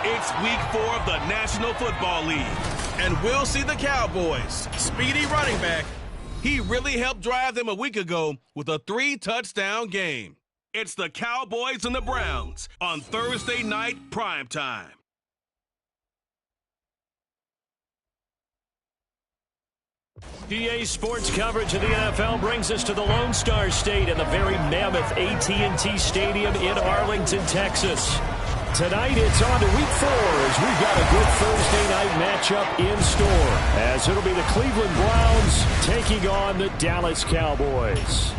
It's week 4 of the National Football League, and we'll see the Cowboys' speedy running back. He really helped drive them a week ago with a 3-touchdown game. It's the Cowboys and the Browns on Thursday night primetime. PA Sports coverage of the NFL brings us to the Lone Star State and the very mammoth AT&T Stadium in Arlington, Texas. Tonight it's on to week 4 as we've got a good Thursday night matchup in store, as it'll be the Cleveland Browns taking on the Dallas Cowboys.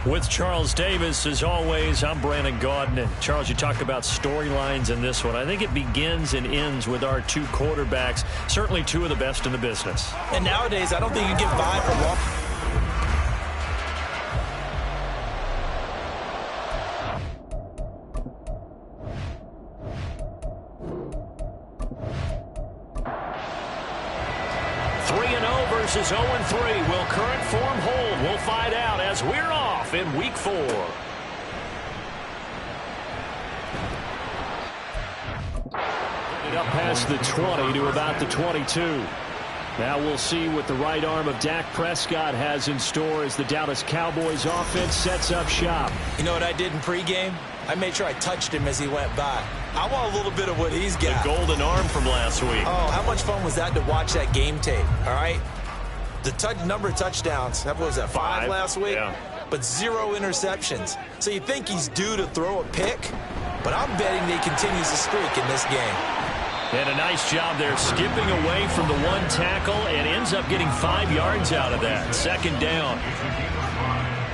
With Charles Davis, as always, I'm Brandon Gaudin. And Charles, you talk about storylines in this one. I think it begins and ends with our two quarterbacks, certainly two of the best in the business. And nowadays, I don't think you can get by for long. Versus 0-3. Will current form hold? We'll find out as we're off in week 4. It up past the 20 to about the 22. Now we'll see what the right arm of Dak Prescott has in store as the Dallas Cowboys offense sets up shop. You know what I did in pregame? I made sure I touched him as he went by. I want a little bit of what he's got. The golden arm from last week. Oh, how much fun was that to watch that game tape, all right? The number of touchdowns, what was that, 5 last week? Yeah. But 0 interceptions. So you think he's due to throw a pick, but I'm betting that he continues the streak in this game. And a nice job there skipping away from the one tackle and ends up getting 5 yards out of that. Second down.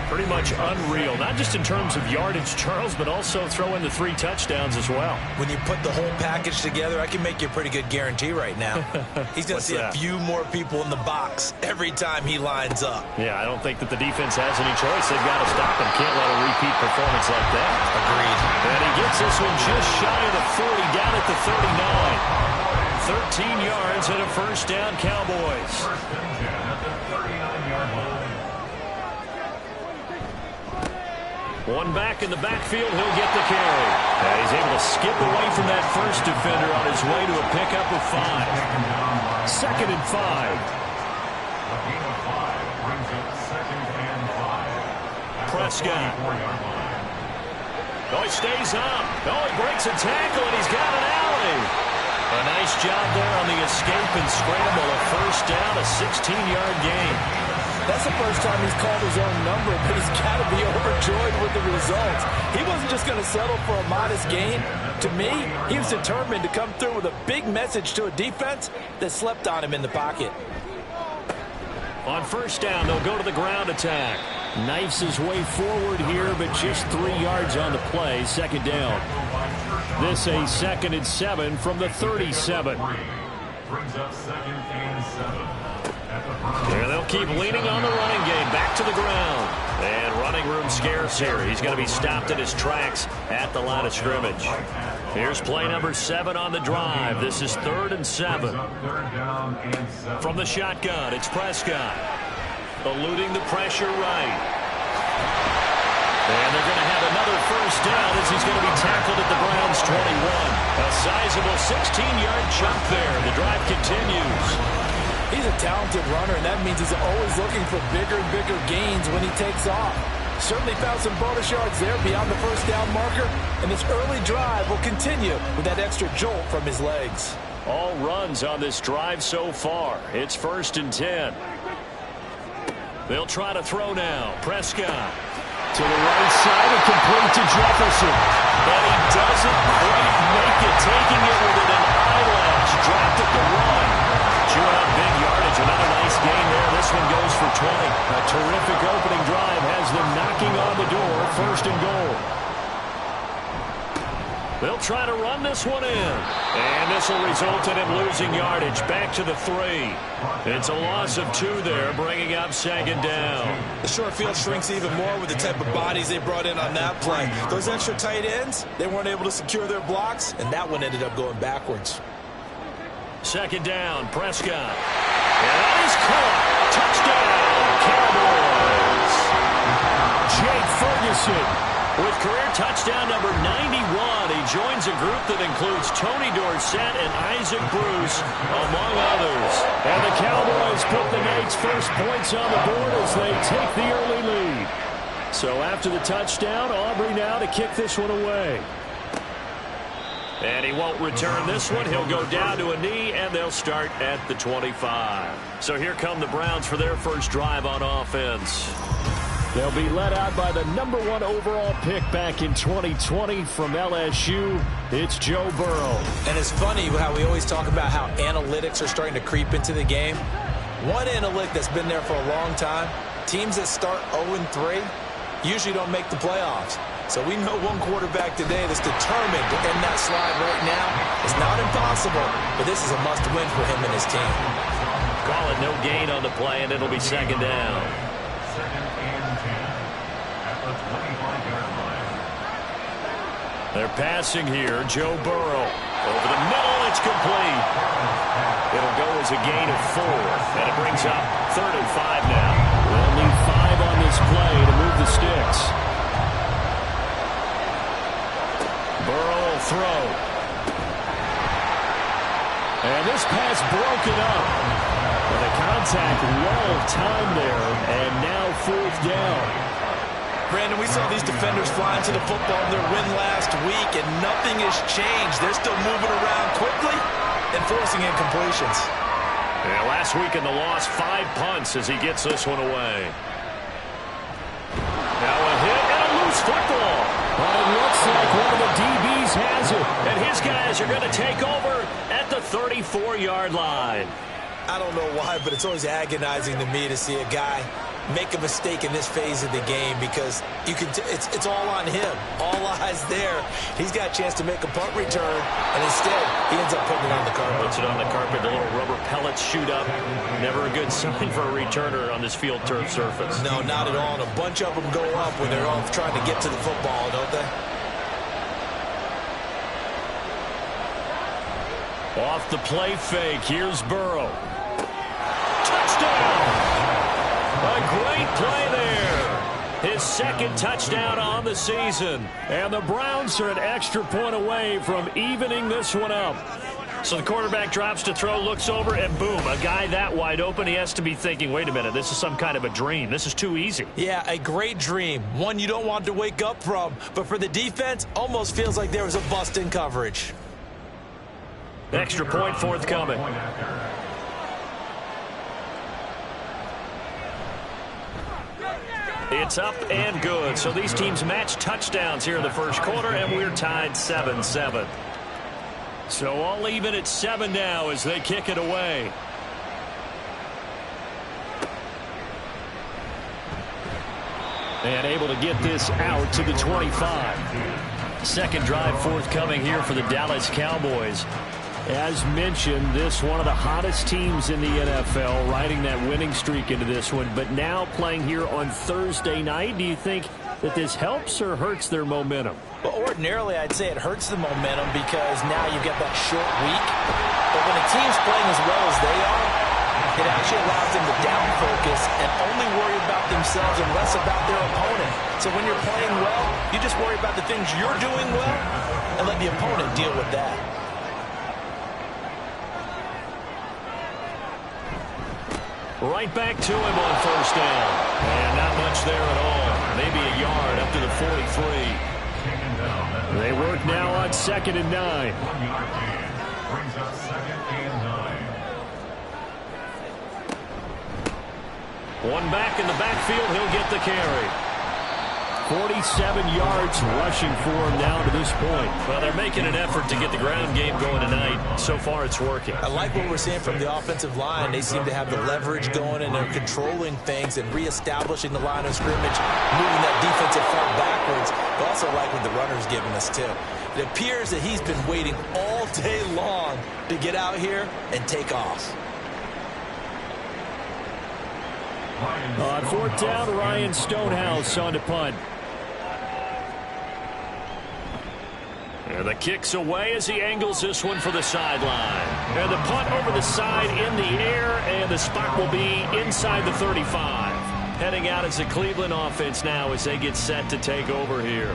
Pretty much unreal, not just in terms of yardage, Charles, but also throw in the 3 touchdowns as well. When you put the whole package together, I can make you a pretty good guarantee right now. He's going to see a few more people in the box every time he lines up. Yeah, I don't think that the defense has any choice. They've got to stop him. Can't let a repeat performance like that. Agreed. And he gets this one just shy of the 40, down at the 39. 13 yards and a first down, Cowboys. One back in the backfield, he'll get the carry. And he's able to skip away from that first defender on his way to a pickup of 5. Second and 5. Prescott. Oh, he stays up. Oh, he breaks a tackle, and he's got an alley. A nice job there on the escape and scramble. A first down, a 16-yard gain. That's the first time he's called his own number, but he's got to be overjoyed with the results. He wasn't just going to settle for a modest gain. To me, he was determined to come through with a big message to a defense that slept on him in the pocket. On first down, they'll go to the ground attack. Knifes his way forward here, but just 3 yards on the play. Second down. This a 2nd and 7 from the 37. Brings up 2nd and 7. And they'll keep leaning on the running game. Back to the ground. And running room scarce here. He's going to be stopped in his tracks at the line of scrimmage. Here's play number 7 on the drive. This is 3rd and 7. From the shotgun, it's Prescott. Eluding the pressure right. And they're going to have another first down as he's going to be tackled at the Browns' 21. A sizable 16-yard chunk there. The drive continues. He's a talented runner, and that means he's always looking for bigger and bigger gains when he takes off. Certainly found some bonus yards there beyond the first down marker, and this early drive will continue with that extra jolt from his legs. All runs on this drive so far. It's 1st and 10. They'll try to throw now. Prescott to the right side and complete to Jefferson. And he doesn't quite make it, taking it within an eyelash. Dropped at the one. Chew out big yardage. Another nice gain there. This one goes for 20. A terrific opening drive has them knocking on the door. First and goal. They'll try to run this one in. And this will result in him losing yardage. Back to the 3. It's a loss of 2 there, bringing up second down. The short field shrinks even more with the type of bodies they brought in on that play. Those extra tight ends, they weren't able to secure their blocks, and that one ended up going backwards. Second down, Prescott. And that is caught. Touchdown, Cowboys. Jake Ferguson with career touchdown number 91. He joins a group that includes Tony Dorsett and Isaac Bruce, among others. And the Cowboys put the night's first points on the board as they take the early lead. So after the touchdown, Aubrey now to kick this one away. And he won't return this one. He'll go down to a knee, and they'll start at the 25. So here come the Browns for their first drive on offense. They'll be led out by the number 1 overall pick back in 2020 from LSU. It's Joe Burrow. And it's funny how we always talk about how analytics are starting to creep into the game. One analytic that's been there for a long time, teams that start 0-3 usually don't make the playoffs. So we know one quarterback today that's determined to end that slide right now. It's not impossible, but this is a must-win for him and his team. Call it no gain on the play, and it'll be second down. They're passing here. Joe Burrow. Over the middle, it's complete. It'll go as a gain of 4, and it brings up 3rd and 5 now. They'll need 5 on this play to move the sticks. Burrow will throw. And this pass broken up. And the contact well timed there, and now 4th down. Brandon, we saw these defenders flying to the football in their win last week, and nothing has changed. They're still moving around quickly and forcing incompletions. Yeah, last week in the loss, 5 punts as he gets this one away. Now a hit and a loose football. But it looks like one of the DBs has it, and his guys are going to take over at the 34-yard line. I don't know why, but it's always agonizing to me to see a guy make a mistake in this phase of the game, because you can it's all on him. All eyes there. He's got a chance to make a punt return, and instead he ends up putting it on the carpet. Puts it on the carpet. The little rubber pellets shoot up. Never a good sign for a returner on this field turf surface. No, not at all. And a bunch of them go up when they're all trying to get to the football, don't they? Off the play fake. Here's Burrow. Touchdown! A great play there. His second touchdown on the season. And the Browns are an extra point away from evening this one up. So the quarterback drops to throw, looks over, and boom, a guy that wide open, he has to be thinking, wait a minute, this is some kind of a dream. This is too easy. Yeah, a great dream. One you don't want to wake up from. But for the defense, almost feels like there was a bust in coverage. Extra point forthcoming. It's up and good. So these teams match touchdowns here in the first quarter, and we're tied 7-7. So all even at 7 now as they kick it away. And able to get this out to the 25. Second drive forthcoming here for the Dallas Cowboys. As mentioned, this one of the hottest teams in the NFL, riding that winning streak into this one, but now playing here on Thursday night. Do you think that this helps or hurts their momentum? Well, ordinarily, I'd say it hurts the momentum because now you get that short week. But when a team's playing as well as they are, it actually allows them to down focus and only worry about themselves and less about their opponent. So when you're playing well, you just worry about the things you're doing well and let the opponent deal with that. Right back to him on first down. And not much there at all. Maybe a yard up to the 43. They work now on 2nd and 9. Brings up 2nd and 9. One back in the backfield. He'll get the carry. 47 yards rushing for him now to this point. Well, they're making an effort to get the ground game going tonight. So far, it's working. I like what we're seeing from the offensive line. They seem to have the leverage going, and they're controlling things and reestablishing the line of scrimmage, moving that defensive front backwards. I also like what the runner's giving us, too. It appears that he's been waiting all day long to get out here and take off. On fourth down, Ryan Stonehouse on to punt. And the kick's away as he angles this one for the sideline. And the punt over the side in the air, and the spot will be inside the 35. Heading out as the Cleveland offense now as they get set to take over here.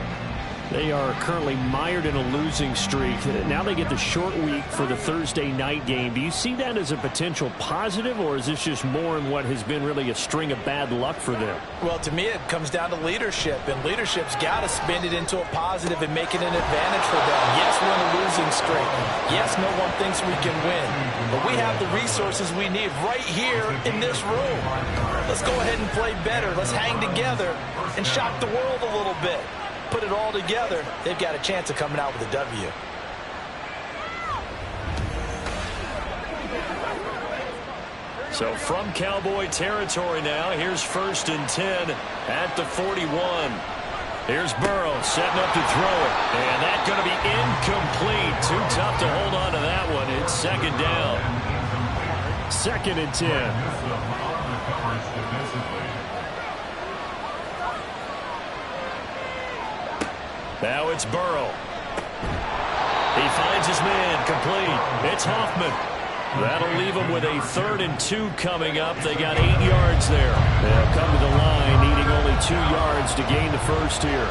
They are currently mired in a losing streak. Now they get the short week for the Thursday night game. Do you see that as a potential positive, or is this just more in what has been really a string of bad luck for them? Well, to me, it comes down to leadership, and leadership's got to spin it into a positive and make it an advantage for them. Yes, we're in a losing streak. Yes, no one thinks we can win, but we have the resources we need right here in this room. Let's go ahead and play better. Let's hang together and shock the world a little bit. Put it all together, they've got a chance of coming out with a W. So from Cowboy territory now, here's 1st and 10 at the 41. Here's Burrow setting up to throw it. And that's going to be incomplete. Too tough to hold on to that one. It's 2nd down. 2nd and 10. Now it's Burrow. He finds his man, complete. It's Hoffman. That'll leave him with a 3rd and 2 coming up. They got 8 yards there. They'll come to the line, needing only 2 yards to gain the first here.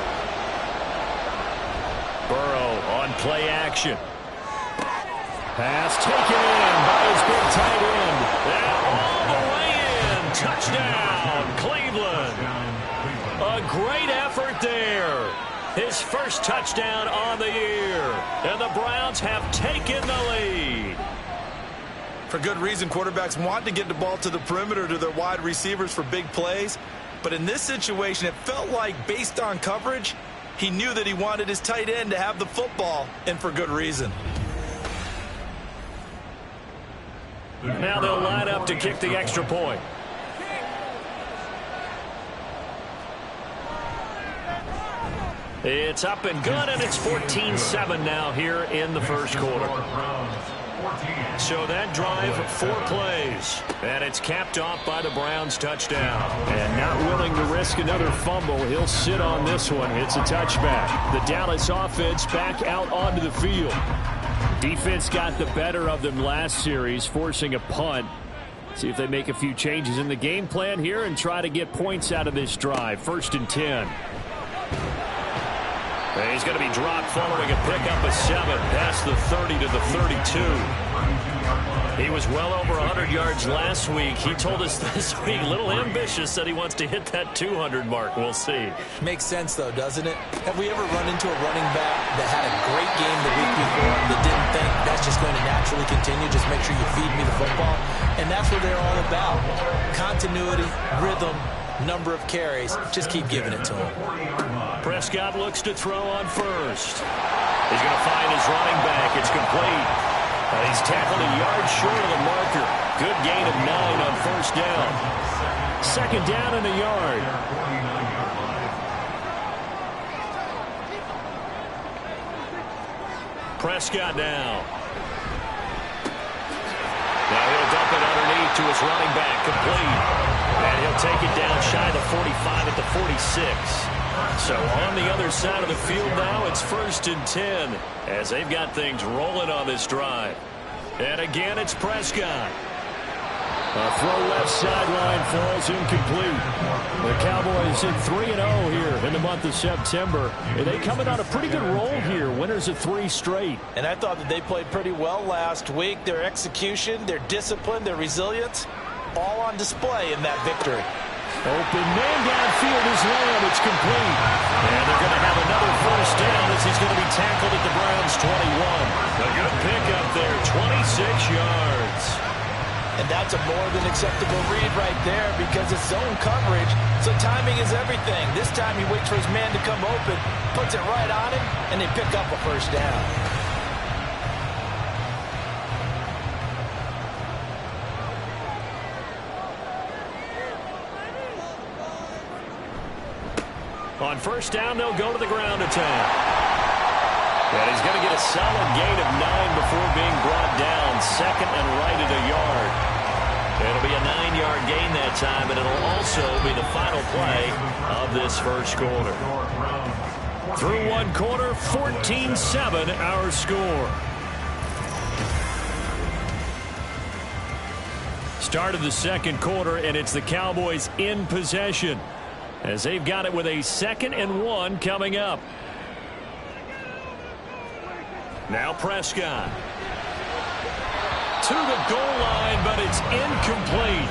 Burrow on play action. Pass taken in by his big tight end. All the way in. Touchdown, Cleveland. A great effort there. His first touchdown on the year. And the Browns have taken the lead. For good reason, quarterbacks want to get the ball to the perimeter to their wide receivers for big plays. But in this situation, it felt like, based on coverage, he knew that he wanted his tight end to have the football, and for good reason. Now they'll line up to kick the extra point. It's up and good, and it's 14-7 now here in the first quarter. So that drive, 4 plays, and it's capped off by the Browns' touchdown. And not willing to risk another fumble, he'll sit on this one. It's a touchback. The Dallas offense back out onto the field. Defense got the better of them last series, forcing a punt. See if they make a few changes in the game plan here and try to get points out of this drive. 1st and 10. He's going to be dropped following a pickup of 7 past the 30 to the 32. He was well over 100 yards last week. He told us this week, a little ambitious, that he wants to hit that 200 mark. We'll see. Makes sense, though, doesn't it? Have we ever run into a running back that had a great game the week before that didn't think that's just going to naturally continue? Just make sure you feed me the football. And that's what they're all about. Continuity, rhythm, number of carries. Just keep giving it to him. Prescott looks to throw on first. He's going to find his running back. It's complete. He's tackled a yard short of the marker. Good gain of 9 on 1st down. 2nd down and a yard. Prescott now. Now he'll dump it underneath to his running back. Complete. And he'll take it down shy of the 45 at the 46. So on the other side of the field now, it's 1st and 10 as they've got things rolling on this drive. And again, it's Prescott. A throw left sideline falls incomplete. The Cowboys in 3-0 here in the month of September. And they coming on a pretty good roll here. Winners of 3 straight. And I thought that they played pretty well last week. Their execution, their discipline, their resilience, all on display in that victory. Open man downfield is Lamb. It's complete. And they're going to have another 1st down as he's going to be tackled at the Browns' 21. A good pickup there, 26 yards. And that's a more than acceptable read right there because it's zone coverage, so timing is everything. This time he waits for his man to come open, puts it right on him, and they pick up a first down. On first down, they'll go to the ground attack. And he's going to get a solid gain of 9 before being brought down. Second and right at a yard. It'll be a 9-yard gain that time, and it'll also be the final play of this first quarter. Through one quarter, 14-7 our score. Start of the second quarter, and it's the Cowboys in possession, as they've got it with a 2nd and 1 coming up. Now Prescott. To the goal line, but it's incomplete.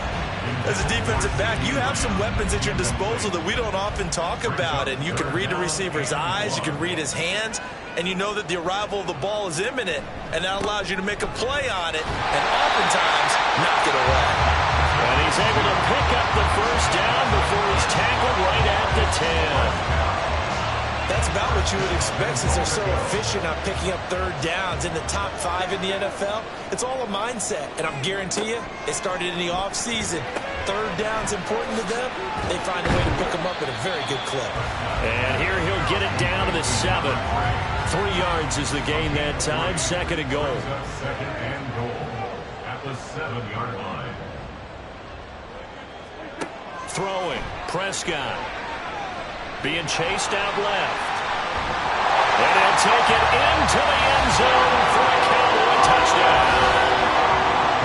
As a defensive back, you have some weapons at your disposal that we don't often talk about. And you can read the receiver's eyes, you can read his hands, and you know that the arrival of the ball is imminent. And that allows you to make a play on it and oftentimes knock it away. And he's able to pick up the first down before he's tackled right at the 10. That's about what you would expect since they're so efficient on picking up third downs in the top 5 in the NFL. It's all a mindset, and I'm guarantee you, it started in the offseason. Third down's important to them. They find a way to pick them up at a very good clip. And here he'll get it down to the 7. 3 yards is the gain that time. 2nd and goal. Second and goal at the 7-yard line. Throwing. Prescott. Being chased out left. And he'll take it into the end zone for a Cowboy touchdown.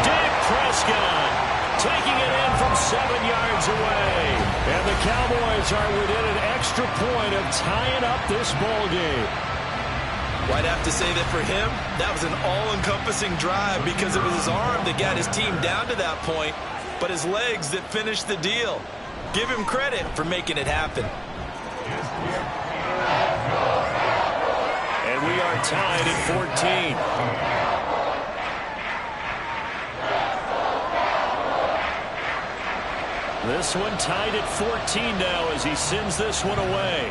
Dak Prescott taking it in from 7 yards away. And the Cowboys are within an extra point of tying up this ball game. Well, I'd have to say that for him, that was an all-encompassing drive because it was his arm that got his team down to that point, but his legs that finished the deal. Give him credit for making it happen. And we are tied at 14. This one tied at 14 now as he sends this one away.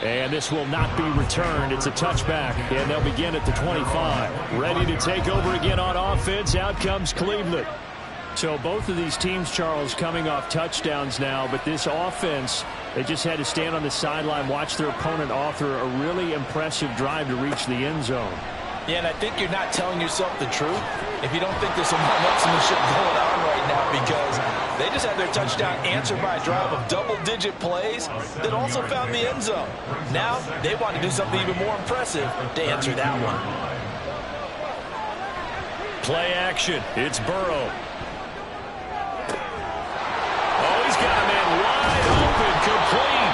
And this will not be returned. It's a touchback, and they'll begin at the 25. Ready to take over again on offense. Out comes Cleveland. So both of these teams, Charles, coming off touchdowns now, but this offense, they just had to stand on the sideline, watch their opponent author a really impressive drive to reach the end zone. Yeah, and I think you're not telling yourself the truth if you don't think there's some one-upsmanship going on right now, because they just had their touchdown answered by a drive of double-digit plays that also found the end zone. Now they want to do something even more impressive to answer that one. Play action. It's Burrow. He's got a man wide open, complete.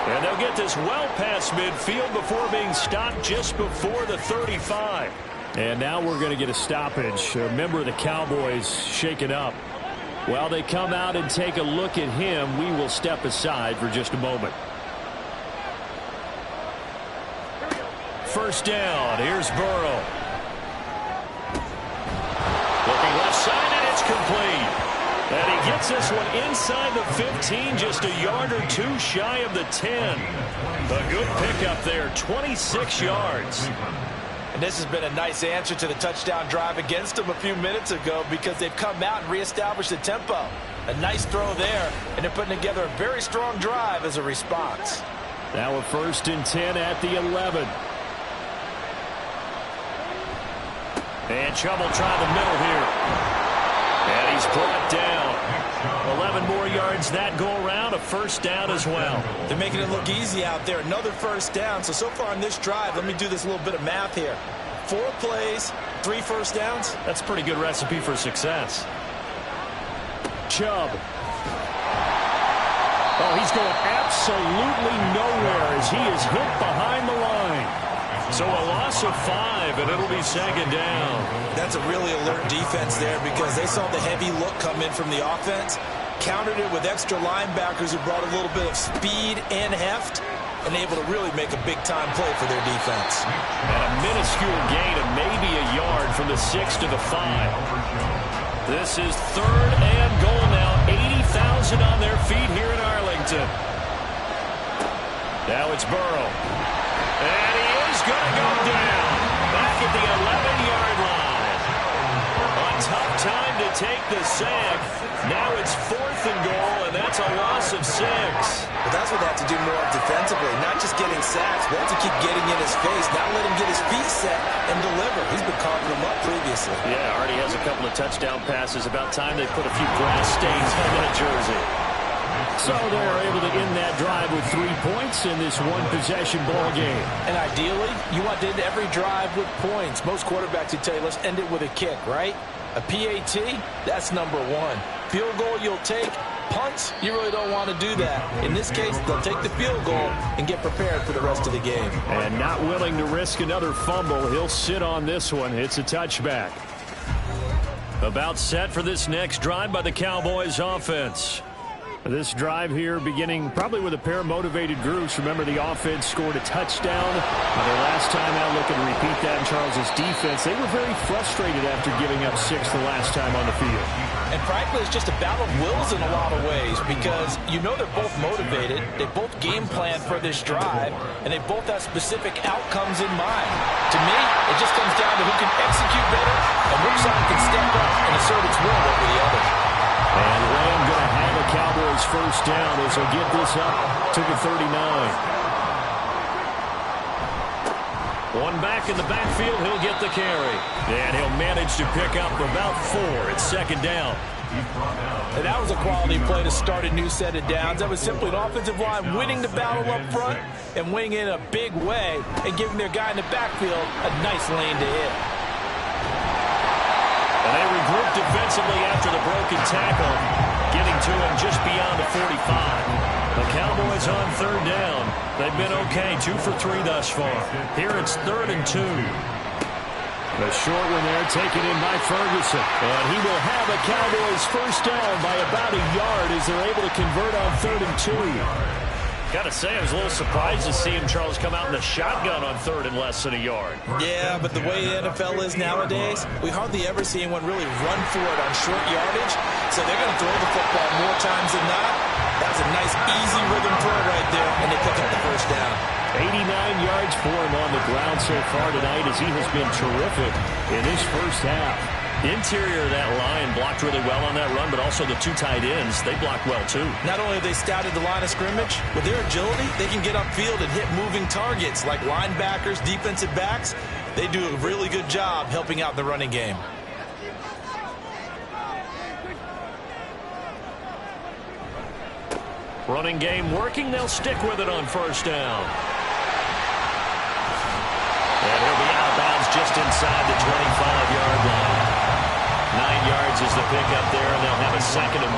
And they'll get this well past midfield before being stopped just before the 35. And now we're going to get a stoppage. A member of the Cowboys shaken up. While they come out and take a look at him, we will step aside for just a moment. First down. Here's Burrow. Looking left side, and it's complete. And he gets this one inside the 15, just a yard or two shy of the 10. A good pickup there, 26 yards. And this has been a nice answer to the touchdown drive against them a few minutes ago because they've come out and reestablished the tempo. A nice throw there, and they're putting together a very strong drive as a response. Now a 1st and 10 at the 11. And Chubb will try the middle here. And he's brought down. 11 more yards that go around, a first down as well. They're making it look easy out there. Another first down. So far in this drive, let me do this little bit of math here. 4 plays, 3 first downs. That's a pretty good recipe for success. Chubb. Oh, he's going absolutely nowhere as he is hit behind the line. So a loss of 5, and it'll be 2nd down. That's a really alert defense there because they saw the heavy look come in from the offense, countered it with extra linebackers who brought a little bit of speed and heft, and able to really make a big-time play for their defense. And a minuscule gain of maybe a yard from the 6 to the 5. This is 3rd and goal now. 80,000 on their feet here in Arlington. Now it's Burrow. And he is going to go down. Back at the 11-yard line. A tough time to take the sack. Now it's 4th and goal, and that's a loss of 6. But that's what they have to do more of defensively, not just getting sacks, but to keep getting in his face, not let him get his feet set and deliver. He's been carving them up previously. Yeah, already has a couple of touchdown passes. About time they put a few grass stains on that jersey. So they're able to end that drive with 3 points in this one-possession ball game. And ideally, you want to end every drive with points. Most quarterbacks would tell you, let's end it with a kick, right? A PAT, that's number 1. Field goal you'll take. Punts, you really don't want to do that. In this case, they'll take the field goal and get prepared for the rest of the game. And not willing to risk another fumble, he'll sit on this one. It's a touchback. About set for this next drive by the Cowboys offense. This drive here beginning probably with a pair of motivated groups. Remember, the offense scored a touchdown. Their last time out, looking to repeat that in Charles' defense. They were very frustrated after giving up 6 the last time on the field. And frankly, it's just a battle of wills in a lot of ways because you know they're both motivated. They both game plan for this drive, and they both have specific outcomes in mind. To me, it just comes down to who can execute better and which side can step up and assert its will over the other. And Lamb going to have a Cowboys first down as they'll get this up to the 39. One back in the backfield, he'll get the carry. And he'll manage to pick up about 4. It's 2nd down. And that was a quality play to start a new set of downs. That was simply an offensive line winning the battle up front and winning in a big way and giving their guy in the backfield a nice lane to hit. And they regroup defensively after the broken tackle, getting to him just beyond the 45. The Cowboys on 3rd down. They've been okay, 2 for 3 thus far. Here it's 3rd and 2. The short one there taken in by Ferguson. And he will have a Cowboys first down by about a yard as they're able to convert on 3rd and 2. Gotta say, I was a little surprised to see him, Charles, come out in the shotgun on 3rd and less than a yard. Yeah, but the way the NFL is nowadays, we hardly ever see anyone really run for it on short yardage. So they're going to throw the football more times than not. That was a nice, easy rhythm throw right there, and they pick up the first down. 89 yards for him on the ground so far tonight as he has been terrific in this first half. Interior of that line blocked really well on that run, but also the 2 tight ends, they blocked well too. Not only have they scouted the line of scrimmage, with their agility, they can get upfield and hit moving targets like linebackers, defensive backs. They do a really good job helping out the running game. Running game working, they'll stick with it on first down. And he'll be out of bounds just inside the 25-yard line. 9 yards is the pickup there, and they'll have a 2nd and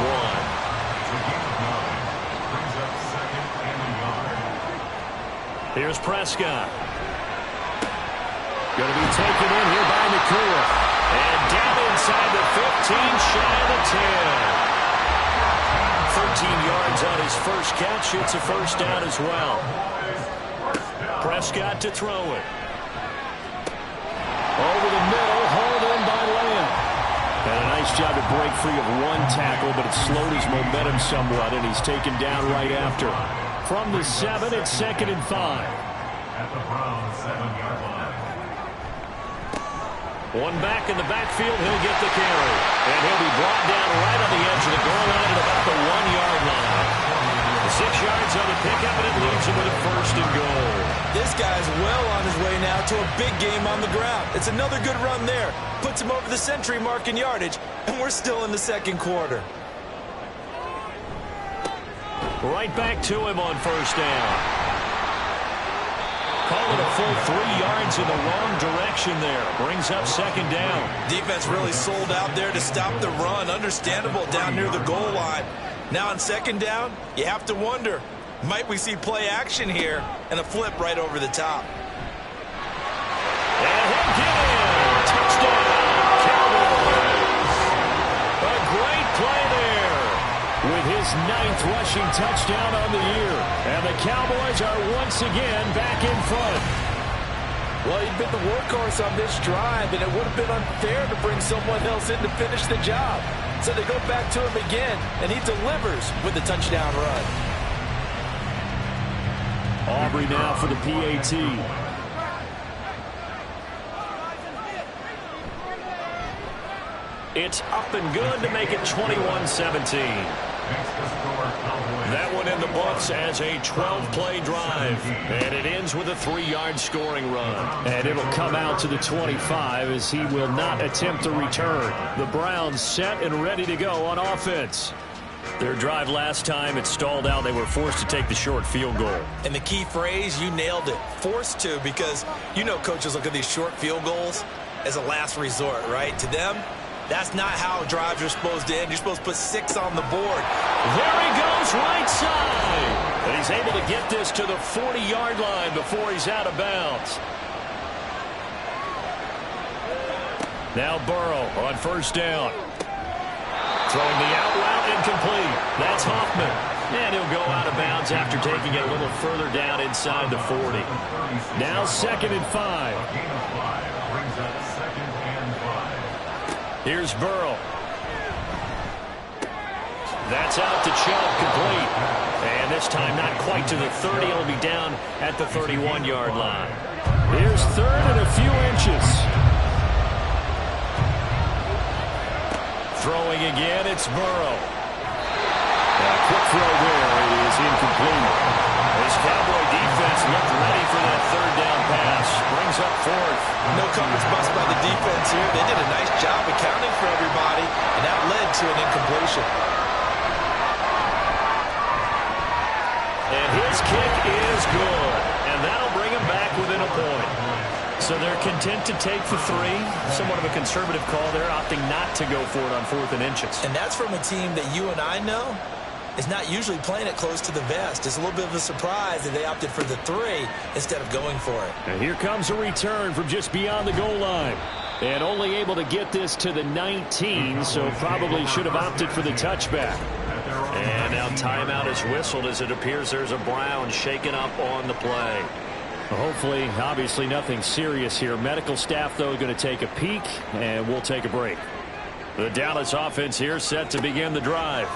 1. Here's Prescott. Going to be taken in here by McCool. And down inside the 15, shy of the 10. 13 yards on his first catch. It's a first down as well. Prescott to throw it. Over the middle, hauled in by Lamb. And a nice job to break free of 1 tackle, but it slowed his momentum somewhat, and he's taken down right after. From the 7, it's 2nd and 5. At the Browns 7-yard line. One back in the backfield, he'll get the carry. And he'll be brought down right on the edge of the goal line at about the 1-yard line. 6 yards on the pickup, and it leaves him with a 1st and goal. This guy's well on his way now to a big game on the ground. It's another good run there. Puts him over the century mark in yardage, and we're still in the 2nd quarter. Right back to him on first down. Call it a full 3 yards in the wrong direction there. Brings up 2nd down. Defense really sold out there to stop the run. Understandable down near the goal line. Now on 2nd down, you have to wonder, might we see play action here and a flip right over the top? And he'll get in. Touchdown, Cowboys. A great play there with his 9th rushing touchdown on the year. And the Cowboys are once again back in front. Well, he'd been the workhorse on this drive, and it would have been unfair to bring someone else in to finish the job. So they go back to him again, and he delivers with the touchdown run. Aubrey now for the PAT. It's up and good to make it 21-17. That one in the books as a 12-play drive. And it ends with a 3-yard scoring run. And it'll come out to the 25 as he will not attempt a return. The Browns set and ready to go on offense. Their drive last time, it stalled out. They were forced to take the short field goal. And the key phrase, you nailed it, forced to, because you know coaches look at these short field goals as a last resort, right? To them, that's not how drives are supposed to end. You're supposed to put 6 on the board. There he goes, right side. And he's able to get this to the 40-yard line before he's out of bounds. Now Burrow on first down. Throwing the out route incomplete. That's Hoffman. And he'll go out of bounds after taking it a little further down inside the 40. Now 2nd and 5. Here's Burrow. That's out to Chubb, complete. And this time not quite to the 30. It'll be down at the 31-yard line. Here's 3rd and a few inches. Throwing again, it's Burrow. A quick throw there. It is incomplete. This Cowboy defense looked ready for that 3rd down pass. Brings up 4th. No coverage bust by the defense here. They did a nice job accounting for everybody, and that led to an incompletion. And his kick is good. And that'll bring him back within a point. So they're content to take the 3. Somewhat of a conservative call there, opting not to go for it on 4th and inches. And that's from a team that you and I know is not usually playing it close to the vest. It's a little bit of a surprise that they opted for the 3 instead of going for it. And here comes a return from just beyond the goal line. And only able to get this to the 19, so probably should have opted for the touchback. And now timeout is whistled as it appears there's a Brown shaken up on the play. Hopefully, obviously nothing serious here. Medical staff, though, going to take a peek, and we'll take a break. The Dallas offense here set to begin the drive.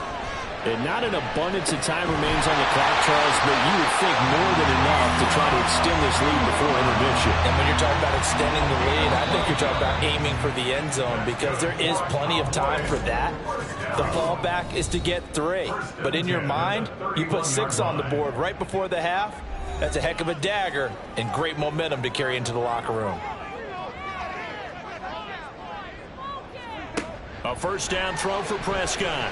And not an abundance of time remains on the clock, Charles, but you would think more than enough to try to extend this lead before intermission. And when you're talking about extending the lead, I think you're talking about aiming for the end zone because there is plenty of time for that. The fallback is to get 3. But in your mind, you put 6 on the board right before the half. That's a heck of a dagger and great momentum to carry into the locker room. A first down throw for Prescott.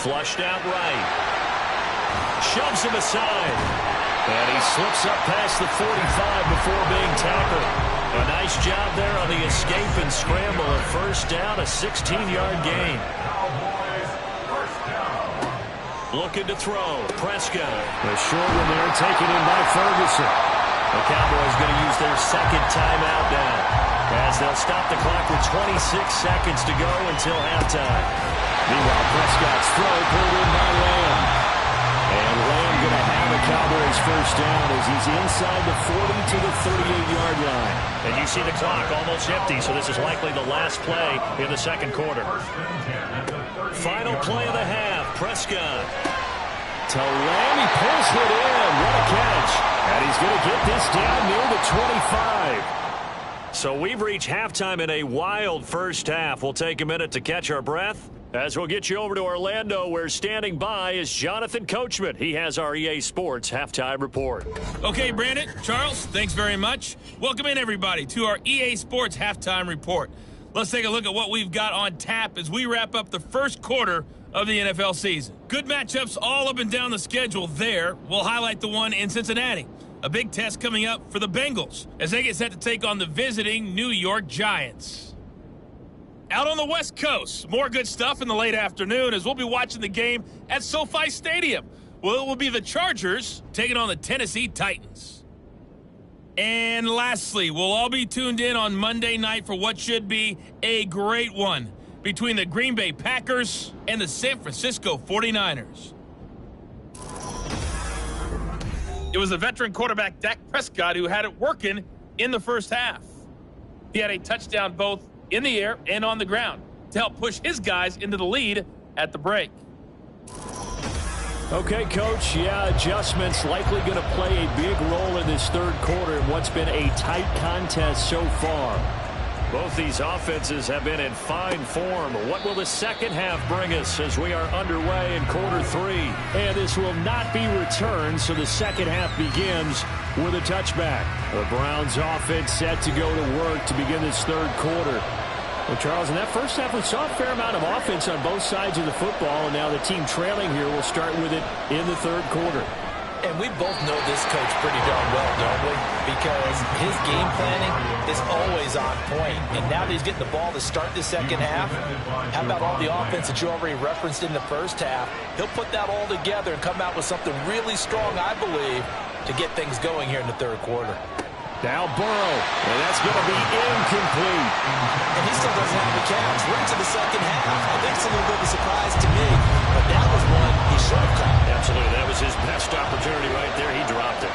Flushed out right. Shoves him aside. And he slips up past the 45 before being tackled. A nice job there on the escape and scramble. A first down, a 16-yard gain. Looking to throw. Prescott. A short one there taken in by Ferguson. The Cowboys going to use their 2nd timeout now as they'll stop the clock with 26 seconds to go until halftime. Meanwhile, Prescott's throw pulled in by Lamb. And Lamb going to have a Cowboys first down as he's inside the 40 to the 38-yard line. And you see the clock almost empty, so this is likely the last play in the 2nd quarter. Final play of the half, Prescott. To Lamb, he pulls it in. What a catch. And he's going to get this down near the 25. So we've reached halftime in a wild first half. We'll take a minute to catch our breath as we'll get you over to Orlando, where standing by is Jonathan Coachman. He has our EA Sports halftime report. Okay, Brandon, Charles, thanks very much. Welcome in, everybody, to our EA Sports halftime report. Let's take a look at what we've got on tap as we wrap up the first quarter of the NFL season. Good matchups all up and down the schedule there. We'll highlight the one in Cincinnati. A big test coming up for the Bengals as they get set to take on the visiting New York Giants. Out on the West Coast, more good stuff in the late afternoon as we'll be watching the game at SoFi Stadium. Well, it will be the Chargers taking on the Tennessee Titans. And lastly, we'll all be tuned in on Monday night for what should be a great one between the Green Bay Packers and the San Francisco 49ers. It was the veteran quarterback Dak Prescott who had it working in the first half. He had a touchdown both in the air and on the ground to help push his guys into the lead at the break. Okay, Coach, adjustments likely going to play a big role in this third quarter in what's been a tight contest so far. Both these offenses have been in fine form. What will the second half bring us as we are underway in quarter three? And this will not be returned, so the second half begins with a touchback. The Browns offense set to go to work to begin this third quarter. Well, Charles, in that first half, we saw a fair amount of offense on both sides of the football, and now the team trailing here will start with it in the third quarter. And we both know this coach pretty darn well, don't we? Because his game planning is always on point. And now that he's getting the ball to start the second half, how about all the offense that you already referenced in the first half? He'll put that all together and come out with something really strong, I believe, to get things going here in the third quarter. Now Burrow, and that's going to be incomplete. And he still doesn't have the catch. We're into the second half. I think it's a little bit of a surprise to me, but that was one he should have caught. Absolutely, that was his best opportunity right there. He dropped it.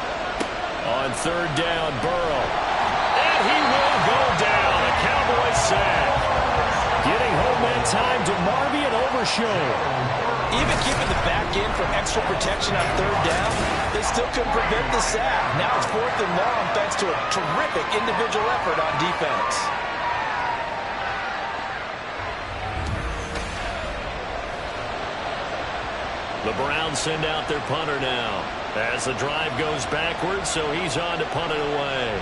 On third down, Burrow. And he will go down. A Cowboy sack. Getting home that time to Marvy and Overshown. Even keeping the back end for extra protection on third down, they still couldn't prevent the sack. Now it's 4th and long thanks to a terrific individual effort on defense. The Browns send out their punter now as the drive goes backwards, so he's on to punt it away.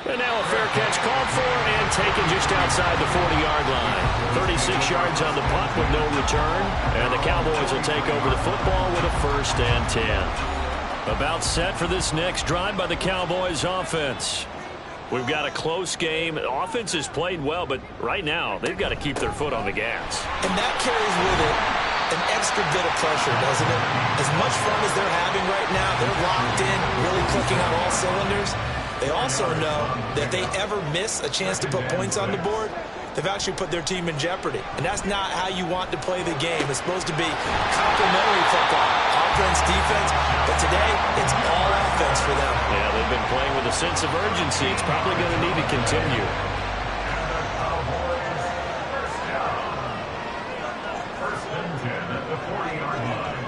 And now a fair catch called for and taken just outside the 40-yard line. 36 yards on the punt with no return. And the Cowboys will take over the football with a 1st and 10. About set for this next drive by the Cowboys offense. We've got a close game. The offense has played well, but right now they've got to keep their foot on the gas. And that carries with it an extra bit of pressure, doesn't it? As much fun as they're having right now, they're locked in, really clicking on all cylinders. They also know that they ever miss a chance to put points on the board, they've actually put their team in jeopardy. And that's not how you want to play the game. It's supposed to be complementary football, offense, defense. But today, it's all offense for them. Yeah, they've been playing with a sense of urgency. It's probably going to need to continue. First and 10 at the 40-yard line.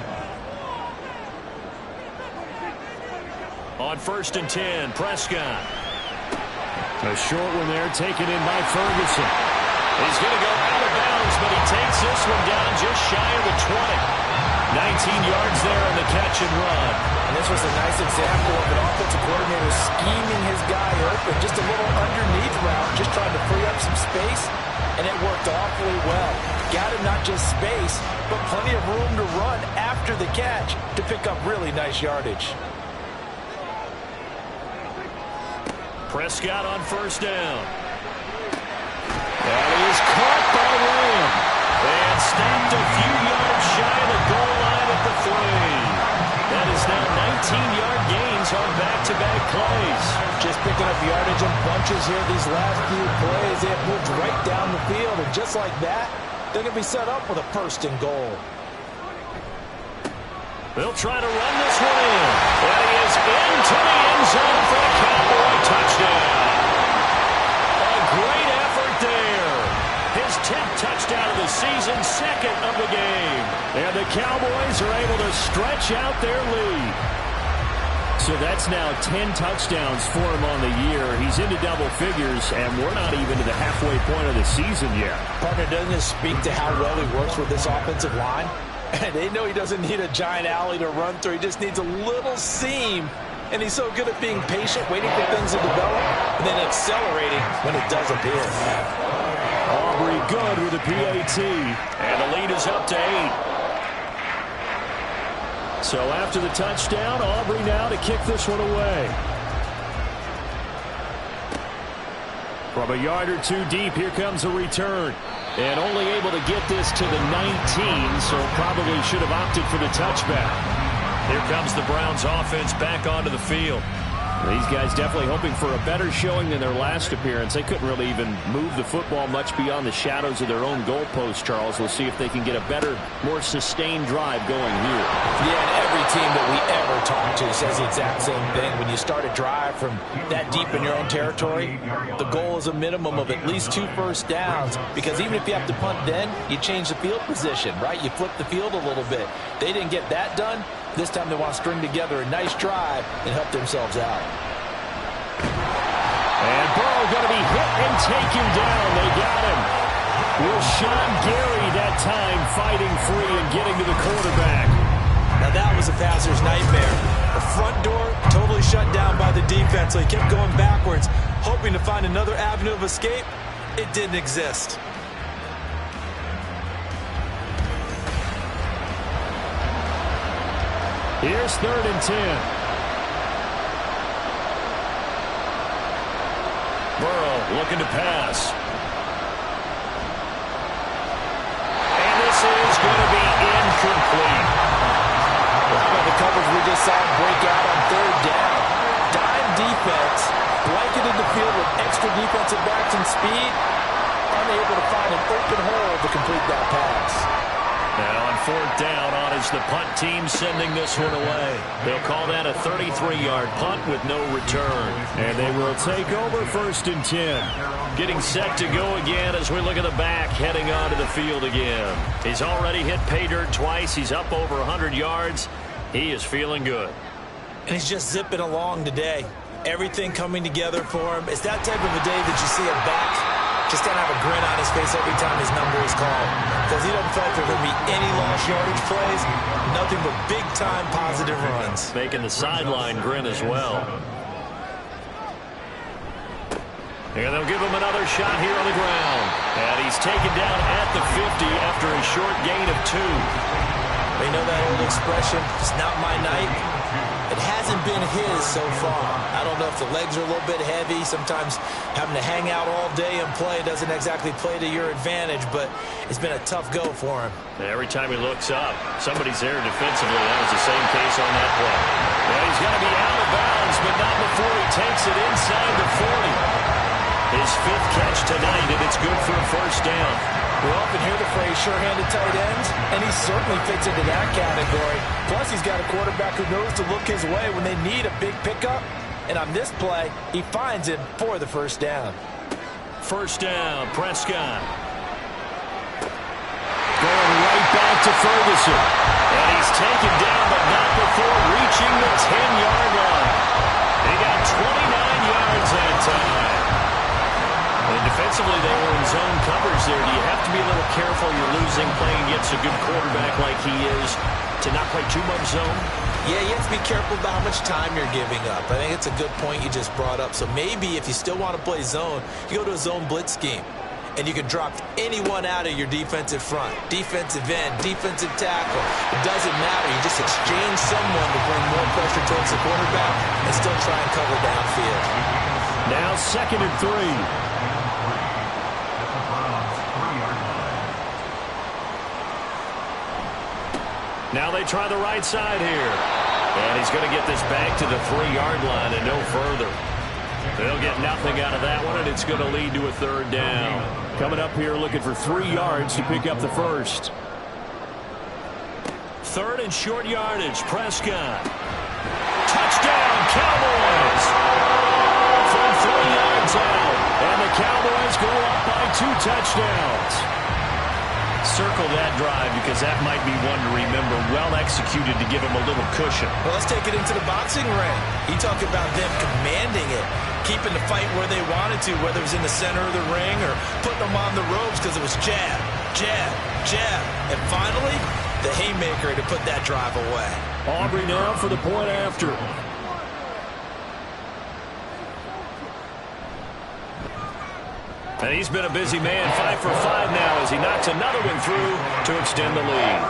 On 1st and 10, Prescott. A short one there, taken in by Ferguson. He's going to go out of bounds, but he takes this one down just shy of the 20. 19 yards there on the catch and run. And this was a nice example of an offensive coordinator scheming his guy open. Just a little underneath route, just trying to free up some space, and it worked awfully well. Got him not just space, but plenty of room to run after the catch to pick up really nice yardage. Prescott on 1st down. And he is caught by Lamb. And stopped a few yards shy of the goal line at the 3. That is now 19-yard gains on back-to-back plays. Just picking up yardage in bunches here these last few plays. They have moved right down the field, and just like that, they're going to be set up with a 1st and goal. They'll try to run this one in. And he is into the end zone for a Cowboy touchdown. A great effort there. His 10th touchdown of the season, 2nd of the game. And the Cowboys are able to stretch out their lead. So that's now 10 touchdowns for him on the year. He's into double figures, and we're not even to the halfway point of the season yet. Partner, doesn't this speak to how well he works with this offensive line? And they know he doesn't need a giant alley to run through. He just needs a little seam. And he's so good at being patient, waiting for things to develop, and then accelerating when it does appear. Aubrey good with a PAT. And the lead is up to 8. So after the touchdown, Aubrey now to kick this one away. From a yard or two deep, here comes a return. And only able to get this to the 19, so probably should have opted for the touchback. Here comes the Browns offense back onto the field. These guys definitely hoping for a better showing than their last appearance. They couldn't really even move the football much beyond the shadows of their own goalpost, Charles. We'll see if they can get a better, more sustained drive going here. Yeah, and every team that we ever talk to says the exact same thing. When you start a drive from that deep in your own territory, the goal is a minimum of at least 2 first downs, because even if you have to punt then, you change the field position, right? You flip the field a little bit. They didn't get that done. This time they want to string together a nice drive and help themselves out. And Burrow going to be hit and taken down. They got him. Rashawn Gary that time fighting free and getting to the quarterback. Now that was a passer's nightmare. The front door totally shut down by the defense, so he kept going backwards, hoping to find another avenue of escape. It didn't exist. Here's 3rd and 10. Burrow looking to pass. And this is going to be incomplete. Well, the coverage we just saw break out on 3rd down. Dime defense, blanketed the field with extra defensive backs and speed, unable to find an open hole to complete that pass. Now on 4th down, on is the punt team sending this one away. They'll call that a 33-yard punt with no return. And they will take over 1st and 10. Getting set to go again as we look at the back heading onto the field again. He's already hit pay dirt twice. He's up over 100 yards. He is feeling good. And he's just zipping along today. Everything coming together for him. It's that type of a day that you see a back just kind of have a grin on his face every time his number is called, because he doesn't feel like there are going to be any lost yardage plays, nothing but big-time positive runs. Making the sideline grin as well. And they'll give him another shot here on the ground. And he's taken down at the 50 after a short gain of 2. You know that old expression, it's not my night? It hasn't been his so far. I don't know if the legs are a little bit heavy. Sometimes having to hang out all day and play doesn't exactly play to your advantage, but it's been a tough go for him. And every time he looks up, somebody's there defensively. That was the same case on that play. Well, he's going to be out of bounds, but not before he takes it inside the 40. His 5th catch tonight, and it's good for a 1st down. We often hear the phrase sure-handed tight ends, and he certainly fits into that category. Plus, he's got a quarterback who knows to look his way when they need a big pickup. And on this play, he finds him for the 1st down. 1st down, Prescott. Going right back to Ferguson. And he's taken down, but not before reaching the 10-yard line. He got 29 yards that time. And defensively, they were in zone coverage there. Do you have to be a little careful? You're losing, playing against a good quarterback like he is, to not play too much zone? Yeah, you have to be careful about how much time you're giving up. I think it's a good point you just brought up. So maybe if you still want to play zone, you go to a zone blitz scheme. And you can drop anyone out of your defensive front. Defensive end, defensive tackle. It doesn't matter. You just exchange someone to bring more pressure towards the quarterback and still try and cover downfield. Now 2nd and 3. Now they try the right side here. And he's going to get this back to the 3-yard line and no further. They'll get nothing out of that one, and it's going to lead to a 3rd down. Coming up here looking for 3 yards to pick up the 1st. 3rd and short yardage, Prescott. Touchdown, Cowboys! From 3 yards out, and the Cowboys go up by 2 touchdowns. Circle that drive because that might be one to remember. Well executed to give him a little cushion. Well, let's take it into the boxing ring. You talk about them commanding it, keeping the fight where they wanted to, whether it was in the center of the ring or putting them on the ropes because it was jab, jab, jab. And finally, the haymaker to put that drive away. Aubrey now for the point after. And he's been a busy man, 5 for 5 now as he knocks another one through to extend the lead.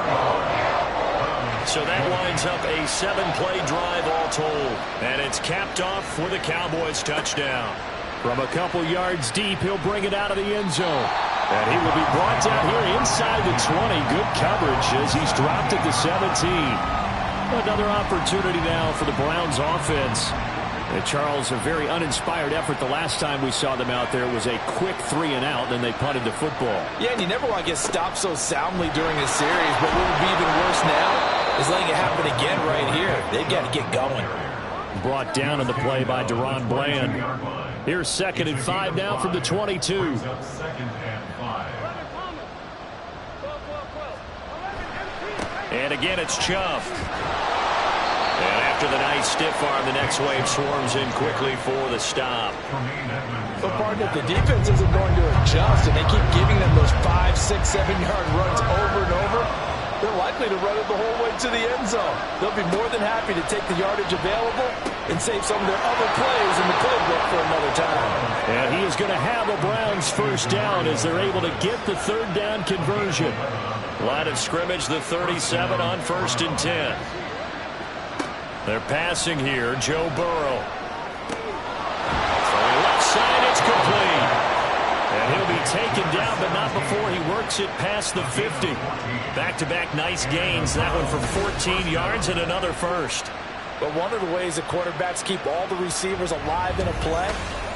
So that winds up a 7-play drive all told. And it's capped off with a Cowboys touchdown. From a couple yards deep, he'll bring it out of the end zone. And he will be brought down here inside the 20. Good coverage as he's dropped at the 17. Another opportunity now for the Browns offense. And Charles, a very uninspired effort the last time we saw them out there was a quick 3-and-out, then they punted the football. Yeah, and you never want to get stopped so soundly during a series, but what would be even worse now is letting it happen again right here. They've got to get going. Brought down on the play by Deron Bland. Here's 2nd and 5 now from the 22. And again, it's Chubb. And after the nice stiff arm, the next wave swarms in quickly for the stop. But, partner, if the defense isn't going to adjust and they keep giving them those 5, 6, 7-yard runs over and over, they're likely to run it the whole way to the end zone. They'll be more than happy to take the yardage available and save some of their other plays in the playbook for another time. And he is going to have a Browns first down as they're able to get the 3rd down conversion. Line of scrimmage, the 37 on 1st and 10. They're passing here, Joe Burrow. From the left side, it's complete. And he'll be taken down, but not before he works it past the 50. Back-to-back nice gains. That one for 14 yards and another first. But one of the ways that quarterbacks keep all the receivers alive in a play,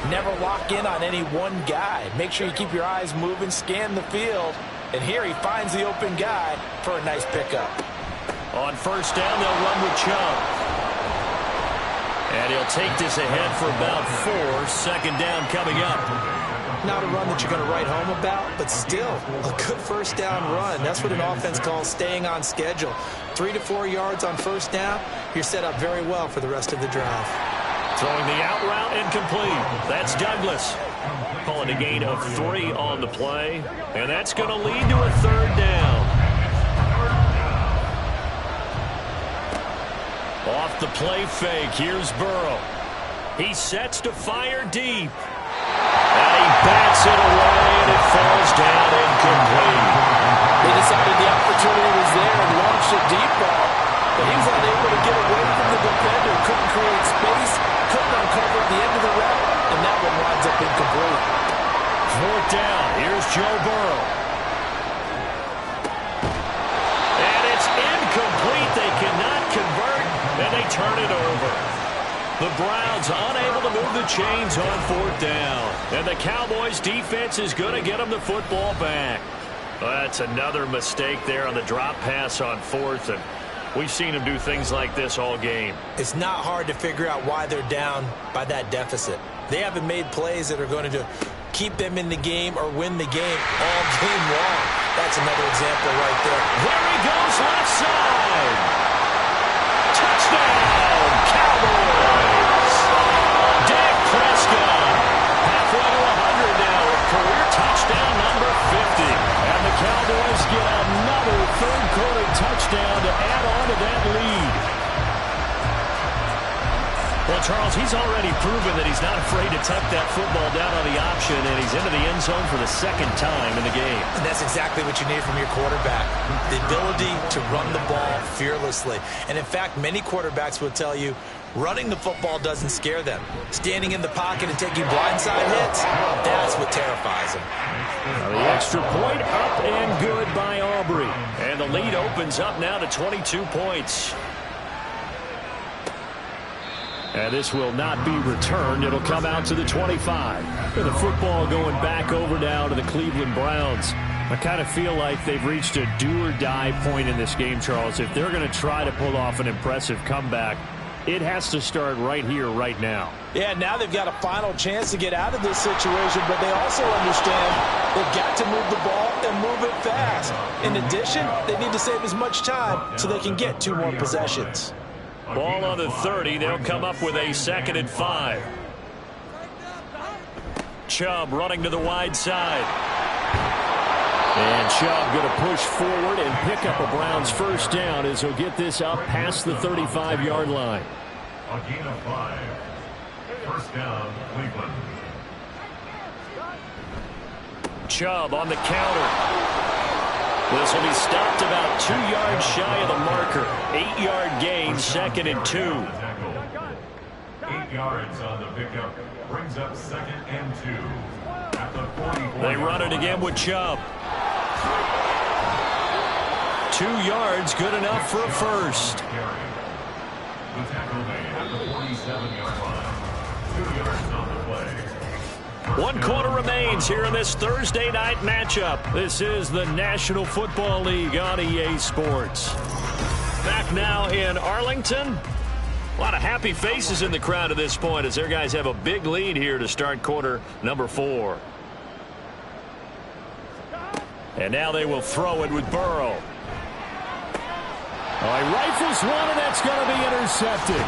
never lock in on any one guy. Make sure you keep your eyes moving, scan the field. And here he finds the open guy for a nice pickup. On 1st down, they'll run with Chubb. And he'll take this ahead for about 4. 2nd down coming up. Not a run that you're going to write home about, but still a good 1st down run. That's what an offense calls staying on schedule. 3 to 4 yards on 1st down, you're set up very well for the rest of the drive. Throwing the out route incomplete. That's Douglas. Calling a gain of 3 on the play. And that's going to lead to a 3rd down. Off the play fake, here's Burrow. He sets to fire deep. And he bats it away, and it falls down incomplete. They decided the opportunity was there and launched a deep ball, but he was unable to get away from the defender. Couldn't create space, couldn't uncover the end of the route, and that one winds up incomplete. 4th down, here's Joe Burrow. And it's incomplete. They cannot convert, and they turn it over. The Browns unable to move the chains on 4th down. And the Cowboys defense is going to get them the football back. That's another mistake there on the drop pass on 4th. And we've seen them do things like this all game. It's not hard to figure out why they're down by that deficit. They haven't made plays that are going to keep them in the game or win the game all game long. That's another example right there. There he goes, left side. Touchdown, Cowboys. Dak Prescott, halfway to 100 now, career touchdown number 50. And the Cowboys get another 3rd quarter touchdown to add on to that lead. Well, Charles, he's already proven that he's not afraid to tuck that football down on the option, and he's into the end zone for the 2nd time in the game. And that's exactly what you need from your quarterback, the ability to run the ball fearlessly. And, in fact, many quarterbacks will tell you running the football doesn't scare them. Standing in the pocket and taking blindside hits, that's what terrifies them. The extra point up and good by Aubrey. And the lead opens up now to 22 points. And this will not be returned. It'll come out to the 25. And the football going back over now to the Cleveland Browns. I kind of feel like they've reached a do-or-die point in this game, Charles. If they're going to try to pull off an impressive comeback, it has to start right here, right now. Yeah, now they've got a final chance to get out of this situation, but they also understand they've got to move the ball and move it fast. In addition, they need to save as much time so they can get 2 more possessions. Ball on the 30. They'll come up with a 2nd and 5. Chubb running to the wide side. And Chubb going to push forward and pick up a Browns first down as he'll get this up past the 35-yard line. A gain of 5. First down, Cleveland. Chubb on the counter. This will be stopped about 2 yards shy of the marker. 8-yard gain, 2nd and 2. 8 yards on the pickup. Brings up 2nd and 2. At the 44. They run it again with Chubb. 2 yards, good enough for a first. The tackle made at the 47-yard line. yards on the play. 1 quarter remains here in this Thursday night matchup. This is the National Football League on EA Sports. Back now in Arlington. A lot of happy faces in the crowd at this point as their guys have a big lead here to start quarter number 4. And now they will throw it with Burrow. Oh, he rifles one, and that's going to be intercepted.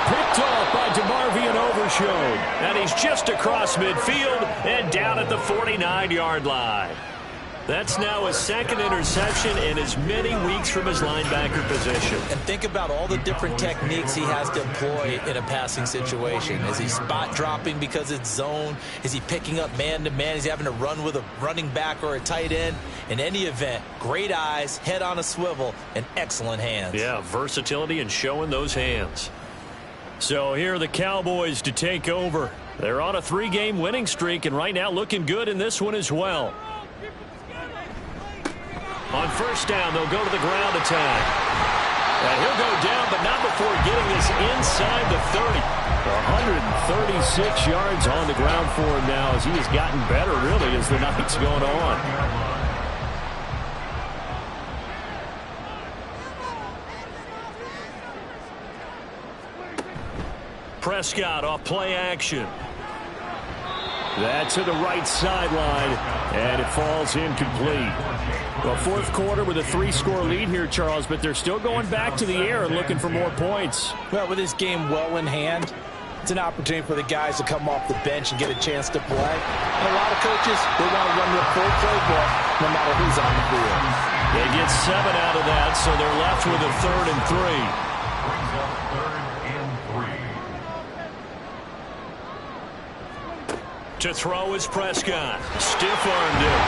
Picked off by DeMarvion Overshown. And he's just across midfield and down at the 49-yard line. That's now his second interception in as many weeks from his linebacker position. And think about all the different techniques he has to employ in a passing situation. Is he spot dropping because it's zone? Is he picking up man-to-man? Is he having to run with a running back or a tight end? In any event, great eyes, head on a swivel, and excellent hands. Yeah, versatility and showing those hands. So here are the Cowboys to take over. They're on a 3-game winning streak, and right now looking good in this one as well. On first down, they'll go to the ground attack. And he'll go down, but not before getting this inside the 30. 136 yards on the ground for him now as he has gotten better, really, as the night's going on. Prescott off play action. That's to the right sideline, and it falls incomplete. Well, fourth quarter with a 3-score lead here, Charles, but they're still going back to the air and looking for more points. Well, with this game well in hand, it's an opportunity for the guys to come off the bench and get a chance to play. And a lot of coaches, they want to run the full playbook no matter who's on the field. They get 7 out of that, so they're left with a 3rd and 3. Brings up 3rd and 3. To throw is Prescott. Stiff-armed him.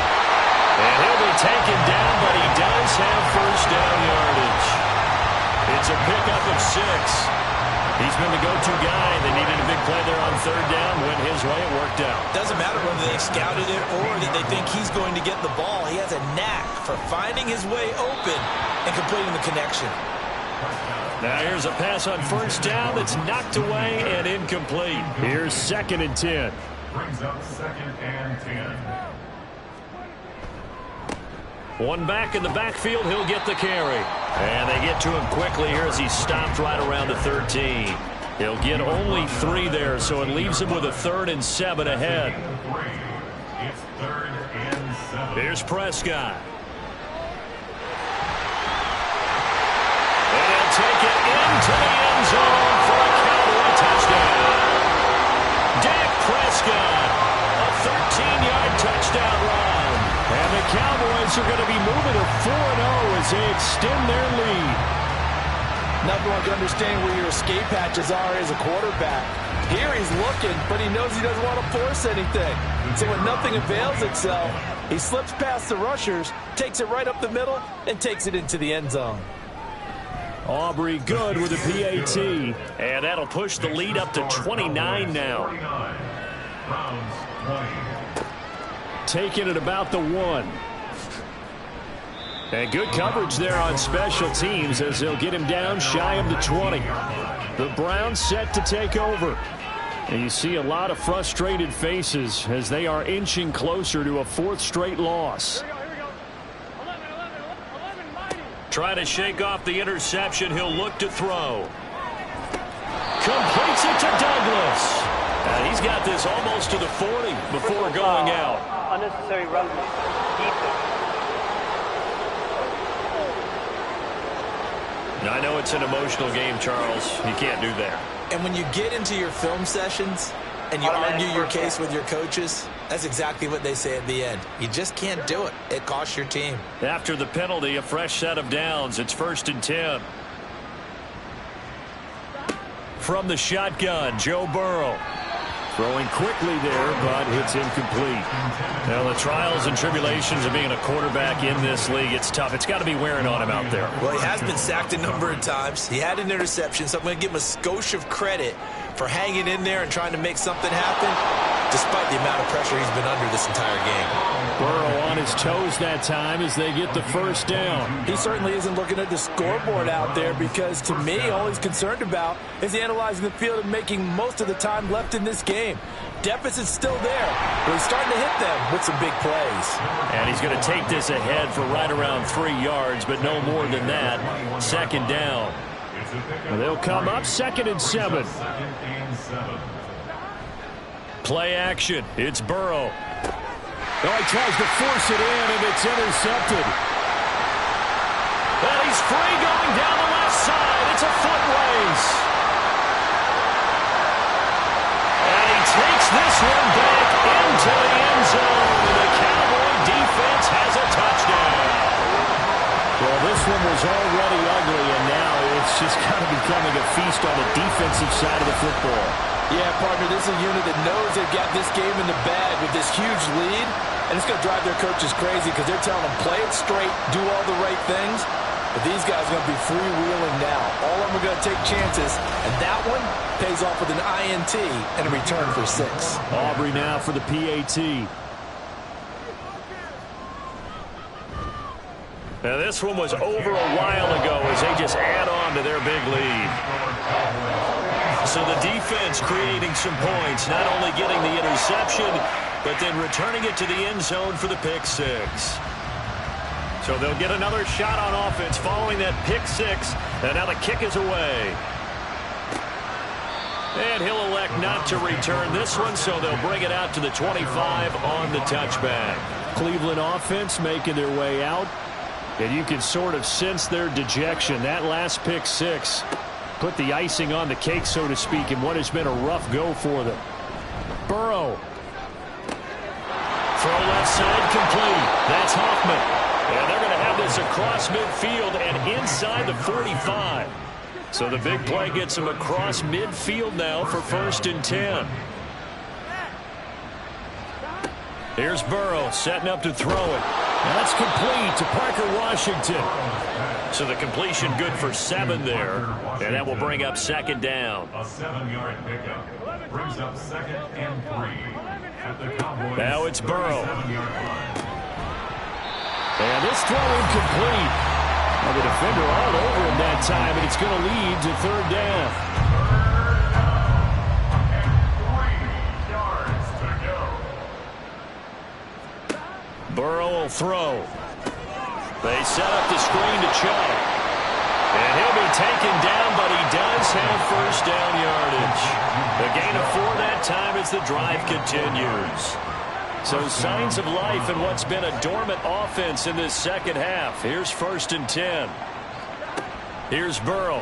And he'll be taken down, but he does have first down yardage. It's a pickup of 6. He's been the go-to guy. They needed a big play there on 3rd down. Went his way. It worked out. Doesn't matter whether they scouted it or that they think he's going to get the ball. He has a knack for finding his way open and completing the connection. Now here's a pass on first down that's knocked away and incomplete. Here's 2nd and 10. Brings up 2nd and 10. One back in the backfield. He'll get the carry. And they get to him quickly here as he's stopped right around the 13. He'll get only 3 there, so it leaves him with a 3rd and 7 ahead. It's 3rd and 7. Here's Prescott. And he'll take it into the end zone for a Cowboy touchdown. Dak Prescott, a 13-yard touchdown run. And the Cowboys are going to be moving to 4-0 as they extend their lead. Nothing like understanding where your escape hatches are as a quarterback. Here he's looking, but he knows he doesn't want to force anything. So when nothing avails itself, he slips past the rushers, takes it right up the middle, and takes it into the end zone. Aubrey good with a PAT. And that'll push the lead up to 29 now. Browns 20. Taking it about the 1. And good coverage there on special teams as they'll get him down shy of the 20. The Browns set to take over. And you see a lot of frustrated faces as they are inching closer to a 4th straight loss. Trying to shake off the interception. He'll look to throw. Completes it to Douglas. And he's got this almost to the 40 before going out. Unnecessary roughness. I know it's an emotional game, Charles. You can't do that. And when you get into your film sessions and you argue your case with your coaches, that's exactly what they say at the end. You just can't do it. It costs your team. After the penalty, a fresh set of downs. It's 1st and 10. From the shotgun, Joe Burrow. Throwing quickly there, but it's incomplete. Now, the trials and tribulations of being a quarterback in this league, it's tough. It's got to be wearing on him out there. Well, he has been sacked a number of times. He had an interception, so I'm going to give him a skosh of credit for hanging in there and trying to make something happen, despite the amount of pressure he's been under this entire game. Burrow on his toes that time as they get the first down. He certainly isn't looking at the scoreboard out there because, to me, all he's concerned about is analyzing the field and making most of the time left in this game. Deficit's still there, but he's starting to hit them with some big plays. And he's going to take this ahead for right around 3 yards, but no more than that. Second down. And they'll come up 2nd and 7. Play action. It's Burrow. Oh, he tries to force it in, and it's intercepted. Well, he's free going down the left side. It's a foot race. And he takes this one back into the end zone. And the Cowboy defense has a touchdown. Well, this one was already ugly, and now it's just kind of becoming a feast on the defensive side of the football. Yeah, partner, this is a unit that knows they've got this game in the bag with this huge lead, and it's going to drive their coaches crazy because they're telling them, play it straight, do all the right things. But these guys are going to be freewheeling now. All of them are going to take chances, and that one pays off with an INT and a return for 6. Aubrey now for the PAT. Now this one was over a while ago as they just add on to their big lead. So the defense creating some points, not only getting the interception, but then returning it to the end zone for the pick 6. So they'll get another shot on offense following that pick 6, and now the kick is away. And he'll elect not to return this one, so they'll bring it out to the 25 on the touchback. Cleveland offense making their way out, and you can sort of sense their dejection. That last pick 6 put the icing on the cake, so to speak, in what has been a rough go for them. Burrow. Throw left side complete. That's Hoffman. And they're going to have this across midfield and inside the 45. So the big play gets them across midfield now for 1st and 10. Here's Burrow setting up to throw it. That's complete to Parker Washington. So the completion good for 7 there. And that will bring up 2nd down. A 7-yard pickup brings up 2nd and 3. At the Cowboys, now it's Burrow. 37-yard line. And this throw incomplete. Well, the defender all over him that time, and it's going to lead to 3rd down. 3 yards to go. Burrow will throw. They set up the screen to Chubb. And he'll be taken down, but he does have 1st down yardage. The gain of 4 that time as the drive continues. So signs of life in what's been a dormant offense in this second half. Here's 1st and 10. Here's Burrow.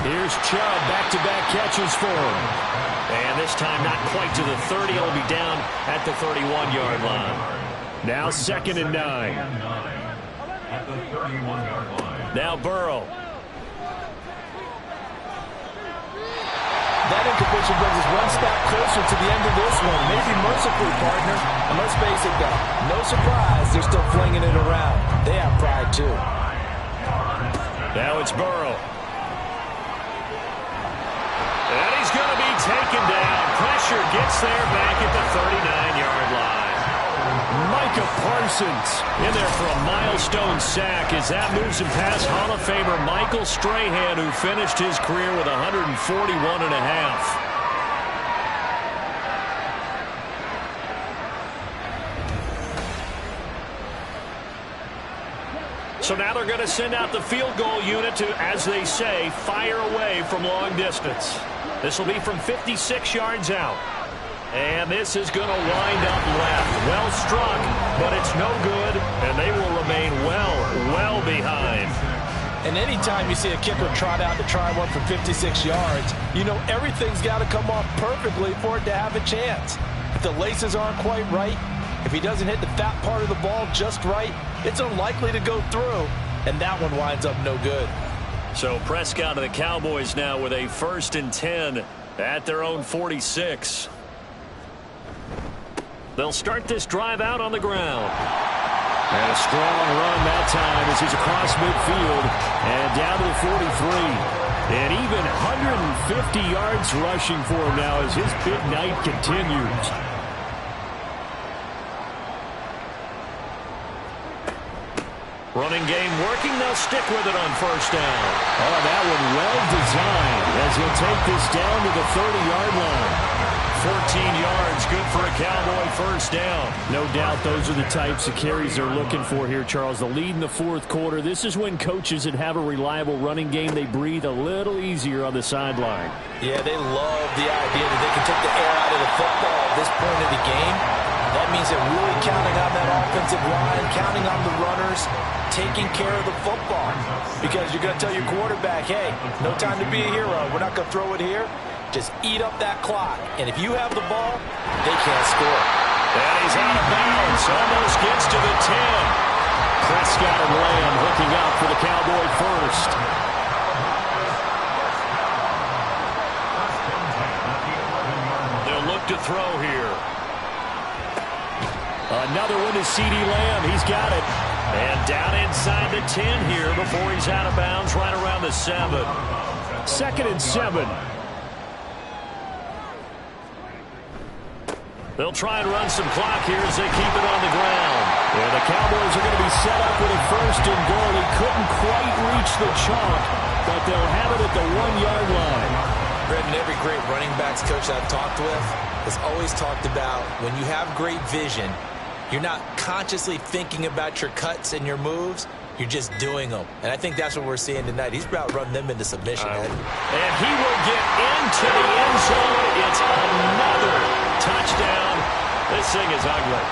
Here's Chubb, back-to-back catches for him. And this time not quite to the 30. He'll be down at the 31-yard line. Now 2nd and 9. At the 31-yard line. Now Burrow. That incompletion brings us one step closer to the end of this one. Maybe mercifully, partner. And let's face it, though, no surprise, they're still flinging it around. They have pride, too. Now it's Burrow. And he's going to be taken down. Pressure gets there back at the 39-yard line. Micah Parsons in there for a milestone sack as that moves him past Hall of Famer Michael Strahan, who finished his career with 141.5. So now they're going to send out the field goal unit to, as they say, fire away from long distance. This will be from 56 yards out. And this is going to wind up left. Well struck, but it's no good, and they will remain well behind. And anytime you see a kicker trot out to try one for 56 yards, you know everything's got to come off perfectly for it to have a chance. If the laces aren't quite right, if he doesn't hit the fat part of the ball just right, it's unlikely to go through, and that one winds up no good. So Prescott of the Cowboys now with a 1st and 10 At their own 46. They'll start this drive out on the ground. And a strong run that time as he's across midfield and down to the 43. And even 150 yards rushing for him now as his big night continues. Running game working. They'll stick with it on first down. Oh, that one well designed as he'll take this down to the 30-yard line. 14 yards, good for a Cowboy first down. No doubt those are the types of carries they're looking for here, Charles. The lead in the fourth quarter. This is when coaches that have a reliable running game, they breathe a little easier on the sideline. Yeah, they love the idea that they can take the air out of the football at this point of the game. That means they're really counting on that offensive line, counting on the runners, taking care of the football. Because you're going to tell your quarterback, hey, no time to be a hero. We're not going to throw it here. Just eat up that clock. And if you have the ball, they can't score. And he's out of bounds. Almost gets to the 10. Prescott and Lamb looking out for the Cowboy first. They'll look to throw here. Another one is C.D. Lamb. He's got it. And down inside the 10 here before he's out of bounds right around the 7. 2nd and 7. They'll try and run some clock here as they keep it on the ground. And the Cowboys are going to be set up with a 1st and goal. He couldn't quite reach the chalk, but they'll have it at the 1-yard line. Brendan, every great running backs coach I've talked with has always talked about when you have great vision, you're not consciously thinking about your cuts and your moves. You're just doing them. And I think that's what we're seeing tonight. He's about to run them into submission, Ed. And he will get into the end zone. It's another touchdown. This thing is ugly.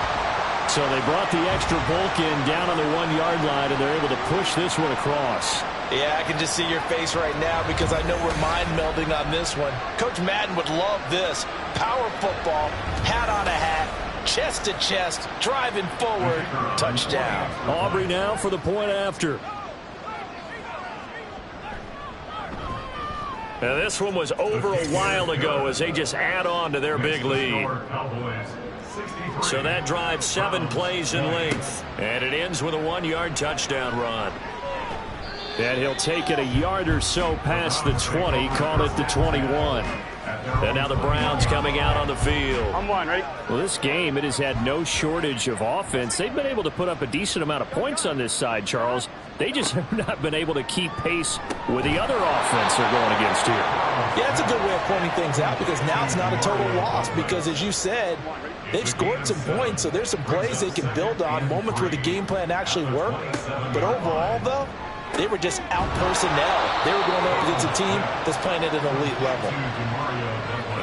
So they brought the extra bulk in down on the 1-yard line, and they're able to push this one across. Yeah, I can just see your face right now because I know we're mind melding on this one. Coach Madden would love this. Power football, hat on a hat, chest to chest, driving forward, touchdown. Aubrey now for the point after. Now this one was over a while ago as they just add on to their big lead. So that drives 7 plays in length. And it ends with a 1-yard touchdown run. And he'll take it a yard or so past the 20, call it the 21. And now the Browns coming out on the field. I'm one, ready? Well, this game, it has had no shortage of offense. They've been able to put up a decent amount of points on this side, Charles. They just have not been able to keep pace with the other offense they're going against here. Yeah, it's a good way of pointing things out because now it's not a total loss because, as you said, they've scored some points, so there's some plays they can build on, moments where the game plan actually worked. But overall, though, they were just out personnel. They were going up against a team that's playing at an elite level.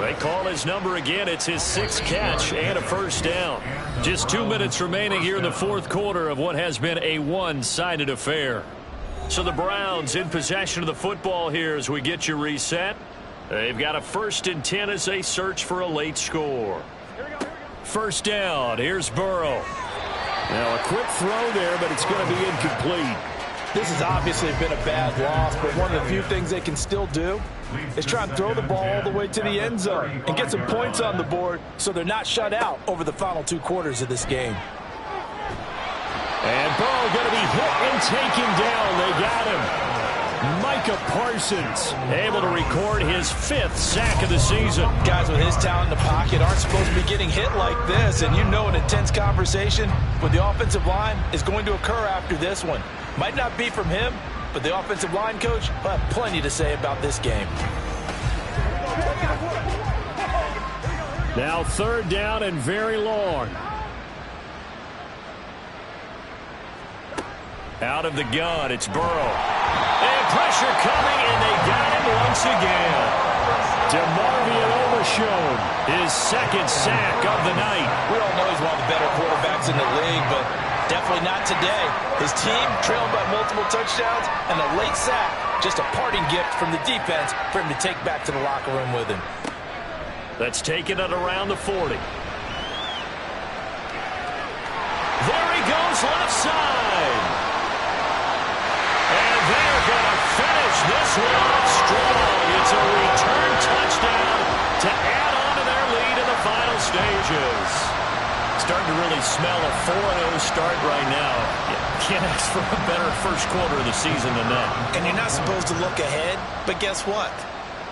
They call his number again. It's his 6th catch and a first down. Just 2 minutes remaining here in the fourth quarter of what has been a one-sided affair. So the Browns in possession of the football here as we get you reset. They've got a 1st and 10 as they search for a late score. First down. Here's Burrow. Now a quick throw there, but it's going to be incomplete. This has obviously been a bad loss, but one of the few things they can still do is try and throw the ball all the way to the end zone and get some points on the board so they're not shut out over the final 2 quarters of this game. And Burrow going to be hit and taken down. They got him. Micah Parsons able to record his 5th sack of the season. Guys with his talent in the pocket aren't supposed to be getting hit like this, and you know an intense conversation with the offensive line is going to occur after this one. Might not be from him, but the offensive line coach will have plenty to say about this game. Now 3rd down and very long. Out of the gun, it's Burrow. And pressure coming, and they got him once again. DeMarvion Overshown, his 2nd sack of the night. We all know he's one of the better quarterbacks in the league, but definitely not today. His team trailed by multiple touchdowns, and a late sack, just a parting gift from the defense for him to take back to the locker room with him. That's taken it around the 40. There he goes, left side. And they're going to finish this one off strong. It's a return touchdown certainly smell a 4-0 start right now. Can't ask for a better first quarter of the season than that. And you're not supposed to look ahead, but guess what?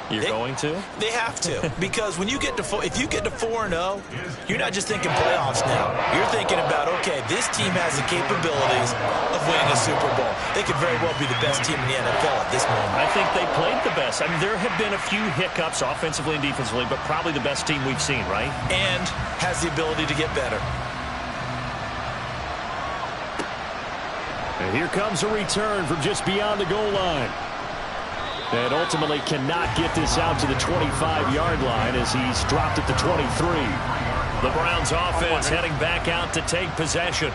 You're going to? They have to, because when you get to if you get to 4-0, you're not just thinking playoffs now. You're thinking about, okay, this team has the capabilities of winning a Super Bowl. They could very well be the best team in the NFL at this moment. I think they played the best. I mean, there have been a few hiccups offensively and defensively, but probably the best team we've seen, right? And has the ability to get better. And here comes a return from just beyond the goal line. And ultimately cannot get this out to the 25-yard line as he's dropped at the 23. The Browns offense heading back out to take possession.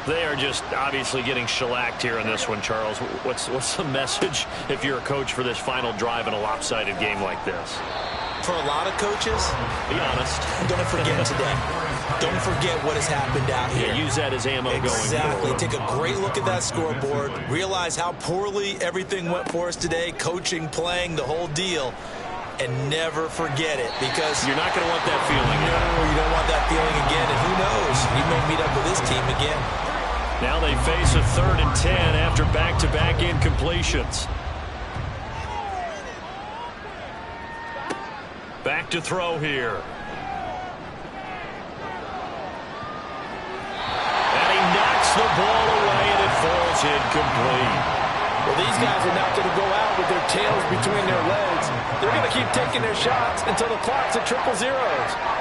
They are just obviously getting shellacked here in this one, Charles. What's the message if you're a coach for this final drive in a lopsided game like this? For a lot of coaches, be honest, don't forget today. Don't forget what has happened out here. Yeah, use that as ammo going forward. Exactly. Take a great look at that scoreboard. Realize how poorly everything went for us today. Coaching, playing, the whole deal. And never forget it, because you're not going to want that feeling. No, you don't want that feeling again. And who knows? You may meet up with this team again. Now they face a 3rd and 10 after back-to-back incompletions. Back to throw here. And he knocks the ball away, and it falls incomplete. Well, these guys are not going to go out with their tails between their legs. They're going to keep taking their shots until the clock's at 000.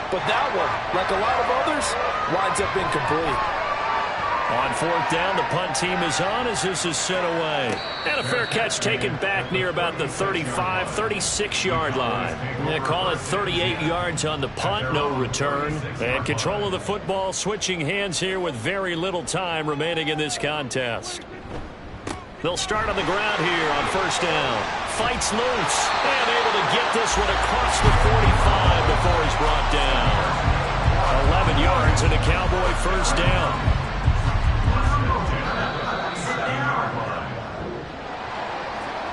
But that one, like a lot of others, winds up incomplete. On 4th down, the punt team is on as this is sent away. And a fair catch taken back near about the 35, 36-yard line. They call it 38 yards on the punt, no return. And control of the football switching hands here with very little time remaining in this contest. They'll start on the ground here on 1st down. Fights loose and able to get this one across the 45 before he's brought down. 11 yards and a Cowboy 1st down.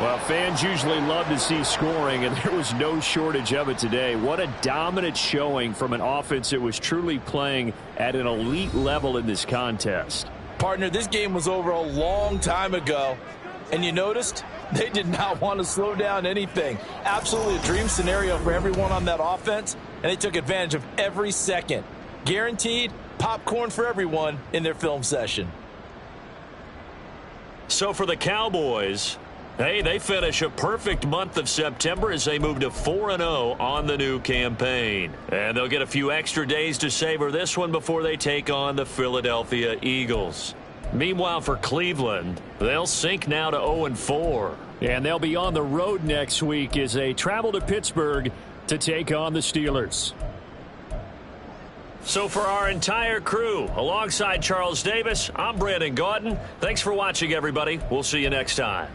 Well, fans usually love to see scoring, and there was no shortage of it today. What a dominant showing from an offense that was truly playing at an elite level in this contest. Partner, this game was over a long time ago, and you noticed they did not want to slow down anything. Absolutely a dream scenario for everyone on that offense, and they took advantage of every second. Guaranteed popcorn for everyone in their film session. So for the Cowboys, hey, they finish a perfect month of September as they move to 4-0 on the new campaign. And they'll get a few extra days to savor this one before they take on the Philadelphia Eagles. Meanwhile, for Cleveland, they'll sink now to 0-4. And they'll be on the road next week as they travel to Pittsburgh to take on the Steelers. So for our entire crew, alongside Charles Davis, I'm Brandon Gaudin. Thanks for watching, everybody. We'll see you next time.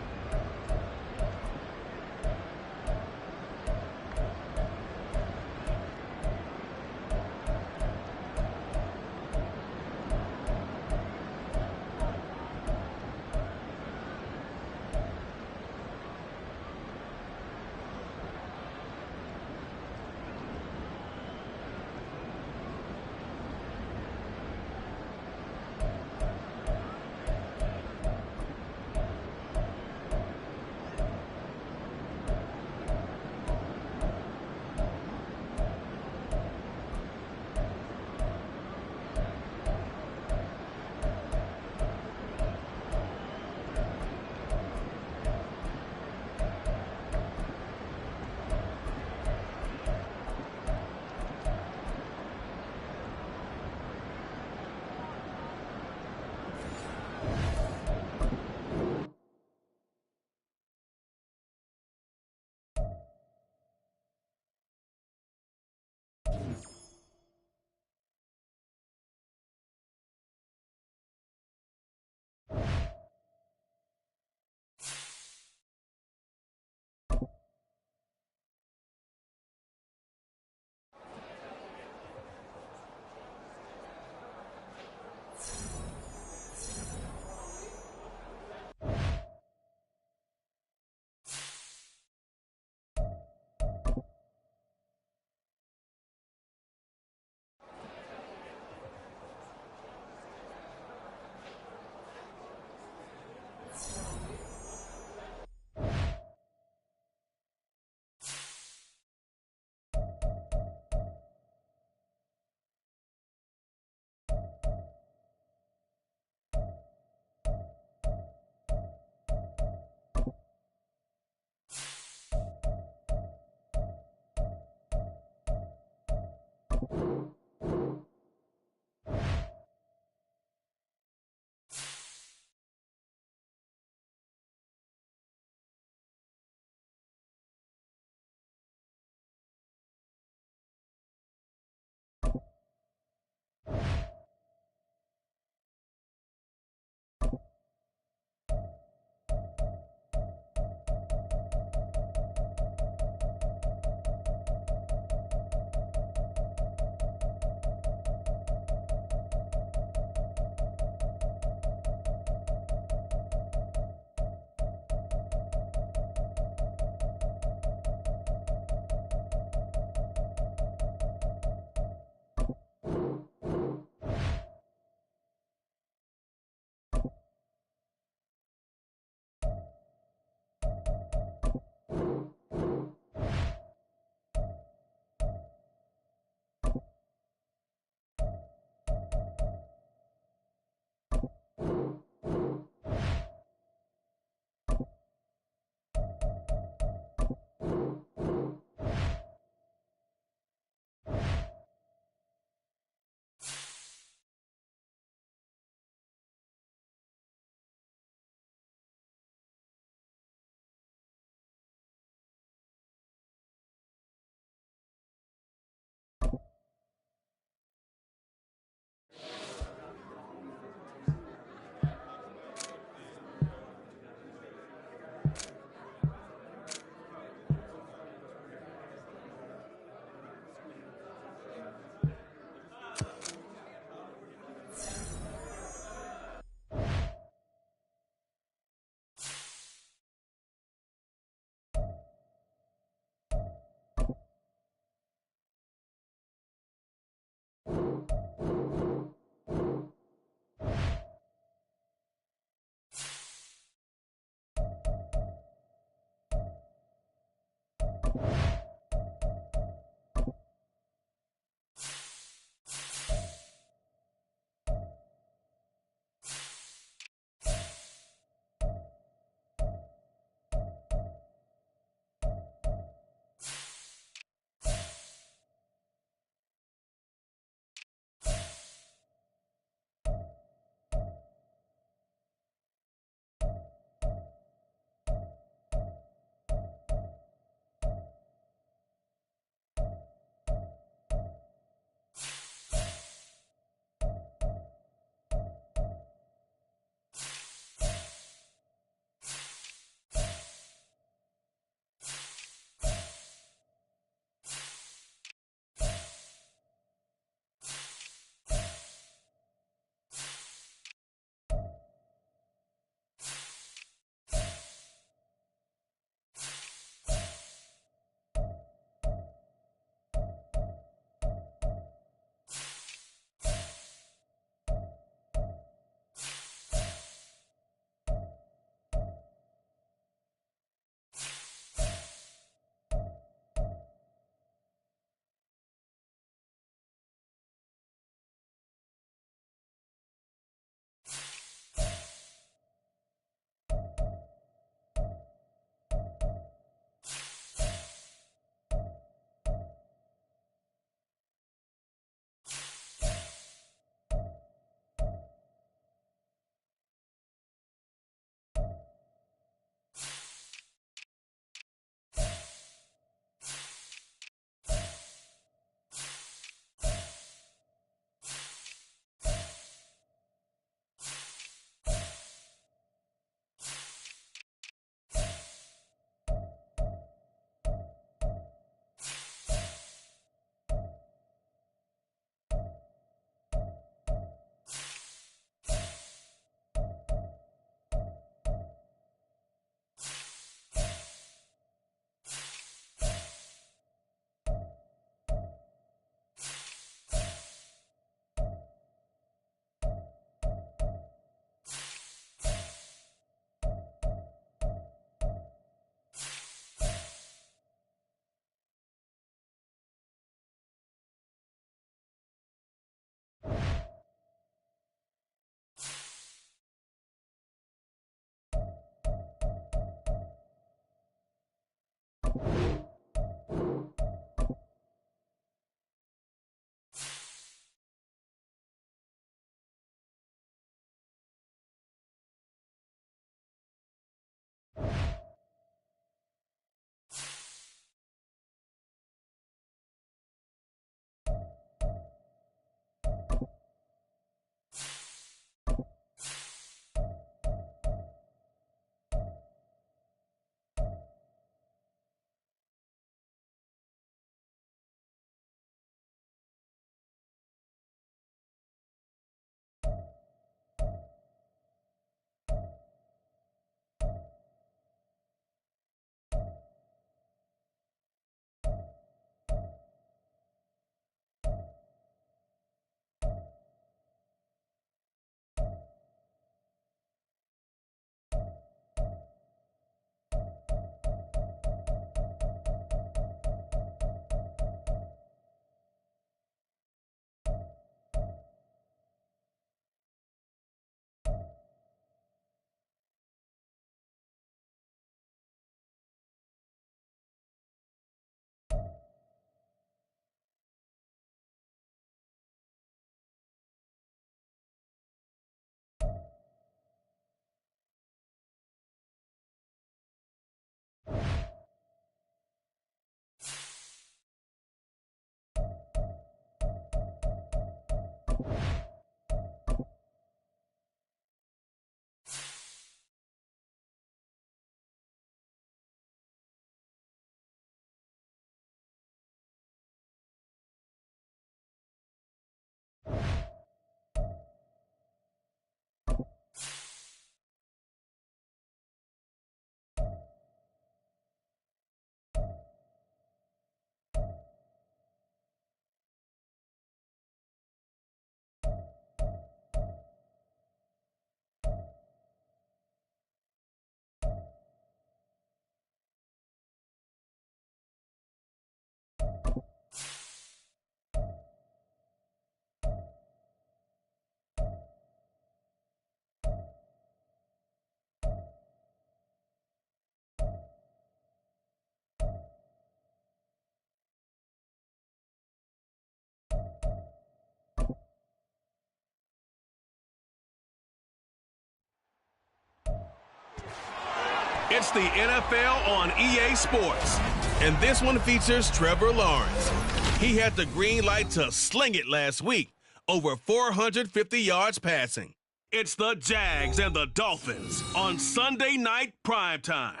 It's the NFL on EA Sports, and this one features Trevor Lawrence. He had the green light to sling it last week, over 450 yards passing. It's the Jags and the Dolphins on Sunday Night Primetime.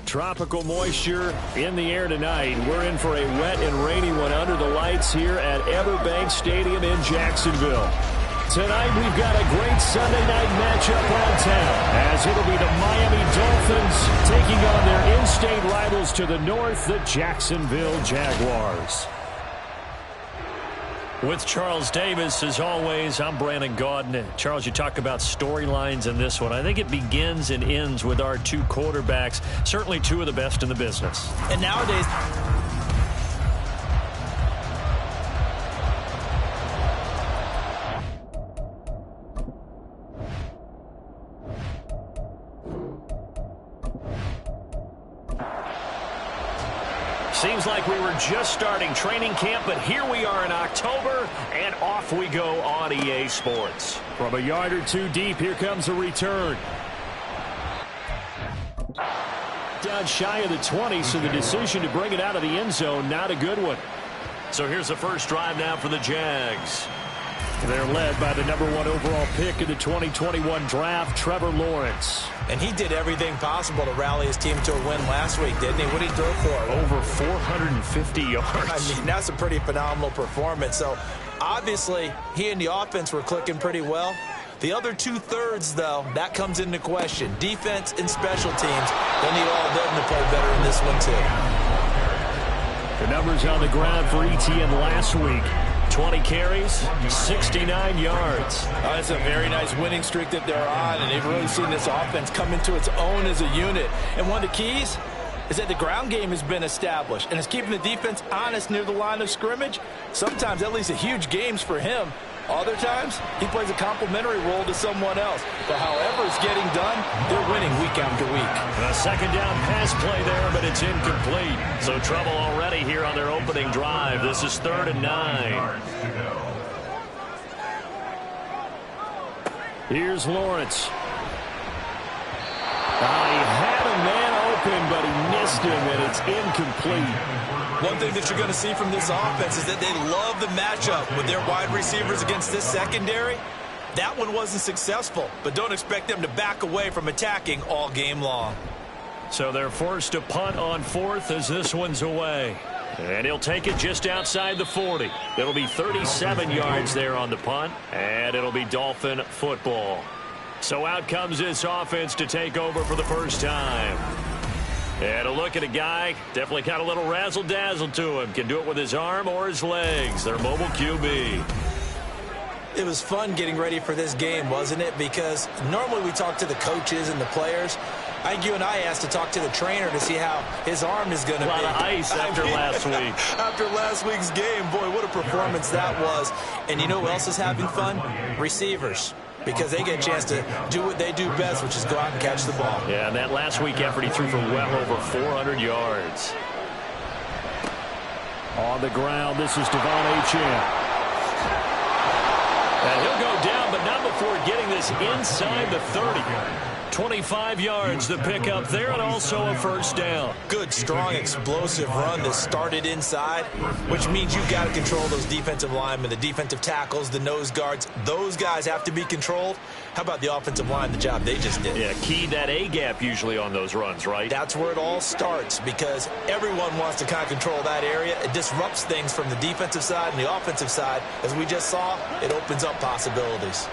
Tropical moisture in the air tonight. We're in for a wet and rainy one under the lights here at Everbank Stadium in Jacksonville. Tonight we've got a great Sunday night matchup on tap, as it'll be the Miami Dolphins taking on their in-state rivals to the north, the Jacksonville Jaguars. With Charles Davis, as always, I'm Brandon Gaudin. Charles, you talk about storylines in this one. I think it begins and ends with our two quarterbacks, certainly two of the best in the business. And nowadays, seems like we were just starting training camp, but here we are in October, and off we go on EA Sports. From a yard or two deep, here comes a return. Down shy of the 20, so the decision to bring it out of the end zone, not a good one. So here's the first drive now for the Jags. They're led by the #1 overall pick in the 2021 draft, Trevor Lawrence. and he did everything possible to rally his team to a win last week, didn't he? What did he throw for? Over 450 yards. I mean, that's a pretty phenomenal performance. So, obviously, he and the offense were clicking pretty well. The other two-thirds, though, that comes into question. Defense and special teams, they need all of them to play better in this one, too. The numbers on the ground for ETN last week. 20 carries, 69 yards. It's a very nice winning streak that they're on, and they've really seen this offense come into its own as a unit. And one of the keys is that the ground game has been established, and it's keeping the defense honest near the line of scrimmage. Sometimes that leads to huge games for him. Other times, he plays a complementary role to someone else. But however it's getting done, they're winning week after week. A second down pass play there, but it's incomplete. So trouble already here on their opening drive. This is 3rd and 9. Here's Lawrence. He had a man open, but he missed him, and it's incomplete. One thing that you're going to see from this offense is that they love the matchup with their wide receivers against this secondary. That one wasn't successful, but don't expect them to back away from attacking all game long. So they're forced to punt on 4th as this one's away. And he'll take it just outside the 40. It'll be 37 yards there on the punt, and it'll be Dolphin football. So out comes this offense to take over for the first time. And a look at a guy, definitely got a little razzle-dazzle to him. Can do it with his arm or his legs. Their mobile QB. It was fun getting ready for this game, wasn't it? Because normally we talk to the coaches and the players. I think you and I asked to talk to the trainer to see how his arm is going to be. A lot of ice after last week. After last week's game, boy, what a performance that was. And you know who else is having fun? Receivers. Because they get a chance to do what they do best, which is go out and catch the ball. Yeah, and that last week effort, he threw for well over 400 yards. On the ground, this is Devon Achane. And he'll go down, but not before getting this inside the 30. 25 yards to pick up there, and also a first down. Good, strong, explosive run that started inside, which means you've got to control those defensive linemen, the defensive tackles, the nose guards. Those guys have to be controlled. How about the offensive line, the job they just did? Yeah, key that A-gap usually on those runs, right? That's where it all starts, because everyone wants to kind of control that area. It disrupts things from the defensive side and the offensive side. As we just saw, it opens up possibilities.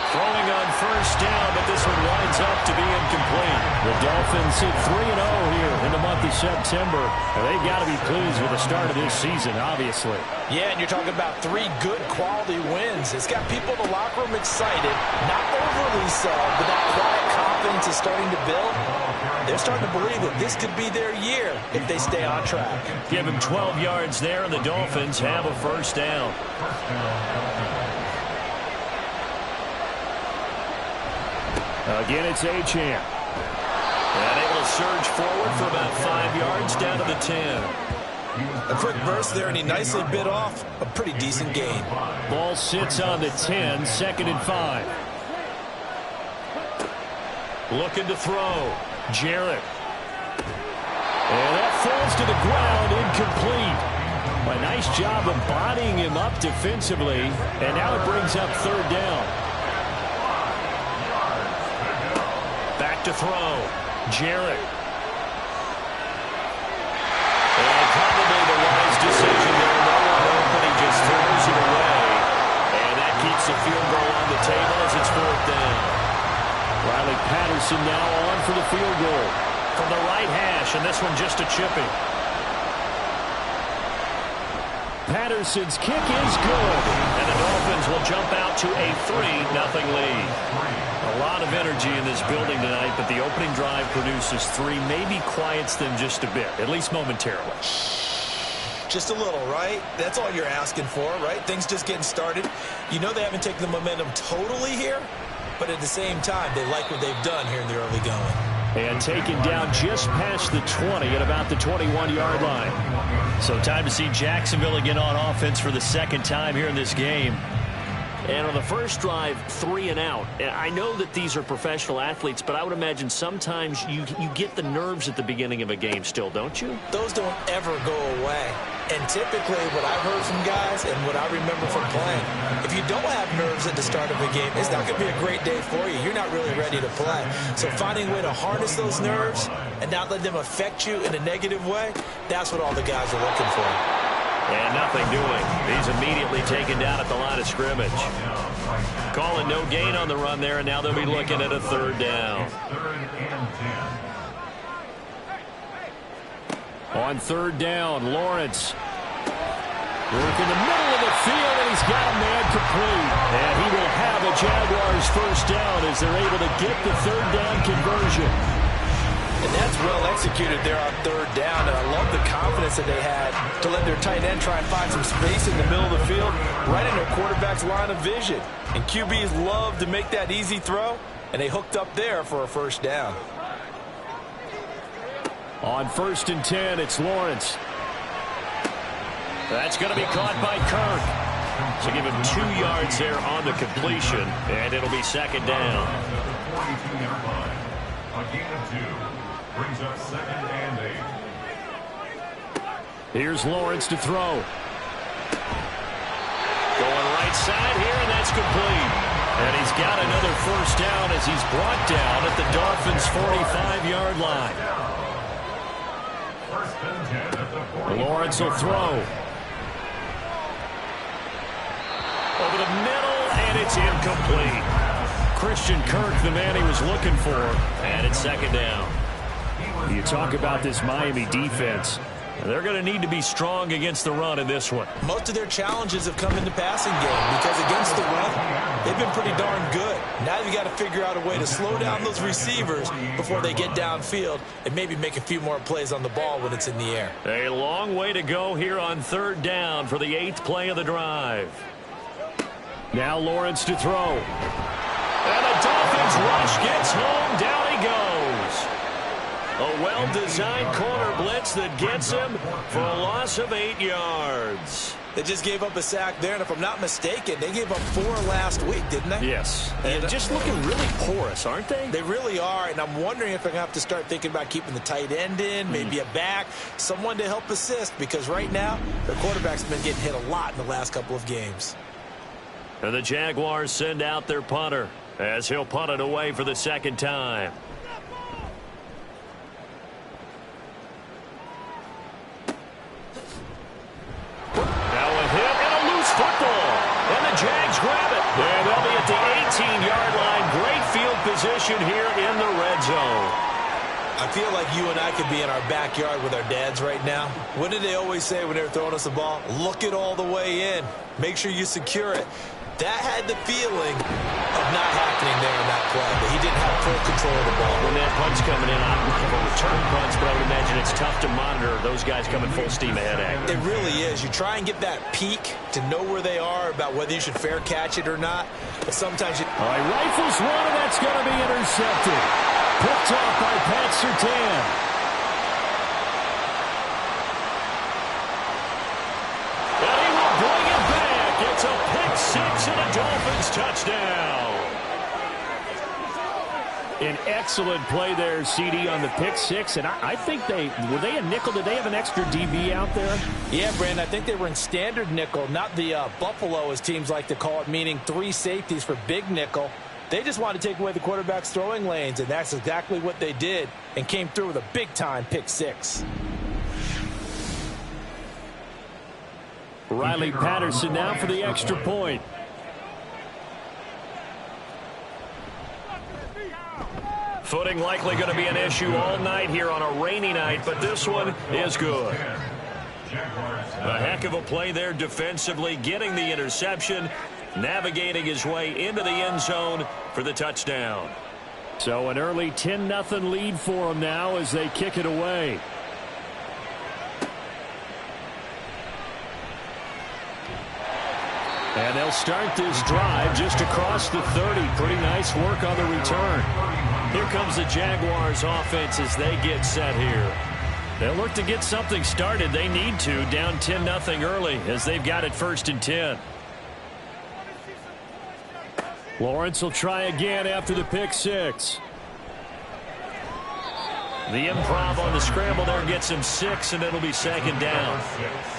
Throwing on first down, but this one winds up to be incomplete. The Dolphins sit 3-0 here in the month of September. And they've got to be pleased with the start of this season, obviously. Yeah, and you're talking about 3 good quality wins. It's got people in the locker room excited, not overly so, but that quiet confidence is starting to build. They're starting to believe that this could be their year if they stay on track. Give him 12 yards there, and the Dolphins have a first down. Again, it's Achane. And able to surge forward for about 5 yards down to the 10. A quick burst there, and he nicely bit off a pretty decent gain. Ball sits on the 10, 2nd and 5. Looking to throw. Jarrett. And that falls to the ground, incomplete. A nice job of bodying him up defensively, and now it brings up 3rd down. Back to throw. Jarrett. And probably the wise decision there. No one open. He just throws it away. And that keeps the field goal on the table as it's 4th down. Riley Patterson now on for the field goal. From the right hash, and this one just a chipping. Patterson's kick is good. And the Dolphins will jump out to a 3-0 lead. A lot of energy in this building tonight, but the opening drive produces 3, maybe quiets them just a bit, at least momentarily. Just a little, right? That's all you're asking for, right? Things just getting started. You know they haven't taken the momentum totally here, but at the same time, they like what they've done here in the early going. And taken down just past the 20 at about the 21-yard line. So time to see Jacksonville again on offense for the 2nd time here in this game. And on the first drive, 3 and out. I know that these are professional athletes, but I would imagine sometimes you get the nerves at the beginning of a game still, don't you? Those don't ever go away. And typically what I've heard from guys and what I remember from playing, if you don't have nerves at the start of a game, it's not going to be a great day for you. You're not really ready to play. So finding a way to harness those nerves and not let them affect you in a negative way, that's what all the guys are looking for. And nothing doing. He's immediately taken down at the line of scrimmage. Calling no gain on the run there, and now they'll be looking at a 3rd down. On 3rd down, Lawrence. Work in the middle of the field, and he's got a man complete. And he will have a Jaguars first down as they're able to get the 3rd down conversion. And that's well executed there on 3rd down, and I love the confidence that they had to let their tight end try and find some space in the middle of the field, right in their quarterback's line of vision. And QBs love to make that easy throw, and they hooked up there for a first down. On 1st and 10, it's Lawrence. That's going to be caught by Kirk. So give him 2 yards there on the completion, and it'll be 2nd down. A gain of 2 brings up 2nd and 8. Here's Lawrence to throw. Going right side here, and that's complete. And he's got another first down as he's brought down at the Dolphins' 45-yard line. Lawrence will throw. Over the middle, and it's incomplete. Christian Kirk, the man he was looking for, and it's 2nd down. You talk about this Miami defense. They're going to need to be strong against the run in this one. Most of their challenges have come in the passing game because against the run, they've been pretty darn good. Now you've got to figure out a way to slow down those receivers before they get downfield and maybe make a few more plays on the ball when it's in the air. A long way to go here on 3rd down for the 8th play of the drive. Now Lawrence to throw. And the Dolphins rush gets home. Down he goes. A well-designed corner blitz that gets him for a loss of 8 yards. They just gave up a sack there, and if I'm not mistaken, they gave up 4 last week, didn't they? Yes. And just looking really porous, aren't they? They really are, and I'm wondering if they're going to have to start thinking about keeping the tight end in, maybe a back, someone to help assist, because right now, their quarterback's been getting hit a lot in the last couple of games. And the Jaguars send out their punter as he'll punt it away for the second time. Now a hit and a loose football. And the Jags grab it. And they'll be at the 18-yard line. Great field position here in the red zone. I feel like you and I could be in our backyard with our dads right now. What did they always say when they were throwing us the ball? Look it all the way in. Make sure you secure it. That had the feeling of not happening there in that play, but he didn't have full control of the ball. When that punt's coming in, I'm looking for return punts, but I would imagine it's tough to monitor those guys coming full steam ahead at you. It really is. You try and get that peek to know where they are about whether you should fair catch it or not, but sometimes you... All right, rifles one, and that's going to be intercepted. Picked off by Pat Surtain. And he will bring it back. It's a pick-6 and a Dolphins touchdown. An excellent play there, CD, on the pick-6, and I think were they a nickel? Did they have an extra DB out there? Yeah, Brandon, I think they were in standard nickel, not the Buffalo, as teams like to call it, meaning 3 safeties for big nickel. They just wanted to take away the quarterback's throwing lanes, and that's exactly what they did, and came through with a big-time pick-6. Riley Patterson now for the extra point. Footing likely going to be an issue all night here on a rainy night, but this one is good. A heck of a play there defensively, getting the interception, navigating his way into the end zone for the touchdown. So an early 10-0 lead for them now as they kick it away. And they'll start this drive just across the 30. Pretty nice work on the return. Here comes the Jaguars offense as they get set here. They'll look to get something started. They need to, down 10-0 early as they've got it 1st and 10. Lawrence will try again after the pick-6. The improv on the scramble there gets him 6, and it'll be 2nd down.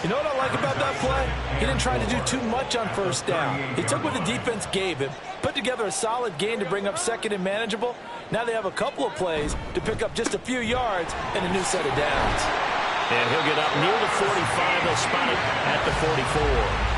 You know what I like about that play? He didn't try to do too much on 1st down. He took what the defense gave him, put together a solid gain to bring up 2nd and manageable. Now they have a couple of plays to pick up just a few yards and a new set of downs. And he'll get up near the 45. They'll spot it at the 44.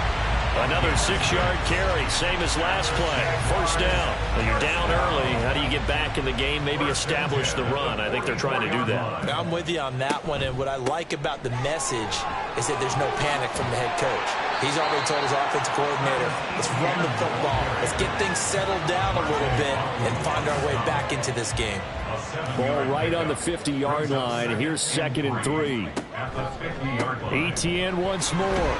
Another 6-yard carry, same as last play. 1st down. Well, you're down early. How do you get back in the game, maybe establish the run? I think they're trying to do that. I'm with you on that one, and what I like about the message is that there's no panic from the head coach. He's already told his offensive coordinator, let's run the football. Let's get things settled down a little bit and find our way back into this game. Ball right on the 50-yard line. Here's 2nd and 3. Etienne once more.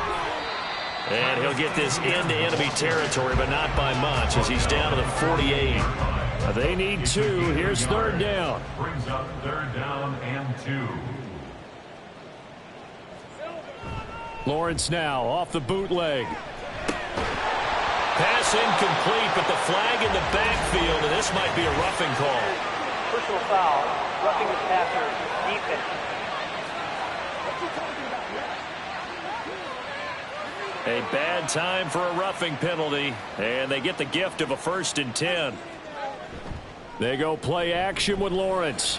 And he'll get this into enemy territory, but not by much as he's down to the 48. They need 2. Here's 3rd down. Brings up 3rd down and 2. Lawrence now off the bootleg. Pass incomplete, but the flag in the backfield, and this might be a roughing call. Personal foul, roughing the passer, defense. A bad time for a roughing penalty, and they get the gift of a 1st and 10. They go play action with Lawrence.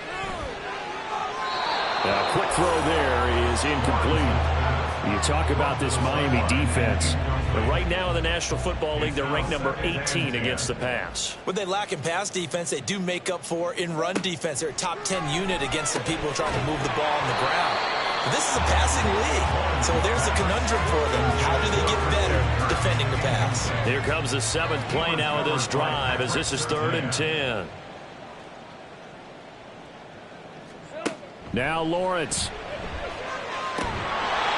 A quick throw there is incomplete. You talk about this Miami defense. But right now in the National Football League, they're ranked number 18 against the pass. What they lack in pass defense, they do make up for in run defense. They're a top 10 unit against the people trying to move the ball on the ground. But this is a passing league, so there's a conundrum for them. How do they get better defending the pass? Here comes the 7th play now of this drive as this is 3rd and 10. Now Lawrence.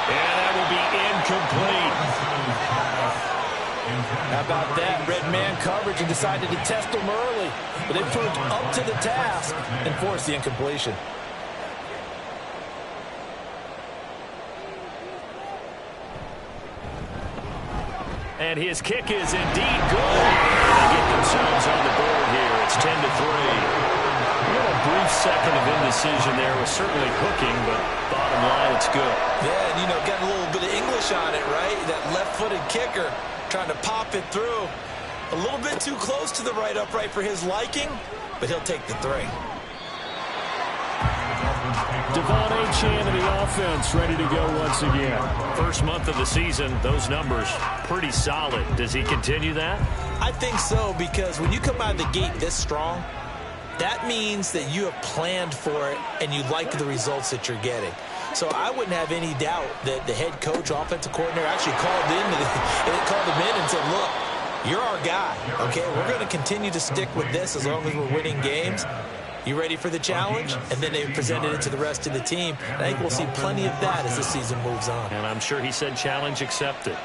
And that will be incomplete. How about that? Red man coverage and decided to test them early. But they proved up to the task and forced the incompletion. And his kick is indeed good. They get themselves on the board here. It's 10-3. A brief second of indecision there was certainly hooking, but bottom line, it's good. Yeah, and, got a little bit of English on it, right? That left-footed kicker trying to pop it through. A little bit too close to the right upright for his liking, but he'll take the 3. Devon Achane in the offense, ready to go once again. First month of the season, those numbers pretty solid. Does he continue that? I think so, because when you come out of the gate this strong, that means that you have planned for it and you like the results that you're getting. So I wouldn't have any doubt that the head coach, offensive coordinator, actually called him in and said, look, you're our guy, okay? We're going to continue to stick with this as long as we're winning games. You ready for the challenge? And then they presented it to the rest of the team. And I think we'll see plenty of that as the season moves on. And I'm sure he said challenge accepted.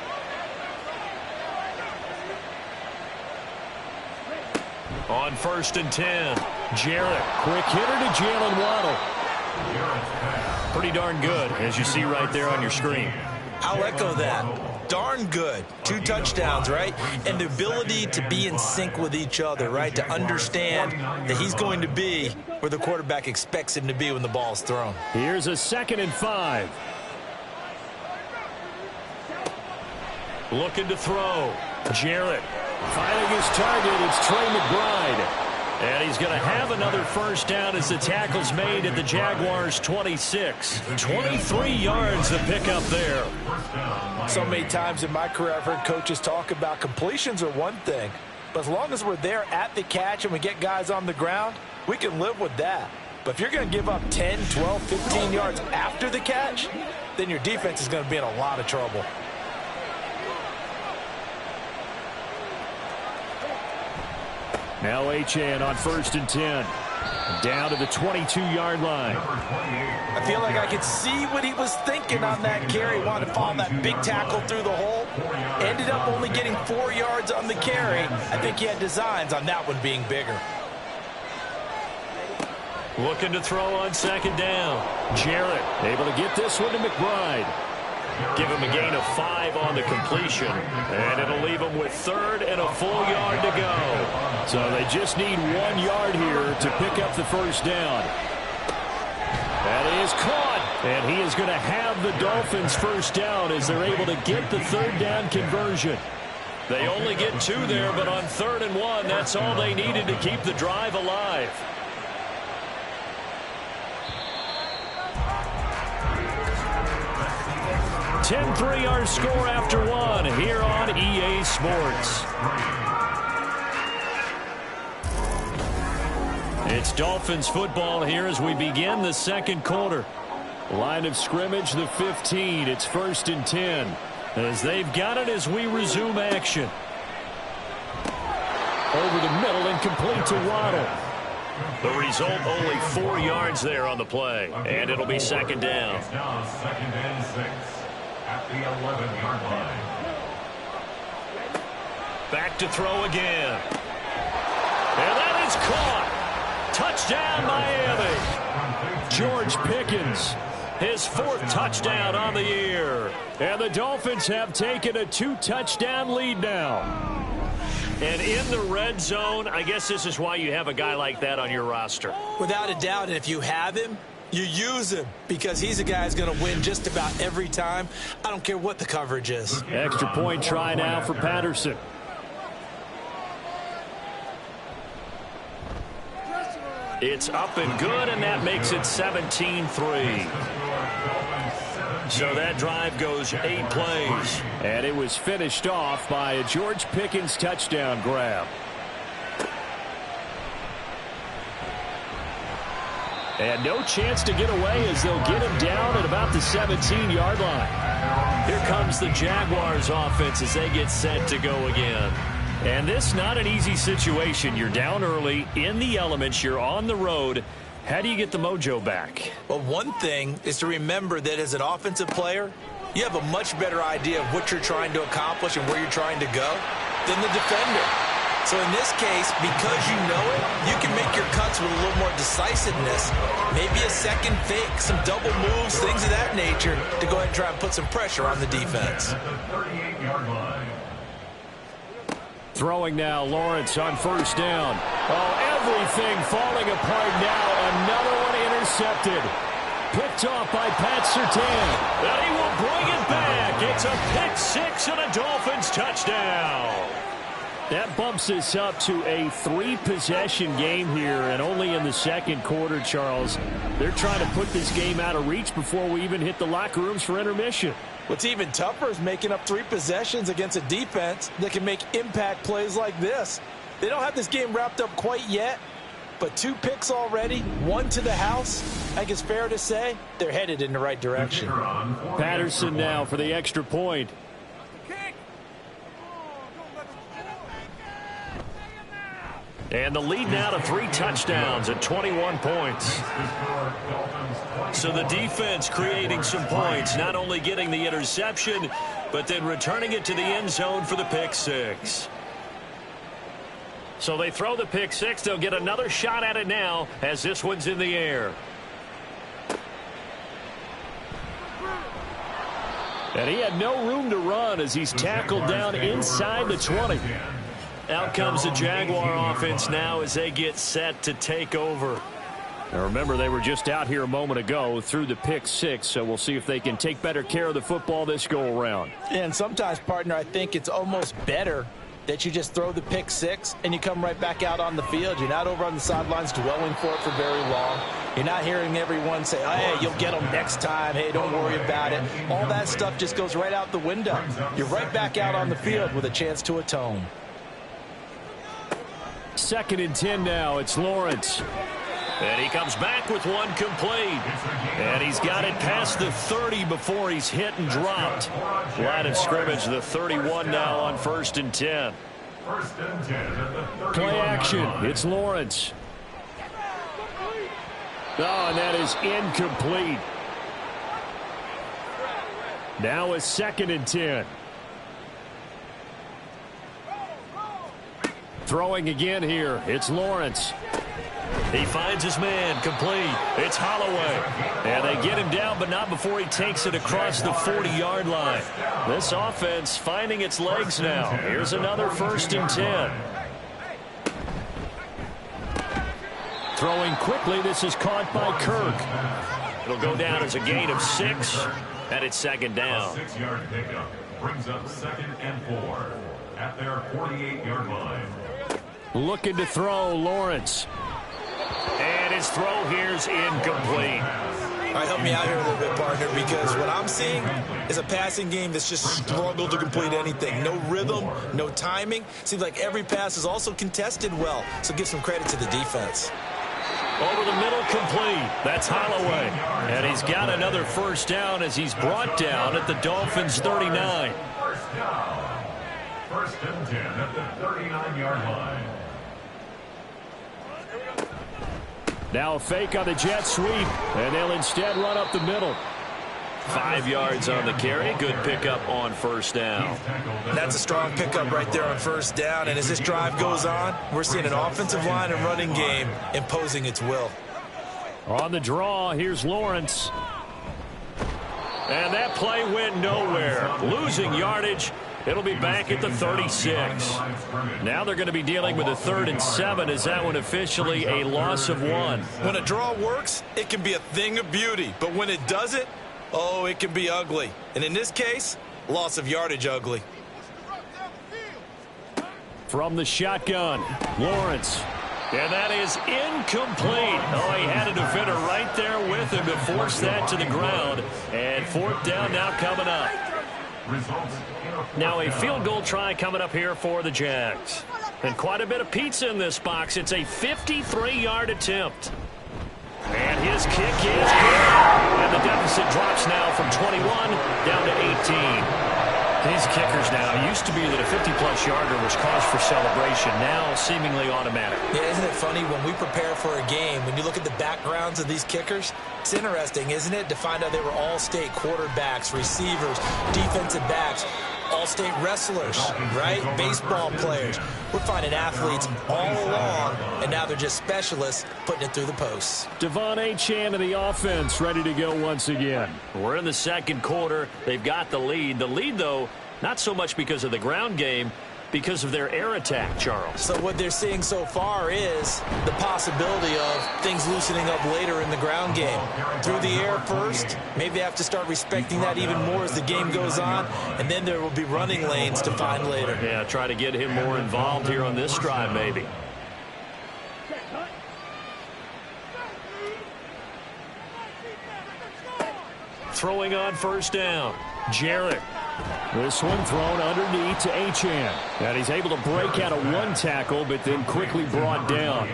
On 1st and 10, Jarrett. Quick hitter to Jalen Waddle. Pretty darn good, as you see right there on your screen. I'll echo that. Darn good. 2 touchdowns, right? And the ability to be in sync with each other, right? To understand that he's going to be where the quarterback expects him to be when the ball's thrown. Here's a 2nd and 5. Looking to throw. Jarrett. Finding his target, it's Trey McBride. And he's going to have another first down as the tackle's made at the Jaguars' 26. 23 yards to pick up there. So many times in my career I've heard coaches talk about completions are one thing, but as long as we're there at the catch and we get guys on the ground, we can live with that. But if you're going to give up 10, 12, 15 yards after the catch, then your defense is going to be in a lot of trouble. Now Achane on 1st and 10. Down to the 22-yard line. I feel like I could see what he was thinking on that carry. Wanted to follow that big tackle through the hole. Ended up only getting 4 yards on the carry. I think he had designs on that one being bigger. Looking to throw on 2nd down. Jarrett able to get this one to McBride. Give him a gain of 5 on the completion. And it'll leave him with 3rd and a full yard to go. So they just need 1 yard here to pick up the first down. That is caught. And he is going to have the Dolphins first down as they're able to get the 3rd down conversion. They only get 2 there, but on 3rd and 1, that's all they needed to keep the drive alive. 10-3 our score after 1 here on EA Sports. It's Dolphins football here as we begin the 2nd quarter. Line of scrimmage, the 15. It's 1st and 10 as they've got it as we resume action. Over the middle and complete to Waddle. The result, only 4 yards there on the play, and it'll be 2nd down. It's now 2nd and 6 at the 11-yard line. Back to throw again. And that is caught. Touchdown, Miami. George Pickens, his 4th touchdown on the year. And the Dolphins have taken a 2-touchdown lead now. And in the red zone, I guess this is why you have a guy like that on your roster. Without a doubt, and if you have him, you use him because he's a guy who's going to win just about every time. I don't care what the coverage is. Extra point try now for Patterson. It's up and good, and that makes it 17-3. So that drive goes 8 plays. And it was finished off by a George Pickens touchdown grab. And no chance to get away as they'll get him down at about the 17-yard line. Here comes the Jaguars offense as they get set to go again. And this not an easy situation. You're down early, in the elements, you're on the road. How do you get the mojo back? Well, one thing is to remember that as an offensive player, you have a much better idea of what you're trying to accomplish and where you're trying to go than the defender. So in this case, because you know it, you can make your cuts with a little more decisiveness, maybe a second fake, some double moves, things of that nature, to go ahead and try and put some pressure on the defense. At the 38-yard line. Throwing now, Lawrence on first down. Oh, everything falling apart now. Another one intercepted. Picked off by Pat Surtain. And he will bring it back. It's a pick six and a Dolphins touchdown. That bumps us up to a 3-possession game here, and only in the second quarter, Charles. They're trying to put this game out of reach before we even hit the locker rooms for intermission. What's even tougher is making up 3 possessions against a defense that can make impact plays like this. They don't have this game wrapped up quite yet, but 2 picks already, 1 to the house. I think it's fair to say they're headed in the right direction. Patterson now for the extra point. And the lead now to 3 touchdowns at 21 points. So the defense creating some points, not only getting the interception, but then returning it to the end zone for the pick six. So they throw the pick six. They'll get another shot at it now as this one's in the air. And he had no room to run as he's tackled down inside the 20. Out comes the Jaguar offense now as they get set to take over. Now remember, they were just out here a moment ago through the pick six, so we'll see if they can take better care of the football this go around. And sometimes, partner, I think it's almost better that you just throw the pick six and you come right back out on the field. You're not over on the sidelines dwelling for it for very long. You're not hearing everyone say, oh, hey, you'll get them next time. Hey, don't worry about it. All that stuff just goes right out the window. You're right back out on the field with a chance to atone. 2nd and 10 now. It's Lawrence. And he comes back with one complete. And he's got it past the 30 before he's hit and dropped. Line of scrimmage, the 31 now on 1st and 10. Play action. It's Lawrence. Oh, and that is incomplete. Now a 2nd and 10. Throwing again here. It's Lawrence. He finds his man, complete. It's Holloway. And they get him down, but not before he takes it across the 40-yard line. This offense finding its legs now. Here's another 1st and 10. Throwing quickly. This is caught by Kirk. It'll go down as a gain of 6, and it's 2nd down. A 6-yard pickup brings up 2nd and 4 at their 48-yard line. Looking to throw, Lawrence. And his throw here's incomplete. All right, help me out here a little bit, partner, because what I'm seeing is a passing game that's just struggled to complete anything. No rhythm, no timing. Seems like every pass is also contested well, so give some credit to the defense. Over the middle, complete. That's Holloway. And he's got another 1st down as he's brought down at the Dolphins' 39. 1st down. 1st and 10 at the 39-yard line. Now a fake on the jet sweep, and they'll instead run up the middle. 5 yards on the carry. Good pickup on 1st down. That's a strong pickup right there on 1st down, and as this drive goes on, we're seeing an offensive line and running game imposing its will. On the draw, here's Lawrence. And that play went nowhere. Losing yardage. It'll be back at the 36. Now they're going to be dealing with a 3rd and 7 as that one officially a loss of 1. When a draw works, it can be a thing of beauty. But when it doesn't, oh, it can be ugly. And in this case, loss of yardage ugly. From the shotgun, Lawrence. And that is incomplete. Oh, he had a defender right there with him to force that to the ground. And 4th down now coming up. Now a field goal try coming up here for the Jags. And quite a bit of pizza in this box. It's a 53-yard attempt. And his kick is good. And the deficit drops now from 21 down to 18. These kickers now, used to be that a 50-plus yarder was cause for celebration. Now seemingly automatic. Yeah, isn't it funny when we prepare for a game, when you look at the backgrounds of these kickers, it's interesting, isn't it, to find out they were all-state quarterbacks, receivers, defensive backs, all-state wrestlers, right? Baseball players. We're finding athletes all along, and now they're just specialists putting it through the posts. Devon Achane of the offense ready to go once again. We're in the second quarter. They've got the lead. The lead, though, not so much because of the ground game, because of their air attack, Charles. So what they're seeing so far is the possibility of things loosening up later in the ground game. Through the air first, maybe they have to start respecting that even more as the game goes on, and then there will be running lanes to find later. Yeah, try to get him more involved here on this drive, maybe. Throwing on first down. Jarrett. This one thrown underneath to Achane. And he's able to break out of one tackle, but then quickly brought down.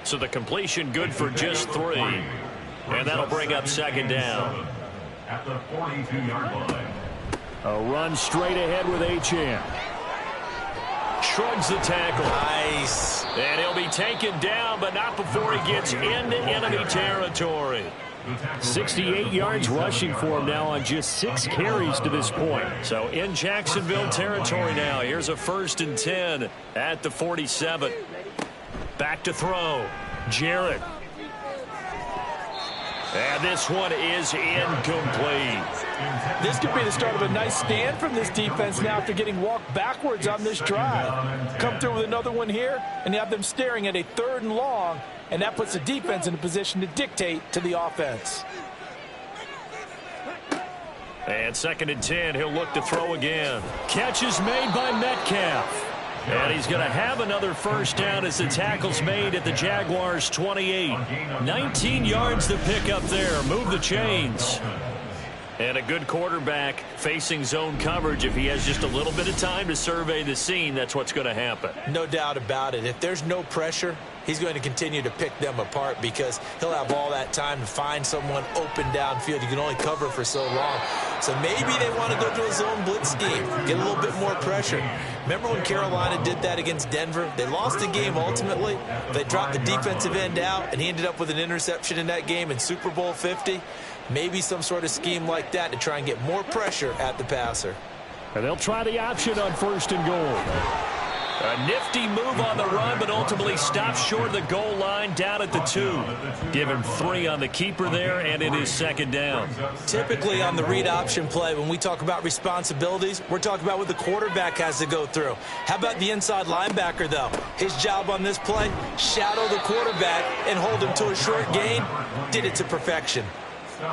So the completion good for just 3. And that'll bring up second down. At the 42-yard line. A run straight ahead with Achane. Shrugs the tackle. Nice. And he'll be taken down, but not before he gets into enemy territory. 68 yards rushing for him now on just 6 carries to this point. So in Jacksonville territory now. Here's a 1st and 10 at the 47. Back to throw. Jarrett. And this one is incomplete. This could be the start of a nice stand from this defense now after getting walked backwards on this drive. Come through with another one here, and you have them staring at a 3rd and long, and that puts the defense in a position to dictate to the offense. And 2nd and 10, he'll look to throw again. Catch is made by Metcalf. And he's going to have another first down as the tackle's made at the Jaguars' 28. 19 yards to pick up there. Move the chains. And a good quarterback facing zone coverage. If he has just a little bit of time to survey the scene, that's what's going to happen. No doubt about it. If there's no pressure, he's going to continue to pick them apart because he'll have all that time to find someone open downfield. You can only cover for so long. So maybe they want to go to a zone blitz scheme, get a little bit more pressure. Remember when Carolina did that against Denver? They lost the game ultimately. They dropped the defensive end out, and he ended up with an interception in that game in Super Bowl 50. Maybe some sort of scheme like that to try and get more pressure at the passer. And they'll try the option on 1st and goal. A nifty move on the run, but ultimately stops short of the goal line down at the 2. Give him 3 on the keeper there, and it is 2nd down. Typically on the read option play, when we talk about responsibilities, we're talking about what the quarterback has to go through. How about the inside linebacker, though? His job on this play, shadow the quarterback and hold him to a short gain. Did it to perfection.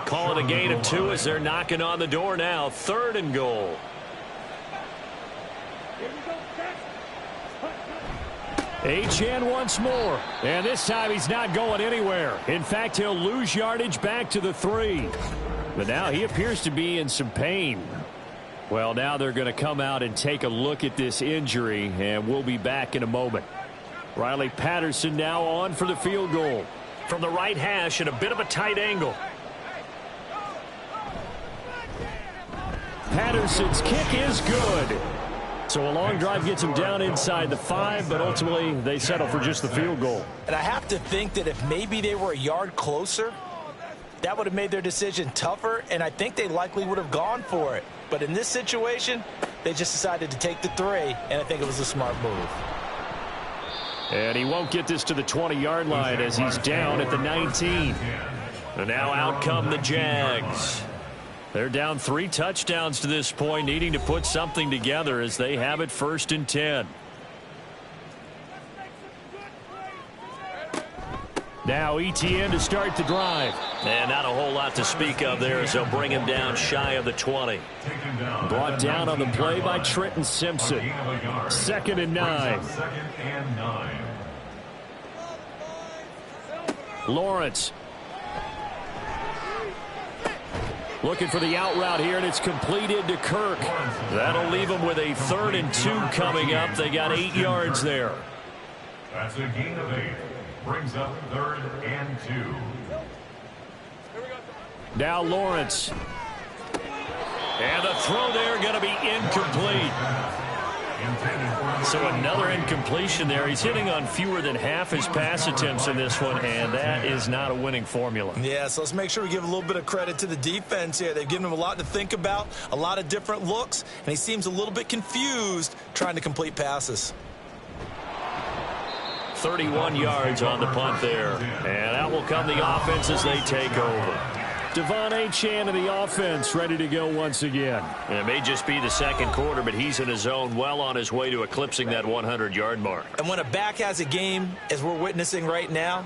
Call it a gain of 2 as they're knocking on the door now. 3rd and goal. Achane once more. And this time he's not going anywhere. In fact, he'll lose yardage back to the 3. But now he appears to be in some pain. Well, now they're going to come out and take a look at this injury, and we'll be back in a moment. Riley Patterson now on for the field goal. From the right hash at a bit of a tight angle. Patterson's kick is good. So a long drive gets him down inside the 5, but ultimately they settle for just the field goal. And I have to think that if maybe they were a yard closer, that would have made their decision tougher, and I think they likely would have gone for it. But in this situation, they just decided to take the 3, and I think it was a smart move. And he won't get this to the 20-yard line as he's down at the 19. And now out come the Jags. They're down 3 touchdowns to this point, needing to put something together as they have it 1st and 10. Now ETN to start the drive. And not a whole lot to speak of there as they'll bring him down shy of the 20. Brought down on the play by Trenton Simpson. 2nd and 9. Lawrence. Looking for the out route here, and it's completed to Kirk. That'll leave them with a 3rd and 2 coming up. They got 8 yards there. That's a gain of 8. Brings up 3rd and 2. Now Lawrence. And the throw there going to be incomplete. So another incompletion there. He's hitting on fewer than half his pass attempts in this one, and that is not a winning formula. Yeah, so let's make sure we give a little bit of credit to the defense here. They've given him a lot to think about, a lot of different looks, and he seems a little bit confused trying to complete passes. 31 yards on the punt there. And out will come the offense as they take over. Devon Achane in the offense, ready to go once again. And it may just be the second quarter, but he's in his zone, well on his way to eclipsing that 100-yard mark. And when a back has a game, as we're witnessing right now,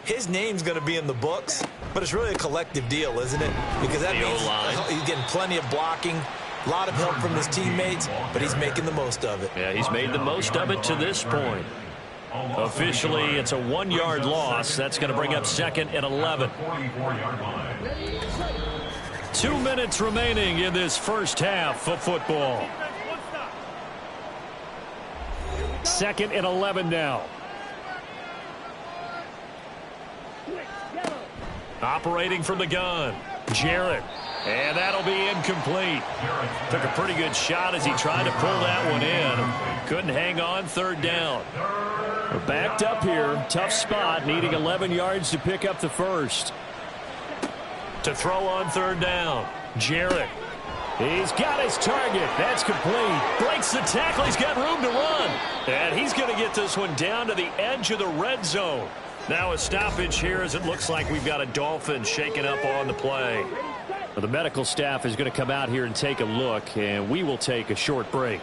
his name's going to be in the books, but it's really a collective deal, isn't it? Because that means he's getting plenty of blocking, a lot of help from his teammates, but he's making the most of it. Yeah, he's made the most of it to this point. Officially, it's a 1-yard loss. That's going to bring up 2nd and 11. 2 minutes remaining in this first half of football. 2nd and 11 now. Operating from the gun, Jarrett. And that'll be incomplete. Took a pretty good shot as he tried to pull that one in. Couldn't hang on, 3rd down. We're backed up here. Tough spot, needing 11 yards to pick up the first. To throw on 3rd down, Jarrett. He's got his target. That's complete. Breaks the tackle. He's got room to run. And he's going to get this one down to the edge of the red zone. Now a stoppage here as it looks like we've got a Dolphin shaking up on the play. Well, the medical staff is going to come out here and take a look, and we will take a short break.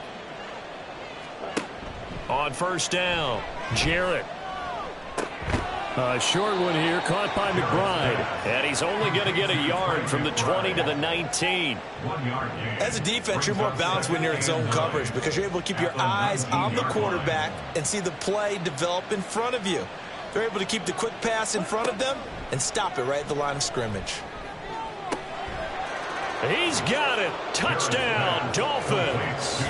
On 1st down, Jarrett. A short one here, caught by McBride. And he's only going to get a yard from the 20 to the 19. As a defense, you're more balanced when you're in zone coverage because you're able to keep your eyes on the quarterback and see the play develop in front of you. They're able to keep the quick pass in front of them and stop it right at the line of scrimmage. He's got it. Touchdown, Dolphins.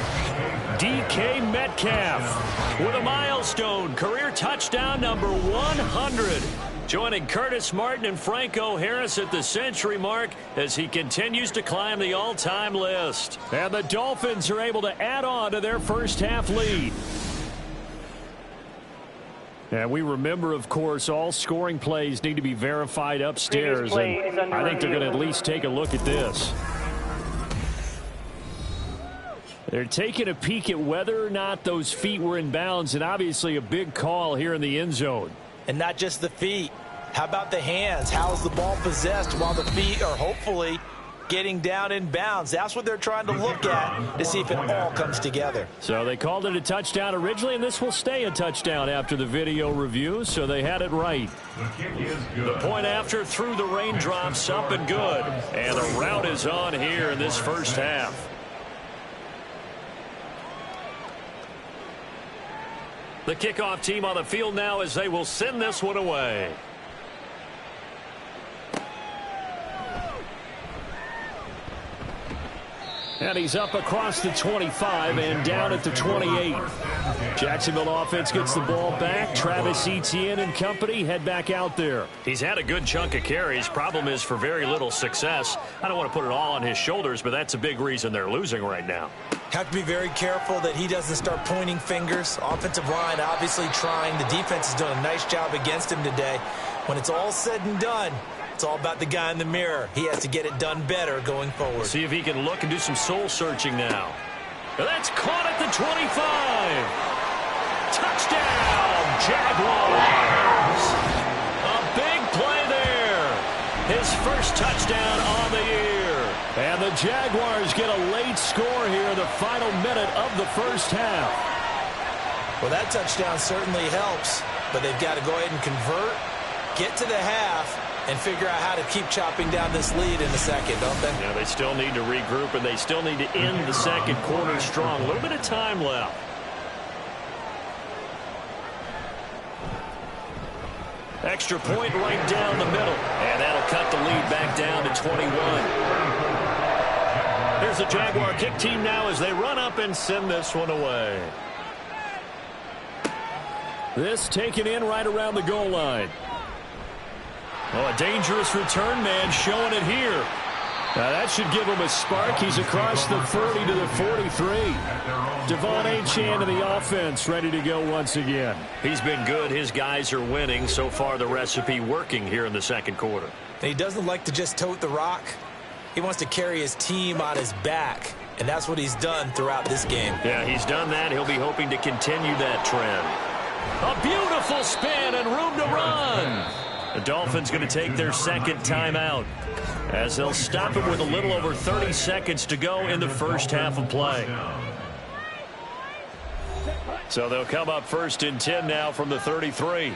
DK Metcalf with a milestone career touchdown number 100. Joining Curtis Martin and Franco Harris at the century mark as he continues to climb the all-time list. And the Dolphins are able to add on to their first half lead. And we remember, of course, all scoring plays need to be verified upstairs. And I think they're going to at least take a look at this. They're taking a peek at whether or not those feet were in bounds, and obviously a big call here in the end zone. And not just the feet. How about the hands? How is the ball possessed while the feet are hopefully getting down in bounds? That's what they're trying to look at to see if it all comes together. So they called it a touchdown originally, and this will stay a touchdown after the video review, so they had it right. The point after through the raindrops, up and good. And the route is on here in this first half. The kickoff team on the field now as they will send this one away. And he's up across the 25 and down at the 28. Jacksonville offense gets the ball back. Travis Etienne and company head back out there. He's had a good chunk of carries. Problem is for very little success. I don't want to put it all on his shoulders, but that's a big reason they're losing right now. Have to be very careful that he doesn't start pointing fingers. Offensive line obviously trying. The defense has done a nice job against him today. When it's all said and done, it's all about the guy in the mirror. He has to get it done better going forward. See if he can look and do some soul searching now. That's caught at the 25. Touchdown, Jaguars. A big play there. His first touchdown on the year. And the Jaguars get a late score here in the final minute of the first half. Well, that touchdown certainly helps, but they've got to go ahead and convert, get to the half, and figure out how to keep chopping down this lead in the second, don't they? Yeah, they still need to regroup, and they still need to end the second quarter strong. A little bit of time left. Extra point right down the middle. And that'll cut the lead back down to 21. Here's the Jaguar kick team now as they run up and send this one away. This taken in right around the goal line. Oh, a dangerous return man showing it here. Now that should give him a spark. He's across the 40 to the 43. Devon Achane in the offense, ready to go once again. He's been good. His guys are winning. So far, the recipe working here in the second quarter. He doesn't like to just tote the rock. He wants to carry his team on his back, and that's what he's done throughout this game. Yeah, he's done that. He'll be hoping to continue that trend. A beautiful spin and room to run. The Dolphins going to take their second timeout as they'll stop it with a little over 30 seconds to go in the first half of play. So they'll come up first and 10 now from the 33.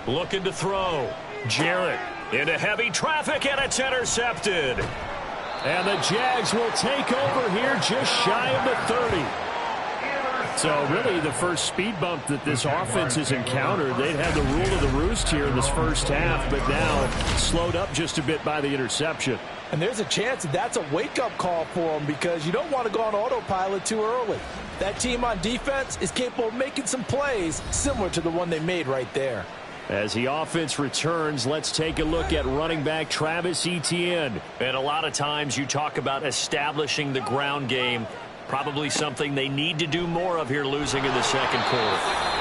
Looking to throw. Jarrett into heavy traffic, and it's intercepted. And the Jags will take over here just shy of the 30. So really the first speed bump that this offense has encountered. They'd had the rule of the roost here in this first half, but now slowed up just a bit by the interception. And there's a chance that that's a wake-up call for them because you don't want to go on autopilot too early. That team on defense is capable of making some plays similar to the one they made right there. As the offense returns, let's take a look at running back Travis Etienne. And a lot of times you talk about establishing the ground game. Probably something they need to do more of here losing in the second quarter.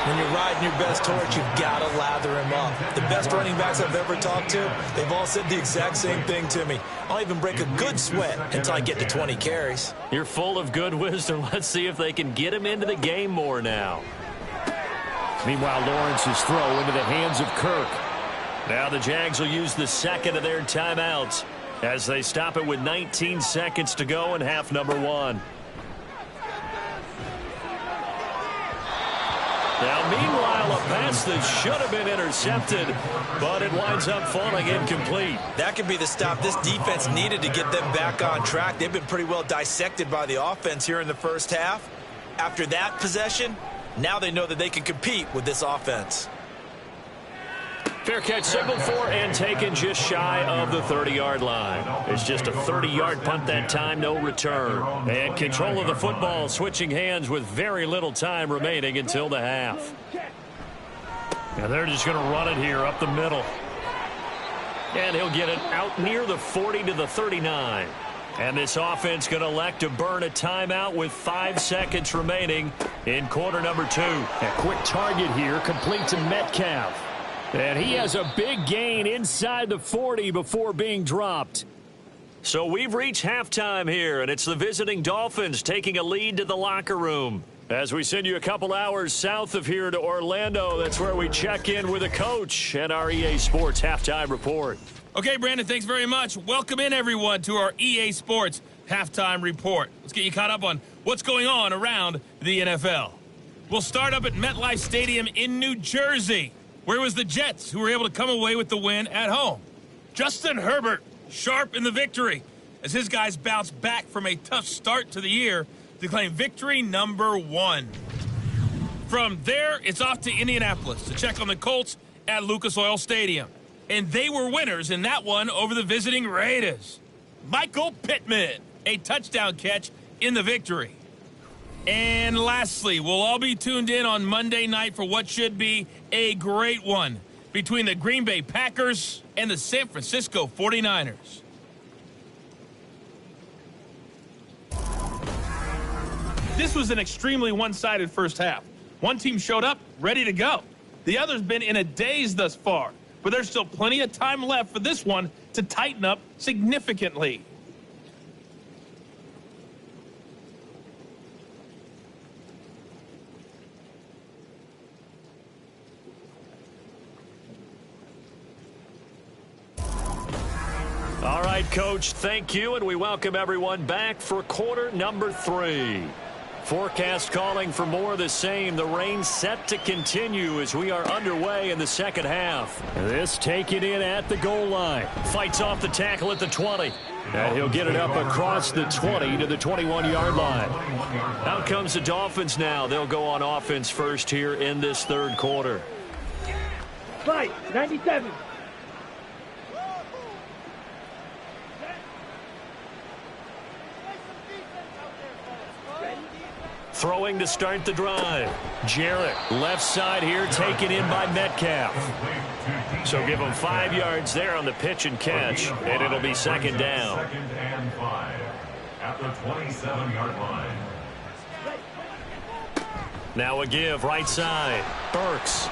When you're riding your best torch, you've got to lather him up. The best running backs I've ever talked to, they've all said the exact same thing to me. I'll even break a good sweat until I get to 20 carries. You're full of good wisdom. Let's see if they can get him into the game more now. Meanwhile, Lawrence's throw into the hands of Kirk. Now the Jags will use the second of their timeouts as they stop it with 19 seconds to go in half number 1. Now, meanwhile, a pass that should have been intercepted, but it winds up falling incomplete. That could be the stop this defense needed to get them back on track. They've been pretty well dissected by the offense here in the first half. After that possession, now they know that they can compete with this offense. Fair catch signaled for and taken just shy of the 30-yard line. It's just a 30-yard punt that time, no return. And control of the football switching hands with very little time remaining until the half. And they're just going to run it here up the middle. And he'll get it out near the 40 to the 39. And this offense going to elect to burn a timeout with 5 seconds remaining in quarter number 2. A quick target here, complete to Metcalf. And he has a big gain inside the 40 before being dropped. So we've reached halftime here, and it's the visiting Dolphins taking a lead to the locker room. As we send you a couple hours south of here to Orlando, that's where we check in with the coach and our EA Sports Halftime Report. Okay, Brandon, thanks very much. Welcome in, everyone, to our EA Sports Halftime Report. Let's get you caught up on what's going on around the NFL. We'll start up at MetLife Stadium in New Jersey. Where was the Jets, who were able to come away with the win at home? Justin Herbert, sharp in the victory, as his guys bounce back from a tough start to the year to claim victory number 1. From there, it's off to Indianapolis to check on the Colts at Lucas Oil Stadium. And they were winners in that one over the visiting Raiders. Michael Pittman, a touchdown catch in the victory. And lastly, we'll all be tuned in on Monday night for what should be a great one between the Green Bay Packers and the San Francisco 49ers. This was an extremely one-sided first half. One team showed up ready to go. The other's been in a daze thus far, but there's still plenty of time left for this one to tighten up significantly. All right, Coach, thank you, and we welcome everyone back for quarter number 3. Forecast calling for more of the same. The rain set to continue as we are underway in the second half. This taken in at the goal line. Fights off the tackle at the 20. And he'll get it up across the 20 to the 21-yard line. Out comes the Dolphins now. They'll go on offense first here in this third quarter. Fight, 97. Throwing to start the drive. Jarrett, left side here, taken in by Metcalf. So give him 5 yards there on the pitch and catch, and it'll be second down. Second and 5 at the 27-yard line. Now a give, right side. Burks.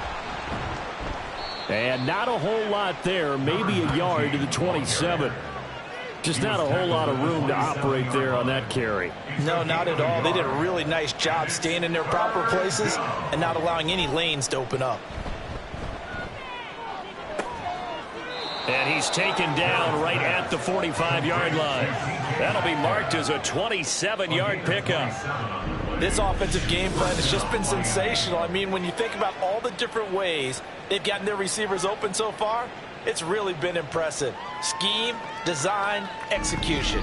And not a whole lot there, maybe a yard to the 27. Just not a whole lot of room to operate there on that carry. No, not at all. They did a really nice job staying in their proper places and not allowing any lanes to open up. And he's taken down right at the 45-yard line. That'll be marked as a 27-yard pickup. This offensive game plan has just been sensational. I mean, when you think about all the different ways they've gotten their receivers open so far, it's really been impressive. Scheme, design, execution.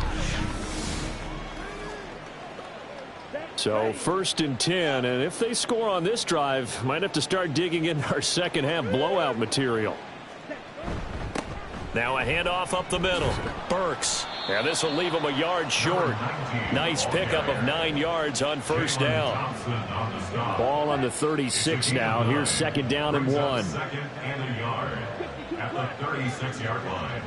So 1st and 10, and if they score on this drive, might have to start digging in our second half blowout material. Now a handoff up the middle. Burks. And this will leave him a yard short. Nice pickup of 9 yards on 1st down. Ball on the 36 now. Here's 2nd down and 1. Second and a yard at the 36-yard line.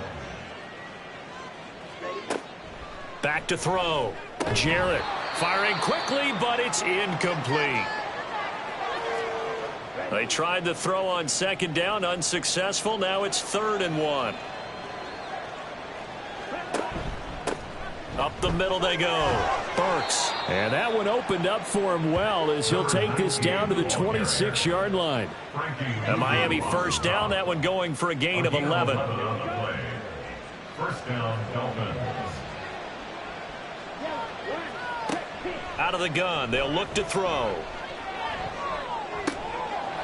Back to throw. Jarrett firing quickly, but it's incomplete. They tried the throw on 2nd down, unsuccessful. Now it's 3rd and 1. Up the middle they go. Burks. And that one opened up for him well as he'll take this down to the 26-yard line. A Miami 1st down, that one going for a gain of 11. 1st down, Dolphins. Out of the gun, they'll look to throw.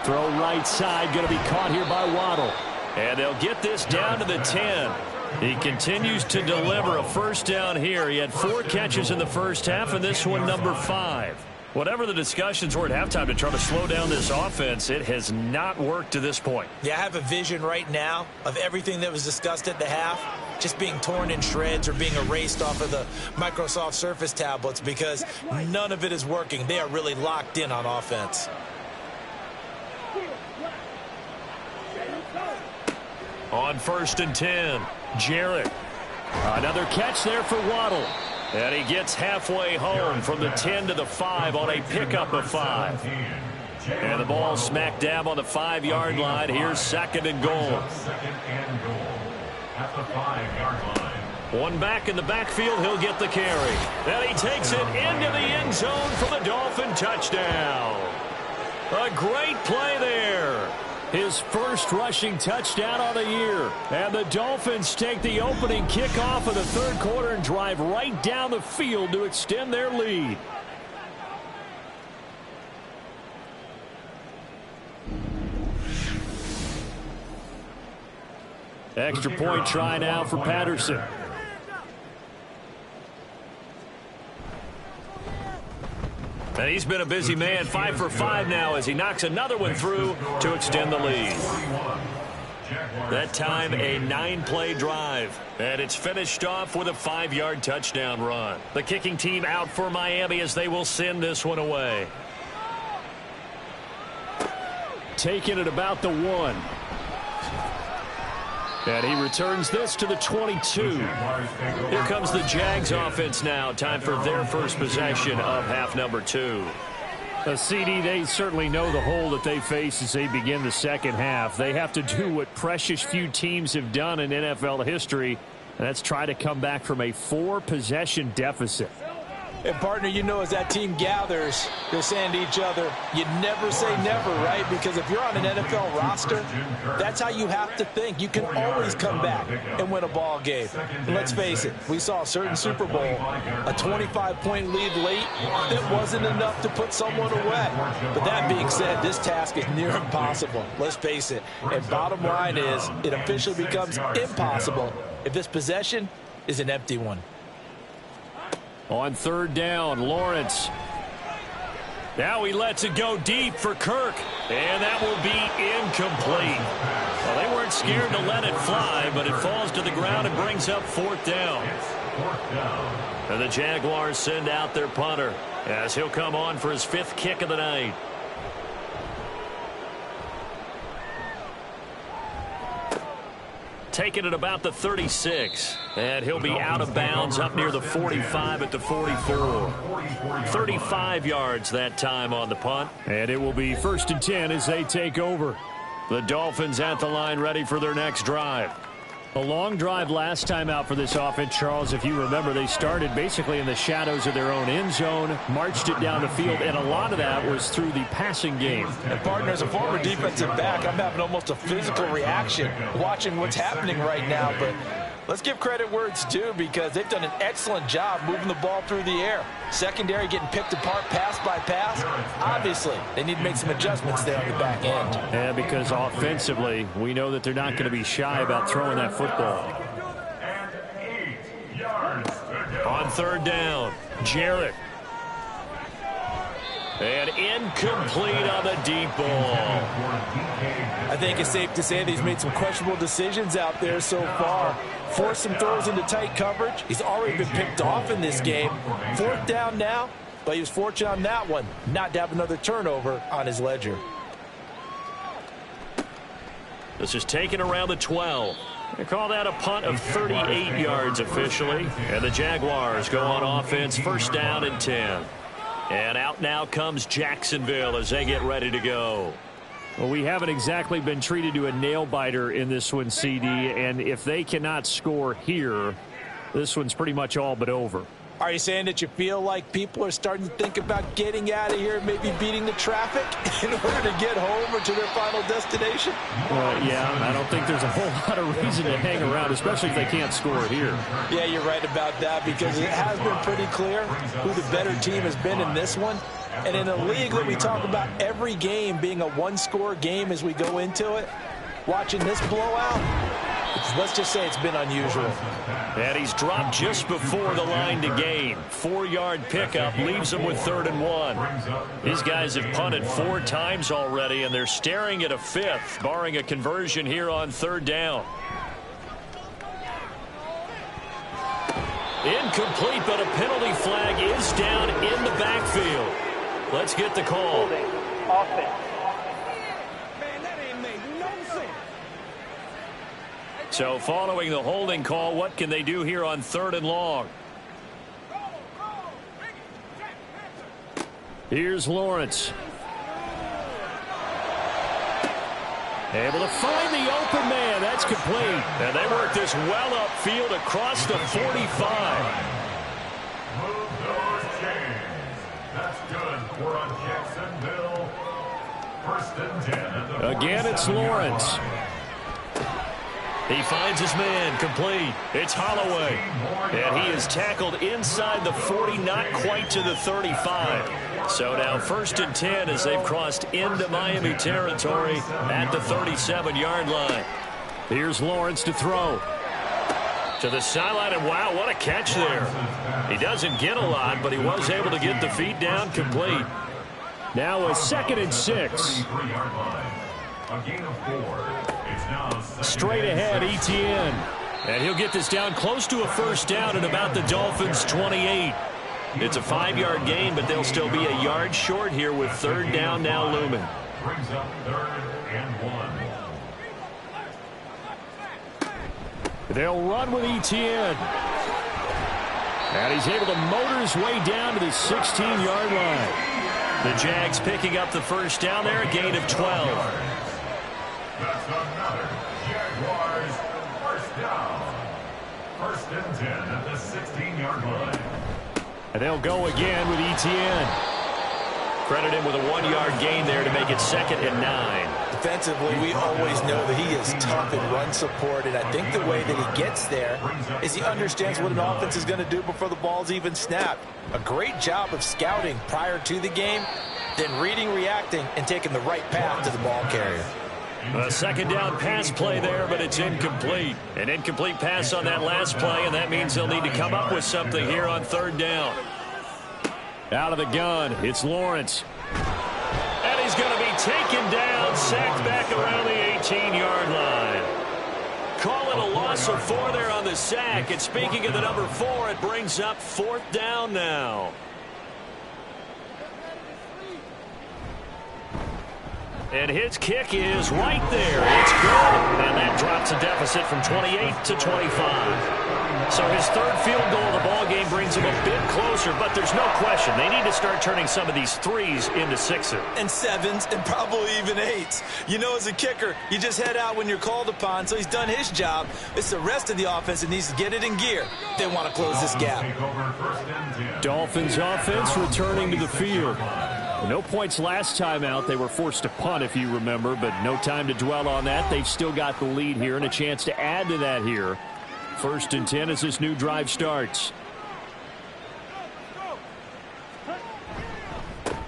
Throw right side, going to be caught here by Waddle. And they'll get this down to the 10. He continues to deliver a 1st down here. He had 4 catches in the 1st half, and this one number 5. Whatever the discussions were at halftime to try to slow down this offense, it has not worked to this point. Yeah, I have a vision right now of everything that was discussed at the half just being torn in shreds or being erased off of the Microsoft Surface tablets because none of it is working. They are really locked in on offense. On 1st and 10, Jarrett. Another catch there for Waddle. And he gets halfway home from the 10 to the 5 on a pickup of 5. And the ball smack dab on the 5-yard line. Here's 2nd and goal. 2nd and goal at the 5-yard line. One back in the backfield, he'll get the carry. And he takes it into the end zone for the Dolphin touchdown. A great play there. His 1st rushing touchdown on the year. And the Dolphins take the opening kickoff of the 3rd quarter and drive right down the field to extend their lead. Extra point try now for Patterson. And he's been a busy man, 5 for 5 now as he knocks another one through to extend the lead. That time a 9-play drive. And it's finished off with a 5-yard touchdown run. The kicking team out for Miami as they will send this one away. Taking it about the 1. And he returns this to the 22. Here comes the Jags offense now. Time for their first possession of half number 2. CD, they certainly know the hole that they face as they begin the second half. They have to do what precious few teams have done in NFL history, and that's try to come back from a 4-possession deficit. And, partner, you know, as that team gathers, they're saying to each other, you never say never, right? Because if you're on an NFL roster, that's how you have to think. You can always come back and win a ball game. And let's face it, we saw a certain Super Bowl, a 25-point lead late that wasn't enough to put someone away. But that being said, this task is near impossible. Let's face it. And bottom line is, it officially becomes impossible if this possession is an empty one. On 3rd down, Lawrence. Now he lets it go deep for Kirk. And that will be incomplete. Well, they weren't scared to let it fly, but it falls to the ground and brings up 4th down. And the Jaguars send out their punter as he'll come on for his 5th kick of the night. Taking it about the 36. And he'll be out of bounds up near the 45 at the 44. 35 yards that time on the punt. And it will be 1st and 10 as they take over. The Dolphins at the line ready for their next drive. A long drive last time out for this offense, Charles. If you remember, they started basically in the shadows of their own end zone, marched it down the field, and a lot of that was through the passing game. And partner, as a former defensive back, I'm having almost a physical reaction watching what's happening right now. But let's give credit where it's due, because they've done an excellent job moving the ball through the air. Secondary getting picked apart pass by pass. Obviously, they need to make some adjustments there on the back end. Yeah, because offensively, we know that they're not going to be shy about throwing that football. And 8 yards to go. On third down, Jarrett. And incomplete on the deep ball. I think it's safe to say that he's made some questionable decisions out there so far. Forced some throws into tight coverage. He's already been picked off in this game. 4th down now, but he was fortunate on that one not to have another turnover on his ledger. This is taken around the 12. They call that a punt of 38 yards officially. And the Jaguars go on offense, 1st down and 10. And out now comes Jacksonville as they get ready to go. Well, we haven't exactly been treated to a nail-biter in this one, CD, and if they cannot score here, this one's pretty much all but over. Are you saying that you feel like people are starting to think about getting out of here and maybe beating the traffic in order to get home or to their final destination? Yeah, I don't think there's a whole lot of reason to hang around, especially if they can't score here. Yeah, you're right about that, because it has been pretty clear who the better team has been in this one. And in a league that we talk about every game being a one-score game as we go into it, watching this blowout, let's just say it's been unusual. And he's dropped just before the line to gain. 4-yard pickup leaves him with 3rd and 1. These guys have punted 4 times already, and they're staring at a 5th, barring a conversion here on 3rd down. Incomplete, but a penalty flag is down in the backfield. Let's get the call. Holding. Offense. So following the holding call, what can they do here on 3rd and long? Here's Lawrence. Able to find the open man. That's complete. And they work this well upfield across the 45. Move those chains. That's good. We're on Jacksonville. 1st and 10 at the Again, it's Lawrence. He finds his man, complete. It's Holloway. And he is tackled inside the 40, not quite to the 35. So now 1st and 10 as they've crossed into Miami territory at the 37-yard line. Here's Lawrence to throw. To the sideline, and wow, what a catch there. He doesn't get a lot, but he was able to get the feet down complete. Now a 2nd and 6. A gain of 4. It's now 2nd Straight ahead, Etienne. And he'll get this down close to a 1st down at about the Dolphins' 28. It's a 5-yard gain, but they'll still be a yard short here with 3rd down now looming. Brings up 3rd and 1. They'll run with Etienne. And he's able to motor his way down to the 16-yard line. The Jags picking up the 1st down there, a gain of 12. That's another Jaguars 1st down. 1st and 10 at the 16-yard line. And they'll go again with Etienne. Credit him with a 1-yard gain there to make it 2nd and 9. Defensively, we always know that he is tough in run support, and I think the way that he gets there is he understands what an offense is going to do before the ball's even snapped. A great job of scouting prior to the game, then reading, reacting, and taking the right path to the ball carrier. A 2nd down pass play there, but it's incomplete. An incomplete pass on that last play, and that means they'll need to come up with something here on 3rd down. Out of the gun, it's Lawrence. And he's going to be taken down, sacked back around the 18-yard line. Call it a loss of 4 there on the sack. And speaking of the number 4, it brings up 4th down now. And his kick is right there. It's good. And that drops a deficit from 28 to 25. So his third field goal of the ball game brings him a bit closer, but there's no question they need to start turning some of these threes into sixes. And sevens, and probably even eights. You know, as a kicker, you just head out when you're called upon, so he's done his job. It's the rest of the offense that needs to get it in gear if they want to close this gap. Dolphins offense returning to the field. No points last time out. They were forced to punt, if you remember, but no time to dwell on that. They've still got the lead here and a chance to add to that here. 1st and 10 as this new drive starts.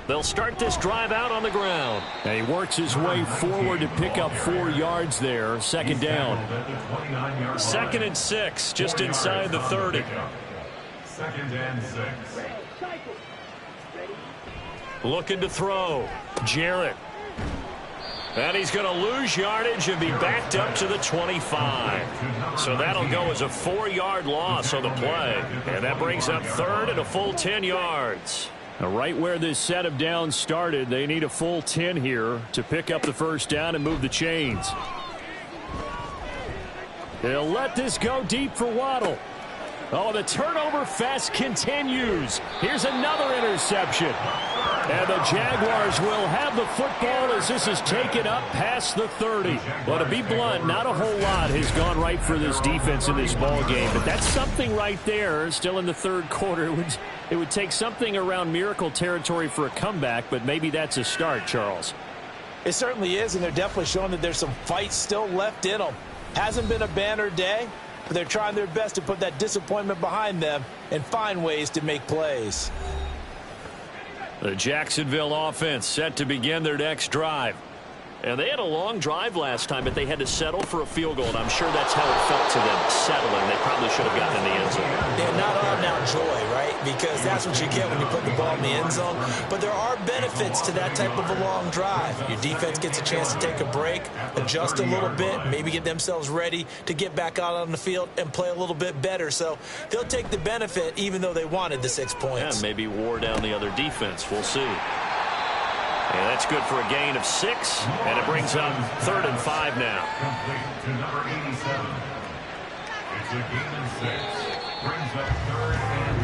They'll start this drive out on the ground. And he works his way forward to pick up 4 yards there. 2nd down. 2nd and 6, just inside the 30. 2nd and 6. Looking to throw. Jarrett. And he's going to lose yardage and be backed up to the 25. So that'll go as a 4-yard loss on the play. And that brings up 3rd and a full 10 yards. Now, right where this set of downs started, they need a full 10 here to pick up the 1st down and move the chains. They'll let this go deep for Waddle. Oh, the turnover fest continues. Here's another interception. And the Jaguars will have the football as this is taken up past the 30. Well, to be blunt, not a whole lot has gone right for this defense in this ball game, but that's something right there. Still in the 3rd quarter. It would take something around miracle territory for a comeback, but maybe that's a start, Charles. It certainly is, and they're definitely showing that there's some fight still left in them. Hasn't been a banner day, but they're trying their best to put that disappointment behind them and find ways to make plays. The Jacksonville offense set to begin their next drive. And they had a long drive last time, but they had to settle for a field goal, and I'm sure that's how it felt to them, settling. They probably should have gotten in the end zone. Yeah, not all now joy, right? Because that's what you get when you put the ball in the end zone. But there are benefits to that type of a long drive. Your defense gets a chance to take a break, adjust a little bit, maybe get themselves ready to get back out on the field and play a little bit better. So they'll take the benefit even though they wanted the 6 points. Yeah, maybe wore down the other defense. We'll see. And that's good for a gain of 6, and it brings up 3rd and 5 now. Complete to number 87. It's a gain of 6. Brings up 3rd and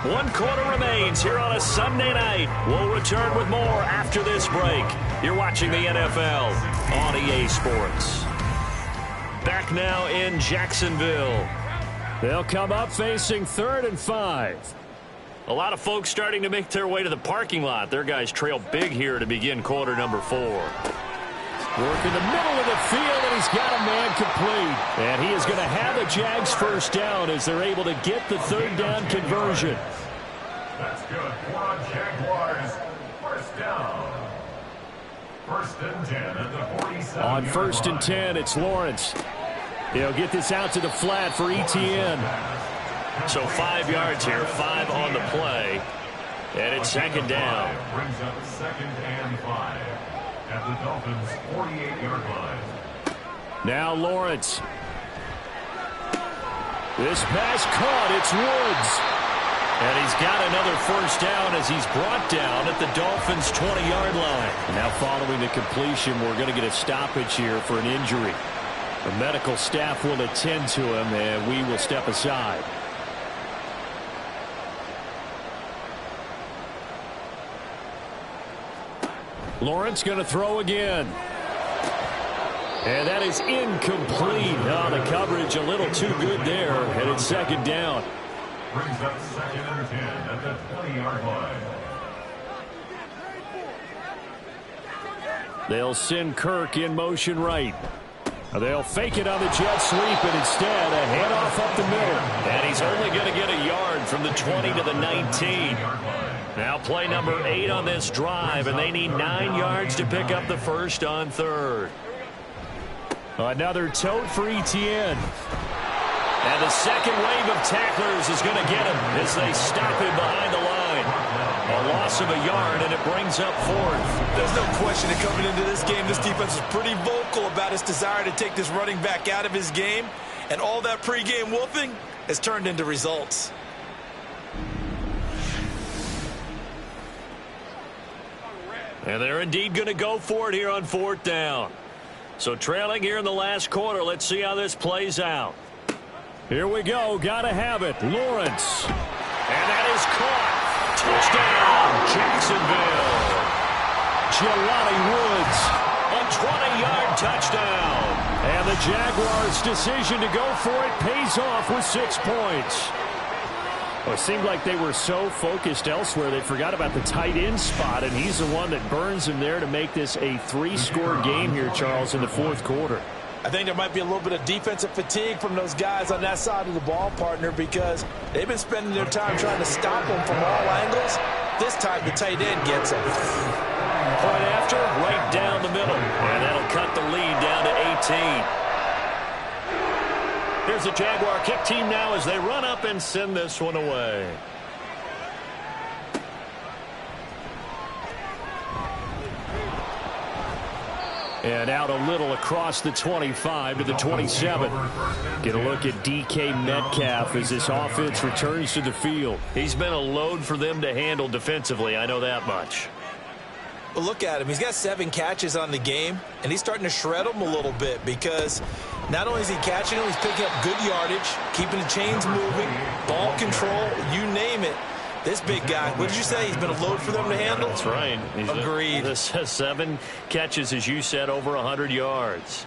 5. 1 quarter remains here on a Sunday night. We'll return with more after this break. You're watching the NFL on EA Sports. Back now in Jacksonville. They'll come up facing 3rd and 5. A lot of folks starting to make their way to the parking lot. Their guys trail big here to begin quarter number 4. Work in the middle of the field, and he's got a man complete. And he is going to have the Jags 1st down as they're able to get the 3rd down conversion. That's good for the Jaguars. 1st down. 1st and 10 at the 47. On 1st and 10, it's Lawrence. He'll get this out to the flat for ETN. So 5 yards here, 5 on the play. And it's 2nd down. Brings up 2nd and 5 at the Dolphins' 48-yard line. Now Lawrence. This pass caught. It's Woods. And he's got another 1st down as he's brought down at the Dolphins' 20-yard line. Now following the completion, we're going to get a stoppage here for an injury. The medical staff will attend to him, and we will step aside. Lawrence going to throw again. And that is incomplete. Oh, the coverage a little too good there. And it's 2nd down. Brings up 2nd and 10 at the 20-yard line. They'll send Kirk in motion right. They'll fake it on the jet sweep, and instead a handoff up the middle. And he's only going to get a yard from the 20 to the 19. Now play number 8 on this drive, and they need 9 yards to pick up the 1st on 3rd. Another tote for ETN. And the second wave of tacklers is going to get him as they stop him behind the line. A loss of a yard, and it brings up 4th. There's no question that coming into this game, this defense is pretty vocal about its desire to take this running back out of his game. And all that pregame wolfing has turned into results. And they're indeed going to go for it here on 4th down. So trailing here in the last quarter, let's see how this plays out. Here we go. Got to have it. Lawrence. And that is caught. Touchdown, Jacksonville. Jelani Woods, a 20-yard touchdown. And the Jaguars' decision to go for it pays off with 6 points. Well, it seemed like they were so focused elsewhere they forgot about the tight end spot, and he's the one that burns them there to make this a 3-score game here, Charles, in the fourth quarter. I think there might be a little bit of defensive fatigue from those guys on that side of the ball, partner, because they've been spending their time trying to stop them from all angles. This time the tight end gets them. Point after, right down the middle. And that'll cut the lead down to 18. Here's the Jaguar kick team now as they run up and send this one away. And out a little across the 25 to the 27. Get a look at DK Metcalf as this offense returns to the field. He's been a load for them to handle defensively, I know that much. But look at him. He's got 7 catches on the game, and he's starting to shred them a little bit because not only is he catching them, he's picking up good yardage, keeping the chains moving, ball control, you name it. This big guy, what did you say? He's been a load for them to handle? That's right. Agreed. This has 7 catches, as you said, over 100 yards.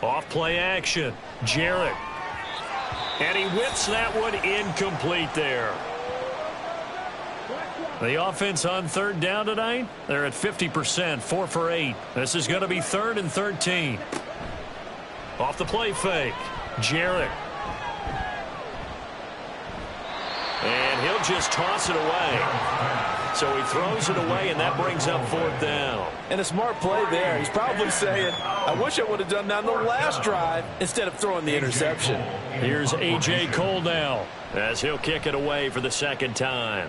Off play action. Jarrett. And he whips that one incomplete there. The offense on third down tonight, they're at 50%, 4 for 8. This is going to be 3rd and 13. Off the play fake. Jarrett. And he'll just toss it away. So he throws it away, and that brings up 4th down. And a smart play there. He's probably saying, I wish I would have done that on the last drive instead of throwing the interception. Here's A.J. Cole now, as he'll kick it away for the 2nd time.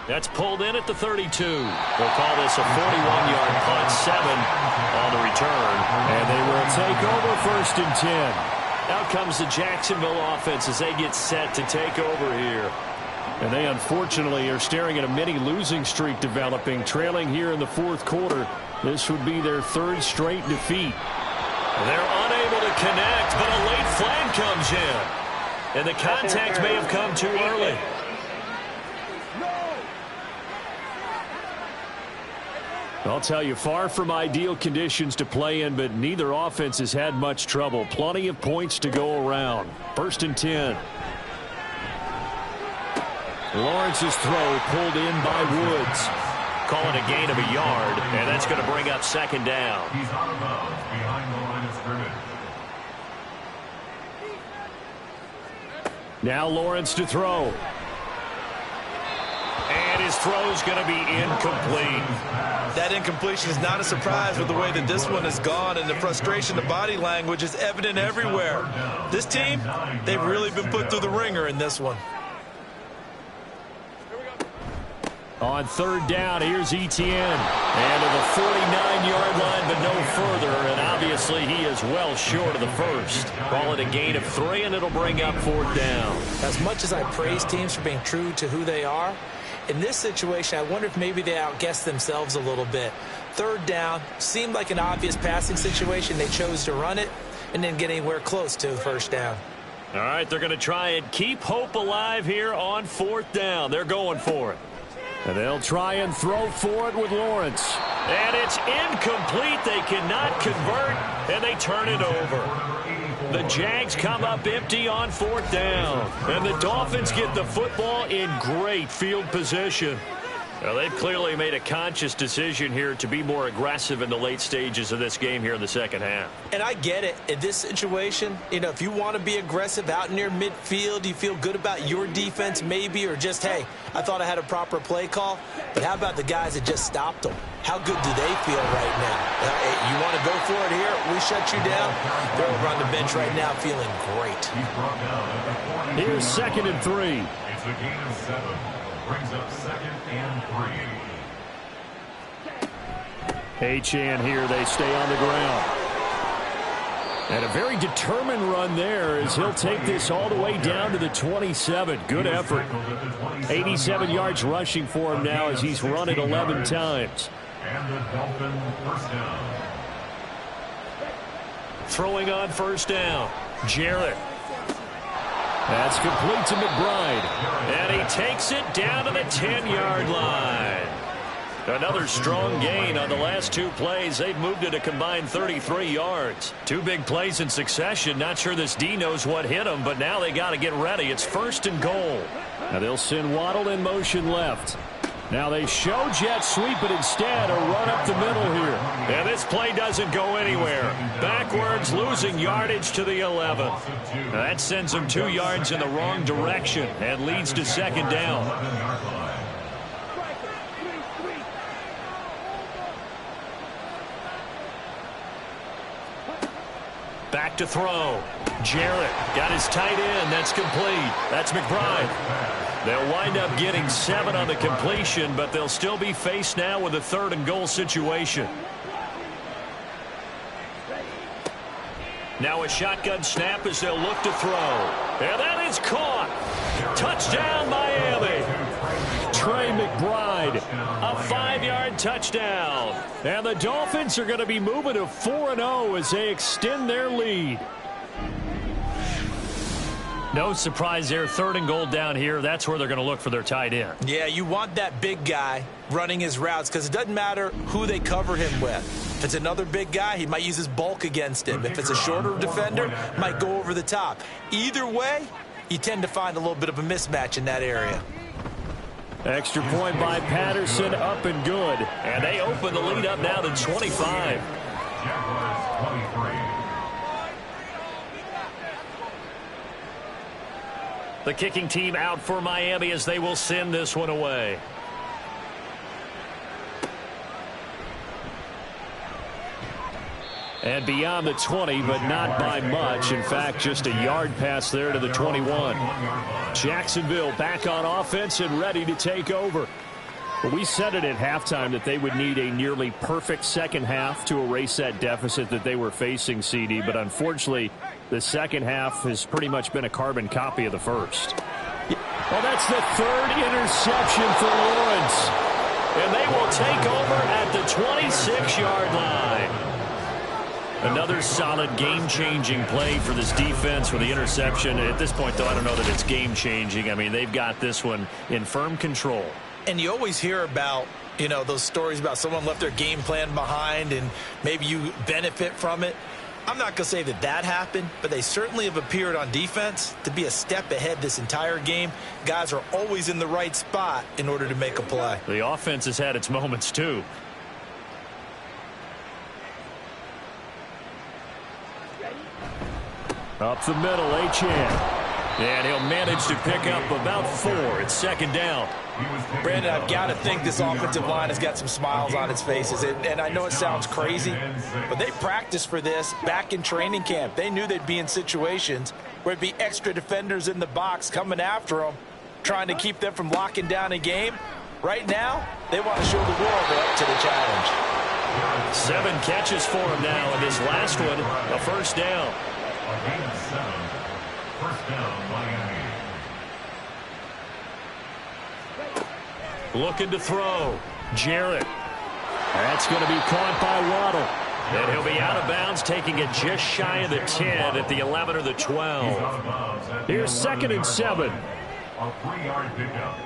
That's pulled in at the 32. We'll call this a 41-yard punt, 7 on the return. And they will take over 1st and 10. Out comes the Jacksonville offense as they get set to take over here. And they unfortunately are staring at a mini losing streak developing, trailing here in the 4th quarter. This would be their 3rd straight defeat. They're unable to connect, but a late flag comes in. And the contact may have come too early. I'll tell you, far from ideal conditions to play in, but neither offense has had much trouble. Plenty of points to go around. 1st and 10. Lawrence's throw pulled in by Woods. Call it a gain of a yard, and that's going to bring up 2nd down. He's out of bounds behind the line of scrimmage. Now Lawrence to throw. And his throw's going to be incomplete. That incompletion is not a surprise with the way that this one has gone, and the frustration, the body language is evident everywhere. This team, they've really been put through the ringer in this one. On 3rd down, here's Etienne. And to the 49-yard line, but no further. And obviously, he is well short of the 1st. Call it a gain of 3, and it'll bring up 4th down. As much as I praise teams for being true to who they are, in this situation, I wonder if maybe they outguessed themselves a little bit. 3rd down seemed like an obvious passing situation. They chose to run it and didn't get anywhere close to 1st down. All right, they're going to try and keep hope alive here on 4th down. They're going for it. And they'll try and throw for it with Lawrence. And it's incomplete. They cannot convert, and they turn it over. The Jags come up empty on 4th down. And the Dolphins get the football in great field position. Well, they've clearly made a conscious decision here to be more aggressive in the late stages of this game here in the 2nd half. And I get it. In this situation, you know, if you want to be aggressive out near midfield, you feel good about your defense maybe, or just, hey, I thought I had a proper play call. But how about the guys that just stopped them? How good do they feel right now? You want to go for it here? We shut you down? They're over on the bench right now feeling great. Here's 2nd and 3. It's a gain of 7. Brings up 2nd and 3. Achane here. They stay on the ground. And a very determined run there as he'll take this all the way down to the 27. Good effort. 87 yards rushing for him now as he's run it 11 times. And the Dolphin first down. Throwing on first down. Jarrett. That's complete to McBride. And he takes it down to the 10-yard line. Another strong gain on the last two plays. They've moved it a combined 33 yards. Two big plays in succession. Not sure this D knows what hit him, but now they got to get ready. It's 1st and goal. Now they'll send Waddle in motion left. Now they show jet sweep, but instead a run up the middle here. And this play doesn't go anywhere. Backwards, losing yardage to the 11. Now that sends them 2 yards in the wrong direction and leads to 2nd down. Back to throw. Jarrett got his tight end. That's complete. That's McBride. They'll wind up getting 7 on the completion, but they'll still be faced now with a 3rd and goal situation. Now a shotgun snap as they'll look to throw. And that is caught. Touchdown, Miami. Trey McBride. A 5-yard touchdown. And the Dolphins are going to be moving to 4-0 as they extend their lead. No surprise there. 3rd and goal down here. That's where they're going to look for their tight end. Yeah, you want that big guy running his routes because it doesn't matter who they cover him with. If it's another big guy, he might use his bulk against him. If it's a shorter defender, might go over the top. Either way, you tend to find a little bit of a mismatch in that area. Extra point by Patterson, up and good. And they open the lead up now to 25. Jaguars 23. The kicking team out for Miami as they will send this one away. And beyond the 20, but not by much. In fact, just a yard pass there to the 21. Jacksonville back on offense and ready to take over. Well, we said it at halftime that they would need a nearly perfect second half to erase that deficit that they were facing, CD. But unfortunately, the second half has pretty much been a carbon copy of the first. Well, that's the 3rd interception for Lawrence. And they will take over at the 26-yard line. Another solid game-changing play for this defense with the interception. At this point, though, I don't know that it's game-changing. I mean, they've got this one in firm control. And you always hear about, you know, those stories about someone left their game plan behind and maybe you benefit from it. I'm not going to say that that happened, but they certainly have appeared on defense to be a step ahead this entire game. Guys are always in the right spot in order to make a play. The offense has had its moments, too. Up the middle, Achane. And he'll manage to pick up about 4. It's 2nd down. Brandon, I've got to think this offensive line has got some smiles on its faces. And I know it sounds crazy, but they practiced for this back in training camp. They knew they'd be in situations where it'd be extra defenders in the box coming after them, trying to keep them from locking down a game. Right now, they want to show the world they're up to the challenge. 7 catches for him now, and this last one, a 1st down. A gain of 7. 1st down, Miami. Looking to throw. Jarrett. That's going to be caught by Waddle. And he'll be out of bounds, taking it just shy of the 10 at the 11 or the 12. Here's 2nd and 7. A 3-yard pickup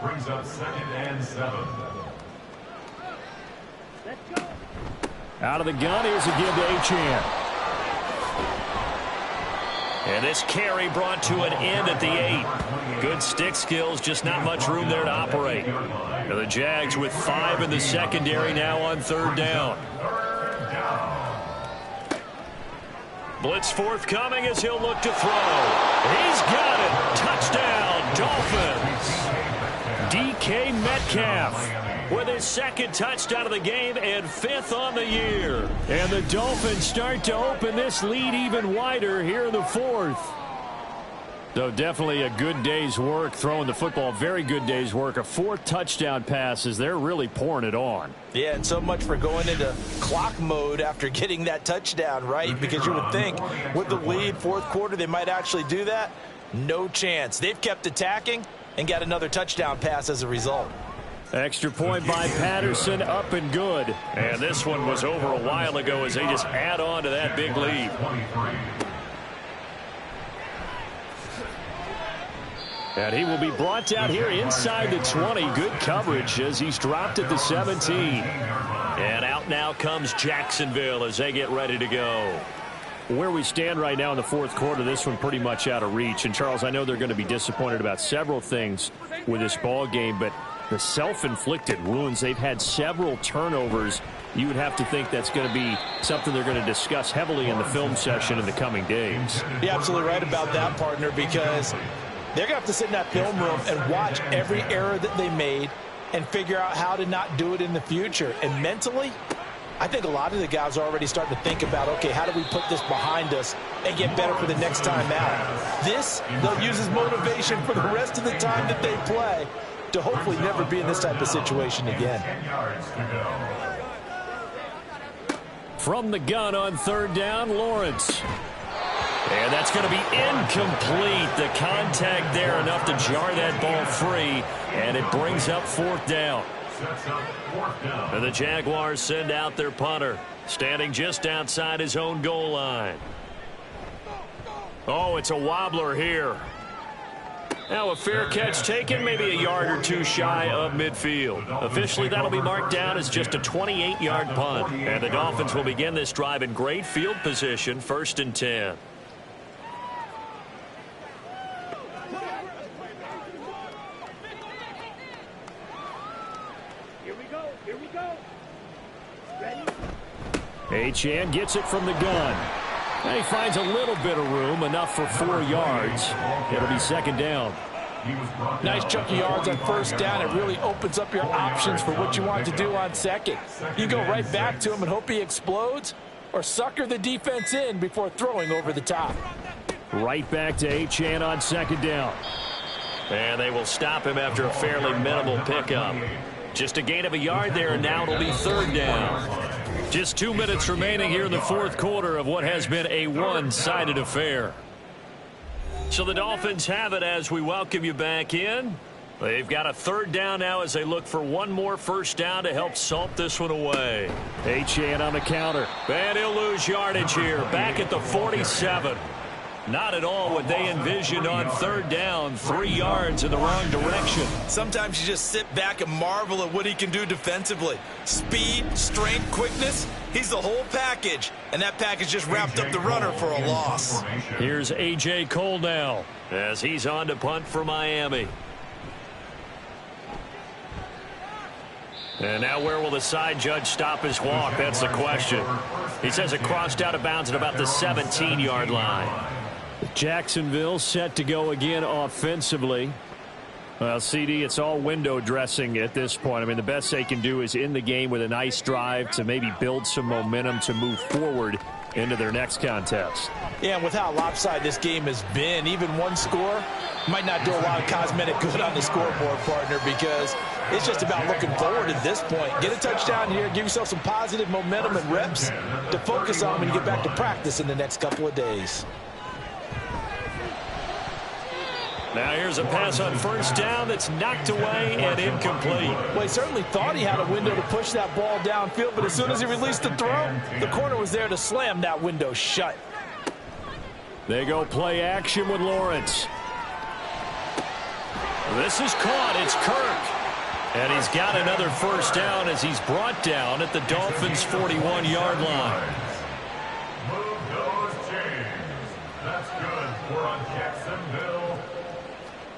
brings up 2nd and 7. Out of the gun, here's a give to Achane. And this carry brought to an end at the 8. Good stick skills, just not much room there to operate. Now the Jags with 5 in the secondary now on 3rd down. Blitz forthcoming as he'll look to throw. He's got it. Touchdown, Dolphins. DK Metcalf with his 2nd touchdown of the game and 5th on the year. And the Dolphins start to open this lead even wider here in the 4th. So definitely a good day's work throwing the football. Very good day's work. A 4th touchdown passes. They're really pouring it on. Yeah, and so much for going into clock mode after getting that touchdown, right? Because you would think with the lead, 4th quarter, they might actually do that. No chance. They've kept attacking and got another touchdown pass as a result. Extra point by Patterson, up and good. And this one was over a while ago as they just add on to that big lead. And he will be brought down here inside the 20. Good coverage as he's dropped at the 17. And out now comes Jacksonville as they get ready to go. Where we stand right now in the 4th quarter, this one pretty much out of reach. And, Charles, I know they're going to be disappointed about several things with this ball game, but the self-inflicted wounds, they've had several turnovers. You would have to think that's going to be something they're going to discuss heavily in the film session in the coming days. You're absolutely right about that, partner, because they're going to have to sit in that film room and watch every error that they made and figure out how to not do it in the future. And mentally, I think a lot of the guys are already starting to think about, okay, how do we put this behind us and get better for the next time out? This, they'll use as motivation for the rest of the time that they play to hopefully never be in this type of situation again. From the gun on 3rd down, Lawrence. And that's going to be incomplete. The contact there enough to jar that ball free, and it brings up 4th down. And the Jaguars send out their punter, standing just outside his own goal line. Oh, it's a wobbler here. Now a fair catch taken, maybe a yard or two shy of midfield. Officially, that'll be marked down as just a 28-yard punt. And the Dolphins will begin this drive in great field position, 1st and 10. Achane gets it from the gun. And he finds a little bit of room, enough for 4 yards. It'll be 2nd down. Nice chunk of yards on 1st down. It really opens up your options for what you want to do on 2nd. You go right back to him and hope he explodes, or sucker the defense in before throwing over the top. Right back to Achane on 2nd down. And they will stop him after a fairly minimal pickup. Just a gain of a yard there, and now it'll be 3rd down. Just 2 minutes remaining here in the 4th quarter of what has been a one-sided affair. So the Dolphins have it as we welcome you back in. They've got a 3rd down now as they look for one more 1st down to help salt this one away. Achane on the counter. And he'll lose yardage here, back at the 47. Not at all what they envisioned on 3rd down, 3 yards in the wrong direction. Sometimes you just sit back and marvel at what he can do defensively. Speed, strength, quickness, he's the whole package. And that package just wrapped up the runner for a loss. Here's A.J. Cole now as he's on to punt for Miami. And now where will the side judge stop his walk? That's the question. He says it crossed out of bounds at about the 17-yard line. Jacksonville set to go again offensively. Well, CD, it's all window dressing at this point. I mean, the best they can do is in the game with a nice drive to maybe build some momentum to move forward into their next contest. Yeah, and with how lopsided this game has been, even one score might not do a lot of cosmetic good on the scoreboard, partner, because it's just about looking forward at this point. Get a touchdown here, give yourself some positive momentum and reps to focus on when you get back to practice in the next couple of days. Now here's a pass on 1st down that's knocked away and incomplete. Well, he certainly thought he had a window to push that ball downfield, but as soon as he released the throw, the corner was there to slam that window shut. They go play action with Lawrence. This is caught. It's Kirk. And he's got another 1st down as he's brought down at the Dolphins' 41-yard line. Move those chains. That's good for on Jacksonville.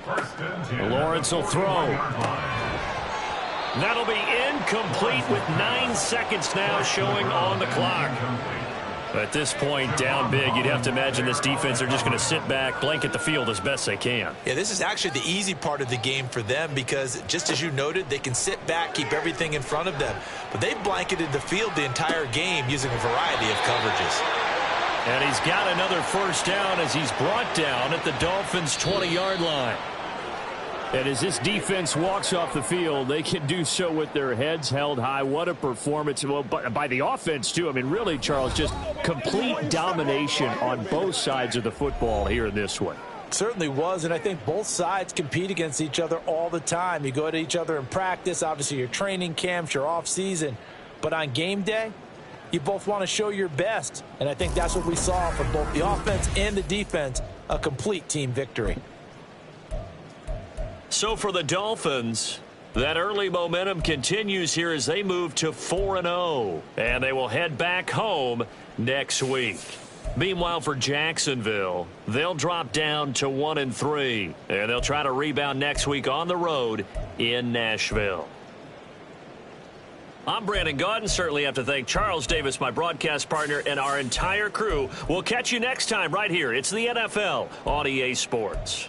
1st and 10. Lawrence will throw. That'll be incomplete with 9 seconds now showing on the clock. At this point, down big, you'd have to imagine this defense are just going to sit back, blanket the field as best they can. Yeah, this is actually the easy part of the game for them because, just as you noted, they can sit back, keep everything in front of them. But they've blanketed the field the entire game using a variety of coverages. And he's got another first down as he's brought down at the Dolphins' 20-yard line. And as this defense walks off the field, they can do so with their heads held high. What a performance. Well, by the offense, too. I mean, really, Charles, just complete domination on both sides of the football here in this one. Certainly was, and I think both sides compete against each other all the time. You go at each other in practice, obviously your training camps, your off-season. But on game day, you both want to show your best. And I think that's what we saw from both the offense and the defense, a complete team victory. So for the Dolphins, that early momentum continues here as they move to 4-0. And they will head back home next week. Meanwhile, for Jacksonville, they'll drop down to 1-3. And they'll try to rebound next week on the road in Nashville. I'm Brandon Gaudin. Certainly have to thank Charles Davis, my broadcast partner, and our entire crew. We'll catch you next time right here. It's the NFL on EA Sports.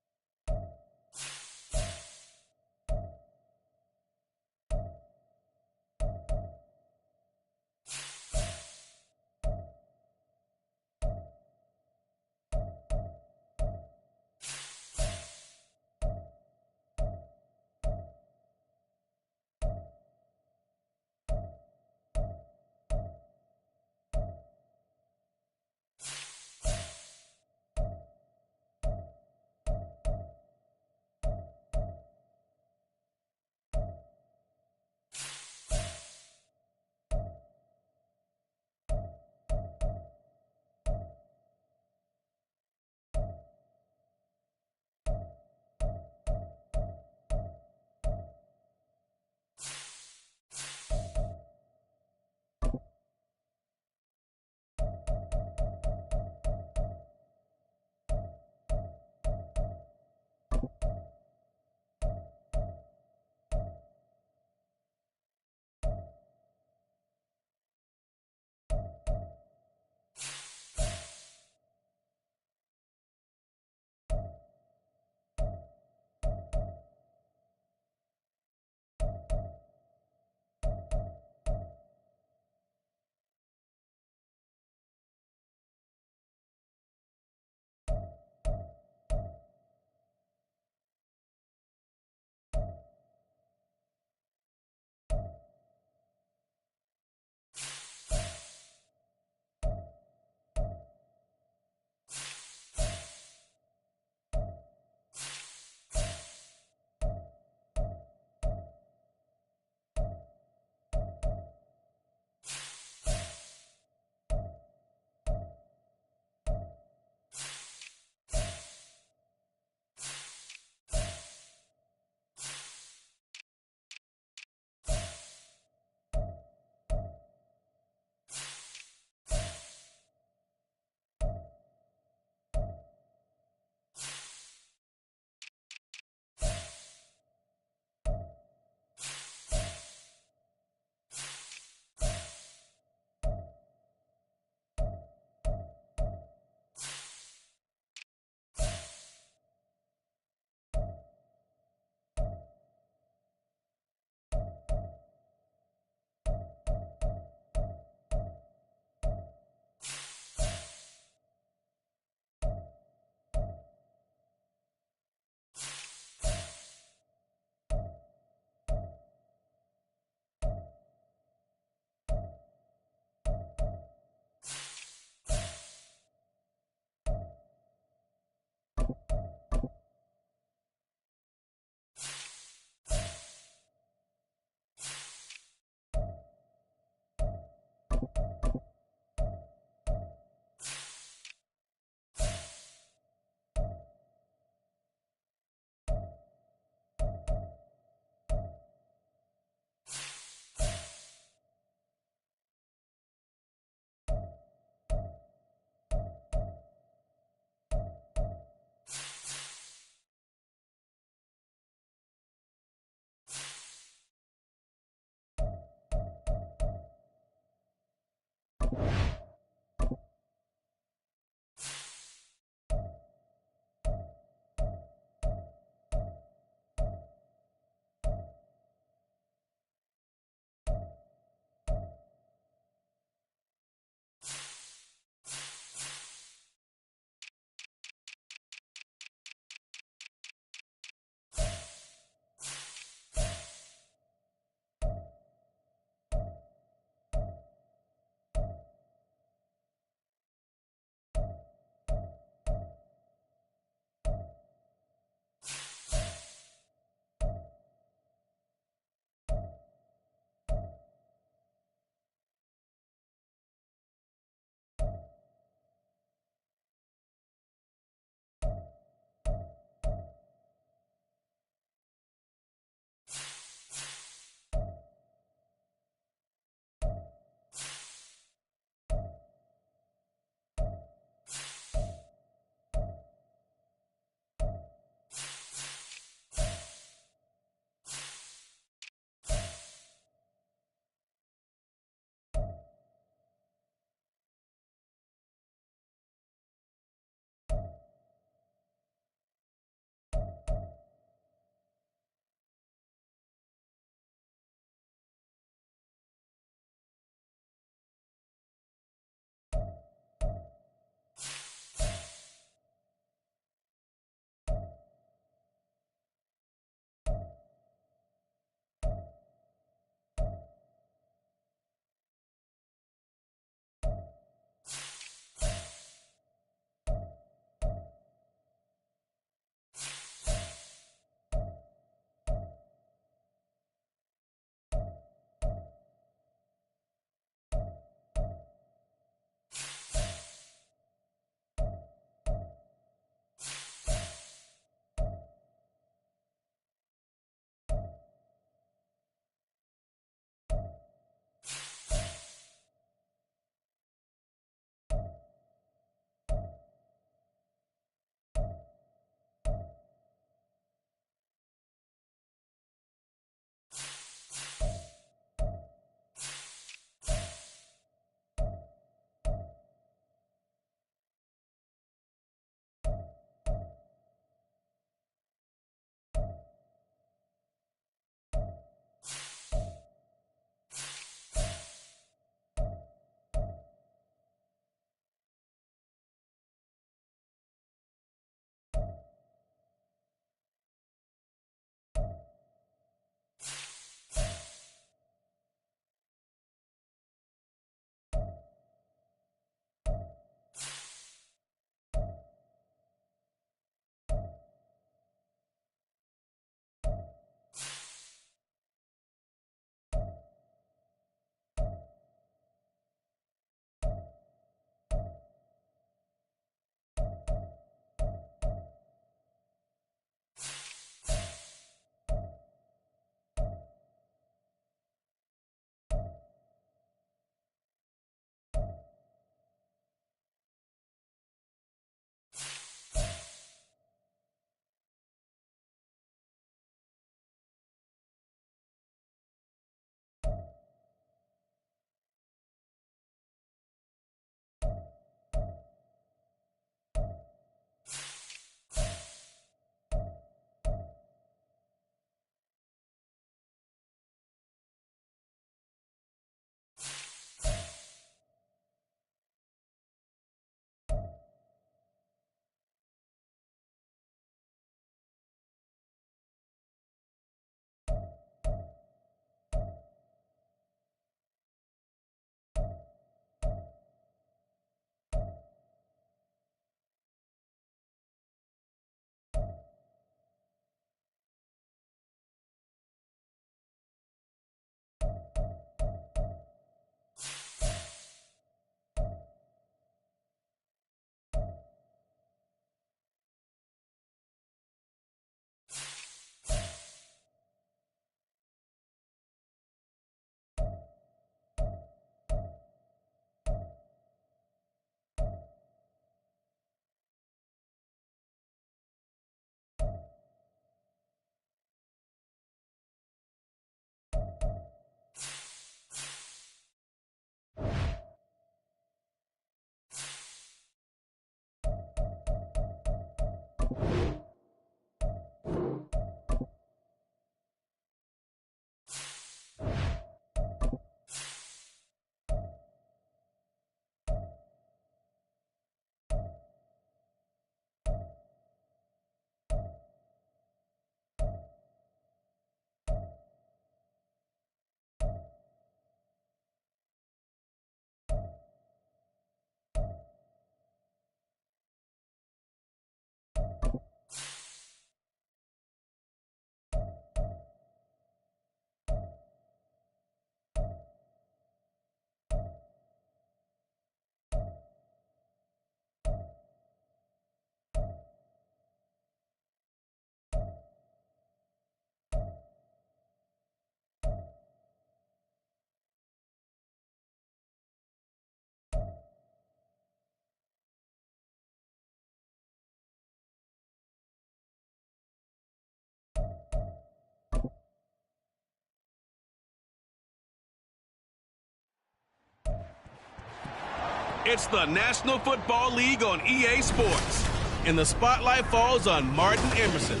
It's the National Football League on EA Sports. And the spotlight falls on Martin Emerson.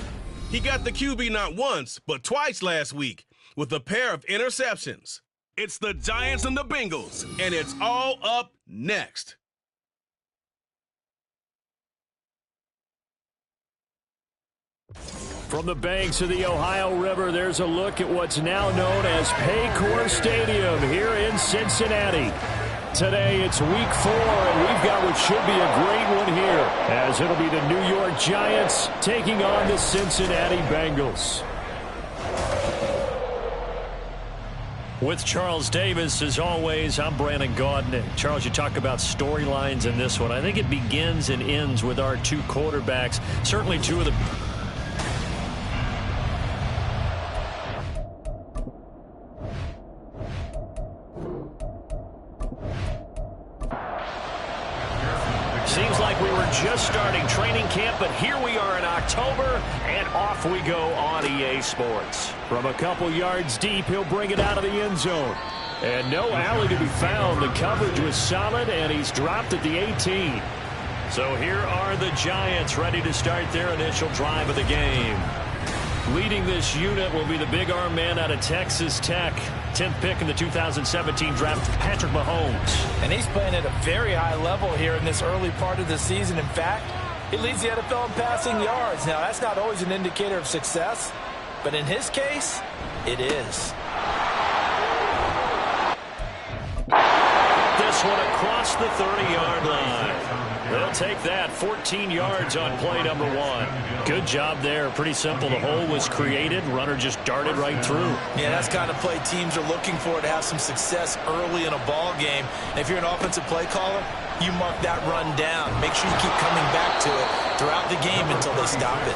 He got the QB not once, but twice last week with a pair of interceptions. It's the Giants and the Bengals, and it's all up next. From the banks of the Ohio River, there's a look at what's now known as Paycor Stadium here in Cincinnati. Today, it's week 4, and we've got what should be a great one here, as it'll be the New York Giants taking on the Cincinnati Bengals. With Charles Davis, as always, I'm Brandon Gaudin. Charles, you talk about storylines in this one. I think it begins and ends with our two quarterbacks. Certainly two of the... Seems like we were just starting training camp, but here we are in October, and off we go on EA Sports. From a couple yards deep, he'll bring it out of the end zone. And no alley to be found. The coverage was solid, and he's dropped at the 18. So here are the Giants ready to start their initial drive of the game. Leading this unit will be the big arm man out of Texas Tech. 10th pick in the 2017 draft, Patrick Mahomes. And he's playing at a very high level here in this early part of the season. In fact, he leads the NFL in passing yards. Now, that's not always an indicator of success, but in his case, it is. This one across the 30-yard line. They'll take that. 14 yards on play number 1. Good job there. Pretty simple. The hole was created. Runner just darted right through. Yeah, that's the kind of play teams are looking for to have some success early in a ball game. And if you're an offensive play caller, you mark that run down. Make sure you keep coming back to it throughout the game until they stop it.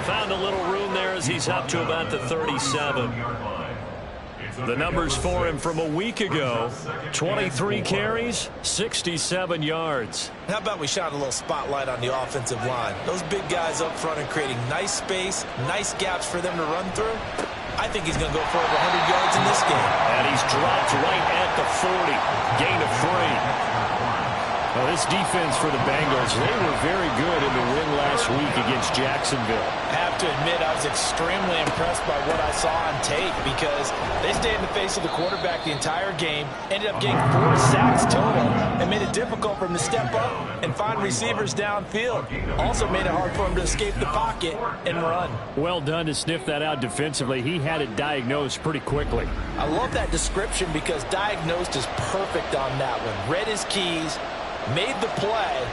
Found a little room there as he's up to about the 37. The numbers for him from a week ago: 23 carries, 67 yards. How about we shine a little spotlight on the offensive line? Those big guys up front are creating nice space, nice gaps for them to run through. I think he's going to go for over 100 yards in this game. And he's dropped right at the 40. Gain of 3. Well, this defense for the Bengals, they were very good in the win last week against Jacksonville. I have to admit, I was extremely impressed by what I saw on tape because they stayed in the face of the quarterback the entire game, ended up getting 4 sacks total, and made it difficult for him to step up and find receivers downfield. Also made it hard for him to escape the pocket and run. Well done to sniff that out defensively. He had it diagnosed pretty quickly. I love that description because diagnosed is perfect on that one. Read his keys, made the play,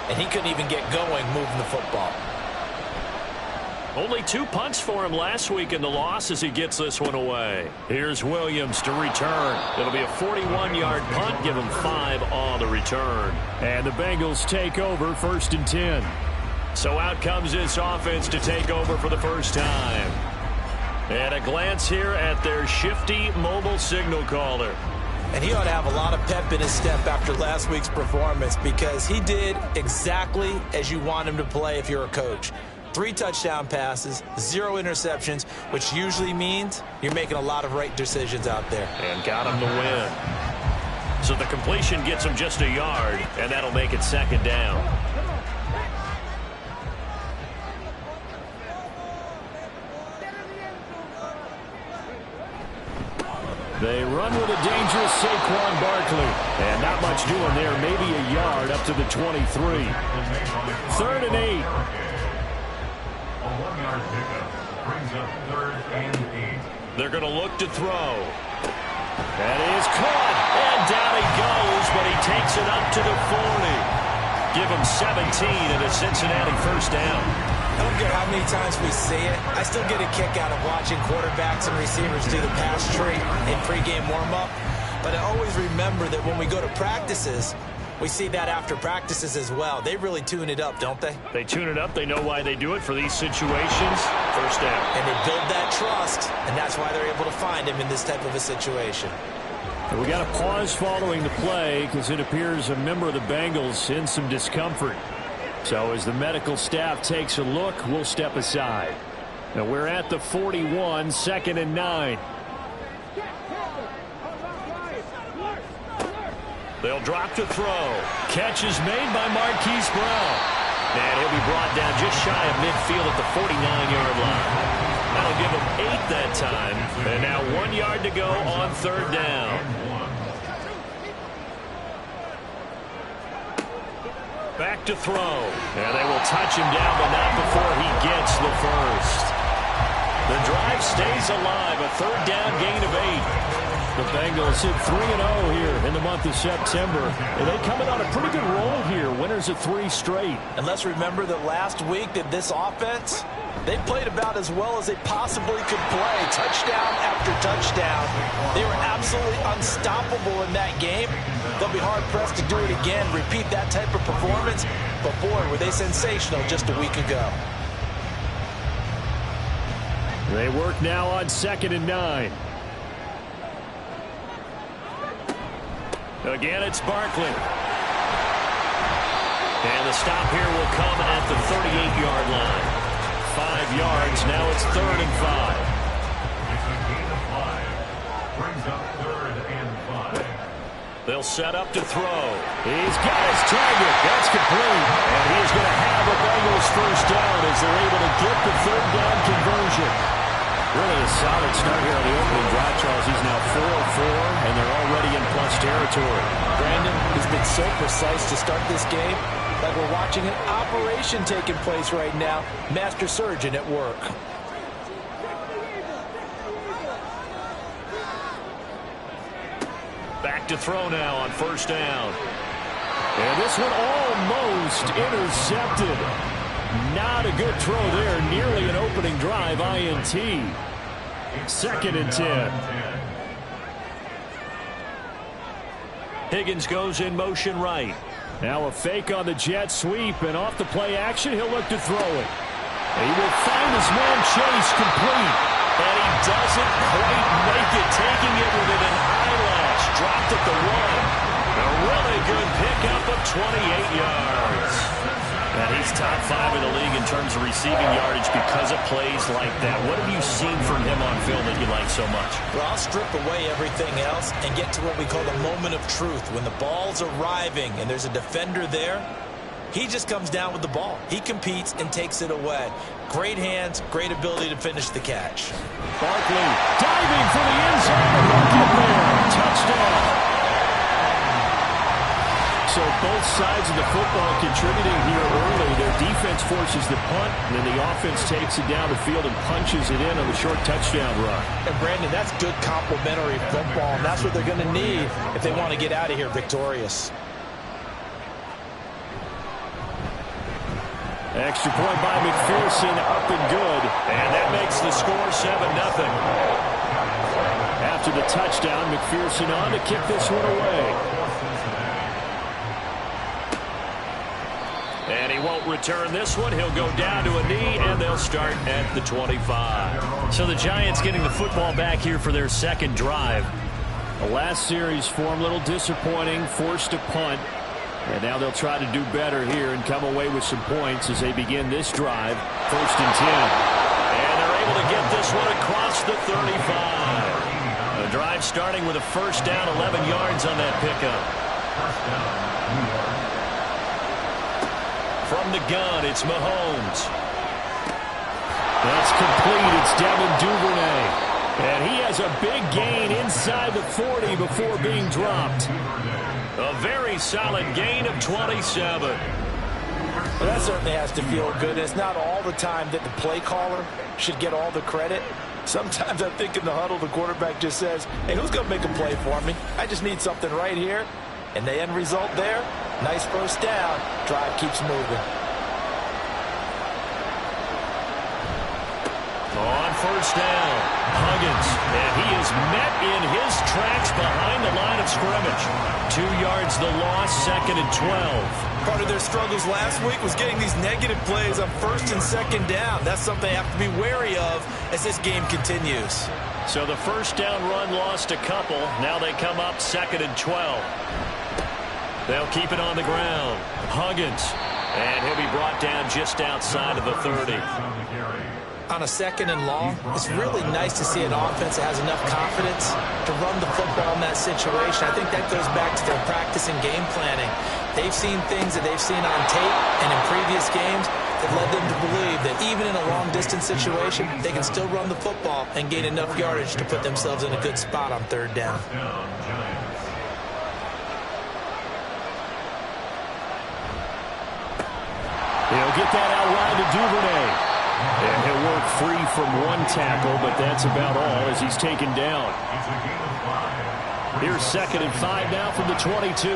and he couldn't even get going moving the football. Only 2 punts for him last week in the loss as he gets this one away. Here's Williams to return. It'll be a 41-yard punt, give him 5 on the return. And the Bengals take over 1st and 10. So out comes this offense to take over for the first time. And a glance here at their shifty mobile signal caller. And he ought to have a lot of pep in his step after last week's performance because he did exactly as you want him to play if you're a coach. 3 touchdown passes, 0 interceptions, which usually means you're making a lot of right decisions out there. And got him to win. So the completion gets him just a yard, and that'll make it 2nd down. They run with a dangerous Saquon Barkley. And not much doing there. Maybe a yard up to the 23. 3rd and 8. A 1-yard pickup brings up 3rd and 8. They're going to look to throw. That is caught. And down he goes, but he takes it up to the 40. Give him 17 and a Cincinnati 1st down. I don't care how many times we see it. I still get a kick out of watching quarterbacks and receivers do the pass tree in pregame warm-up. But I always remember that when we go to practices, we see that after practices as well. They really tune it up, don't they? They tune it up. They know why they do it for these situations. 1st down. And they build that trust, and that's why they're able to find him in this type of a situation. And we got a pause following the play because it appears a member of the Bengals in some discomfort. So as the medical staff takes a look, we'll step aside. Now we're at the 41, 2nd and 9. They'll drop to throw. Catch is made by Marquise Brown. And he'll be brought down just shy of midfield at the 49-yard line. That'll give him 8 that time. And now 1 yard to go on third down. Back to throw. And they will touch him down, but not before he gets the first. The drive stays alive. A third down gain of 8. The Bengals hit 3-0 here in the month of September. And they come in on a pretty good roll here. Winners of 3 straight. And let's remember that last week that this offense, they played about as well as they possibly could play. Touchdown after touchdown. They were absolutely unstoppable in that game. They'll be hard-pressed to do it again, repeat that type of performance. But, boy, were they sensational just a week ago. They work now on 2nd and 9. Again, it's Barkley. And the stop here will come at the 38-yard line. 5 yards. Now it's 3rd and 5. It's a gain of 5. Brings up 3rd and 5. They'll set up to throw. He's got his target. That's complete. And he is going to have a Bengals first down as they're able to get the 3rd down conversion. Really a solid start here on the opening drive, Charles. He's now 4-4, and they're already in plus territory. Brandon, he's been so precise to start this game, like we're watching an operation taking place right now. Master surgeon at work. Back to throw now on 1st down. And this one almost intercepted. Not a good throw there. Nearly an opening drive INT. 2nd and 10. Higgins goes in motion right. Now a fake on the jet sweep, and off the play action, he'll look to throw it. He will find his man Chase complete. And he doesn't quite make it, taking it within an eyelash. Dropped at the 1. A really good pickup of 28 yards. And he's top 5 in the league in terms of receiving yardage because of plays like that. What have you seen from him on film that you like so much? Well, I'll strip away everything else and get to what we call the moment of truth. When the ball's arriving and there's a defender there, he just comes down with the ball. He competes and takes it away. Great hands, great ability to finish the catch. Barkley diving for the end zone. Look at there. Touchdown. So both sides of the football contributing here early. Their defense forces the punt, and then the offense takes it down the field and punches it in on the short touchdown run. And, Brandon, that's good complementary football, and that's what they're going to need if they want to get out of here victorious. Extra point by McPherson, up and good. And that makes the score 7-0. After the touchdown, McPherson on to kick this one away. And he won't return this one. He'll go down to a knee, and they'll start at the 25. So the Giants getting the football back here for their 2nd drive. The last series for them, a little disappointing, forced to punt. And now they'll try to do better here and come away with some points as they begin this drive. 1st and 10. And they're able to get this one across the 35. The drive starting with a 1st down, 11 yards on that pickup. From the gun, it's Mahomes. That's complete. It's Devin Duvernay. And he has a big gain inside the 40 before being dropped. A very solid gain of 27. Well, that certainly has to feel good. It's not all the time that the play caller should get all the credit. Sometimes I think in the huddle, the quarterback just says, hey, who's going to make a play for me? I just need something right here. And the end result there, nice 1st down. Drive keeps moving. On 1st down, Huggins. And he is met in his tracks behind the line of scrimmage. 2 yards the loss, 2nd and 12. Part of their struggles last week was getting these negative plays on 1st and 2nd down. That's something they have to be wary of as this game continues. So the 1st down run lost a couple. Now they come up 2nd and 12. They'll keep it on the ground. Huggins. And he'll be brought down just outside of the 30. on a 2nd and long, it's really nice to see an offense that has enough confidence to run the football in that situation. I think that goes back to their practice and game planning. They've seen things that they've seen on tape and in previous games that led them to believe that even in a long-distance situation, they can still run the football and gain enough yardage to put themselves in a good spot on 3rd down. He'll get that out wide to Duvernay. And he'll work free from one tackle, but that's about all as he's taken down. Here's 2nd and 5 now from the 22.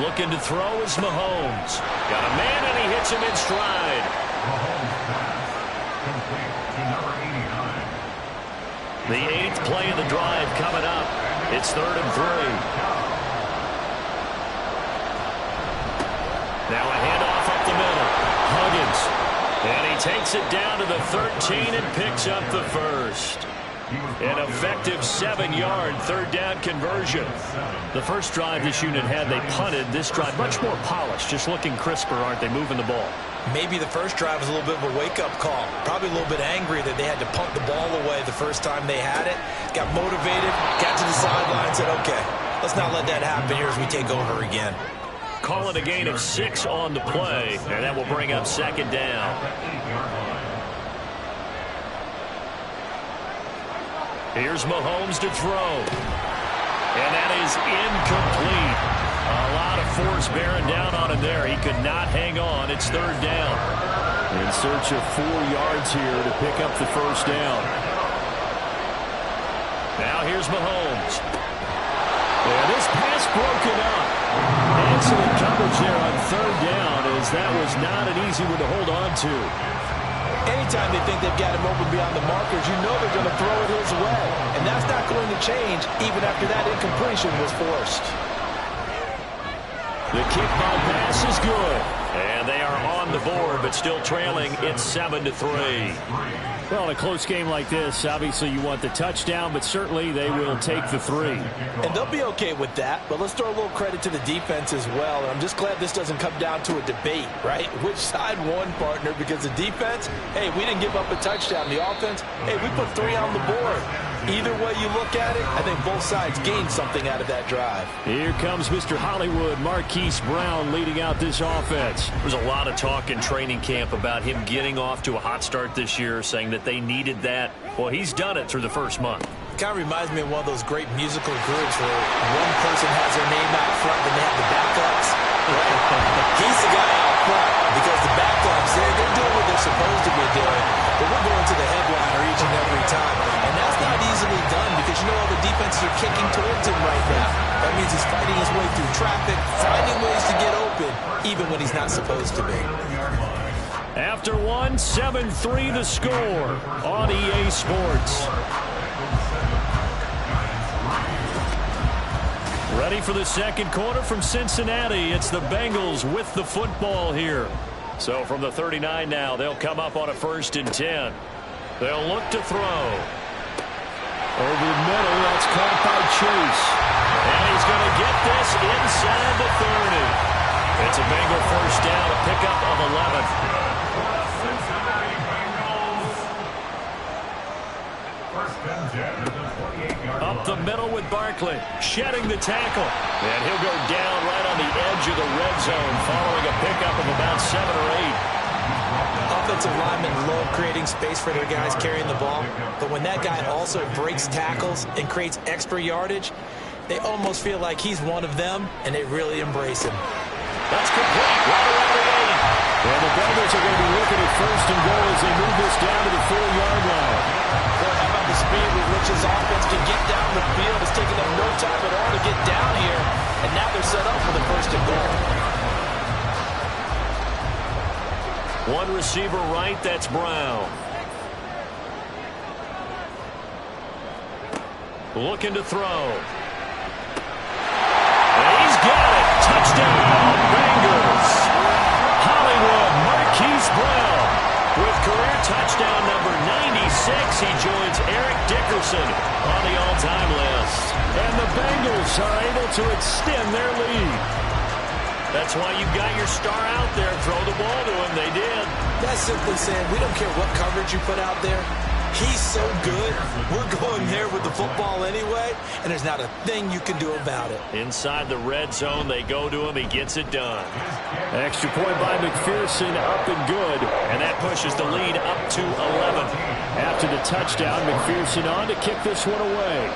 Looking to throw is Mahomes. Got a man, and he hits him in stride. The 8th play of the drive coming up. It's 3rd and 3. Now a handoff up the middle. Huggins. And he takes it down to the 13 and picks up the first. An effective 7-yard 3rd down conversion. The first drive this unit had, they punted. This drive much more polished, just looking crisper, aren't they, moving the ball? Maybe the first drive was a little bit of a wake-up call. Probably a little bit angry that they had to punt the ball away the first time they had it. Got motivated, got to the sideline, said, okay, let's not let that happen here as we take over again. Call it a gain of 6 on the play, and that will bring up 2nd down. Here's Mahomes to throw. And that is incomplete. A lot of force bearing down on him there. He could not hang on. It's 3rd down. In search of 4 yards here to pick up the first down. Now here's Mahomes. And this pass broken up. Excellent coverage there on 3rd down, as that was not an easy one to hold on to. Anytime they think they've got him open beyond the markers, you know they're going to throw it his way. And that's not going to change even after that incompletion was forced. The kickball pass is good. And they are on the board, but still trailing. It's 7-3. Well, in a close game like this, obviously you want the touchdown, but certainly they will take the 3. And they'll be okay with that, but let's throw a little credit to the defense as well. And I'm just glad this doesn't come down to a debate, right? Which side won, partner? Because the defense, hey, we didn't give up a touchdown. The offense, hey, we put 3 on the board. Either way you look at it, I think both sides gained something out of that drive. Here comes Mr. Hollywood, Marquise Brown, leading out this offense. There's a lot of talk in training camp about him getting off to a hot start this year, saying that they needed that. Well, he's done it through the first month. Kind of reminds me of one of those great musical groups where one person has their name out front, then they have the backups. He's the guy out front because the backups, they're doing what they're supposed to be doing, but we're going to the headliner each and every time. And that's not easily done because you know all the defenses are kicking towards him right now. That means he's fighting his way through traffic, finding ways to get open, even when he's not supposed to be. After 1, 7-3 the score on EA Sports. Ready for the second quarter from Cincinnati. It's the Bengals with the football here. So from the 39 now, they'll come up on a 1st and 10. They'll look to throw. Over the middle, that's caught by Chase. And he's going to get this inside the 30. It's a Bengal 1st down, a pickup of 11. Up the middle with Barkley, shedding the tackle. And he'll go down right on the edge of the red zone following a pickup of about 7 or 8. Offensive linemen love creating space for their guys carrying the ball, but when that guy also breaks tackles and creates extra yardage, they almost feel like he's one of them, and they really embrace him. That's complete. Right around the 8. And the Bengals are going to be looking at 1st and goal as they move this down to the 4-yard line. Boy, how about the speed with which his offense can get down the field? It's taking them no time at all to get down here, and now they're set up for the 1st and goal. One receiver right, that's Brown. Looking to throw. And he's got it. Touchdown, Bengals. Hollywood, Marquise Brown. With career touchdown number 96, he joins Eric Dickerson on the all-time list. And the Bengals are able to extend their lead. That's why you got your star out there. Throw the ball to him. They did. That's simply saying we don't care what coverage you put out there. He's so good, we're going there with the football anyway, and there's not a thing you can do about it. Inside the red zone, they go to him. He gets it done. Extra point by McPherson, up and good. And that pushes the lead up to 11. After the touchdown, McPherson on to kick this one away.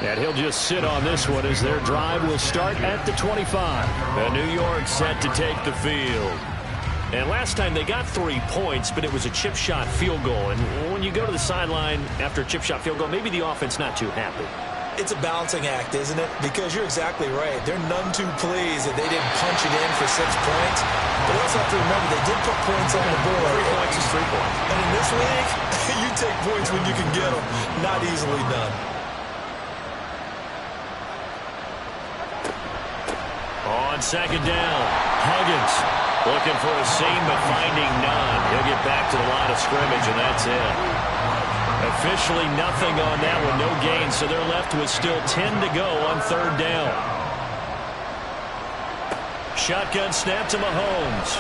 And he'll just sit on this one as their drive will start at the 25. And New York set to take the field. And last time they got 3 points, but it was a chip shot field goal. And when you go to the sideline after a chip shot field goal, maybe the offense not too happy. It's a balancing act, isn't it? Because you're exactly right. They're none too pleased that they didn't punch it in for 6 points. But also have to remember, they did put points on the board. 3 points is 3 points. And in this league, you take points when you can get them. Not easily done. On second down, Huggins looking for a seam but finding none. He'll get back to the line of scrimmage, and that's it. Officially nothing on that one, no gain, so they're left with still 10 to go on third down. Shotgun snap to Mahomes.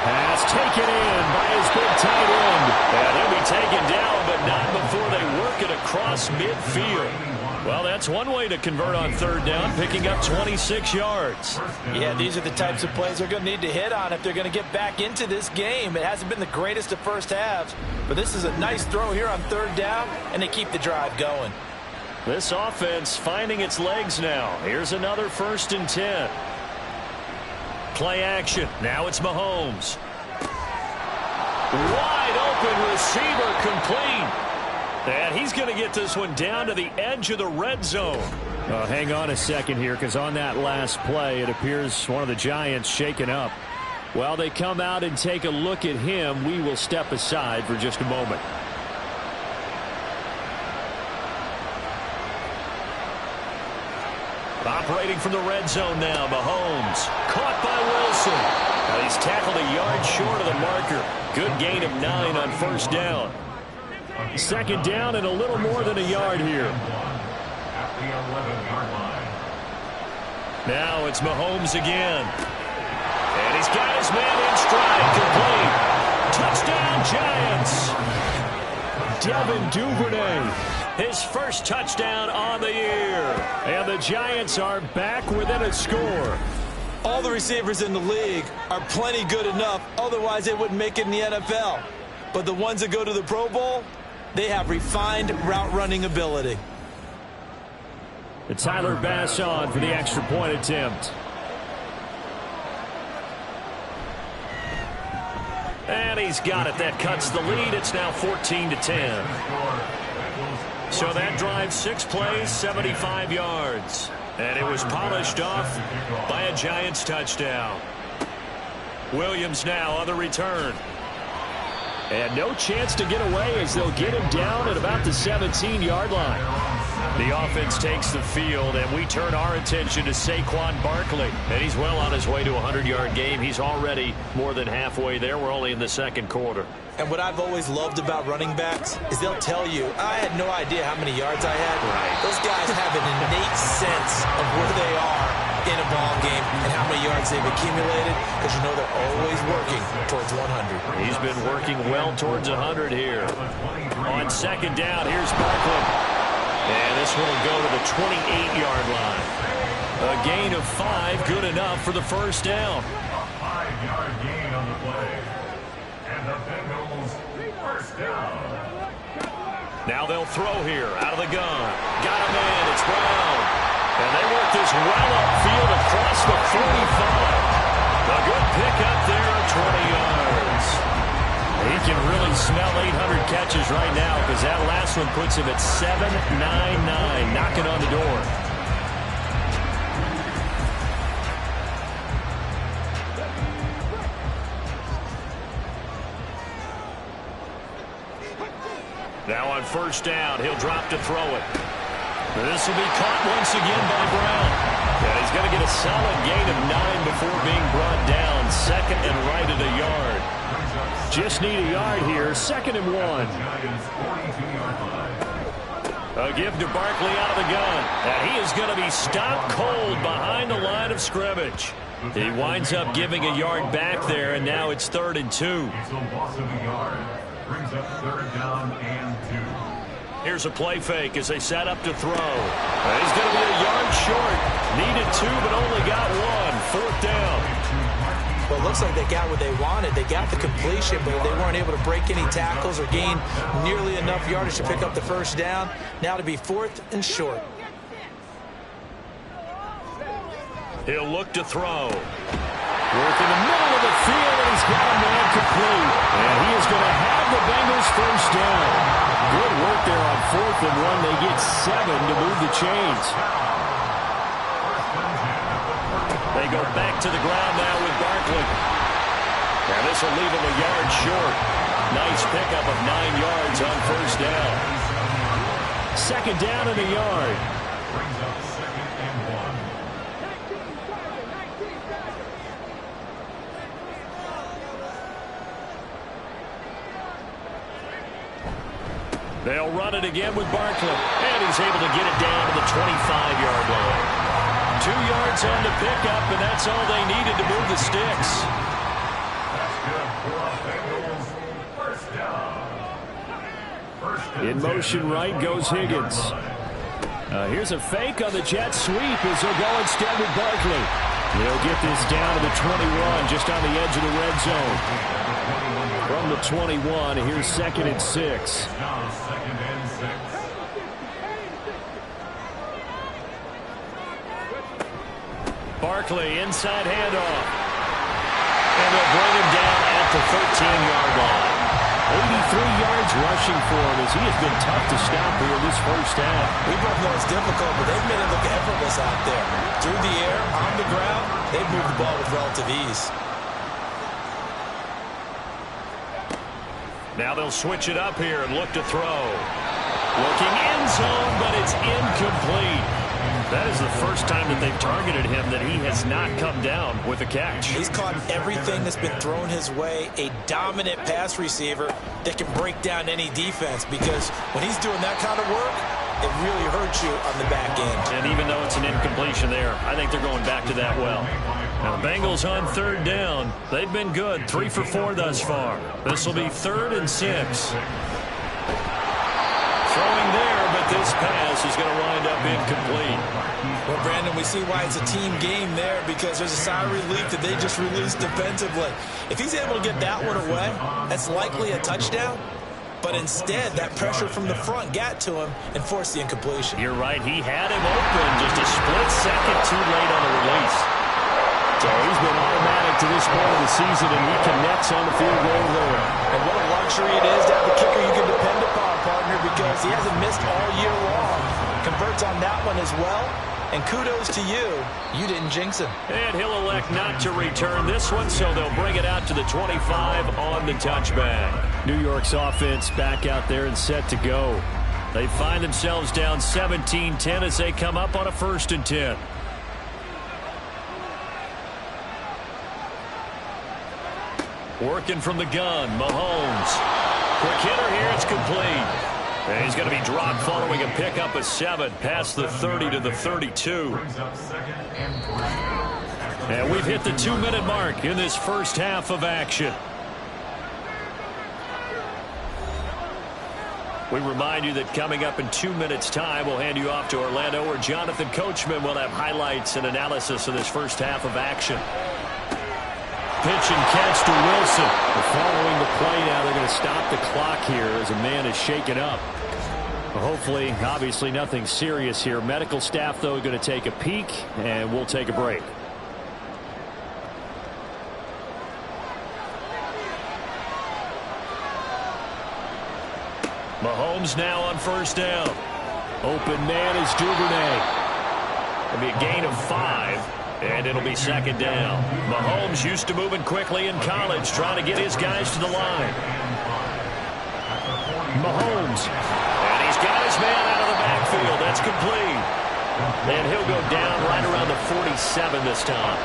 Pass taken in by his big tight end. And he'll be taken down, but not before they work it across midfield. Well, that's one way to convert on third down, picking up 26 yards. Yeah, these are the types of plays they're going to need to hit on if they're going to get back into this game. It hasn't been the greatest of first halves, but this is a nice throw here on third down, and they keep the drive going. This offense finding its legs now. Here's another 1st and 10. Play action. Now it's Mahomes. Wide open receiver complete. And he's going to get this one down to the edge of the red zone. Hang on a second here, because on that last play, it appears one of the Giants shaken up. While they come out and take a look at him, we will step aside for just a moment. Operating from the red zone now, Mahomes. Caught by Wilson. Now he's tackled a yard short of the marker. Good gain of 9 on first down. Second down and a little more than a yard here. At the 11-yard line. Now it's Mahomes again. And he's got his man in stride. Complete. Touchdown, Giants. Devin Duvernay. His first touchdown on the year. And the Giants are back within a score. All the receivers in the league are plenty good enough. Otherwise, they wouldn't make it in the NFL. But the ones that go to the Pro Bowl, they have refined route running ability. Tyler Bass on for the extra point attempt. And he's got it. That cuts the lead. It's now 14 to 10. So that drive, 6 plays, 75 yards. And it was polished off by a Giants touchdown. Williams now on the return. And no chance to get away as they'll get him down at about the 17-yard line. The offense takes the field, and we turn our attention to Saquon Barkley. And he's well on his way to a 100-yard game. He's already more than halfway there. We're only in the second quarter. And what I've always loved about running backs is they'll tell you, I had no idea how many yards I had. Right. Those guys have an innate sense of where they are in a ball game and how many yards they've accumulated, because you know they're always working towards 100. He's been working well towards 100 here. On second down, here's Barkley. And this one will go to the 28-yard line. A gain of 5, good enough for the first down. A 5-yard gain on the play. And the Bengals first down. Now they'll throw here out of the gun. Got a man, it's Brown. And they work this well upfield across the 45. A good pickup there of 20 yards. He can really smell 800 catches right now, because that last one puts him at 799, knocking on the door. Now on first down, he'll drop to throw it. This will be caught once again by Brown. And he's going to get a solid gain of 9 before being brought down. Second and right at a yard. Just need a yard here. 2nd and 1. A give to Barkley out of the gun. And he is going to be stopped cold behind the line of scrimmage. He winds up giving a yard back there, and now it's 3rd and 2. It's a loss of a yard. Brings up 3rd down and 2. Here's a play fake as they set up to throw. He's going to be a yard short. Needed 2, but only got 1. 4th down. Well, it looks like they got what they wanted. They got the completion, but they weren't able to break any tackles or gain nearly enough yardage to pick up the 1st down. Now to be 4th and short. He'll look to throw. Work in the middle of the field, and he's got a man complete. And he is going to have the Bengals 1st down. Good work there on 4th and 1. They get 7 to move the chains. They go back to the ground now with Barkley. And this will leave him a yard short. Nice pickup of 9 yards on 1st down. 2nd down and a yard. Brings up 2nd and 1. They'll run it again with Barkley. And he's able to get it down to the 25-yard line. 2 yards on the pickup, and that's all they needed to move the sticks. That's good for Bengals. 1st down. 1st and In motion 10. right goes Higgins. Here's a fake on the jet sweep as they'll go instead with Barkley. He'll get this down to the 21, just on the edge of the red zone. From the 21, here's 2nd and 6. Now 2nd and 6. Barkley, inside handoff. And they'll bring him down at the 13-yard line. 83 yards rushing for him as he has been tough to stop here in this 1st half. We both know it's difficult, but they've made it look effortless out there. Through the air, on the ground, they've moved the ball with relative ease. Now they'll switch it up here and look to throw. Looking end zone, but it's incomplete. That is the first time that they've targeted him that he has not come down with a catch. He's caught everything that's been thrown his way. A dominant pass receiver that can break down any defense, because when he's doing that kind of work, it really hurts you on the back end. And even though it's an incompletion there, I think they're going back to that well. Now the Bengals on 3rd down. They've been good, 3 for 4 thus far. This will be 3rd and 6. Throwing there, but this pass is going to wind up incomplete. Well, Brandon, we see why it's a team game there, because there's a sigh of relief that they just released defensively. If he's able to get that one away, that's likely a touchdown. But instead, that pressure from the front got to him and forced the incompletion. You're right. He had him open just a split second too late on the release. So he's been automatic to this point of the season, and he connects on the field goal there. And what a luxury it is to have a kicker you can depend upon, partner, because he hasn't missed all year long. Converts on that one as well. And kudos to you. You didn't jinx him. And he'll elect not to return this one, so they'll bring it out to the 25 on the touchback. New York's offense back out there and set to go. They find themselves down 17-10 as they come up on a 1st and 10. Working from the gun, Mahomes. Quick hitter here, it's complete. And he's going to be dropped following a pickup of 7 past the 30 to the 32. And we've hit the 2-minute mark in this 1st half of action. We remind you that coming up in 2 minutes' time, we'll hand you off to Orlando, where Jonathan Coachman will have highlights and analysis of this 1st half of action. Pitch and catch to Wilson. Following the play now, they're going to stop the clock here as a man is shaken up. Hopefully, obviously nothing serious here. Medical staff, though, going to take a peek, and we'll take a break. Mahomes now on 1st down. Open man is Duvernay. It'll be a gain of 5. And it'll be 2nd down. Mahomes used to moving quickly in college, trying to get his guys to the line. Mahomes. And he's got his man out of the backfield. That's complete. And he'll go down right around the 47 this time.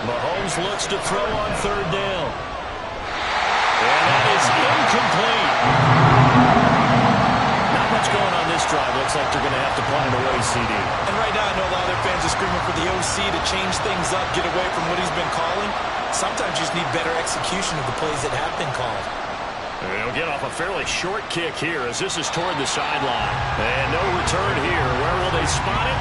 Mahomes looks to throw on 3rd down. And that is incomplete. Not much going on this drive. Looks like they're going to have to punt it away, CD. And right now, I know a lot of their fans are screaming for the OC to change things up, get away from what he's been calling. Sometimes you just need better execution of the plays that have been called. They'll get off a fairly short kick here as this is toward the sideline. And no return here. Where will they spot it?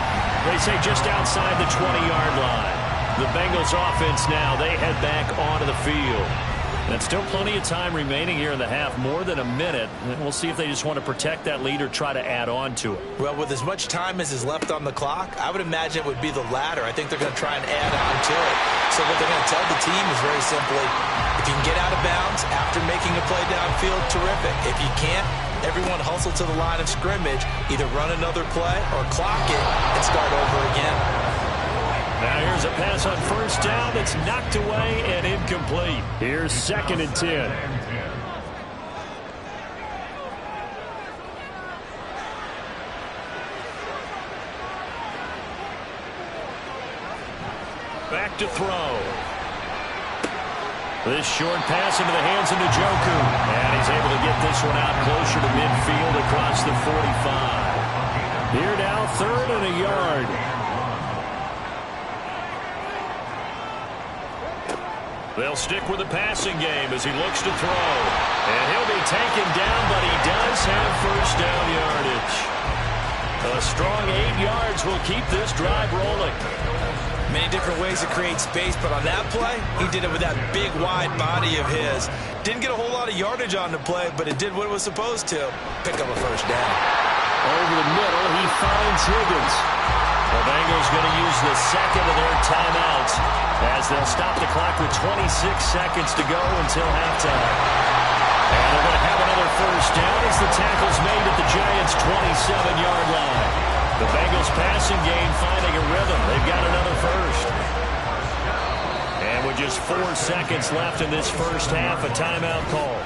They say just outside the 20-yard line. The Bengals offense now, they head back onto the field. And still plenty of time remaining here in the half, more than a minute. And we'll see if they just want to protect that lead or try to add on to it. Well, with as much time as is left on the clock, I would imagine it would be the latter. I think they're going to try and add on to it. So what they're going to tell the team is very simply, if you can get out of bounds after making a play downfield, terrific. If you can't, everyone hustle to the line of scrimmage, either run another play or clock it and start over again. Now here's a pass on first down that's knocked away and incomplete. Here's 2nd and 10. Back to throw. This short pass into the hands of Njoku. And he's able to get this one out closer to midfield across the 45. Here now, 3rd and a yard. They'll stick with the passing game as he looks to throw. And he'll be taken down, but he does have first down yardage. A strong 8 yards will keep this drive rolling. Many different ways to create space, but on that play, he did it with that big, wide body of his. Didn't get a whole lot of yardage on the play, but it did what it was supposed to. Pick up a first down. Over the middle, he finds Higgins. The Bengals going to use the second of their timeouts as they'll stop the clock with 26 seconds to go until halftime. And they're going to have another first down as the tackle's made at the Giants' 27-yard line. The Bengals passing game finding a rhythm. They've got another first. And with just 4 seconds left in this first half, a timeout call.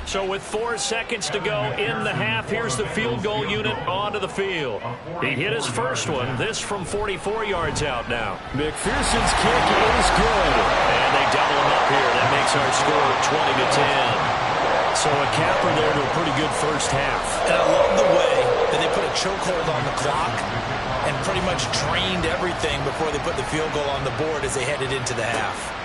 So with 4 seconds to go in the half, here's the field goal unit onto the field. He hit his first one, this from 44 yards out now. McPherson's kick is good. And they double him up here. That makes our score 20-10. So a capper there to a pretty good first half. And I love the way that they put a chokehold on the clock and pretty much drained everything before they put the field goal on the board as they headed into the half.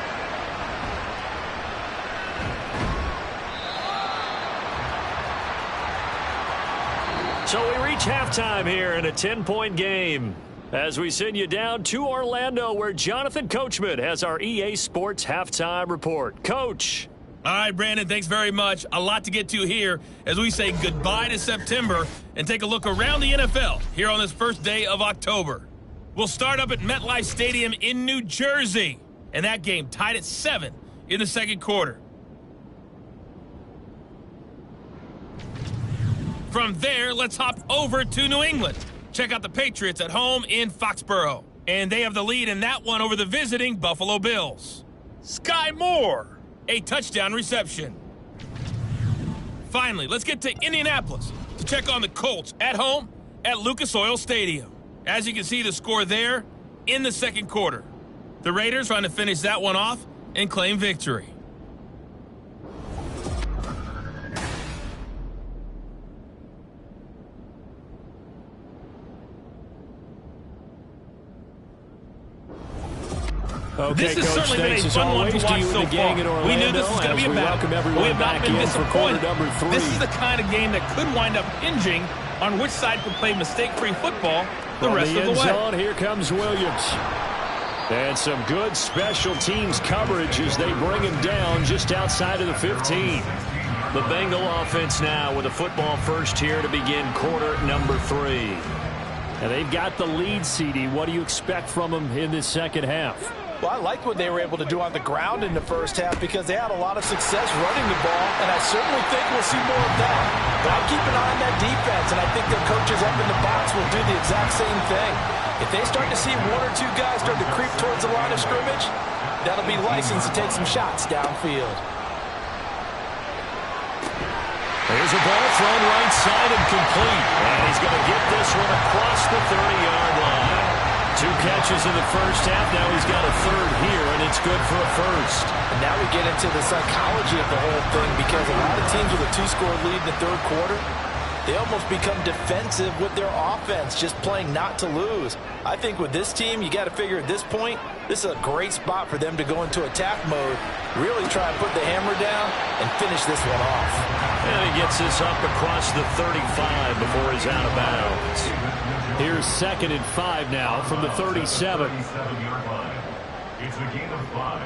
So we reach halftime here in a 10-point game as we send you down to Orlando where Jonathan Coachman has our EA Sports Halftime Report. Coach. All right, Brandon, thanks very much. A lot to get to here as we say goodbye to September and take a look around the NFL here on this first day of October. We'll start up at MetLife Stadium in New Jersey, and that game tied at 7 in the second quarter. From there, let's hop over to New England. Check out the Patriots at home in Foxborough. And they have the lead in that one over the visiting Buffalo Bills. Sky Moore, a touchdown reception. Finally, let's get to Indianapolis to check on the Colts at home at Lucas Oil Stadium. As you can see, the score there in the second quarter. The Raiders trying to finish that one off and claim victory. Okay, this has Coach, certainly been a fun one to watch so far. We knew this was going to be a battle. We have not been disappointed. This is the kind of game that could wind up hinging on which side could play mistake-free football the rest of the way. Zone, here comes Williams. And some good special teams coverage as they bring him down just outside of the 15. The Bengal offense now with a football first here to begin quarter number 3. And they've got the lead, CD. What do you expect from them in this second half? Well, I liked what they were able to do on the ground in the first half because they had a lot of success running the ball, and I certainly think we'll see more of that. But I keep an eye on that defense, and I think their coaches up in the box will do the exact same thing. If they start to see 1 or 2 guys start to creep towards the line of scrimmage, that'll be license to take some shots downfield. There's a ball thrown right side and complete. And he's going to get this one across the 30-yard line. 2 catches catches in the first half. Now he's got a third here, and it's good for a first. And now we get into the psychology of the whole thing, because a lot of teams with a 2-score lead in the third quarter, they almost become defensive with their offense, just playing not to lose. I think with this team, you got to figure at this point, this is a great spot for them to go into attack mode, really try and put the hammer down and finish this one off. And he gets this up across the 35 before he's out of bounds. Here's 2nd and 5 now from the 37. It's a gain of 5.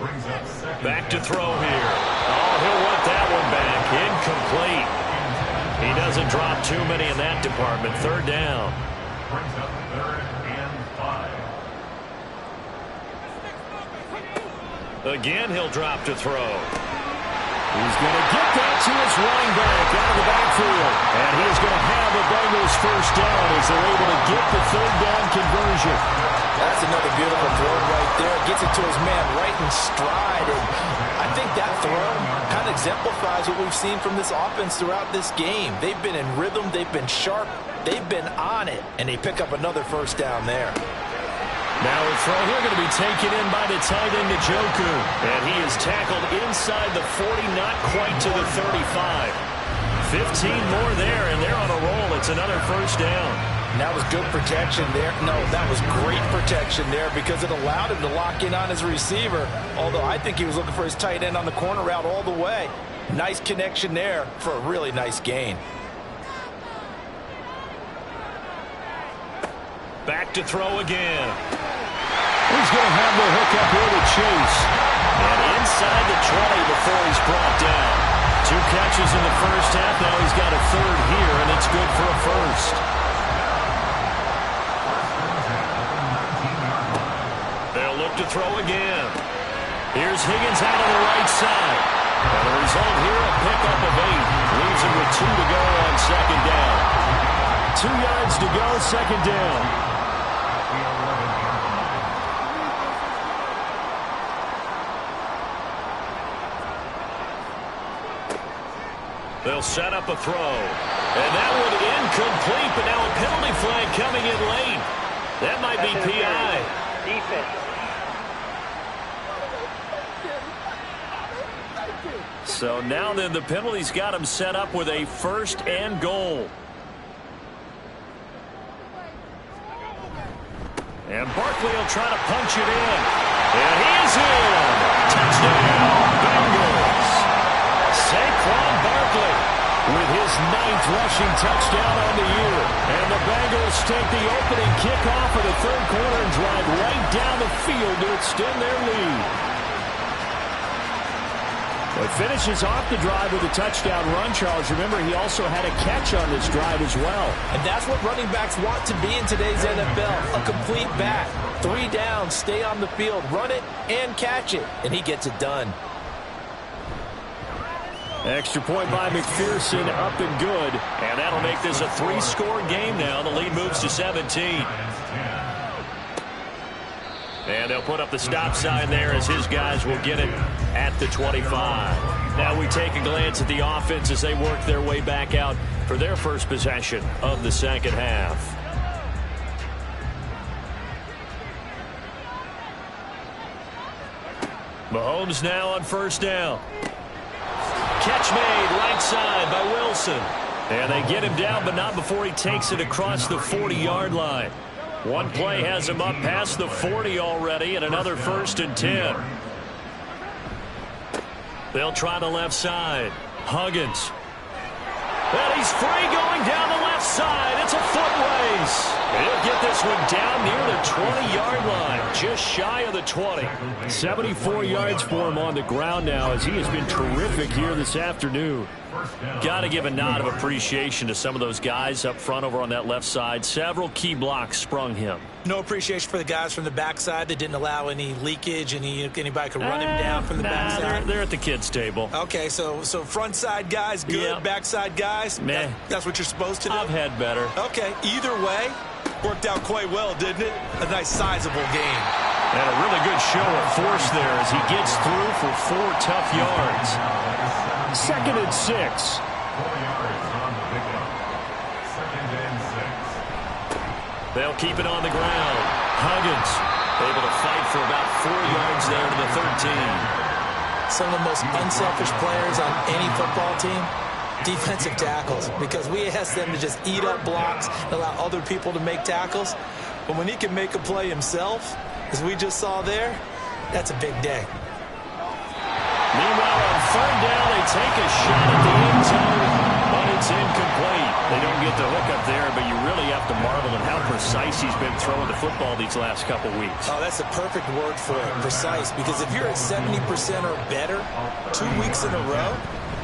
Brings up second. Back to throw here. Oh, he'll want that one back. Incomplete. He doesn't drop too many in that department. Third down. Brings up 3rd and 5. Again, he'll drop to throw. He's going to get that to his running back out of the backfield. And he's going to have the Bengals first down as they're able to get the third down conversion. That's another beautiful throw right there. Gets it to his man right in stride. And I think that throw kind of exemplifies what we've seen from this offense throughout this game. They've been in rhythm. They've been sharp. They've been on it. And they pick up another first down there. Now a throw here going to be taken in by the tight end, Njoku. And he is tackled inside the 40, not quite to the 35. 15 more there, and they're on a roll. It's another first down. And that was good protection there. No, that was great protection there, because it allowed him to lock in on his receiver, although I think he was looking for his tight end on the corner route all the way. Nice connection there for a really nice gain. Back to throw again. He's going to have the hook up here to Chase. And inside the 20 before he's brought down. 2 catches in the first half. Now he's got a third here, and it's good for a first. They'll look to throw again. Here's Higgins out on the right side. And the result here, a pickup of 8. Leaves him with 2 to go on second down. 2 yards to go, second down. They'll set up a throw. And that one incomplete, but now a penalty flag coming in late. That might be PI. Defense. So now then the penalty's got him set up with a 1st and goal. And Barkley will try to punch it in. And he's in. Touchdown, Bengals. Saquon Barkley with his 9th rushing touchdown on the year. And the Bengals take the opening kickoff of the third quarter and drive right down the field to extend their lead. Well, he finishes off the drive with a touchdown run, Charles. Remember, he also had a catch on this drive as well. And that's what running backs want to be in today's NFL. A complete back. 3 downs, stay on the field, run it, and catch it. And he gets it done. Extra point by McPherson, up and good. And that'll make this a 3-score game now. The lead moves to 17. And they'll put up the stop sign there as his guys will get it at the 25. Now we take a glance at the offense as they work their way back out for their first possession of the second half. Mahomes now on first down. Catch made right side by Wilson. And they get him down, but not before he takes it across the 40-yard line. One play has him up past the 40 already, and another 1st and 10. They'll try the left side. Huggins. And he's free going down the left side. It's a foot race. He'll get this one down near the 20-yard line, just shy of the 20. 74 yards for him on the ground now, as he has been terrific here this afternoon. Got to give a nod of appreciation to some of those guys up front over on that left side. Several key blocks sprung him. No appreciation for the guys from the backside that didn't allow any leakage, anybody could run him down from the backside. They're at the kids' table. Okay, so front side guys good, Yep. Backside guys, Meh. that's what you're supposed to do? I've had better. Okay, either way, worked out quite well, didn't it? A nice sizable game. And a really good show of force there as he gets through for 4 tough yards. 2nd and 6. 4 yards on the pickup. 2nd and 6. They'll keep it on the ground. Huggins able to fight for about 4 yards there to the 13. Some of the most unselfish players on any football team, defensive tackles, because we ask them to just eat up blocks and allow other people to make tackles. But when he can make a play himself, as we just saw there, that's a big day. Meanwhile, on third down, they take a shot at the end zone, but it's incomplete. They don't get the hook up there, but you really have to marvel at how precise he's been throwing the football these last couple weeks. Oh, that's the perfect word for it, precise, because if you're at 70% or better 2 weeks in a row,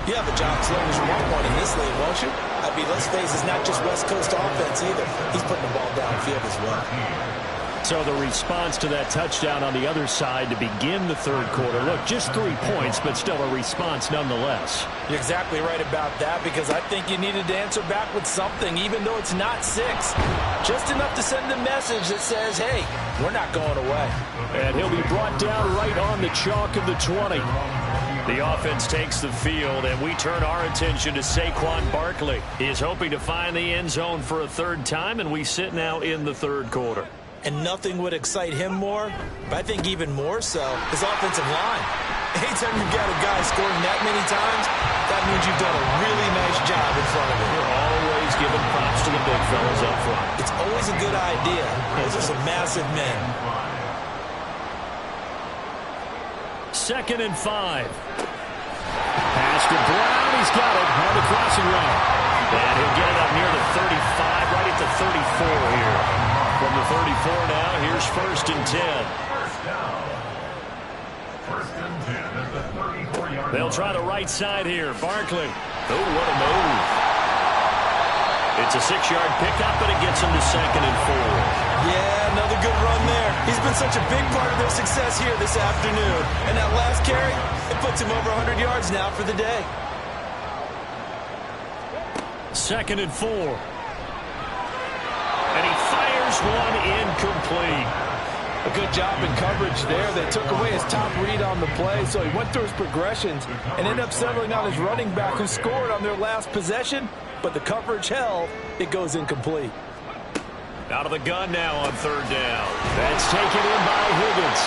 you have a job as long as you want one in this league, won't you? I mean, let's face it, it's not just West Coast offense either. He's putting the ball downfield as well. So the response to that touchdown on the other side to begin the third quarter. Look, just 3 points, but still a response nonetheless. You're exactly right about that, because I think you needed to answer back with something, even though it's not 6. Just enough to send a message that says, hey, we're not going away. And he'll be brought down right on the chalk of the 20. The offense takes the field, and we turn our attention to Saquon Barkley. He is hoping to find the end zone for a third time, and we sit now in the third quarter. And nothing would excite him more, but I think even more so, his offensive line. Anytime you've got a guy scoring that many times, that means you've done a really nice job in front of him. You're always giving props to the big fellas up front. It's always a good idea. Those are some massive men. 2nd and 5. Pass to Brown. He's got it on the crossing route. And he'll get it up near the 35, right at the 34 here. From the 34 now, here's 1st and 10. First down. 1st and 10 at the 34-yard line. They'll try the right side here. Barkley. Oh, what a move. It's a 6-yard pickup, but it gets him to 2nd and 4. Yeah, another good run there. He's been such a big part of their success here this afternoon. And that last carry, it puts him over 100 yards now for the day. 2nd and 4. And he fires one incomplete. A good job in coverage there. They took away his top read on the play, so he went through his progressions and ended up settling on his running back who scored on their last possession, but the coverage held. It goes incomplete. Out of the gun now on 3rd down. That's taken in by Higgins.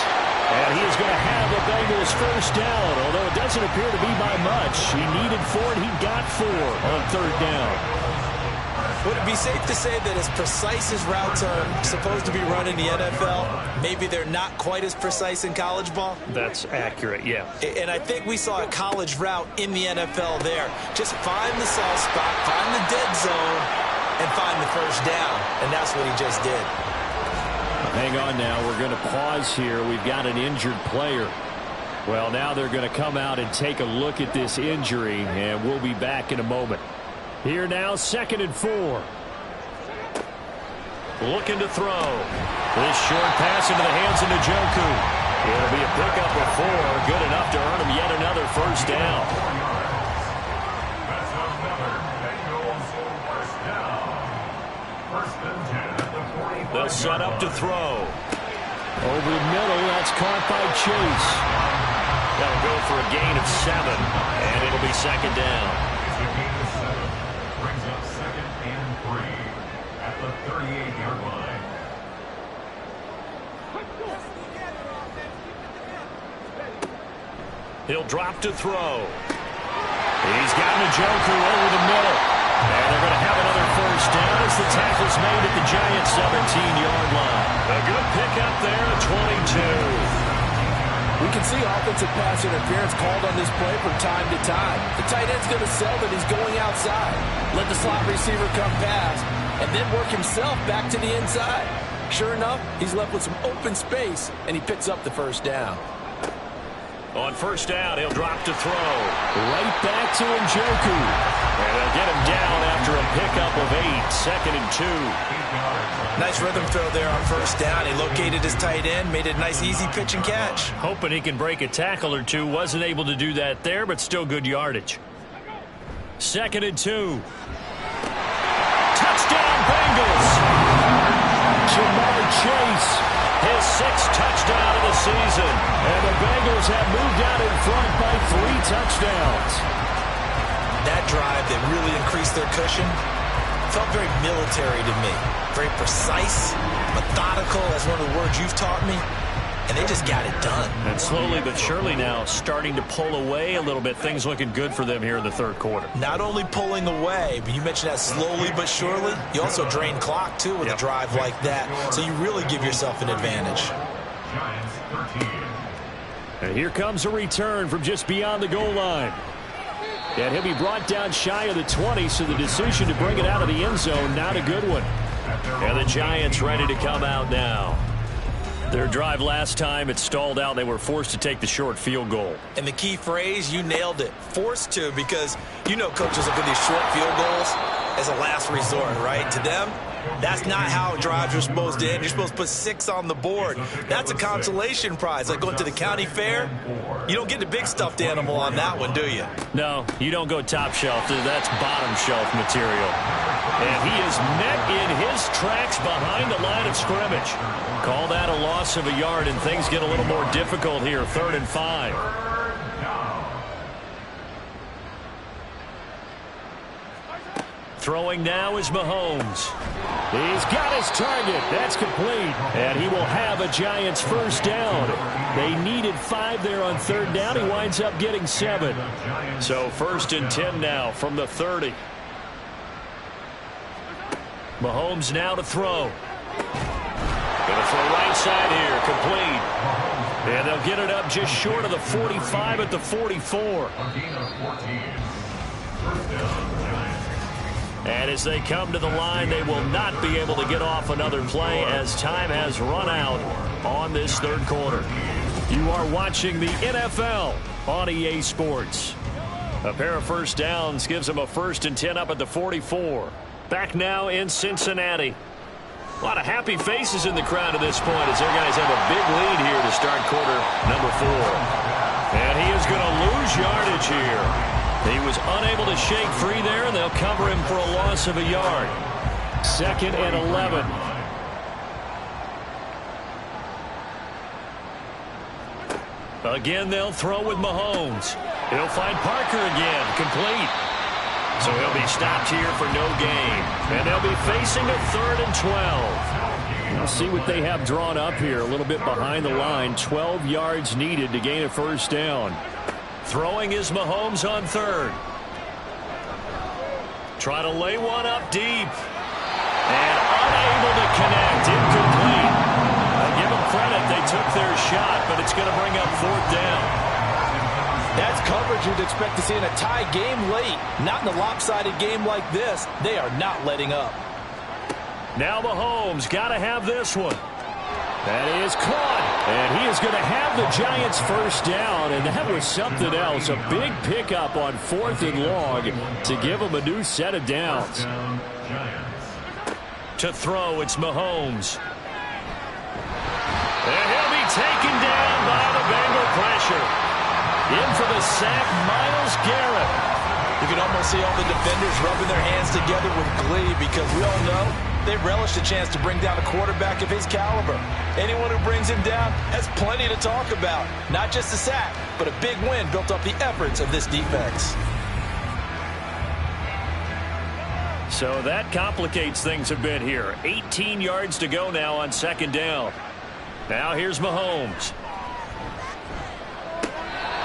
And he is going to have the Bengals first down, although it doesn't appear to be by much. He needed 4, and he got 4 on 3rd down. Would it be safe to say that as precise as routes are supposed to be run in the NFL, maybe they're not quite as precise in college ball? That's accurate, yeah. And I think we saw a college route in the NFL there. Just find the soft spot, find the dead zone, and find the first down. And that's what he just did. Hang on now. We're going to pause here. We've got an injured player. Well, now they're going to come out and take a look at this injury, and we'll be back in a moment. Here now, 2nd and 4. Looking to throw. This short pass into the hands of Njoku. It'll be a pickup of 4. Good enough to earn him yet another first down. That's another Bengals first down. 1st and 10 at the 45. They'll set up to throw. Over the middle, that's caught by Chase. That'll go for a gain of 7, and it'll be 2nd down. It's a gain of 7. Brings up 2nd and 3 at the 38-yard line. He'll drop to throw. He's got Njoku over the middle. And they're going to have another first down as the tackle's made at the Giants' 17-yard line. A good pickup there at 22. We can see offensive pass interference called on this play from time to time. The tight end's going to sell that he's going outside. Let the slot receiver come past, and then work himself back to the inside. Sure enough, he's left with some open space, and he picks up the first down. On first down, he'll drop to throw. Right back to Njoku. And they'll get him down after a pickup of 8. 2nd and 2. Nice rhythm throw there on first down. He located his tight end, made it a nice easy pitch and catch. Hoping he can break a tackle or two. Wasn't able to do that there, but still good yardage. 2nd and 2. Touchdown Bengals. Jamar Chase. His 6th touchdown of the season. And the Bengals have moved out in front by 3 touchdowns. That drive that really increased their cushion, felt very military to me. Very precise, methodical. That's one of the words you've taught me. And they just got it done. And slowly but surely now starting to pull away a little bit. Things looking good for them here in the third quarter. Not only pulling away, but you mentioned that slowly but surely. You also drain clock, too, with a drive like that. So you really give yourself an advantage. And here comes a return from just beyond the goal line. And he'll be brought down shy of the 20, so the decision to bring it out of the end zone, not a good one. And the Giants ready to come out now. Their drive last time, it stalled out. They were forced to take the short field goal. And the key phrase, you nailed it. Forced to, because you know coaches look at these short field goals as a last resort, right? To them, that's not how drives are supposed to end. You're supposed to put 6 on the board. That's a consolation prize. Like going to the county fair, you don't get the big stuffed animal on that one, do you? No, you don't go top shelf. That's bottom shelf material. And he is met in his tracks behind the line of scrimmage. Call that a loss of a yard, and things get a little more difficult here. 3rd and 5. Throwing now is Mahomes. He's got his target. That's complete. And he will have a Giants first down. They needed 5 there on 3rd down. He winds up getting 7. So 1st and 10 now from the 30. Mahomes now to throw. Going to throw right side here. Complete. And they'll get it up just short of the 45 at the 44. And as they come to the line, they will not be able to get off another play as time has run out on this 3rd quarter. You are watching the NFL on EA Sports. A pair of first downs gives them a 1st and 10 up at the 44. Back now in Cincinnati. A lot of happy faces in the crowd at this point as their guys have a big lead here to start quarter number 4. And he is going to lose yardage here. He was unable to shake free there, and they'll cover him for a loss of a yard. 2nd and 11. Again, they'll throw with Mahomes. He'll find Parker again, complete. So he'll be stopped here for no gain. And they'll be facing a 3rd and 12. We'll see what they have drawn up here. A little bit behind the line. 12 yards needed to gain a first down. Throwing is Mahomes on 3rd. Try to lay one up deep. And unable to connect. Incomplete. I give them credit. They took their shot, but it's going to bring up 4th down. That's coverage you'd expect to see in a tie game late. Not in a lopsided game like this. They are not letting up. Now Mahomes got to have this one. That is caught. And he is going to have the Giants first down. And that was something else. A big pickup on 4th and long to give them a new set of downs. To throw, it's Mahomes. And he'll be taken down by the Bengal pressure. In for the sack, Myles Garrett. You can almost see all the defenders rubbing their hands together with glee because we all know they relish the chance to bring down a quarterback of his caliber. Anyone who brings him down has plenty to talk about. Not just a sack, but a big win built off the efforts of this defense. So that complicates things a bit here. 18 yards to go now on 2nd down. Now here's Mahomes.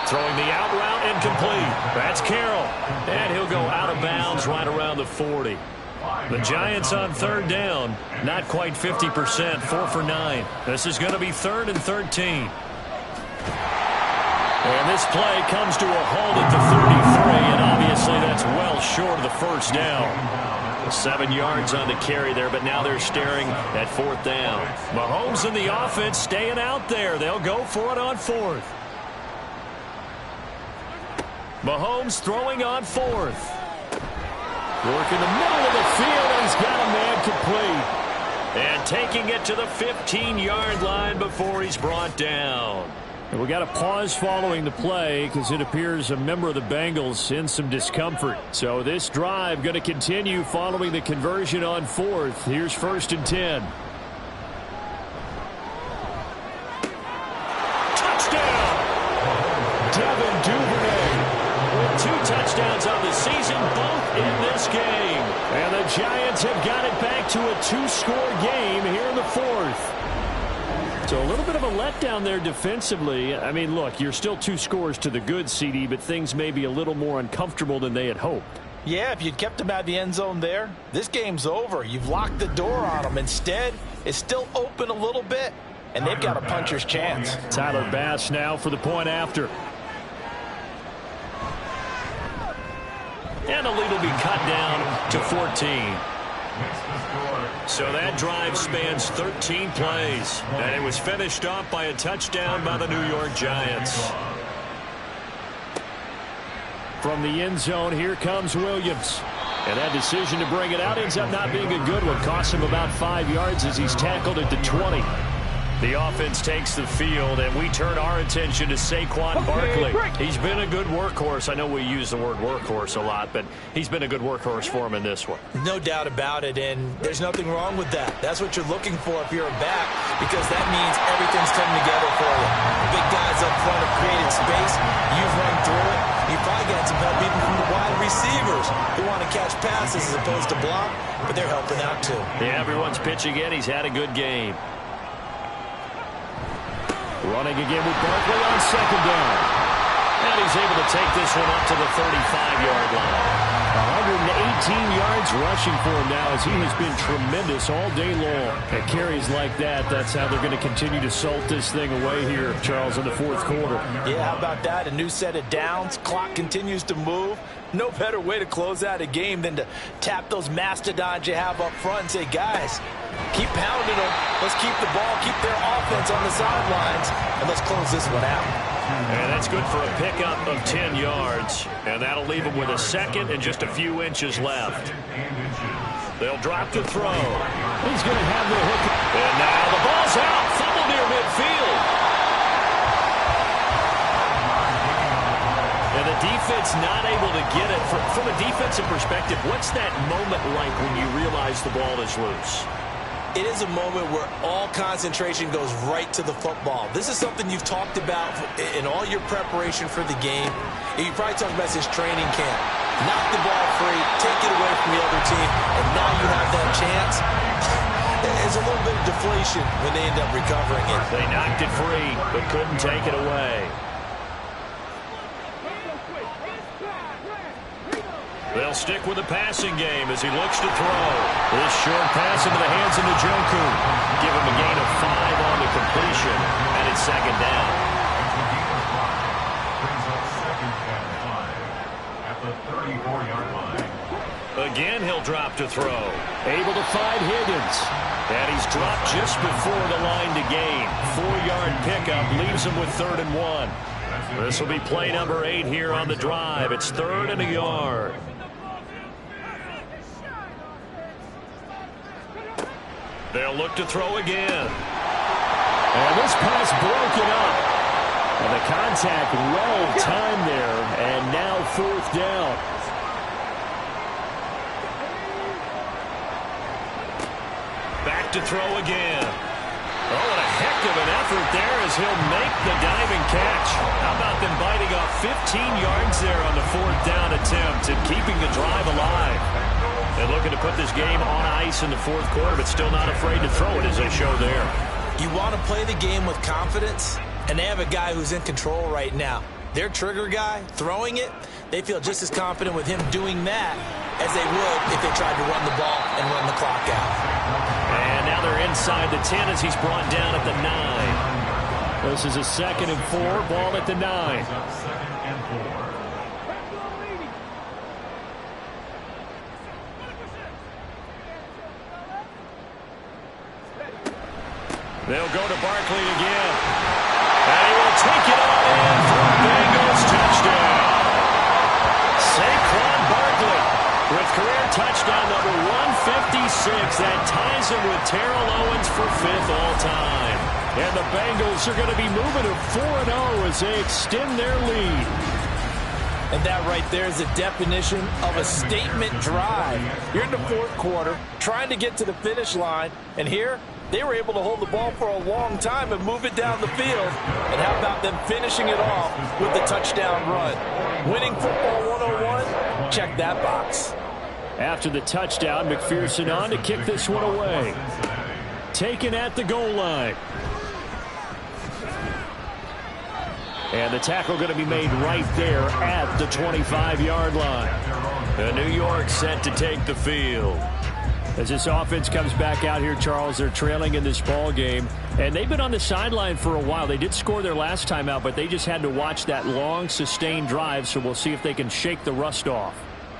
Throwing the out route incomplete. That's Carroll. And he'll go out of bounds right around the 40. The Giants on 3rd down. Not quite 50%. 4 for 9. This is going to be 3rd and 13. And this play comes to a halt at the 33. And obviously that's well short of the first down. 7 yards on the carry there, but now they're staring at 4th down. Mahomes and the offense staying out there. They'll go for it on 4th. Mahomes throwing on 4th. Work in the middle of the field, and he's got a man complete. And taking it to the 15-yard line before he's brought down. And we got a pause following the play because it appears a member of the Bengals in some discomfort. So this drive going to continue following the conversion on 4th. Here's 1st and 10. Touchdown! Devin Duvernay. With 2 touchdowns on the season, both in this game. And the Giants have got it back to a 2-score game here in the fourth. So a little bit of a letdown there defensively. I mean, look, you're still 2 scores to the good, CD, but things may be a little more uncomfortable than they had hoped. Yeah, if you'd kept them out of the end zone there, this game's over. You've locked the door on them. Instead, it's still open a little bit, and they've got a puncher's chance. Tyler Bass now for the point after. And the lead will be cut down to 14. So that drive spans 13 plays, and it was finished off by a touchdown by the New York Giants. From the end zone, here comes Williams. And that decision to bring it out ends up not being a good one. Costs him about 5 yards as he's tackled at the 20. The offense takes the field, and we turn our attention to Saquon Barkley. He's been a good workhorse. I know we use the word workhorse a lot, but he's been a good workhorse for him in this one. No doubt about it, and there's nothing wrong with that. That's what you're looking for if you're a back, because that means everything's coming together for you. The big guys up front have created space. You've run through it. You've probably got some help even from the wide receivers who want to catch passes as opposed to block, but they're helping out too. Yeah, everyone's pitching in. He's had a good game. Running again with Barkley on second down. And he's able to take this one up to the 35-yard line. 118 yards rushing for him now as he has been tremendous all day long. At carries like that, that's how they're going to continue to salt this thing away here, Charles, in the fourth quarter. Yeah, how about that? A new set of downs. Clock continues to move. No better way to close out a game than to tap those mastodons you have up front and say, guys, keep pounding them. Let's keep the ball, keep their offense on the sidelines, and let's close this one out. And that's good for a pickup of 10 yards. And that'll leave him with a second and just a few inches left. They'll drop the throw. He's going to have the hook. And now the ball's out. Fumble near midfield. And the defense not able to get it. From a defensive perspective, what's that moment like when you realize the ball is loose? It is a moment where all concentration goes right to the football. This is something you've talked about in all your preparation for the game. And you probably talked about this training camp. Knock the ball free, take it away from the other team, and now you have that chance. There's a little bit of deflation when they end up recovering it. They knocked it free, but couldn't take it away. They'll stick with the passing game as he looks to throw. This short pass into the hands of Njoku. Give him a gain of 5 on the completion, and it's second down. Brings up second and 5 at the 34-yard line. Again, he'll drop to throw. Able to find Higgins. And he's dropped just before the line to gain. 4-yard pickup leaves him with 3rd and 1. This will be play number 8 here on the drive. It's 3rd and a yard. They'll look to throw again. And this pass broken up. And the contact well timed there. And now 4th down. Back to throw again. Oh, and a heck of an effort there as he'll make the diving catch. How about them biting off 15 yards there on the 4th down attempt and keeping the drive alive. They're looking to put this game on ice in the 4th quarter, but still not afraid to throw it as they show there. You want to play the game with confidence, and they have a guy who's in control right now. Their trigger guy, throwing it, they feel just as confident with him doing that as they would if they tried to run the ball and run the clock out. And now they're inside the 10 as he's brought down at the 9. This is a 2nd and 4, ball at the 9. Second and 4. They'll go to Barkley again. And he will take it on in for a Bengals touchdown. Saquon Barkley with career touchdown number 156. That ties him with Terrell Owens for 5th all-time. And the Bengals are going to be moving to 4-0 as they extend their lead. And that right there is the definition of a statement drive. You're in the 4th quarter, trying to get to the finish line, and here they were able to hold the ball for a long time and move it down the field. And how about them finishing it off with the touchdown run? Winning football 101? Check that box. After the touchdown, McPherson on to kick this one away. Taken at the goal line. And the tackle going to be made right there at the 25-yard line. And New York set to take the field. As this offense comes back out here, Charles, they're trailing in this ball game. And they've been on the sideline for a while. They did score their last time out, but they just had to watch that long, sustained drive. So we'll see if they can shake the rust off.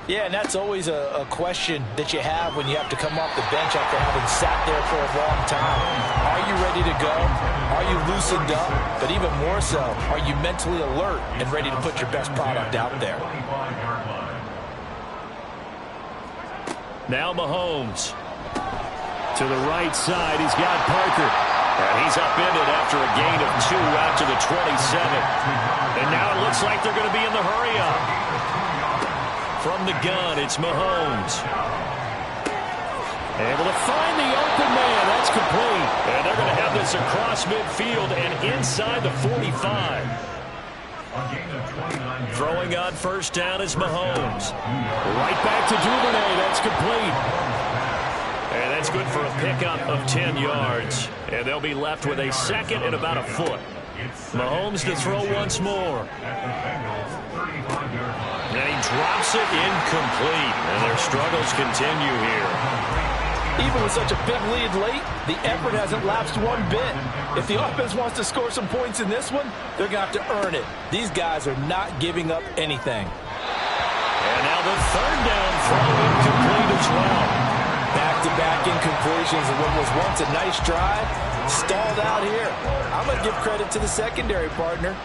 Yeah, and that's always a question that you have when you have to come off the bench after having sat there for a long time. Are you ready to go? Are you loosened up? But even more so, are you mentally alert and ready to put your best product out there? Now Mahomes. To the right side, he's got Parker. And he's upended after a gain of 2 out to the 27. And now it looks like they're going to be in the hurry-up. From the gun, it's Mahomes. Able to find the open man. That's complete. And they're going to have this across midfield and inside the 45. Throwing on first down is Mahomes. Right back to Duvernay. That's complete. And that's good for a pickup of 10 yards. And they'll be left with a second and about a foot. Mahomes to throw once more. And he drops it incomplete. And their struggles continue here. Even with such a big lead late, the effort hasn't lapsed one bit. If the offense wants to score some points in this one, they're going to have to earn it. These guys are not giving up anything. And now the third down throw incomplete as well. Back-to-back incompletions of what was once a nice drive. Stalled out here. I'm going to give credit to the secondary partner.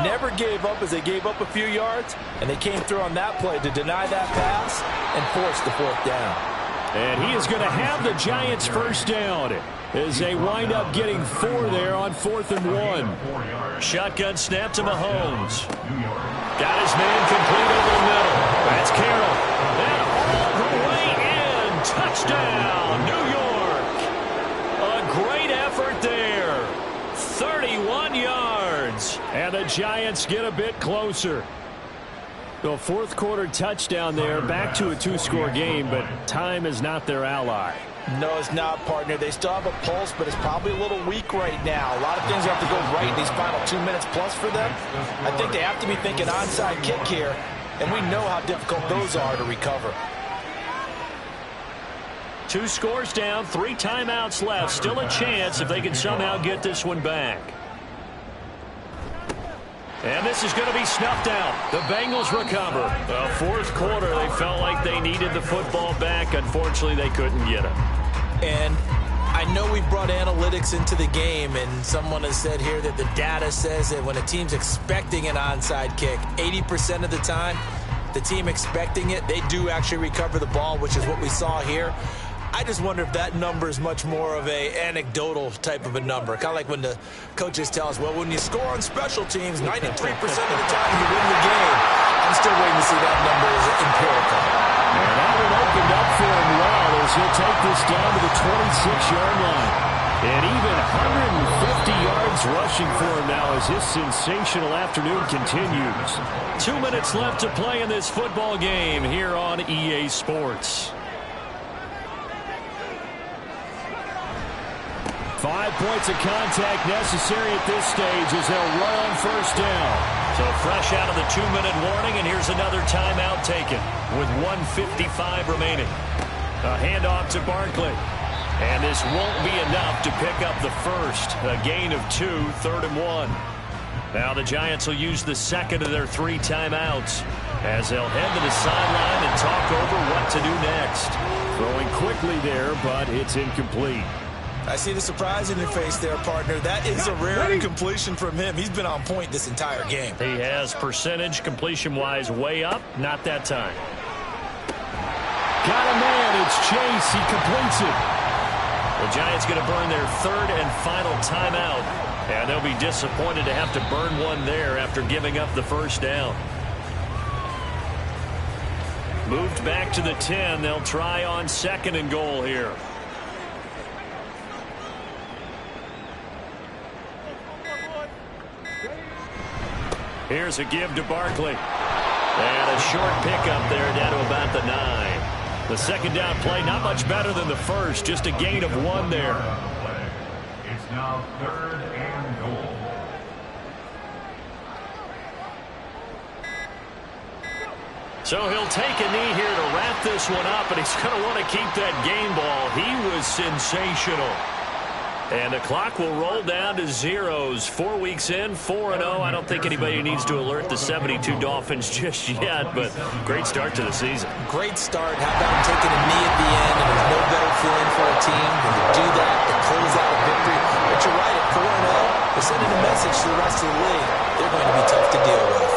Never gave up as they gave up a few yards, and they came through on that play to deny that pass and force the fourth down. And he is going to have the Giants first down as they wind up getting 4 there on 4th and 1. Shotgun snap to Mahomes. Got his man complete over the middle. That's Carroll. And all the way in. Touchdown, New York. A great effort there. 31 yards. And the Giants get a bit closer. The fourth quarter touchdown there, back to a 2-score game, but time is not their ally. No, it's not, partner. They still have a pulse, but it's probably a little weak right now. A lot of things have to go right in these final 2 minutes plus for them. I think they have to be thinking onside kick here, and we know how difficult those are to recover. 2 scores down, 3 timeouts left. Still a chance if they can somehow get this one back. And this is going to be snuffed out. The Bengals recover. The fourth quarter, they felt like they needed the football back. Unfortunately, they couldn't get it. And I know we've brought analytics into the game, and someone has said here that the data says that when a team's expecting an onside kick, 80% of the time, the team expecting it, they do actually recover the ball, which is what we saw here. I just wonder if that number is much more of a anecdotal type of a number. Kind of like when the coaches tell us, well, when you score on special teams, 93% of the time you win the game. I'm still waiting to see that number as empirical. And that one opened up for him well as he'll take this down to the 26-yard line. And even 150 yards rushing for him now as his sensational afternoon continues. 2 minutes left to play in this football game here on EA Sports. 5 points of contact necessary at this stage as they'll run on first down. So fresh out of the 2-minute warning, and here's another timeout taken with 1:55 remaining. A handoff to Barkley. And this won't be enough to pick up the first. A gain of 2, 3rd and 1. Now the Giants will use the second of their 3 timeouts as they'll head to the sideline and talk over what to do next. Throwing quickly there, but it's incomplete. I see the surprise in your face there, partner. That is a rare incompletion from him. He's been on point this entire game. He has percentage completion-wise way up. Not that time. Got a man. It's Chase. He completes it. The Giants going to burn their 3rd and final timeout. And they'll be disappointed to have to burn one there after giving up the first down. Moved back to the 10. They'll try on 2nd and goal here. Here's a give to Barkley. And a short pickup there down to about the 9. The second down play, not much better than the first, just a gain of 1 there. It's now 3rd and goal. So he'll take a knee here to wrap this one up, and he's going to want to keep that game ball. He was sensational. And the clock will roll down to zeros. 4 weeks in, 4-0. I don't think anybody needs to alert the 72 Dolphins just yet, but great start to the season. Great start. How about him taking a knee at the end, and there's no better feeling for a team than to do that, to close out a victory. But you're right, at 4-0, they're sending a message to the rest of the league. They're going to be tough to deal with.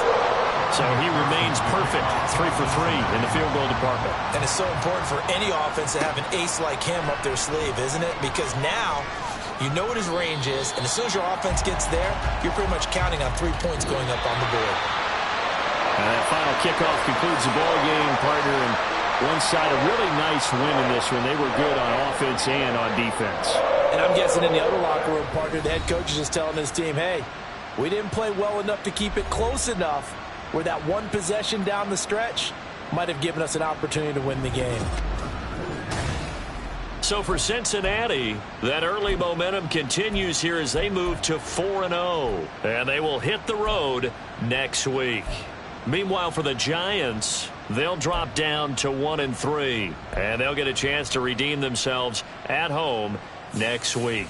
So he remains perfect, 3 for 3 in the field goal department. And it's so important for any offense to have an ace like him up their sleeve, isn't it? Because now you know what his range is, and as soon as your offense gets there, you're pretty much counting on 3 points going up on the board. And that final kickoff concludes the ball game, partner. And one side, a really nice win in this one. They were good on offense and on defense. And I'm guessing in the other locker room, partner, the head coach is just telling his team, hey, we didn't play well enough to keep it close enough where that one possession down the stretch might have given us an opportunity to win the game. So for Cincinnati, that early momentum continues here as they move to 4-0. And they will hit the road next week. Meanwhile, for the Giants, they'll drop down to 1-3. And they'll get a chance to redeem themselves at home next week.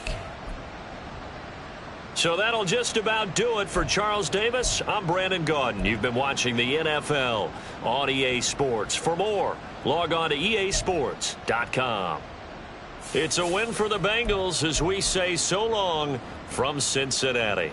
So that'll just about do it for Charles Davis. I'm Brandon Gaudin. You've been watching the NFL on EA Sports. For more, log on to easports.com. It's a win for the Bengals as we say so long from Cincinnati.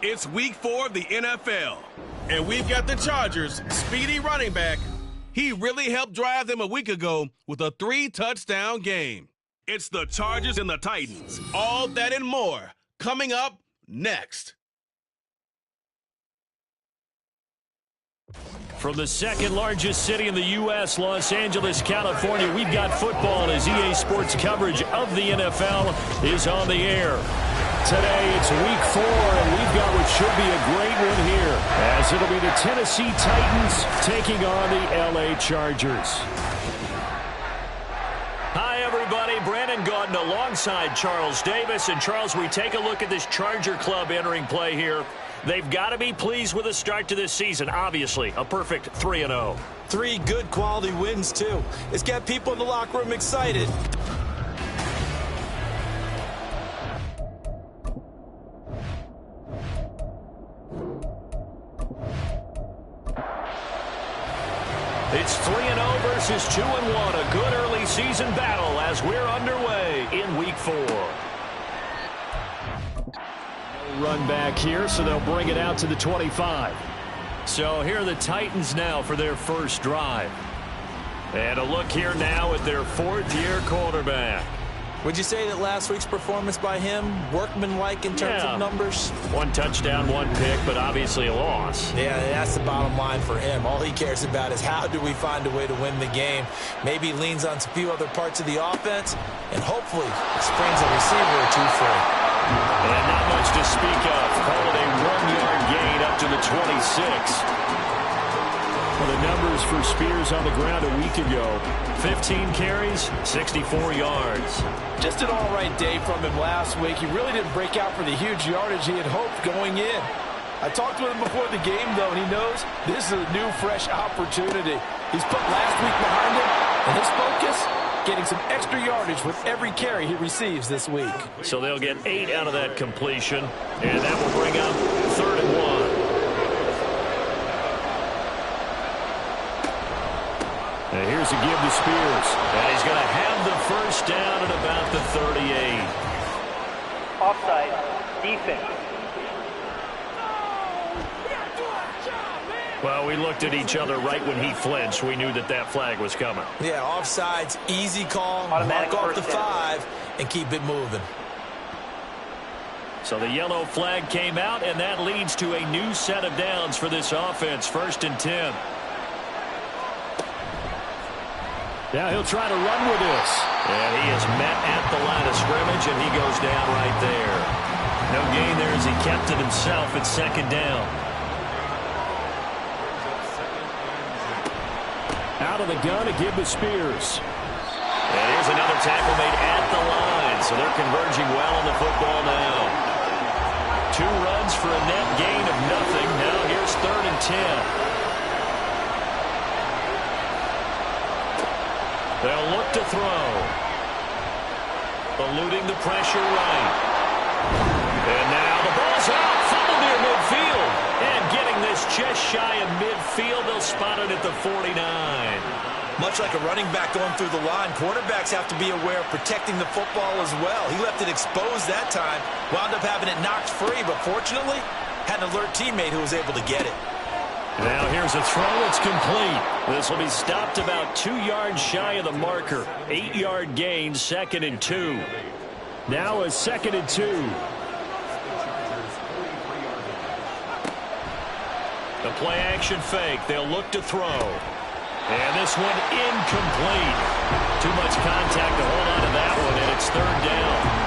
It's week 4 of the NFL, and we've got the Chargers' speedy running back. He really helped drive them a week ago with a 3-touchdown game. It's the Chargers and the Titans. All that and more coming up next. From the second largest city in the U.S., Los Angeles, California, we've got football as EA Sports coverage of the NFL is on the air. Today, it's week 4, and we've got what should be a great one here, as it'll be the Tennessee Titans taking on the L.A. Chargers. Hi, everybody. Brandon Gaudin alongside Charles Davis. And, Charles, we take a look at this Charger club entering play here. They've got to be pleased with the start to this season. Obviously, a perfect 3-0. 3 good quality wins, too. It's got people in the locker room excited. It's 3-0 versus 2-1. A good early season battle as we're underway in week 4. Run back here, so they'll bring it out to the 25. So here are the Titans now for their first drive. And a look here now at their 4th-year quarterback. Would you say that last week's performance by him, workmanlike in terms of numbers? 1 touchdown, 1 pick, but obviously a loss. Yeah, that's the bottom line for him. All he cares about is how do we find a way to win the game. Maybe leans on a few other parts of the offense, and hopefully springs a receiver or 2 free. And not much to speak of. Call it a 1-yard gain up to the 26. Well, the numbers for Spears on the ground a week ago. 15 carries, 64 yards. Just an all-right day from him last week. He really didn't break out for the huge yardage he had hoped going in. I talked with him before the game, though, and he knows this is a new, fresh opportunity. He's put last week behind him, and his focus, getting some extra yardage with every carry he receives this week. So they'll get 8 out of that completion, and that will bring up 3rd and 1. And here's a give to Spears. And he's going to have the first down at about the 38. Offside, defense. Well, we looked at each other right when he flinched. We knew that that flag was coming. Yeah, offsides, easy call, Automatic mark off the first down. 5, and keep it moving. So the yellow flag came out, and that leads to a new set of downs for this offense. 1st and 10. Now he'll try to run with this. And he is met at the line of scrimmage, and he goes down right there. No gain there as he kept it himself at 2nd down. Out of the gun to give to Spears. And here's another tackle made at the line. So they're converging well on the football now. 2 runs for a net gain of nothing. Now here's 3rd and 10. They'll look to throw. Eluding the pressure right. And now the ball's out. Fumble near midfield. And getting this just shy of midfield. They'll spot it at the 49. Much like a running back going through the line, quarterbacks have to be aware of protecting the football as well. He left it exposed that time. Wound up having it knocked free, but fortunately, had an alert teammate who was able to get it. Now here's a throw. It's complete. This will be stopped about 2 yards shy of the marker. 8-yard gain, 2nd and 2. Now a 2nd and 2. The play action fake. They'll look to throw. And this one incomplete. Too much contact to hold on to that one, and it's 3rd down.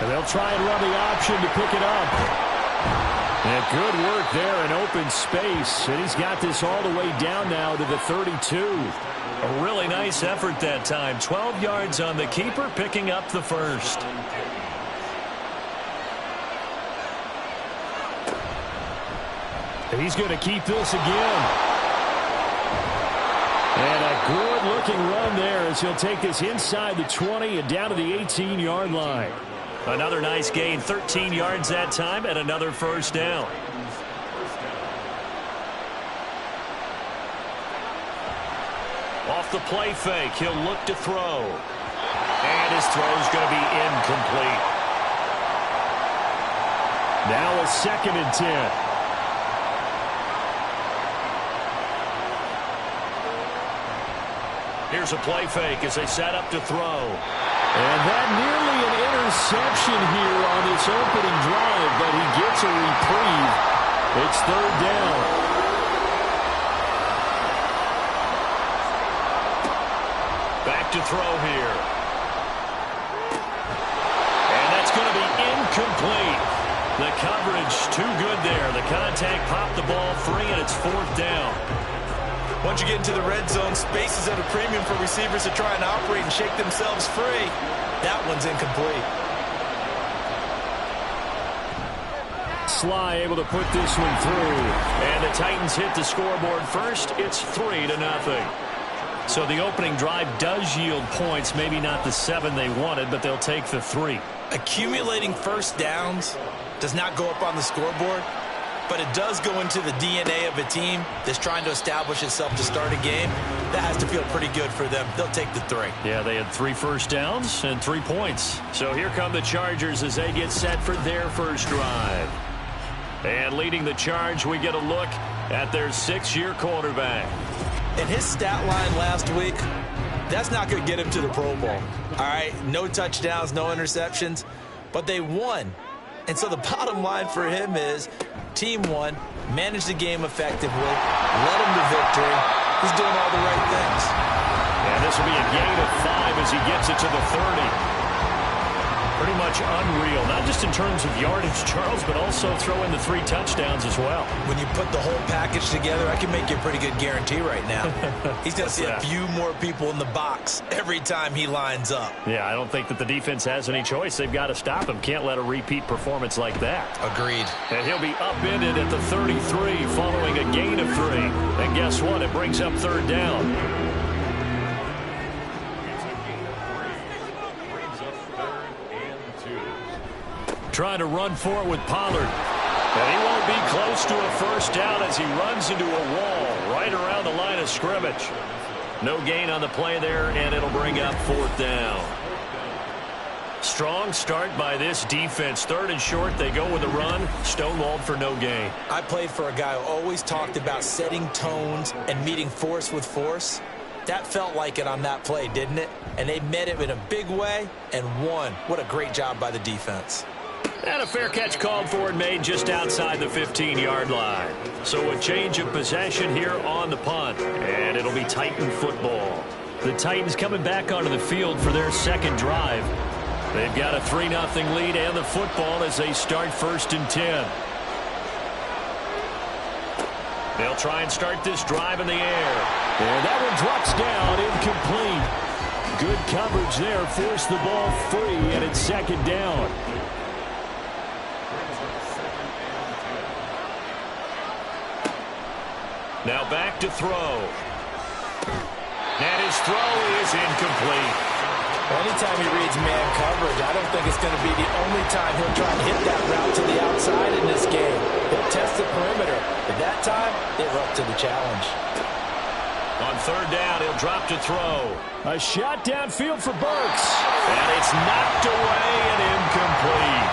And they'll try and run the option to pick it up. And good work there in open space. And he's got this all the way down now to the 32. A really nice effort that time. 12 yards on the keeper, picking up the first. And he's going to keep this again. And a good-looking run there as he'll take this inside the 20 and down to the 18-yard line. Another nice gain, 13 yards that time, and another first down. Off the play fake, he'll look to throw. And his throw's going to be incomplete. Now a 2nd and 10. Here's a play fake as they set up to throw. And that nearly an interception here on this opening drive, but he gets a reprieve. It's 3rd down. Back to throw here. And that's going to be incomplete. The coverage too good there. The contact popped the ball free, and it's 4th down. Once you get into the red zone, space is at a premium for receivers to try and operate and shake themselves free. That one's incomplete. Sly able to put this one through. And the Titans hit the scoreboard first. It's 3-0. So the opening drive does yield points. Maybe not the 7 they wanted, but they'll take the 3. Accumulating first downs does not go up on the scoreboard, but it does go into the DNA of a team that's trying to establish itself to start a game. That has to feel pretty good for them. They'll take the 3. Yeah, they had 3 first downs and 3 points. So here come the Chargers as they get set for their first drive. And leading the charge, we get a look at their 6-year quarterback. And his stat line last week, that's not going to get him to the Pro Bowl. All right, no touchdowns, no interceptions, but they won. And so the bottom line for him is team won, managed the game effectively, led him to victory. He's doing all the right things. And this will be a gain of 5 as he gets it to the 30. Pretty much unreal, not just in terms of yardage, Charles, but also throw in the 3 touchdowns as well. When you put the whole package together, I can make you a pretty good guarantee right now. He's going to see a few more people in the box every time he lines up. Yeah, I don't think that the defense has any choice. They've got to stop him. Can't let a repeat performance like that. Agreed. And he'll be upended at the 33 following a gain of 3. And guess what? It brings up 3rd down. Trying to run for it with Pollard. And he won't be close to a first down as he runs into a wall right around the line of scrimmage. No gain on the play there, and it'll bring up 4th down. Strong start by this defense. 3rd and short, they go with a run. Stonewalled for no gain. I played for a guy who always talked about setting tones and meeting force with force. That felt like it on that play, didn't it? And they met it in a big way and won. What a great job by the defense. And a fair catch called for and made just outside the 15-yard line. So a change of possession here on the punt. And it'll be Titan football. The Titans coming back onto the field for their 2nd drive. They've got a 3-0 lead and the football as they start 1st and 10. They'll try and start this drive in the air. And that one drops down, incomplete. Good coverage there, forced the ball free, and it's 2nd down. Now back to throw. And his throw is incomplete. Anytime he reads man coverage, I don't think it's going to be the only time he'll try and hit that route to the outside in this game. He'll test the perimeter. But that time, they were up to the challenge. On 3rd down, he'll drop to throw. A shot downfield for Burks. And it's knocked away and incomplete.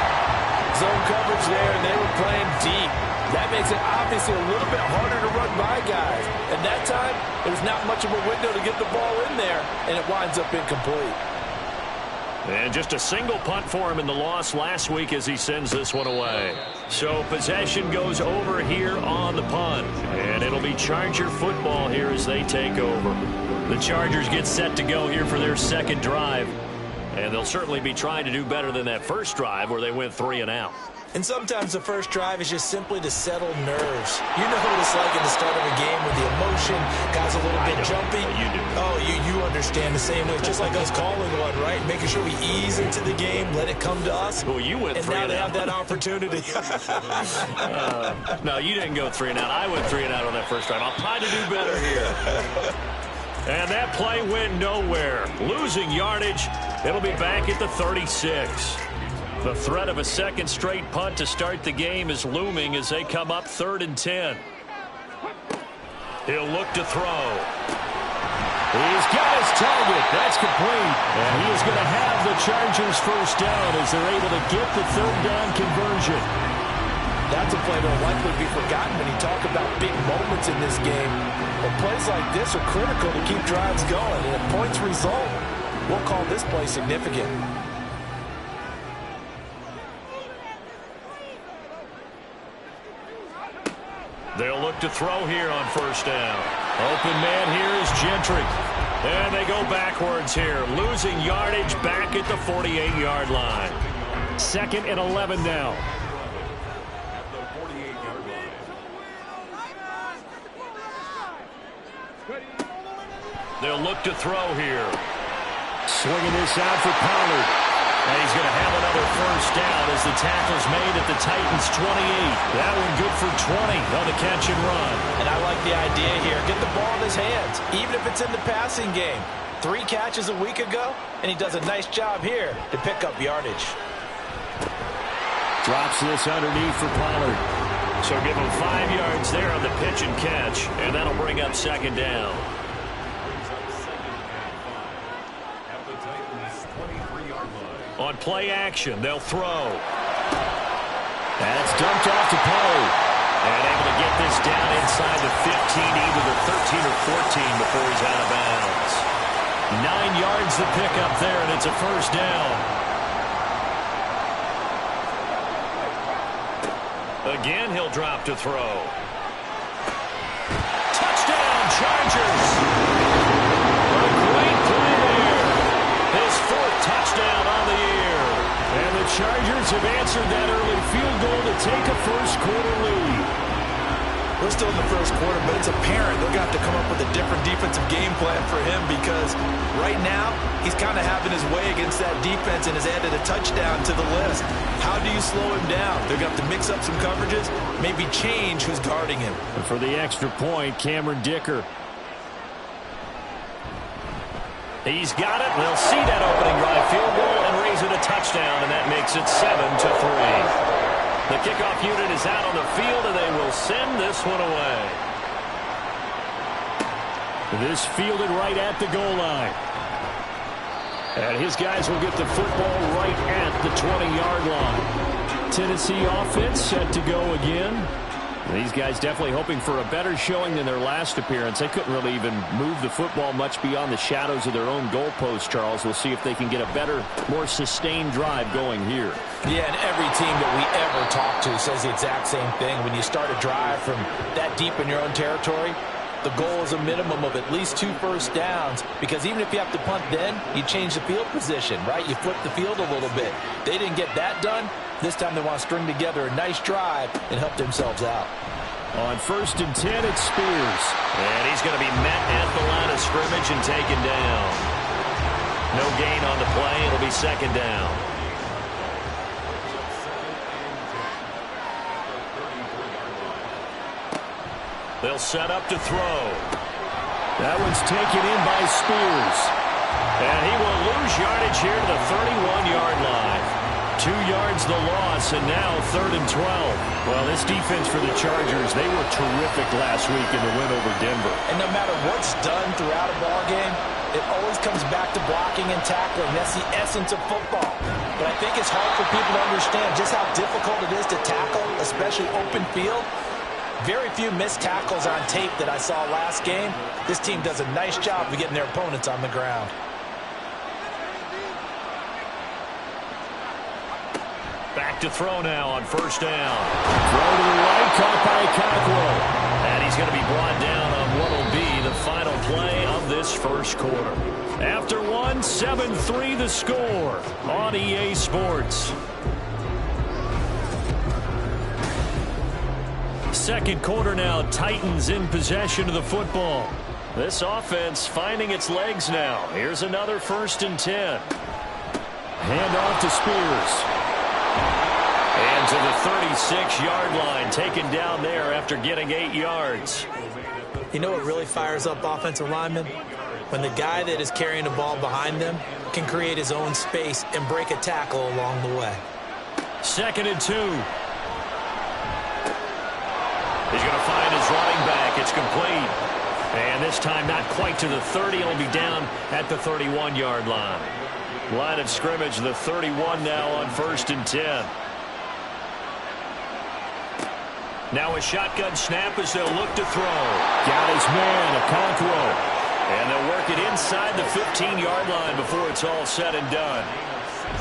Zone coverage there, and they were playing deep. That makes it obviously a little bit harder to run by guys. And that time, there's not much of a window to get the ball in there, and it winds up incomplete. And just a single punt for him in the loss last week as he sends this one away. So possession goes over here on the punt. And it'll be Charger football here as they take over. The Chargers get set to go here for their 2nd drive. And they'll certainly be trying to do better than that first drive where they went 3 and out. And sometimes the first drive is just simply to settle nerves. You know what it's like at the start of a game with the emotion, guys a little bit jumpy. You do. Oh, you understand the same way. It's just like us calling one, right? Making sure we ease into the game, let it come to us. Well, you went 3 and out. And now they have that opportunity. No, you didn't go 3 and out. I went 3 and out on that first drive. I'll try to do better here. And that play went nowhere. Losing yardage. It'll be back at the 36. The threat of a 2nd straight punt to start the game is looming as they come up 3rd and 10. He'll look to throw. He's got his target. That's complete. And he is going to have the Chargers first down as they're able to get the third down conversion. That's a play that will likely be forgotten when you talk about big moments in this game. But plays like this are critical to keep drives going. And if points result, we'll call this play significant. They'll look to throw here on first down. Open man here is Gentry. And they go backwards here, losing yardage back at the 48-yard line. 2nd and 11 now. They'll look to throw here. Swinging this out for Pollard. And he's going to have another first down as the tackle's made at the Titans' 28. That one good for 20 on the catch and run. And I like the idea here. Get the ball in his hands, even if it's in the passing game. 3 catches a week ago, and he does a nice job here to pick up yardage. Drops this underneath for Pollard. So give him 5 yards there on the pitch and catch, and that'll bring up 2nd down. On play action, they'll throw. That's dumped off to Pollard. And able to get this down inside the 15, either the 13 or 14 before he's out of bounds. 9 yards to pick up there, and it's a first down. Again, he'll drop to throw. Touchdown, Chargers! A great play there. His 4th touchdown on the year. And the Chargers have answered that early field goal to take a first-quarter lead. We're still in the first quarter, but it's apparent they're going to have to come up with a different defensive game plan for him because right now he's kind of having his way against that defense and has added a touchdown to the list. How do you slow him down? They're going to have to mix up some coverages, maybe change who's guarding him. And for the extra point, Cameron Dicker. He's got it. They'll see that opening drive field goal and raise it a touchdown, and that makes it 7-3. The kickoff unit is out on the field, and they will send this one away. This fielded right at the goal line. And his guys will get the football right at the 20-yard line. Tennessee offense set to go again. These guys definitely hoping for a better showing than their last appearance. They couldn't really even move the football much beyond the shadows of their own goalpost, Charles. We'll see if they can get a better, more sustained drive going here. Yeah, and every team that we ever talk to says the exact same thing. When you start a drive from that deep in your own territory, the goal is a minimum of at least 2 first downs, because even if you have to punt then, you change the field position, right? You flip the field a little bit. They didn't get that done. This time they want to string together a nice drive and help themselves out. On 1st and 10, it's Spears. And he's going to be met at the line of scrimmage and taken down. No gain on the play. It'll be 2nd down. They'll set up to throw. That one's taken in by Spears. And he will lose yardage here to the 31-yard line. 2 yards the loss, and now 3rd and 12. Well, this defense for the Chargers, they were terrific last week in the win over Denver. And no matter what's done throughout a ball game, it always comes back to blocking and tackling. That's the essence of football. But I think it's hard for people to understand just how difficult it is to tackle, especially open field. Very few missed tackles on tape that I saw last game. This team does a nice job of getting their opponents on the ground. Back to throw now on 1st down. Throw to the right, caught by Cockrell. And he's going to be brought down on what will be the final play of this first quarter. After 1, 7-3 the score on EA Sports. 2nd quarter now, Titans in possession of the football. This offense finding its legs now. Here's another 1st and 10. Hand off to Spears. And to the 36-yard line, taken down there after getting 8 yards. You know what really fires up offensive linemen? When the guy that is carrying the ball behind them can create his own space and break a tackle along the way. 2nd and 2. He's going to find his running back. It's complete. And this time not quite to the 30. It'll be down at the 31-yard line. Line of scrimmage, the 31 now on 1st and 10. Now a shotgun snap as they'll look to throw. Got his man, Okonkwo. And they'll work it inside the 15-yard line before it's all said and done.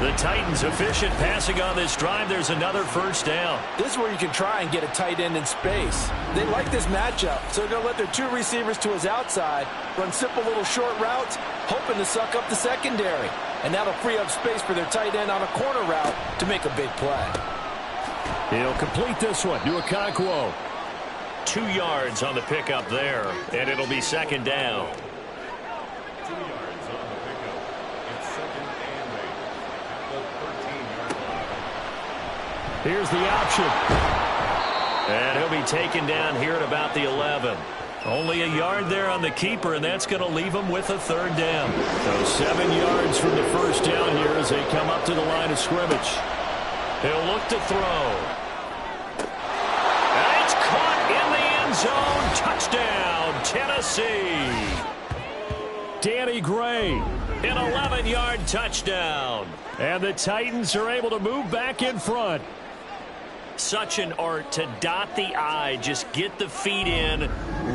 The Titans efficient passing on this drive. There's another first down. This is where you can try and get a tight end in space. They like this matchup, so they're going to let their 2 receivers to his outside run simple little short routes, hoping to suck up the secondary. And that'll free up space for their tight end on a corner route to make a big play. He'll complete this one to Okonkwo. 2 yards on the pickup there, and it'll be 2nd down. 2 yards on the pickup. It's 2nd and 8 at the 13-yard line. Here's the option. And he'll be taken down here at about the 11. Only a yard there on the keeper, and that's going to leave him with a 3rd down. So 7 yards from the first down here as they come up to the line of scrimmage. He'll look to throw. And it's caught in the end zone. Touchdown, Tennessee. Danny Gray. An 11-yard touchdown. And the Titans are able to move back in front. Such an art to dot the I, just get the feet in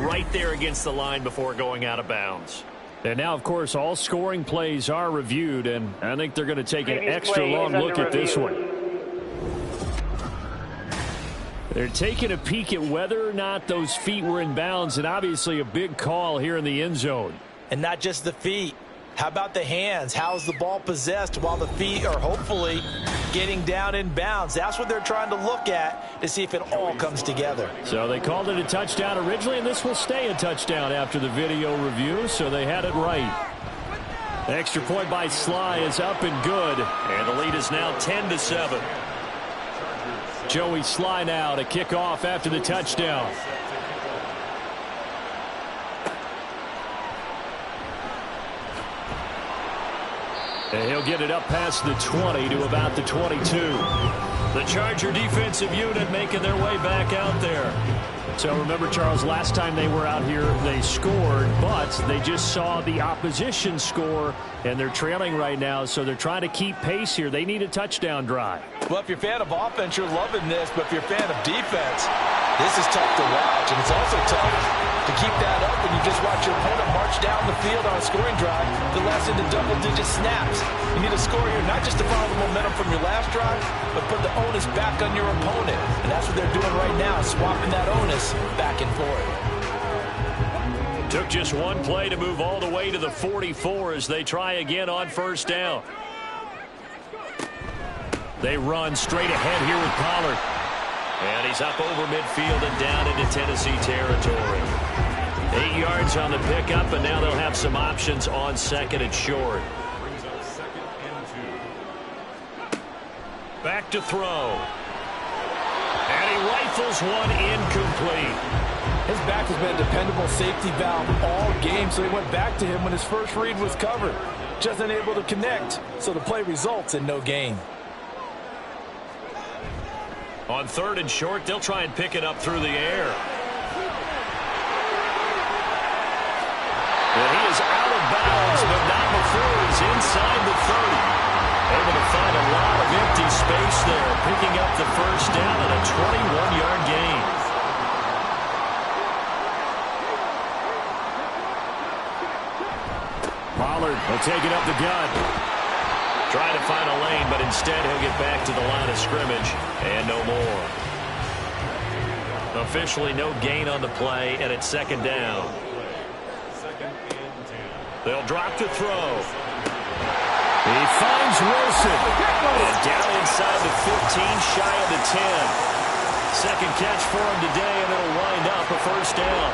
right there against the line before going out of bounds. And now, of course, all scoring plays are reviewed, and I think they're going to take an extra long look at this one. They're taking a peek at whether or not those feet were in bounds, and obviously a big call here in the end zone. And not just the feet. How about the hands? How's the ball possessed while the feet are hopefully getting down in bounds? That's what they're trying to look at to see if it all comes together. So they called it a touchdown originally, and this will stay a touchdown after the video review, so they had it right. The extra point by Sly is up and good. And the lead is now 10-7. Joey Sly now to kick off after the touchdown. And he'll get it up past the 20 to about the 22. The Charger defensive unit making their way back out there. So remember, Charles, last time they were out here, they scored, but they just saw the opposition score, and they're trailing right now, so they're trying to keep pace here. They need a touchdown drive. Well, if you're a fan of offense, you're loving this, but if you're a fan of defense, this is tough to watch, and it's also tough to keep that up when you just watch your opponent march down the field on a scoring drive that lasts into double-digit snaps. You need a score here, not just to follow the momentum from your last drive, but put the onus back on your opponent. And that's what they're doing right now, swapping that onus back and forth. Took just one play to move all the way to the 44 as they try again on first down. They run straight ahead here with Pollard. And he's up over midfield and down into Tennessee territory. 8 yards on the pickup, and now they'll have some options on 2nd and short. Brings up 2nd and 2. Back to throw. And he rifles one incomplete. His back has been a dependable safety valve all game, so he went back to him when his first read was covered. Just unable to connect, so the play results in no gain. On 3rd and short, they'll try and pick it up through the air. And he is out of bounds, but not before he's inside the 30. Able to find a lot of empty space there, picking up the first down and a 21-yard gain. Pollard will take it up the gut. Trying to find a lane, but instead he'll get back to the line of scrimmage and no more. Officially no gain on the play, and it's 2nd down. 2nd and 10. They'll drop to throw. He finds Wilson. And down inside the 15, shy of the 10. Second catch for him today, and it'll wind up a first down.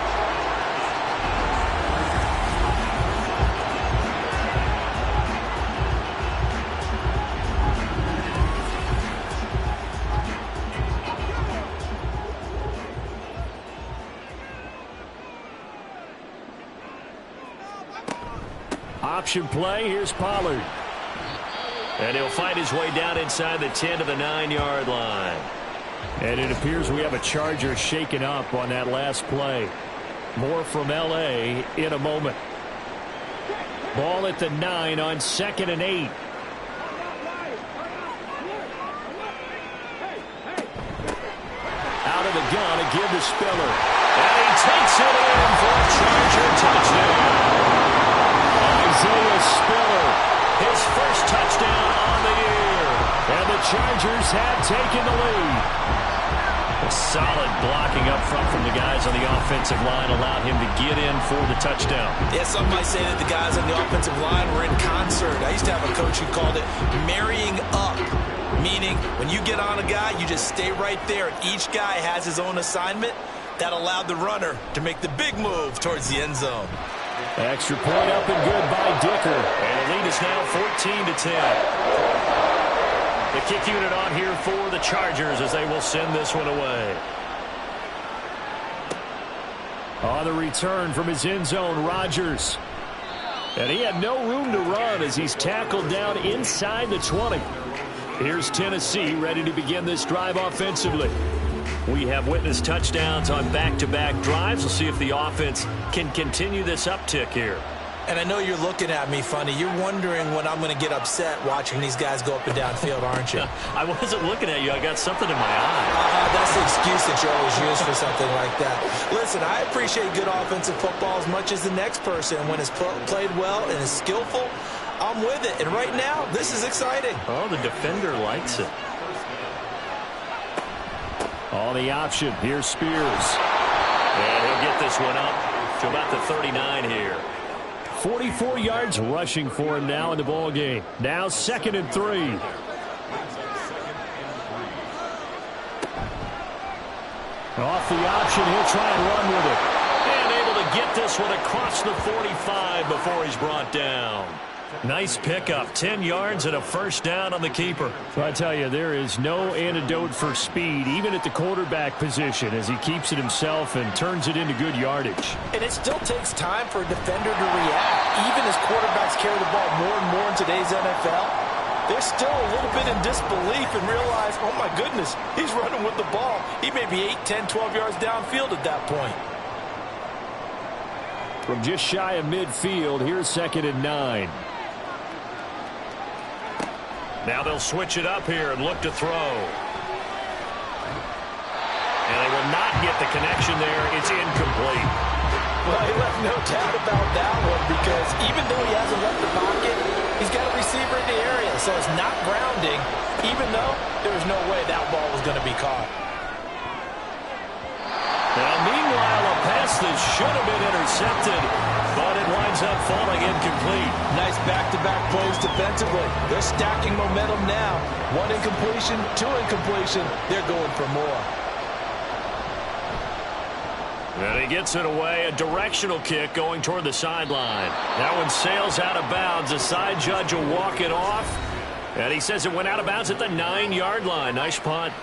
Option play. Here's Pollard. And he'll find his way down inside the 10 to the 9-yard line. And it appears we have a Charger shaken up on that last play. More from L.A. in a moment. Ball at the 9 on 2nd and 8. Out of the gun, a give to Spiller. And he takes it in for a Charger touchdown. Isaiah Spiller, his first touchdown on the year. And the Chargers have taken the lead. A solid blocking up front from the guys on the offensive line allowed him to get in for the touchdown. Yeah, some might say that the guys on the offensive line were in concert. I used to have a coach who called it marrying up, meaning when you get on a guy, you just stay right there, and each guy has his own assignment. That allowed the runner to make the big move towards the end zone. Extra point up and good by Dicker. And the lead is now 14-10. The kick unit on here for the Chargers as they will send this one away. On the return from his end zone, Rodgers. And he had no room to run as he's tackled down inside the 20. Here's Tennessee ready to begin this drive offensively. We have witnessed touchdowns on back-to-back drives. We'll see if the offense can continue this uptick here. And I know you're looking at me funny. You're wondering when I'm going to get upset watching these guys go up and down field, aren't you? I wasn't looking at you. I got something in my eye. That's the excuse that you always use for something like that. Listen, I appreciate good offensive football as much as the next person. When it's played well and is skillful, I'm with it. And right now, this is exciting. Oh, the defender likes it. On the option, here's Spears. And he'll get this one up to about the 39 here. 44 yards rushing for him now in the ball game. Now 2nd and 3. Off the option, he'll try and run with it. And able to get this one across the 45 before he's brought down. Nice pickup, 10 yards and a first down on the keeper. So I tell you, there is no antidote for speed, even at the quarterback position, as he keeps it himself and turns it into good yardage. And it still takes time for a defender to react. Even as quarterbacks carry the ball more and more in today's NFL, they're still a little bit in disbelief and realize, oh my goodness, he's running with the ball. He may be 8, 10, 12 yards downfield at that point. From just shy of midfield, here's 2nd and 9. Now they'll switch it up here and look to throw. And they will not get the connection there. It's incomplete. Well, he left no doubt about that one because even though he hasn't left the pocket, he's got a receiver in the area. So it's not grounding, even though there was no way that ball was going to be caught. Now, meanwhile, a pass that should have been intercepted, but it winds up falling incomplete. Nice back-to-back plays defensively. They're stacking momentum now. 1 incompletion, 2 incompletion. They're going for more. And he gets it away. A directional kick going toward the sideline. That one sails out of bounds. The side judge will walk it off. And he says it went out of bounds at the 9-yard line. Nice punt.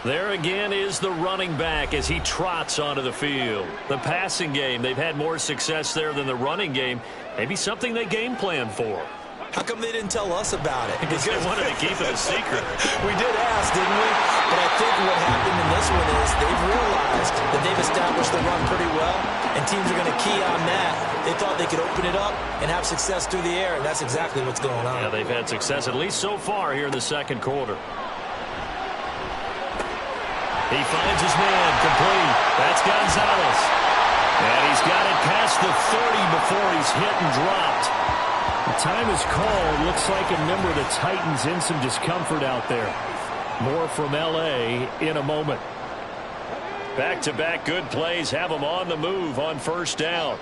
There again is the running back as he trots onto the field. The passing game, they've had more success there than the running game. Maybe something they game plan for. How come they didn't tell us about it? Because they wanted to keep it a secret. We did ask, didn't we? But I think what happened in this one is they've realized that they've established the run pretty well, and teams are going to key on that. They thought they could open it up and have success through the air, and that's exactly what's going on. Yeah, they've had success, at least so far here in the second quarter. He finds his man, complete. That's Gonzalez. And he's got it past the 30 before he's hit and dropped. The time is called. Looks like a member of the Titans in some discomfort out there. More from L.A. in a moment. Back-to-back good plays have him on the move on first down.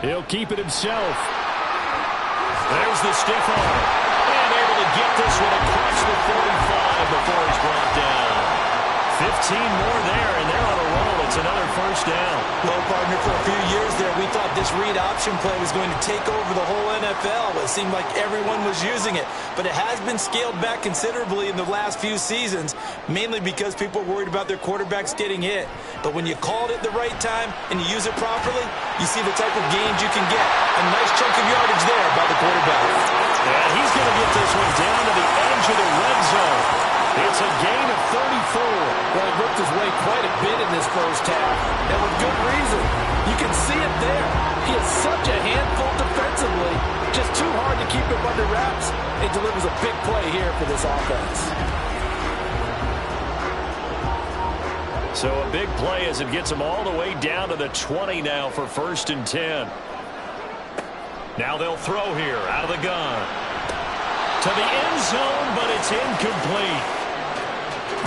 He'll keep it himself. There's the stiff arm. And able to get this one across the 45 before he's brought down. 15 more there, and they're on a roll. It's another first down. Well, partner, for a few years there, we thought this read option play was going to take over the whole NFL. It seemed like everyone was using it. But it has been scaled back considerably in the last few seasons, mainly because people are worried about their quarterbacks getting hit. But when you called it the right time and you use it properly, you see the type of gains you can get. A nice chunk of yardage there by the quarterback. And he's going to get this one down to the edge of the red zone. It's a gain of first half, and with good reason. You can see it there. He is such a handful defensively. Just too hard to keep him under wraps. He delivers a big play here for this offense. So a big play as it gets him all the way down to the 20 now for 1st and 10. Now they'll throw here out of the gun. To the end zone, but it's incomplete.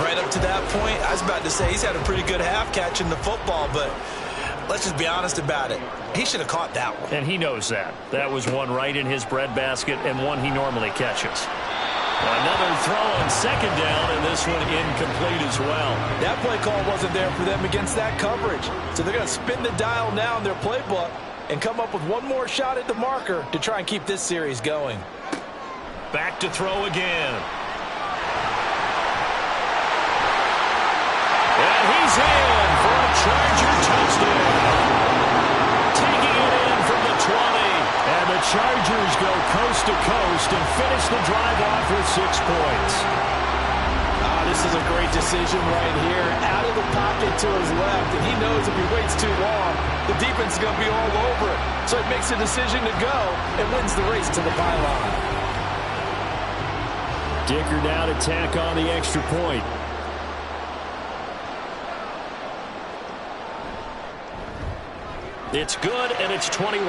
Right up to that point, I was about to say he's had a pretty good half catching the football, but let's just be honest about it. He should have caught that one. And he knows that. That was one right in his breadbasket and one he normally catches. Another throw on 2nd down, and this one incomplete as well. That play call wasn't there for them against that coverage. So they're going to spin the dial now in their playbook and come up with one more shot at the marker to try and keep this series going. Back to throw again. And he's in for a Charger touchdown. Taking it in from the 20. And the Chargers go coast to coast and finish the drive off with 6 points. This is a great decision right here. Out of the pocket to his left, and he knows if he waits too long, the defense is going to be all over it. So he makes a decision to go and wins the race to the pylon. Dicker now to tack on the extra point. It's good, and it's 21-10.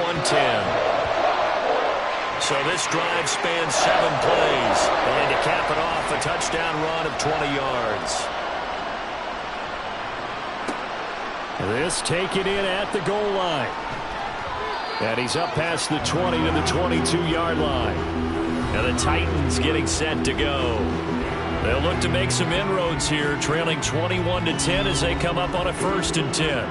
So this drive spans 7 plays. And to cap it off, a touchdown run of 20 yards. This taken in at the goal line. And he's up past the 20 to the 22-yard line. And the Titans getting set to go. They'll look to make some inroads here, trailing 21-10 as they come up on a 1st and 10.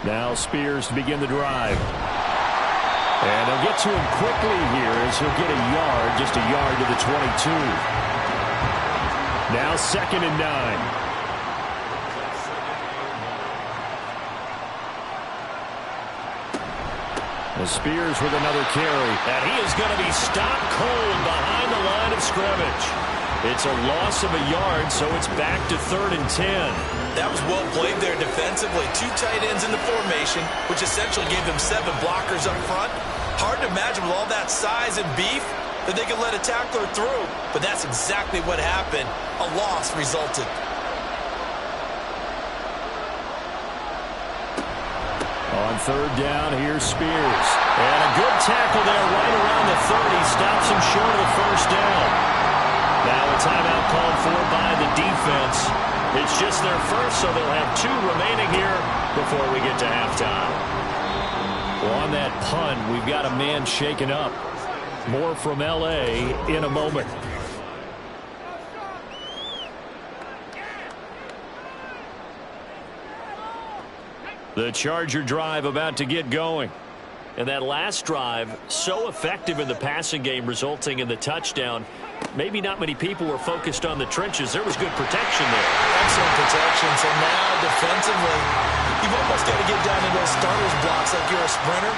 Now Spears to begin the drive. And they'll get to him quickly here as he'll get a yard, just a yard to the 22. Now 2nd and 9. And Spears with another carry. And he is going to be stopped cold behind the line of scrimmage. It's a loss of a yard, so it's back to 3rd and 10. That was well played there defensively. 2 tight ends in the formation, which essentially gave them 7 blockers up front. Hard to imagine with all that size and beef that they could let a tackler through. But that's exactly what happened. A loss resulted. On 3rd down, here's Spears. And a good tackle there right around the 30. Stops him short of the 1st down. Now a timeout called for by the defense. It's just their first, so they'll have 2 remaining here before we get to halftime. Well, on that punt, we've got a man shaken up. More from L.A. in a moment. The Charger drive about to get going. And that last drive, so effective in the passing game, resulting in the touchdown. Maybe not many people were focused on the trenches. There was good protection there. Excellent protection. So now, defensively, you've almost got to get down in those starters blocks like you're a sprinter.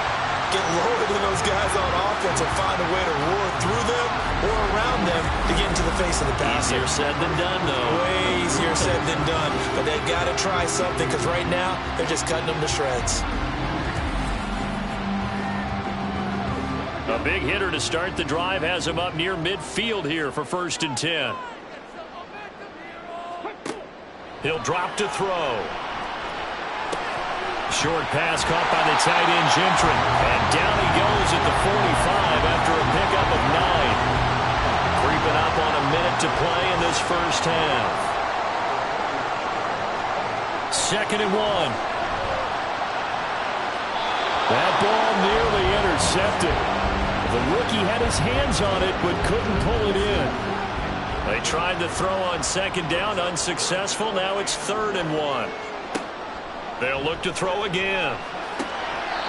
Get lower than those guys on offense and find a way to roar through them or around them to get into the face of the passer. Easier said than done, though. Way easier said than done. But they've got to try something because right now, they're just cutting them to shreds. A big hitter to start the drive has him up near midfield here for 1st and 10. He'll drop to throw. Short pass caught by the tight end Gentry. And down he goes at the 45 after a pickup of 9. Creeping up on a minute to play in this first half. 2nd and 1. That ball nearly intercepted. The rookie had his hands on it, but couldn't pull it in. They tried to throw on 2nd down, unsuccessful. Now it's 3rd and 1. They'll look to throw again.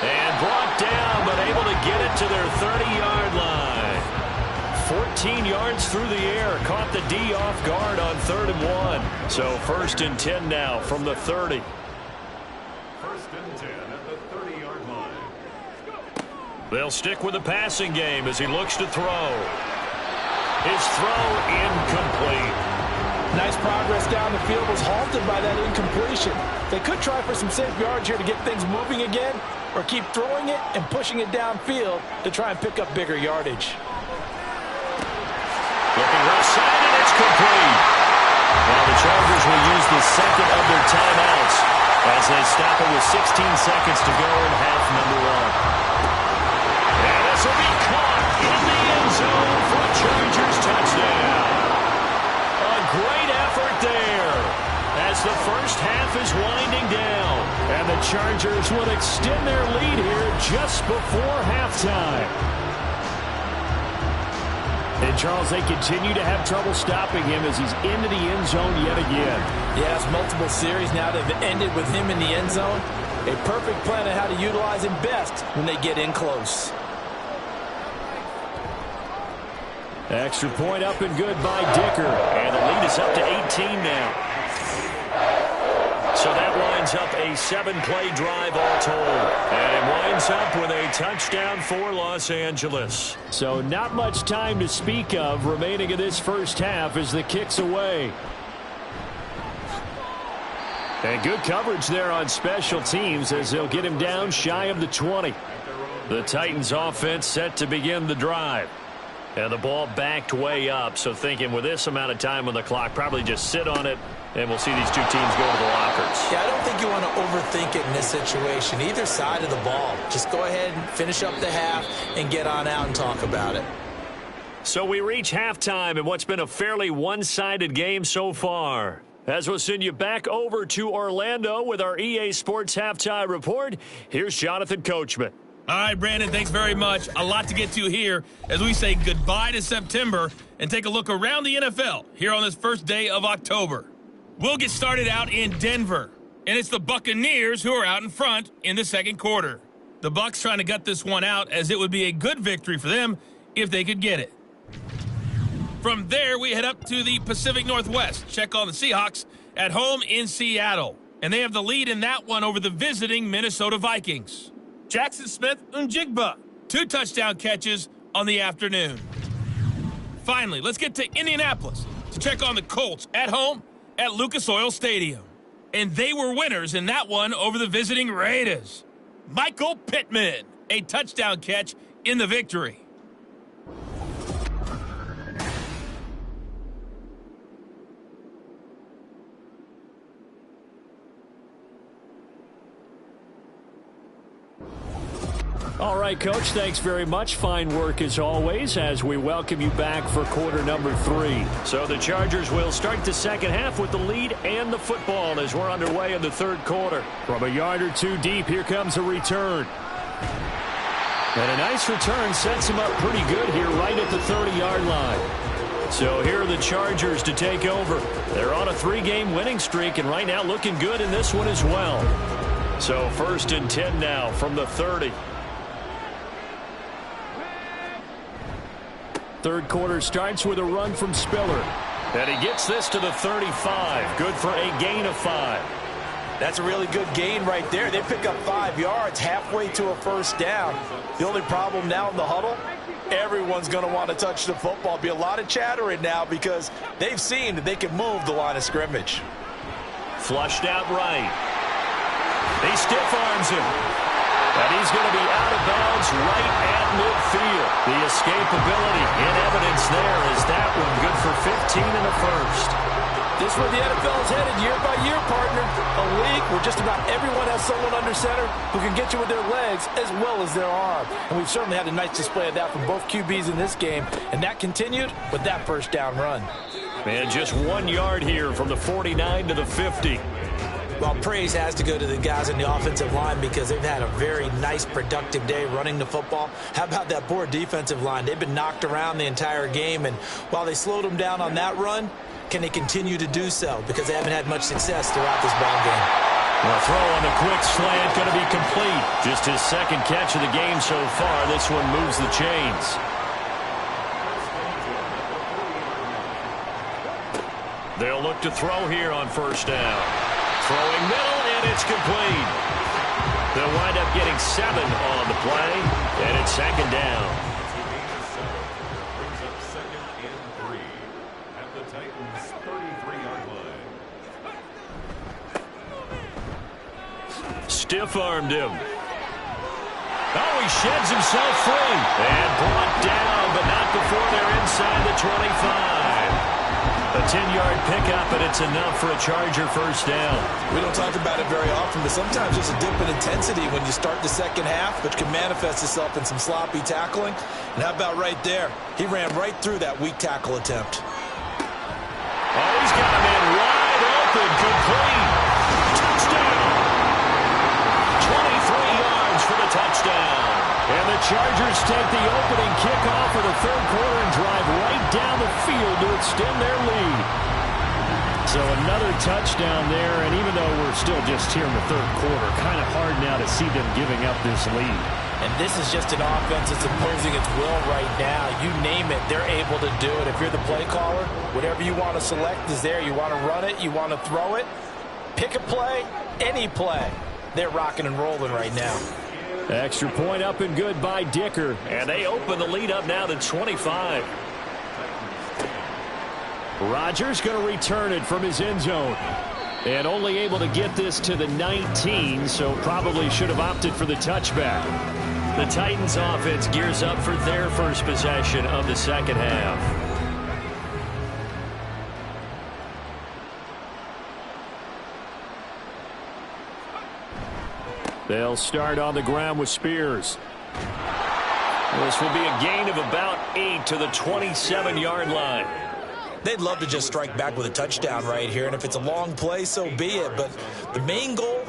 And brought down, but able to get it to their 30-yard line. 14 yards through the air. Caught the D off guard on 3rd and 1. So 1st and 10 now from the 30. 1st and 10 at the 30-yard line. They'll stick with the passing game as he looks to throw. His throw incomplete. Nice progress down the field was halted by that incompletion. They could try for some safe yards here to get things moving again, or keep throwing it and pushing it downfield to try and pick up bigger yardage. Looking left side, and it's complete. Now the Chargers will use the second of their timeouts as they stop it with 16 seconds to go in half number one. And this will be caught in the end zone for a Chargers touchdown. A great effort there as the first half is winding down. And the Chargers will extend their lead here just before halftime. And, Charles, they continue to have trouble stopping him as he's into the end zone yet again. Yes, multiple series now that have ended with him in the end zone. A perfect plan on how to utilize him best when they get in close. Extra point up and good by Dicker. And the lead is up to 18 now. So that winds up a 7-play drive all told. And it winds up with a touchdown for Los Angeles. So not much time to speak of remaining in this first half as the kick's away. And good coverage there on special teams as they'll get him down shy of the 20. The Titans offense set to begin the drive. And the ball backed way up, so thinking with this amount of time on the clock, probably just sit on it, and we'll see these two teams go to the lockers. Yeah, I don't think you want to overthink it in this situation. Either side of the ball. Just go ahead and finish up the half and get on out and talk about it. So we reach halftime in what's been a fairly one-sided game so far. As we'll send you back over to Orlando with our EA Sports Halftime Report, here's Jonathan Coachman. All right, Brandon, thanks very much. A lot to get to here as we say goodbye to September and take a look around the NFL here on this first day of October. We'll get started out in Denver, and it's the Buccaneers who are out in front in the second quarter. The Bucs trying to gut this one out as it would be a good victory for them if they could get it. From there, we head up to the Pacific Northwest. Check on the Seahawks at home in Seattle, and they have the lead in that one over the visiting Minnesota Vikings. Jackson Smith-Njigba, 2 touchdown catches on the afternoon. Finally, let's get to Indianapolis to check on the Colts at home at Lucas Oil Stadium. And they were winners in that one over the visiting Raiders. Michael Pittman, a touchdown catch in the victory. All right, Coach, thanks very much. Fine work as always as we welcome you back for quarter number 3. So the Chargers will start the second half with the lead and the football as we're underway in the third quarter. From a yard or two deep, here comes a return. And a nice return sets him up pretty good here right at the 30-yard line. So here are the Chargers to take over. They're on a 3-game winning streak and right now looking good in this one as well. So 1st and 10 now from the 30. Third quarter starts with a run from Spiller. And he gets this to the 35. Good for a gain of 5. That's a really good gain right there. They pick up 5 yards halfway to a first down. The only problem now in the huddle, everyone's going to want to touch the football. Be a lot of chattering now because they've seen that they can move the line of scrimmage. Flushed out right. He stiff arms him. And he's going to be out of bounds right at midfield. The escapability in evidence there is that one good for 15 and a first. This is where the NFL is headed year by year, partner. A league where just about everyone has someone under center who can get you with their legs as well as their arm. And we've certainly had a nice display of that from both QBs in this game. And that continued with that first down run. And just 1 yard here from the 49 to the 50. Well, praise has to go to the guys in the offensive line because they've had a very nice, productive day running the football. How about that poor defensive line? They've been knocked around the entire game, and while they slowed them down on that run, can they continue to do so? Because they haven't had much success throughout this ball game. The throw on the quick slant going to be complete. Just his second catch of the game so far. This one moves the chains. They'll look to throw here on first down. Throwing middle, and it's complete. They'll wind up getting 7 on the play, and it's second down. stiff-armed him. Oh, he sheds himself free. And brought down, but not before they're inside the 25. A 10-yard pickup, and it's enough for a Charger first down. We don't talk about it very often, but sometimes there's a dip in intensity when you start the second half, which can manifest itself in some sloppy tackling. And how about right there? He ran right through that weak tackle attempt. Oh, he's got a man wide open, complete. Touchdown. 23 yards for the touchdown. And the Chargers take the opening kickoff of the third quarter and drive right down the field to extend their lead. So another touchdown there, and even though we're still just here in the third quarter, kind of hard now to see them giving up this lead. And this is just an offense that's imposing its will right now. You name it, they're able to do it. If you're the play caller, whatever you want to select is there. You want to run it, you want to throw it, pick a play, any play. They're rocking and rolling right now. Extra point up and good by Dicker. And they open the lead up now to 25. Rodgers going to return it from his end zone. And only able to get this to the 19, so probably should have opted for the touchback. The Titans offense gears up for their first possession of the second half. They'll start on the ground with Spears. This will be a gain of about 8 to the 27-yard line. They'd love to just strike back with a touchdown right here, and if it's a long play, so be it. But the main goal,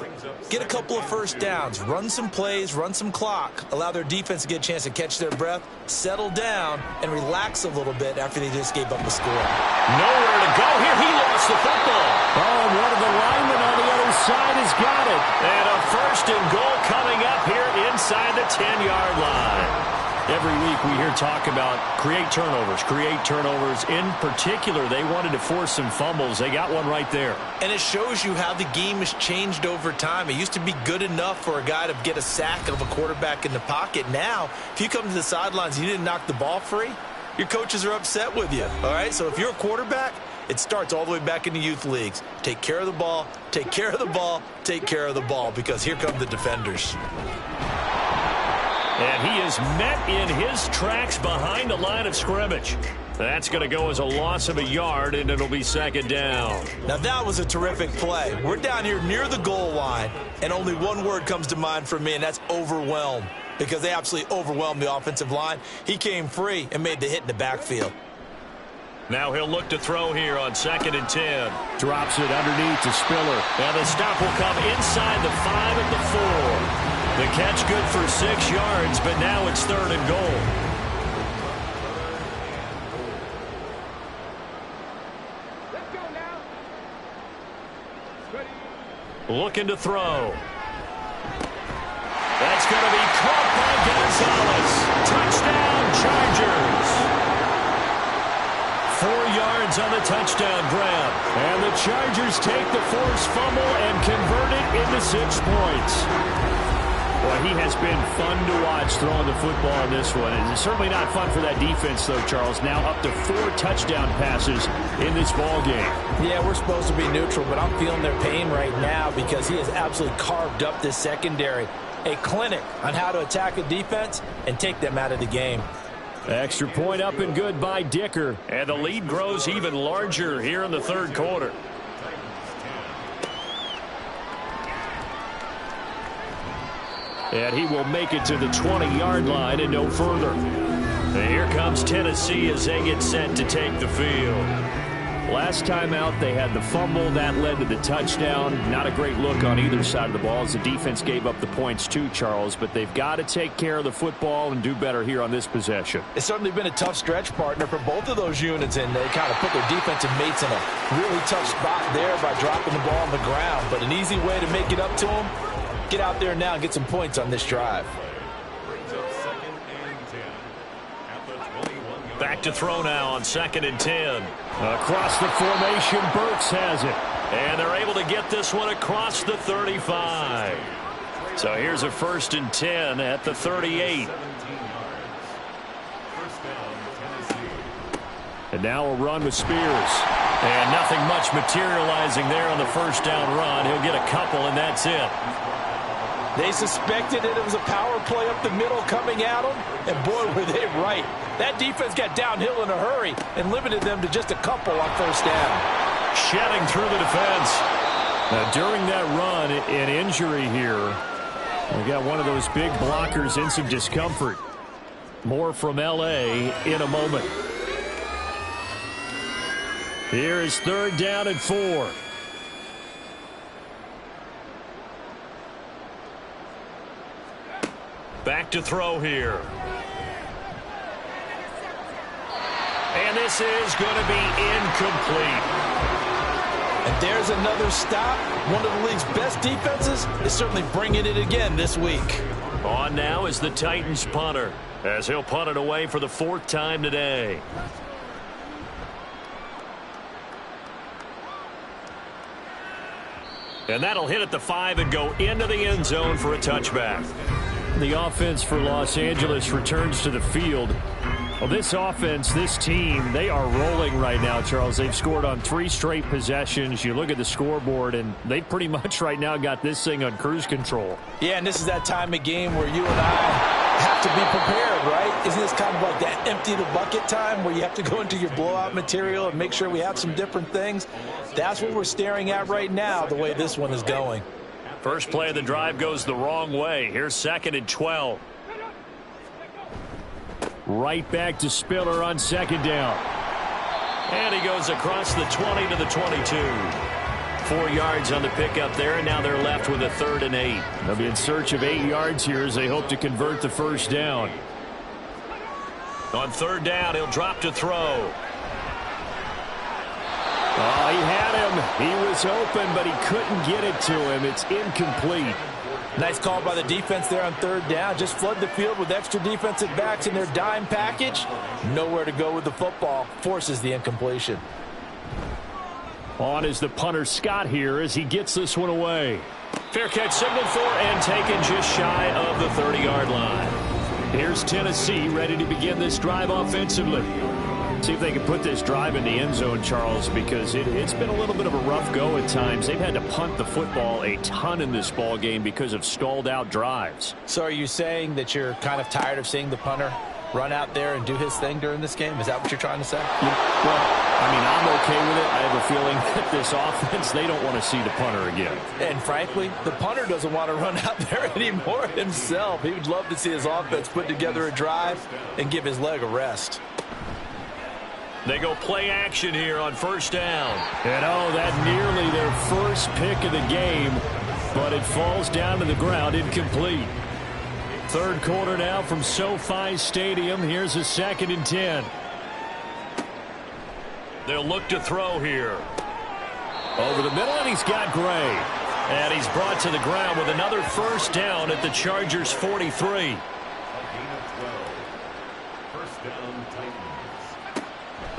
get a couple of first downs, run some plays, run some clock, allow their defense to get a chance to catch their breath, settle down, and relax a little bit after they just gave up a score. Nowhere to go here. He lost the football. Oh, and one of the linemen on the other side has got it. And a first and goal coming up here inside the 10-yard line. Every week we hear talk about create turnovers. In particular, they wanted to force some fumbles. They got one right there. And it shows you how the game has changed over time. It used to be good enough for a guy to get a sack of a quarterback in the pocket. Now, if you come to the sidelines and you didn't knock the ball free, your coaches are upset with you. All right, so if you're a quarterback, it starts all the way back in the youth leagues. Take care of the ball, take care of the ball, take care of the ball, because here come the defenders. And he is met in his tracks behind the line of scrimmage. That's going to go as a loss of a yard, and it'll be second down. Now, that was a terrific play. We're down here near the goal line, and only one word comes to mind for me, and that's overwhelmed, because they absolutely overwhelmed the offensive line. He came free and made the hit in the backfield. Now he'll look to throw here on 2nd and 10. Drops it underneath to Spiller. Now the stop will come inside the 5 at the 4. The catch good for 6 yards, but now it's 3rd and goal. Let's go now. Ready. Looking to throw. That's going to be caught by Gonzalez. Touchdown, Chargers. 4 yards on the touchdown grab. And the Chargers take the forced fumble and convert it into 6 points. Well, he has been fun to watch throwing the football in this one. And it's certainly not fun for that defense, though, Charles. Now up to 4 touchdown passes in this ball game. Yeah, we're supposed to be neutral, but I'm feeling their pain right now because he has absolutely carved up this secondary. A clinic on how to attack a defense and take them out of the game. Extra point up and good by Dicker. And the lead grows even larger here in the third quarter. And he will make it to the 20-yard line and no further. And here comes Tennessee as they get set to take the field. Last time out, they had the fumble. That led to the touchdown. Not a great look on either side of the ball as the defense gave up the points too, Charles. But they've got to take care of the football and do better here on this possession. It's certainly been a tough stretch, partner, for both of those units, and they kind of put their defensive mates in a really tough spot there by dropping the ball on the ground. But an easy way to make it up to them, get out there now and get some points on this drive. Back to throw now on 2nd and 10. Across the formation, Burks has it. And they're able to get this one across the 35. So here's a 1st and 10 at the 38. And now a run with Spears. And nothing much materializing there on the first down run. He'll get a couple, and that's it. They suspected that it was a power play up the middle coming at them, and boy, were they right. That defense got downhill in a hurry and limited them to just a couple on first down. Shedding through the defense. Now, during that run, an injury here. We got one of those big blockers in some discomfort. More from L.A. in a moment. Here is 3rd down and 4. Back to throw here. And this is going to be incomplete. And there's another stop. One of the league's best defenses is certainly bringing it again this week. On now is the Titans punter, as he'll punt it away for the 4th time today. And that'll hit at the 5 and go into the end zone for a touchback. The offense for Los Angeles returns to the field. Well, this offense, this team, they are rolling right now, Charles. They've scored on 3 straight possessions. You look at the scoreboard, and they pretty much right now got this thing on cruise control. Yeah, and this is that time of game where you and I have to be prepared, right? Isn't this kind of like that empty the bucket time where you have to go into your blowout material and make sure we have some different things? That's what we're staring at right now, the way this one is going. First play of the drive goes the wrong way. Here's 2nd and 12. Right back to Spiller on 2nd down. And he goes across the 20 to the 22. 4 yards on the pickup there, and now they're left with a 3rd and 8. They'll be in search of 8 yards here as they hope to convert the first down. On 3rd down, he'll drop to throw. Oh, he had him. He was open, but he couldn't get it to him. It's incomplete. Nice call by the defense there on 3rd down. Just flood the field with extra defensive backs in their dime package. Nowhere to go with the football. Forces the incompletion. On is the punter Scott here as he gets this one away. Fair catch signaled for and taken just shy of the 30-yard line. Here's Tennessee ready to begin this drive offensively. See if they can put this drive in the end zone, Charles, because it's been a little bit of a rough go at times. They've had to punt the football a ton in this ball game because of stalled-out drives. So are you saying that you're kind of tired of seeing the punter run out there and do his thing during this game? Is that what you're trying to say? Well, I mean, I'm okay with it. I have a feeling that this offense, they don't want to see the punter again. And frankly, the punter doesn't want to run out there anymore himself. He would love to see his offense put together a drive and give his leg a rest. They go play action here on 1st down. And oh, that nearly their first pick of the game, but it falls down to the ground incomplete. 3rd quarter now from SoFi Stadium. Here's a 2nd and 10. They'll look to throw here. Over the middle, and he's got Gray. And he's brought to the ground with another 1st down at the Chargers' 43.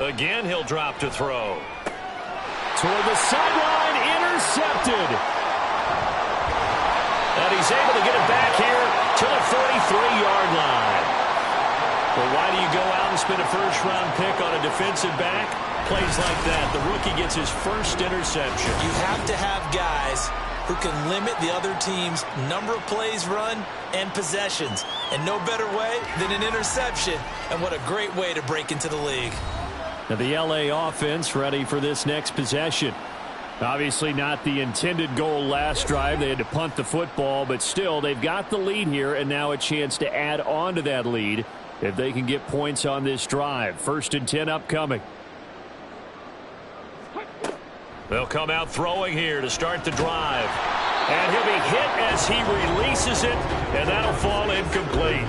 Again, he'll drop to throw. Toward the sideline, intercepted. And he's able to get it back here to the 43-yard line. Well, why do you go out and spend a first-round pick on a defensive back? Plays like that. The rookie gets his first interception. You have to have guys who can limit the other team's number of plays run and possessions. And no better way than an interception. And what a great way to break into the league. Now the L.A. offense ready for this next possession. Obviously not the intended goal last drive. They had to punt the football, but still they've got the lead here and now a chance to add on to that lead if they can get points on this drive. 1st and 10 upcoming. They'll come out throwing here to start the drive. And he'll be hit as he releases it, and that'll fall incomplete.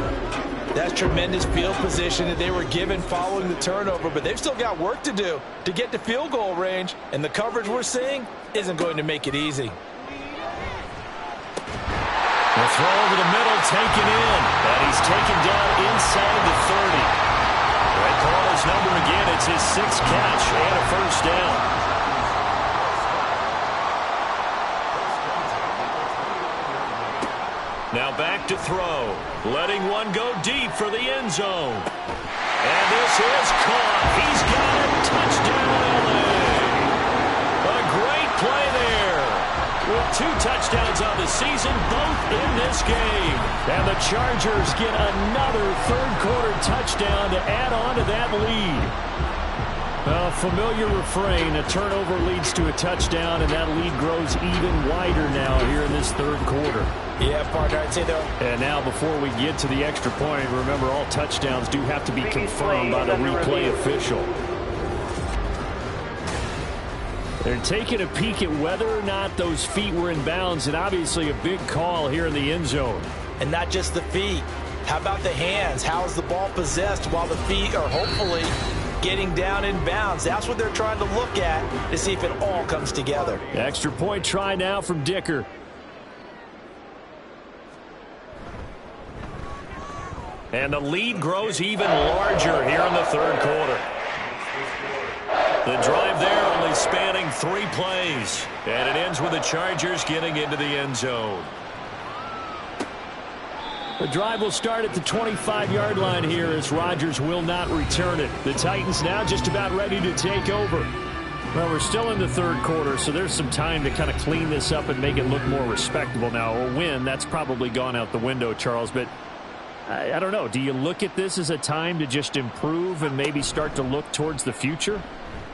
That's tremendous field position that they were given following the turnover, but they've still got work to do to get to field goal range, and the coverage we're seeing isn't going to make it easy. The throw over the middle taken in, and he's taken down inside the 30. They call his number again. It's his 6th catch and a 1st down. Now back to throw. Letting one go deep for the end zone. And this is caught. He's got it. Touchdown, LA. A great play there. with 2 touchdowns on the season, both in this game. And the Chargers get another third-quarter touchdown to add on to that lead. A familiar refrain, a turnover leads to a touchdown, and that lead grows even wider now here in this third quarter. Yeah, partner, I'd say though. And now before we get to the extra point, remember all touchdowns do have to be confirmed by the replay official. They're taking a peek at whether or not those feet were in bounds, and obviously a big call here in the end zone. And not just the feet. How about the hands? How is the ball possessed while the feet are hopefully getting down in bounds? That's what they're trying to look at to see if it all comes together. Extra point try now from Dicker. And the lead grows even larger here in the third quarter. The drive there only spanning 3 plays. And it ends with the Chargers getting into the end zone. The drive will start at the 25-yard line here as Rodgers will not return it. The Titans now just about ready to take over. Well, we're still in the third quarter, so there's some time to kind of clean this up and make it look more respectable now. A win, that's probably gone out the window, Charles, but I don't know. Do you look at this as a time to just improve and maybe start to look towards the future?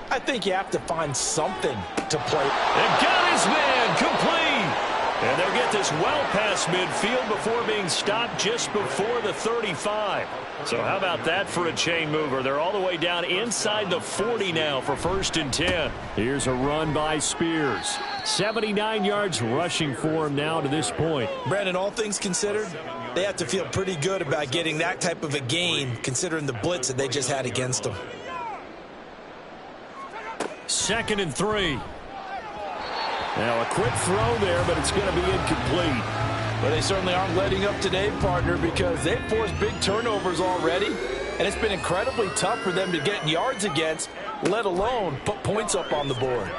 I think you have to find something to play. And got his man complete. And they'll get this well past midfield before being stopped just before the 35. So how about that for a chain mover? They're all the way down inside the 40 now for 1st and 10. Here's a run by Spears. 79 yards rushing for him now to this point. Brandon, all things considered, they have to feel pretty good about getting that type of a gain considering the blitz that they just had against them. 2nd and 3. Now a quick throw there, but it's going to be incomplete. But they certainly aren't letting up today, partner, because they've forced big turnovers already, and it's been incredibly tough for them to get yards against, let alone put points up on the board.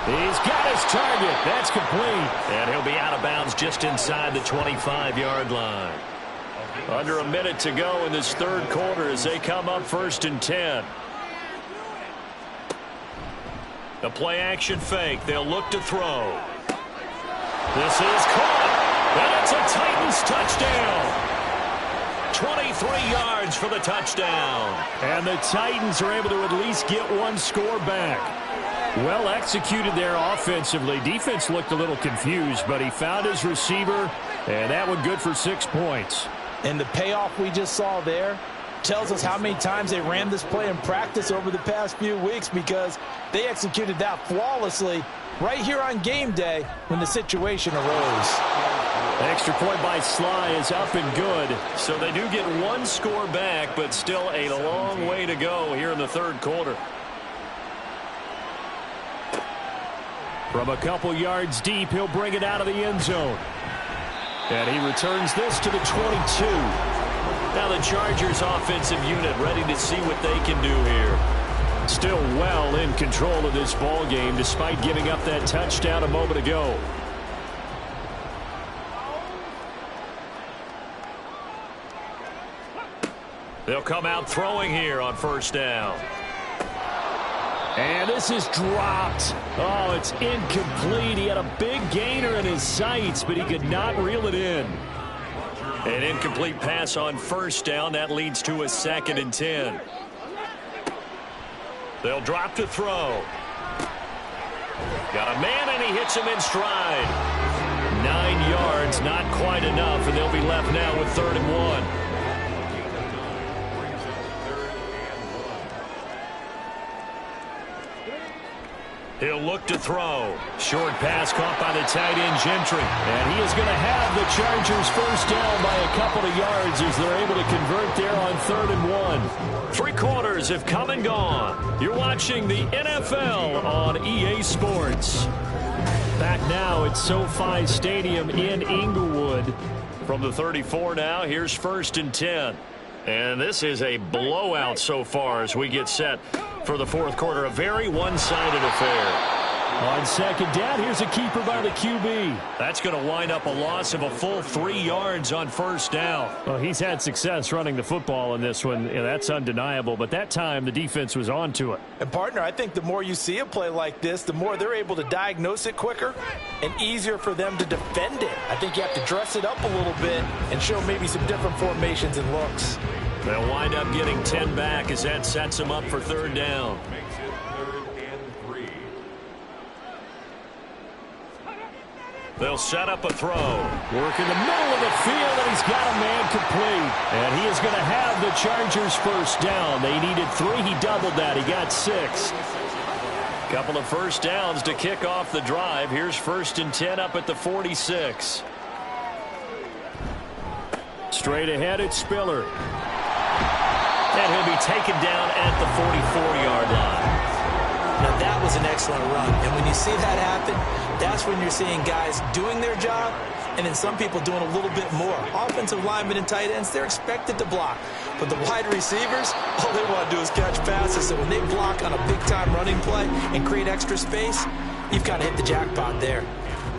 He's got his target. That's complete. And he'll be out of bounds just inside the 25-yard line. Under a minute to go in this third quarter as they come up 1st and 10. The play action fake. They'll look to throw. This is caught. And it's a Titans touchdown. 23 yards for the touchdown. And the Titans are able to at least get one score back. Well executed there offensively. Defense looked a little confused, but he found his receiver, and that one good for 6 points. And the payoff we just saw there tells us how many times they ran this play in practice over the past few weeks, because they executed that flawlessly right here on game day when the situation arose. Extra point by Sly is up and good. So they do get one score back, but still a long way to go here in the third quarter. From a couple yards deep, he'll bring it out of the end zone. And he returns this to the 22. Now the Chargers offensive unit ready to see what they can do here. Still well in control of this ball game despite giving up that touchdown a moment ago. They'll come out throwing here on 1st down. And this is dropped. Oh, it's incomplete. He had a big gainer in his sights, but he could not reel it in. An incomplete pass on 1st down. That leads to a 2nd and 10. They'll drop to throw. Got a man, and he hits him in stride. 9 yards, not quite enough, and they'll be left now with 3rd and 1. He'll look to throw. Short pass caught by the tight end Gentry. And he is going to have the Chargers 1st down by a couple of yards as they're able to convert there on 3rd and 1. 3 quarters have come and gone. You're watching the NFL on EA Sports. Back now at SoFi Stadium in Inglewood. From the 34 now, here's 1st and 10. And this is a blowout so far as we get set for the fourth quarter. A very one-sided affair. On second down, here's a keeper by the QB. That's going to wind up a loss of a full 3 yards on first down. Well, he's had success running the football in this one. Yeah, that's undeniable. But that time, the defense was on to it. And, partner, I think the more you see a play like this, the more they're able to diagnose it quicker and easier for them to defend it. I think you have to dress it up a little bit and show maybe some different formations and looks. They'll wind up getting 10 back as that sets them up for third down. They'll set up a throw. Work in the middle of the field, and he's got a man complete. And he is going to have the Chargers first down. They needed 3. He doubled that. He got 6. Couple of first downs to kick off the drive. Here's 1st and 10 up at the 46. Straight ahead, it's Spiller. And he'll be taken down at the 44-yard line. Now, that was an excellent run. And when you see that happen, that's when you're seeing guys doing their job and then some people doing a little bit more. Offensive linemen and tight ends, they're expected to block. But the wide receivers, all they want to do is catch passes. So when they block on a big-time running play and create extra space, you've kind of hit the jackpot there.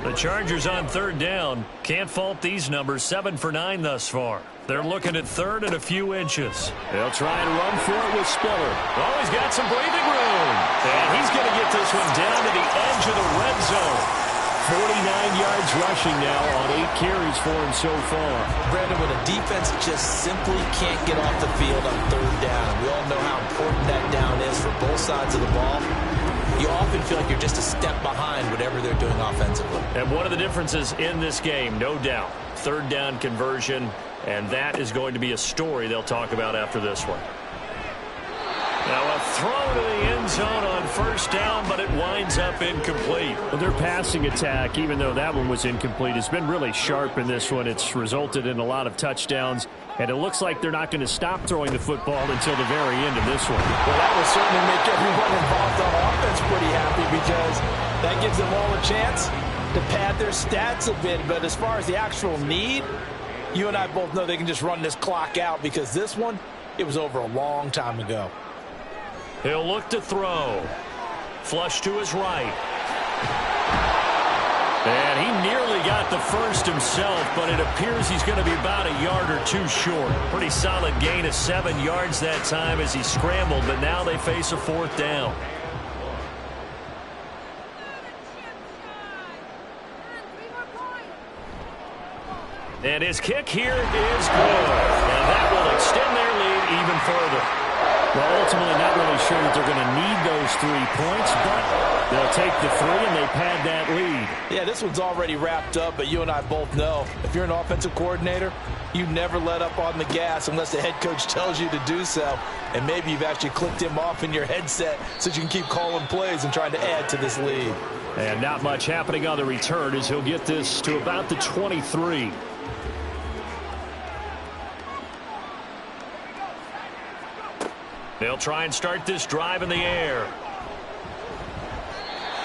The Chargers on third down. Can't fault these numbers. 7 for 9 thus far. They're looking at third and a few inches. They'll try and run for it with Spiller. Oh, he's got some breathing room. And he's going to get this one down to the edge of the red zone. 49 yards rushing now on 8 carries for him so far. Brandon, when a defense just simply can't get off the field on third down, we all know how important that down is for both sides of the ball. You often feel like you're just a step behind whatever they're doing offensively. And one of the differences in this game, no doubt, third down conversion, and that is going to be a story they'll talk about after this one. Now a throw to the end zone on first down, but it winds up incomplete. Well, their passing attack, even though that one was incomplete, has been really sharp in this one. It's resulted in a lot of touchdowns, and it looks like they're not going to stop throwing the football until the very end of this one. Well, that will certainly make everyone involved on offense pretty happy because that gives them all a chance to pad their stats a bit. But as far as the actual need, you and I both know they can just run this clock out because this one, it was over a long time ago. He'll look to throw. Flush to his right. And he nearly got the first himself, but it appears he's going to be about a yard or two short. Pretty solid gain of 7 yards that time as he scrambled, but now they face a fourth down. And his kick here is good. And that will extend their lead even further. Well, ultimately not really sure that they're going to need those 3 points, but they'll take the 3 and they pad that lead. Yeah, this one's already wrapped up, but you and I both know if you're an offensive coordinator, you never let up on the gas unless the head coach tells you to do so. And maybe you've actually clicked him off in your headset so you can keep calling plays and trying to add to this lead. And not much happening on the return as he'll get this to about the 23. They'll try and start this drive in the air.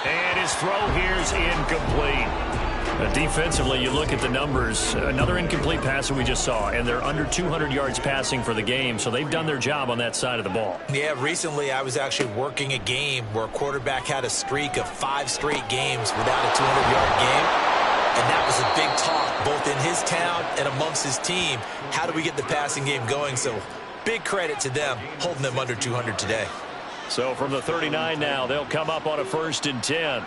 And his throw here is incomplete. Defensively, you look at the numbers. Another incomplete pass that we just saw, and they're under 200 yards passing for the game, so they've done their job on that side of the ball. Yeah, recently I was actually working a game where a quarterback had a streak of 5 straight games without a 200-yard game, and that was a big talk both in his town and amongst his team. How do we get the passing game going? So big credit to them holding them under 200 today. So from the 39 now, they'll come up on a 1st and 10.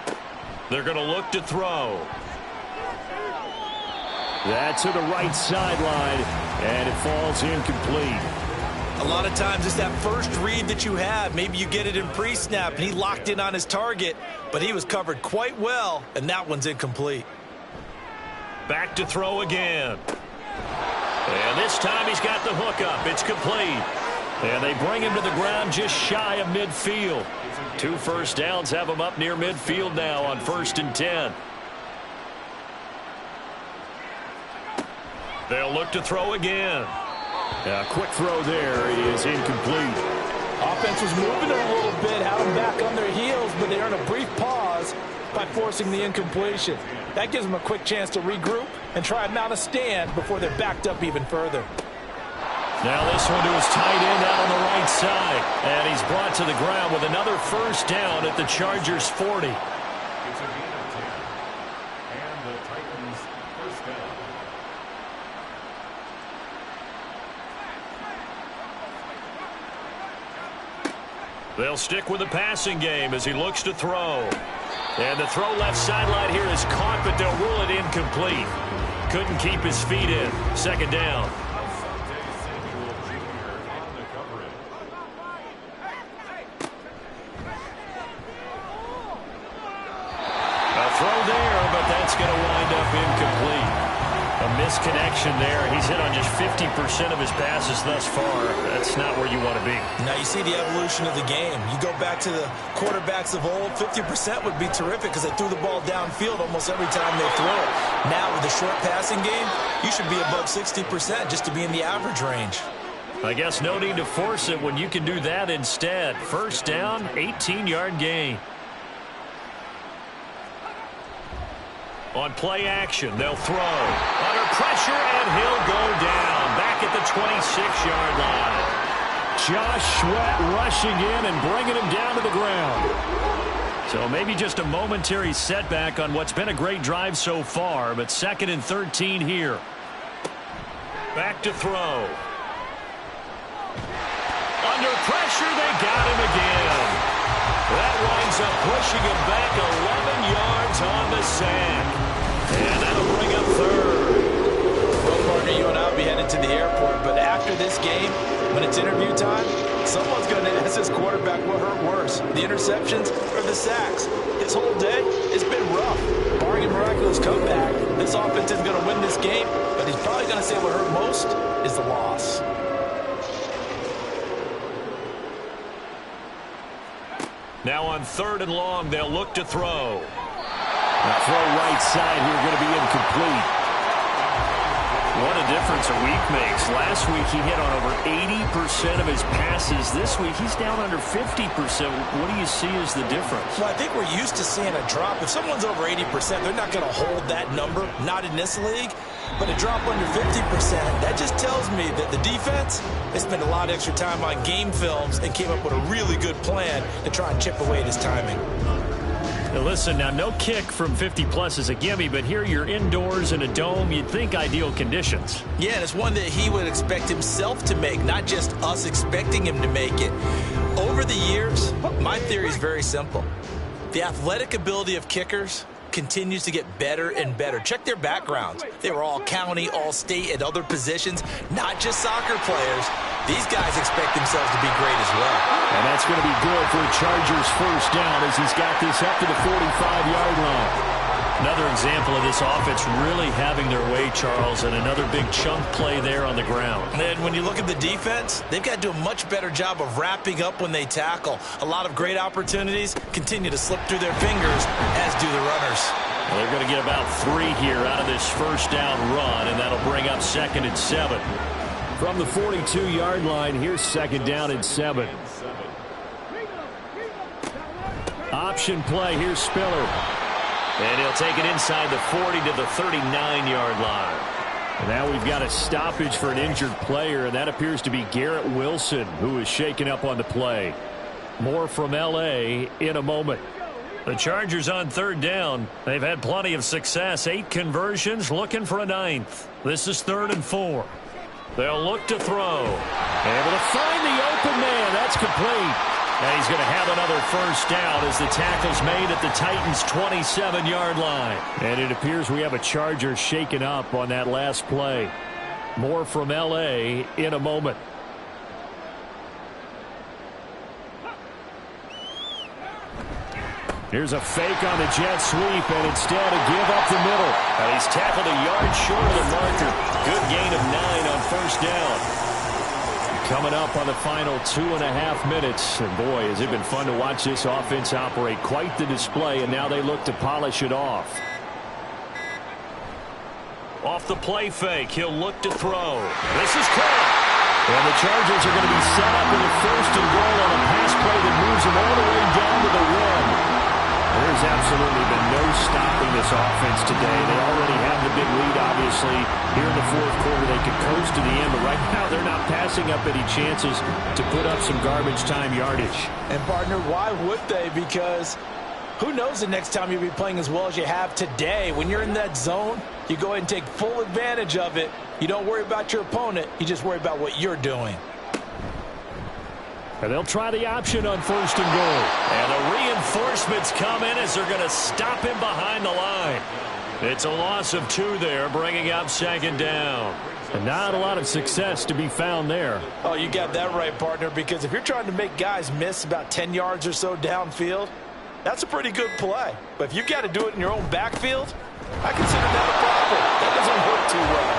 They're going to look to throw. That's to the right sideline, and it falls incomplete. A lot of times it's that first read that you have. Maybe you get it in pre-snap, and he locked in on his target, but he was covered quite well, and that one's incomplete. Back to throw again. And this time he's got the hook up. It's complete. And they bring him to the ground just shy of midfield. 2 first downs have him up near midfield now on 1st and 10. They'll look to throw again. A quick throw there is incomplete. Offense was moving it a little bit, had them back on their heels, but they earn a brief pause by forcing the incompletion. That gives them a quick chance to regroup and try and mount a stand before they're backed up even further. Now this one to his tight end out on the right side. And he's brought to the ground with another first down at the Chargers 40. It's a gain of 10. And the Titans first down. They'll stick with the passing game as he looks to throw. And the throw left sideline here is caught, but they'll rule it incomplete. Couldn't keep his feet in. Second down. A throw there, but that's going to wind up incomplete. A misconnection there. He's hit on just 50% of his passes thus far. That's not where you want to be. Now you see the evolution of the game. You go back to the quarterbacks of old, 50% would be terrific because they threw the ball downfield almost every time they throw it. Now with the short passing game, you should be above 60% just to be in the average range. I guess no need to force it when you can do that instead. First down, 18-yard gain. On play action, they'll throw. Under pressure, and he'll go down. Back at the 26-yard line. Josh Sweat rushing in and bringing him down to the ground. So maybe just a momentary setback on what's been a great drive so far, but 2nd and 13 here. Back to throw. Under pressure, they got him again. That winds up pushing him back 11 yards on the sack. And that'll bring up third. Well, partner, you and I will be headed to the airport, but after this game, when it's interview time, someone's going to ask this quarterback what hurt worse, the interceptions or the sacks. His whole day has been rough. Barring a miraculous comeback, this offense isn't going to win this game, but he's probably going to say what hurt most is the loss. Now on 3rd and long, they'll look to throw. The throw right side here going to be incomplete. What a difference a week makes. Last week he hit on over 80% of his passes. This week he's down under 50%. What do you see as the difference? Well, I think we're used to seeing a drop. If someone's over 80%, they're not going to hold that number, not in this league. But a drop under 50%, that just tells me that the defense, they spent a lot of extra time on game films and came up with a really good plan to try and chip away at his timing. Now listen, now no kick from 50-plus is a gimme, but here you're indoors in a dome. You'd think ideal conditions. Yeah, and it's one that he would expect himself to make, not just us expecting him to make it. Over the years, my theory is very simple. The athletic ability of kickers continues to get better and better. Check their backgrounds. They were all county, all state, at other positions, not just soccer players. These guys expect themselves to be great as well. And that's going to be good for a Chargers first down as he's got this up to the 45-yard line. Another example of this offense really having their way, Charles, and another big chunk play there on the ground. And when you look at the defense, they've got to do a much better job of wrapping up when they tackle. A lot of great opportunities continue to slip through their fingers, as do the runners. Well, they're going to get about 3 here out of this first down run, and that'll bring up 2nd and 7. From the 42-yard line, here's 2nd down and 7. Option play, here's Spiller. And he'll take it inside the 40 to the 39-yard line. And now we've got a stoppage for an injured player, and that appears to be Garrett Wilson, who is shaken up on the play. More from L.A. in a moment. The Chargers on 3rd down. They've had plenty of success. 8 conversions, looking for a 9th. This is 3rd and 4. They'll look to throw. Able to find the open man. That's complete. And he's going to have another first down as the tackle's made at the Titans' 27-yard line. And it appears we have a Charger shaken up on that last play. More from L.A. in a moment. Here's a fake on the jet sweep, and instead a give up the middle. And he's tackled a yard short of the marker. Good gain of 9 on first down. Coming up on the final 2.5 minutes. And boy, has it been fun to watch this offense operate. Quite the display, and now they look to polish it off. Off the play fake, he'll look to throw. This is caught. And the Chargers are going to be set up with a 1st and goal on a pass play that moves them all the way down to the 1. There's absolutely been no stopping this offense today. They already have the big lead, obviously. Here in the 4th quarter, they could coast to the end, but right now they're not passing up any chances to put up some garbage time yardage. And, partner, why would they? Because Who knows the next time you'll be playing as well as you have today. When you're in that zone, you go ahead and take full advantage of it. You don't worry about your opponent. You just worry about what you're doing. And they'll try the option on 1st and goal. And the reinforcements come in as they're going to stop him behind the line. It's a loss of 2 there, bringing up 2nd down. And not a lot of success to be found there. Oh, you got that right, partner, because if you're trying to make guys miss about 10 yards or so downfield, that's a pretty good play. But if you've got to do it in your own backfield, I consider that a problem. That doesn't work too well.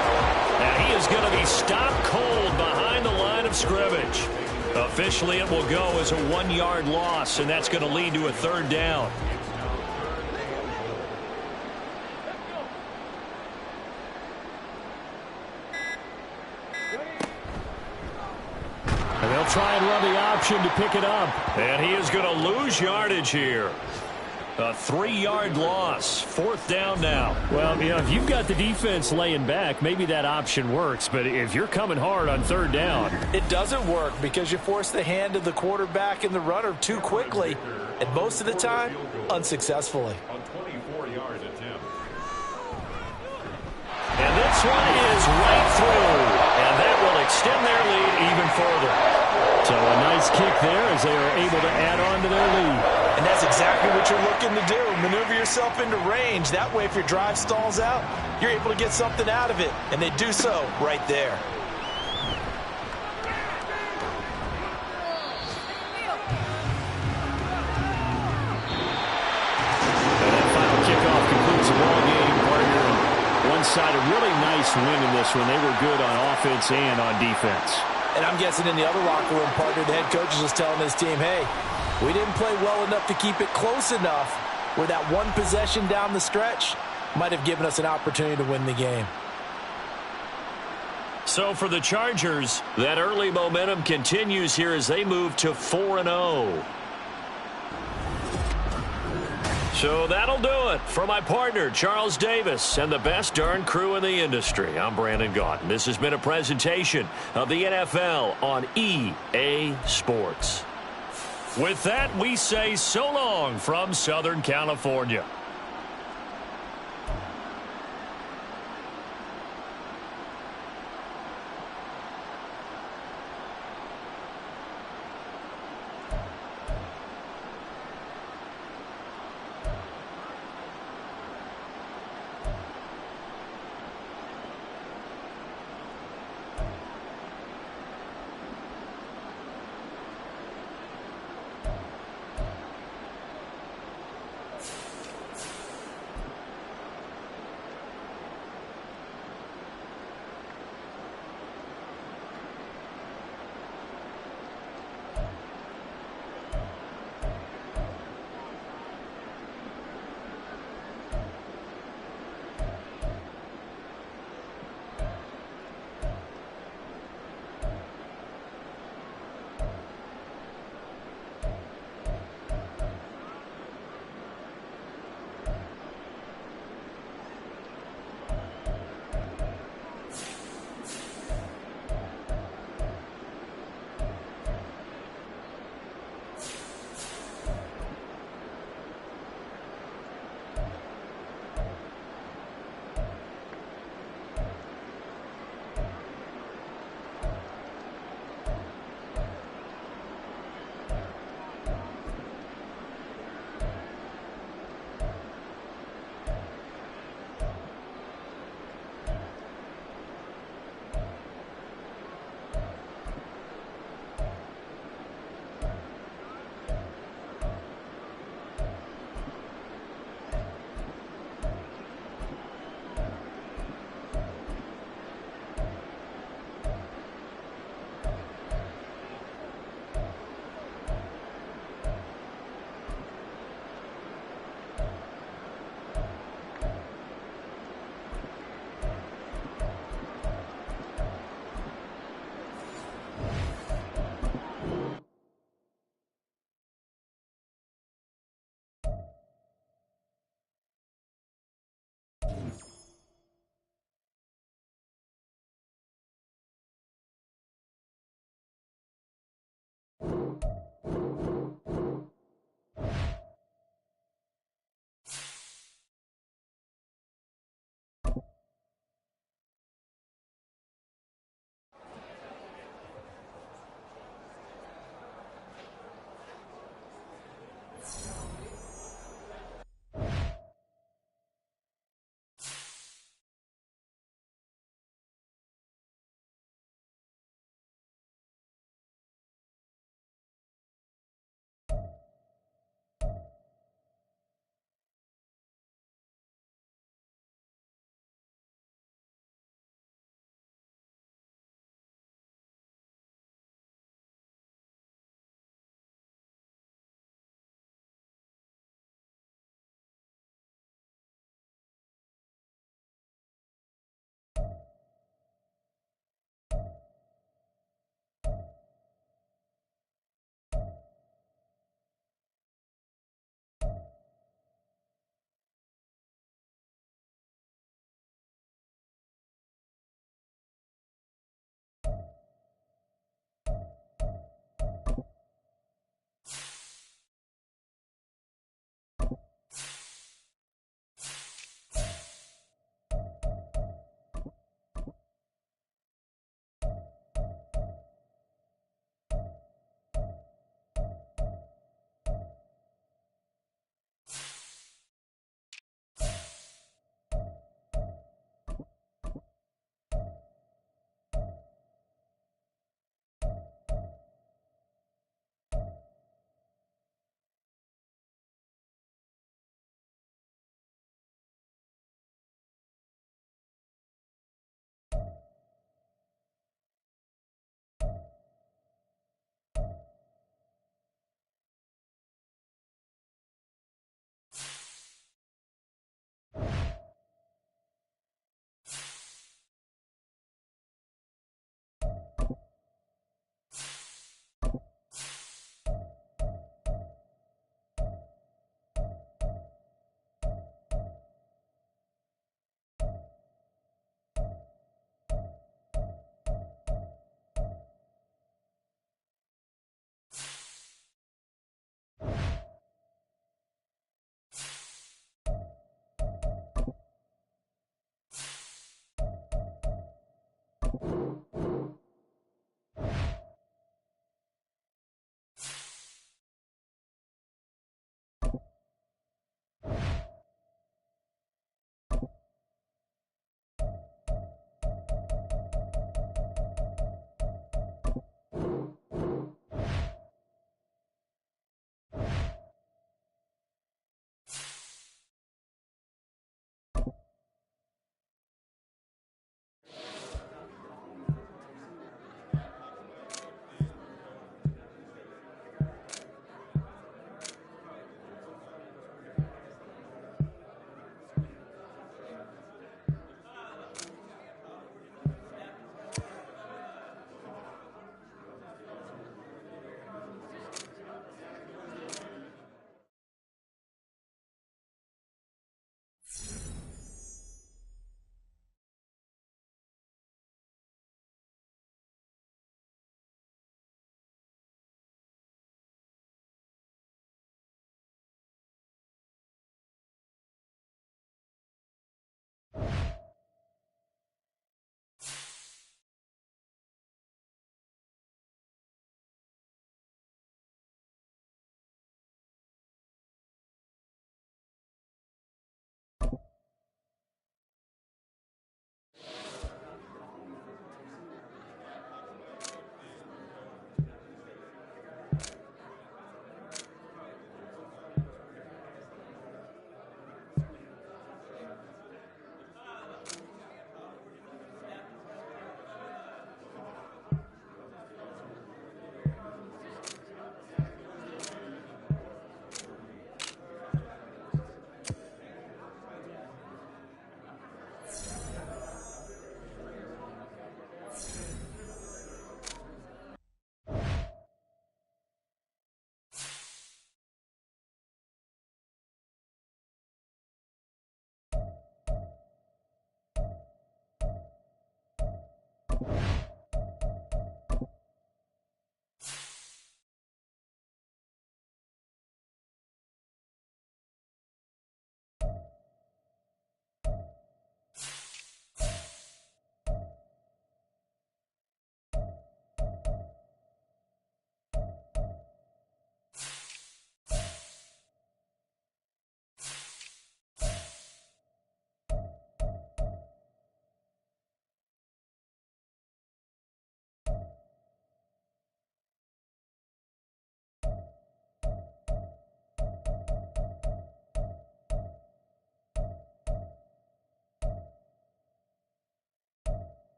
And he is going to be stopped cold behind the line of scrimmage. Officially, it will go as a 1-yard loss, and that's going to lead to a 3rd down. And they'll try and run the option to pick it up. And he is going to lose yardage here. A 3-yard loss. 4th down now. Well, you know, if you've got the defense laying back, maybe that option works. But if you're coming hard on 3rd down, it doesn't work because you force the hand of the quarterback and the runner too quickly, and most of the time, unsuccessfully. And this one is right through. And that will extend their lead even further. So a nice kick there as they are able to add on to their lead. And that's exactly what you're looking to do. Maneuver yourself into range. That way, if your drive stalls out, you're able to get something out of it. And they do so right there. And that final kickoff concludes the ball game, partner. And one side, a really nice win in this one. They were good on offense and on defense. And I'm guessing in the other locker room, partner, the head coach is just telling his team, hey, we didn't play well enough to keep it close enough where that one possession down the stretch might have given us an opportunity to win the game. So for the Chargers, that early momentum continues here as they move to 4-0. So that'll do it for my partner, Charles Davis, and the best darn crew in the industry. I'm Brandon Gaudin. This has been a presentation of the NFL on EA Sports. With that, we say so long from Southern California.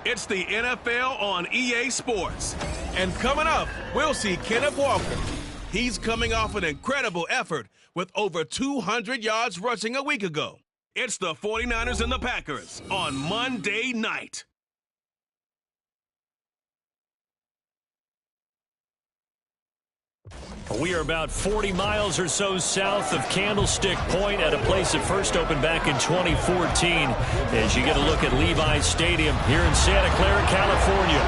It's the NFL on EA Sports. And coming up, we'll see Kenneth Walker. He's coming off an incredible effort with over 200 yards rushing a week ago. It's the 49ers and the Packers on Monday night. We are about 40 miles or so south of Candlestick Point at a place that first opened back in 2014 as you get a look at Levi's Stadium here in Santa Clara, California.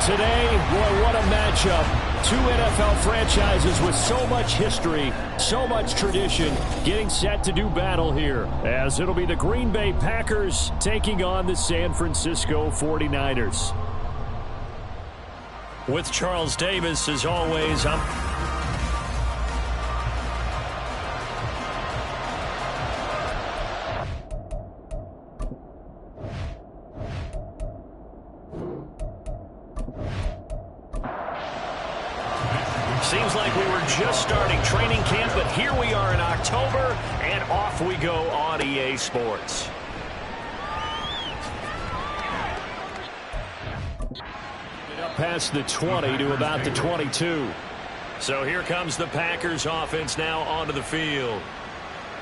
Today, boy, what a matchup. Two NFL franchises with so much history, so much tradition, getting set to do battle here as it'll be the Green Bay Packers taking on the San Francisco 49ers. With Charles Davis, as always, Seems like we were just starting training camp, but here we are in October, and off we go on EA Sports. past the 20 to about the 22. So here comes the Packers offense now onto the field.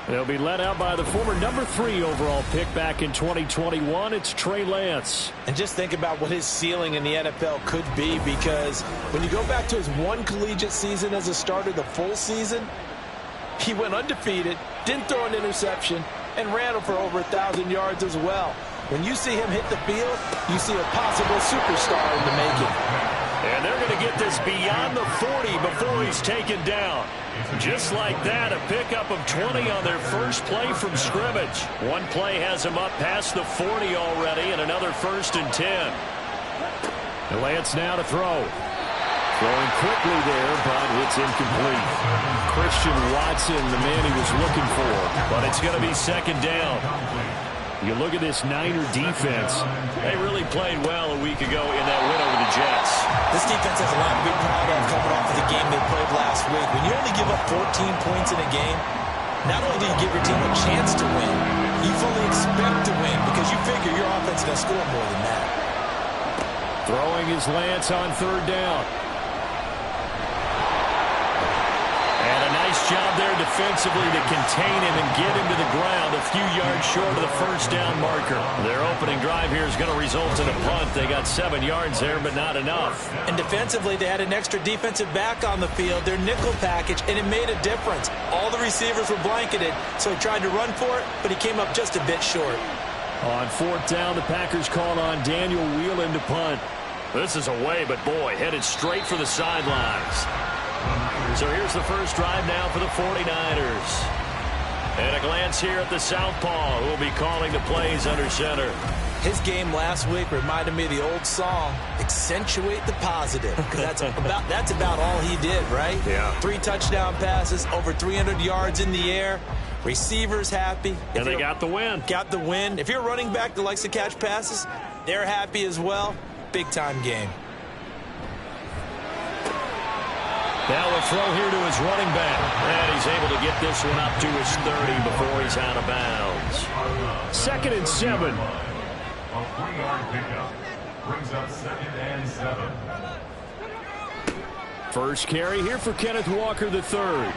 They'll be led out by the former number 3 overall pick back in 2021. It's Trey Lance. And just think about what his ceiling in the NFL could be, because when you go back to his one collegiate season as a starter, the full season, he went undefeated, didn't throw an interception, and ran for over 1,000 yards as well. When you see him hit the field, you see a possible superstar in the making. And they're going to get this beyond the 40 before he's taken down. Just like that, a pickup of 20 on their first play from scrimmage. One play has him up past the 40 already, and another 1st and 10. And Lance now to throw. Throwing quickly there, but it's incomplete. Christian Watson, the man he was looking for. But it's going to be 2nd down. You look at this Niner defense. They really played well a week ago in that win over the Jets. This defense has a lot to be proud of coming off of the game they played last week. When you only give up 14 points in a game, not only do you give your team a chance to win, you fully expect to win because you figure your offense is going to score more than that. Throwing is Lance on 3rd down. And a nice job there defensively to contain him and get him to the ground a few yards short of the 1st down marker. Their opening drive here is going to result in a punt. They got 7 yards there, but not enough. And defensively, they had an extra defensive back on the field, their nickel package, and it made a difference. All the receivers were blanketed, so he tried to run for it, but he came up just a bit short. On 4th down, the Packers called on Daniel Whelan to punt. This is away, but boy, headed straight for the sidelines. So here's the first drive now for the 49ers. And a glance here at the southpaw, who will be calling the plays under center. His game last week reminded me of the old song, accentuate the positive. Because that's about all he did, right? Yeah. 3 touchdown passes, over 300 yards in the air. Receivers happy. And they got the win. Got the win. If you're a running back that likes to catch passes, they're happy as well. Big-time game. Now a throw here to his running back. And he's able to get this one up to his 30 before he's out of bounds. 2nd and 7. A 3-yard pickup brings up 2nd and 7. First carry here for Kenneth Walker III.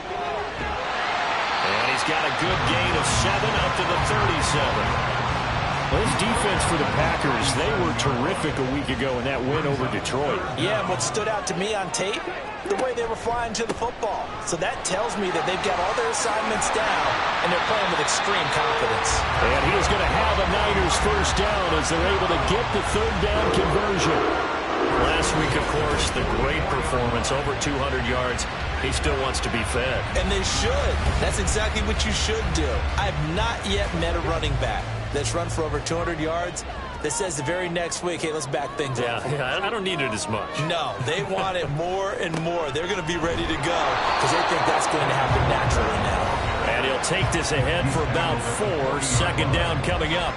And he's got a good gain of 7 up to the 37. Well, this defense for the Packers, they were terrific a week ago in that win over Detroit. Yeah, and what stood out to me on tape, the way they were flying to the football. So that tells me that they've got all their assignments down, and they're playing with extreme confidence. And he is going to have a Niners first down as they're able to get the 3rd down conversion. Last week, of course, the great performance, over 200 yards. He still wants to be fed. And they should. That's exactly what you should do. I have not yet met a running back that's run for over 200 yards that says the very next week, hey, let's back things up. Yeah, I don't need it as much. No, they want it more and more. They're going to be ready to go because they think that's going to happen naturally now. And he'll take this ahead for about 4. 2nd down coming up.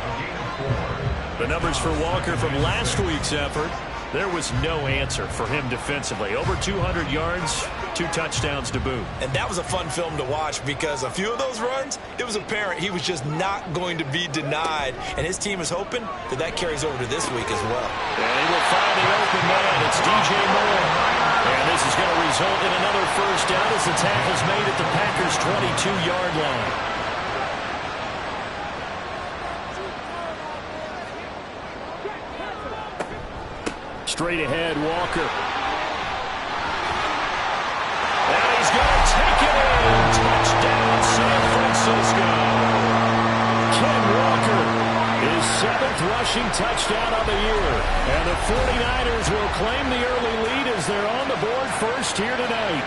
The numbers for Walker from last week's effort. There was no answer for him defensively. Over 200 yards, 2 touchdowns to boot. And that was a fun film to watch because a few of those runs, it was apparent he was just not going to be denied. And his team is hoping that carries over to this week as well. And he will find the open man. It's DJ Moore. And this is going to result in another first down as the tackle's made at the Packers' 22-yard line. Straight ahead, Walker. And he's going to take it in. Touchdown, San Francisco. Ken Walker, his 7th rushing touchdown of the year. And the 49ers will claim the early lead as they're on the board first here tonight.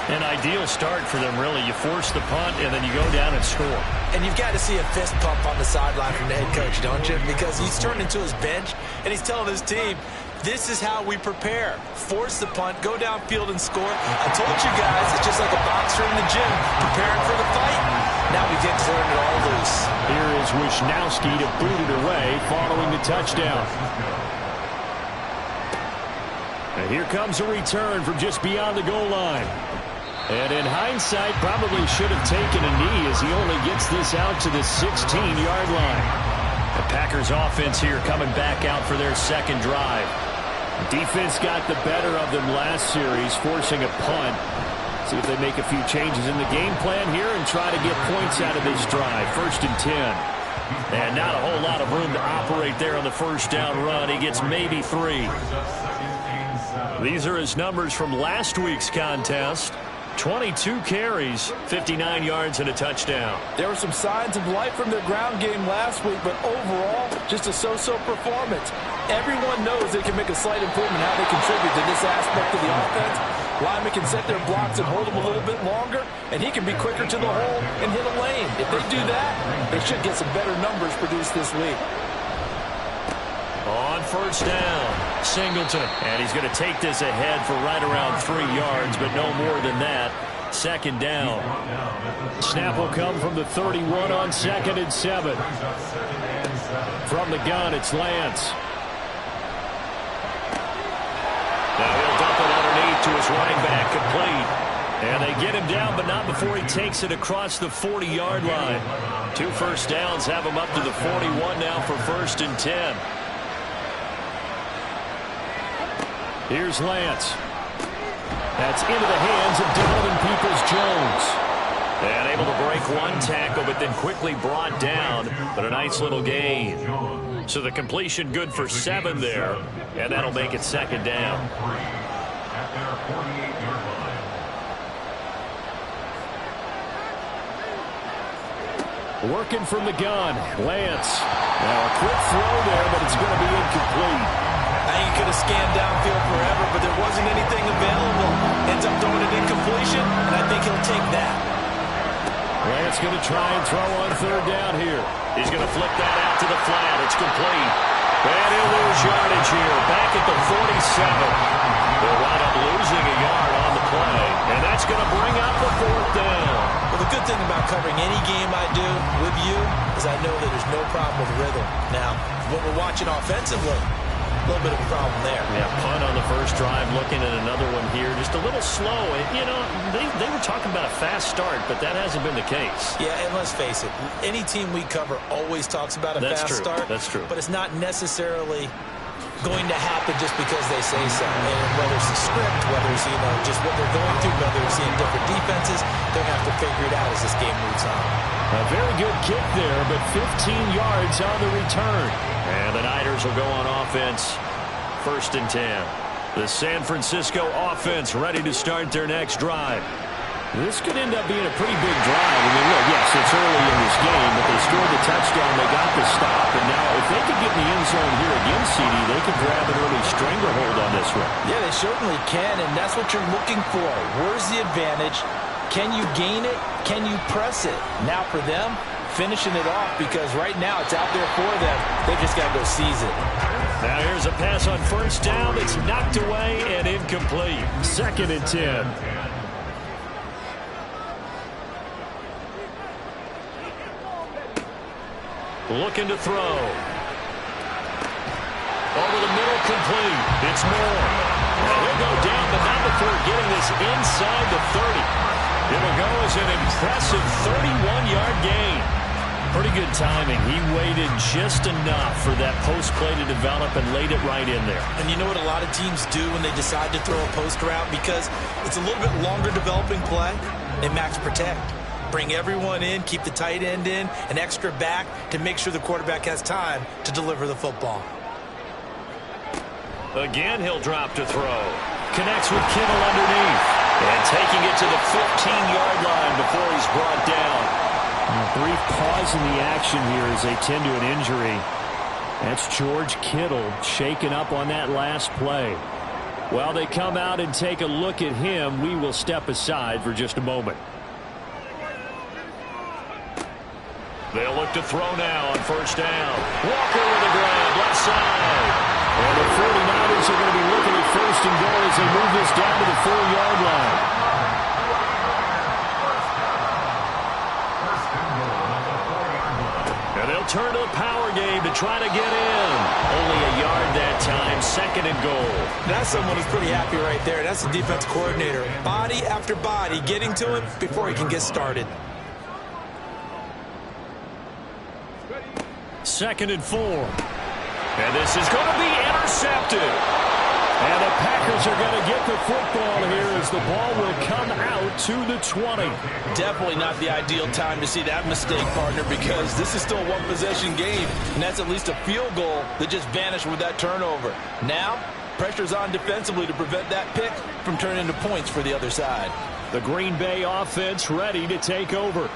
An ideal start for them, really. You force the punt, and then you go down and score. And you've got to see a fist pump on the sideline from the head coach, don't you? Because he's turned into his bench, and he's telling his team, this is how we prepare. Force the punt, go downfield and score. I told you guys, it's just like a boxer in the gym, preparing for the fight. Now we get to turn it all loose. Here is Wisnowski to boot it away following the touchdown. And here comes a return from just beyond the goal line. And in hindsight, probably should have taken a knee as he only gets this out to the 16-yard line. The Packers offense here coming back out for their second drive. Defense got the better of them last series, forcing a punt. See if they make a few changes in the game plan here and try to get points out of this drive. 1st and 10. And not a whole lot of room to operate there on the first down run. He gets maybe 3. These are his numbers from last week's contest. 22 carries, 59 yards, and a touchdown. There were some signs of life from their ground game last week, but overall, just a so-so performance. Everyone knows they can make a slight improvement how they contribute to this aspect of the offense. Linemen can set their blocks and hold them a little bit longer, and he can be quicker to the hole and hit a lane. If they do that, they should get some better numbers produced this week. On first down, Singleton. And he's going to take this ahead for right around 3 yards, but no more than that. 2nd down. Snap will come from the 31 on 2nd and 7. From the gun, it's Lance. Now he'll dump it underneath to his running back, complete. And they get him down, but not before he takes it across the 40-yard line. 2 first downs have him up to the 41 now for 1st and 10. Here's Lance. That's into the hands of Donovan Peoples-Jones. And able to break one tackle, but then quickly brought down. But a nice little gain. So the completion good for 7 there. And that'll make it 2nd down. Working from the gun, Lance. Now a quick throw there, but it's going to be incomplete. I think he could have scanned downfield forever, but there wasn't anything available. Ends up throwing it incompletion, and I think he'll take that. Lance going to try and throw on 3rd down here. He's going to flip that out to the flat. It's complete. And he'll lose yardage here. Back at the 47. They'll wind up losing a yard on the play. And that's going to bring up the 4th down. Well, the good thing about covering any game I do with you is I know that there's no problem with rhythm. Now, when we're watching offensively, a little bit of a problem there. Yeah, punt on the first drive, looking at another one here. Just a little slow. And, you know, they were talking about a fast start, but that hasn't been the case. Yeah, and let's face it, any team we cover always talks about a fast start. That's true. But it's not necessarily going to happen just because they say so. And whether it's the script, whether it's, you know, just what they're going through, whether it's seeing different defenses, they're going to have to figure it out as this game moves on. A very good kick there, but 15 yards on the return. And the Niners will go on offense, 1st and 10. The San Francisco offense ready to start their next drive. This could end up being a pretty big drive. I mean, look, yes, it's early in this game, but they scored the touchdown. They got the stop. And now if they could get in the end zone here again, CD, they could grab an early stranglehold on this one. Yeah, they certainly can, and that's what you're looking for. Where's the advantage? Can you gain it? Can you press it? Now for them, finishing it off, because right now it's out there for them. They just got to go seize it. Now here's a pass on first down that's knocked away and incomplete. 2nd and 10. Looking to throw. Over the middle, complete. It's Moore. And he'll go down, but not before getting this inside the 30. It'll go as an impressive 31-yard gain. Pretty good timing. He waited just enough for that post play to develop and laid it right in there. And you know what a lot of teams do when they decide to throw a post route? Because it's a little bit longer developing play, they max protect. Bring everyone in, keep the tight end in, an extra back to make sure the quarterback has time to deliver the football. Again, he'll drop to throw. Connects with Kittle underneath. And taking it to the 15-yard line before he's brought down. A brief pause in the action here as they tend to an injury. That's George Kittle shaken up on that last play. While they come out and take a look at him, we will step aside for just a moment. They'll look to throw now on first down. Walker with a grab, left side. And the 49ers are going to be looking at 1st and goal as they move this down to the 4-yard line. And they'll turn to the power game to try to get in. Only a yard that time, 2nd and goal. That's someone who's pretty happy right there. That's the defense coordinator. Body after body getting to him before he can get started. 2nd and 4. And this is going to be intercepted. And the Packers are going to get the football here as the ball will come out to the 20. Definitely not the ideal time to see that mistake, partner, because this is still a one-possession game, and that's at least a field goal that just vanished with that turnover. Now, pressure's on defensively to prevent that pick from turning into points for the other side. The Green Bay offense ready to take over.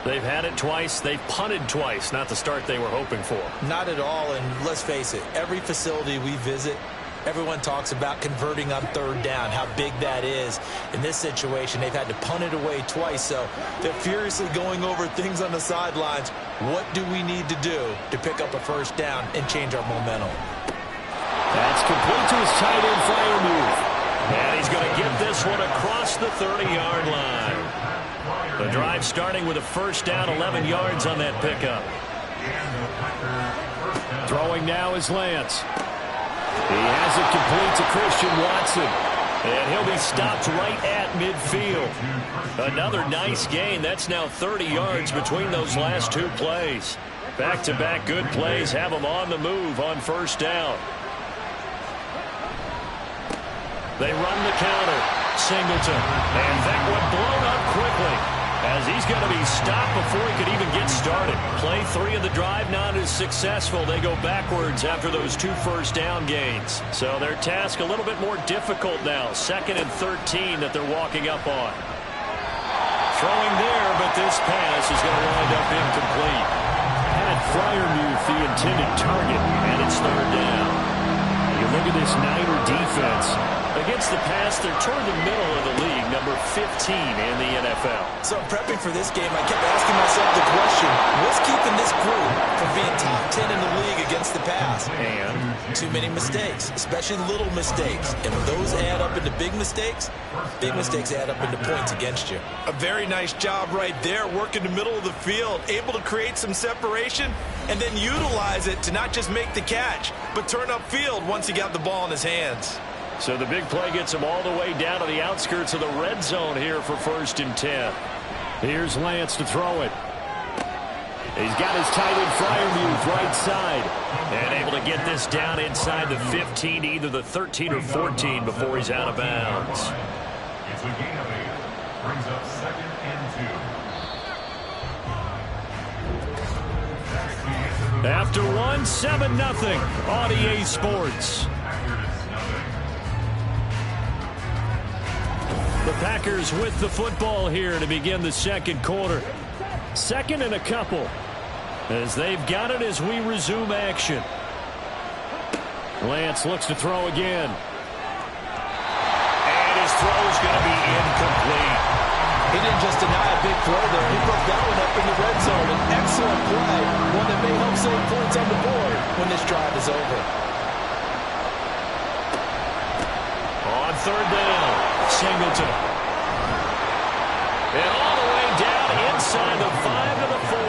They've had it twice. They've punted twice. Not the start they were hoping for. Not at all, and let's face it, every facility we visit, everyone talks about converting on 3rd down, how big that is. In this situation, they've had to punt it away twice, so they're furiously going over things on the sidelines. What do we need to do to pick up a 1st down and change our momentum? That's complete to his tight end flyer move. And he's going to get this one across the 30-yard line. The drive starting with a 1st down, 11 yards on that pickup. Throwing now is Lance. He has it complete to Christian Watson. And he'll be stopped right at midfield. Another nice gain. That's now 30 yards between those last 2 plays. Back-to-back good plays have them on the move on 1st down. They run the counter. Singleton. And that one blown up quickly, as he's going to be stopped before he could even get started. Play 3 of the drive not as successful. They go backwards after those 2 1st down gains. So their task a little bit more difficult now. 2nd and 13 that they're walking up on. Throwing there, but this pass is going to wind up incomplete. Had Freiermuth the intended target, and it's 3rd down. You look at this Niner defense. Against the pass, they're toward the middle of the league, number 15 in the NFL. So prepping for this game, I kept asking myself the question, what's keeping this group from being top 10 in the league against the pass? And too many mistakes, especially little mistakes. And when those add up into big mistakes add up into points against you. A very nice job right there, working the middle of the field, able to create some separation, and then utilize it to not just make the catch, but turn upfield once he got the ball in his hands. So the big play gets him all the way down to the outskirts of the red zone here for 1st and 10. Here's Lance to throw it. He's got his tight end Freiermuth right side. And able to get this down inside the 15, either the 13 or 14 before he's out of bounds. It's a gain of 8. Brings up 2nd and 2. After 1, 7-0 on EA Sports. The Packers with the football here to begin the 2nd quarter. 2nd and a couple, as they've got it as we resume action. Lance looks to throw again. And his throw is going to be incomplete. He didn't just deny a big throw there. He broke that one up in the red zone. An excellent play, one that may help save points on the board when this drive is over. On 3rd down, Singleton. And all the way down inside the 5 to the 4.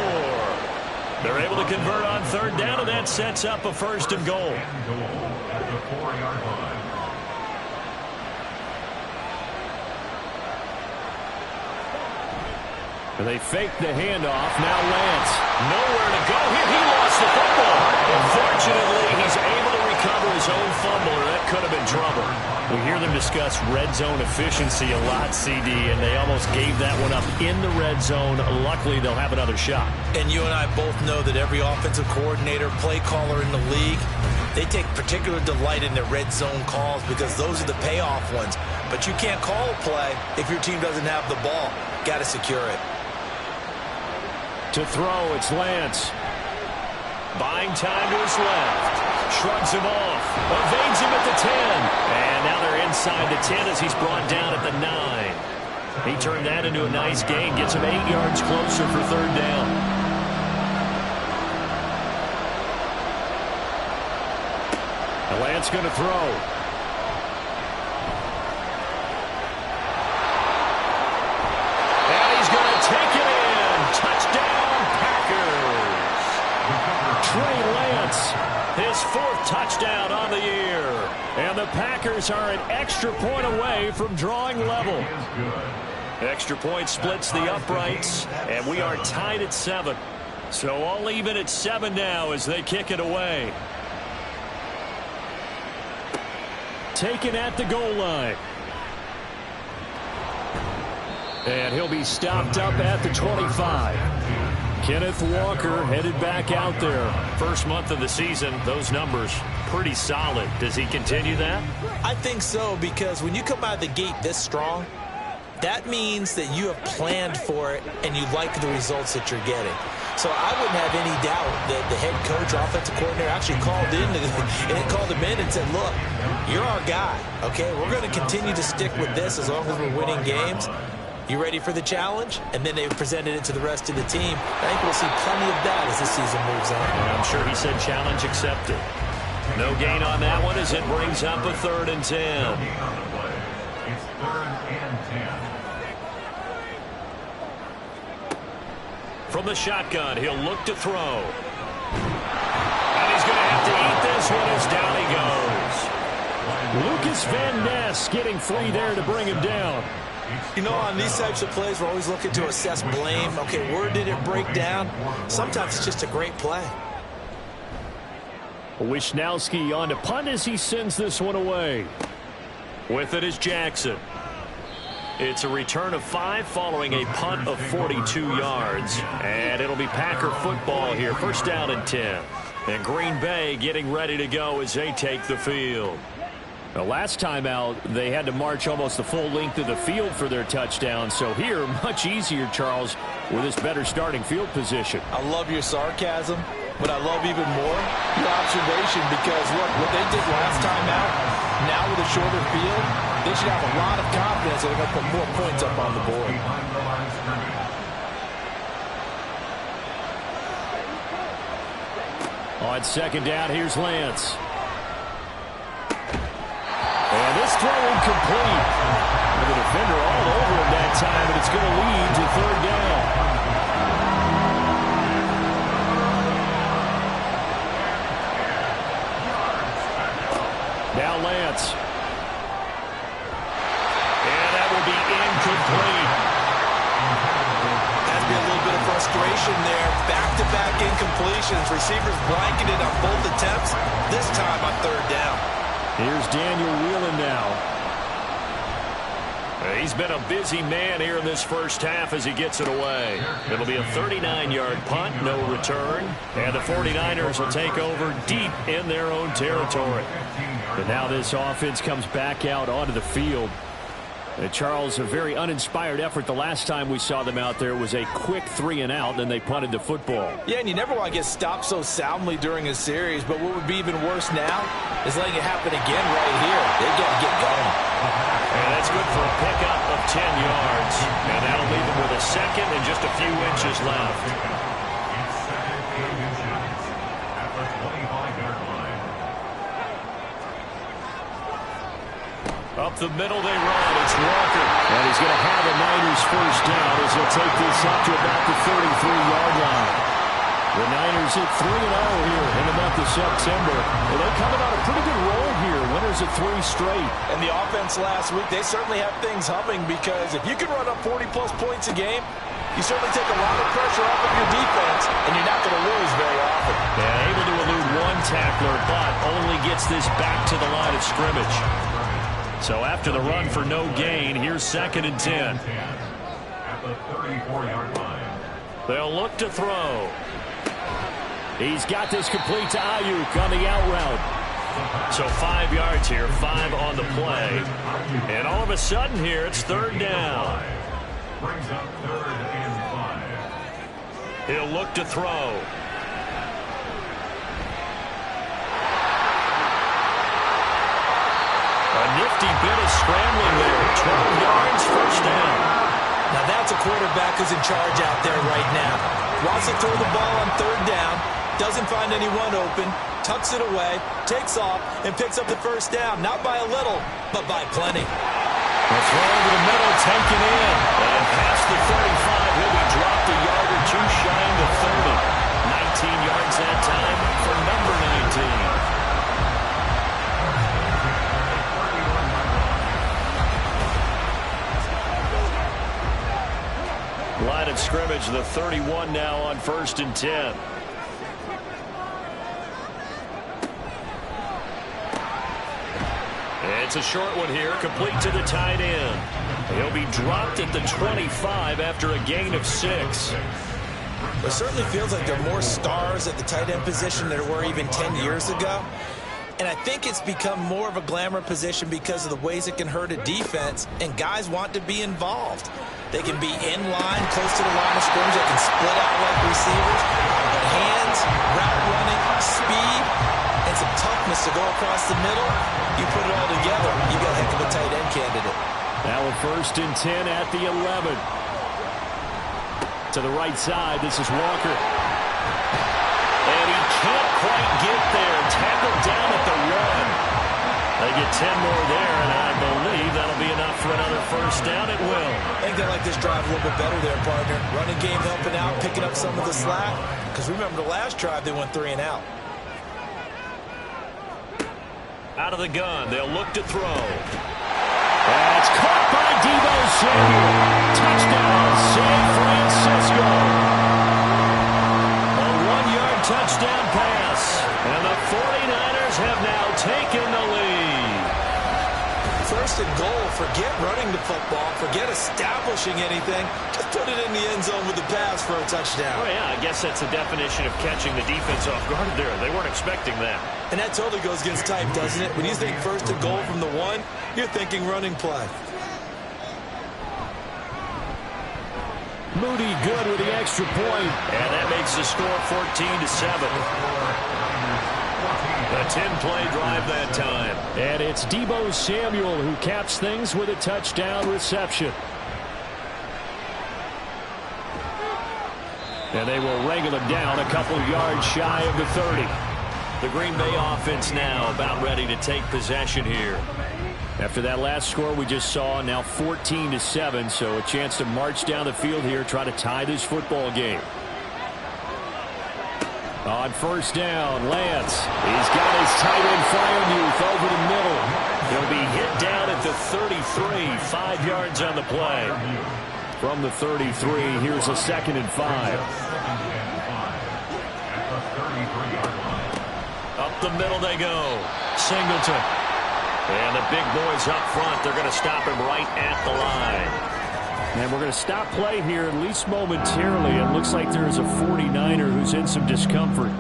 They're able to convert on 3rd down, and that sets up a 1st and goal. At the 4-yard line. And they fake the handoff. Now Lance. Nowhere to go here. He lost the football. Unfortunately, he's able to recover his own fumble, or that could have been trouble. We hear them discuss red zone efficiency a lot, CD, and they almost gave that one up in the red zone. Luckily, they'll have another shot. And you and I both know that every offensive coordinator, play caller in the league, they take particular delight in their red zone calls because those are the payoff ones. But you can't call a play if your team doesn't have the ball. Got to secure it. To throw, it's Lance. Buying time to his left. Shrugs him off. Evades him at the 10. And now they're inside the 10 as he's brought down at the 9. He turned that into a nice gain. Gets him 8 yards closer for 3rd down. And Lance going to throw. And he's going to take it in. Touchdown, Packers. Trey Lance, his 4th touchdown on the year. And the Packers are an extra point away from drawing level. Extra point splits the uprights, and we are tied at 7. So all even at 7 now as they kick it away. Taken at the goal line. And he'll be stopped up at the 25. Kenneth Walker headed back out there. First month of the season, those numbers pretty solid. Does he continue that? I think so, because when you come out of the gate this strong, that means that you have planned for it and you like the results that you're getting. So I wouldn't have any doubt that the head coach or offensive coordinator actually called him in and said, look, you're our guy, okay? We're going to continue to stick with this as long as we're winning games. You ready for the challenge? And then they presented it to the rest of the team. I think we'll see plenty of that as the season moves on. And I'm sure he said challenge accepted. No gain on that one as it brings up a 3rd and 10. It's 3rd and 10. From the shotgun, he'll look to throw. And he's going to have to eat this one as down he goes. Lucas Van Ness getting free there to bring him down. You know, on these types of plays, we're always looking to assess blame. Okay, where did it break down? Sometimes it's just a great play. Wisnowski on to punt as he sends this one away. With it is Jackson. It's a return of 5 following a punt of 42 yards. And it'll be Packer football here. 1st down and 10. And Green Bay getting ready to go as they take the field. The last time out, they had to march almost the full length of the field for their touchdown. So here, much easier, Charles, with this better starting field position. I love your sarcasm, but I love even more your observation because, look, what they did last time out, now with a shorter field, they should have a lot of confidence that they're going to put more points up on the board. On 2nd down, here's Lance. And this throw incomplete. And the defender all over him that time, and it's going to lead to 3rd down. Now Lance. And that will be incomplete. That'd be a little bit of frustration there. Back-to-back incompletions. Receivers blanketed on both attempts. This time on 3rd down. Here's Daniel Whelan now. He's been a busy man here in this first half as he gets it away. It'll be a 39-yard punt, no return. And the 49ers will take over deep in their own territory. But now this offense comes back out onto the field. Charles, a very uninspired effort the last time we saw them out there was a quick 3-and-out, and they punted the football. Yeah, and you never want to get stopped so soundly during a series, but what would be even worse now is letting it happen again right here. They got to get going. And that's good for a pickup of 10 yards. And that'll leave them with a 2nd and just a few inches left. It's 2nd and inches at the 25-yard line. Up the middle they run. It's Walker. And he's going to have a Niners 1st down as he'll take this up to about the 33-yard line. The Niners hit 3-0 here in the month of September. Well, they're coming on a pretty good roll here. Winners of 3 straight. And the offense last week, they certainly have things humming because if you can run up 40-plus points a game, you certainly take a lot of pressure off of your defense, and you're not going to lose very often. Yeah, able to elude 1 tackler, but only gets this back to the line of scrimmage. So after the run for no gain, here's 2nd and 10. At the 34-yard line. They'll look to throw. He's got this complete to Ayuk on the out route. So 5 yards here, 5 on the play. And all of a sudden here, it's 3rd down. Brings up 3rd and 5. He'll look to throw. A nifty bit of scrambling there. 12 yards, 1st down. Now that's a quarterback who's in charge out there right now. Wants to throw the ball on 3rd down. Doesn't find anyone open. Tucks it away. Takes off and picks up the 1st down. Not by a little, but by plenty. The throw over the middle, taken in. And past the 35, he'll be dropped a yard or 2 shy of the 30. 19 yards that time for number 19. Line of scrimmage, the 31 now on 1st and 10. It's a short one here, complete to the tight end. He'll be dropped at the 25 after a gain of 6. It certainly feels like there are more stars at the tight end position than there were even 10 years ago. And I think it's become more of a glamour position because of the ways it can hurt a defense, and guys want to be involved. They can be in line, close to the line of scrimmage. They can split out like receivers. But hands, route running, speed, and some toughness to go across the middle, you put it all together, you got a heck of a tight end candidate. Now with 1st and 10 at the 11. To the right side, this is Walker. And he can't quite get there. Tackled down at the 1. They get 10 more there, and I believe that'll be enough for another 1st down. It will. I think they like this drive a little bit better there, partner. Running game helping out, picking up some of the slack. Because remember the last drive, they went 3 and out. Out of the gun, they'll look to throw. That's caught by Deebo Samuel. Touchdown, San Francisco. A 1-yard touchdown pass. And the 49ers have now taken the lead. 1st and goal, forget running the football, forget establishing anything. Just put it in the end zone with the pass for a touchdown. Oh, yeah, I guess that's the definition of catching the defense off guard there. They weren't expecting that. And that totally goes against type, doesn't it? When you think 1st and goal from the 1, you're thinking running play. Moody good with the extra point. And that makes the score 14-7. A 10-play drive that time. And it's Deebo Samuel who caps things with a touchdown reception. And they will wrangle him down a couple yards shy of the 30. The Green Bay offense now about ready to take possession here. After that last score we just saw, now 14-7, so a chance to march down the field here, try to tie this football game. On 1st down, Lance. He's got his tight end Freiermuth over the middle. He'll be hit down at the 33, 5 yards on the play. From the 33, here's a 2nd and 5. Up the middle they go. Singleton. And the big boys up front, they're going to stop him right at the line. And we're going to stop play here, at least momentarily. It looks like there's a 49er who's in some discomfort.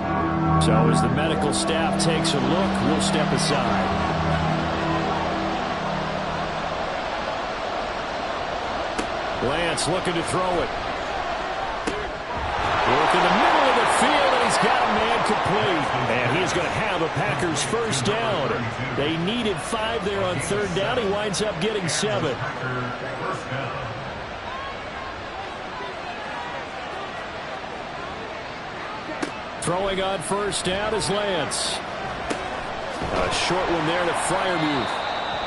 So as the medical staff takes a look, we'll step aside. Lance looking to throw it. Work in the middle of the field, and he's got a man complete. And he's going to have a Packers 1st down. They needed 5 there on 3rd down. He winds up getting 7. Throwing on 1st down is Lance. A short one there to Freiermuth.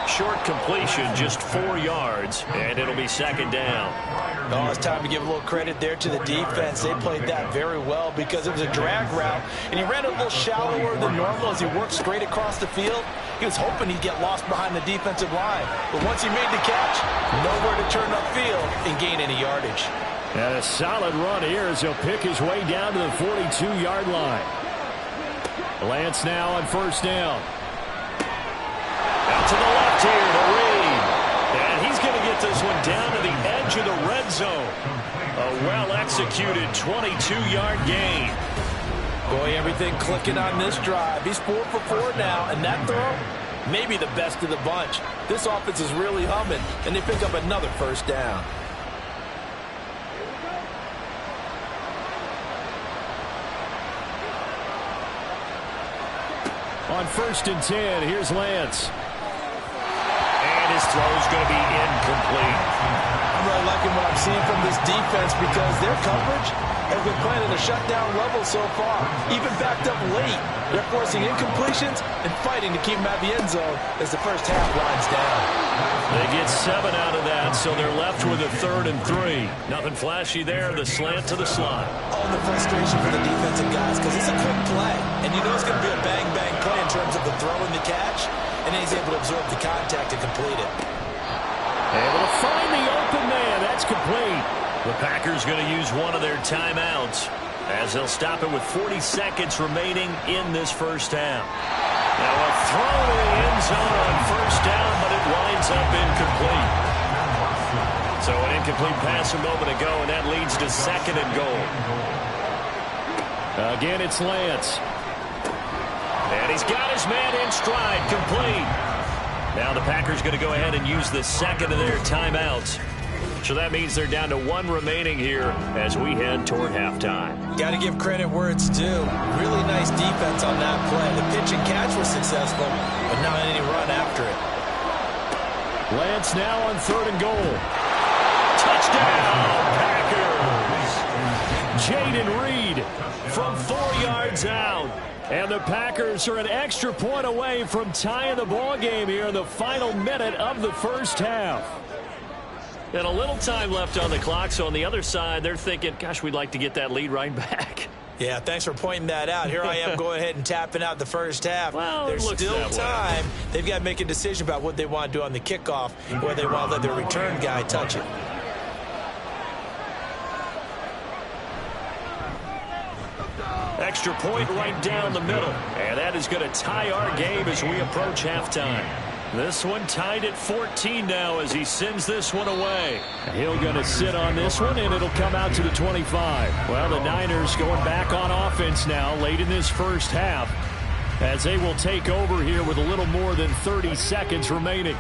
Short completion, just 4 yards, and it'll be 2nd down. Oh, it's time to give a little credit there to the defense. They played that very well because it was a drag route, and he ran a little shallower than normal as he worked straight across the field. He was hoping he'd get lost behind the defensive line, but once he made the catch, nowhere to turn upfield and gain any yardage. And a solid run here as he'll pick his way down to the 42-yard line. Lance now on 1st down. Out to the left here to Reed. And he's going to get this one down to the edge of the red zone. A well-executed 22-yard gain. Boy, everything clicking on this drive. He's 4 for 4 now, and that throw, maybe the best of the bunch. This offense is really humming, and they pick up another 1st down. On 1st and 10, here's Lance. And his throw's going to be incomplete. I'm really liking what I'm seeing from this defense because their coverage has been playing at a shutdown level so far. Even backed up late, they're forcing incompletions and fighting to keep them out of the end zone as the 1st half winds down. They get 7 out of that, so they're left with a 3rd and 3. Nothing flashy there, the slant to the slot. Oh, the frustration for the defensive guys because it's a quick play. And you know it's going to be a bang-bang play in terms of the throw and the catch. And then he's able to absorb the contact to complete it. Able to find the open man. That's complete. The Packers going to use one of their timeouts as they'll stop it with 40 seconds remaining in this first half. Now a throw to the end zone on first down, but it winds up incomplete. So an incomplete pass a moment ago, and that leads to second and goal. Again, it's Lance. And he's got his man in stride, complete. Now the Packers going to go ahead and use the second of their timeouts. So that means they're down to one remaining here as we head toward halftime. Got to give credit where it's due. Really nice defense on that play. The pitch and catch was successful, but not any run after it. Lance now on third and goal. Touchdown, Packers! Jaden Reed from 4 yards out. And the Packers are an extra point away from tying the ball game here in the final minute of the first half. And a little time left on the clock, so on the other side, they're thinking, gosh, we'd like to get that lead right back. Yeah, thanks for pointing that out. Here I am going ahead and tapping out the first half. Well, there's still time. Way. They've got to make a decision about what they want to do on the kickoff, where they want to let their return guy touch it. Extra point right down the middle. And that is going to tie our game as we approach halftime. This one tied at 14 now as he sends this one away. He'll going to sit on this one, and it'll come out to the 25. Well, the Niners going back on offense now late in this first half as they will take over here with a little more than 30 seconds remaining.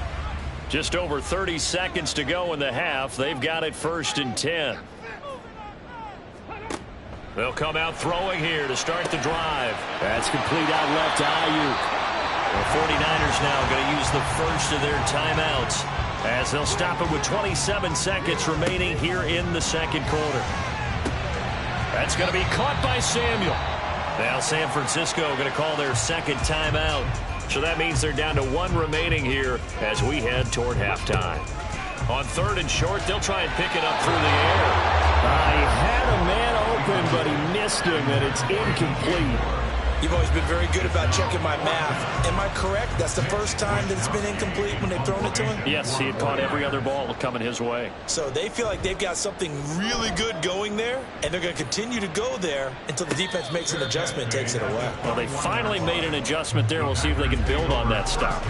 Just over 30 seconds to go in the half. They've got it first and 10. They'll come out throwing here to start the drive. That's complete out left to Ayuk. The 49ers now going to use the first of their timeouts as they'll stop it with 27 seconds remaining here in the second quarter. That's going to be caught by Samuel. Now San Francisco going to call their second timeout. So that means they're down to one remaining here as we head toward halftime. On third and short, they'll try and pick it up through the air. He had a man open, but he missed him, and it's incomplete. You've always been very good about checking my math. Am I correct? That's the first time that it's been incomplete when they've thrown it to him? Yes, he had caught every other ball coming his way. So they feel like they've got something really good going there, and they're going to continue to go there until the defense makes an adjustment and takes it away. Well, they finally made an adjustment there. We'll see if they can build on that stop.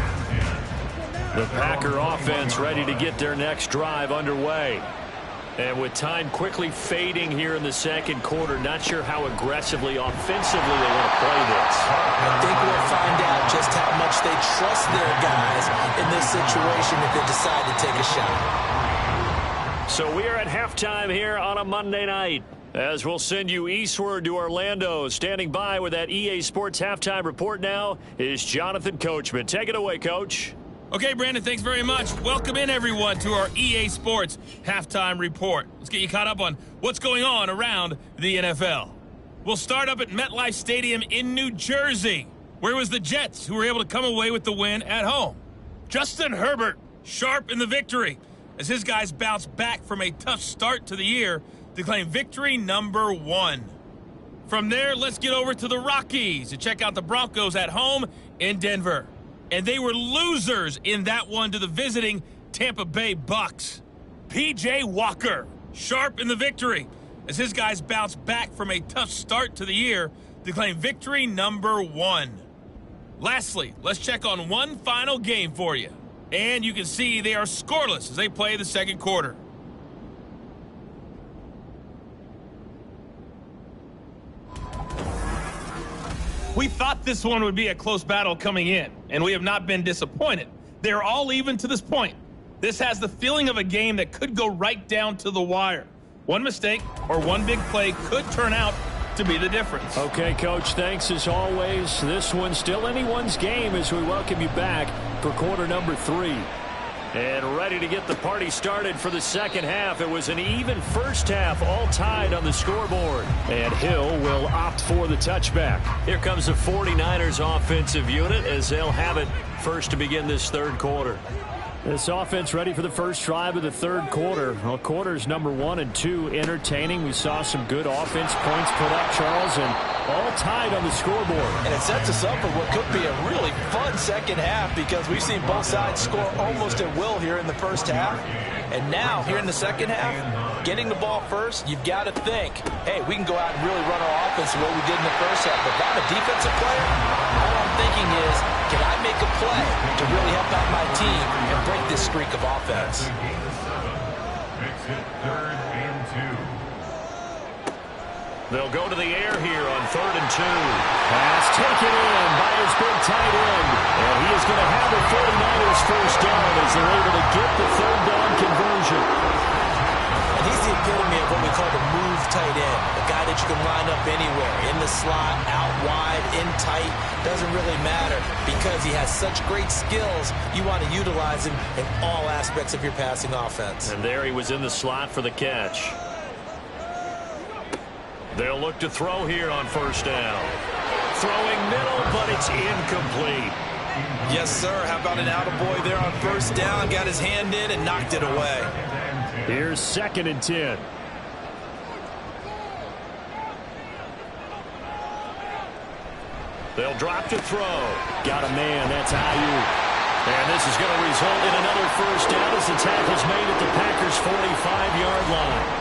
The Packer offense ready to get their next drive underway. And with time quickly fading here in the second quarter, not sure how aggressively, offensively they want to play this. I think we'll find out just how much they trust their guys in this situation if they decide to take a shot. So we are at halftime here on a Monday night. As we'll send you eastward to Orlando. Standing by with that EA Sports halftime report now is Jonathan Coachman. Take it away, Coach. Okay, Brandon, thanks very much. Welcome in, everyone, to our EA Sports halftime report. Let's get you caught up on what's going on around the NFL. We'll start up at MetLife Stadium in New Jersey, where it was the Jets who were able to come away with the win at home. Justin Herbert, sharp in the victory, as his guys bounce back from a tough start to the year to claim victory number 1. From there, let's get over to the Rockies to check out the Broncos at home in Denver. And they were losers in that one to the visiting Tampa Bay Bucks. P.J. Walker, sharp in the victory, as his guys bounce back from a tough start to the year to claim victory number 1. Lastly, let's check on one final game for you. And you can see they are scoreless as they play the second quarter. We thought this one would be a close battle coming in, and we have not been disappointed. They're all even to this point. This has the feeling of a game that could go right down to the wire. One mistake or one big play could turn out to be the difference. Okay, Coach, thanks as always. This one's still anyone's game as we welcome you back for quarter number 3. And ready to get the party started for the second half. It was an even first half, all tied on the scoreboard. And Hill will opt for the touchback. Here comes the 49ers offensive unit as they'll have it first to begin this third quarter. This offense ready for the first drive of the third quarter. Well, quarters number 1 and 2 entertaining. We saw some good offense points put up, Charles, and all tied on the scoreboard. And it sets us up for what could be a really fun second half because we've seen both sides score almost at will here in the first half. And now, here in the second half, getting the ball first, you've got to think, hey, we can go out and really run our offense the way we did in the first half. But if I'm a defensive player, all I'm thinking is, can I make a play to really help out my team and break this streak of offense? Makes it 3rd and 2. They'll go to the air here on 3rd and 2. Pass taken in by his big tight end. And he is going to have the 49ers first down as they're able to get the third down conversion. And he's the epitome of what we call the move tight end. A guy that you can line up anywhere, in the slot, out wide, in tight. Doesn't really matter because he has such great skills. You want to utilize him in all aspects of your passing offense. And there he was in the slot for the catch. They'll look to throw here on first down. Throwing middle, but it's incomplete. Yes, sir. How about an attaboy there on first down? Got his hand in and knocked it away. Here's 2nd and 10. They'll drop to throw. Got a man. That's Ayuk. And this is going to result in another first down as the tackle's made at the Packers' 45-yard line.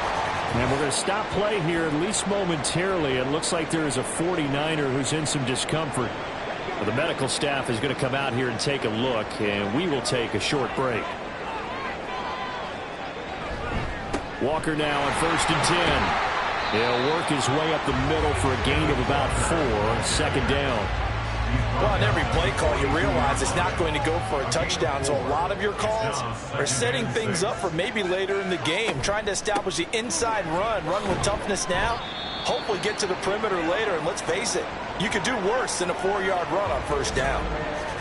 And we're going to stop play here, at least momentarily. It looks like there is a 49er who's in some discomfort. Well, the medical staff is going to come out here and take a look, and we will take a short break. Walker now on 1st and 10. He'll work his way up the middle for a gain of about 4, 2nd down. Well, on every play call, you realize it's not going to go for a touchdown. So a lot of your calls are setting things up for maybe later in the game, trying to establish the inside run with toughness now, hopefully get to the perimeter later. And let's face it, you could do worse than a 4-yard run on first down.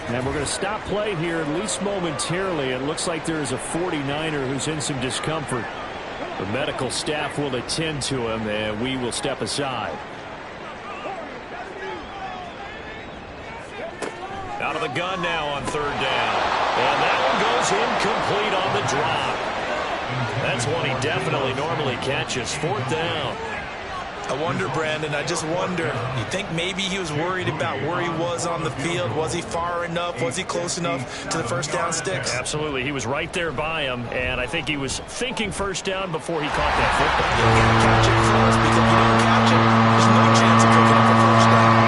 And we're going to stop play here, at least momentarily. It looks like there is a 49er who's in some discomfort. The medical staff will attend to him, and we will step aside. Out of the gun now on 3rd down. And that one goes incomplete on the drop. That's one he definitely normally catches. 4th down. I wonder, Brandon, I just wonder, you think maybe he was worried about where he was on the field? Was he far enough? Was he close enough to the first down sticks? Absolutely. He was right there by him, and I think he was thinking first down before he caught that football. You got to catch it first, because if you don't catch it, there's no chance of picking up a first down.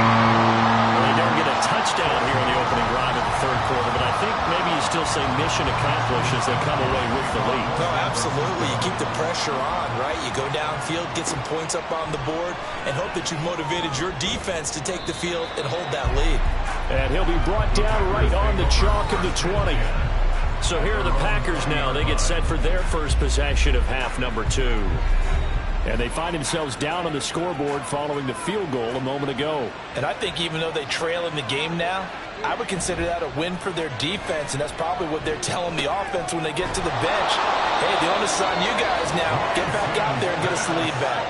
Well, they don't get a touchdown here in the opening drive of the third quarter, but I think maybe you still say mission accomplished as they come away with the lead. No, absolutely. You keep the pressure on, right? You go downfield, get some points up on the board, and hope that you've motivated your defense to take the field and hold that lead. And he'll be brought down right on the chalk of the 20. So here are the Packers now. They get set for their first possession of half number 2. And they find themselves down on the scoreboard following the field goal a moment ago. And I think even though they trail in the game now, I would consider that a win for their defense, and that's probably what they're telling the offense when they get to the bench. Hey, the onus is on you guys now. Get back out there and get us the lead back.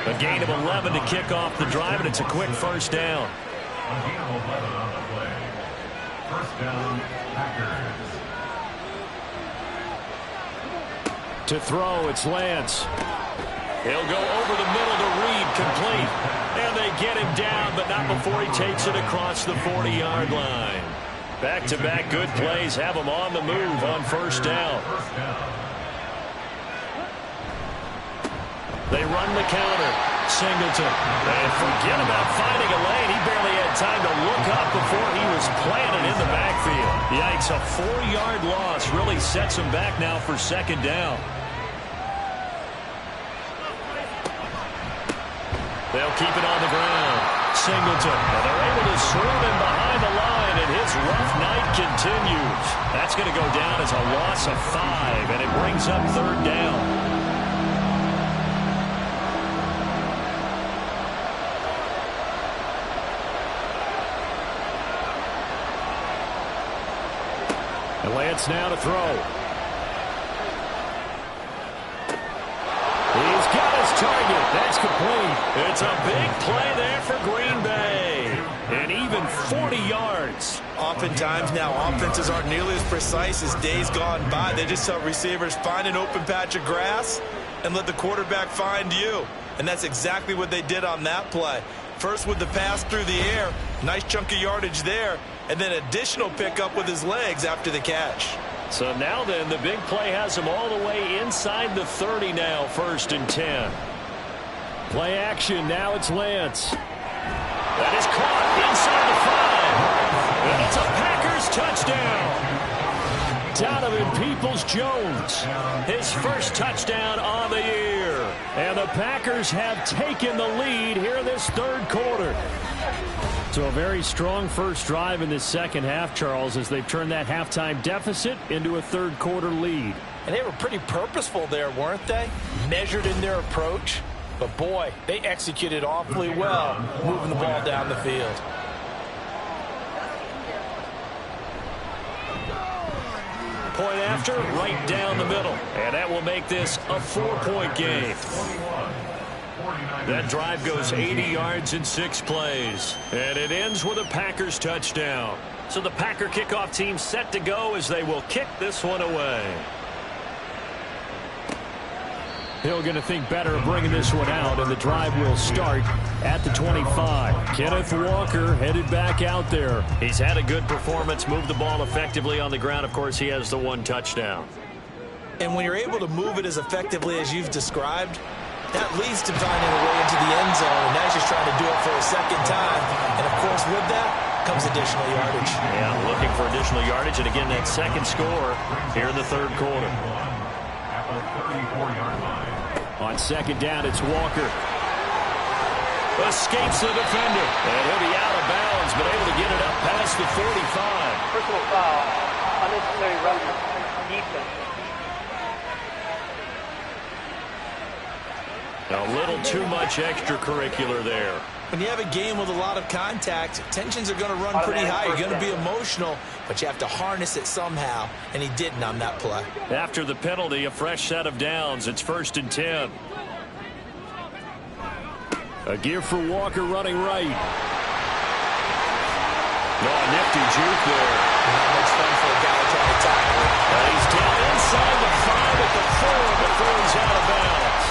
A gain of 11 to kick off the drive, and it's a quick first down. A gain of 11 on the play. First down, Packers. To throw, it's Lance. He'll go over the middle to Reed, complete. And they get him down, but not before he takes it across the 40-yard line. Back-to-back good plays have him on the move on first down. They run the counter. Singleton. And forget about finding a lane. He barely had time to look up before he was planted in the backfield. Yikes, a 4-yard loss really sets him back now for second down. They'll keep it on the ground. Singleton. And they're able to swarm him behind the line, and his rough night continues. That's going to go down as a loss of 5, and it brings up third down. And Lance now to throw. He's got his target. That's complete. It's a big play there for Green Bay. And even 40 yards. Oftentimes now offenses aren't nearly as precise as days gone by. They just tell receivers, find an open patch of grass and let the quarterback find you. And that's exactly what they did on that play. First with the pass through the air, nice chunk of yardage there, and then additional pickup with his legs after the catch. So now then, the big play has him all the way inside the 30 now, 1st and 10. Play action, now it's Lance. That is caught inside the 5. And it's a Packers touchdown. Donovan Peoples-Jones, his first touchdown on the year. And the Packers have taken the lead here in this 3rd quarter. So a very strong first drive in this second half, Charles, as they've turned that halftime deficit into a 3rd quarter lead. And they were pretty purposeful there, weren't they? Measured in their approach. But boy, they executed awfully well, moving the ball down the field. Point after, right down the middle. And that will make this a 4-point game. That drive goes 80 yards in 6 plays. And it ends with a Packers touchdown. So the Packer kickoff team set to go as they will kick this one away. Hill going to think better of bringing this one out, and the drive will start at the 25. Kenneth Walker headed back out there. He's had a good performance, moved the ball effectively on the ground. Of course, he has the 1 touchdown. And when you're able to move it as effectively as you've described, that leads to finding a way into the end zone, and now he's just trying to do it for a second time. And, of course, with that comes additional yardage. Yeah, looking for additional yardage, and again, that second score here in the 3rd quarter. On 2nd down, it's Walker. Escapes the defender. And he'll be out of bounds, but able to get it up past the 45. Personal foul, unnecessary roughness, defense. A little too much extracurricular there. When you have a game with a lot of contact, tensions are going to run pretty high. You're going to be emotional, but you have to harness it somehow, and he didn't on that play. After the penalty, a fresh set of downs. It's 1st and 10. A give for Walker running right. Oh, nifty juke there. Not much fun for a guy trying to tackle. He's down inside the 5 at the 4 before he's out of bounds.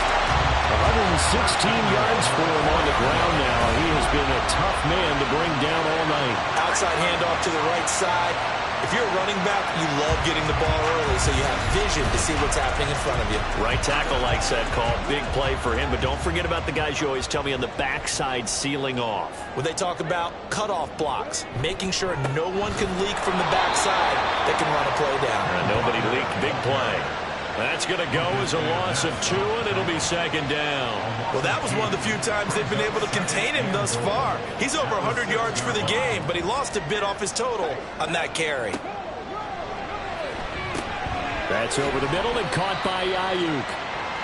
116 yards for him on the ground now. He has been a tough man to bring down all night. Outside handoff to the right side. If you're a running back, you love getting the ball early so you have vision to see what's happening in front of you. Right tackle likes that call. Big play for him, but don't forget about the guys you always tell me on the backside sealing off. When they talk about cutoff blocks, making sure no one can leak from the backside that can run a play down. Nobody leaked. Big play. That's going to go as a loss of 2, and it'll be 2nd down. Well, that was one of the few times they've been able to contain him thus far. He's over 100 yards for the game, but he lost a bit off his total on that carry. That's over the middle and caught by Ayuk.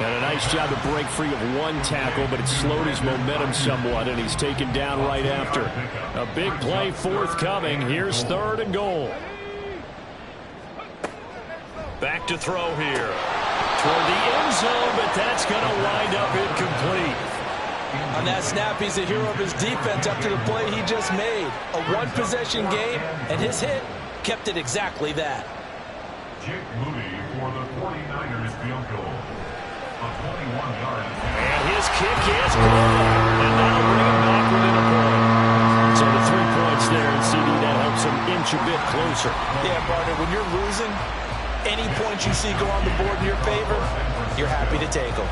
And a nice job to break free of 1 tackle, but it slowed his momentum somewhat, and he's taken down right after. A big play forthcoming. Here's 3rd and goal. Back to throw here. Toward the end zone, but that's going to wind up incomplete. On that snap, he's a hero of his defense after the play he just made. A 1-possession game, and his hit kept it exactly that. Jake Moody for the 49ers field goal. A 21-yard. And his kick is good. And that'll bring him back within a point. So the 3 points there, and CD, that helps him inch a bit closer. Yeah, partner, when you're losing, any points you see go on the board in your favor, you're happy to take them.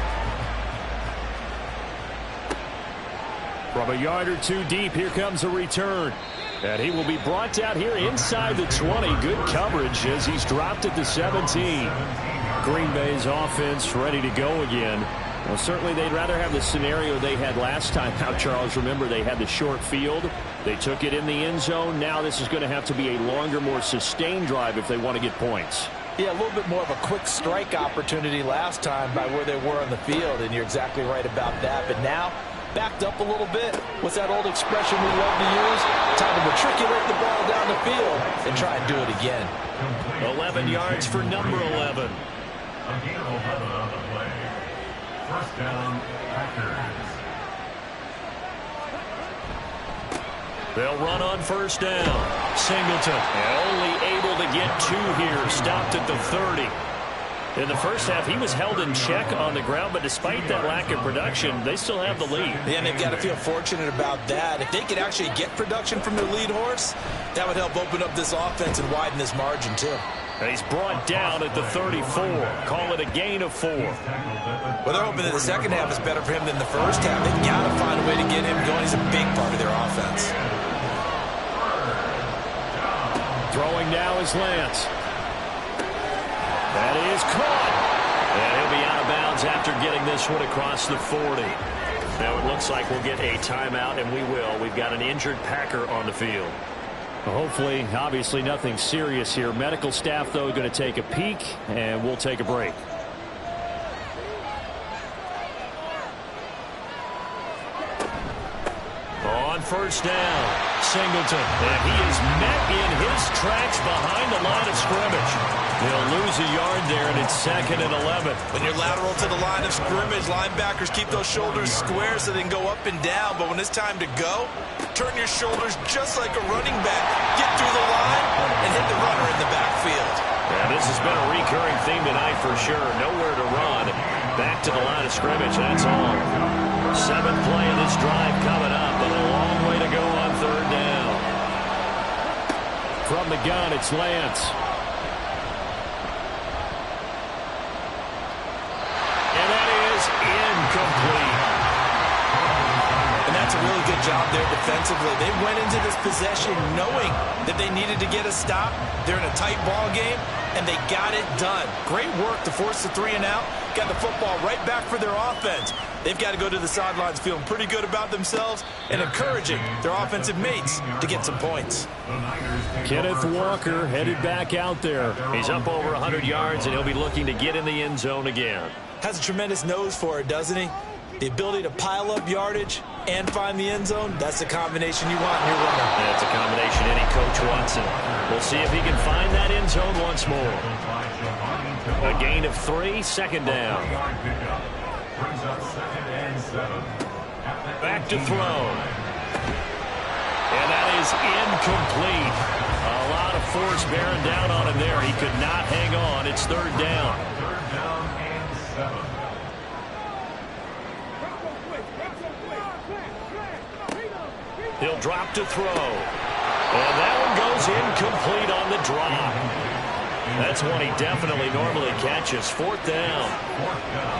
From a yard or 2 deep, here comes a return. And he will be brought down here inside the 20. Good coverage as he's dropped at the 17. Green Bay's offense ready to go again. Well, certainly they'd rather have the scenario they had last time out, Charles. Remember, they had the short field. They took it in the end zone. Now this is going to have to be a longer, more sustained drive if they want to get points. Yeah, a little bit more of a quick strike opportunity last time by where they were on the field, and you're exactly right about that. But now, backed up a little bit. What's that old expression we love to use? Time to matriculate the ball down the field and try and do it again. 11 yards for number 11. Again, 11 on the play. First down, Packers. They'll run on first down. Singleton only able to get 2 here. Stopped at the 30. In the first half, he was held in check on the ground, but despite that lack of production, they still have the lead. Yeah, and they've got to feel fortunate about that. If they could actually get production from their lead horse, that would help open up this offense and widen this margin, too. And he's brought down at the 34. Call it a gain of 4. Well, they're hoping that the second half is better for him than the first half. They've got to find a way to get him going. He's a big part of their offense. Throwing now is Lance. That is caught. And he'll be out of bounds after getting this one across the 40. Now it looks like we'll get a timeout, and we will. We've got an injured Packer on the field. Well, hopefully, obviously nothing serious here. Medical staff, though, going to take a peek, and we'll take a break. On first down, Singleton. And he is met in his tracks behind the line of scrimmage. He'll lose a yard there, and it's 2nd and 11. When you're lateral to the line of scrimmage, linebackers keep those shoulders square so they can go up and down. But when it's time to go, turn your shoulders just like a running back. Get through the line and hit the runner in the backfield. And this has been a recurring theme tonight for sure. Nowhere to run. Back to the line of scrimmage. That's all. 7th play of this drive coming up, but a long way to go on 3rd down. From the gun, it's Lance. And that is incomplete. And that's a really good job there defensively. They went into this possession knowing that they needed to get a stop. They're in a tight ball game, and they got it done. Great work to force the 3 and out. Got the football right back for their offense. They've got to go to the sidelines feeling pretty good about themselves and encouraging their offensive mates to get some points. Kenneth Walker headed back out there. He's up over 100 yards, and he'll be looking to get in the end zone again. Has a tremendous nose for it, doesn't he? The ability to pile up yardage and find the end zone, that's the combination you want in your runner. That's a combination any coach wants, and we'll see if he can find that end zone once more. A gain of 3, 2nd down. Back to throw. And that is incomplete. A lot of force bearing down on him there. He could not hang on. It's 3rd down. 3rd down and 7. He'll drop to throw. And that one goes incomplete on the drop. That's one he definitely normally catches. 4th down.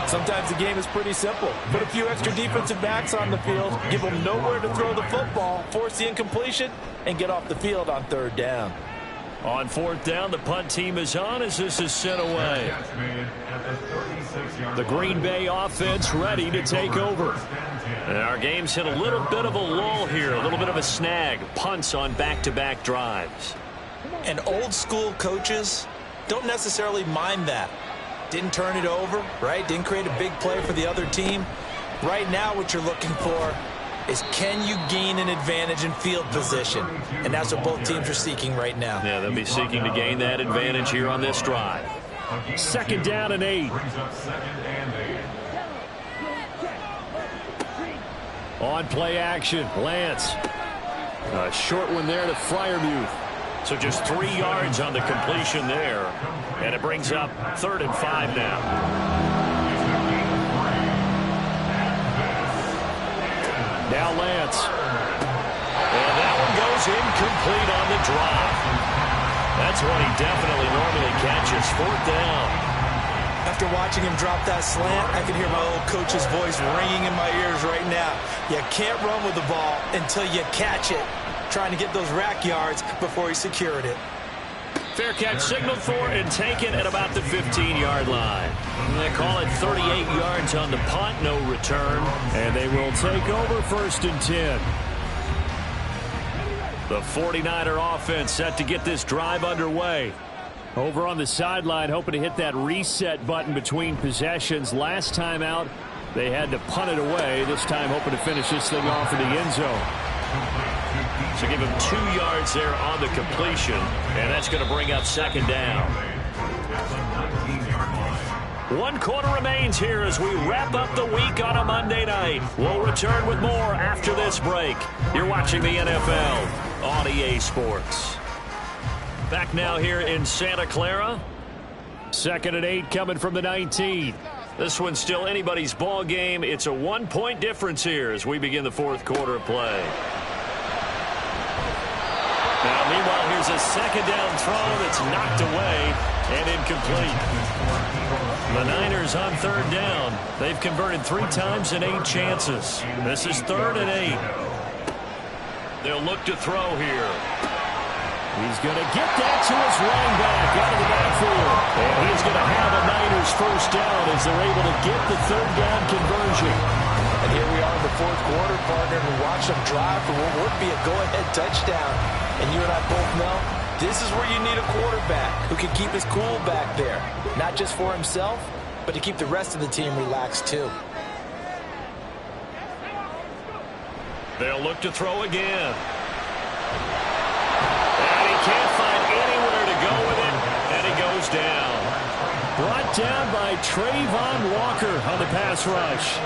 Sometimes the game is pretty simple. Put a few extra defensive backs on the field, give them nowhere to throw the football, force the incompletion, and get off the field on 3rd down. On 4th down, the punt team is on as this is sent away. The Green Bay offense ready to take over. And our game's hit a little bit of a lull here, a little bit of a snag. Punts on back-to-back drives. And old school coaches don't necessarily mind that. Didn't turn it over, right? Didn't create a big play for the other team. Right now what you're looking for is can you gain an advantage in field position? And that's what both teams are seeking right now. Yeah, they'll be seeking to gain that advantage here on this drive. 2nd down and 8. On play action, Lance. A short one there to Freiermuth. So just 3 yards on the completion there. And it brings up 3rd and 5 now. Now Lance. And that one goes incomplete on the drop. That's one he definitely normally catches. 4th down. After watching him drop that slant, I can hear my old coach's voice ringing in my ears right now. You can't run with the ball until you catch it. Trying to get those rack yards before he secured it. Fair catch signaled for and taken at about the 15-yard line. They call it 38 yards on the punt, no return. And they will take over 1st and 10. The 49er offense set to get this drive underway. Over on the sideline, hoping to hit that reset button between possessions. Last time out, they had to punt it away. This time, hoping to finish this thing off in the end zone. So give him 2 yards there on the completion, and that's going to bring up 2nd down. 1 quarter remains here as we wrap up the week on a Monday night. We'll return with more after this break. You're watching the NFL on EA Sports. Back now here in Santa Clara. 2nd and 8 coming from the 19. This one's still anybody's ball game. It's a 1-point difference here as we begin the 4th quarter of play. Now, meanwhile, here's a 2nd down throw that's knocked away and incomplete. The Niners on 3rd down. They've converted 3 times in 8 chances. This is 3rd and 8. They'll look to throw here. He's going to get that to his running back out of the backfield. And he's going to have a Niners 1st down as they're able to get the 3rd down conversion. And here we are in the 4th quarter, partner, and we watch them drive for what would be a go-ahead touchdown. And you and I both know this is where you need a quarterback who can keep his cool back there. Not just for himself, but to keep the rest of the team relaxed too. They'll look to throw again. And he can't find anywhere to go with it, and he goes down. Brought down by Trayvon Walker on the pass rush.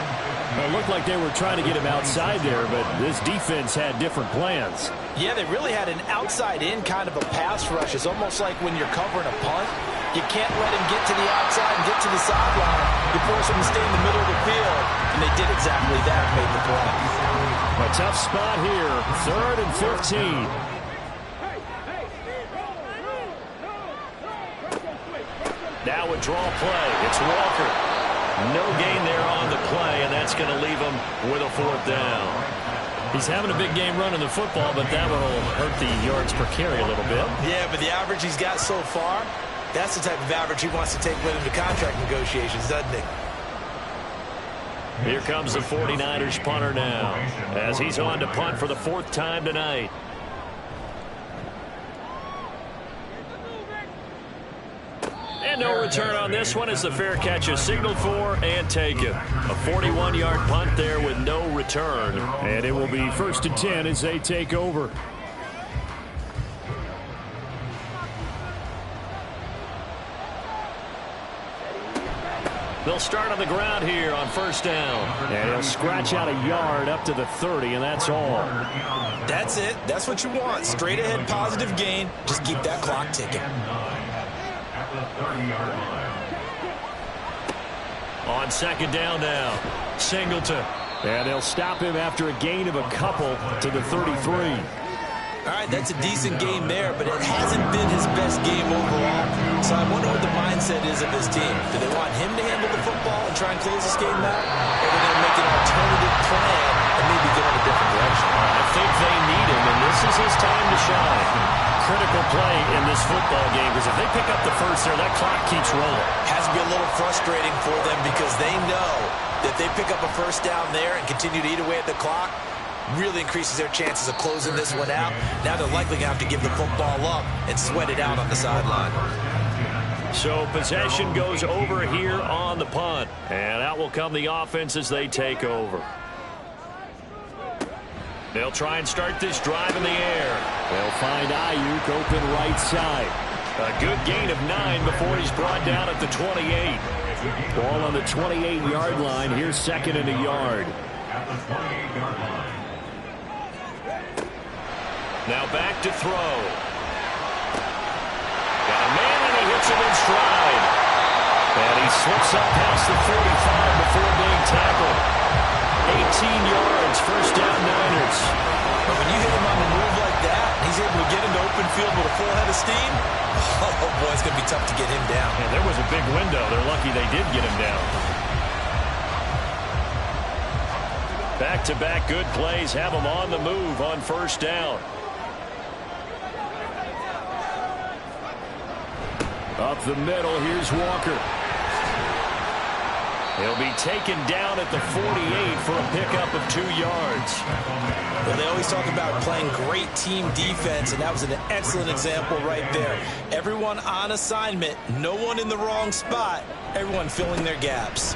It looked like they were trying to get him outside there, but this defense had different plans. Yeah, they really had an outside-in kind of a pass rush. It's almost like when you're covering a punt, you can't let him get to the outside and get to the sideline. You force him to stay in the middle of the field, and they did exactly that, made the play. A tough spot here, 3rd and 15. Now a draw play. It's Walker. No gain there on the play, and that's going to leave him with a 4th down. He's having a big game running the football, but that will hurt the yards per carry a little bit. Yeah, but the average he's got so far, that's the type of average he wants to take with him to contract negotiations, doesn't he? Here comes the 49ers punter now as he's on to punt for the 4th time tonight. And no return on this one as the fair catch is signaled for and taken. A 41-yard punt there with no return. And it will be 1st and 10 as they take over. They'll start on the ground here on 1st down. And he'll scratch out a yard up to the 30, and that's all. That's it. That's what you want. Straight ahead positive gain. Just keep that clock ticking. On 2nd down now, Singleton. And they'll stop him after a gain of a couple to the 33. All right, that's a decent game there, but it hasn't been his best game overall. So I wonder what the mindset is of his team. Do they want him to handle the football and try and close this game out? Or are they going to make an alternative plan and maybe go in a different direction? I think they need him, and this is his time to shine. Critical play in this football game, because if they pick up the 1st there, that clock keeps rolling. Has to be a little frustrating for them because they know that if they pick up a 1st down there and continue to eat away at the clock, really increases their chances of closing this one out. Now they're likely going to have to give the football up and sweat it out on the sideline. So possession goes over here on the punt, and out will come the offense as they take over. They'll try and start this drive in the air. They'll find Ayuk open right side. A good gain of 9 before he's brought down at the 28. Ball on the 28-yard line. Here's 2nd and a yard. Now back to throw. Got a man, and he hits him in stride. And he slips up past the 45 before being tackled. 18 yards, 1st down Niners. But when you hit him on the move like that, he's able to get into open field with a full head of steam. Oh, boy, it's going to be tough to get him down. And there was a big window. They're lucky they did get him down. Back-to-back good plays have him on the move on 1st down. Up the middle, here's Walker. He'll be taken down at the 48 for a pickup of 2 yards. Well, they always talk about playing great team defense, and that was an excellent example right there. Everyone on assignment, no one in the wrong spot, everyone filling their gaps.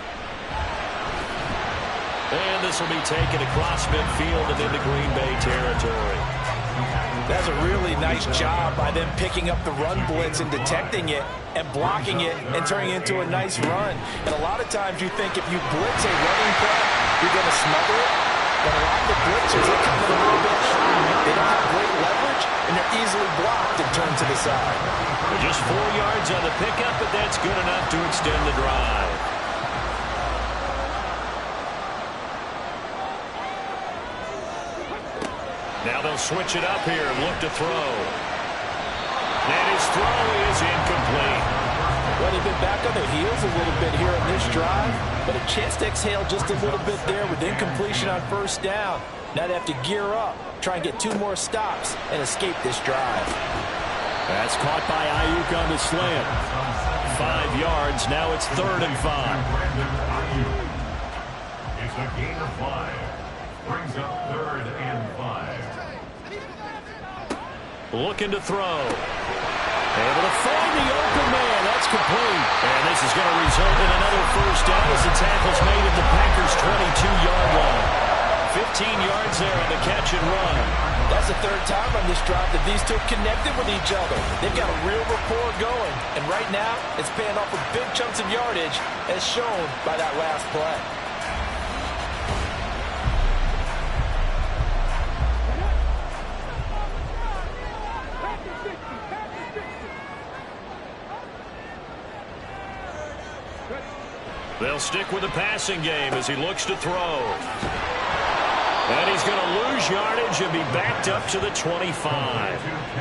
And this will be taken across midfield and into Green Bay territory. That's a really nice job by them picking up the run blitz and detecting it and blocking it and turning it into a nice run. And a lot of times you think if you blitz a running play, you're going to smother it. But a lot of the blitzers, they come in a little bit high. They don't have great leverage, and they're easily blocked and turned to the side. Just 4 yards on the pickup, but that's good enough to extend the drive. Now they'll switch it up here and look to throw. And his throw is incomplete. Well, they've been back on their heels a little bit here on this drive, but a chance to exhale just a little bit there with incompletion on first down. Now they have to gear up, try and get 2 more stops, and escape this drive. That's caught by Ayuk on the slant. 5 yards, now it's 3rd and 5. It's a gain of 5. Brings up 3rd and 5. Looking to throw. Able to find the open man. That's complete. And this is going to result in another first down as the tackle's made at the Packers' 22-yard line. 15 yards there on the catch and run. That's the 3rd time on this drive that these two connected with each other. They've got a real rapport going. And right now, it's paying off with big chunks of yardage, as shown by that last play. They'll stick with the passing game as he looks to throw. And he's going to lose yardage and be backed up to the 25.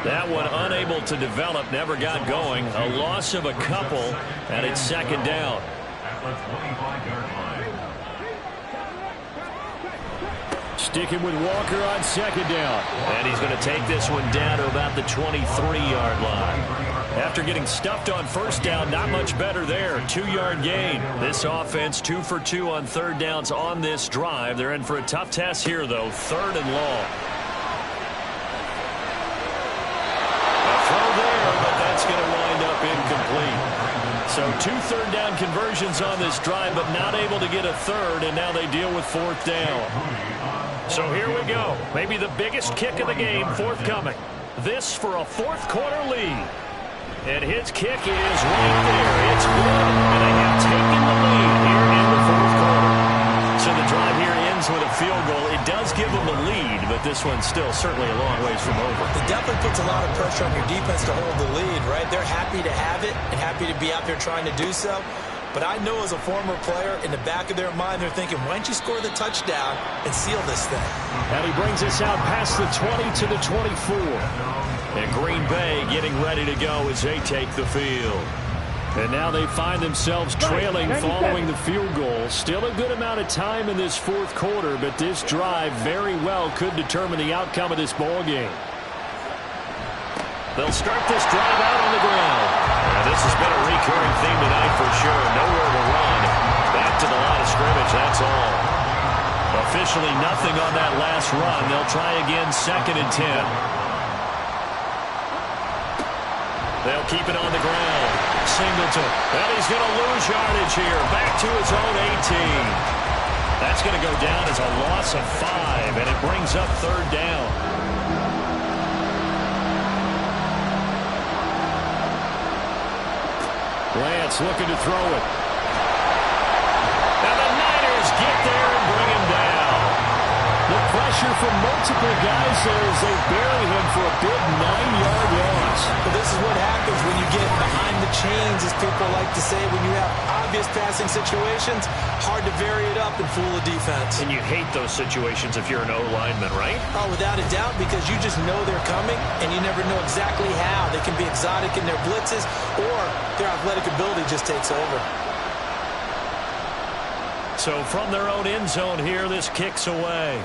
That one unable to develop, never got going. A loss of a couple, and it's 2nd down. At the 25-yard line. Sticking with Walker on 2nd down. And he's going to take this one down to about the 23-yard line. After getting stuffed on first down, not much better there. 2-yard gain. This offense 2 for 2 on 3rd downs on this drive. They're in for a tough task here, though. 3rd and long. A throw there, but that's going to wind up incomplete. So 2 third down conversions on this drive, but not able to get a 3rd, and now they deal with 4th down. So here we go. Maybe the biggest kick of the game forthcoming. This for a 4th quarter lead. And his kick is right there. It's good. And they have taken the lead here in the 4th quarter. So the drive here ends with a field goal. It does give them a lead, but this one's still certainly a long ways from over. It definitely puts a lot of pressure on your defense to hold the lead, right? They're happy to have it and happy to be out there trying to do so. But I know as a former player, in the back of their mind, they're thinking, why don't you score the touchdown and seal this thing? And he brings us out past the 20 to the 24. And Green Bay getting ready to go as they take the field. And now they find themselves trailing following the field goal. Still a good amount of time in this 4th quarter, but this drive very well could determine the outcome of this ball game. They'll start this drive out on the ground. And this has been a recurring theme tonight for sure. Nowhere to run. Back to the line of scrimmage, that's all. Officially nothing on that last run. They'll try again 2nd and 10. They'll keep it on the ground. Singleton. Well, he's going to lose yardage here. Back to his own 18. That's going to go down as a loss of 5, and it brings up 3rd down. Lance looking to throw it. And the Niners get there and bring him down. The pressure from multiple guys there as they bury him for a big 9-yard loss. But this is what happens when you get behind the chains, as people like to say. When you have obvious passing situations, hard to vary it up and fool the defense. And you hate those situations if you're an O-lineman, right? Oh, without a doubt, because you just know they're coming, and you never know exactly how. They can be exotic in their blitzes, or their athletic ability just takes over. So from their own end zone here, this kicks away.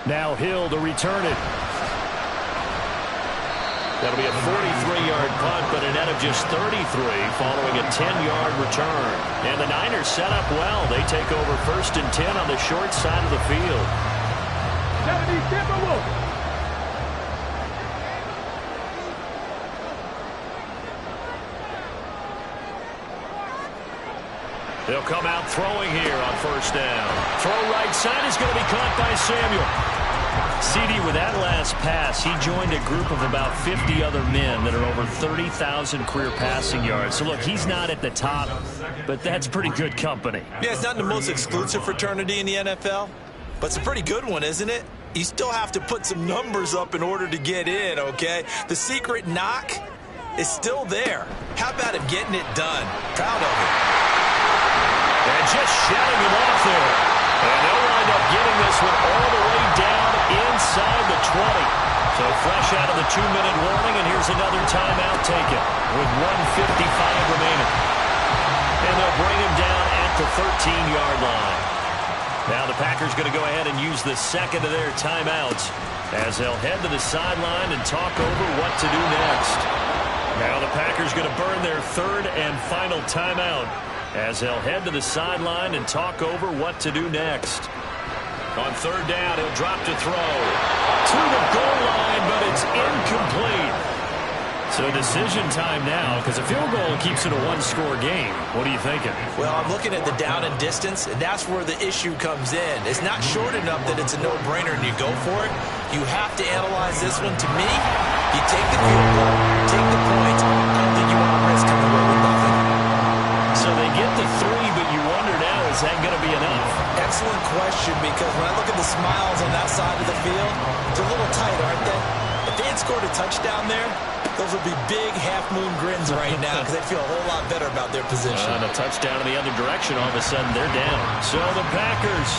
Now Hill to return it. That'll be a 43-yard punt, but a net of just 33 following a 10-yard return. And the Niners set up well. They take over 1st and 10 on the short side of the field. 70 Timberwolves. They'll come out throwing here on 1st down. Throw right side is going to be caught by Samuel. CD, with that last pass, he joined a group of about 50 other men that are over 30,000 career passing yards. So, look, he's not at the top, but that's pretty good company. Yeah, it's not the most exclusive fraternity in the NFL, but it's a pretty good one, isn't it? You still have to put some numbers up in order to get in, okay? The secret knock is still there. How about him getting it done? Proud of him. And just shutting him off there. And they'll wind up getting this one all the way down inside the 20. So fresh out of the 2-minute warning, and here's another timeout taken with 1:55 remaining. And they'll bring him down at the 13-yard line. Now the Packers going to go ahead and use the second of their timeouts as they'll head to the sideline and talk over what to do next. Now the Packers going to burn their third and final timeout as they'll head to the sideline and talk over what to do next. On third down, he'll drop to throw to the goal line, but it's incomplete. So decision time now, because a field goal keeps it a one-score game. What are you thinking? Well, I'm looking at the down and distance, and that's where the issue comes in. It's not short enough that it's a no-brainer and you go for it. You have to analyze this one. To me, you take the field goal, take the points. I don't think you want to risk coming away with nothing. So they get the 3, but you wonder now, is that going to be enough? Excellent question, because when I look at the smiles on that side of the field, they're a little tight, aren't they? If they had scored a touchdown there, those would be big half-moon grins right now because they feel a whole lot better about their position. And a touchdown in the other direction, all of a sudden they're down. So the Packers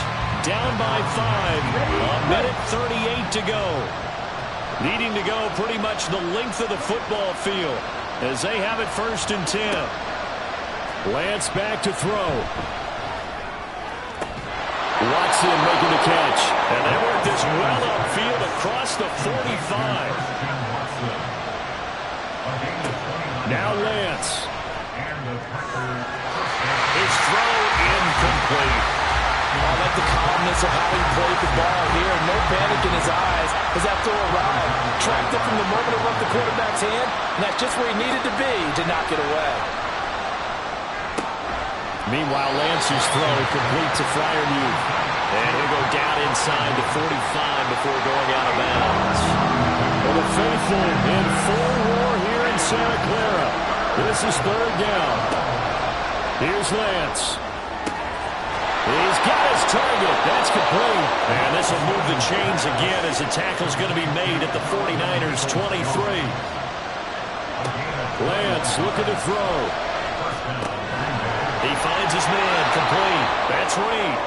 down by 5, a minute 38 to go. Needing to go pretty much the length of the football field as they have it 1st and 10. Lance back to throw. Watson making the catch. And they work this well upfield across the 45. Now Lance. His throw incomplete. I like the calmness of how he played the ball here. No panic in his eyes as that throw arrived. Tracked it from the moment it left the quarterback's hand, and that's just where he needed to be to knock it away. Meanwhile, Lance's throw complete to Freiermuth. And he'll go down inside the 45 before going out of bounds. For the faithful in full roar here in Santa Clara. This is third down. Here's Lance. He's got his target. That's complete. And this will move the chains again as the tackle's going to be made at the 49ers 23. Lance looking to throw. He finds his man complete. That's Reed.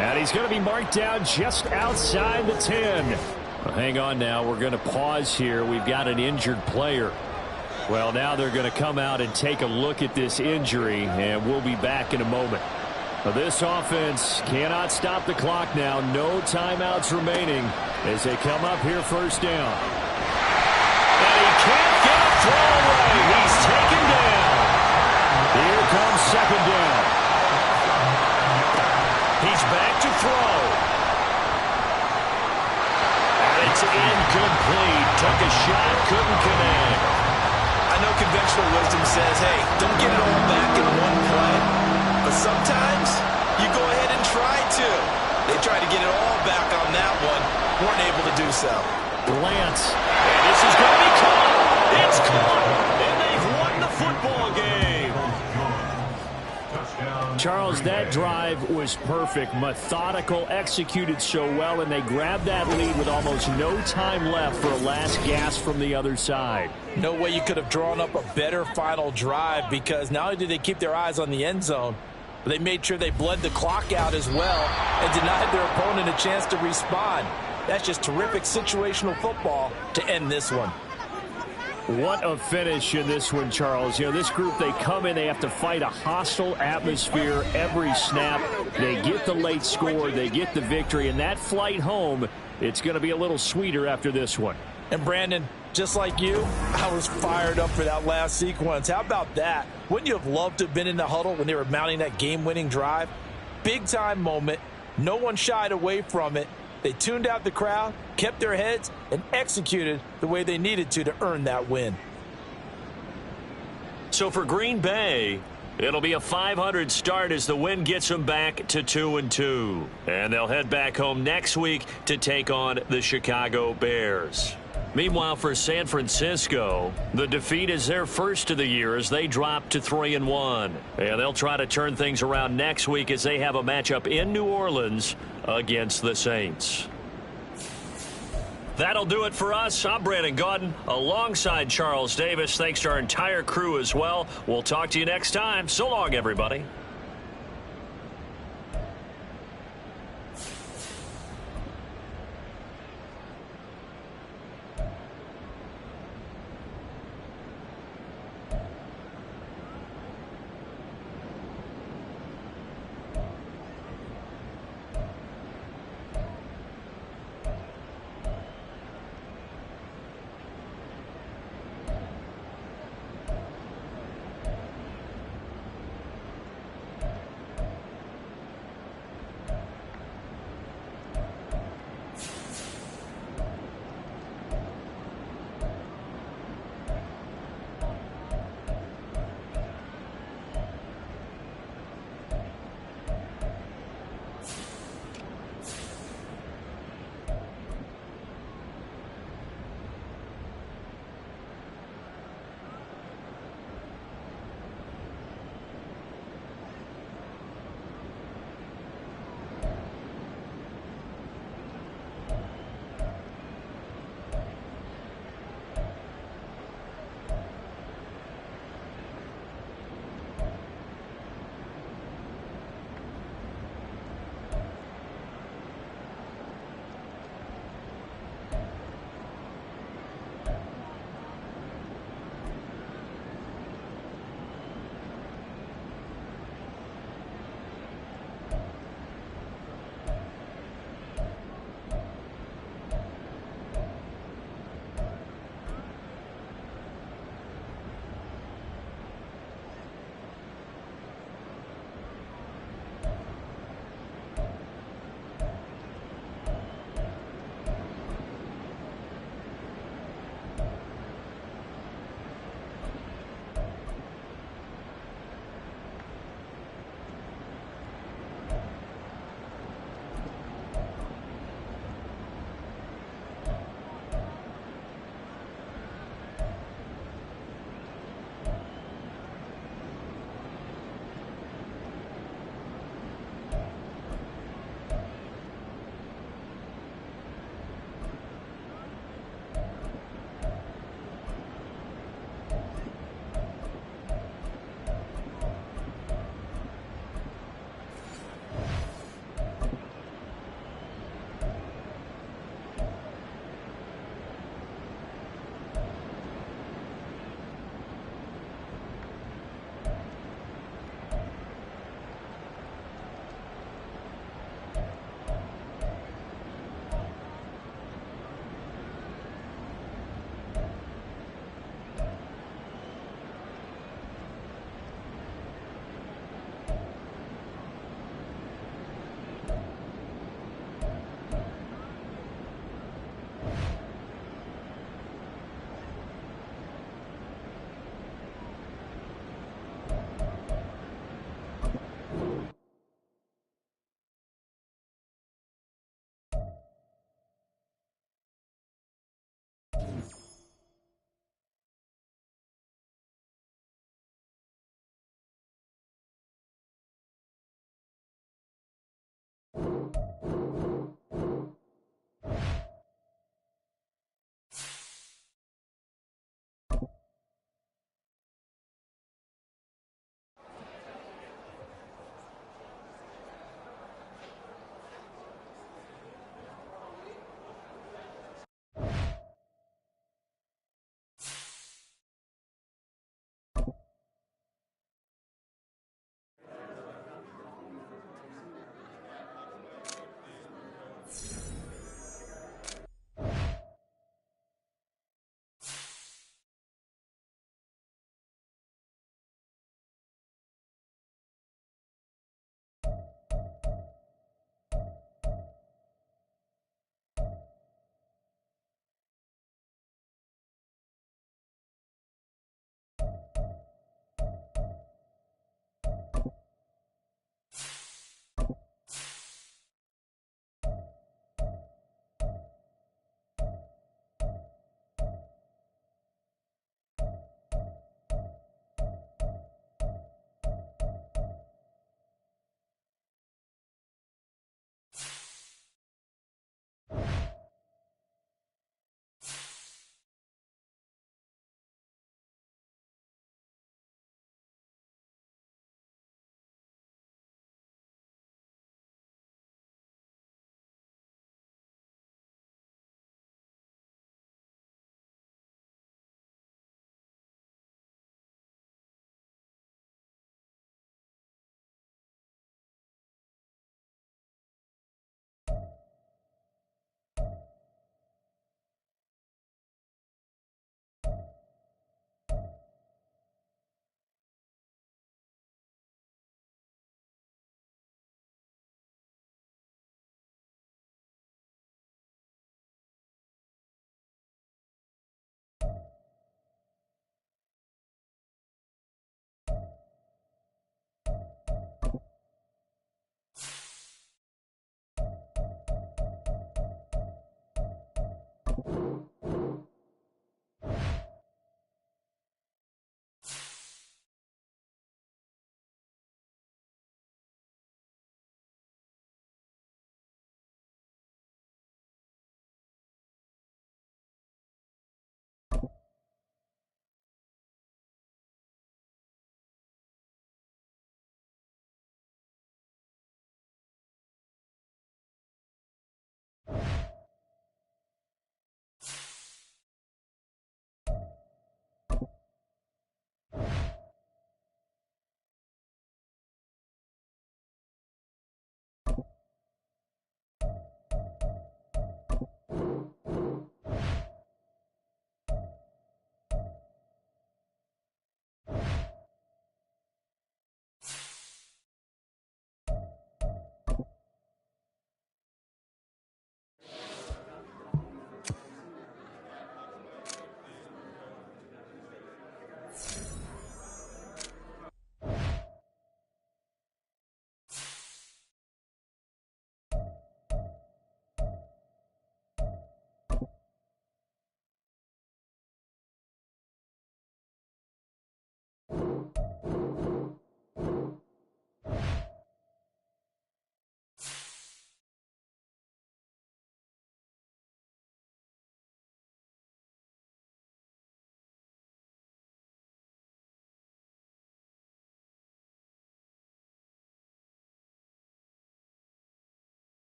And he's going to be marked down just outside the 10. Well, hang on now. We're going to pause here. We've got an injured player. Well, now they're going to come out and take a look at this injury, and we'll be back in a moment. Now, this offense cannot stop the clock now. No timeouts remaining as they come up here 1st down. And he can't get a throw away. He's taken down. Here comes 2nd down. He's back to throw. And it's incomplete. Took a shot, couldn't connect. I know conventional wisdom says, hey, don't get it all back in one play. But sometimes you go ahead and try to. They tried to get it all back on that one. Weren't able to do so. Lance. And this is going to be caught. It's caught. And they've won the football game. Charles, that drive was perfect, methodical, executed so well, and they grabbed that lead with almost no time left for a last gasp from the other side. No way you could have drawn up a better final drive, because not only did they keep their eyes on the end zone, but they made sure they bled the clock out as well and denied their opponent a chance to respond. That's just terrific situational football to end this one. What a finish in this one, Charles. You know, this group, they come in, they have to fight a hostile atmosphere every snap. They get the late score, they get the victory, and that flight home, it's going to be a little sweeter after this one. And Brandon, just like you, I was fired up for that last sequence. How about that? Wouldn't you have loved to have been in the huddle when they were mounting that game-winning drive? Big-time moment. No one shied away from it. They tuned out the crowd, kept their heads, and executed the way they needed to earn that win. So for Green Bay, It'll be a .500 start as the win gets them back to 2-2. And they'll head back home next week to take on the Chicago Bears. Meanwhile, for San Francisco, the defeat is their first of the year as they drop to 3-1. And they'll try to turn things around next week as they have a matchup in New Orleans against the Saints. That'll do it for us. I'm Brandon Gaudin alongside Charles Davis. Thanks to our entire crew as well. We'll talk to you next time. So long, everybody.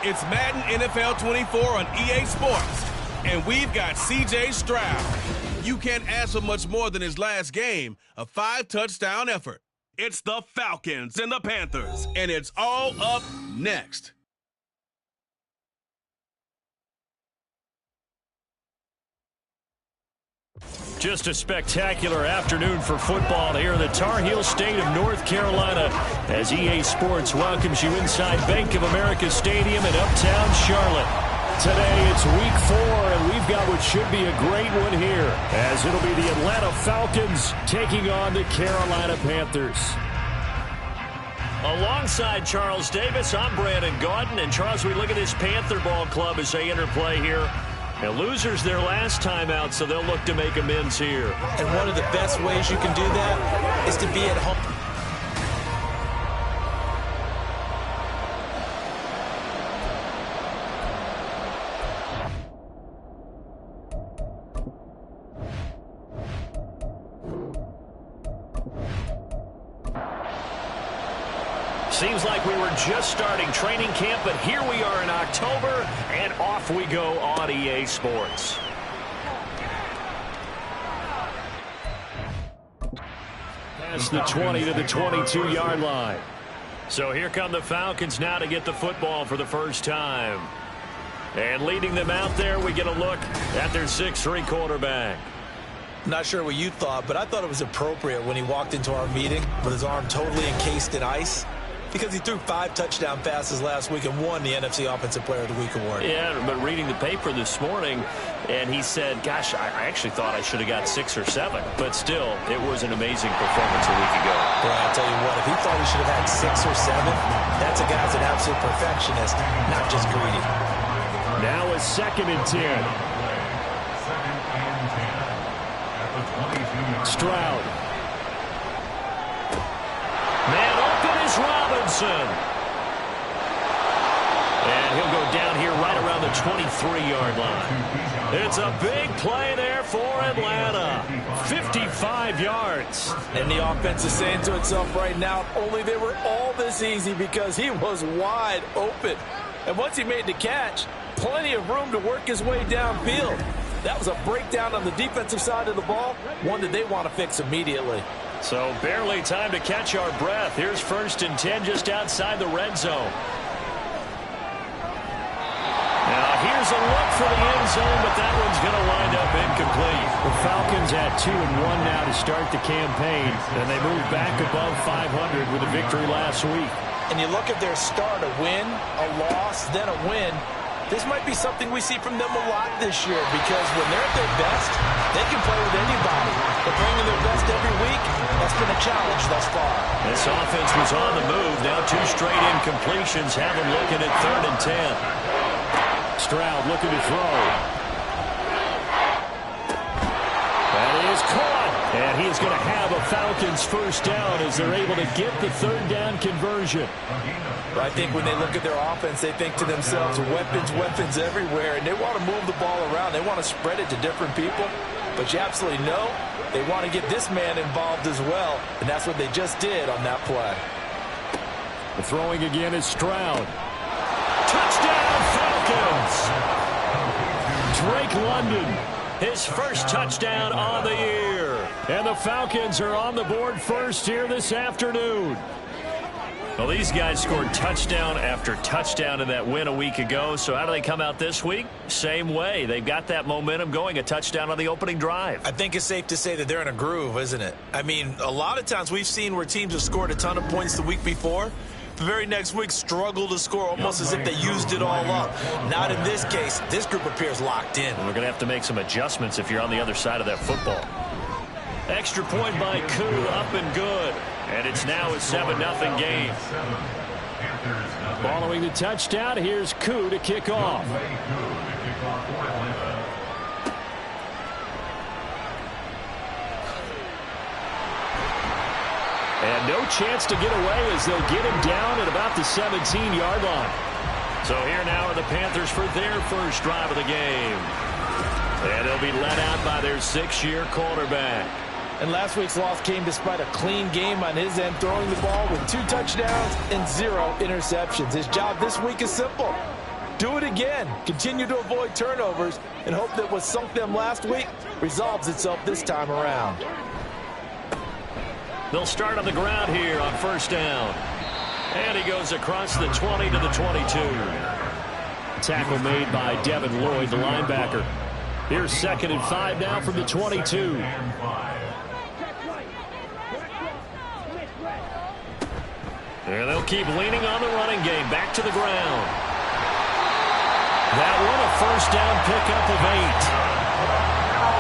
It's Madden NFL 24 on EA Sports, and we've got C.J. Stroud. You can't ask for much more than his last game, a 5-touchdown effort. It's the Falcons and the Panthers, and it's all up next. Just a spectacular afternoon for football here in the Tar Heel state of North Carolina as EA Sports welcomes you inside Bank of America Stadium in uptown Charlotte. Today it's week 4, and we've got what should be a great one here as it'll be the Atlanta Falcons taking on the Carolina Panthers. Alongside Charles Davis, I'm Brandon Gaudin. And Charles, we look at this Panther ball club as they interplay here. And losers their last time out, so they'll look to make amends here. And one of the best ways you can do that is to be at home. Seems like we were just starting training camp, but here we are in October, and off we go on EA Sports. Past the 20 to the 22-yard line. So here come the Falcons now to get the football for the first time. And leading them out there, we get a look at their 6'3" quarterback. Not sure what you thought, but I thought it was appropriate when he walked into our meeting with his arm totally encased in ice, because he threw 5 touchdown passes last week and won the NFC Offensive Player of the Week award. Yeah, but reading the paper this morning, and he said, gosh, I actually thought I should have got 6 or 7. But still, it was an amazing performance a week ago. Boy, I'll tell you what, if he thought he should have had 6 or 7, that's a guy's an absolute perfectionist, not just greedy. Now a 2nd and 10. Stroud. Man open is Robinson. And he'll go down here right around the 23-yard line. It's a big play there for Atlanta. 55 yards. And the offense is saying to itself right now, only they were all this easy because he was wide open. And once he made the catch, plenty of room to work his way downfield. That was a breakdown on the defensive side of the ball, one that they want to fix immediately. So barely time to catch our breath. Here's 1st and 10 just outside the red zone. Now here's a look for the end zone, but that one's going to wind up incomplete. The Falcons at 2-1 now to start the campaign, and they move back above 500 with a victory last week. And you look at their start, a win, a loss, then a win. This might be something we see from them a lot this year, because when they're at their best, they can play with anybody. But bringing their best every week, that's been a challenge thus far. This offense was on the move. Now 2 straight incompletions have them looking at 3rd and 10. Stroud looking to throw. That is caught. And he is going to have a Falcons first down as they're able to get the 3rd down conversion. I think when they look at their offense, they think to themselves, weapons, weapons everywhere, and they want to move the ball around. They want to spread it to different people. But you absolutely know they want to get this man involved as well, and that's what they just did on that play. The throwing again is Stroud. Touchdown, Falcons! Drake London, his first touchdown on the year. And the Falcons are on the board first here this afternoon. Well, these guys scored touchdown after touchdown in that win a week ago. So how do they come out this week? Same way. They've got that momentum going, a touchdown on the opening drive. I think it's safe to say that they're in a groove, isn't it? I mean, a lot of times we've seen where teams have scored a ton of points the week before. The very next week struggle to score almost as if they used it all up. Not in this case. This group appears locked in. We're going to have to make some adjustments if you're on the other side of that football. Extra point by Koo, up and good. And it's now a 7-0 game. Following the touchdown, here's Koo to kick off. And no chance to get away as they'll get him down at about the 17-yard line. So here now are the Panthers for their first drive of the game. And they'll be led out by their 6-year quarterback. And last week's loss came despite a clean game on his end, throwing the ball with 2 touchdowns and 0 interceptions. His job this week is simple. Do it again. Continue to avoid turnovers and hope that what sunk them last week resolves itself this time around. They'll start on the ground here on first down. And he goes across the 20 to the 22. Tackle made by Devin Lloyd, the linebacker. Here's 2nd and 5 now from the 22. And they'll keep leaning on the running game. Back to the ground. That one a first down pickup of 8.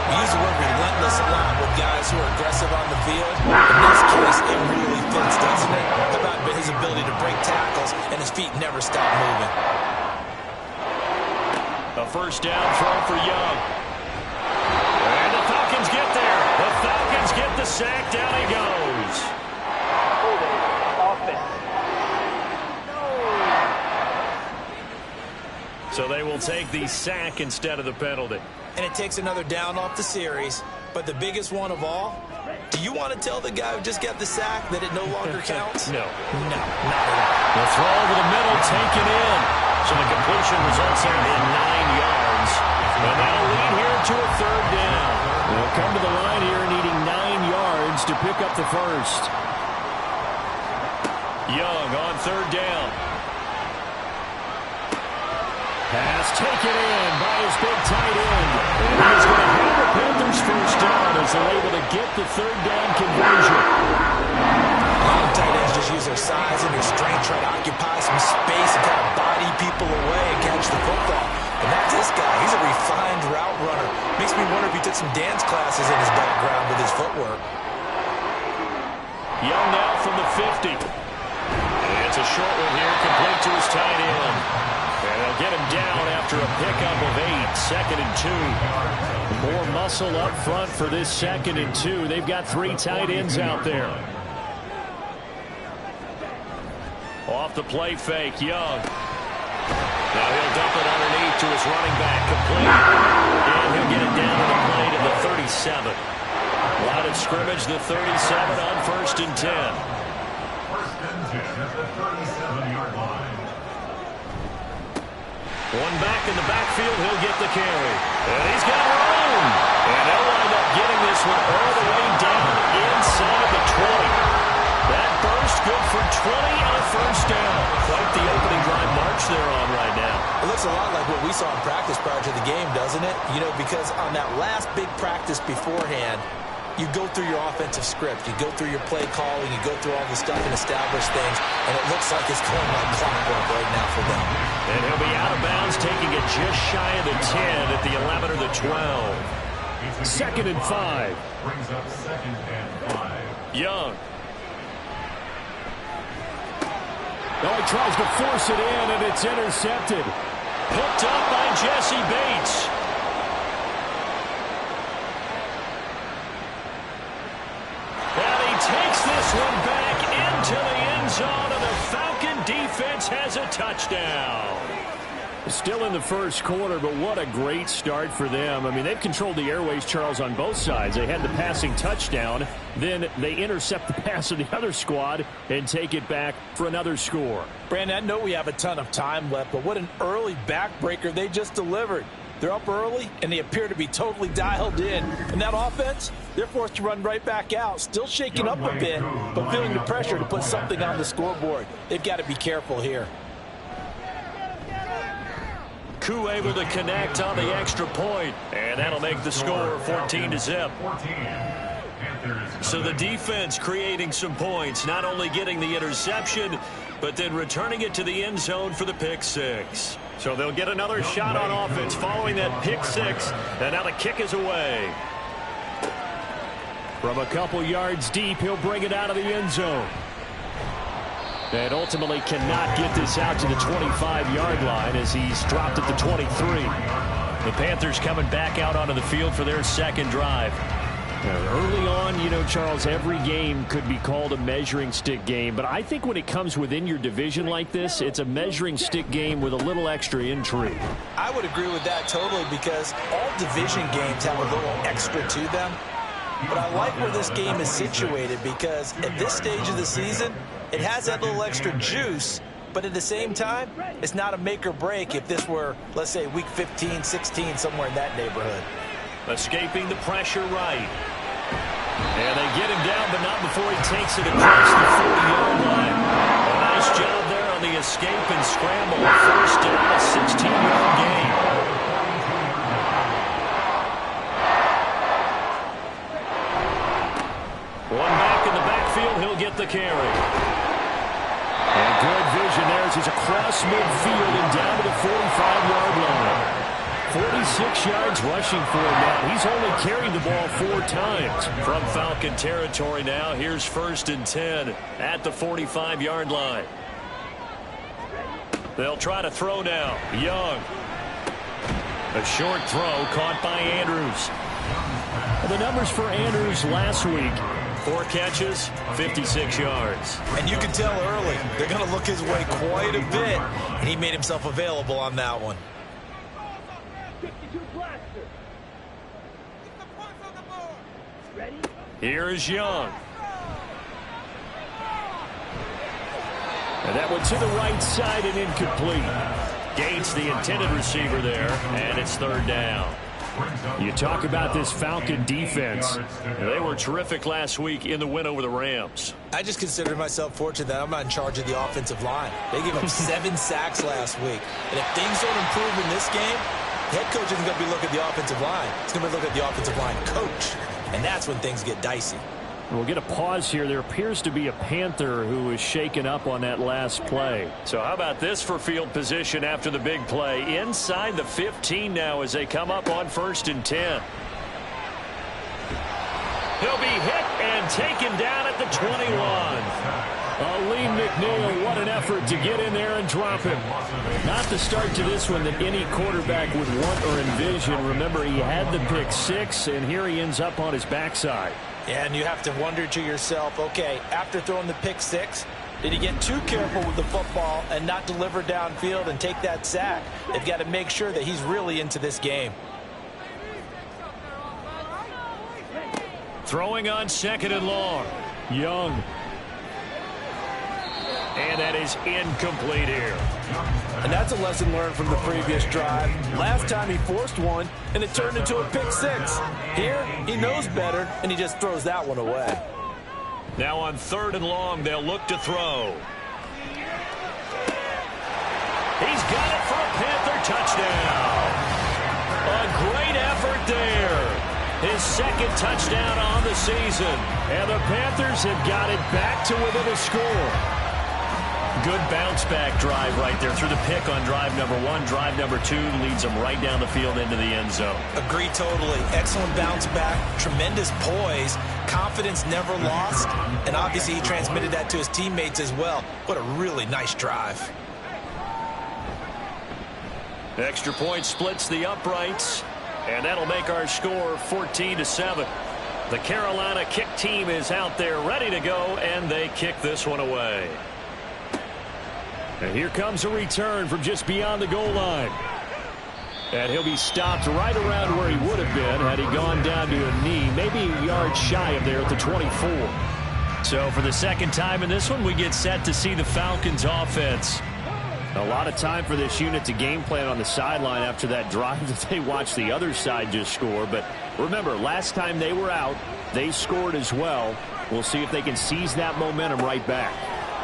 We use the word relentless a lot with guys who are aggressive on the field. In this case, it really fits, doesn't it? How about his ability to break tackles and his feet never stop moving? A first down throw for Young. And the Falcons get there. The Falcons get the sack. Down he goes. So they will take the sack instead of the penalty. And it takes another down off the series. But the biggest one of all, do you want to tell the guy who just got the sack that it no longer counts? No. No, not at all. The throw over the middle, taken in. So the completion results in 9 yards. And that'll lead here to a 3rd down. They'll come to the line here needing 9 yards to pick up the first. Young on 3rd down. Pass taken in by his big tight end. And he's going to have the Panthers first down as they're able to get the 3rd down conversion. Long tight ends just use their size and their strength, try to occupy some space and kind of body people away and catch the football. And that's this guy. He's a refined route runner. Makes me wonder if he took some dance classes in his background with his footwork. Young now from the 50. And it's a short one here, complete to his tight end. And they'll get him down after a pickup of 8, 2nd and 2. More muscle up front for this 2nd and 2. They've got 3 tight ends out there. Off the play fake, Young. Now he'll dump it underneath to his running back, complete. And he'll get it down to the play to the 37. Line of scrimmage, the 37 on 1st and 10. 1st and 10 at the 37-yard line. One back in the backfield, he'll get the carry. And he's got room. And they'll wind up getting this one all the way down inside the 20. That burst good for 20 on 1st down. Quite the opening drive march they're on right now. It looks a lot like what we saw in practice prior to the game, doesn't it? You know, because on that last big practice beforehand, you go through your offensive script. You go through your play calling. You go through all the stuff and establish things. And it looks like it's going like clockwork right now for them. And he'll be out of bounds, taking it just shy of the 10 at the 11 or the 12. 2nd and 5. Brings up 2nd and 5. Young. Oh, he tries to force it in, and it's intercepted. Picked up by Jesse Bates. And he takes this one back into the end zone, and the Falcon defense has a touchdown. Still in the first quarter, but what a great start for them. I mean, they've controlled the airways, Charles, on both sides. They had the passing touchdown. Then they intercept the pass of the other squad and take it back for another score. Brandon, I know we have a ton of time left, but what an early backbreaker they just delivered. They're up early, and they appear to be totally dialed in. And that offense, they're forced to run right back out. Still shaking up a bit, but feeling the pressure to put something on the scoreboard. They've got to be careful here. Koo able to connect on the extra point, and that'll make the score 14-0. So the defense creating some points, not only getting the interception, but then returning it to the end zone for the pick 6. So they'll get another shot on offense following that pick 6, and now the kick is away. From a couple yards deep, he'll bring it out of the end zone. And ultimately cannot get this out to the 25-yard line as he's dropped at the 23. The Panthers coming back out onto the field for their 2nd drive. Early on, you know, Charles, every game could be called a measuring stick game. But I think when it comes within your division like this, it's a measuring stick game with a little extra intrigue. I would agree with that totally because all division games have a little extra to them. But I like where this game is situated because at this stage of the season, it has that little extra juice But at the same time, it's not a make or break if this were, let's say, week 15, 16, somewhere in that neighborhood. Escaping the pressure right. And they get him down, but not before he takes it across the 40-yard line. A nice job there on the escape and scramble. First down, a 16-yard gain. One back in the backfield, he'll get the carry. And good vision there as he's across midfield and down to the 45-yard line. 46 yards rushing for him now. He's only carried the ball 4 times. From Falcon territory now, here's 1st and 10 at the 45-yard line. They'll try to throw now. Young. A short throw caught by Andrews. The numbers for Andrews last week. 4 catches, 56 yards. And you can tell early, they're going to look his way quite a bit. And he made himself available on that one. Here is Young. And that one to the right side and incomplete. Gates the intended receiver there, and it's 3rd down. You talk about this Falcon defense. They were terrific last week in the win over the Rams. I just consider myself fortunate that I'm not in charge of the offensive line. They gave up 7 sacks last week. And if things don't improve in this game, the head coach isn't going to be looking at the offensive line. He's going to be looking at the offensive line coach. And that's when things get dicey. We'll get a pause here. There appears to be a Panther who was shaken up on that last play. So how about this for field position after the big play? Inside the 15 now as they come up on 1st and 10. He'll be hit and taken down at the 21. Lee McNeil, what an effort to get in there and drop him. Not the start to this one that any quarterback would want or envision. Remember, he had the pick 6, and here he ends up on his backside. Yeah, and you have to wonder to yourself, okay, after throwing the pick 6, did he get too careful with the football and not deliver downfield and take that sack? They've got to make sure that he's really into this game. Throwing on 2nd and long. Young. And that is incomplete here. And that's a lesson learned from the previous drive. Last time he forced one, and it turned into a pick 6. Here, he knows better, and he just throws that one away. Now on 3rd and long, they'll look to throw. He's got it for a Panther touchdown. A great effort there. His 2nd touchdown on the season. And the Panthers have got it back to within a score. Good bounce-back drive right there through the pick on drive number 1. Drive number 2 leads them right down the field into the end zone. Agree totally. Excellent bounce back. Tremendous poise. Confidence never lost. And obviously he transmitted that to his teammates as well. What a really nice drive. Extra point splits the uprights. And that'll make our score 14-7. The Carolina kick team is out there ready to go, and they kick this one away. And here comes a return from just beyond the goal line. And he'll be stopped right around where he would have been had he gone down to a knee, maybe a yard shy of there at the 24. So for the 2nd time in this one, we get set to see the Falcons offense. A lot of time for this unit to game plan on the sideline after that drive that they watched the other side just score. But remember, last time they were out, they scored as well. We'll see if they can seize that momentum right back.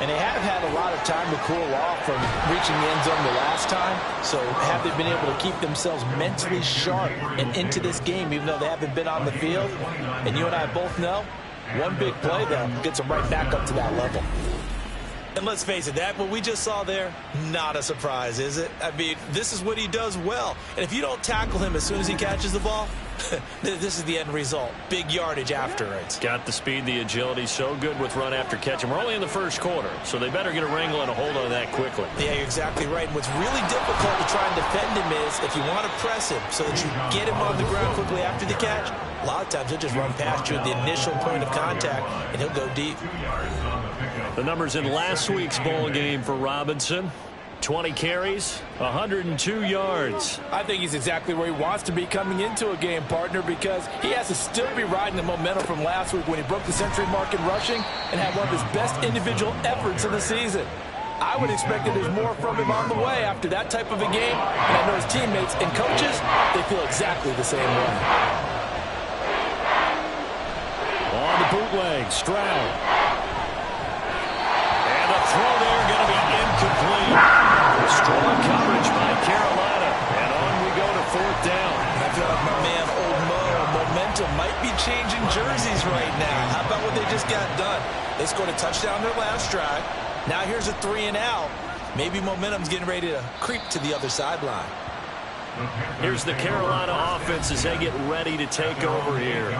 And they have had a lot of time to cool off from reaching the end zone the last time. So have they been able to keep themselves mentally sharp and into this game, even though they haven't been on the field? And you and I both know, one big play, though, gets them right back up to that level. And let's face it, that what we just saw there, not a surprise, is it? I mean, this is what he does well. And if you don't tackle him as soon as he catches the ball, this is the end result. Big yardage after it. Got the speed, the agility, so good with run after catch. And we're only in the 1st quarter, so they better get a wrangle and a hold on that quickly. Yeah, you're exactly right. And what's really difficult to try and defend him is if you want to press him so that you get him on the ground quickly after the catch, a lot of times he'll just run past you at the initial point of contact, and he'll go deep. The numbers in last week's bowl game for Robinson. 20 carries, 102 yards. I think he's exactly where he wants to be coming into a game, partner, because he has to still be riding the momentum from last week when he broke the century mark in rushing and had one of his best individual efforts of the season. I would expect that there's more from him on the way after that type of a game. And I know his teammates and coaches, they feel exactly the same way. On the bootleg, Stroud. And the throw there going to be incomplete. Strong coverage by Carolina. And on we go to 4th down. I feel like my man, Old Mo, momentum might be changing jerseys right now. How about what they just got done? They scored a touchdown their last drive. Now here's a 3 and out. Maybe momentum's getting ready to creep to the other sideline. Here's the Carolina offense as they get ready to take over here.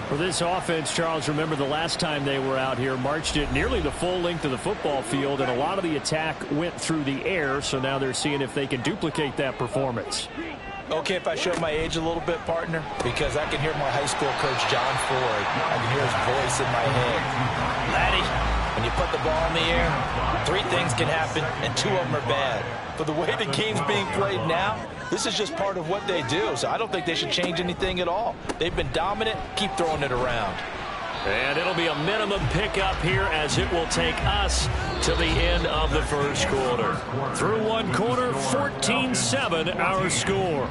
For this offense, Charles, remember the last time they were out here, marched it nearly the full length of the football field, and a lot of the attack went through the air, so now they're seeing if they can duplicate that performance. Okay, if I show my age a little bit, partner, because I can hear my high school coach, John Ford. I can hear his voice in my head. Laddie, when you put the ball in the air, 3 things can happen, and 2 of them are bad. But the way the game's being played now, this is just part of what they do, so I don't think they should change anything at all. They've been dominant. Keep throwing it around. And it'll be a minimum pickup here as it will take us to the end of the first quarter. Through 1 quarter, 14-7 our score.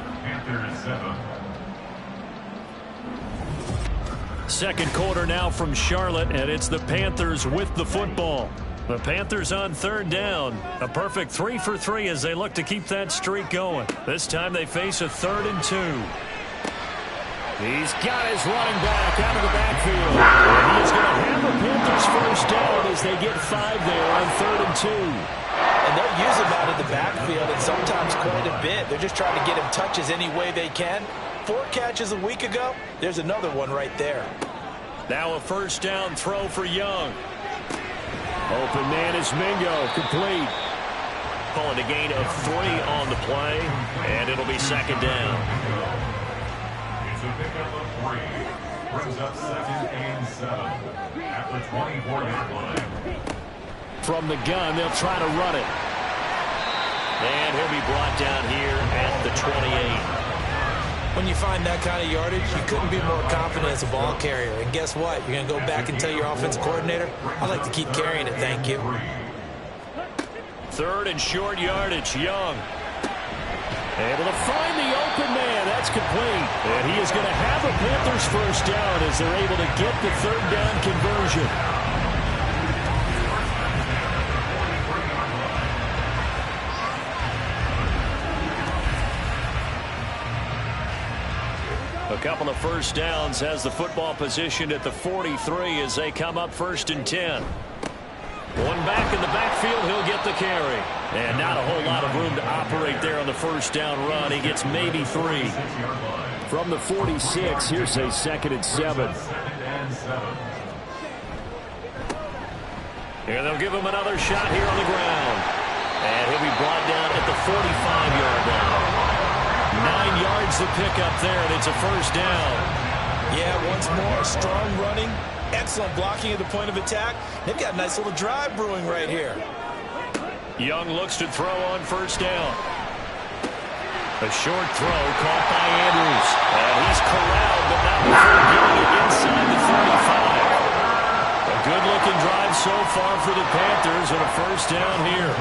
Second quarter now from Charlotte, and it's the Panthers with the football. The Panthers on 3rd down. A perfect 3 for 3 as they look to keep that streak going. This time they face a 3rd and 2. He's got his running back out of the backfield. And he is going to have the Panthers first down as they get 5 there on 3rd and 2. And they'll use him out of the backfield, and sometimes quite a bit. They're just trying to get him touches any way they can. 4 catches a week ago. There's another one right there. Now a first down throw for Young. Open man is Mingo, complete. Calling a gain of 3 on the play, and it'll be 2nd down. It's a pickup of 3. Brings up 2nd and 7 at the 24-yard line. From the gun, they'll try to run it. And he'll be brought down here at the 28. When you find that kind of yardage, you couldn't be more confident as a ball carrier. And guess what? You're going to go back and tell your offensive coordinator, I'd like to keep carrying it, thank you. 3rd and short yardage, Young. Able to find the open man. That's complete. And he is going to have a Panthers first down as they're able to get the 3rd down conversion. A couple of first downs has the football positioned at the 43 as they come up 1st and 10. One back in the backfield, he'll get the carry. And not a whole lot of room to operate there on the first down run. He gets maybe 3. From the 46, here's a 2nd and 7. And they'll give him another shot here on the ground. And he'll be brought down at the 45-yard line. 9 yards to pick up there, and it's a first down. Yeah, once more, strong running, excellent blocking at the point of attack. They've got a nice little drive brewing right here. Young looks to throw on first down. A short throw caught by Andrews. And he's corralled, but not before getting it inside the 35. A good-looking drive so far for the Panthers, and a first down here.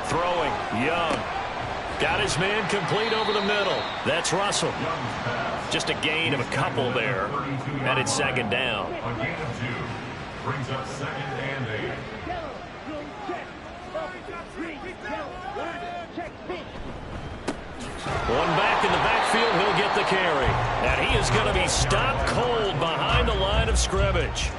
Throwing, Young. Got his man complete over the middle. That's Russell. Just a gain of a couple there. And it's 2nd down. A gain of 2. Brings up 2nd and 8. One back in the backfield, he'll get the carry. And he is going to be stopped cold behind the line of scrimmage.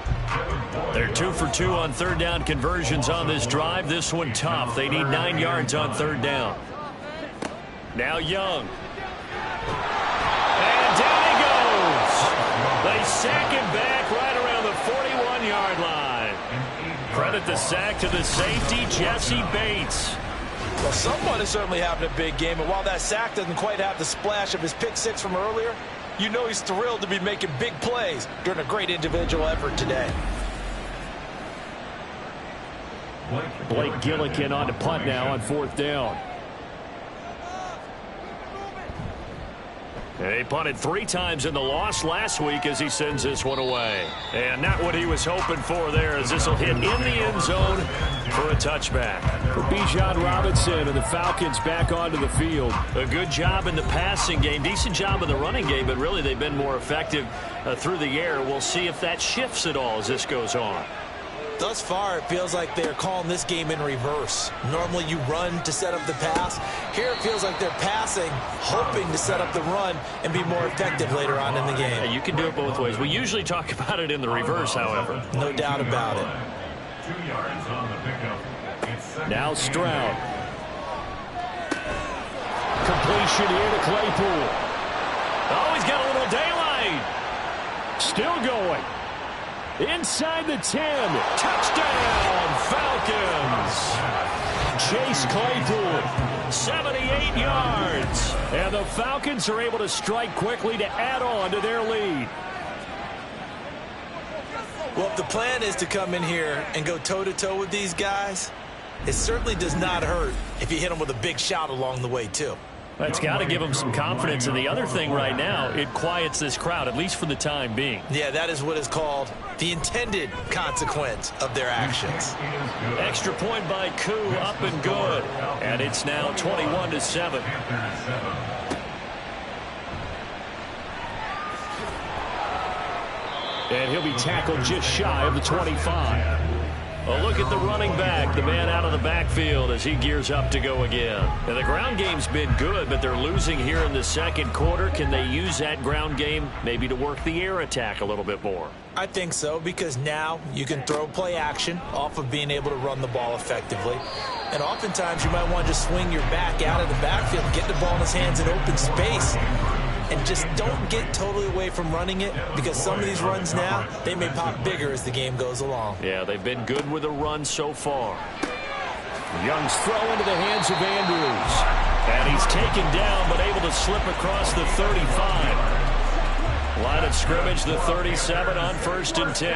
They're 2 for 2 on 3rd down conversions on this drive. This one tough. They need 9 yards on 3rd down. Now Young. And down he goes. They sack him back right around the 41-yard line. Credit the sack to the safety, Jesse Bates. Well, someone is certainly having a big game, and while that sack doesn't quite have the splash of his pick 6 from earlier, you know he's thrilled to be making big plays during a great individual effort today. Blake Gillikin on to punt now on 4th down. He punted 3 times in the loss last week as he sends this one away. And not what he was hoping for there, as this will hit in the end zone for a touchback. For Bijan Robinson and the Falcons back onto the field. A good job in the passing game, decent job in the running game, but really they've been more effective through the air. We'll see if that shifts at all as this goes on. Thus far, it feels like they're calling this game in reverse. Normally you run to set up the pass. Here it feels like they're passing, hoping to set up the run and be more effective later on in the game. Yeah, you can do it both ways. We usually talk about it in the reverse, however. No doubt about it. 2 yards on the pickup. Now Stroud. Completion here to Claypool. Oh, he's got a little daylight. Still going. Inside the 10. Touchdown, Falcons. Chase Claypool. 78 yards. And the Falcons are able to strike quickly to add on to their lead. Well, if the plan is to come in here and go toe-to-toe with these guys, it certainly does not hurt if you hit them with a big shot along the way, too. That's got to give them some confidence. And the other thing right now, it quiets this crowd, at least for the time being. Yeah, that is what is called the intended consequence of their actions. Extra point by Koo, up and good. And it's now 21-7. And he'll be tackled just shy of the 25. A look at the running back, the man out of the backfield as he gears up to go again. And the ground game's been good, but they're losing here in the second quarter. Can they use that ground game maybe to work the air attack a little bit more? I think so, because now you can throw play action off of being able to run the ball effectively. And oftentimes you might want to just swing your back out of the backfield, get the ball in his hands in open space. And just don't get totally away from running it, because some of these runs now, they may pop bigger as the game goes along. Yeah, they've been good with a run so far. Young's throw into the hands of Andrews. And he's taken down, but able to slip across the 35. Line of scrimmage, the 37 on 1st and 10.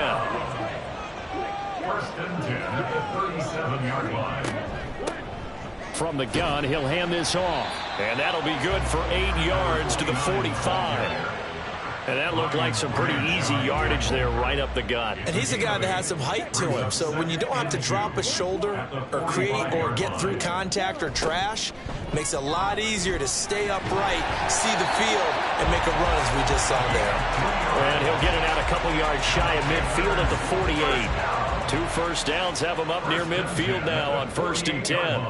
1st and 10 at the 37-yard line. From the gun, he'll hand this off. And that'll be good for 8 yards to the 45. And that looked like some pretty easy yardage there right up the gut. And he's a guy that has some height to him, so when you don't have to drop a shoulder or create or get through contact or trash, makes it a lot easier to stay upright, see the field, and make a run as we just saw there. And he'll get it out a couple yards shy of midfield at the 48. 2 first downs have him up near midfield now on 1st and 10.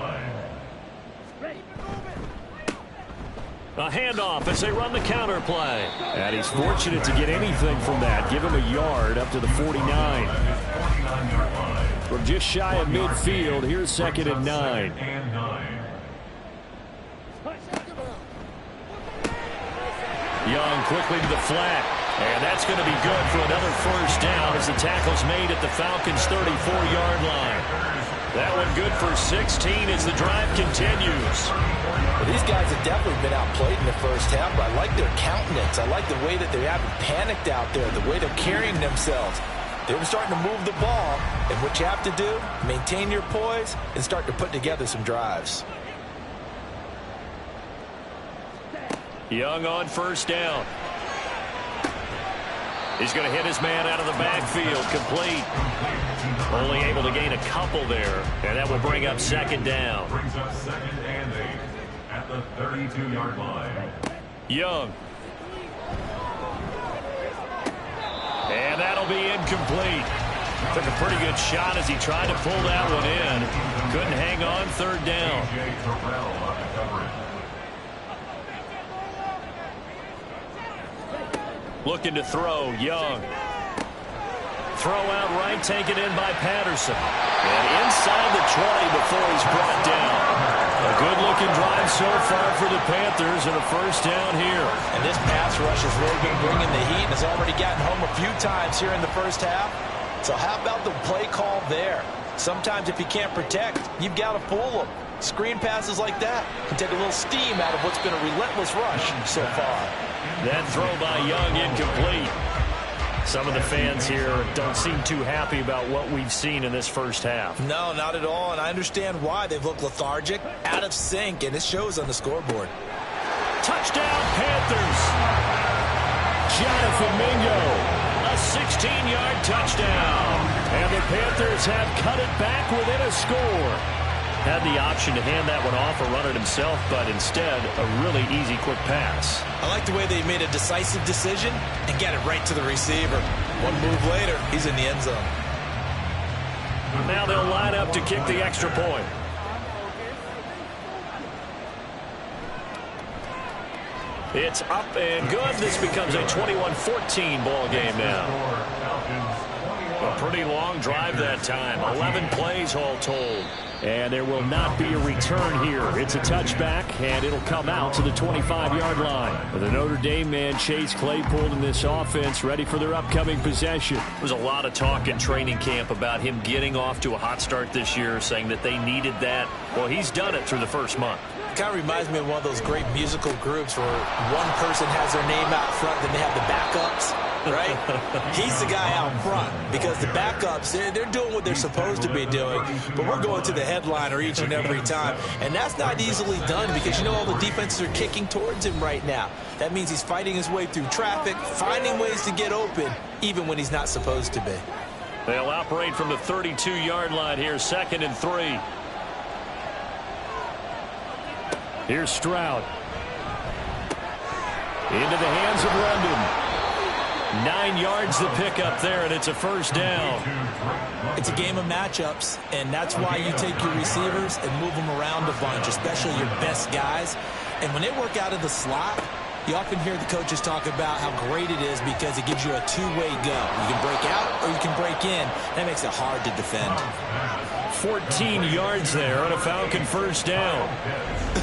A handoff as they run the counter play. And he's fortunate to get anything from that. Give him a yard up to the 49. From just shy of midfield, here's 2nd and 9. Young quickly to the flat. And that's going to be good for another first down as the tackle's made at the Falcons' 34-yard line. That one good for 16 as the drive continues. Well, these guys have definitely been outplayed in the first half, but I like their countenance. I like the way that they haven't panicked out there, the way they're carrying themselves. They're starting to move the ball, and what you have to do, maintain your poise and start to put together some drives. Young on first down. He's going to hit his man out of the backfield, complete. Only able to gain a couple there, and that will bring up 2nd down. Brings up 2nd and 8 at the 32-yard line. Young. And that'll be incomplete. Took a pretty good shot as he tried to pull that one in. Couldn't hang on, 3rd down. Looking to throw, Young. Throw out right, taken in by Patterson. And inside the 20 before he's brought down. A good-looking drive so far for the Panthers and a first down here. And this pass rush has really been bringing the heat and has already gotten home a few times here in the first half. So how about the play call there? Sometimes if you can't protect, you've got to fool them. Screen passes like that can take a little steam out of what's been a relentless rush so far. That throw by Young incomplete. Some of the fans here don't seem too happy about what we've seen in this first half. No, not at all, and I understand why. They've looked lethargic, out of sync, and it shows on the scoreboard. Touchdown, Panthers. Jonathan Mingo, a 16-yard touchdown. And the Panthers have cut it back within a score. Had the option to hand that one off or run it himself, but instead, a really easy, quick pass. I like the way they made a decisive decision and get it right to the receiver. One move later, he's in the end zone. Now they'll line up to kick the extra point. It's up and good. This becomes a 21-14 ball game now. A pretty long drive that time. 11 plays all told. And there will not be a return here. It's a touchback, and it'll come out to the 25-yard line. The Notre Dame man, Chase Claypool, in this offense, ready for their upcoming possession. There's a lot of talk in training camp about him getting off to a hot start this year, saying that they needed that. Well, he's done it through the first month. It kind of reminds me of one of those great musical groups where one person has their name out front, then they have the backups, right? He's the guy out front because the backups, they're doing what they're supposed to be doing, but we're going to the headliner each and every time, and that's not easily done because, you know, all the defenses are kicking towards him right now. That means he's fighting his way through traffic, finding ways to get open, even when he's not supposed to be. They'll operate from the 32-yard line here, 2nd and 3. Here's Stroud. Into the hands of London. 9 yards the pickup there, and it's a first down. It's a game of matchups, and that's why you take your receivers and move them around a bunch, especially your best guys. And when they work out of the slot, you often hear the coaches talk about how great it is because it gives you a two-way go. You can break out or you can break in. That makes it hard to defend. 14 yards there on a Falcon first down.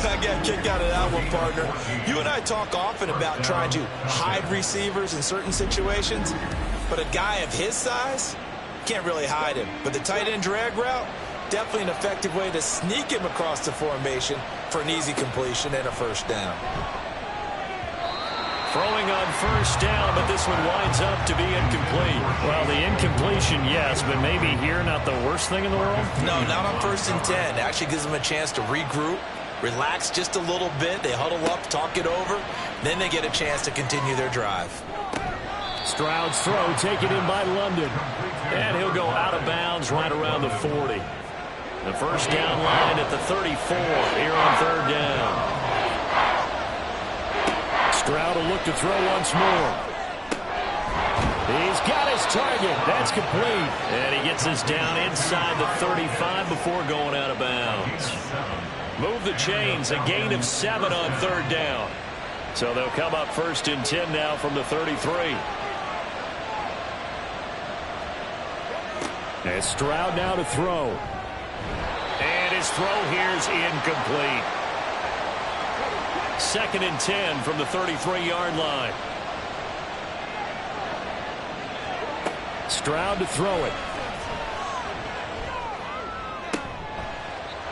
I got a kick out of that one, partner. You and I talk often about trying to hide receivers in certain situations, but a guy of his size can't really hide him. But the tight end drag route, definitely an effective way to sneak him across the formation for an easy completion and a first down. Throwing on first down, but this one winds up to be incomplete. Well, the incompletion, yes, but maybe here not the worst thing in the world? No, not on 1st and 10. It actually gives them a chance to regroup, relax just a little bit. They huddle up, talk it over. Then they get a chance to continue their drive. Stroud's throw taken in by London. And he'll go out of bounds right around the 40. The first down line at the 34 here on 3rd down. Stroud will look to throw once more. He's got his target. That's complete. And he gets us down inside the 35 before going out of bounds. Move the chains. A gain of 7 on 3rd down. So they'll come up 1st and 10 now from the 33. And Stroud now to throw. And his throw here is incomplete. 2nd and 10 from the 33-yard line. Stroud to throw it.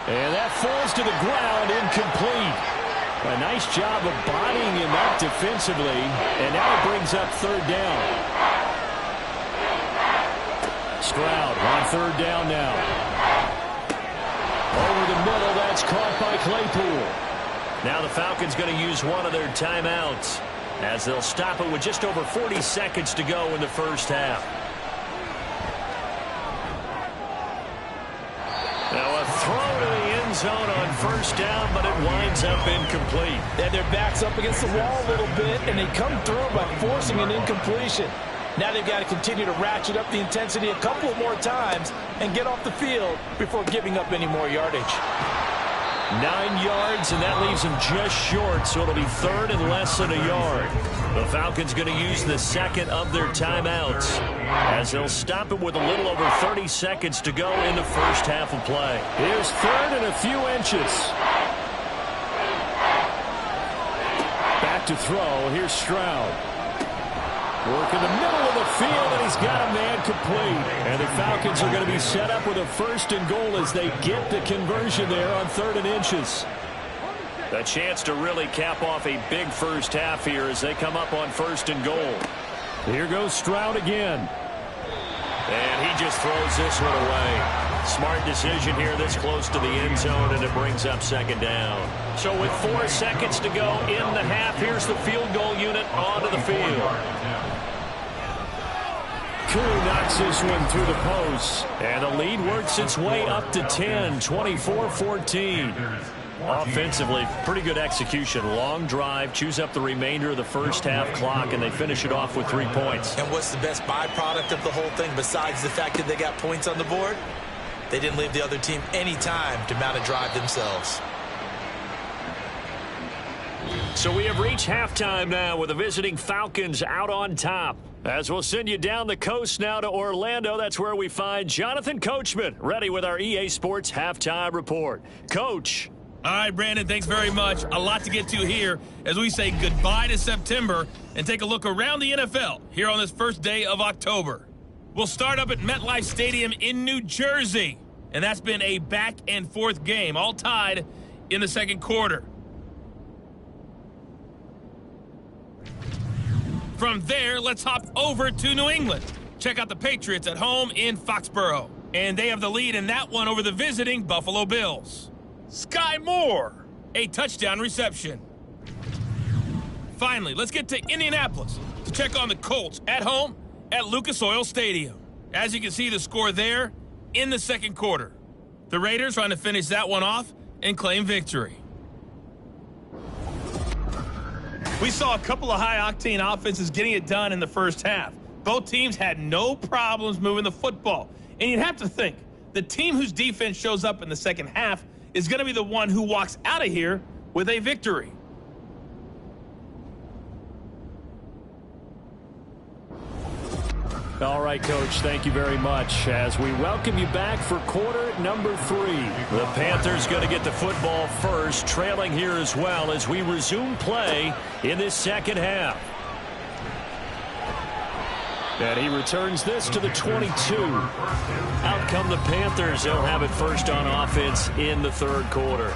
And that falls to the ground, incomplete. A nice job of bodying him up defensively. And now it brings up 3rd down. Stroud on 3rd down now. Over the middle, that's caught by Claypool. Now the Falcons going to use one of their timeouts as they'll stop it with just over 40 seconds to go in the first half. Now a throw to the end zone on 1st down, but it winds up incomplete. And their back's up against the wall a little bit, and they come through by forcing an incompletion. Now they've got to continue to ratchet up the intensity a couple more times and get off the field before giving up any more yardage. 9 yards, and that leaves them just short, so it'll be 3rd and less than a yard. The Falcons going to use the 2nd of their timeouts as they'll stop it with a little over 30 seconds to go in the first half of play. Here's 3rd and a few inches. Back to throw. Here's Stroud. Work in the middle of the field, and he's got a man complete. And the Falcons are going to be set up with a 1st and goal as they get the conversion there on 3rd and inches. A chance to really cap off a big first half here as they come up on 1st and goal. Here goes Stroud again. And he just throws this one away. Smart decision here this close to the end zone, and it brings up second down. So with 4 seconds to go in the half, here's the field goal unit onto the field. Koo knocks this one through the post, and the lead works its way up to 10, 24-14. Offensively, pretty good execution. Long drive, chews up the remainder of the first half clock, and they finish it off with 3 points. And what's the best byproduct of the whole thing besides the fact that they got points on the board? They didn't leave the other team any time to mount a drive themselves. So we have reached halftime now with the visiting Falcons out on top. As we'll send you down the coast now to Orlando, that's where we find Jonathan Coachman, ready with our EA Sports Halftime Report. Coach. All right, Brandon, thanks very much. A lot to get to here as we say goodbye to September and take a look around the NFL here on this first day of October. We'll start up at MetLife Stadium in New Jersey, and that's been a back-and-forth game, all tied in the second quarter. From there, let's hop over to New England. Check out the Patriots at home in Foxborough, and they have the lead in that one over the visiting Buffalo Bills. Sky Moore, a touchdown reception. Finally, let's get to Indianapolis to check on the Colts at home at Lucas Oil Stadium. As you can see, the score there in the second quarter. The Raiders trying to finish that one off and claim victory. We saw a couple of high-octane offenses getting it done in the first half. Both teams had no problems moving the football. And you'd have to think, the team whose defense shows up in the second half is going to be the one who walks out of here with a victory. All right, Coach, thank you very much. As we welcome you back for quarter number 3. The Panthers going to get the football first, trailing here as well as we resume play in this second half. And he returns this to the 22. Out come the Panthers. They'll have it first on offense in the third quarter.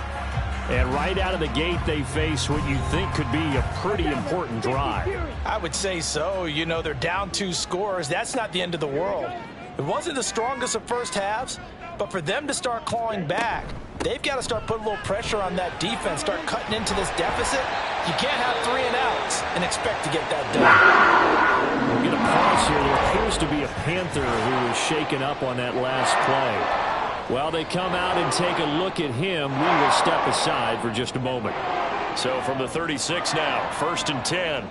And right out of the gate, they face what you think could be a pretty important drive. I would say so. You know, they're down 2 scores. That's not the end of the world. It wasn't the strongest of first halves, but for them to start clawing back, they've got to start putting a little pressure on that defense, start cutting into this deficit. You can't have 3 and outs and expect to get that done. We'll get a pause here. There appears to be a Panther who was shaken up on that last play. While they come out and take a look at him, we will step aside for just a moment. So from the 36 now, 1st and 10.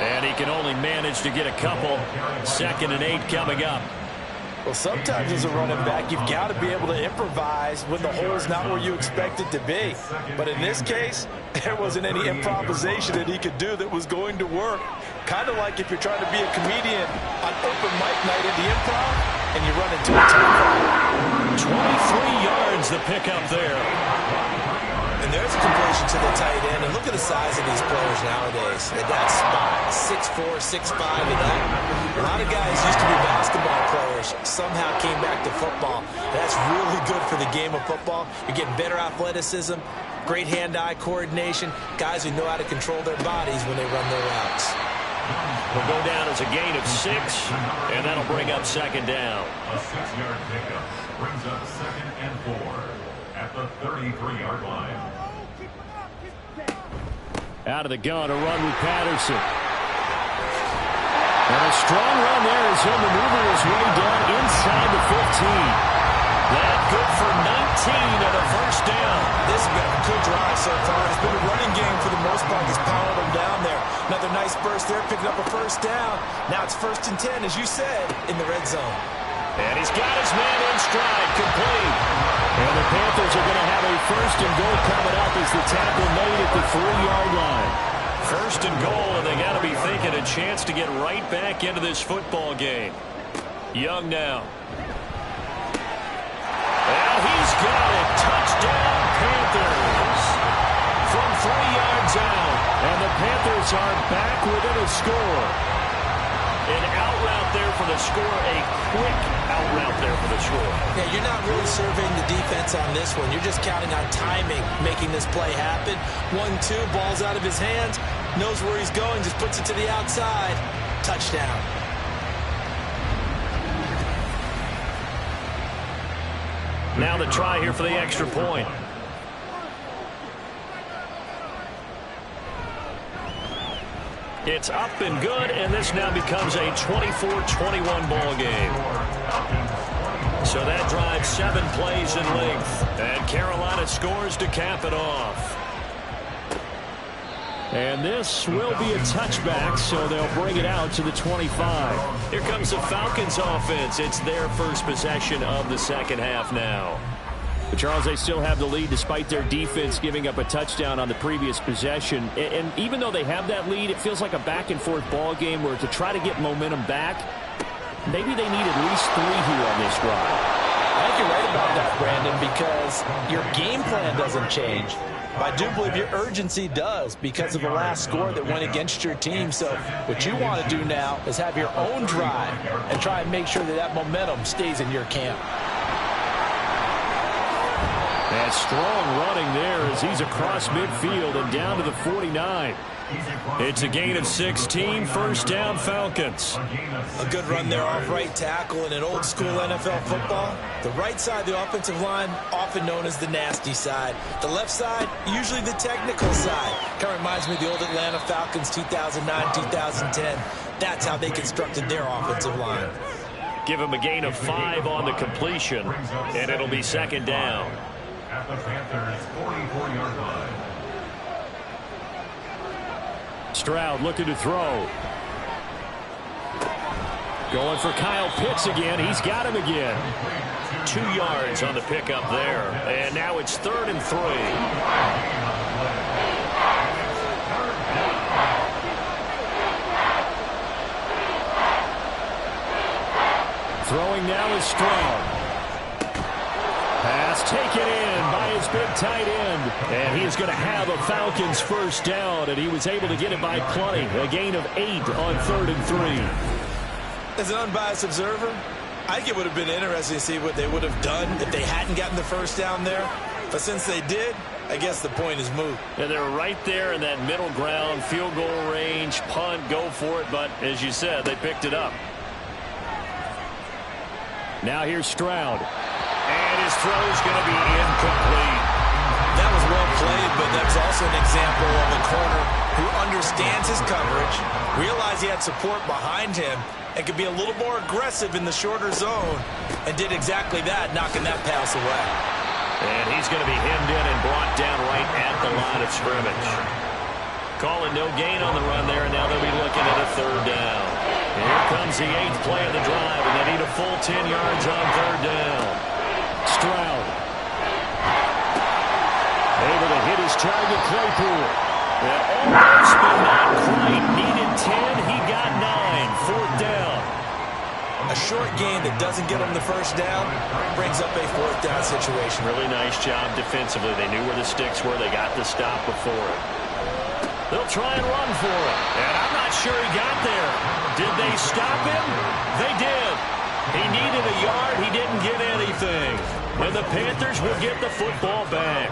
And he can only manage to get a couple. 2nd and 8 coming up. Well, sometimes as a running back, you've got to be able to improvise when the hole's not where you expect it to be. But in this case, there wasn't any improvisation that he could do that was going to work. Kind of like if you're trying to be a comedian on open mic night at the Improv and you run into a time. 23 yards the pickup there. And there's a completion to the tight end. And look at the size of these players nowadays. At that spot, 6'4", 6'5", and up. A lot of guys used to be basketball players, somehow came back to football. That's really good for the game of football. You're getting better athleticism, great hand-eye coordination, guys who know how to control their bodies when they run their routes. Will go down as a gain of 6, and that'll bring up second down. A 6-yard pickup brings up 2nd and 4 at the 33-yard line. Out of the gun, a run with Patterson. And a strong run there as he'll maneuver his way down inside the 15. That good for 19 and a first down. This has been a good drive so far. It's been a running game for the most part. He's powered them down there. Another nice burst there, picking up a first down. Now it's 1st and 10, as you said, in the red zone. And he's got his man in stride, complete. And the Panthers are going to have a 1st and goal coming up as the tackle made at the 3-yard line. 1st and goal, and they got to be thinking a chance to get right back into this football game. Young now. Well, he's got it. Touchdown, Panthers. From 3 yards out. And the Panthers are back within a score. An out route there for the score. A quick out route there for the score. Yeah, you're not really surveying the defense on this one. You're just counting on timing, making this play happen. 1-2, ball's out of his hands. Knows where he's going, just puts it to the outside. Touchdown. Now the try here for the extra point. It's up and good, and this now becomes a 24-21 ball game. So that drives 7 plays in length, and Carolina scores to cap it off. And this will be a touchback, so they'll bring it out to the 25. Here comes the Falcons offense. It's their first possession of the second half now. But Charles, they still have the lead despite their defense giving up a touchdown on the previous possession. And even though they have that lead, it feels like a back-and-forth ball game where to try to get momentum back, maybe they need at least 3 here on this drive. I think you're right about that, Brandon, because your game plan doesn't change. But I do believe your urgency does because of the last score that went against your team. So what you want to do now is have your own drive and try and make sure that that momentum stays in your camp. That strong running there as he's across midfield and down to the 49. It's a gain of 16, first down Falcons. A good run there off right tackle in an old school NFL football. The right side of the offensive line, often known as the nasty side. The left side, usually the technical side. Kind of reminds me of the old Atlanta Falcons 2009-2010. That's how they constructed their offensive line. Give him a gain of 5 on the completion, and it'll be second down. At the Panthers' 44-yard line. Stroud looking to throw. Going for Kyle Pitts again. He's got him again. 2 yards on the pickup there. And now it's 3rd and 3. Throwing now is Stroud. Pass taken in by his big tight end. And he is going to have a Falcons first down, and he was able to get it by plenty. A gain of 8 on 3rd and 3. As an unbiased observer, I think it would have been interesting to see what they would have done if they hadn't gotten the first down there. But since they did, I guess the point is moot. And they're right there in that middle ground, field goal range, punt, go for it. But as you said, they picked it up. Now here's Stroud. And his throw is going to be incomplete. That was well played, but that's also an example of a corner who understands his coverage, realized he had support behind him, and could be a little more aggressive in the shorter zone, and did exactly that, knocking that pass away. And he's going to be hemmed in and brought down right at the line of scrimmage. Calling no gain on the run there, and now they'll be looking at a 3rd down. Here comes the 8th play of the drive, and they need a full 10 yards on 3rd down. Stroud. Able to hit his target, Claypool. Almost, but not quite. Needed 10. He got 9. 4th down. A short gain that doesn't get him the first down brings up a 4th down situation. Really nice job defensively. They knew where the sticks were. They got the stop before it. They'll try and run for it. And I'm not sure he got there. Did they stop him? They did. He needed a yard. He didn't get anything. And the Panthers will get the football back.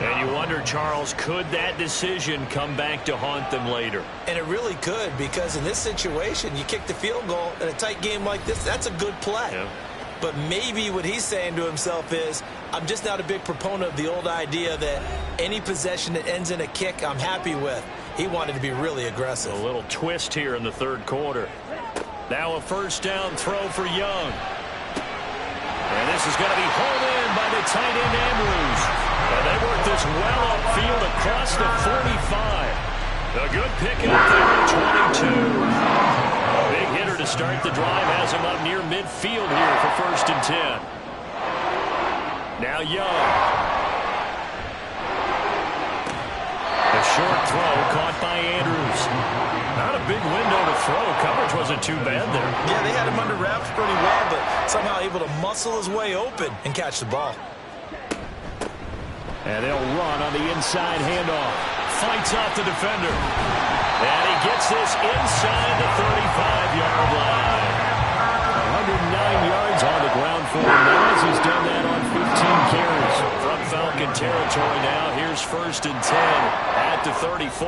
And you wonder, Charles, could that decision come back to haunt them later? And it really could, because in this situation, you kick the field goal in a tight game like this, that's a good play. Yeah. But maybe what he's saying to himself is, I'm just not a big proponent of the old idea that any possession that ends in a kick I'm happy with. He wanted to be really aggressive. A little twist here in the 3rd quarter. Now a first down throw for Young. And this is going to be hauled in by the tight end Andrews. And they work this well upfield across the 45. A good pickup there at 22. Big hitter to start the drive, has him up near midfield here for 1st and 10. Now Young. A short throw caught by Andrews. Not a big window to throw. Coverage wasn't too bad there. Yeah, they had him under wraps pretty well, but somehow able to muscle his way open and catch the ball. And they'll run on the inside handoff. Fights off the defender. And he gets this inside the 35-yard line. 109 yards on the ground for him now as he's done that on 15 carries. From Falcon territory now, here's 1st and 10 at the 34.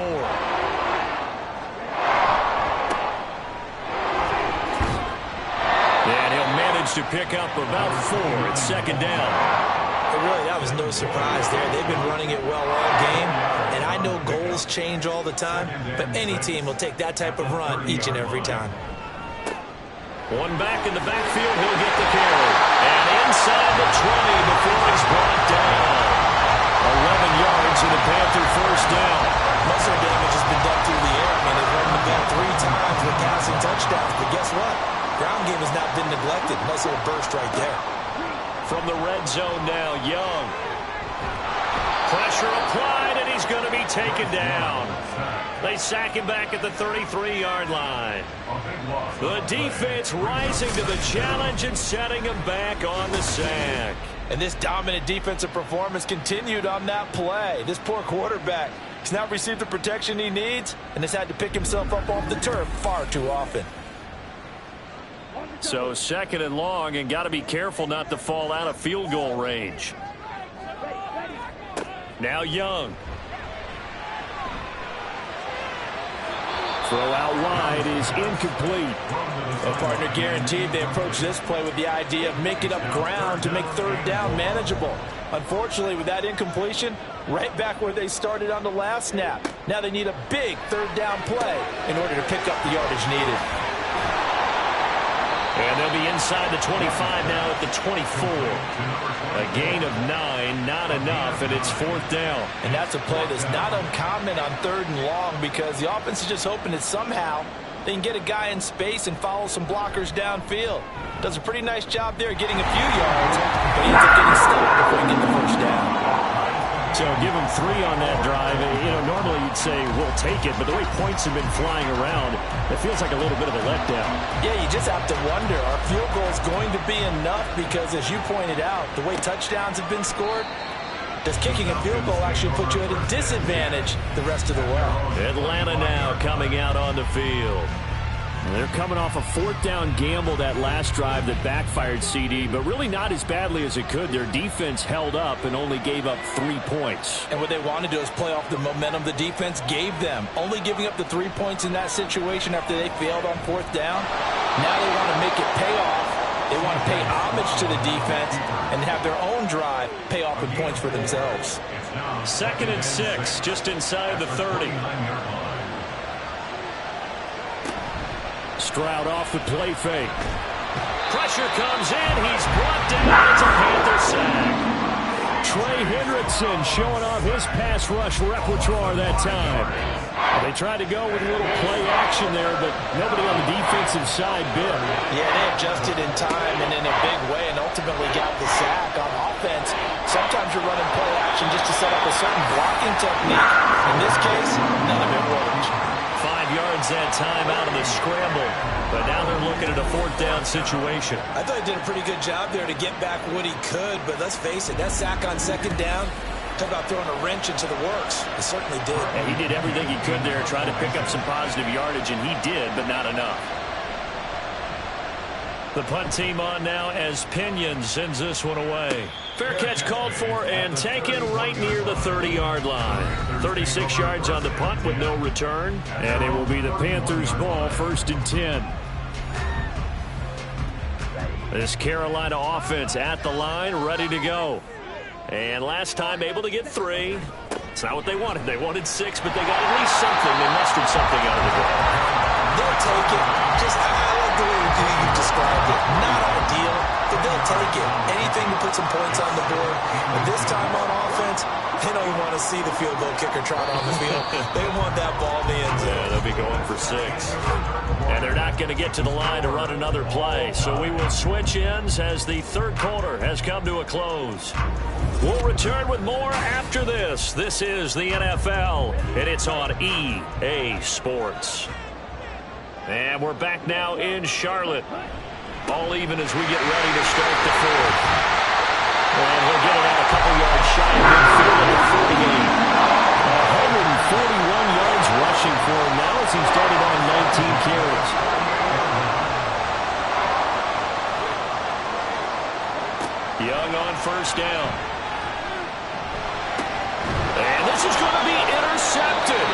And he'll manage managed to pick up about 4 at second down. But really, that was no surprise there. They've been running it well all game, and I know goals change all the time, but any team will take that type of run each and every time. One back in the backfield, he'll get the carry. And inside the 20 before he's brought down. 11 yards and a Panther first down. Most of the damage has been done through the air. I mean, they've run the ball 3 times with passing touchdowns, but guess what? Ground game has not been neglected. Nice little burst right there. From the red zone now, Young. Pressure applied, and he's going to be taken down. They sack him back at the 33-yard line. The defense rising to the challenge and setting him back on the sack. And this dominant defensive performance continued on that play. This poor quarterback has not received the protection he needs and has had to pick himself up off the turf far too often. So second and long, and got to be careful not to fall out of field goal range. Now Young. Throw out wide is incomplete. Well, partner, guaranteed they approach this play with the idea of making up ground to make third down manageable. Unfortunately, with that incompletion, right back where they started on the last snap. Now they need a big third down play in order to pick up the yardage needed. And they'll be inside the 25 now at the 24. A gain of 9, not enough, and it's fourth down. And that's a play that's not uncommon on third and long because the offense is just hoping that somehow they can get a guy in space and follow some blockers downfield. Does a pretty nice job there getting a few yards, but he ends up getting stopped before he gets the first down. So give him 3 on that drive. You know, normally you'd say, we'll take it, but the way points have been flying around, it feels like a little bit of a letdown. Yeah, you just have to wonder, are field goals going to be enough? Because as you pointed out, the way touchdowns have been scored, does kicking a field goal actually put you at a disadvantage the rest of the way? Atlanta now coming out on the field. They're coming off a fourth down gamble that last drive that backfired, CD, but really not as badly as it could. Their defense held up and only gave up 3 points. And what they want to do is play off the momentum the defense gave them. Only giving up the 3 points in that situation after they failed on fourth down. Now they want to make it pay off. They want to pay homage to the defense and have their own drive pay off in points for themselves. 2nd and 6, just inside the 30. Stroud off the play fake. Pressure comes in. He's brought down. It's a Panther sack. Trey Hendrickson showing off his pass rush repertoire that time. They tried to go with a little play action there, but nobody on the defensive side bit. Yeah, they adjusted in time and in a big way and ultimately got the sack. On offense, sometimes you're running play action just to set up a certain blocking technique. In this case, none of it worked. 5 yards that time out of the scramble, but now they're looking at a fourth down situation. I thought he did a pretty good job there to get back what he could, but let's face it, that sack on second down, talk about throwing a wrench into the works. He certainly did. And he did everything he could there, trying to pick up some positive yardage, and he did, but not enough. The punt team on now as Pinion sends this one away. Fair catch called for and taken right near the 30-yard line. 36 yards on the punt with no return, and it will be the Panthers' ball, 1st and 10. This Carolina offense at the line, ready to go. And last time able to get 3. It's not what they wanted. They wanted 6, but they got at least something. They mustered something out of the game. They'll take it. Just, I like the way you described it. Not ideal, but they'll take it. Anything to put some points on the board. And this time on offense, they don't even want to see the field goal kicker trot on the field. They want that ball in the end zone. Yeah, they'll be going for 6. And they're not going to get to the line to run another play. So we will switch ends as the third quarter has come to a close. We'll return with more after this. This is the NFL, and it's on EA Sports. And we're back now in Charlotte. All even as we get ready to start the fourth. And he'll get it out a couple yards shy of midfield at the 48. 141 yards rushing for him now as he started on 19 carries. Young on first down. And this is going to be intercepted.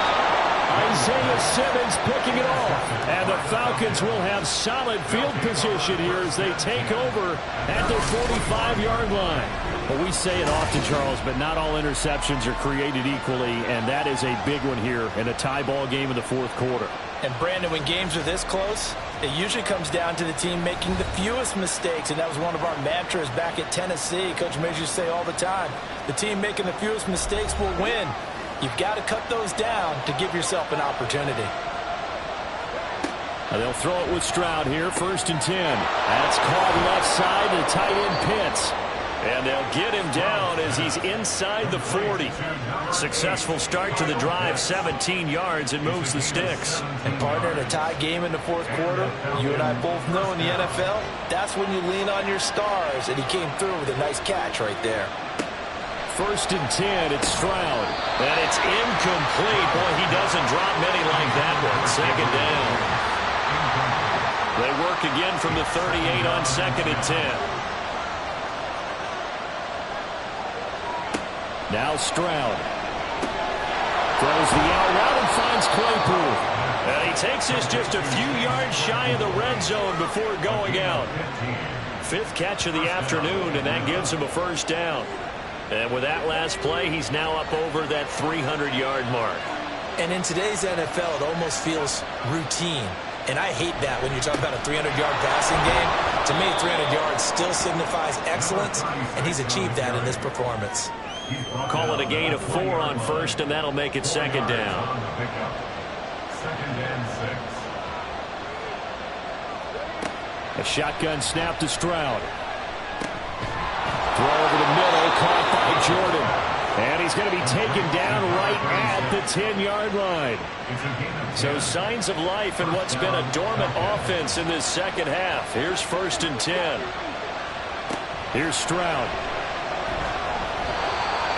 Isaiah Simmons picking it off. And the Falcons will have solid field position here as they take over at their 45-yard line. Well, we say it often, Charles, but not all interceptions are created equally, and that is a big one here in a tie ball game in the fourth quarter. And, Brandon, when games are this close, it usually comes down to the team making the fewest mistakes, and that was one of our mantras back at Tennessee. Coach Mays used to say all the time, the team making the fewest mistakes will win. You've got to cut those down to give yourself an opportunity. They'll throw it with Stroud here, 1st and 10. That's caught left side to tight end Pitts. And they'll get him down as he's inside the 40. Successful start to the drive, 17 yards, and moves the sticks. And, partner, in a tie game in the fourth quarter, you and I both know in the NFL, that's when you lean on your stars, and he came through with a nice catch right there. 1st and 10, it's Stroud. And it's incomplete. Boy, he doesn't drop many like that one. 2nd down. They work again from the 38 on 2nd and 10. Now Stroud throws the out route and finds Claypool. And he takes this just a few yards shy of the red zone before going out. 5th catch of the afternoon, and that gives him a 1st down. And with that last play, he's now up over that 300-yard mark. And in today's NFL, it almost feels routine. And I hate that when you talk about a 300-yard passing game. To me, 300 yards still signifies excellence, and he's achieved that in this performance. Call it a gain of 4 on 1st, and that'll make it 2nd down. 2nd and 6. A shotgun snap to Stroud. Throw over the middle, caught by Jordan. And he's going to be taken down right at the 10-yard line. So signs of life in what's been a dormant offense in this second half. Here's 1st and 10. Here's Stroud.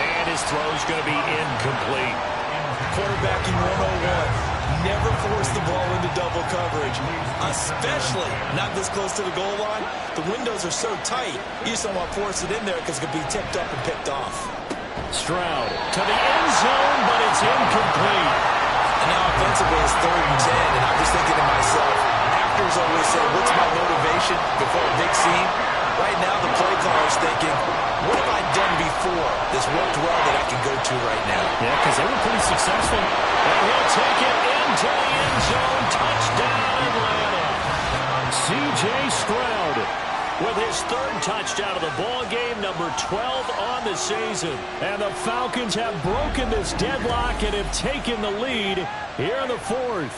And his throw's going to be incomplete. Quarterbacking 101. Never force the ball into double coverage, especially not this close to the goal line. The windows are so tight, you just don't want to force it in there because it could be tipped up and picked off. Stroud to the end zone, but it's incomplete. And now offensively it's 3rd and 10, and I'm just thinking to myself, actors always say, what's my motivation before a big scene? Right now the play caller's thinking, what have I done before that's worked well that I can go to right now? Yeah, because they were pretty successful. And he'll take it into the end zone. Touchdown, Atlanta. C.J. Stroud with his 3rd touchdown of the ball game, number 12 on the season. And the Falcons have broken this deadlock and have taken the lead here in the 4th.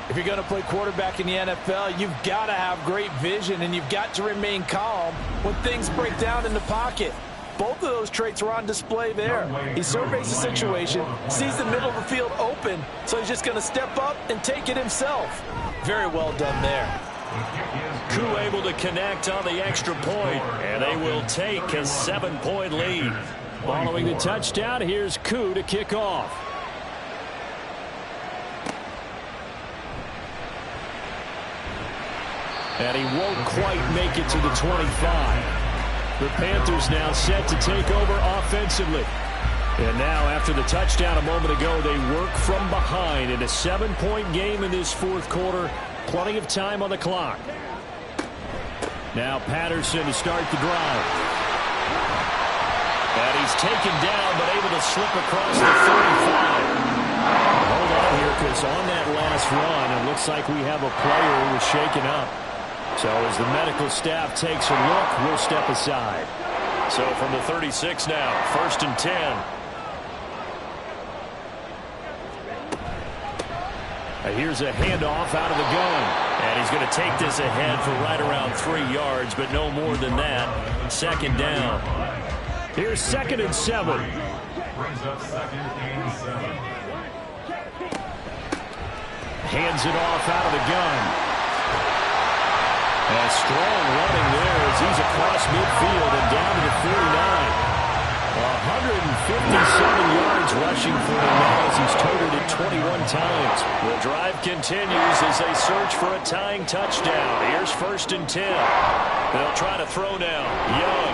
If you're going to play quarterback in the NFL, you've got to have great vision, and you've got to remain calm when things break down in the pocket. Both of those traits were on display there. He surveys the situation, sees the middle of the field open, so he's just going to step up and take it himself. Very well done there. Koo able to connect on the extra point, and they will take a 7-point lead. Following the touchdown, here's Koo to kick off. And he won't quite make it to the 25. The Panthers now set to take over offensively. And now, after the touchdown a moment ago, they work from behind in a 7-point game in this fourth quarter. Plenty of time on the clock. Now Patterson to start the drive. And he's taken down, but able to slip across the 35. Hold on here, because on that last run, it looks like we have a player who was shaken up. So as the medical staff takes a look, we'll step aside. So from the 36 now, 1st and 10. Here's a handoff out of the gun. And he's going to take this ahead for right around 3 yards, but no more than that. 2nd down. Here's 2nd and 7. Brings up 2nd and 7. Hands it off out of the gun. A strong running there as he's across midfield and down to the 49. 157 yards rushing for him now as he's totaled it 21 times. The drive continues as they search for a tying touchdown. Here's 1st and 10. They'll try to throw now. Young.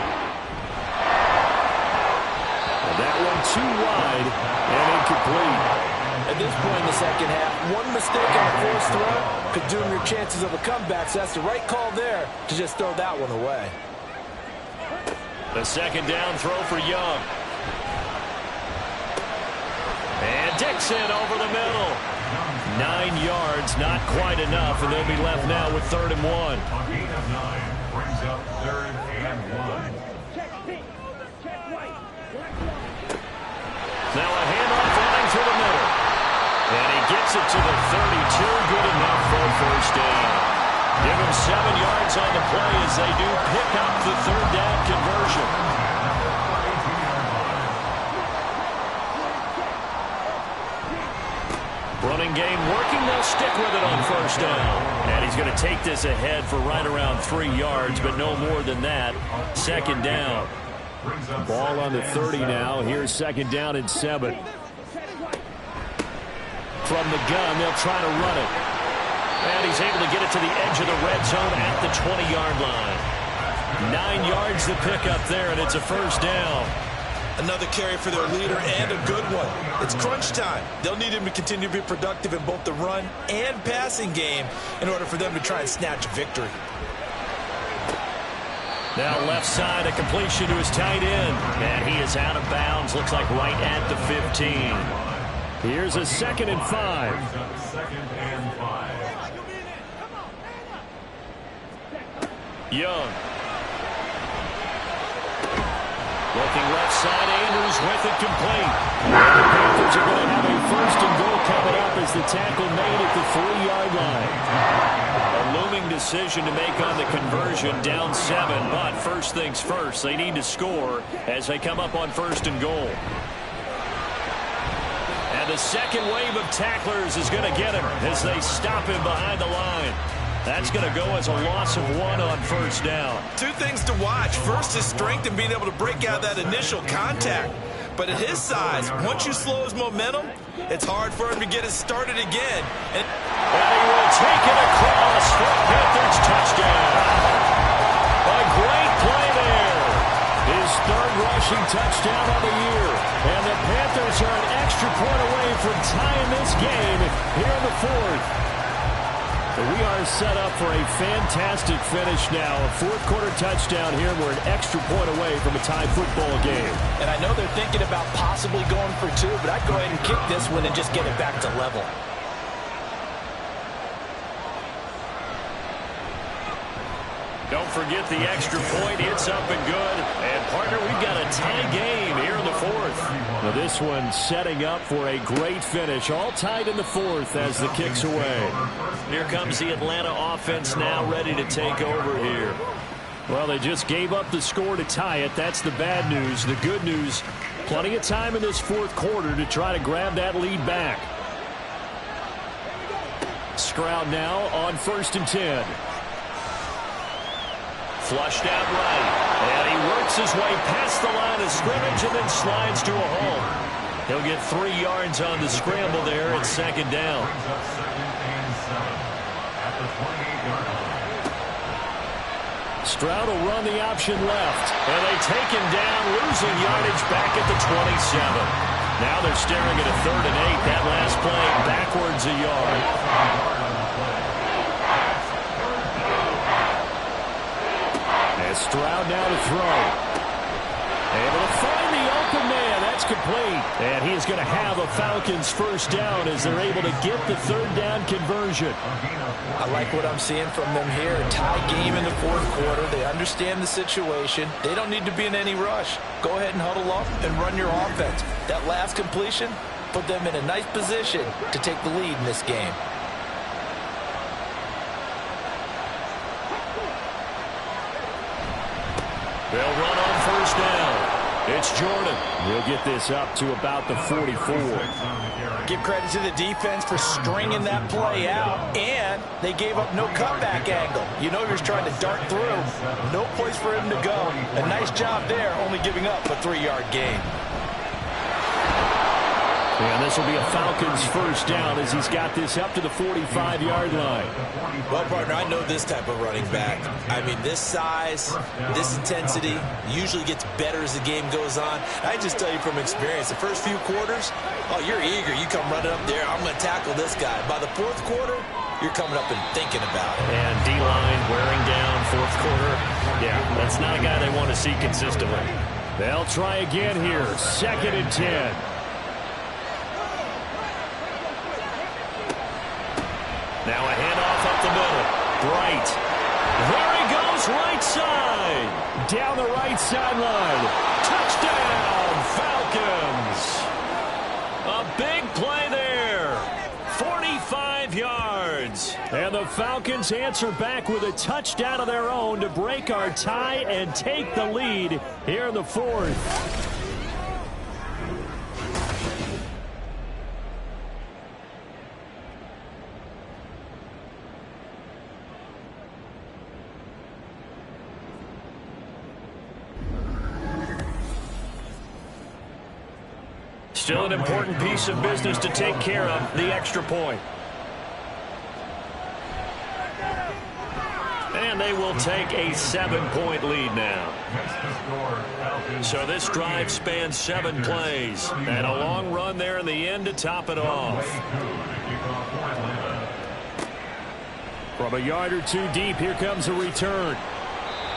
And that one too wide and incomplete. At this point in the second half, one mistake on the forced throw could doom your chances of a comeback, so that's the right call there to just throw that one away. The second down throw for Young. And Dixon over the middle. 9 yards, not quite enough, and they'll be left now with 3rd and 1. A gain of 9 brings up 3rd and 1. Now a handoff line through the middle. And he gets it to the 32. Good enough for a first down. Give him 7 yards on the play as they do pick up the 3rd down conversion. Running game working. They'll stick with it on first down. And he's going to take this ahead for right around 3 yards, but no more than that. Second down. Ball on the 30 now. Here's 2nd down and 7. From the gun, they'll try to run it. And he's able to get it to the edge of the red zone at the 20-yard line. 9 yards to pick up there, and it's a first down. Another carry for their leader, and a good one. It's crunch time. They'll need him to continue to be productive in both the run and passing game in order for them to try and snatch a victory. Now left side, a completion to his tight end. And he is out of bounds. Looks like right at the 15. Here's a 2nd and 5. Young. Looking left side, Andrews with it complete. And the Panthers are going to have a 1st and goal coming up as the tackle made at the 3-yard line. A looming decision to make on the conversion, down 7. But first things first, they need to score as they come up on 1st and goal. And the second wave of tacklers is going to get him as they stop him behind the line. That's going to go as a loss of 1 on first down. 2 things to watch. First is strength and being able to break out that initial contact. But at his size, once you slow his momentum, it's hard for him to get it started again. And he will take it across for a Panthers touchdown. A great play there. His 3rd rushing touchdown of the year. And the Panthers are an extra point away from tying this game here in the 4th. We are set up for a fantastic finish now. A 4th quarter touchdown here. We're an extra point away from a tie football game. And I know they're thinking about possibly going for 2, but I'd go ahead and kick this one and just get it back to level. Don't forget the extra point. It's up and good. And, partner, we've got a tie game here in the 4th. Now this one setting up for a great finish. All tied in the 4th as the kick's away. Here comes the Atlanta offense now ready to take over here. Well, they just gave up the score to tie it. That's the bad news. The good news, plenty of time in this 4th quarter to try to grab that lead back. Stroud now on 1st and 10. Flushed out right. And he works his way past the line of scrimmage and then slides to a hole. He'll get 3 yards on the scramble there at 2nd down. Stroud will run the option left. And they take him down, losing yardage back at the 27. Now they're staring at a 3rd and 8. That last play backwards a yard. Stroud now to throw. Able to find the open man. That's complete. And he is going to have a Falcons 1st down as they're able to get the 3rd down conversion. I like what I'm seeing from them here. A tie game in the 4th quarter. They understand the situation. They don't need to be in any rush. Go ahead and huddle up and run your offense. That last completion put them in a nice position to take the lead in this game. They'll run on 1st down. It's Jordan. He'll get this up to about the 44. Give credit to the defense for stringing that play out, and they gave up no cutback angle. You know you're trying to dart through. No place for him to go. A nice job there, only giving up a 3-yard gain. And this will be a Falcons first down as he's got this up to the 45-yard line. Well, partner, I know this type of running back. I mean, this size, this intensity usually gets better as the game goes on. I just tell you from experience, the first few quarters, oh, you're eager. You come running up there, I'm going to tackle this guy. By the fourth quarter, you're coming up and thinking about it. And D-line wearing down fourth quarter. Yeah, that's not a guy they want to see consistently. They'll try again here. 2nd and 10. Now a handoff up the middle. Bright. There he goes, right side. Down the right sideline. Touchdown, Falcons. A big play there. 45 yards. And the Falcons answer back with a touchdown of their own to break our tie and take the lead here in the 4th. Still an important piece of business to take care of, the extra point. And they will take a 7-point lead now. So this drive spans 7 plays. And a long run there in the end to top it off. From a yard or two deep, here comes a return.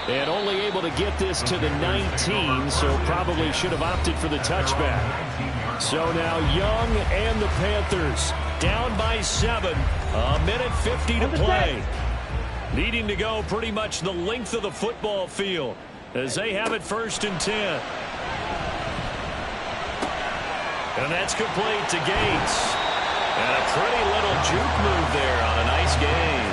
And only able to get this to the 19, so probably should have opted for the touchback. So now Young and the Panthers down by 7. A minute 50 to play. Needing to go pretty much the length of the football field as they have it 1st and 10. And that's complete to Gates. And a pretty little juke move there on a nice game.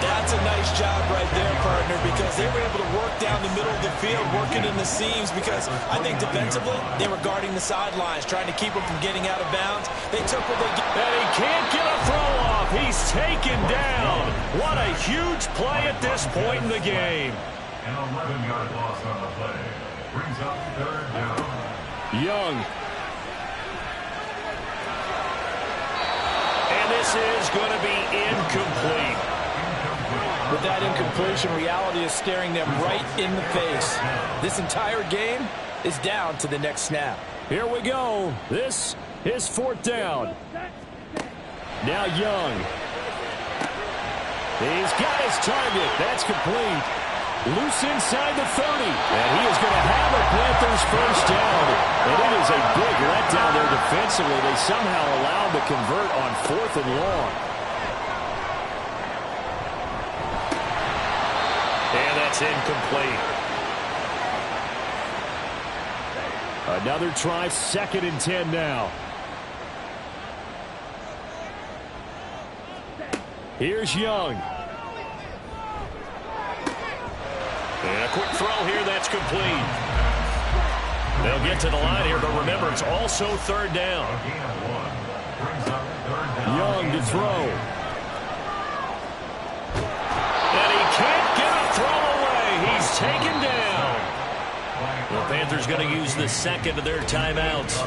That's a nice job right there, partner, because they were able to work down the middle of the field, working in the seams, because I think defensively they were guarding the sidelines, trying to keep them from getting out of bounds. They took what they get. And he can't get a throw off. He's taken down. What a huge play at this point in the game. An 11-yard loss on the play. Brings up 3rd down. Young. And this is going to be incomplete. With that incompletion, reality is staring them right in the face. This entire game is down to the next snap. Here we go. This is 4th down. Now Young. He's got his target. That's complete. Loose inside the 30. And he is going to have a Panthers first down. And it is a big letdown there defensively. They somehow allowed to convert on 4th and long. And that's incomplete. Another try, 2nd and 10 now. Here's Young. And a quick throw here, that's complete. They'll get to the line here, but remember, it's also 3rd down. Young to throw. And he can't get a throw away. He's taken down. The Panthers going to use the 2nd of their timeouts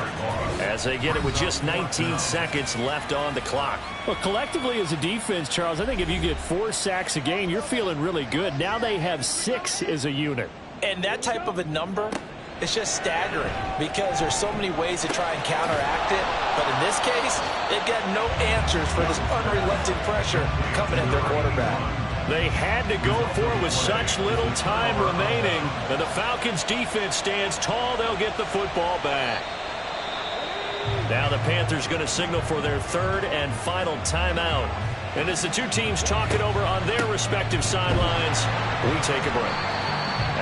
as they get it with just 19 seconds left on the clock. Well, collectively as a defense, Charles, I think if you get 4 sacks a game, you're feeling really good. Now they have 6 as a unit. And that type of a number, it's just staggering because there's so many ways to try and counteract it. But in this case, they've got no answers for this unrelenting pressure coming at their quarterback. They had to go for it with such little time remaining. And the Falcons defense stands tall. They'll get the football back. Now the Panthers going to signal for their 3rd and final timeout. And as the two teams talk it over on their respective sidelines, we take a break.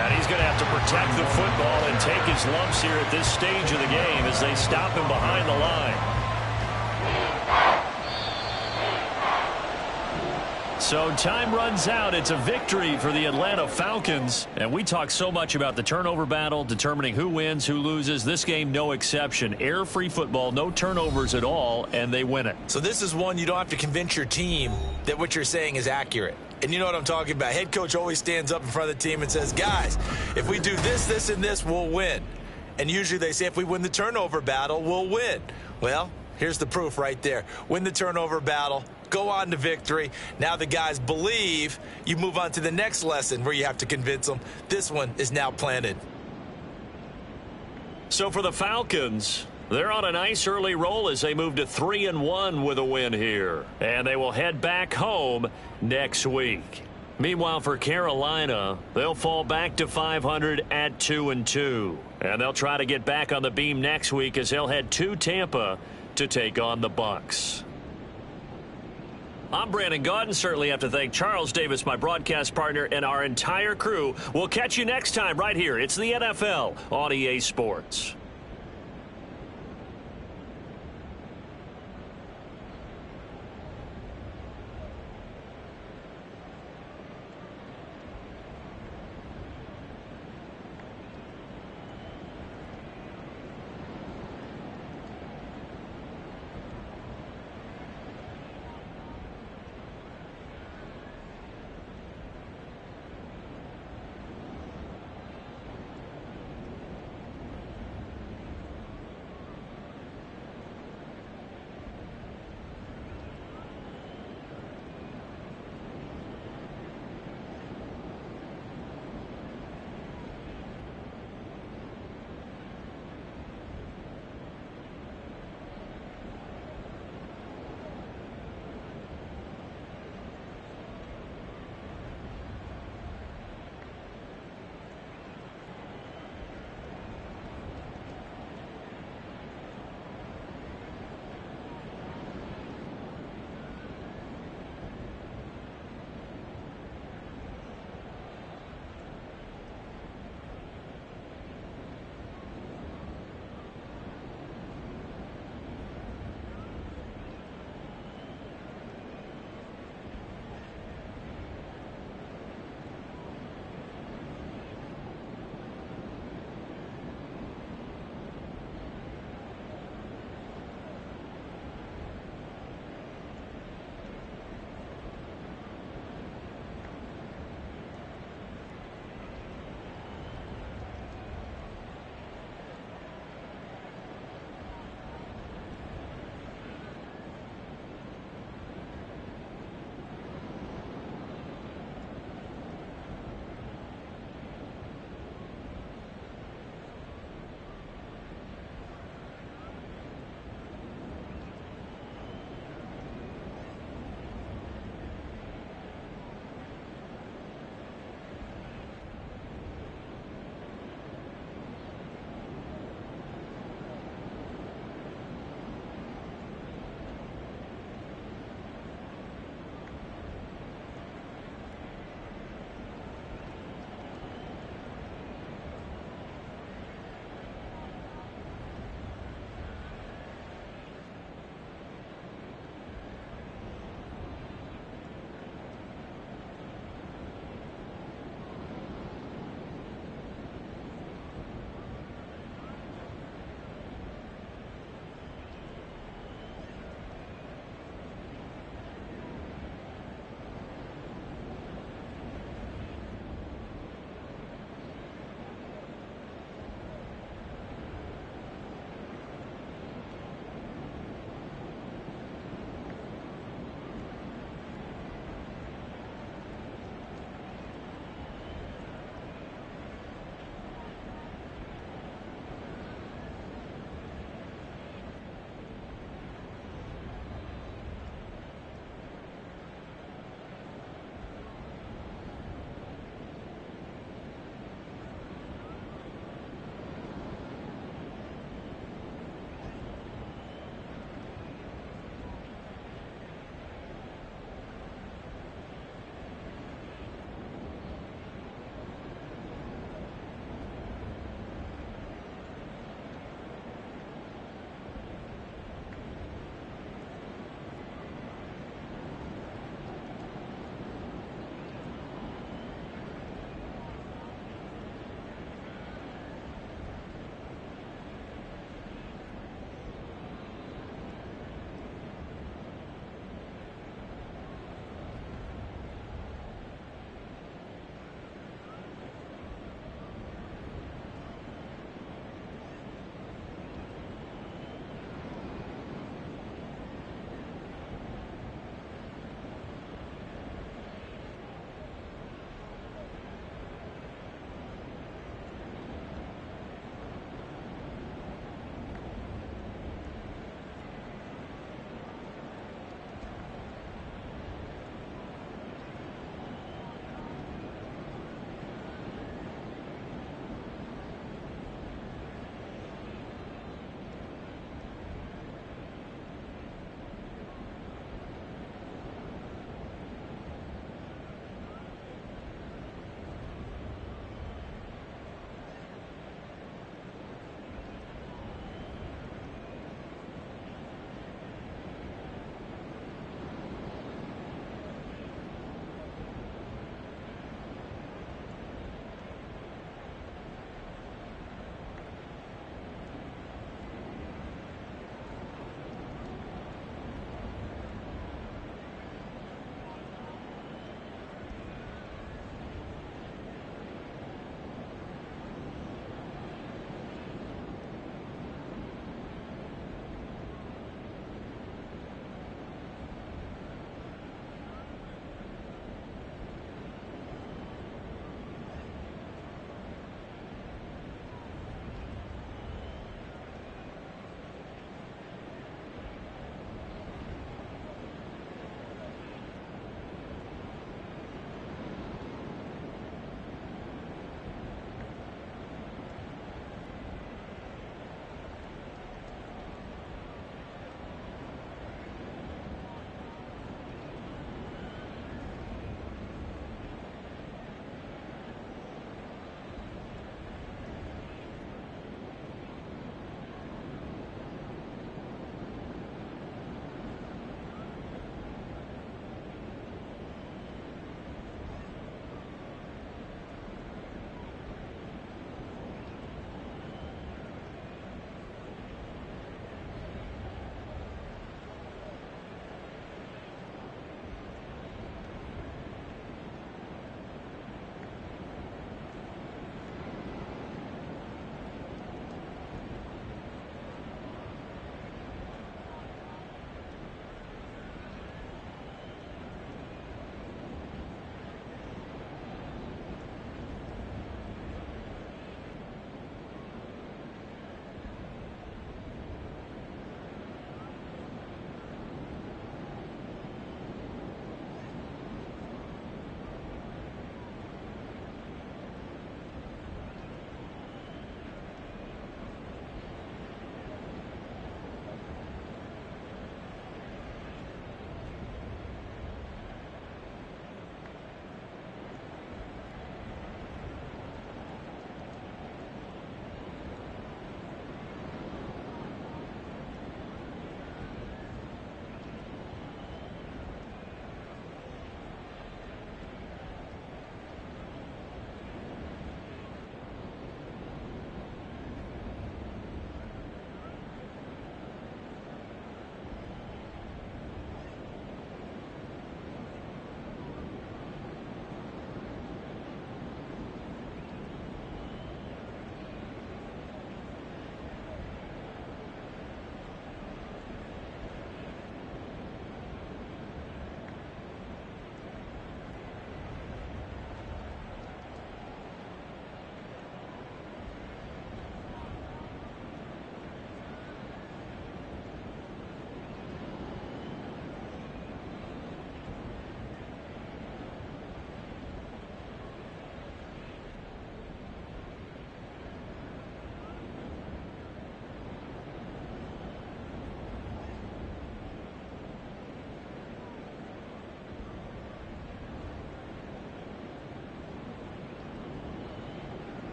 And he's going to have to protect the football and take his lumps here at this stage of the game as they stop him behind the line. So time runs out. It's a victory for the Atlanta Falcons. And we talk so much about the turnover battle, determining who wins, who loses. This game, no exception. Error-free football, no turnovers at all, and they win it. So this is one you don't have to convince your team that what you're saying is accurate. And you know what I'm talking about. Head coach always stands up in front of the team and says, guys, if we do this, this, and this, we'll win. And usually they say if we win the turnover battle, we'll win. Well, here's the proof right there. Win the turnover battle, go on to victory. Now the guys believe. You move on to the next lesson where you have to convince them. This one is now planted. So for the Falcons, they're on a nice early roll as they move to 3-1 with a win here. And they will head back home next week. Meanwhile, for Carolina, they'll fall back to 500 at 2-2. And they'll try to get back on the beam next week as they'll head to Tampa to take on the Bucs. I'm Brandon Gaudin. Certainly have to thank Charles Davis, my broadcast partner, and our entire crew. We'll catch you next time right here. It's the NFL on EA Sports.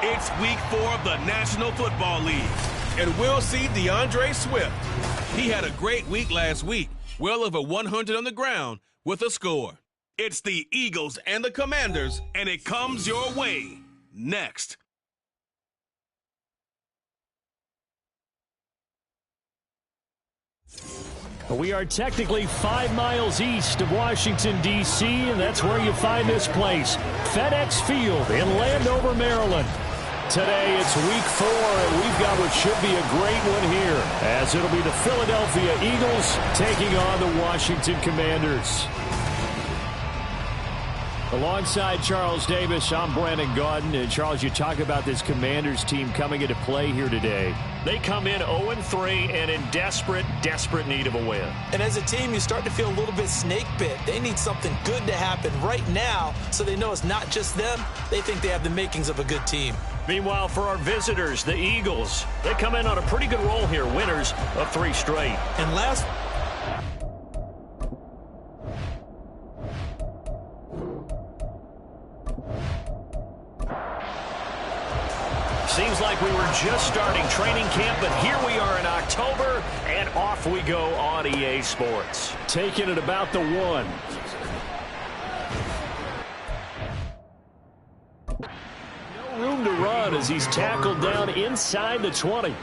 It's week 4 of the National Football League, and we'll see DeAndre Swift. He had a great week last week, well over 100 on the ground with a score. It's the Eagles and the Commanders, and it comes your way next. We are technically 5 miles east of Washington, D.C., and that's where you find this place, FedEx Field in Landover, Maryland. Today, it's week 4, and we've got what should be a great one here, as it'll be the Philadelphia Eagles taking on the Washington Commanders. Alongside Charles Davis, I'm Brandon Gaudin. And Charles, you talk about this Commanders team coming into play here today. They come in 0-3 and in desperate need of a win. And as a team, you start to feel a little bit snake bit. They need something good to happen right now so they know it's not just them. They think they have the makings of a good team. Meanwhile, for our visitors, the Eagles, they come in on a pretty good roll here, winners of 3 straight. And last... Seems like we were just starting training camp, but here we are in October, and off we go on EA Sports. Taking it about the 1. No room to run as he's tackled down inside the 20.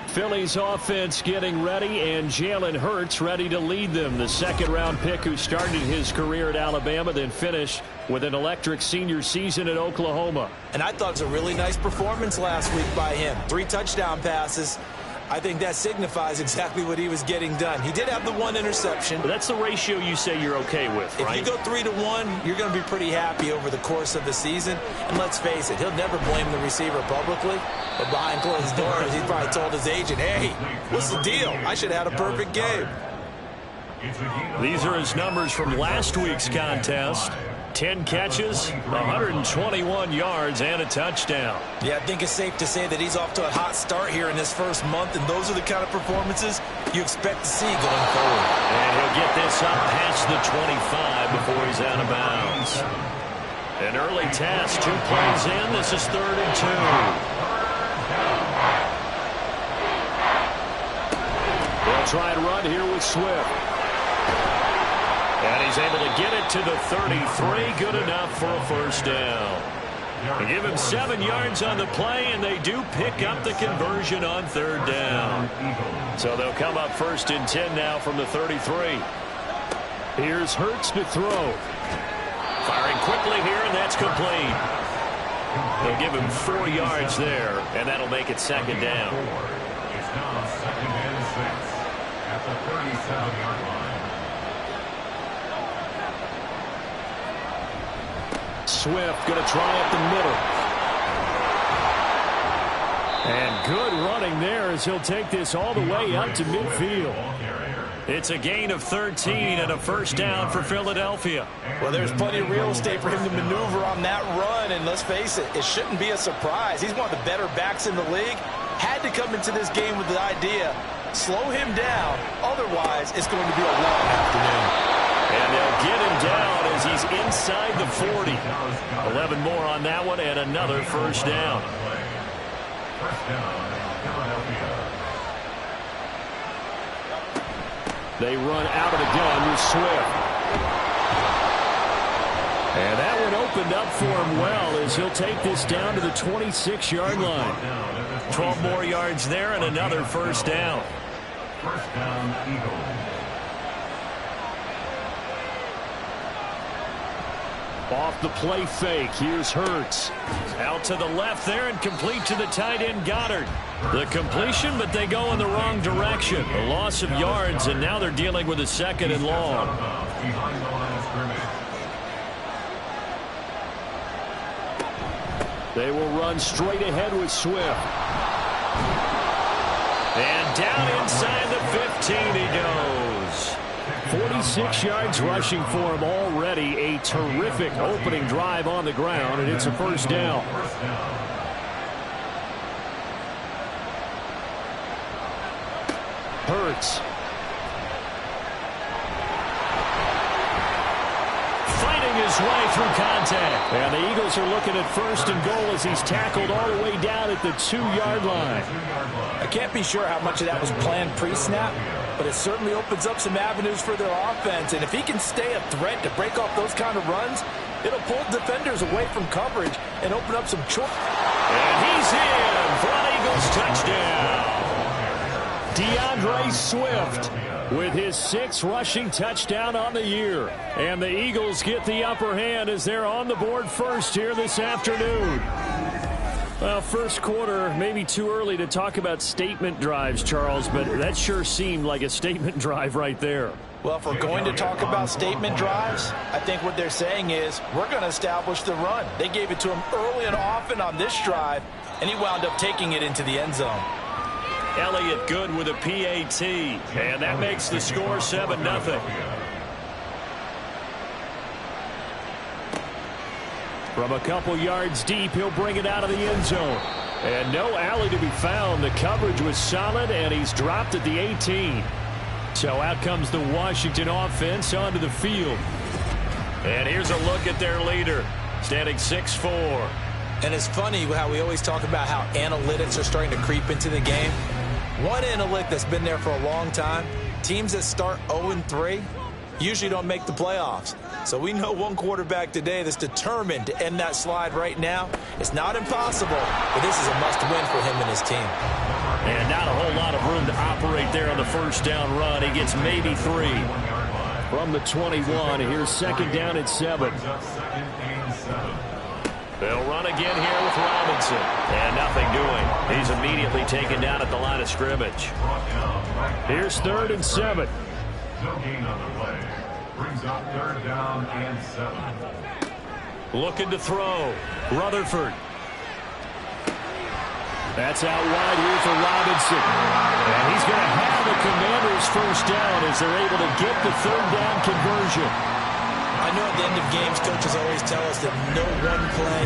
Philly's offense getting ready, and Jalen Hurts ready to lead them. The second-round pick who started his career at Alabama, then finished with an electric senior season at Oklahoma. And I thought it was a really nice performance last week by him. 3 touchdown passes. I think that signifies exactly what he was getting done. He did have the 1 interception. But that's the ratio you say you're okay with, right? If you go 3-1, you're going to be pretty happy over the course of the season. And let's face it, he'll never blame the receiver publicly. But behind closed doors, he probably told his agent, hey, what's the deal? I should have had a perfect game. These are his numbers from last week's contest. 10 catches, 121 yards, and a touchdown. Yeah, I think it's safe to say that he's off to a hot start here in his first month, and those are the kind of performances you expect to see going forward. And he'll get this up past the 25 before he's out of bounds. An early test, 2 plays in. This is 3rd and 2. They'll try and run here with Swift. And he's able to get it to the 33. Good enough for a first down. They give him 7 yards on the play, and they do pick up the conversion on 3rd down. So they'll come up 1st and 10 now from the 33. Here's Hurts to throw. Firing quickly here, and that's complete. They'll give him 4 yards there, and that'll make it 2nd down. It's now 2nd and 6 at the 37-yard line. Swift going to try up the middle. And good running there as he'll take this all the way up to midfield. It's a gain of 13 and a first down for Philadelphia. Well, there's plenty of real estate for him to maneuver on that run, and let's face it, it shouldn't be a surprise. He's one of the better backs in the league. Had to come into this game with the idea, slow him down, otherwise it's going to be a long afternoon. And they'll get him down as he's inside the 40. 11 more on that one and another first down. They run out of the gun with Swift. And that one opened up for him well as he'll take this down to the 26-yard line. 12 more yards there and another first down. First down, Eagles. Off the play fake, here's Hurts. Out to the left there and complete to the tight end Goddard. The completion, but they go in the wrong direction. A loss of yards, and now they're dealing with a 2nd and long. Behind the line of scrimmage. They will run straight ahead with Swift. And down inside the 15 he goes. 46 yards rushing for him already. A terrific opening drive on the ground, and it's a first down. Hurts. Fighting his his way through contact. And the Eagles are looking at 1st and goal as he's tackled all the way down at the 2-yard line. I can't be sure how much of that was planned pre-snap, but it certainly opens up some avenues for their offense. And if he can stay a threat to break off those kind of runs, it'll pull defenders away from coverage and open up some choice. And he's in for an Eagles touchdown. DeAndre Swift with his 6th rushing touchdown on the year. And the Eagles get the upper hand as they're on the board first here this afternoon. Well, first quarter, maybe too early to talk about statement drives, Charles, but that sure seemed like a statement drive right there. Well, if we're going to talk about statement drives, I think what they're saying is we're going to establish the run. They gave it to him early and often on this drive, and he wound up taking it into the end zone. Elliott good with a PAT, and that makes the score 7-0. From a couple yards deep, he'll bring it out of the end zone. And no alley to be found. The coverage was solid, and he's dropped at the 18. So out comes the Washington offense onto the field. And here's a look at their leader, standing 6'4". And it's funny how we always talk about how analytics are starting to creep into the game. One analytic that's been there for a long time, teams that start 0-3 usually don't make the playoffs. So we know one quarterback today that's determined to end that slide right now. It's not impossible, but this is a must-win for him and his team. And not a whole lot of room to operate there on the first down run. He gets maybe 3. From the 21, here's 2nd down at 7. They'll run again here with Robinson. And nothing doing. He's immediately taken down at the line of scrimmage. Here's 3rd and 7. No gain on the play. Brings up 3rd down and 7. Looking to throw. Rutherford. That's out wide here for Robinson. And he's going to have the Commanders' first down as they're able to get the 3rd down conversion. I know at the end of games, coaches always tell us that no one play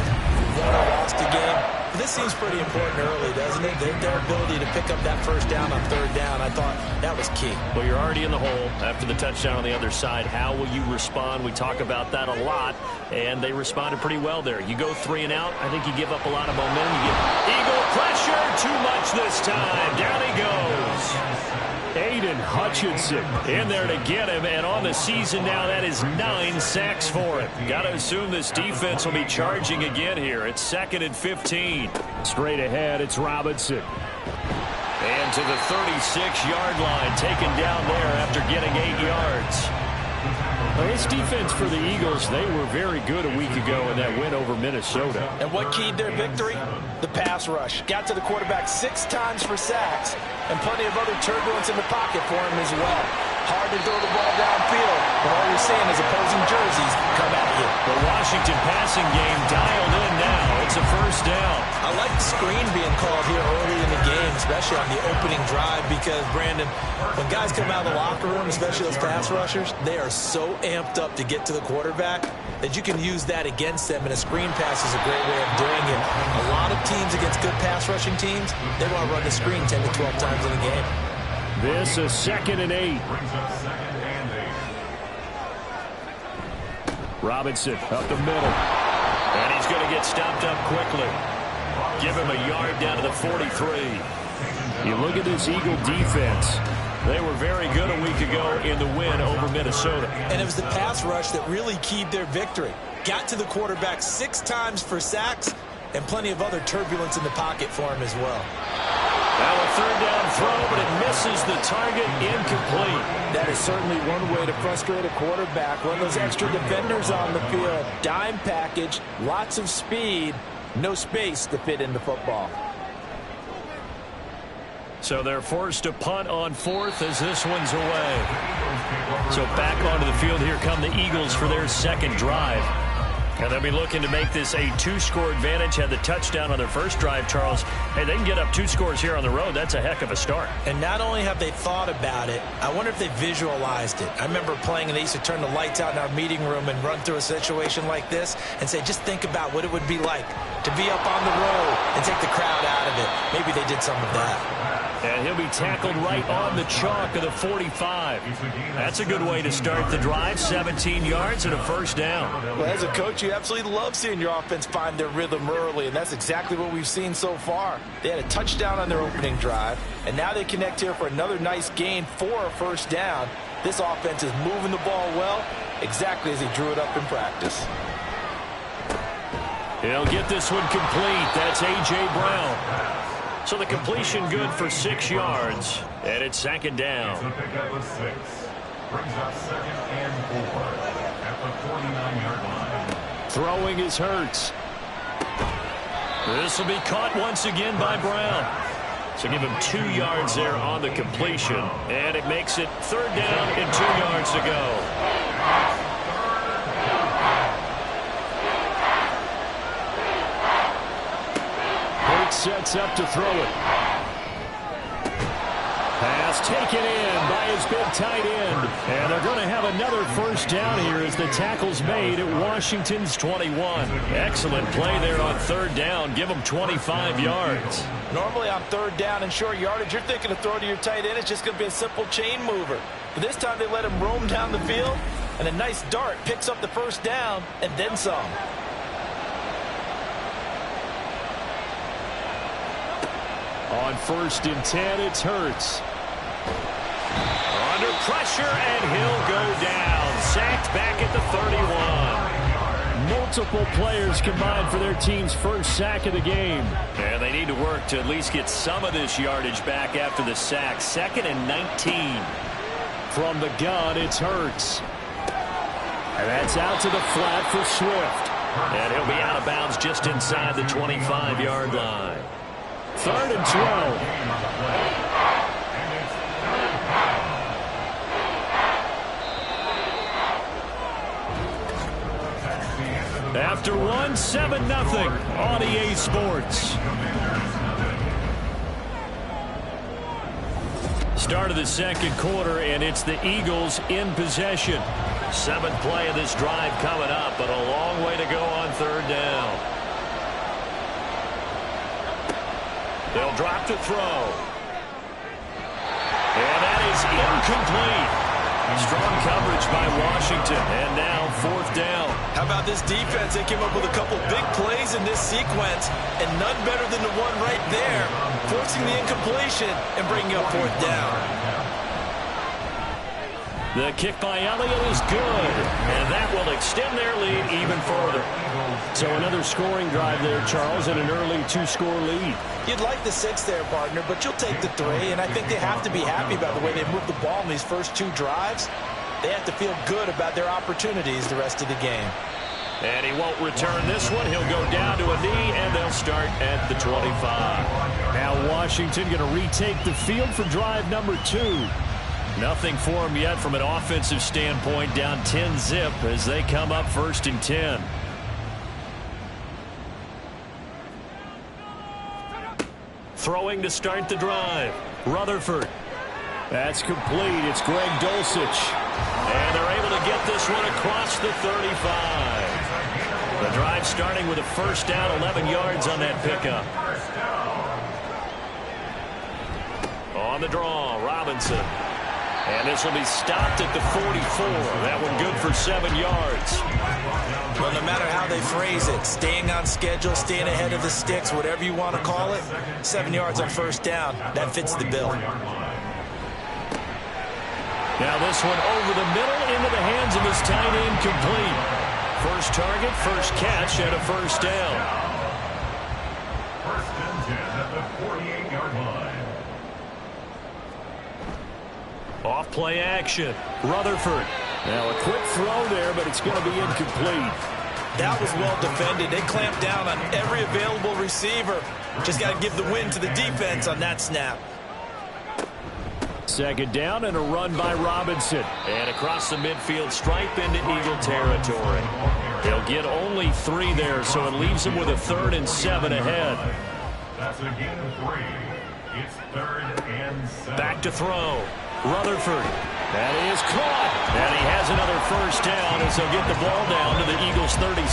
won or lost a game. But this seems pretty important early, doesn't it? Their ability to pick up that first down on 3rd down, I thought that was key. Well, you're already in the hole after the touchdown on the other side. How will you respond? We talk about that a lot, and they responded pretty well there. You go 3 and out, I think you give up a lot of momentum. You get Eagle pressure, too much this time. Down he goes. Aiden Hutchinson in there to get him, and on the season now, that is 9 sacks for him. Got to assume this defense will be charging again here. It's 2nd and 15. Straight ahead, it's Robinson. And to the 36-yard line, taken down there after getting 8 yards. Well, this defense for the Eagles, they were very good a week ago in that win over Minnesota. And what keyed their victory? The pass rush. Got to the quarterback 6 times for sacks, and plenty of other turbulence in the pocket for him as well. Hard to throw the ball downfield, but all you're seeing is opposing jerseys come at you. The Washington passing game dialed in now. It's a first down. I like the screen being called here early in the game, especially on the opening drive, because, Brandon, when guys come out of the locker room, especially those pass rushers, they are so amped up to get to the quarterback that you can use that against them, and a screen pass is a great way of doing it. A lot of teams against good pass rushing teams, they want to run the screen 10 to 12 times in a game. This is 2nd and 8. Robinson up the middle. And he's going to get stopped up quickly. Give him a yard down to the 43. You look at this Eagle defense. They were very good a week ago in the win over Minnesota. And it was the pass rush that really keyed their victory. Got to the quarterback 6 times for sacks, and plenty of other turbulence in the pocket for him as well. Now a 3rd down throw, but it misses the target, incomplete. That is certainly one way to frustrate a quarterback. One of those extra defenders on the field. Dime package, lots of speed, no space to fit in the football. So they're forced to punt on 4th as this one's away. So back onto the field, here come the Eagles for their 2nd drive. And they'll be looking to make this a 2-score advantage. Had the touchdown on their first drive, Charles. Hey, they can get up 2 scores here on the road. That's a heck of a start. And not only have they thought about it, I wonder if they visualized it. I remember playing, and they used to turn the lights out in our meeting room and run through a situation like this and say, just think about what it would be like to be up on the road and take the crowd out of it. Maybe they did some of that. And he'll be tackled right on the chalk of the 45. That's a good way to start the drive. 17 yards and a first down. Well, as a coach, you absolutely love seeing your offense find their rhythm early, and that's exactly what we've seen so far. They had a touchdown on their opening drive, and now they connect here for another nice gain for a first down. This offense is moving the ball well, exactly as he drew it up in practice. He'll get this one complete. That's A.J. Brown. So the completion good for 6 yards, and it's second down. It's a pickup of 6. Brings up 2nd and 4 at the 49-yard line. Throwing is Hurts. This will be caught once again by Brown. So give him 2 yards there on the completion, and it makes it third down and 2 yards to go. Sets up to throw it. Pass taken in by his big tight end. And they're going to have another first down here as the tackle's made at Washington's 21. Excellent play there on third down. Give them 25 yards. Normally on third down and short yardage, you're thinking to throw to your tight end. It's just going to be a simple chain mover. But this time they let him roam down the field, and a nice dart picks up the first down and then some. On 1st and 10, it's Hurts. Under pressure, and he'll go down. Sacked back at the 31. Multiple players combined for their team's first sack of the game. And they need to work to at least get some of this yardage back after the sack. 2nd and 19. From the gun, it's Hurts. And that's out to the flat for Swift. And he'll be out of bounds just inside the 25-yard line. 3rd and 12. After 1, 7-0 on EA Sports. Start of the second quarter, and it's the Eagles in possession. 7th play of this drive coming up, but a long way to go on third down. They'll drop to throw. And that is incomplete. Strong coverage by Washington. And now 4th down. How about this defense? They came up with a couple big plays in this sequence, and none better than the one right there, forcing the incompletion and bringing up 4th down. The kick by Elliott is good, and that will extend their lead even further. So another scoring drive there, Charles, and an early 2-score lead. You'd like the 6 there, partner, but you'll take the 3, and I think they have to be happy about the way they moved the ball in these first 2 drives. They have to feel good about their opportunities the rest of the game. And he won't return this one. He'll go down to a knee, and they'll start at the 25. Now Washington going to retake the field for drive number 2. Nothing for them yet from an offensive standpoint, down 10-zip as they come up 1st and 10. Throwing to start the drive. Rutherford. That's complete. It's Greg Dulcich. And they're able to get this one across the 35. The drive starting with a first down, 11 yards on that pickup. On the draw, Robinson. And this will be stopped at the 44. That one good for 7 yards. Well, no matter how they phrase it, staying on schedule, staying ahead of the sticks, whatever you want to call it, 7 yards on first down, that fits the bill. Now this one over the middle into the hands of his tight end, complete. First target, first catch, and a first down. 1st and 10 at the 48-yard line. Off play action. Rutherford. Now a quick throw there, but it's going to be incomplete. That was well defended. They clamped down on every available receiver. Just got to give the win to the defense on that snap. 2nd down and a run by Robinson. And across the midfield stripe into Eagle territory. They'll get only 3 there, so it leaves them with a 3rd and 7 ahead. That's a gain of 3. It's 3rd and 7. Back to throw. Rutherford. That is caught. And he has another first down as they'll get the ball down to the Eagles' 36.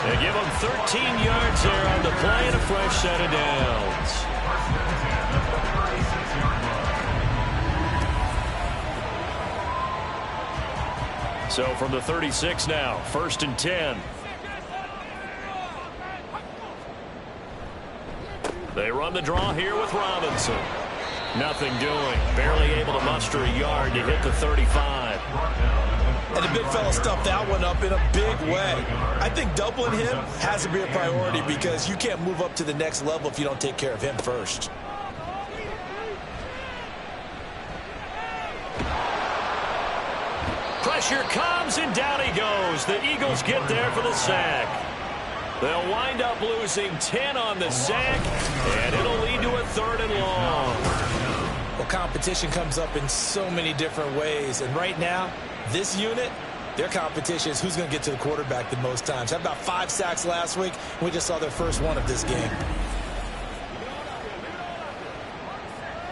They give them 13 yards there on the play and a fresh set of downs. So from the 36 now, 1st and 10. They run the draw here with Robinson. Nothing doing. Barely able to muster a yard to hit the 35. And the big fella stuffed that one up in a big way. I think doubling him has to be a priority because you can't move up to the next level if you don't take care of him first. Pressure comes, and down he goes. The Eagles get there for the sack. They'll wind up losing 10 on the sack, and it'll lead to a 3rd and long. Well, competition comes up in so many different ways, and right now, this unit, their competition is who's going to get to the quarterback the most times. Had about 5 sacks last week, and we just saw their first one of this game.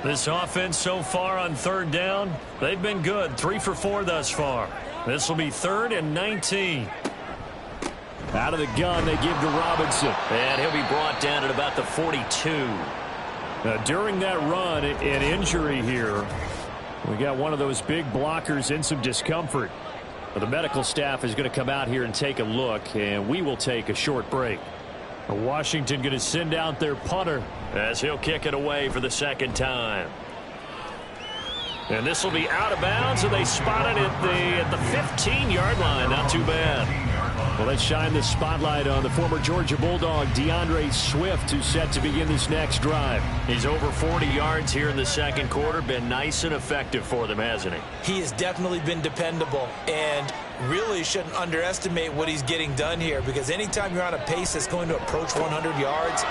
This offense so far on 3rd down, they've been good. 3 for 4 thus far. This will be 3rd and 19. Out of the gun, they give to Robinson. And he'll be brought down at about the 42. During that run, an injury here. We got one of those big blockers in some discomfort. The medical staff is going to come out here and take a look, and we will take a short break. Washington going to send out their punter as he'll kick it away for the 2nd time. And this will be out of bounds, and they spot it at the 15-yard line. Not too bad. Well, let's shine the spotlight on the former Georgia Bulldog, DeAndre Swift, who's set to begin this next drive. He's over 40 yards here in the 2nd quarter. Been nice and effective for them, hasn't he? He has definitely been dependable, and really shouldn't underestimate what he's getting done here, because anytime you're on a pace that's going to approach 100 yards,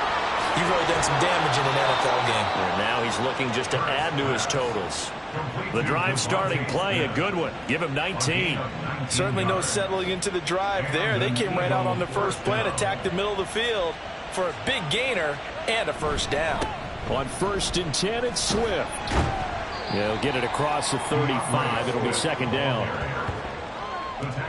you've really done some damage in an NFL game. And now he's looking just to add to his totals. The drive starting play, a good one. Give him 19. Certainly no settling into the drive there. They came right out on the first play and attacked the middle of the field for a big gainer and a 1st down. On 1st and 10, it's Swift. He'll get it across the 35. It'll be 2nd down.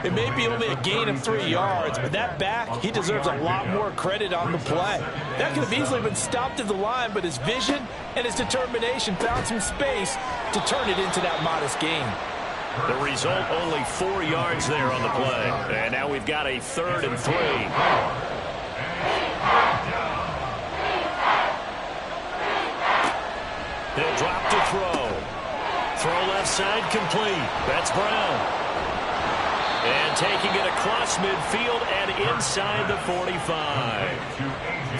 It may be only a gain of 3 yards, but that back, he deserves a lot more credit on the play. That could have easily been stopped at the line, but his vision and his determination found some space to turn it into that modest gain. The result, only 4 yards there on the play. And now we've got a 3rd and 3. He'll drop to throw. Throw left side complete. That's Brown. And taking it across midfield and inside the 45.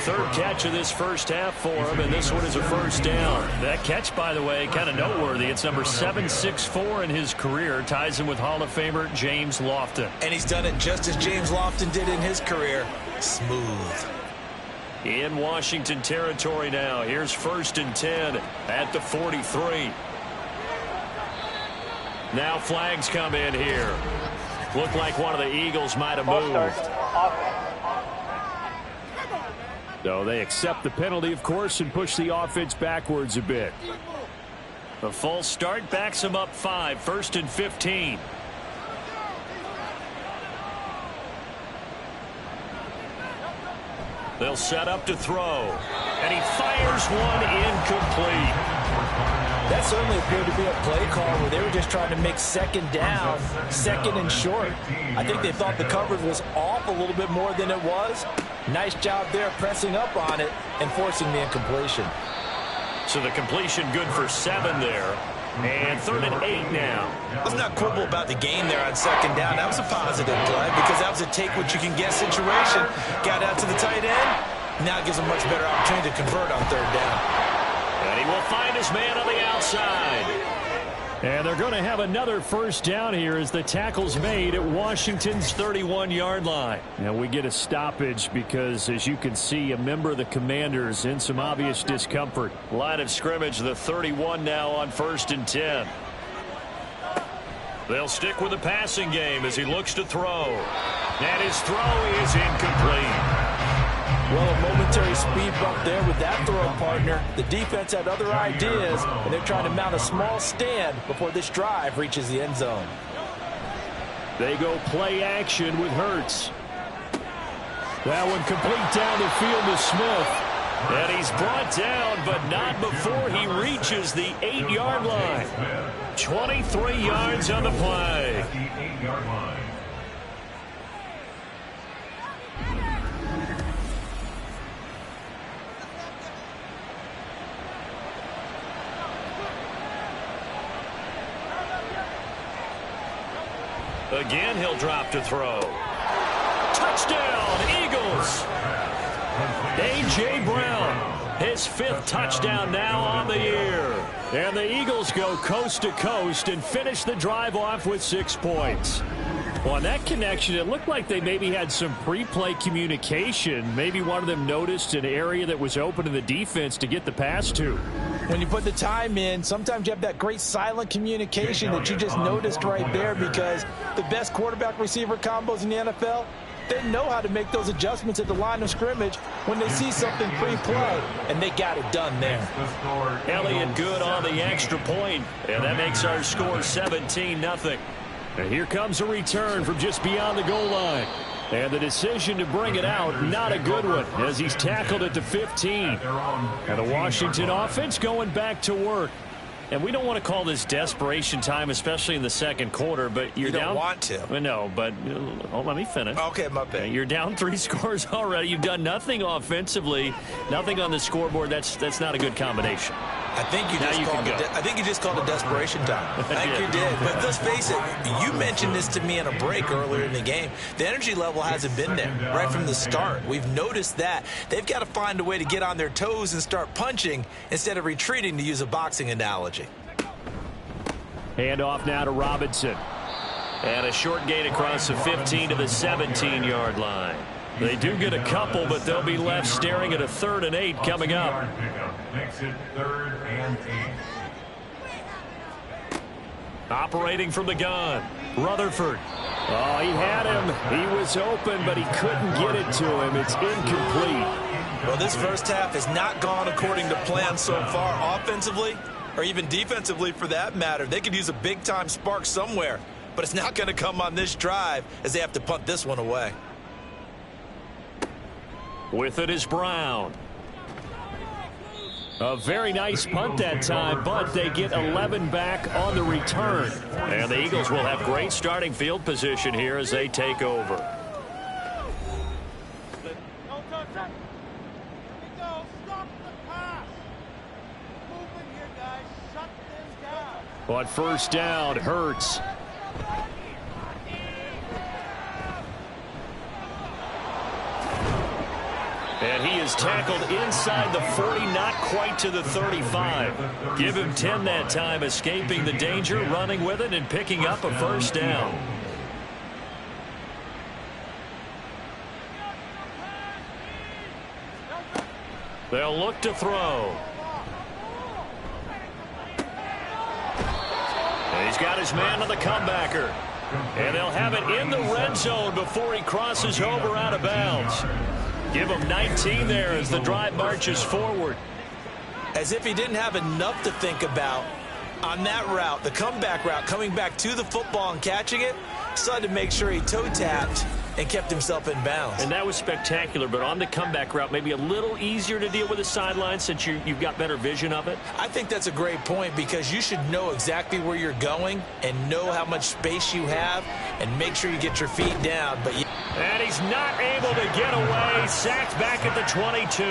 3rd catch of this 1st half for him, and this one is a 1st down. That catch, by the way, kind of noteworthy. It's number 764 in his career. Ties him with Hall of Famer James Lofton. And he's done it just as James Lofton did in his career. Smooth. In Washington territory now. Here's 1st and 10 at the 43. Now flags come in here. Looked like one of the Eagles might have moved. So they accept the penalty, of course, and push the offense backwards a bit. The false start backs them up 5. 1st and 15. They'll set up to throw. And he fires one incomplete. That certainly appeared to be a play call where they were just trying to make 2nd down, 2nd and short. I think they thought the coverage was off a little bit more than it was. Nice job there pressing up on it and forcing the incompletion. So the completion good for 7 there. And 3rd and 8 now. Let's not quibble about the gain there on 2nd down. That was a positive play because that was a take-what-you-can-get situation. Got out to the tight end. Now it gives a much better opportunity to convert on 3rd down. And he will find his man on the outside. And they're going to have another 1st down here as the tackle's made at Washington's 31-yard line. Now we get a stoppage because, as you can see, a member of the Commanders in some obvious discomfort. Line of scrimmage, the 31 now on 1st and 10. They'll stick with the passing game as he looks to throw. And his throw is incomplete. Well, a momentary speed bump there with that throw partner. The defense had other ideas, and they're trying to mount a small stand before this drive reaches the end zone. They go play action with Hurts. That one complete down the field to Smith. And he's brought down, but not before he reaches the 8-yard line. 23 yards on the play. 15-yard line. Again, he'll drop to throw. Touchdown, Eagles! A.J. Brown, his 5th touchdown now on the year. And the Eagles go coast to coast and finish the drive off with 6 points. Well, on that connection, it looked like they maybe had some pre-play communication. Maybe one of them noticed an area that was open in the defense to get the pass to. When you put the time in, sometimes you have that great silent communication that you just noticed right there, because the best quarterback-receiver combos in the NFL, they know how to make those adjustments at the line of scrimmage when they see something pre-play, and they got it done there. Elliott good on the extra point, and that makes our score 17-0. And here comes a return from just beyond the goal line. And the decision to bring it out, not a good one, as he's tackled at the 15. And the Washington offense going back to work. And we don't want to call this desperation time, especially in the second quarter, but you're down. You don't want to. No, but let me finish. Okay, my bad. You're down 3 scores already. You've done nothing offensively, nothing on the scoreboard. That's not a good combination. I think you just called it desperation time. I think you did. But let's face it, you mentioned this to me in a break earlier in the game. The energy level hasn't been there right from the start. We've noticed that. They've got to find a way to get on their toes and start punching instead of retreating, to use a boxing analogy. Hand off now to Robinson. And a short gain across the 15 to the 17-yard line. They do get a couple, but they'll be left staring at a 3rd and 8 coming up. Makes it 3rd and 8. Operating from the gun, Rutherford. Oh, he had him. He was open, but he couldn't get it to him. It's incomplete. Well, this first half has not gone according to plan so far, offensively or even defensively for that matter. They could use a big-time spark somewhere, but it's not going to come on this drive as they have to punt this one away. With it is Brown. A very nice punt that time, but they get 11 back on the return. And the Eagles will have great starting field position here as they take over. On first down, Hurts. And he is tackled inside the 40, not quite to the 35. Give him 10 that time, escaping the danger, running with it, and picking up a first down. They'll look to throw. And he's got his man on the comebacker. And they'll have it in the red zone before he crosses over out of bounds. Give him 19 there as the drive marches forward. As if he didn't have enough to think about on that route, the comeback route, coming back to the football and catching it, decided to make sure he toe-tapped and kept himself in bounds. And that was spectacular, but on the comeback route, maybe a little easier to deal with the sideline since you've got better vision of it. I think that's a great point, because you should know exactly where you're going and know how much space you have and make sure you get your feet down. But and he's not able to get away. Sacked back at the 22.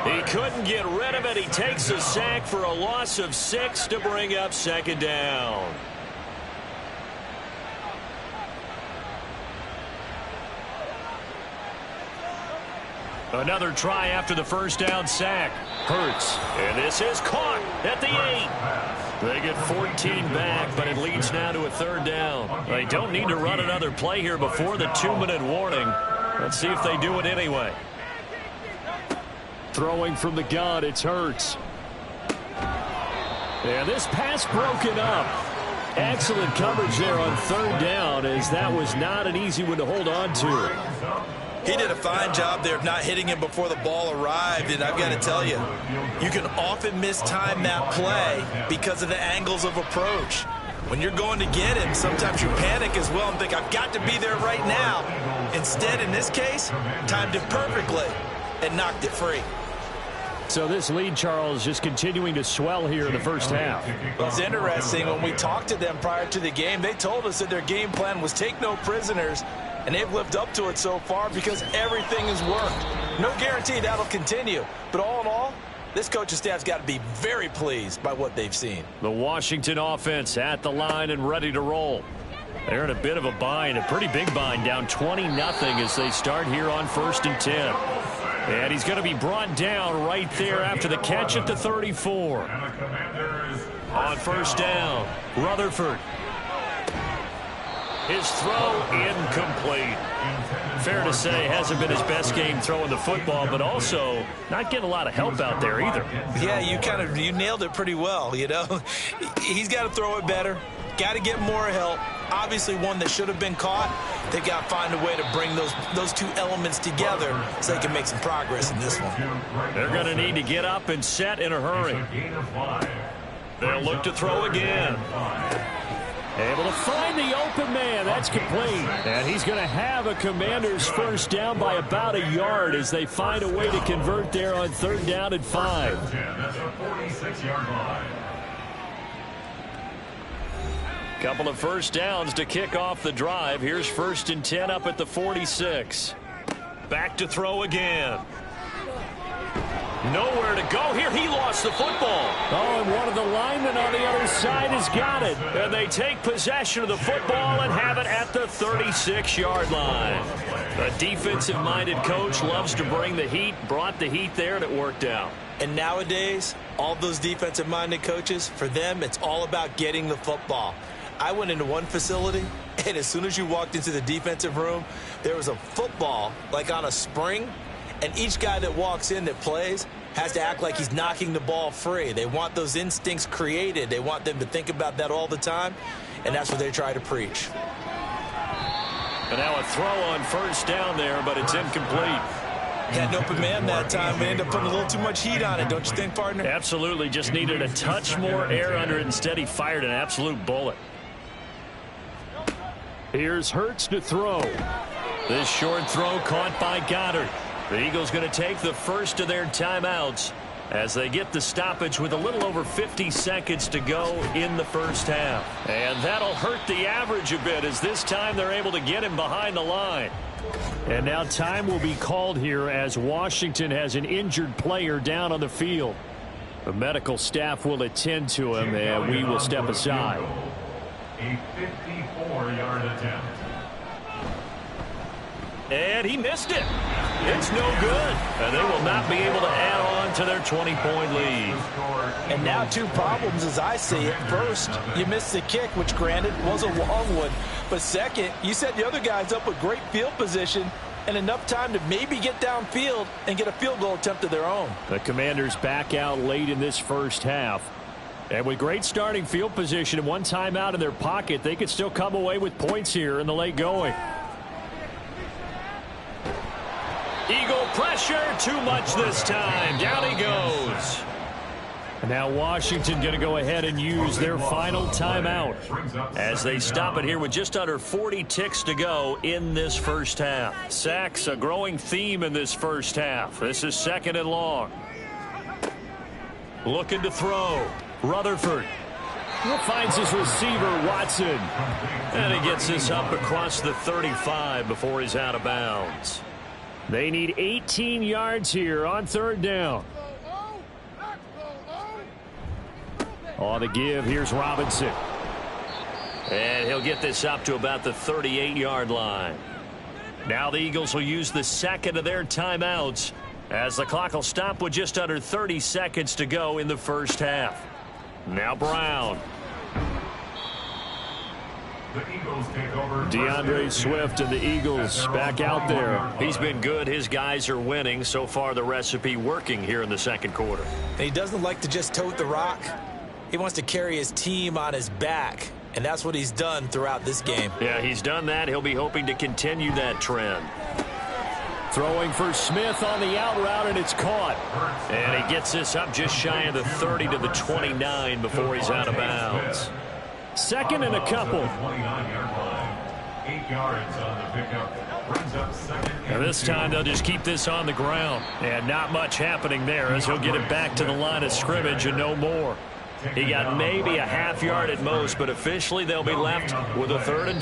He couldn't get rid of it. He takes a sack for a loss of 6 to bring up second down. Another try after the first down sack. Hurts. And this is caught at the 8. They get 14 back, but it leads now to a third down. They don't need to run another play here before the 2-minute warning. Let's see if they do it anyway. Throwing from the gun, it's Hurts. And this pass broken up. Excellent coverage there on third down, as that was not an easy one to hold on to. He did a fine job there of not hitting him before the ball arrived, and I've got to tell you, you can often mistime that play because of the angles of approach. When you're going to get him, sometimes you panic as well and think, I've got to be there right now. Instead, in this case, timed it perfectly and knocked it free. So this lead, Charles, just continuing to swell here in the first half. Well, it's interesting. When we talked to them prior to the game, they told us that their game plan was take no prisoners, and they've lived up to it so far because everything has worked. No guarantee that'll continue. But all in all, this coaching staff's got to be very pleased by what they've seen. The Washington offense at the line and ready to roll. They're in a bit of a bind, a pretty big bind, down 20-0 as they start here on 1st and 10. And he's going to be brought down right there after the catch at the 34. On 1st down, Rutherford. His throw incomplete. Fair to say, hasn't been his best game throwing the football, but also not getting a lot of help out there either. Yeah, you nailed it pretty well, you know. He's got to throw it better. Got to get more help. Obviously one that should have been caught. They've got to find a way to bring those two elements together so they can make some progress in this one. They're going to need to get up and set in a hurry. They'll look to throw again. Able to find the open man. That's complete. And he's going to have a Commanders first down by about a yard as they find a way to convert there on 3rd down and 5. That's a 46-yard line. Couple of first downs to kick off the drive. Here's 1st and 10 up at the 46. Back to throw again. Nowhere to go here. He lost the football. Oh, and one of the linemen on the other side has got it. And they take possession of the football and have it at the 36-yard line. A defensive-minded coach loves to bring the heat, brought the heat there, and it worked out. And nowadays, all those defensive-minded coaches, for them, it's all about getting the football. I went into one facility, and as soon as you walked into the defensive room, there was a football, like on a spring, and each guy that walks in that plays has to act like he's knocking the ball free. They want those instincts created. They want them to think about that all the time, and that's what they try to preach. And now a throw on 1st down there, but it's incomplete. Had an open man that time. We ended up putting a little too much heat on it, don't you think, partner? Absolutely. Just needed a touch more air under it. Instead, he fired an absolute bullet. Here's Hurts to throw. This short throw caught by Goddard. The Eagles going to take the first of their timeouts as they get the stoppage with a little over 50 seconds to go in the first half. And that'll hurt the average a bit as this time they're able to get him behind the line. And now time will be called here as Washington has an injured player down on the field. The medical staff will attend to him, and we will step aside. A 54-yard attempt. And he missed it. It's no good. And they will not be able to add on to their 20-point lead. And now 2 problems as I see it. First, you missed the kick, which granted was a long one. But second, you set the other guys up with great field position and enough time to maybe get downfield and get a field goal attempt of their own. The Commanders back out late in this first half. And with great starting field position and one timeout in their pocket, they could still come away with points here in the late going. Eagle pressure, too much this time. Down he goes. And now Washington going to go ahead and use their final timeout as they stop it here with just under 40 ticks to go in this first half. Sacks, a growing theme in this first half. This is 2nd and long. Looking to throw. Rutherford finds his receiver, Watson. And he gets this up across the 35 before he's out of bounds. They need 18 yards here on 3rd down. On the give, here's Robinson. And he'll get this up to about the 38-yard line. Now the Eagles will use the second of their timeouts as the clock will stop with just under 30 seconds to go in the first half. Now Brown. DeAndre Swift and the Eagles back out there. He's been good. His guys are winning. So far, the recipe working here in the second quarter. And he doesn't like to just tote the rock. He wants to carry his team on his back, and that's what he's done throughout this game. Yeah, he's done that. He'll be hoping to continue that trend. Throwing for Smith on the out route, and it's caught. And he gets this up just shy of the 30 to the 29 before he's out of bounds. 2nd and a couple. 8 yards on the pickup. Brings up second. And this time they'll just keep this on the ground. And not much happening there as he'll get it back to the line of scrimmage and no more. He got maybe a half yard at most, but officially they'll be left with a 3rd and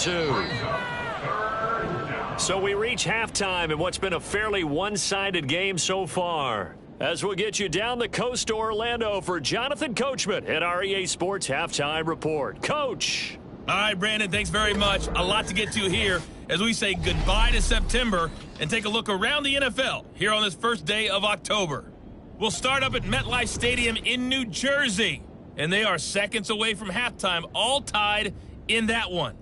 2. So we reach halftime in what's been a fairly one-sided game so far. As we'll get you down the coast to Orlando for Jonathan Coachman at our EA Sports Halftime Report. Coach. All right, Brandon, thanks very much. A lot to get to here as we say goodbye to September and take a look around the NFL here on this first day of October. We'll start up at MetLife Stadium in New Jersey, and they are seconds away from halftime, all tied in that one.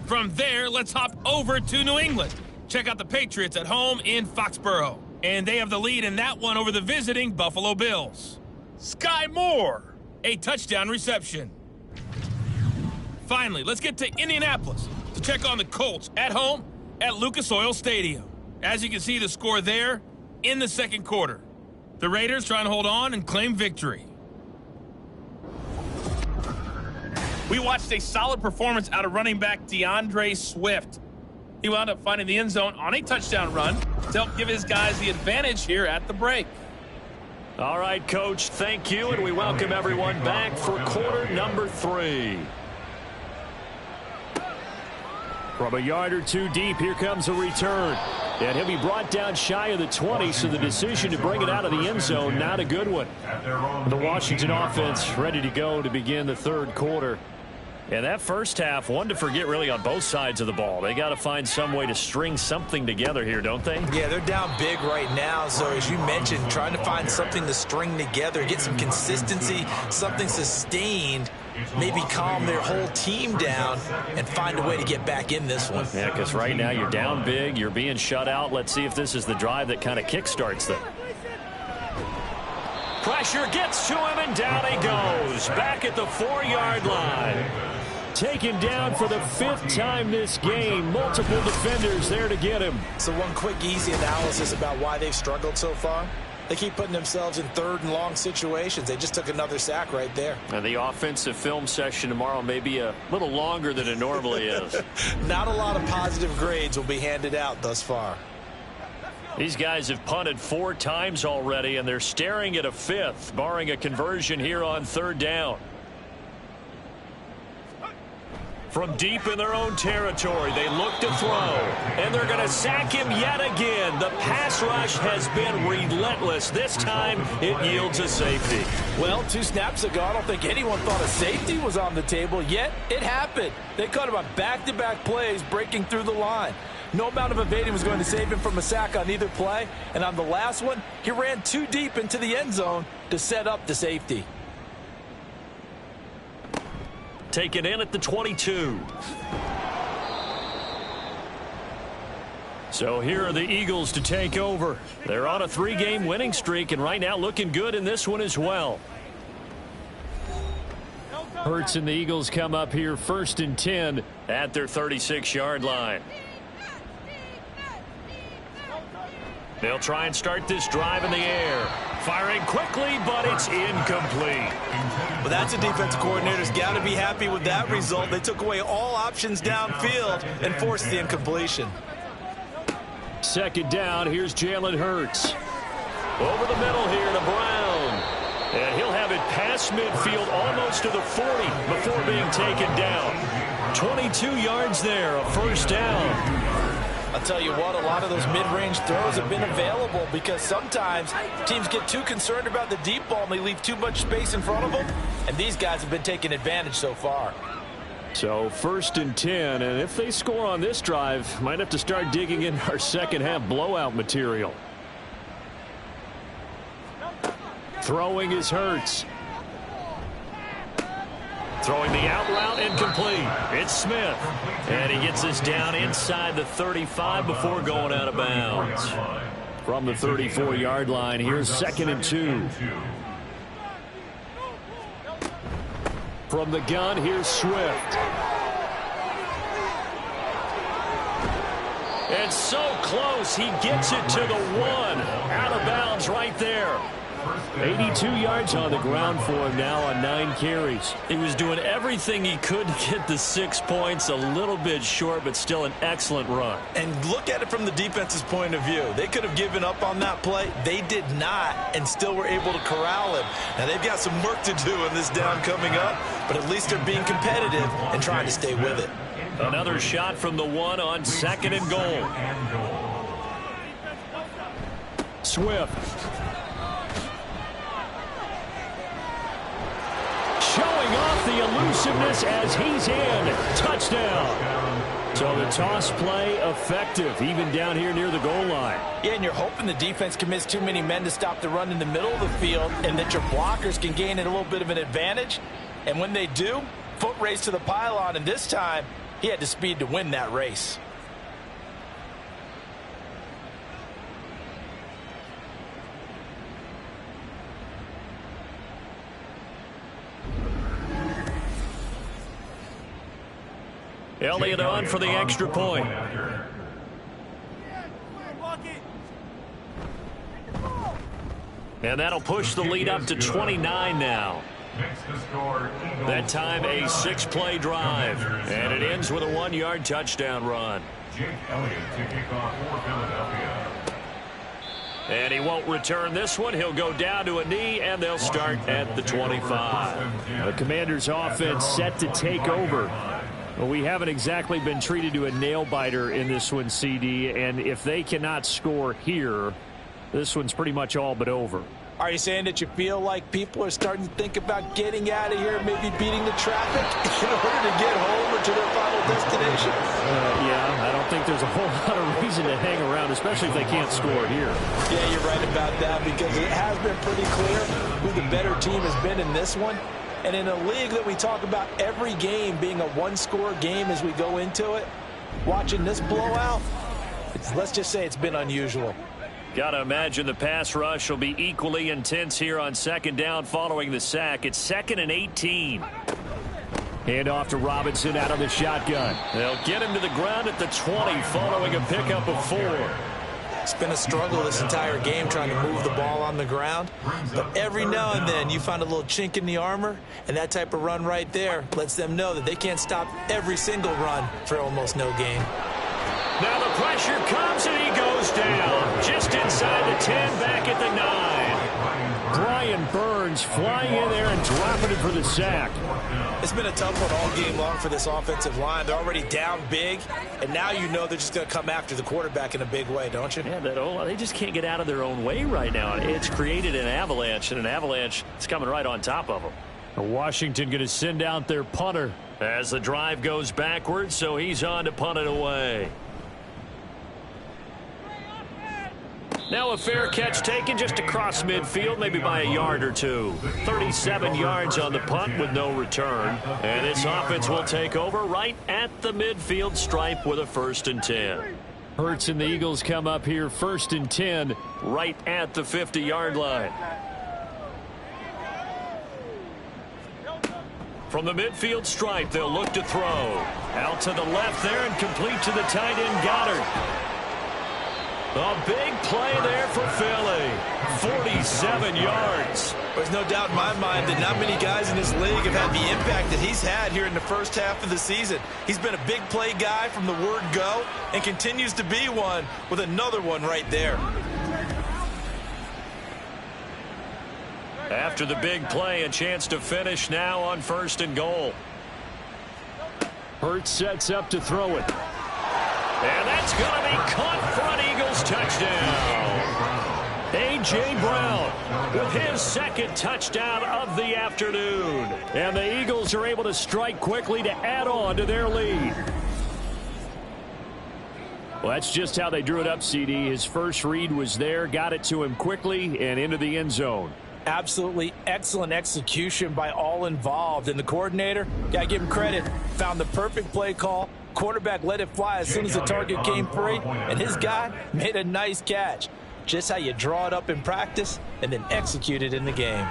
From there, let's hop over to New England. Check out the Patriots at home in Foxborough, and they have the lead in that one over the visiting Buffalo Bills. Sky Moore, a touchdown reception. Finally, let's get to Indianapolis to check on the Colts at home at Lucas Oil Stadium. As you can see, the score there in the second quarter. The Raiders trying to hold on and claim victory. We watched a solid performance out of running back DeAndre Swift. He wound up finding the end zone on a touchdown run to help give his guys the advantage here at the break. All right, Coach, thank you, and we welcome everyone back for quarter number 3. From a yard or two deep, here comes a return. And he'll be brought down shy of the 20, so the decision to bring it out of the end zone, not a good one. The Washington offense ready to go to begin the third quarter. And that first half, one to forget really on both sides of the ball. They got to find some way to string something together here, don't they? Yeah, they're down big right now. So as you mentioned, trying to find something to string together, get some consistency, something sustained, maybe calm their whole team down and find a way to get back in this one. Yeah, because right now you're down big, you're being shut out. Let's see if this is the drive that kind of kickstarts them. Pressure gets to him, and down he goes. Back at the 4-yard line. Taken down for the 5th time this game. Multiple defenders there to get him. So one quick, easy analysis about why they've struggled so far. They keep putting themselves in 3rd and long situations. They just took another sack right there. And the offensive film session tomorrow may be a little longer than it normally is. Not a lot of positive grades will be handed out thus far. These guys have punted 4 times already, and they're staring at a 5th, barring a conversion here on 3rd down. From deep in their own territory, they look to throw, and they're going to sack him yet again. The pass rush has been relentless. This time, it yields a safety. Well, 2 snaps ago, I don't think anyone thought a safety was on the table, yet it happened. They caught him on back-to-back plays breaking through the line. No amount of evading was going to save him from a sack on either play, and on the last one, he ran too deep into the end zone to set up the safety. Taken in at the 22. So here are the Eagles to take over. They're on a 3-game winning streak, and right now looking good in this one as well. Hurts and the Eagles come up here 1st and 10 at their 36-yard line. They'll try and start this drive in the air. Firing quickly, but it's incomplete. Well, that's a defensive coordinator's got to be happy with that result. They took away all options downfield and forced the incompletion. 2nd down, here's Jalen Hurts. Over the middle here to Brown. And he'll have it past midfield almost to the 40 before being taken down. 22 yards there, a 1st down. I'll tell you what, a lot of those mid-range throws have been available because sometimes teams get too concerned about the deep ball and they leave too much space in front of them, and these guys have been taking advantage so far. So 1st and 10, and if they score on this drive, might have to start digging in our second half blowout material. Throwing is Hurts. Throwing the out route incomplete. It's Smith. And he gets us down inside the 35 before going out of bounds. From the 34-yard line, here's 2nd and 2. From the gun, here's Swift. And so close, he gets it to the 1. Out of bounds right there. 82 yards on the ground for him now on 9 carries. He was doing everything he could to get the 6 points, a little bit short, but still an excellent run. And look at it from the defense's point of view. They could have given up on that play. They did not, and still were able to corral him. Now, they've got some work to do in this down coming up, but at least they're being competitive and trying to stay with it. Another shot from the 1 on 2nd and goal. Swift. Showing off the elusiveness as he's in. Touchdown. So the toss play effective, even down here near the goal line. Yeah, and you're hoping the defense commits too many men to stop the run in the middle of the field and that your blockers can gain a little bit of an advantage. And when they do, foot race to the pylon, and this time he had the speed to win that race. Elliott on for the extra point. And that'll push the lead up to 29 now. That time a 6-play drive. And it ends with a 1-yard touchdown run. Jake Elliott to kick off for Philadelphia. And he won't return this one. He'll go down to a knee, and they'll start at the 25. The Commanders' offense set to take over. Well, we haven't exactly been treated to a nail-biter in this one, CD, and if they cannot score here, this one's pretty much all but over. Are you saying that you feel like people are starting to think about getting out of here, maybe beating the traffic in order to get home or to their final destination? Yeah, I don't think there's a whole lot of reason to hang around, especially if they can't score here. Yeah, you're right about that, because it has been pretty clear who the better team has been in this one. And in a league that we talk about every game being a one-score game as we go into it, watching this blowout, let's just say it's been unusual. Got to imagine the pass rush will be equally intense here on 2nd down following the sack. It's 2nd and 18. Hand off to Robinson out of the shotgun. They'll get him to the ground at the 20 following a pickup of 4. It's been a struggle this entire game trying to move the ball on the ground. But every now and then you find a little chink in the armor, and that type of run right there lets them know that they can't stop every single run for almost no gain. Now the pressure comes, and he goes down. Just inside the 10, back at the 9. Brian Burns flying in there and dropping it for the sack. It's been a tough one all game long for this offensive line. They're already down big, and now you know they're just going to come after the quarterback in a big way, don't you? Yeah, they just can't get out of their own way right now. It's created an avalanche, and an avalanche is coming right on top of them. Washington going to send out their punter. As the drive goes backwards, so he's on to punt it away. Now a fair catch taken just across midfield, maybe by a yard or two. 37 yards on the punt with no return. And this offense will take over right at the midfield stripe with a 1st and 10. Hurts and the Eagles come up here 1st and 10. Right at the 50-yard line. From the midfield stripe, they'll look to throw. Out to the left there and complete to the tight end Goddard. A big play there for Philly. 47 yards. There's no doubt in my mind that not many guys in this league have had the impact that he's had here in the first half of the season. He's been a big play guy from the word go and continues to be one with another one right there. After the big play, a chance to finish now on 1st and goal. Hurts sets up to throw it. And that's going to be caught for an Eagles touchdown. A.J. Brown with his 2nd touchdown of the afternoon. And the Eagles are able to strike quickly to add on to their lead. Well, that's just how they drew it up, CD. His first read was there, got it to him quickly and into the end zone. Absolutely excellent execution by all involved. And the coordinator, got to give him credit, found the perfect play call. Quarterback let it fly as soon as the target came free, and his guy made a nice catch. Just how you draw it up in practice and then execute it in the game.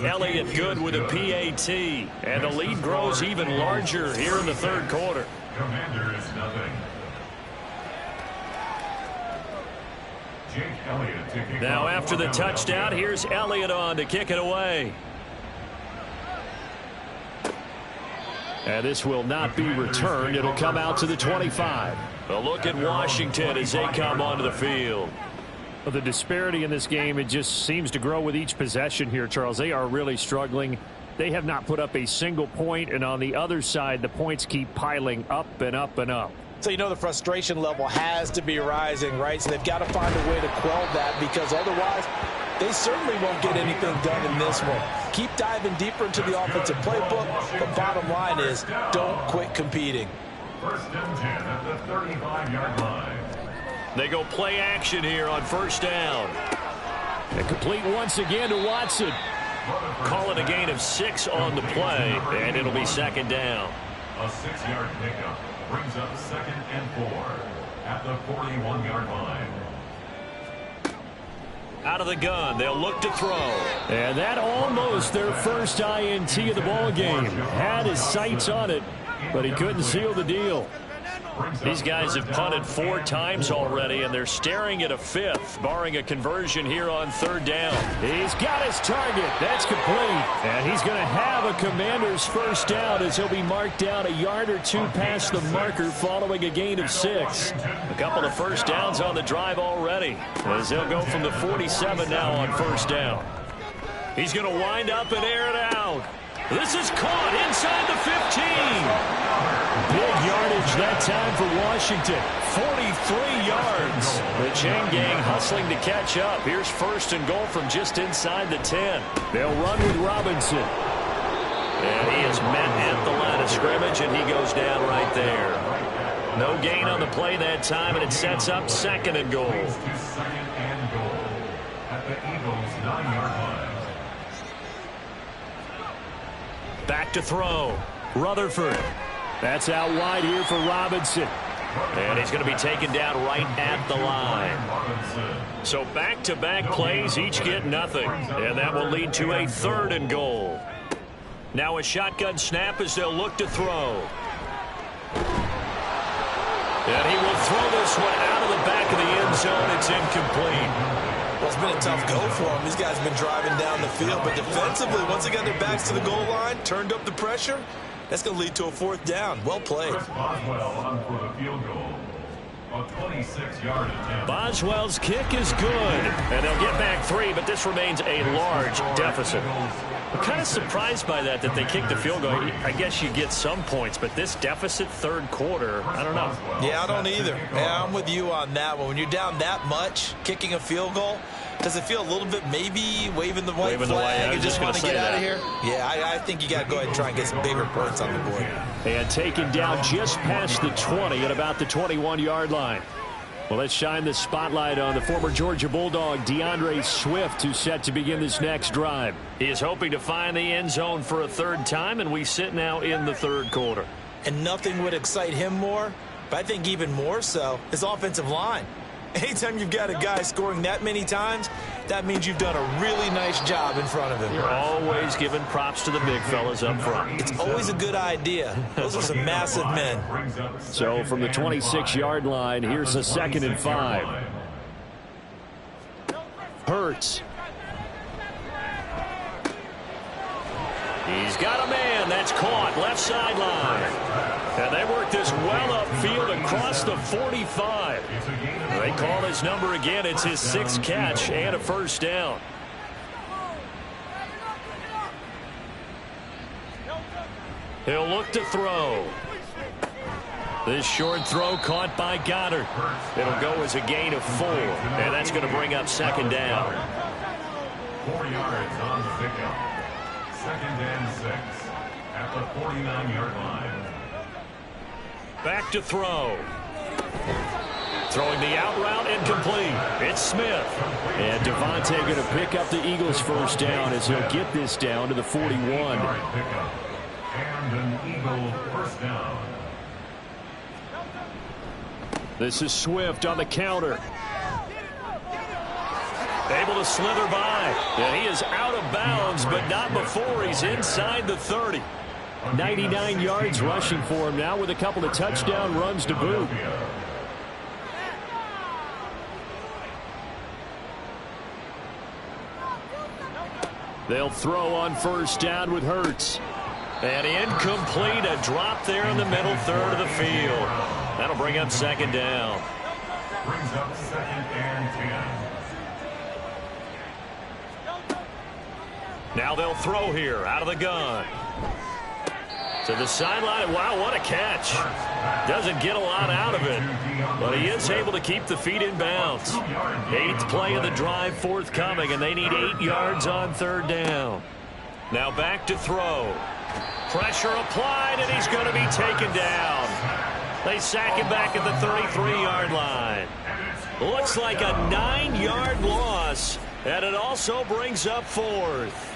Elliott good with a PAT, and the lead grows even larger here in the 3rd quarter. Commanders nothing. Jake Now after the touchdown, here's Elliott on to kick it away. And this will not be returned. It'll come out to the 25. A look at Washington as they come onto the field. Well, the disparity in this game, it just seems to grow with each possession here, Charles. They are really struggling. They have not put up a single point, and on the other side, the points keep piling up and up and up. So you know the frustration level has to be rising, right? So they've got to find a way to quell that, because otherwise they certainly won't get anything done in this one. Keep diving deeper into the offensive playbook, but bottom line is don't quit competing. First and 10 at the 35-yard line. They go play action here on first down. And complete once again to Watson. Call it a gain of 6 on the play, and it'll be second down. A 6-yard pickup brings up 2nd and 4 at the 41-yard line. Out of the gun, they'll look to throw. And that almost their first INT of the ball game. Had his sights on it, but he couldn't seal the deal. These guys have punted 4 times already, and they're staring at a 5th, barring a conversion here on third down. He's got his target. That's complete. And he's going to have a Commander's first down as he'll be marked down a yard or 2 past the marker following a gain of 6. A couple of first downs on the drive already, as they'll go from the 47 now on first down. He's going to wind up and air it out. This is caught inside the 15. Big yardage that time for Washington. 43 yards. The chain gang hustling to catch up. Here's first and goal from just inside the 10. They'll run with Robinson. And he is met at the line of scrimmage, and he goes down right there. No gain on the play that time, and it sets up second and goal. Second and goal at the Eagles' 9-yard line. Back to throw. Rutherford. That's out wide here for Robinson. And he's going to be taken down right at the line. So back-to-back plays, each get nothing. And that will lead to a third and goal. Now a shotgun snap as they'll look to throw. And he will throw this one out of the back of the end zone. It's incomplete. Well, it's been a tough go for them. These guys have been driving down the field, but defensively, once they got their backs to the goal line, turned up the pressure, that's going to lead to a fourth down. Well played. Boswell on for the field goal. A 26-yard attempt. Boswell's kick is good, and they'll get back 3, but this remains a large deficit. I'm kind of surprised by that they kicked the field goal. I guess you get some points, but this deficit third quarter, I don't know. Yeah, I don't either. Yeah, I'm with you on that one. When you're down that much, kicking a field goal, does it feel a little bit maybe waving the white flag and just want to get out of here? Yeah, I think you got to go ahead and try and get some bigger points on the board. And taken down just past the 20 at about the 21-yard line. Well, let's shine the spotlight on the former Georgia Bulldog, DeAndre Swift, who's set to begin this next drive. He is hoping to find the end zone for a third time, and we sit now in the third quarter. And nothing would excite him more, but I think even more so, his offensive line. Anytime you've got a guy scoring that many times, that means you've done a really nice job in front of him. You're always giving props to the big fellas up front. It's always a good idea. Those are some massive men. So from the 26-yard line, here's a 2nd and 5. Hurts. He's got a man. That's caught. Left sideline. And they work this well upfield across the 45. They call his number again. It's his 6th catch and a first down. He'll look to throw. This short throw caught by Goddard. It'll go as a gain of 4. And that's going to bring up second down. 4 yards on the pickup. 2nd and 6 at the 49-yard line. Back to throw. Throwing the out route and complete. It's Smith. And Devontae going to pick up the Eagles' first down as he'll get this down to the 41. And an Eagle first down. This is Swift on the counter. Able to slither by. And he is out of bounds, but not before he's inside the 30. 99 yards rushing for him now with a couple of touchdown runs to boot. They'll throw on first down with Hurts. And incomplete, a drop there in the middle third of the field. That'll bring up second down. Brings up 2nd and 10. Now they'll throw here out of the gun. To the sideline. Wow, what a catch. Doesn't get a lot out of it, but he is able to keep the feet in bounds. 8th play of the drive forthcoming, and they need 8 yards on third down. Now back to throw. Pressure applied, and he's going to be taken down. They sack him back at the 33-yard line. Looks like a 9-yard loss, and it also brings up 4th.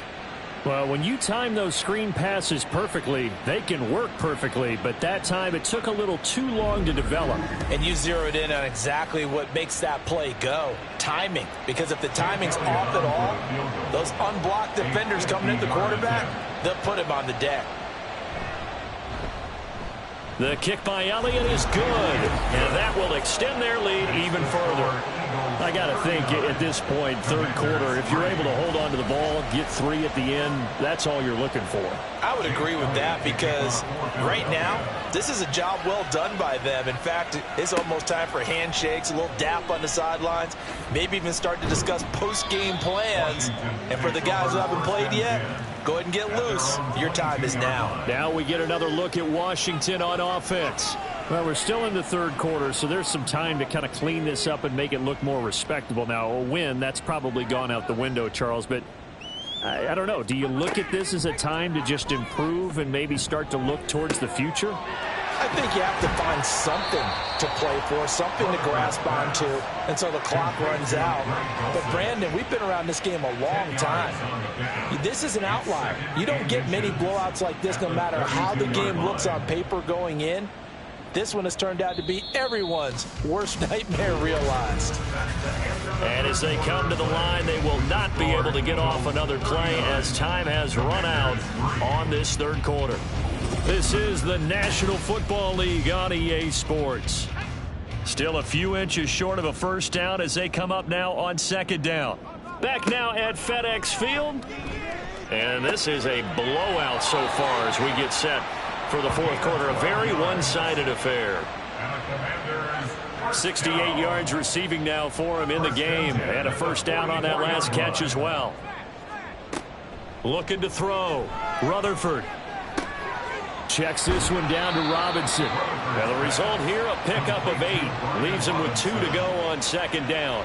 Well, when you time those screen passes perfectly, they can work perfectly, but that time it took a little too long to develop. And you zeroed in on exactly what makes that play go. Timing. Because if the timing's off at all, those unblocked defenders coming at the quarterback, they'll put him on the deck. The kick by Elliott is good, and that will extend their lead even further. I got to think at this point, third quarter, if you're able to hold on to the ball, get 3 at the end, that's all you're looking for. I would agree with that because right now, this is a job well done by them. In fact, it's almost time for handshakes, a little dap on the sidelines, maybe even start to discuss post-game plans. And for the guys who haven't played yet, go ahead and get loose. Your time is now. Now we get another look at Washington on offense. Well, we're still in the third quarter, so there's some time to kind of clean this up and make it look more respectable. Now, a win, that's probably gone out the window, Charles, but I don't know. Do you look at this as a time to just improve and maybe start to look towards the future? I think you have to find something to play for, something to grasp onto until the clock runs out. But, Brandon, we've been around this game a long time. This is an outlier. You don't get many blowouts like this no matter how the game looks on paper going in. This one has turned out to be everyone's worst nightmare realized. And as they come to the line, they will not be able to get off another play as time has run out on this third quarter. This is the National Football League on EA Sports. Still a few inches short of a first down as they come up now on second down. Back now at FedEx Field. And this is a blowout so far as we get set for the fourth quarter. A very one-sided affair. 68 yards receiving now for him in the game. And a first down on that last catch as well. Looking to throw. Rutherford. Checks this one down to Robinson. And the result here, a pickup of 8. Leaves him with 2 to go on second down.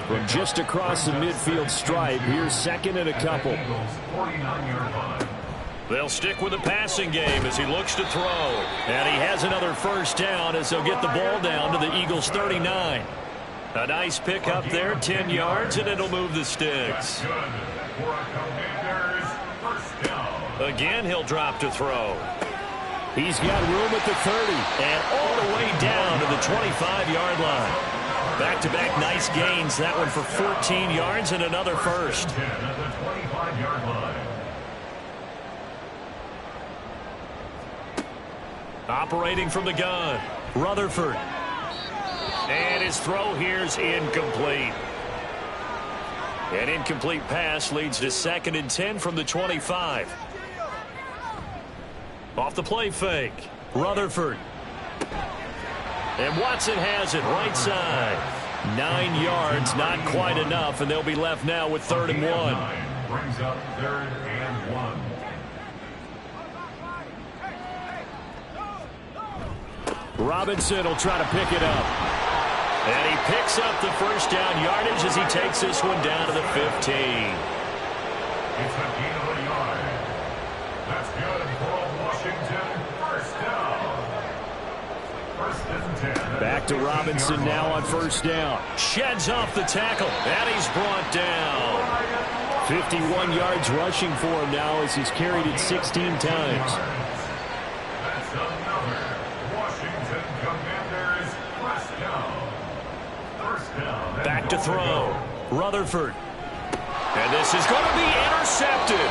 From just across the midfield stripe, here's second and a couple. They'll stick with the passing game as he looks to throw. And he has another first down as they'll get the ball down to the Eagles' 39. A nice pickup there, 10 yards, and it'll move the sticks. Again, he'll drop to throw. He's got room at the 30 and all the way down to the 25-yard line. Back-to-back nice gains. That one for 14 yards and another first. Operating from the gun, Rutherford. And his throw here's incomplete. An incomplete pass leads to 2nd and 10 from the 25. Off the play fake, Rutherford. And Watson has it right side. 9 yards, not quite enough, and they'll be left now with 3rd and 1. Brings up 3rd and 1. Robinson will try to pick it up. And he picks up the first down yardage as he takes this one down to the 15. It's a gain of a yard. That's good for Washington. First down. 1st and 10. Back to Robinson now on first down. Sheds off the tackle. And he's brought down. 51 yards rushing for him now as he's carried it 16 times. That's another Washington Commanders first down. Back to throw. Rutherford. And this is going to be intercepted.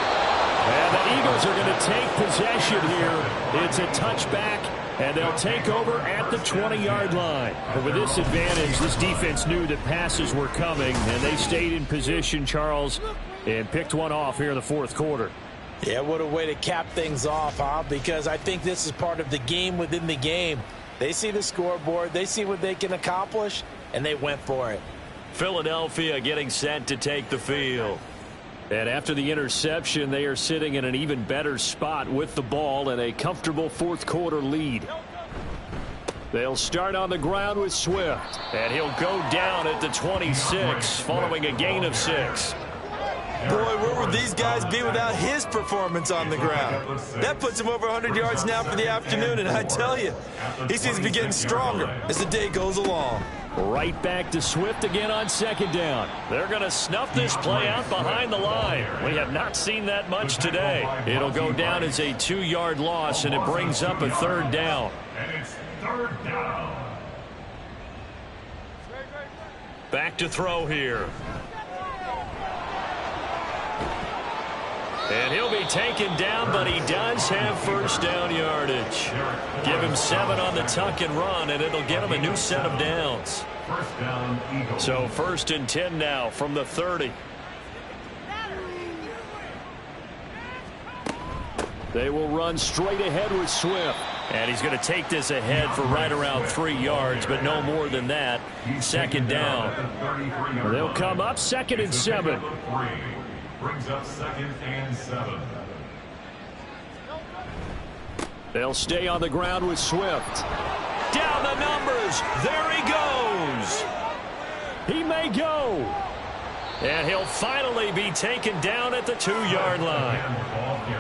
And the Eagles are going to take possession here. It's a touchback, and they'll take over at the 20-yard line. But with this advantage, this defense knew that passes were coming, and they stayed in position, Charles. and picked one off here in the fourth quarter. Yeah, what a way to cap things off, huh? Because I think this is part of the game within the game. They see the scoreboard, they see what they can accomplish, and they went for it. Philadelphia getting set to take the field. And after the interception, they are sitting in an even better spot with the ball and a comfortable fourth quarter lead. They'll start on the ground with Swift, and he'll go down at the 26 following a gain of 6. Boy, where would these guys be without his performance on the ground? That puts him over 100 yards now for the afternoon, and I tell you, he seems to be getting stronger as the day goes along. Right back to Swift again on second down. They're going to snuff this play out behind the line. We have not seen that much today. It'll go down as a 2-yard loss, and it brings up a third down. And it's third down. Back to throw here. And he'll be taken down, but he does have first down yardage. Give him 7 on the tuck and run, and it'll get him a new set of downs. First down, Eagles. So 1st and 10 now from the 30. They will run straight ahead with Swift. And he's going to take this ahead for right around 3 yards, but no more than that. Second down. They'll come up 2nd and 7. Brings up 2nd and 7. They'll stay on the ground with Swift. Down the numbers. There he goes. He may go. And he'll finally be taken down at the 2-yard line.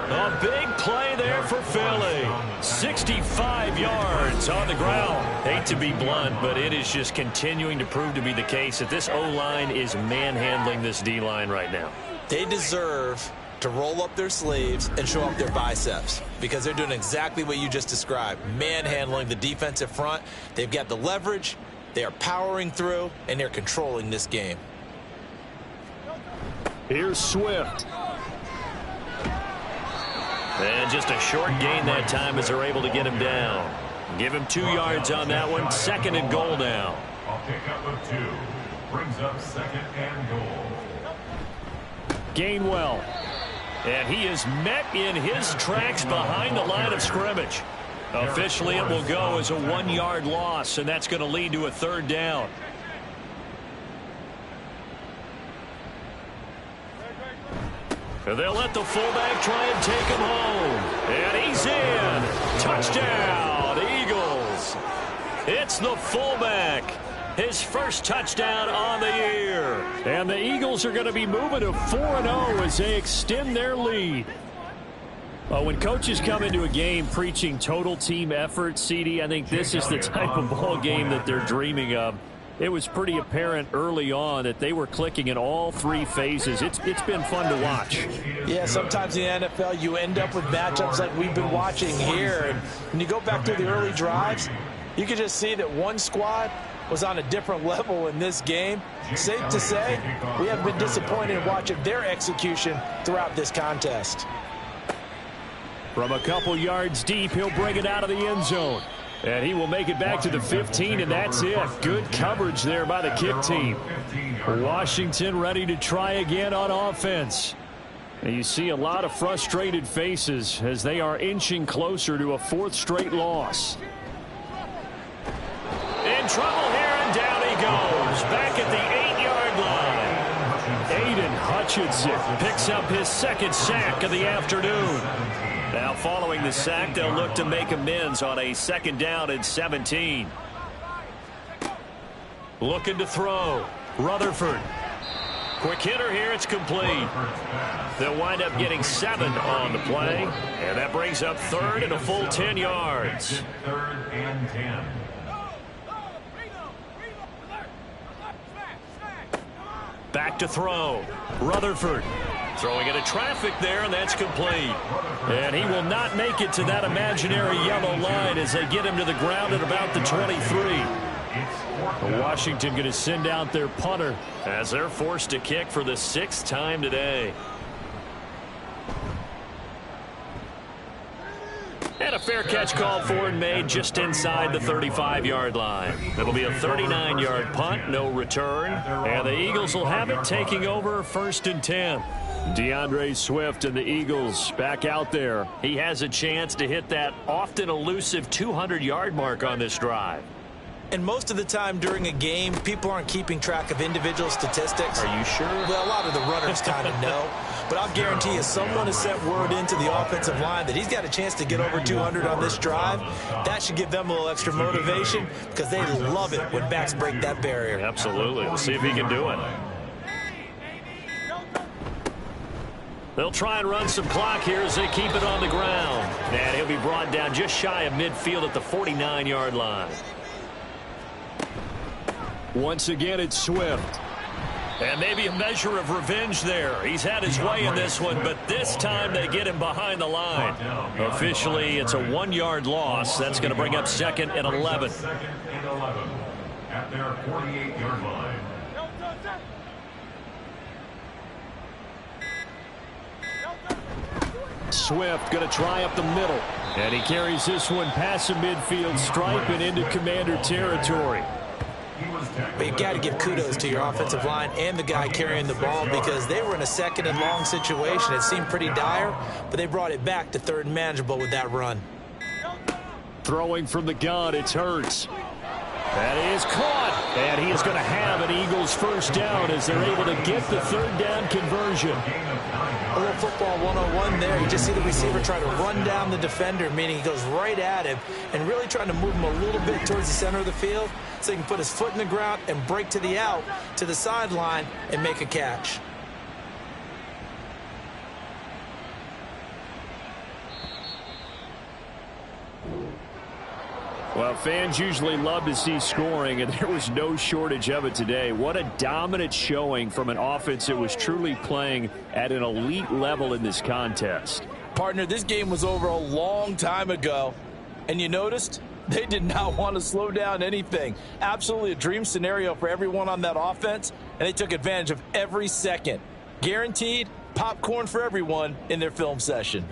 A big play there for Philly. 65 yards on the ground. Hate to be blunt, but it is just continuing to prove to be the case that this O-line is manhandling this D-line right now. They deserve to roll up their sleeves and show up their biceps because they're doing exactly what you just described, manhandling the defensive front. They've got the leverage, they are powering through, and they're controlling this game. Here's Swift. And just a short gain that time as they're able to get him down. Give him 2 yards on that one. 2nd and goal now. I'll pick up a 2. Brings up 2nd and goal. Gainwell. And he is met in his tracks behind the line of scrimmage. Officially, it will go as a 1-yard loss, and that's going to lead to a 3rd down. They'll let the fullback try and take him home. And he's in. Touchdown, Eagles. It's the fullback. His first touchdown on the year. And the Eagles are going to be moving to 4-0 as they extend their lead. When coaches come into a game preaching total team effort, CD, I think this is the type of ball game that they're dreaming of. It was pretty apparent early on that they were clicking in all 3 phases. It's been fun to watch. Yeah, sometimes in the NFL you end up with matchups like we've been watching here. And when you go back to the early drives, you can just see that one squad was on a different level in this game. Safe to say, we have been disappointed in watching their execution throughout this contest. From a couple yards deep, he'll bring it out of the end zone. And he will make it back to the 15, and that's it. Good coverage there by the kick team. Washington ready to try again on offense. And you see a lot of frustrated faces as they are inching closer to a 4th straight loss. In trouble here, and down he goes. Back at the 8-yard line. Aiden Hutchinson picks up his 2nd sack of the afternoon. Now following the sack, they'll look to make amends on a 2nd down and 17. Looking to throw. Rutherford. Quick hitter here, it's complete. They'll wind up getting 7 on the play. And that brings up 3rd and a full 10 yards. 3rd and 10. Back to throw. Rutherford. Throwing into traffic there, and that's complete. And he will not make it to that imaginary yellow line as they get him to the ground at about the 23. Washington going to send out their punter as they're forced to kick for the 6th time today. And a fair catch called for and made just inside the 35-yard line. It'll be a 39-yard punt, no return. And the Eagles will have it, taking over 1st and 10. DeAndre Swift and the Eagles back out there. He has a chance to hit that often elusive 200-yard mark on this drive. And most of the time during a game, people aren't keeping track of individual statistics. Are you sure? Well, a lot of the runners kind of know. But I'll guarantee you, someone has sent word into the offensive line that he's got a chance to get over 200 on this drive. That should give them a little extra motivation because they love it when backs break that barrier. Absolutely. We'll see if he can do it. They'll try and run some clock here as they keep it on the ground. And he'll be brought down just shy of midfield at the 49-yard line. Once again, it's Swift. And maybe a measure of revenge there. He's had his way in this one, but this time they get him behind the line. Officially, it's a 1-yard loss. That's going to bring up 2nd and 11. Second and 11 at their 48-yard line. Swift going to try up the middle. And he carries this one past the midfield stripe and into Commander territory. But you've got to give kudos to your offensive line and the guy carrying the ball because they were in a 2nd and long situation. It seemed pretty dire, but they brought it back to 3rd and manageable with that run. Throwing from the gun, it's Hurts. That is caught. And he is going to have an Eagles first down as they're able to get the 3rd down conversion. A little football 101 there. You just see the receiver try to run down the defender, meaning he goes right at him and really trying to move him a little bit towards the center of the field so he can put his foot in the ground and break to the out, to the sideline, and make a catch. Well, fans usually love to see scoring, and there was no shortage of it today. What a dominant showing from an offense that was truly playing at an elite level in this contest. Partner, this game was over a long time ago, and you noticed they did not want to slow down anything. Absolutely a dream scenario for everyone on that offense, and they took advantage of every second. Guaranteed popcorn for everyone in their film session.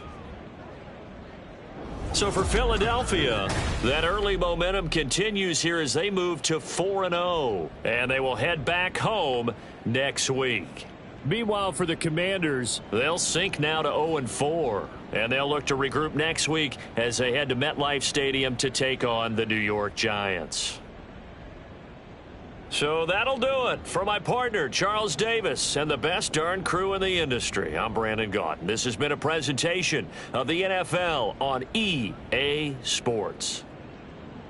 So for Philadelphia, that early momentum continues here as they move to 4-0. And they will head back home next week. Meanwhile, for the Commanders, they'll sink now to 0-4. And they'll look to regroup next week as they head to MetLife Stadium to take on the New York Giants. So that'll do it for my partner, Charles Davis, and the best darn crew in the industry. I'm Brandon Gaudin. This has been a presentation of the NFL on EA Sports.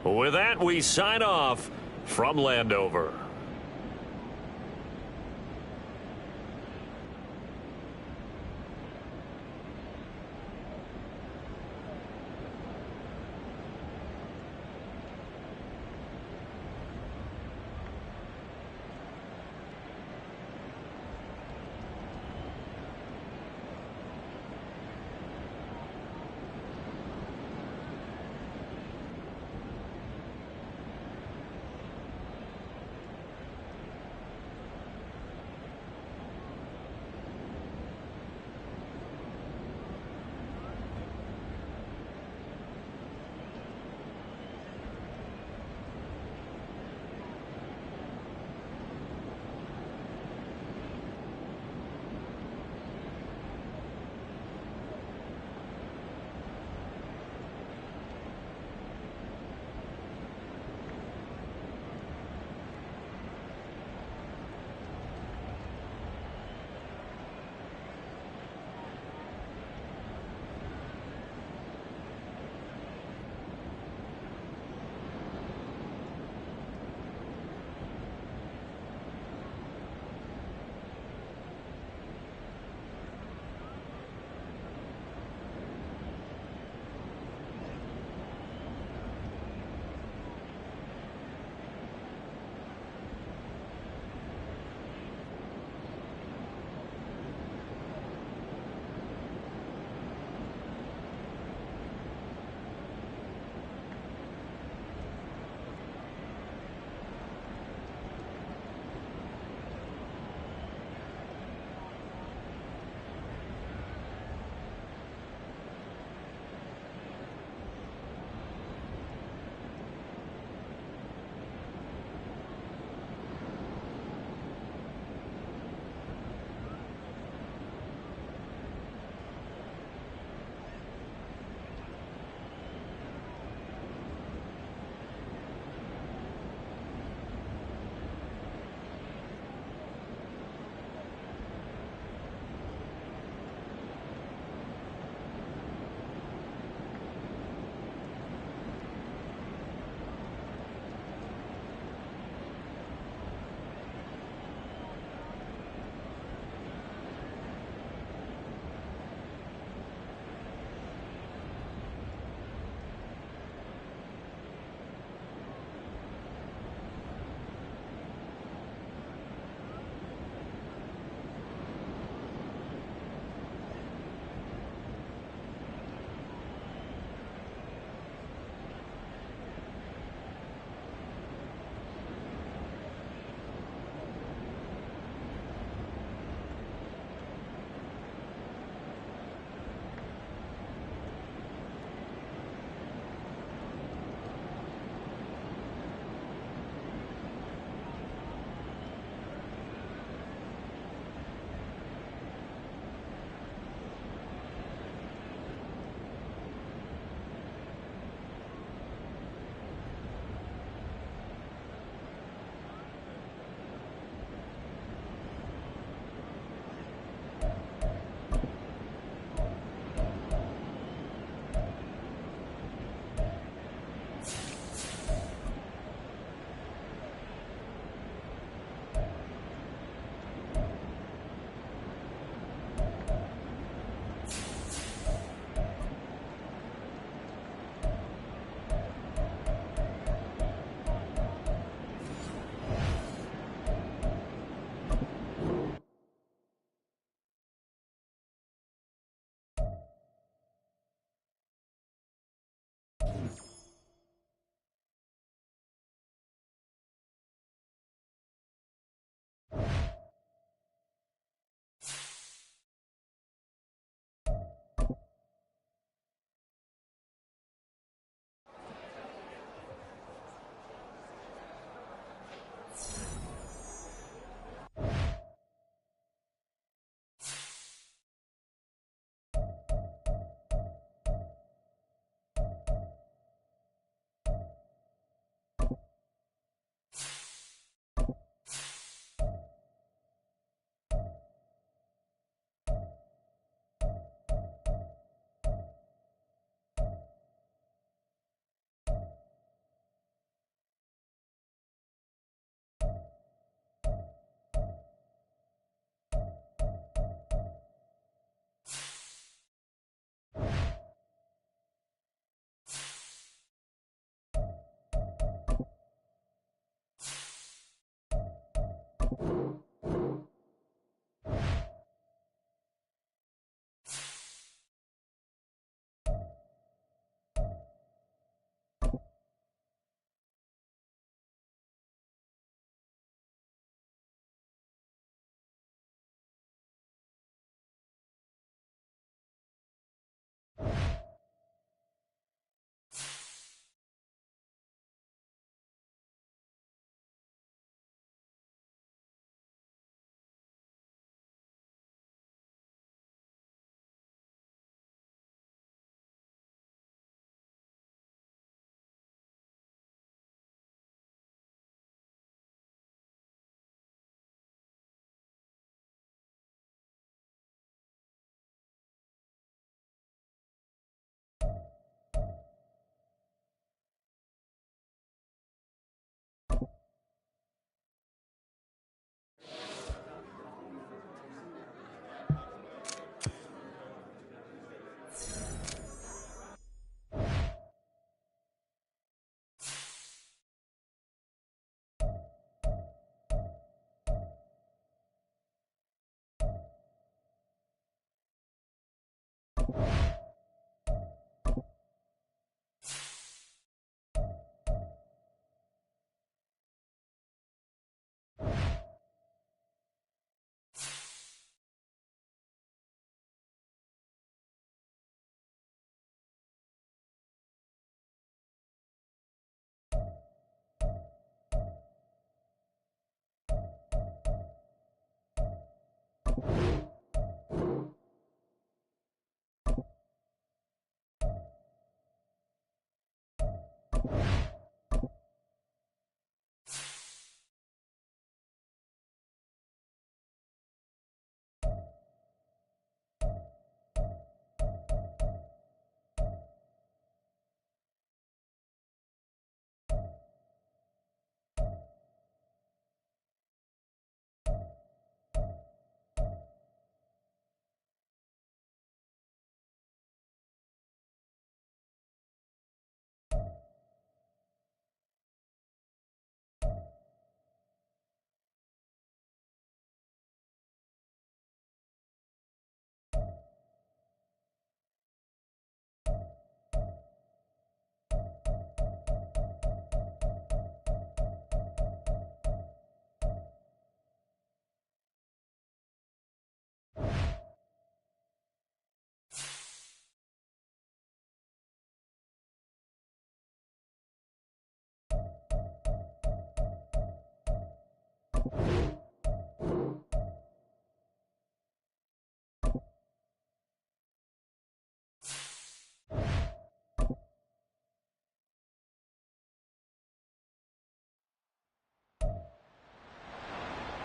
With that, we sign off from Landover.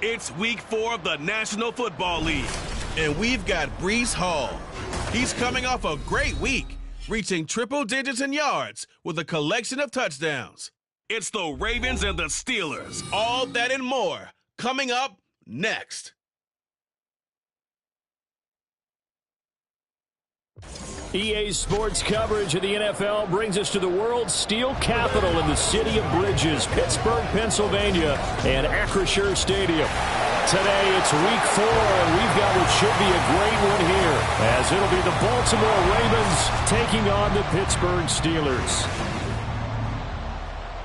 It's week 4 of the National Football League, and we've got Breece Hall. He's coming off a great week, reaching triple digits in yards with a collection of touchdowns. It's the Ravens and the Steelers, all that and more, coming up next. EA Sports coverage of the NFL brings us to the world's steel capital in the city of bridges, Pittsburgh, Pennsylvania, and Acrisure Stadium. Today, it's week 4, and we've got what should be a great one here, as it'll be the Baltimore Ravens taking on the Pittsburgh Steelers.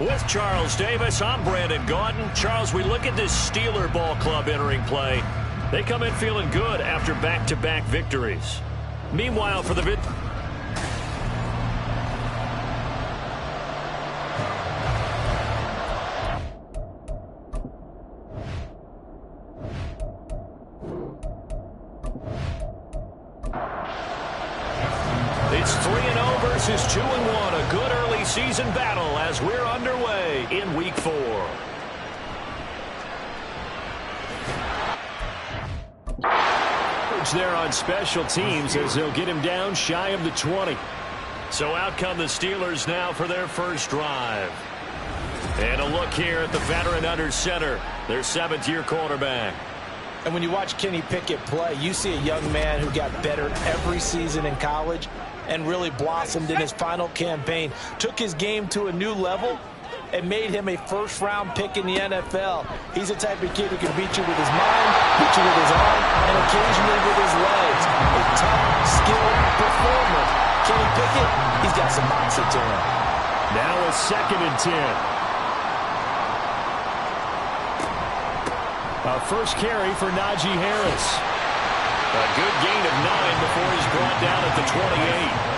With Charles Davis, I'm Brandon Gaudin. Charles, we look at this Steeler ball club entering play. They come in feeling good after back-to-back victories. Meanwhile, for the It's 3-0 versus 2-1. A good early season battle as we're underway in week 4. There on special teams as they'll get him down shy of the 20. So out come the Steelers now for their first drive. And a look here at the veteran under center, their 7th-year quarterback. And when you watch Kenny Pickett play, you see a young man who got better every season in college and really blossomed in his final campaign, took his game to a new level, and made him a first-round pick in the NFL. He's the type of kid who can beat you with his mind, beat you with his arm, and occasionally with his legs. A tough, skilled performer. Kenny Pickett, he's got some moxie to him. Now a 2nd and 10. A first carry for Najee Harris. A good gain of 9 before he's brought down at the 28.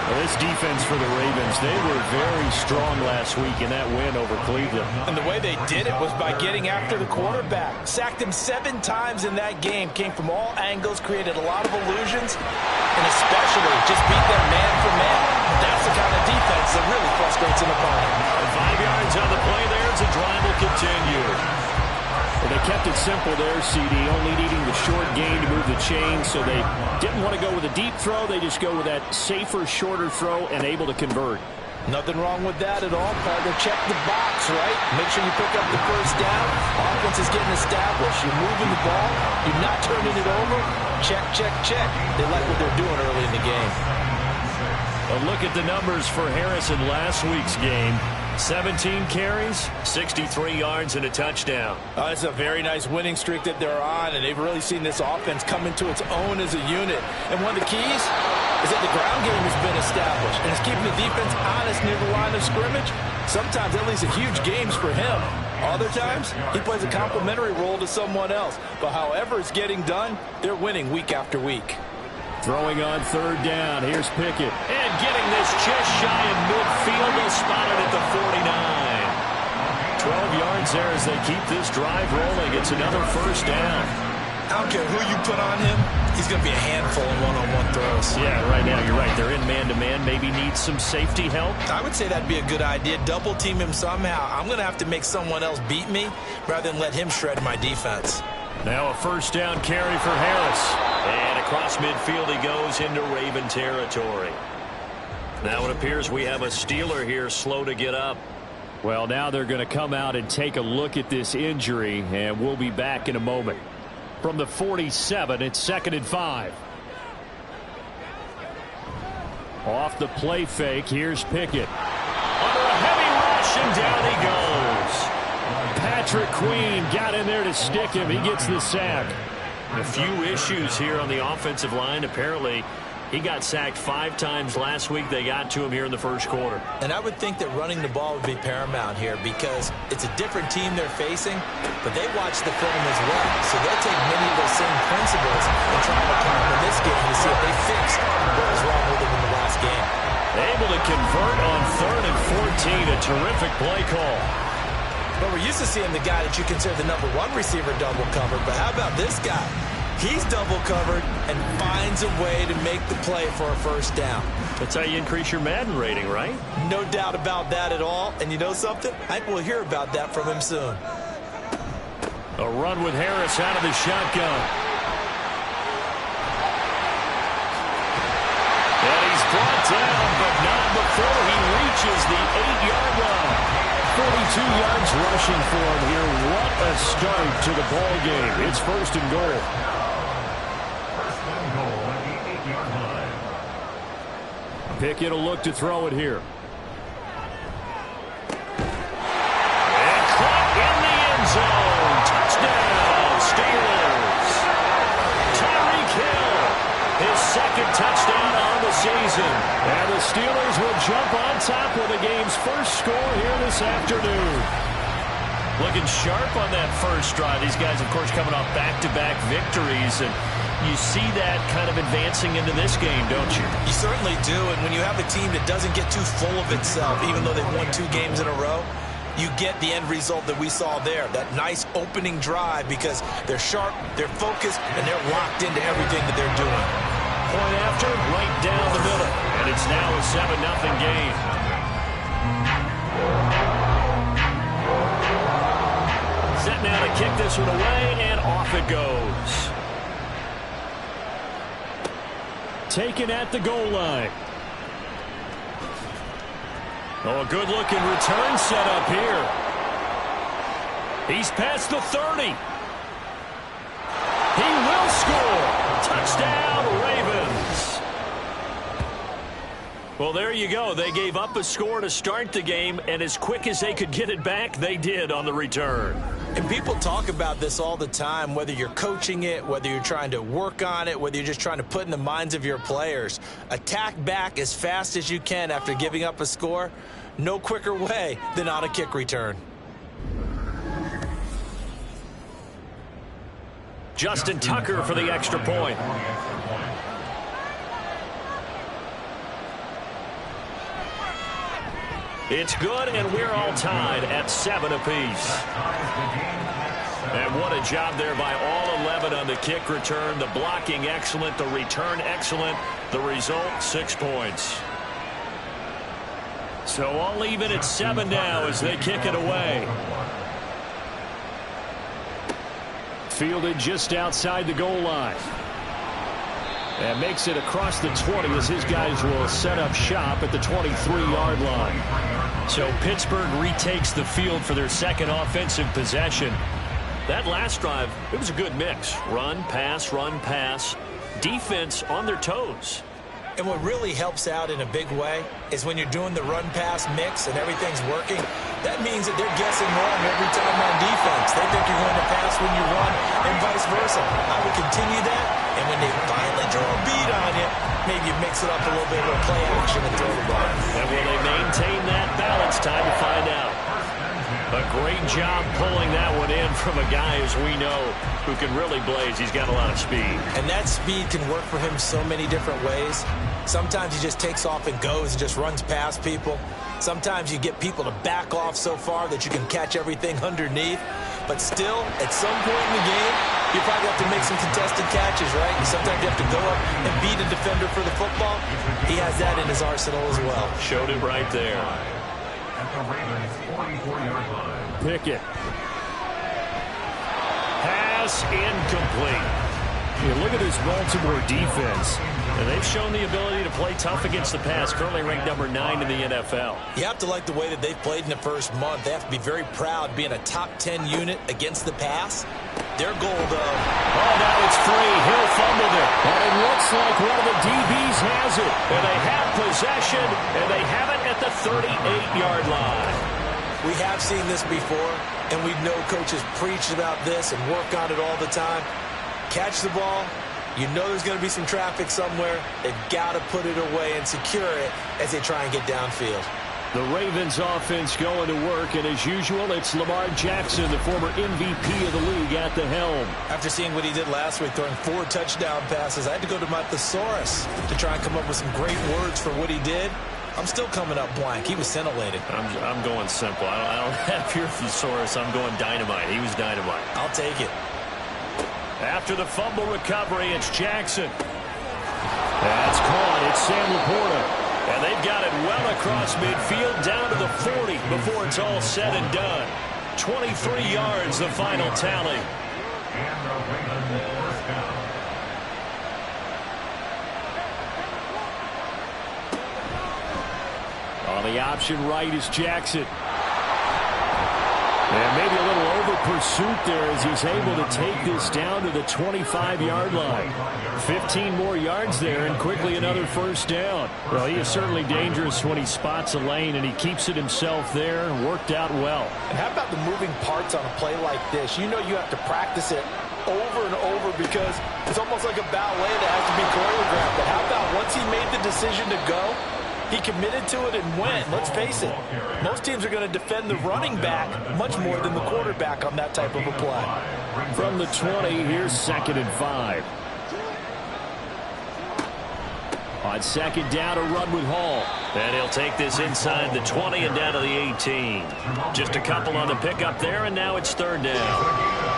Well, this defense for the Ravens, they were very strong last week in that win over Cleveland. And the way they did it was by getting after the quarterback. Sacked him 7 times in that game. Came from all angles, created a lot of illusions, and especially just beat them man for man. That's the kind of defense that really frustrates an opponent. 5 yards on the play there as the drive will continue. Well, they kept it simple there, CD, only needing the short gain to move the chain, so they didn't want to go with a deep throw. They just go with that safer, shorter throw and able to convert. Nothing wrong with that at all, partner. Check the box, right? Make sure you pick up the first down. Offense is getting established. You're moving the ball. You're not turning it over. Check, check, check. They like what they're doing early in the game. A look at the numbers for Harris in last week's game. 17 carries, 63 yards, and a touchdown. It's a very nice winning streak that they're on, and they've really seen this offense come into its own as a unit. And one of the keys, is that the ground game has been established, and it's keeping the defense honest near the line of scrimmage. Sometimes that leads to huge games for him. Other times, he plays a complementary role to someone else. But however it's getting done, they're winning week after week. Throwing on third down. Here's Pickett. And getting this just shy of midfield. They spotted at the 49. 12 yards there as they keep this drive rolling. It's another first down. I don't care who you put on him. He's going to be a handful in one-on-one throws. Yeah, right now you're right. They're in man-to-man. Maybe needs some safety help. I would say that'd be a good idea. Double team him somehow. I'm going to have to make someone else beat me rather than let him shred my defense. Now a first down carry for Harris. And across midfield he goes into Raven territory. Now it appears we have a Steeler here slow to get up. Well, now they're going to come out and take a look at this injury, and we'll be back in a moment. From the 47, it's 2nd and 5. Off the play fake, here's Pickett. Under a heavy rush, and down he goes. Patrick Queen got in there to stick him. He gets the sack. A few issues here on the offensive line. Apparently, he got sacked 5 times last week. They got to him here in the first quarter. And I would think that running the ball would be paramount here because it's a different team they're facing, but they watch the film as well. So they'll take many of those same principles and try to apply them in this game to see if they fixed what was wrong with them in the last game. Able to convert on 3rd and 14. A terrific play call. But we're used to seeing the guy that you consider the #1 receiver double covered. But how about this guy? He's double covered and finds a way to make the play for a first down. That's how you increase your Madden rating, right? No doubt about that at all. And you know something? I think we'll hear about that from him soon. A run with Harris out of the shotgun. And he's brought down, but not before he reaches the 8-yard line. 42 yards rushing for him here. What a start to the ball game. It's 1st and goal. Pickett will look to throw it here. And caught in the end zone. Touchdown, Steelers. Tyreek Hill, his 2nd touchdown on the season. And the Steelers will jump on top with the game's first score here this afternoon. Looking sharp on that first drive. These guys, of course, coming off back-to-back victories, and you see that kind of advancing into this game, don't you? You certainly do, and when you have a team that doesn't get too full of itself, even though they've won 2 games in a row, you get the end result that we saw there, that nice opening drive because they're sharp, they're focused, and they're locked into everything that they're doing. Point after, right down the middle, and it's now a 7-0 game. Set now to kick this one away, and off it goes. Taken at the goal line. Oh, a good-looking return set up here. He's past the 30. He will score. Touchdown, Ravens. Well, there you go. They gave up a score to start the game, and as quick as they could get it back, they did on the return. And people talk about this all the time, whether you're coaching it, whether you're trying to work on it, whether you're just trying to put in the minds of your players. Attack back as fast as you can after giving up a score. No quicker way than on a kick return. Justin Tucker for the extra point. It's good, and we're all tied at 7 apiece. And what a job there by all 11 on the kick return. The blocking excellent, the return excellent. The result, 6 points. So all even at 7 now as they kick it away. Fielded just outside the goal line. And makes it across the 20 as his guys will set up shop at the 23-yard line. So Pittsburgh retakes the field for their 2nd offensive possession. That last drive, it was a good mix. Run, pass, defense on their toes. And what really helps out in a big way is when you're doing the run-pass mix and everything's working, that means that they're guessing wrong every time on defense. They think you're going to pass when you run and vice versa. I would continue that, and when they finally draw a beat on you, maybe you mix it up a little bit with play action and throw the ball. And will they maintain that balance? Time to find out. A great job pulling that one in from a guy, as we know, who can really blaze. He's got a lot of speed. And that speed can work for him so many different ways. Sometimes he just takes off and goes and just runs past people. Sometimes you get people to back off so far that you can catch everything underneath. But still, at some point in the game, you probably have to make some contested catches, right? Sometimes you have to go up and beat a defender for the football. He has that in his arsenal as well. Showed it right there. At the Ravens' 44-yard line. Pickett. Pass incomplete. You look at this Baltimore defense, and they've shown the ability to play tough against the pass, currently ranked number 9 in the NFL. You have to like the way that they've played in the first month. They have to be very proud being a top 10 unit against the pass. Their goal, though. Oh, now it's free. Hill fumbled it. And it looks like one of the DBs has it. And they have possession, and they have it at the 38-yard line. We have seen this before, and we know coaches preach about this and work on it all the time. Catch the ball. You know there's going to be some traffic somewhere. They've got to put it away and secure it as they try and get downfield. The Ravens offense going to work, and as usual, it's Lamar Jackson, the former MVP of the league, at the helm. After seeing what he did last week, throwing 4 touchdown passes, I had to go to my thesaurus to try and come up with some great words for what he did. I'm still coming up blank. He was scintillating. I'm going simple. I don't have your thesaurus. I'm going dynamite. He was dynamite. I'll take it. After the fumble recovery, it's Jackson. That's caught. It's Sam Laporta. And they've got it well across midfield, down to the 40 before it's all said and done. 23 yards, the final tally. And the Ravens first down. On the option right is Jackson. And maybe a little over pursuit there as he's able to take this down to the 25-yard line. 15 more yards there and quickly another first down. Well, he is certainly dangerous when he spots a lane, and he keeps it himself there. Worked out well. And how about the moving parts on a play like this? You know you have to practice it over and over because it's almost like a ballet that has to be choreographed. But how about once he made the decision to go, he committed to it and went. Let's face it, most teams are going to defend the running back much more than the quarterback on that type of a play. From the 20, here's 2nd and 5. On 2nd down, a run with Hall. And he'll take this inside the 20 and down to the 18. Just a couple on the pickup there, and now it's 3rd down.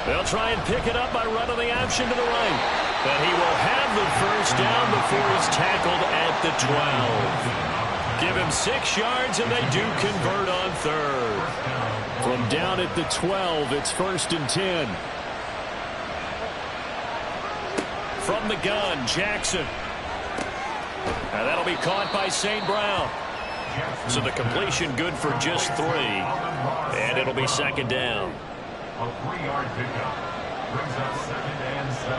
They'll try and pick it up by running the option to the right. But he will have the first down before he's tackled at the 12. Give him 6 yards, and they do convert on 3rd. From down at the 12, it's 1st and 10. From the gun, Jackson. And that'll be caught by St. Brown. So the completion good for just 3. And it'll be 2nd down. A 3-yard pickup brings up 2nd and 7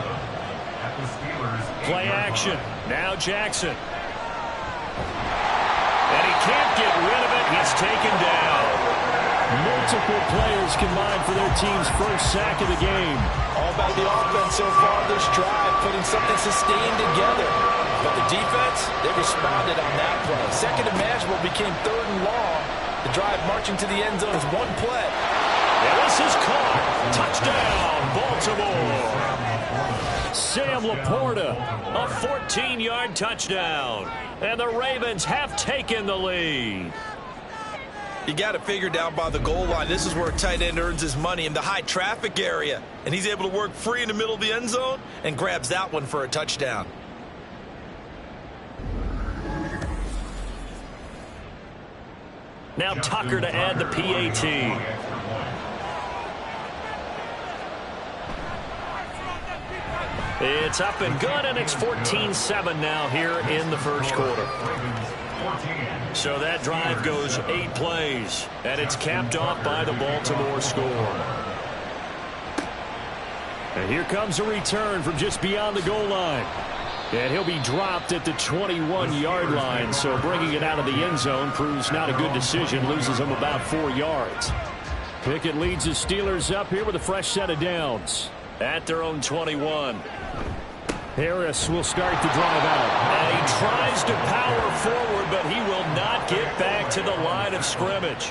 at the Steelers. Play action. Now Jackson. And he can't get rid of it. He's taken down. Multiple players combined for their team's first sack of the game. All about the offense so far this drive, putting something sustained together. But the defense, they responded on that play. 2nd and manageable became 3rd and long. The drive marching to the end zone is one play. And this is caught. Touchdown, Baltimore. Sam Laporta, a 14-yard touchdown. And the Ravens have taken the lead. You got to figure down by the goal line. This is where a tight end earns his money in the high traffic area. And he's able to work free in the middle of the end zone and grabs that one for a touchdown. Now Tucker to add the PAT. It's up and good, and it's 14-7 now here in the first quarter. So that drive goes 8 plays, and it's capped off by the Baltimore score. And here comes a return from just beyond the goal line. And he'll be dropped at the 21-yard line, so bringing it out of the end zone proves not a good decision, loses him about 4 yards. Pickett leads the Steelers up here with a fresh set of downs. At their own 21. Harris will start the drive out. And he tries to power forward, but he will not get back to the line of scrimmage.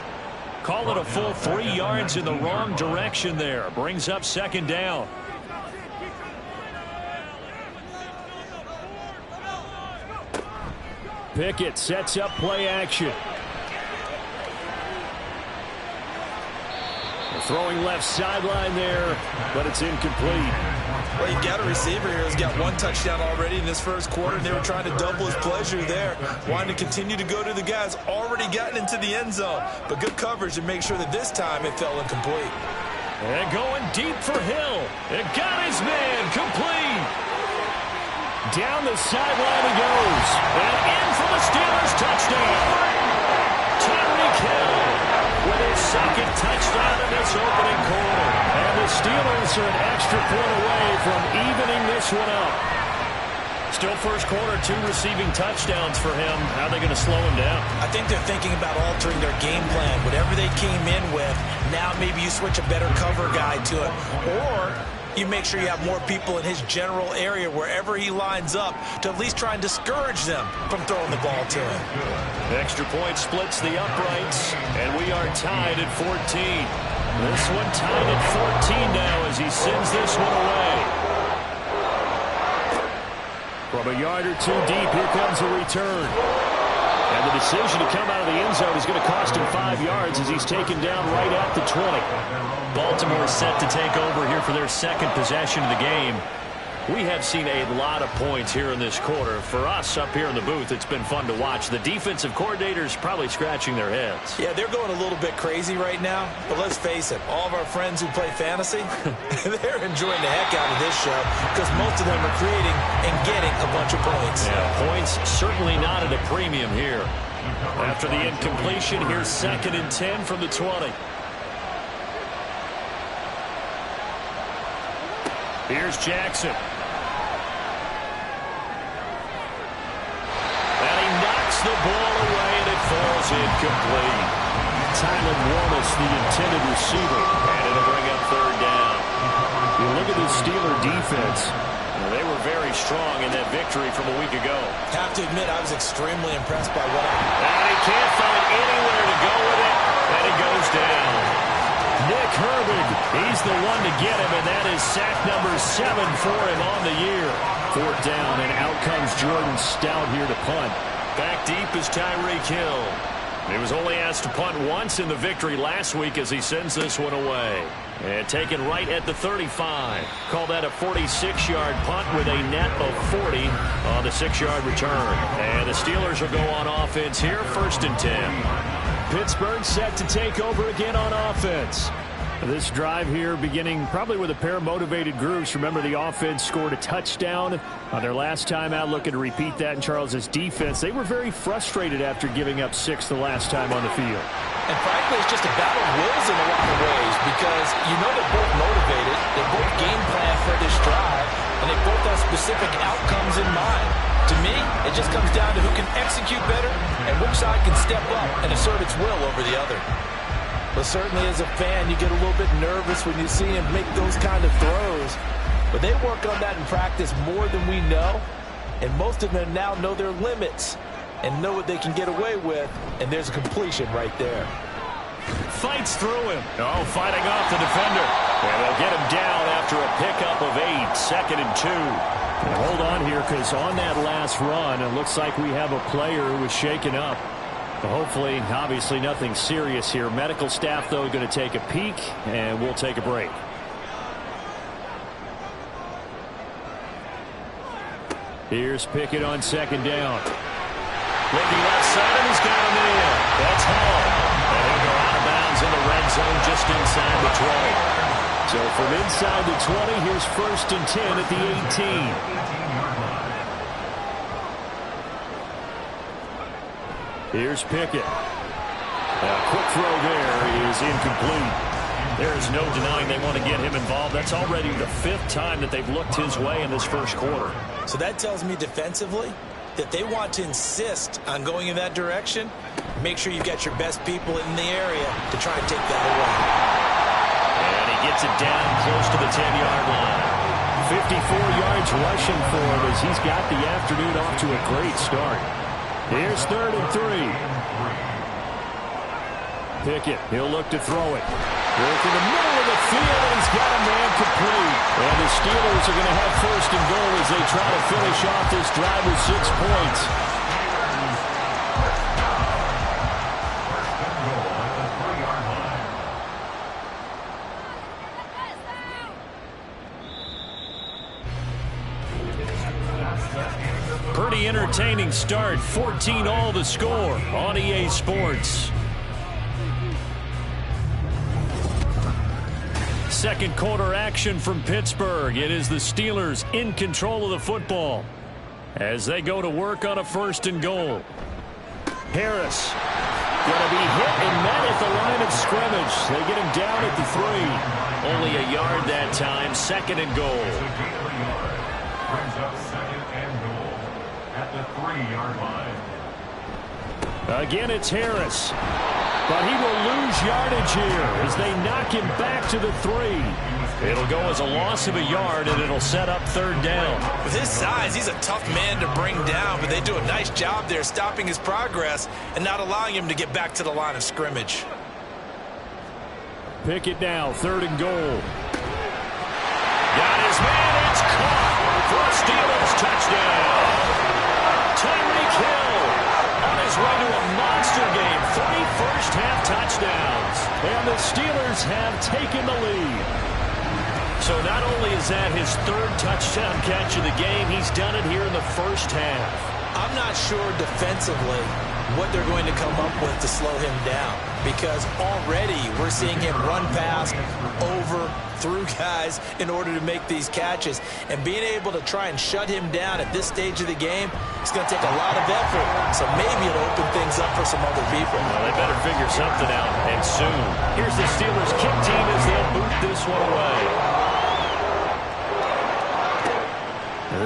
Call it a full 3 yards in the wrong direction there. Brings up second down. Pickett sets up play action. Throwing left sideline there, but it's incomplete. Well, you got a receiver here who's got 1 touchdown already in this first quarter. They were trying to double his pleasure there, wanting to continue to go to the guys already gotten into the end zone. But good coverage to make sure that this time it fell incomplete. And going deep for Hill. It got his man complete. Down the sideline he goes. And in for the Steelers touchdown. Tyreek Hill with his second touchdown in this opening quarter. And the Steelers are an extra point away from evening this one up. Still first quarter, 2 receiving touchdowns for him. How are they going to slow him down? I think they're thinking about altering their game plan. Whatever they came in with, now maybe you switch a better cover guy to it. Or you make sure you have more people in his general area wherever he lines up to at least try and discourage them from throwing the ball to him. Extra point splits the uprights, and we are tied at 14. This one tied at 14 now as he sends this one away. From a yard or 2 deep, here comes a return. And the decision to come out of the end zone is going to cost him 5 yards as he's taken down right at the 20. Baltimore set to take over here for their second possession of the game. We have seen a lot of points here in this quarter. For us up here in the booth, it's been fun to watch. The defensive coordinators probably scratching their heads. Yeah, they're going a little bit crazy right now. But let's face it, all of our friends who play fantasy, they're enjoying the heck out of this show because most of them are creating and getting a bunch of points. Yeah, points certainly not at a premium here. After the incompletion, here's 2nd and 10 from the 20. Here's Jackson. The ball away, and it falls incomplete. Tylen Wallace, the intended receiver. And it'll bring up 3rd down. You look at the Steeler defense. Well, they were very strong in that victory from a week ago. Have to admit, I was extremely impressed by what And he can't find anywhere to go with it, and it goes down. Nick Herbig, he's the one to get him, and that is sack number 7 for him on the year. 4th down, and out comes Jordan Stout here to punt. Back deep is Tyreek Hill. He was only asked to punt once in the victory last week as he sends this one away. And taken right at the 35. Call that a 46-yard punt with a net of 40 on the 6-yard return. And the Steelers will go on offense here, 1st and 10. Pittsburgh set to take over again on offense. This drive here beginning probably with a pair of motivated groups. Remember, the offense scored a touchdown on their last time out, looking to repeat that in Charles's defense. They were very frustrated after giving up 6 the last time on the field. And frankly, it's just a battle of wills in a lot of ways because you know they're both motivated. They both game plan for this drive, and they both have specific outcomes in mind. To me, it just comes down to who can execute better and which side can step up and assert its will over the other. But certainly as a fan, you get a little bit nervous when you see him make those kind of throws. But they work on that in practice more than we know. And most of them now know their limits and know what they can get away with. And there's a completion right there. Fights through him. Oh, fighting off the defender. And they'll get him down after a pickup of 8. 2nd and 2. And hold on here because on that last run, it looks like we have a player who was shaken up. But hopefully, obviously, nothing serious here. Medical staff, though, going to take a peek, and we'll take a break. Here's Pickett on 2nd down. Looking left side, and he's got him in. That's Hall. And he'll go out of bounds in the red zone just inside the 20. So from inside the 20, here's 1st and 10 at the 18. Here's Pickett. A quick throw there is incomplete. There is no denying they want to get him involved. That's already the 5th time that they've looked his way in this first quarter. So that tells me defensively that they want to insist on going in that direction. Make sure you've got your best people in the area to try and take that away. And he gets it down close to the 10-yard line. 54 yards rushing for him as he's got the afternoon off to a great start. Here's 3rd and 3. Pickett, he'll look to throw it. Work in the middle of the field, and he's got a man complete. And the Steelers are going to have 1st and goal as they try to finish off this drive with 6 points. Pretty entertaining start. 14-all the score on EA Sports. Second quarter action from Pittsburgh. It is the Steelers in control of the football as they go to work on a 1st and goal. Harris going to be hit and met at the line of scrimmage. They get him down at the 3. Only a yard that time. 2nd and goal. Brings up 2nd and goal at the 3-yard line. Again, it's Harris. But he will lose yardage here as they knock him back to the 3. It'll go as a loss of a yard, and it'll set up 3rd down. With his size, he's a tough man to bring down, but they do a nice job there stopping his progress and not allowing him to get back to the line of scrimmage. Pickett now, 3rd and goal. Got his man, it's caught for a Steelers touchdown. Tyreek Hill on his way to a monster game. 3 first-half touchdowns. And the Steelers have taken the lead. So not only is that his 3rd touchdown catch of the game, he's done it here in the first half. I'm not sure defensively what they're going to come up with to slow him down, because already we're seeing him run past, over, through guys in order to make these catches. And being able to try and shut him down at this stage of the game, it's going to take a lot of effort. So maybe it'll open things up for some other people. Well, they better figure something out, and soon. Here's the Steelers kick team as they'll boot this one away.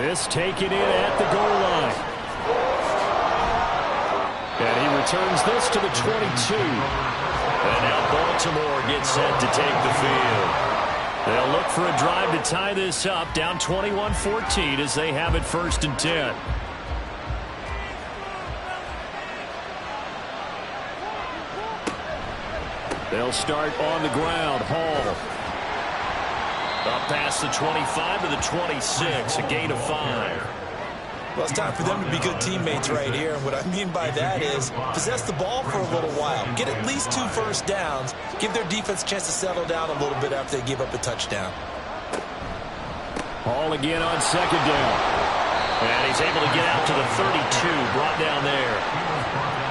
This taken in at the goal line. And he returns this to the 22. And now Baltimore gets set to take the field. They'll look for a drive to tie this up, down 21-14 as they have it 1st and 10. They'll start on the ground. Hall. Up past the 25 to the 26, a gain of 5. Well, it's time for them to be good teammates right here. And what I mean by that is possess the ball for a little while. Get at least 2 first downs. Give their defense a chance to settle down a little bit after they give up a touchdown. Hall again on 2nd down. And he's able to get out to the 32, brought down there.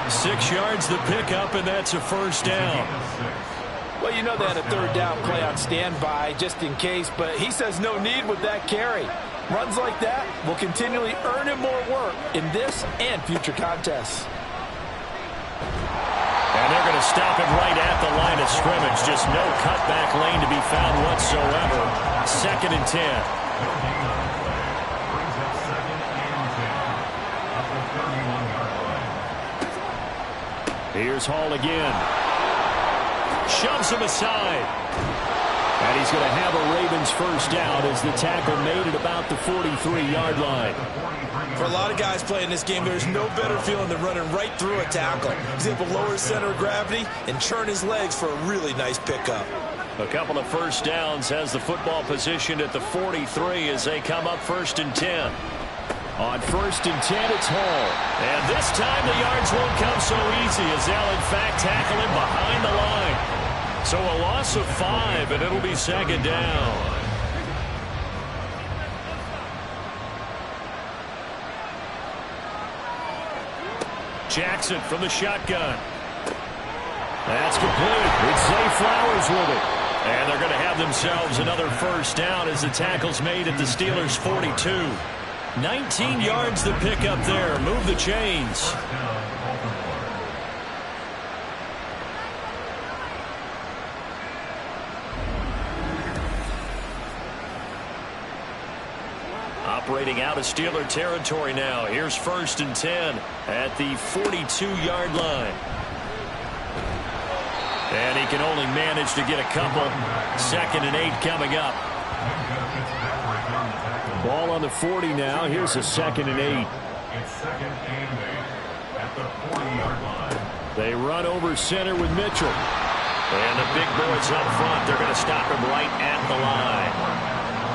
6 yards the pickup, and that's a 1st down. Well, you know they had a 3rd down play on standby just in case, but he says no need with that carry. Runs like that will continually earn him more work in this and future contests. And they're going to stop him right at the line of scrimmage. Just no cutback lane to be found whatsoever. 2nd and 10. Here's Hall again. Shoves him aside. And he's going to have a Ravens 1st down as the tackle made at about the 43-yard line. For a lot of guys playing this game, there's no better feeling than running right through a tackle. He's able to lower his center of gravity and churn his legs for a really nice pickup. A couple of 1st downs, has the football positioned at the 43 as they come up 1st and 10. On 1st and 10, it's Hall. And this time the yards won't come so easy as they'll in fact tackle him behind the line. So a loss of 5, and it'll be 2nd down. Jackson from the shotgun. That's complete. It's Zay Flowers with it. And they're going to have themselves another 1st down as the tackle's made at the Steelers' 42. 19 yards the pickup there. Move the chains. Operating out of Steeler territory now. Here's 1st and 10 at the 42-yard line. And he can only manage to get a couple. 2nd and 8 coming up. Ball on the 40 now. Here's a 2nd and 8. It's 2nd and 8 at the 40-yard line. They run over center with Mitchell. And the big boys up front, they're going to stop him right at the line.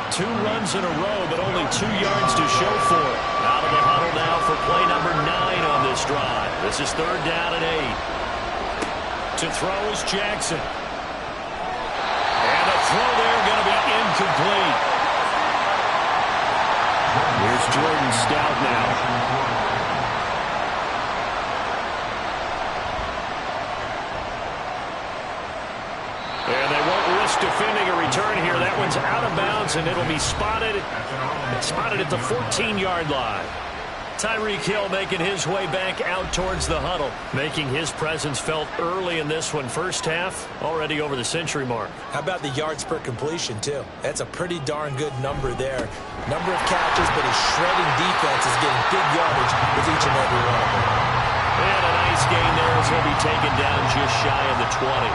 2 runs in a row, but only 2 yards to show for it. Out of the huddle now for play number 9 on this drive. This is 3rd down and 8. To throw is Jackson. And the throw there going to be incomplete. Here's Jordan Stout now. And they won't risk defending a return here. That one's out of bounds, and it'll be spotted at the 14-yard line. Tyreek Hill making his way back out towards the huddle, making his presence felt early in this one. First half, already over the century mark. How about the yards per completion, too? That's a pretty darn good number there. Number of catches, but his shredding defense is getting big yardage with each and every one of them. And a nice gain there as he'll be taken down just shy of the 20.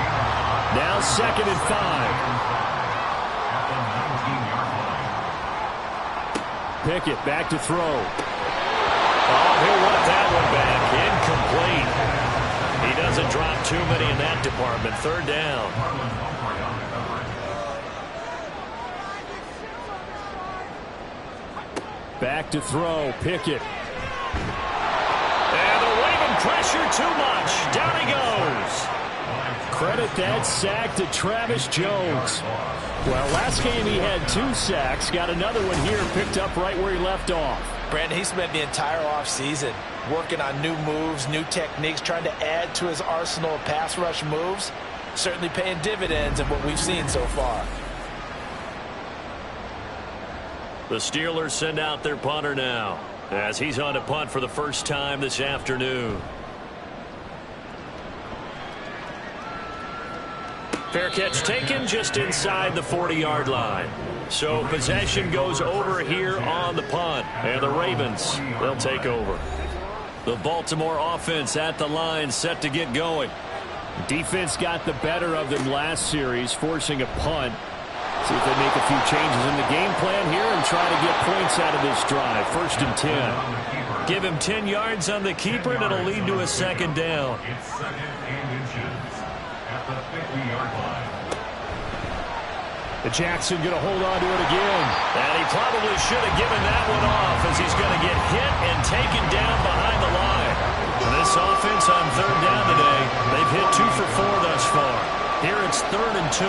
Now 2nd and 5. Pickett back to throw. Oh, he'll want that one back. Incomplete. He doesn't drop too many in that department. 3rd down. Back to throw. Pickett. And the Raven pressure too much. Down he goes. Credit that sack to Travis Jones. Well, last game he had 2 sacks. Got another one here, picked up right where he left off. Brandon, he spent the entire offseason working on new moves, new techniques, trying to add to his arsenal of pass rush moves. Certainly paying dividends in what we've seen so far. The Steelers send out their punter now as he's on to punt for the first time this afternoon. Fair catch taken just inside the 40-yard line. So possession goes over here on the punt. And the Ravens, they'll take over. The Baltimore offense at the line, set to get going. Defense got the better of them last series, forcing a punt. See if they make a few changes in the game plan here and try to get points out of this drive. 1st and 10. Give him 10 yards on the keeper, and it'll lead to a 2nd down. It's 2nd and inches at the 50-yard line. Jackson going to hold on to it again. And he probably should have given that one off as he's going to get hit and taken down behind the line. This offense on 3rd down today, they've hit 2 for 4 thus far. Here it's 3rd and 2.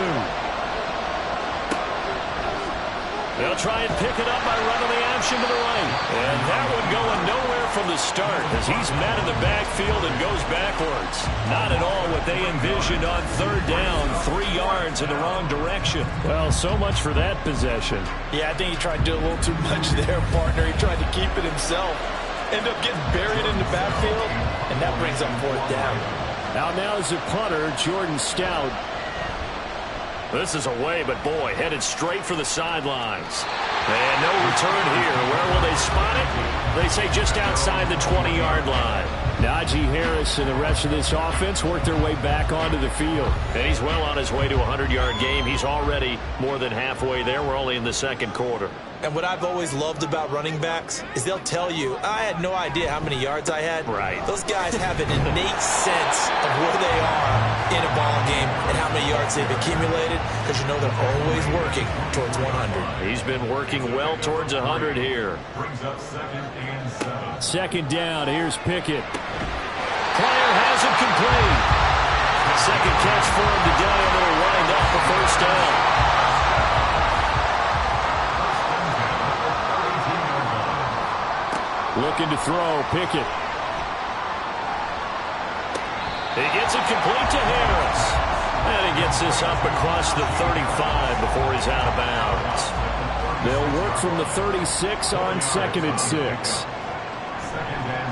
They'll try and pick it up by running the option to the right. And that one going nowhere from the start as he's met in the backfield and goes backwards. Not at all what they envisioned on 3rd down. 3 yards in the wrong direction. Well, so much for that possession. Yeah, I think he tried to do a little too much there, partner. He tried to keep it himself. Ended up getting buried in the backfield, and that brings up 4th down. Now is the punter, Jordan Stout. This is away, but boy, headed straight for the sidelines. And no return here. Where will they spot it? They say just outside the 20-yard line. Najee Harris and the rest of this offense work their way back onto the field. And he's well on his way to a 100-yard game. He's already more than halfway there. We're only in the 2nd quarter. And what I've always loved about running backs is they'll tell you, I had no idea how many yards I had. Right. Those guys have an innate sense of where they are in a ball game and how many yards they've accumulated because you know they're always working towards 100. He's been working well towards 100 here. Brings up 2nd and 7. 2nd down. Here's Pickett. Player has it complete. 2nd catch for him today, and it'll wind up the 1st down. Looking to throw, Pickett. He gets it complete to Harris. And he gets this up across the 35 before he's out of bounds. They'll work from the 36 on 2nd and 6.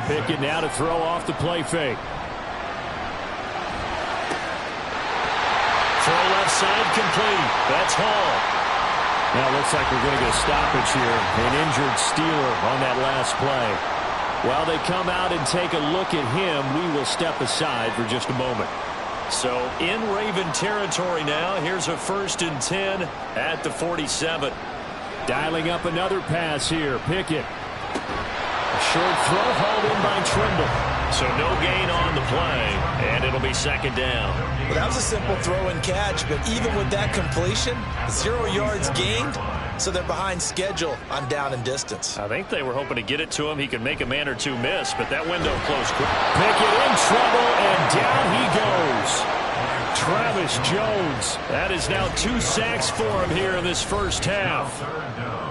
Pickett now to throw off the play fake. Throw left side complete. That's Hall. Now it looks like we're going to get a stoppage here. An injured Steeler on that last play. While they come out and take a look at him, we will step aside for just a moment. So in Raven territory now. Here's a 1st and 10 at the 47. Dialing up another pass here. Pickett. A short throw hauled in by Trimble. So no gain on the play, and it'll be 2nd down. Well, that was a simple throw and catch, but even with that completion, 0 yards gained, so they're behind schedule on down and distance. I think they were hoping to get it to him. He could make a man or two miss, but that window closed quick. Pickett in trouble, and down he goes. Travis Jones. That is now 2 sacks for him here in this first half.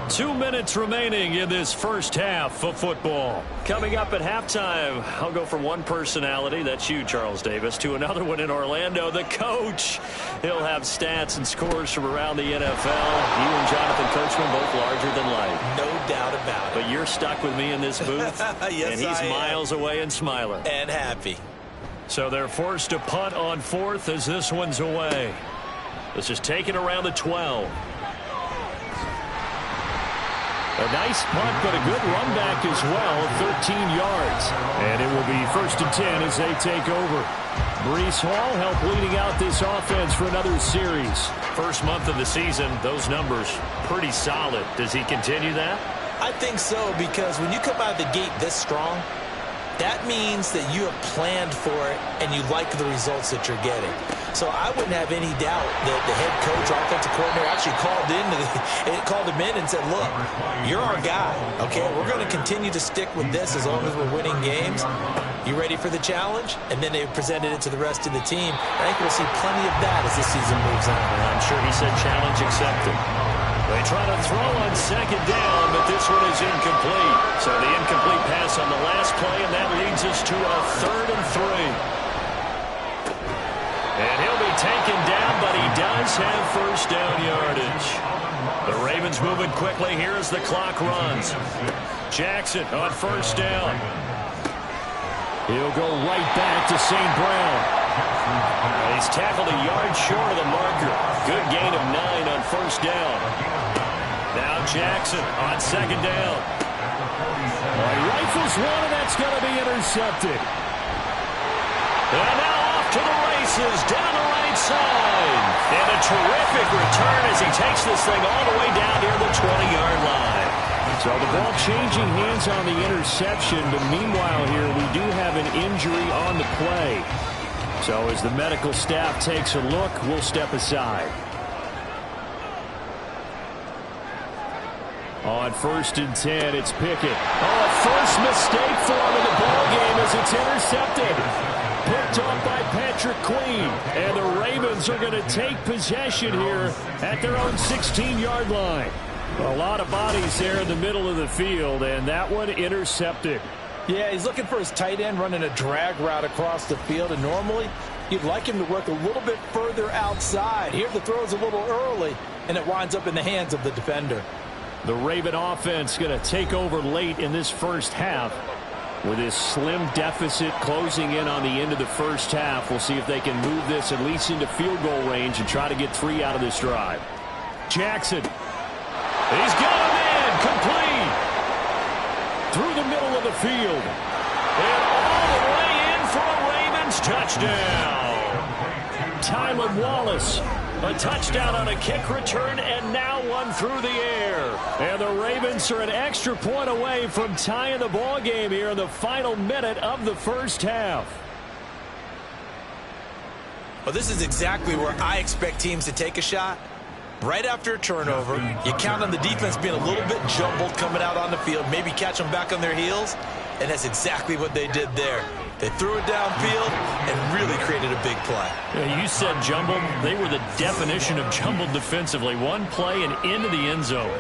2 minutes remaining in this first half of football. Coming up at halftime, I'll go from one personality, that's you, Charles Davis, to another one in Orlando, the coach. He'll have stats and scores from around the NFL. You and Jonathan Coachman both larger than life. No doubt about it. But you're stuck with me in this booth, yes, and he's miles away and smiling. And happy. So they're forced to punt on 4th as this one's away. This is taken around the 12. A nice punt, but a good run back as well, 13 yards. And it will be 1st and 10 as they take over. Breece Hall helped leading out this offense for another series. First month of the season, those numbers pretty solid. Does he continue that? I think so, because when you come out of the gate this strong, that means that you have planned for it and you like the results that you're getting. So I wouldn't have any doubt that the head coach, offensive coordinator, actually called him in and said, look, you're our guy, okay? We're going to continue to stick with this as long as we're winning games. You ready for the challenge? And then they presented it to the rest of the team. I think we'll see plenty of that as this season moves on. I'm sure he said challenge accepted. They try to throw on 2nd down, but this one is incomplete. So the incomplete pass on the last play, and that leads us to a 3rd and 3. And he'll be taken down, but he does have 1st down yardage. The Ravens moving quickly here as the clock runs. Jackson on 1st down. He'll go right back to St. Brown. He's tackled a yard short of the marker. Good gain of 9 on 1st down. Now Jackson on 2nd down. He rifles one, and that's going to be intercepted. And now off to the races down the right side. And a terrific return as he takes this thing all the way down near the 20-yard line. So the ball changing hands on the interception, but meanwhile here we do have an injury on the play. So as the medical staff takes a look, we'll step aside. On 1st and 10, it's Pickett. Oh, a first mistake for him in the ballgame as it's intercepted. Picked off by Patrick Queen. And the Ravens are going to take possession here at their own 16-yard line. A lot of bodies there in the middle of the field, and that one intercepted. Yeah, he's looking for his tight end running a drag route across the field, and normally you'd like him to work a little bit further outside. Here the throw's a little early, and it winds up in the hands of the defender. The Raven offense going to take over late in this first half with this slim deficit closing in on the end of the first half. We'll see if they can move this at least into field goal range and try to get 3 out of this drive. Jackson. He's got a man complete through the middle of the field. And all the way in for a Ravens touchdown. Tylan Wallace. A touchdown on a kick return, and now one through the air. And the Ravens are an extra point away from tying the ball game here in the final minute of the first half. Well, this is exactly where I expect teams to take a shot. Right after a turnover, you count on the defense being a little bit jumbled coming out on the field, maybe catch them back on their heels, and that's exactly what they did there. They threw it downfield and really created a big play. Yeah, you said jumbled. They were the definition of jumbled defensively. One play and into the end zone.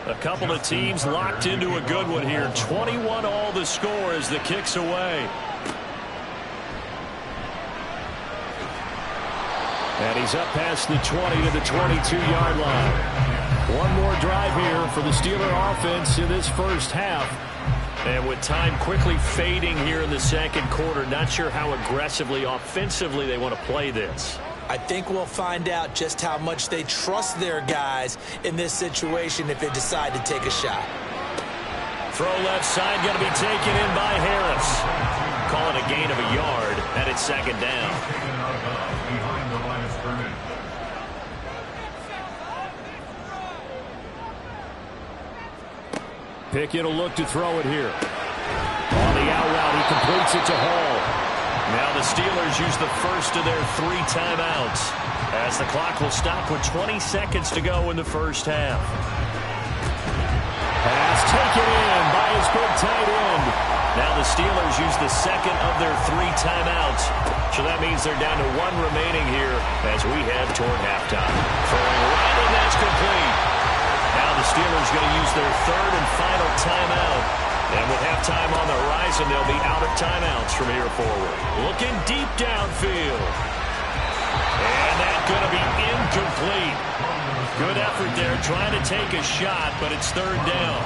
A couple of teams locked into a good one here. 21-all the score as the kick's away. And he's up past the 20 to the 22-yard line. One more drive here for the Steeler offense in this first half. And with time quickly fading here in the second quarter, not sure how aggressively, offensively they want to play this. I think we'll find out just how much they trust their guys in this situation if they decide to take a shot. Throw left side, going to be taken in by Harris. Call it a gain of a yard, and it's second down. Behind the line of scrimmage. Pickett will look to throw it here. On the out route, he completes it to Hall. Now the Steelers use the first of their 3 timeouts as the clock will stop with 20 seconds to go in the first half. Pass taken in by his big tight end. Now the Steelers use the second of their 3 timeouts. So that means they're down to 1 remaining here as we head toward halftime. Throwing right, and that's complete. Now the Steelers going to use their 3rd and final timeout. And with halftime on the horizon, they'll be out of timeouts from here forward. Looking deep downfield. And that's going to be incomplete. Good effort there trying to take a shot, but it's 3rd down.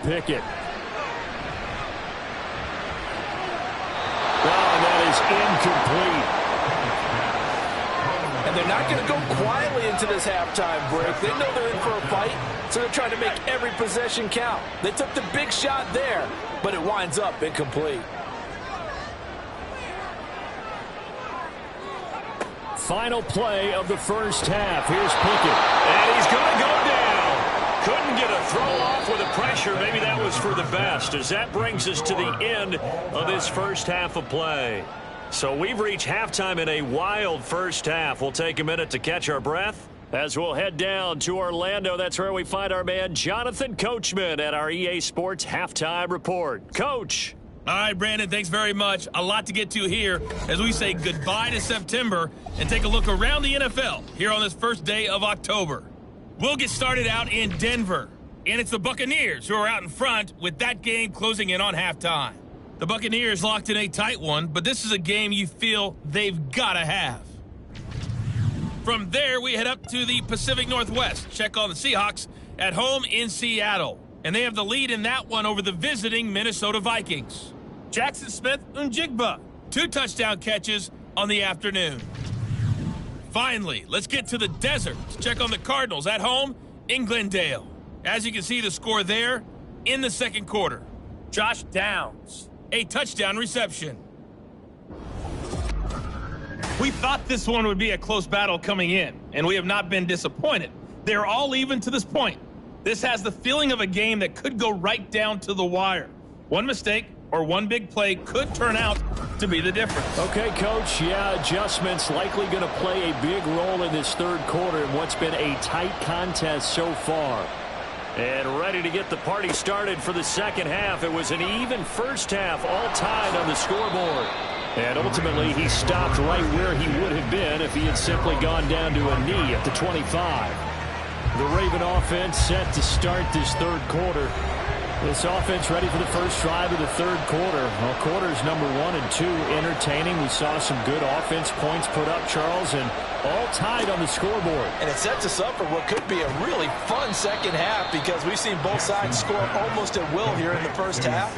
Pickett. Oh, that is incomplete. And they're not going to go quietly into this halftime break. They know they're in for a fight, so they're trying to make every possession count. They took the big shot there, but it winds up incomplete. Final play of the first half. Here's Pickett. And he's going to go down. Couldn't get a throw off with the pressure. Maybe that was for the best, as that brings us to the end of this first half of play. So we've reached halftime in a wild first half. We'll take a minute to catch our breath as we'll head down to Orlando. That's where we find our man Jonathan Coachman at our EA Sports Halftime Report. Coach. All right, Brandon, thanks very much. A lot to get to here as we say goodbye to September and take a look around the NFL here on this first day of October. We'll get started out in Denver, and it's the Buccaneers who are out in front with that game closing in on halftime. The Buccaneers locked in a tight one, but this is a game you feel they've got to have. From there, we head up to the Pacific Northwest. Check on the Seahawks at home in Seattle. And they have the lead in that one over the visiting Minnesota Vikings. Jackson Smith-Njigba, 2 touchdown catches on the afternoon. Finally, let's get to the desert. Check on the Cardinals at home in Glendale. As you can see, the score there in the second quarter. Josh Downs, a touchdown reception. We thought this one would be a close battle coming in, and we have not been disappointed. They're all even to this point. This has the feeling of a game that could go right down to the wire. One mistake or one big play could turn out to be the difference. Okay, Coach, yeah, adjustments likely going to play a big role in this third quarter in what's been a tight contest so far. And ready to get the party started for the second half. It was an even first half, all tied on the scoreboard. And ultimately, he stopped right where he would have been if he had simply gone down to a knee at the 25. The Raven offense set to start this third quarter. This offense ready for the first drive of the third quarter. Well, quarters number 1 and 2 entertaining. We saw some good offense points put up, Charles, and all tied on the scoreboard. And it sets us up for what could be a really fun second half because we've seen both sides score almost at will here in the first half.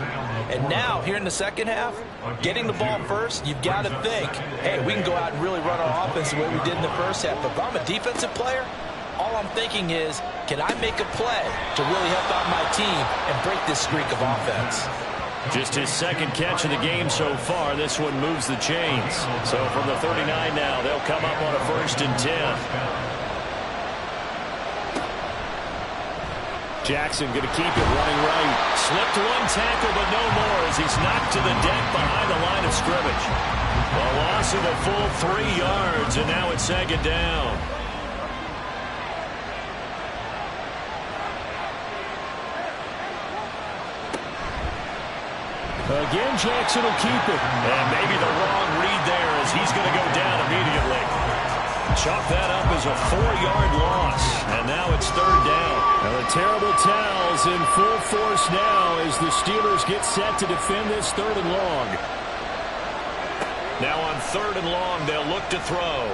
And now, here in the second half, getting the ball first, you've got to think, hey, we can go out and really run our offense the way we did in the first half. But if I'm a defensive player, all I'm thinking is, can I make a play to really help out my team and break this streak of offense? Just his second catch of the game so far. This one moves the chains. So from the 39 now, they'll come up on a 1st and 10. Jackson going to keep it running right. Slipped one tackle, but no more as he's knocked to the deck behind the line of scrimmage. A loss of a full 3 yards, and now it's second down. Again, Jackson will keep it. And maybe the wrong read there as he's going to go down immediately. Chalk that up as a 4-yard loss. And now it's 3rd down. Now the terrible towels in full force now as the Steelers get set to defend this 3rd and long. Now on 3rd and long, they'll look to throw.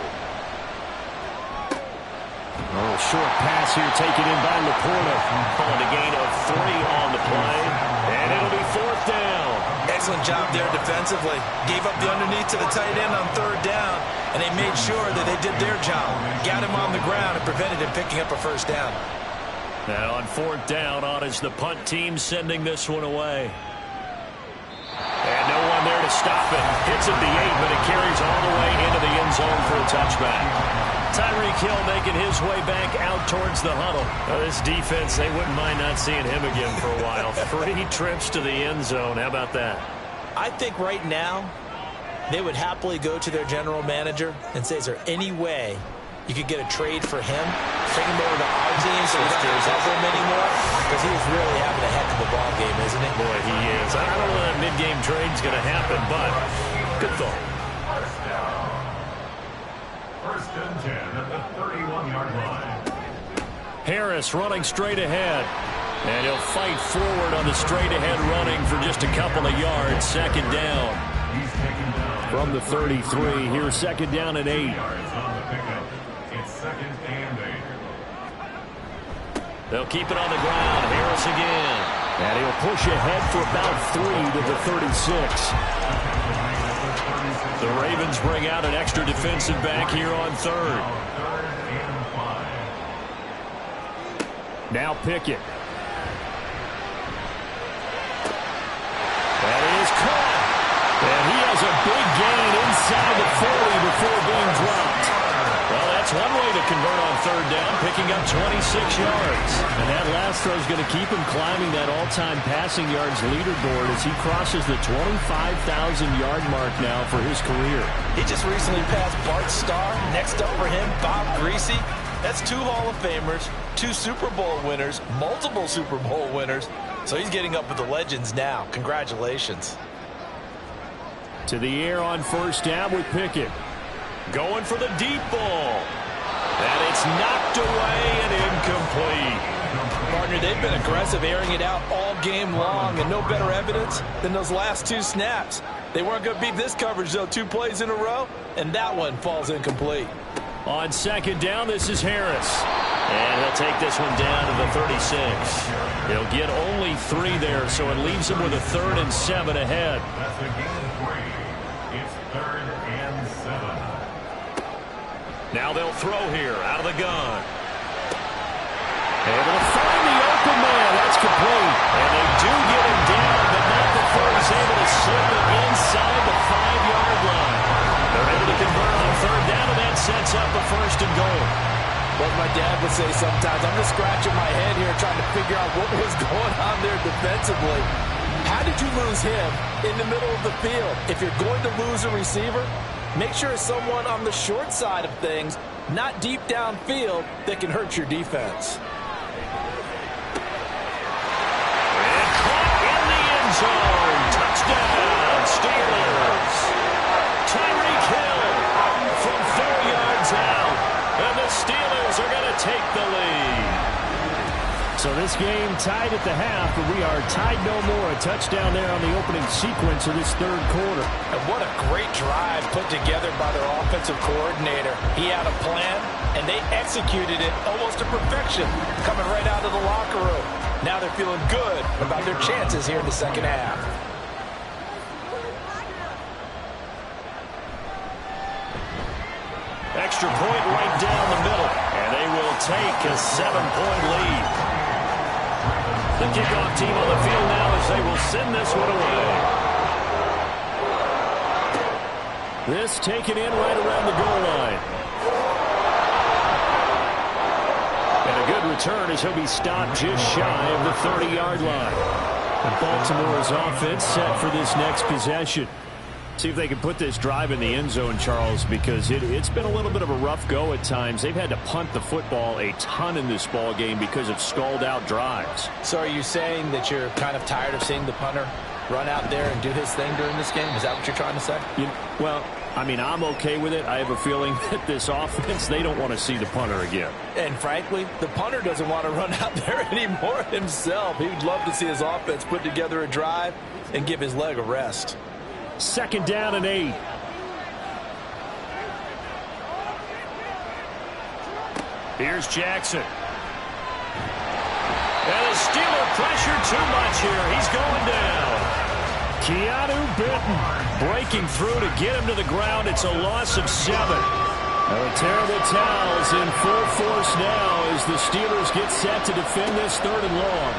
A little short pass here taken in by Laporta. Calling a gain of 3 on the play. And it'll be 4th down. Excellent job there defensively. Gave up the underneath to the tight end on 3rd down, and they made sure that they did their job. Got him on the ground and prevented him picking up a 1st down. Now on 4th down, on is the punt team sending this one away. And no one there to stop it. Hits at the 8, but it carries all the way into the end zone for a touchback. Tyreek Hill making his way back out towards the huddle. Now this defense, they wouldn't mind not seeing him again for a while. 3 trips to the end zone. How about that? I think right now they would happily go to their general manager and say, is there any way you could get a trade for him? Take him over to our team so we don't have to cover him anymore? Because he is really having a heck of a ball game, isn't he? Boy, he is. I don't know that mid-game trade's going to happen, but good thought. 1st and 10 at the 31-yard line. Harris running straight ahead. And he'll fight forward on the straight-ahead running for just a couple of yards. 2nd down. He's taken down from the 33. Here's 2nd down and 8. yards on the pickup. It's 2nd and 8. They'll keep it on the ground. Harris again. And he'll push ahead for about 3 to the 36. The Ravens bring out an extra defensive back here on 3rd. Now Pickett. That is caught. And he has a big gain inside the 40 before being dropped. Well, that's one way to convert on 3rd down, picking up 26 yards. And that last throw is going to keep him climbing that all-time passing yards leaderboard as he crosses the 25,000-yard mark now for his career. He just recently passed Bart Starr. Next up for him, Bob Greasy. That's 2 Hall of Famers, 2 Super Bowl winners, multiple Super Bowl winners. So he's getting up with the legends now. Congratulations. To the air on 1st down with Pickett. Going for the deep ball. And it's knocked away and incomplete. Partner, they've been aggressive, airing it out all game long, and no better evidence than those last 2 snaps. They weren't going to beat this coverage, though, 2 plays in a row, and that one falls incomplete. On 2nd down, this is Harris. And he'll take this one down to the 36. He'll get only 3 there, so it leaves him with a 3rd and 7 ahead. That's a gain of 3. It's 3rd and 7. Now they'll throw here out of the gun. Able to find the open man. That's complete. And they do get him down, but not before he's able to slip it inside the 5-yard line. They're able to convert on 3rd down, and that sets up a 1st and goal. What my dad would say sometimes, I'm just scratching my head here trying to figure out what was going on there defensively. How did you lose him in the middle of the field? If you're going to lose a receiver, make sure it's someone on the short side of things, not deep downfield, that can hurt your defense. And caught in the end zone. Touchdown, Steelers. Tyreek Hill from 4 yards out. And the Steelers are going to take the lead. So this game tied at the half, but we are tied no more. A touchdown there on the opening sequence of this 3rd quarter. And what a great drive put together by their offensive coordinator. He had a plan, and they executed it almost to perfection, coming right out of the locker room. Now they're feeling good about their chances here in the 2nd half. Extra point right down the middle, and they will take a 7-point lead. The kickoff team on the field now as they will send this one away. This taken in right around the goal line. And a good return as he'll be stopped just shy of the 30-yard line. And Baltimore's offense set for this next possession. See if they can put this drive in the end zone, Charles, because it's been a little bit of a rough go at times. They've had to punt the football a ton in this ball game because of stalled-out drives. So are you saying that you're kind of tired of seeing the punter run out there and do his thing during this game? Is that what you're trying to say? Well, I mean, I'm okay with it. I have a feeling that this offense, they don't want to see the punter again. And frankly, the punter doesn't want to run out there anymore himself. He would love to see his offense put together a drive and give his leg a rest. 2nd down and 8. Here's Jackson. And the Steeler pressure too much here. He's going down. Keanu Benton breaking through to get him to the ground. It's a loss of 7. Now the terrible towels in full force now as the Steelers get set to defend this 3rd and long.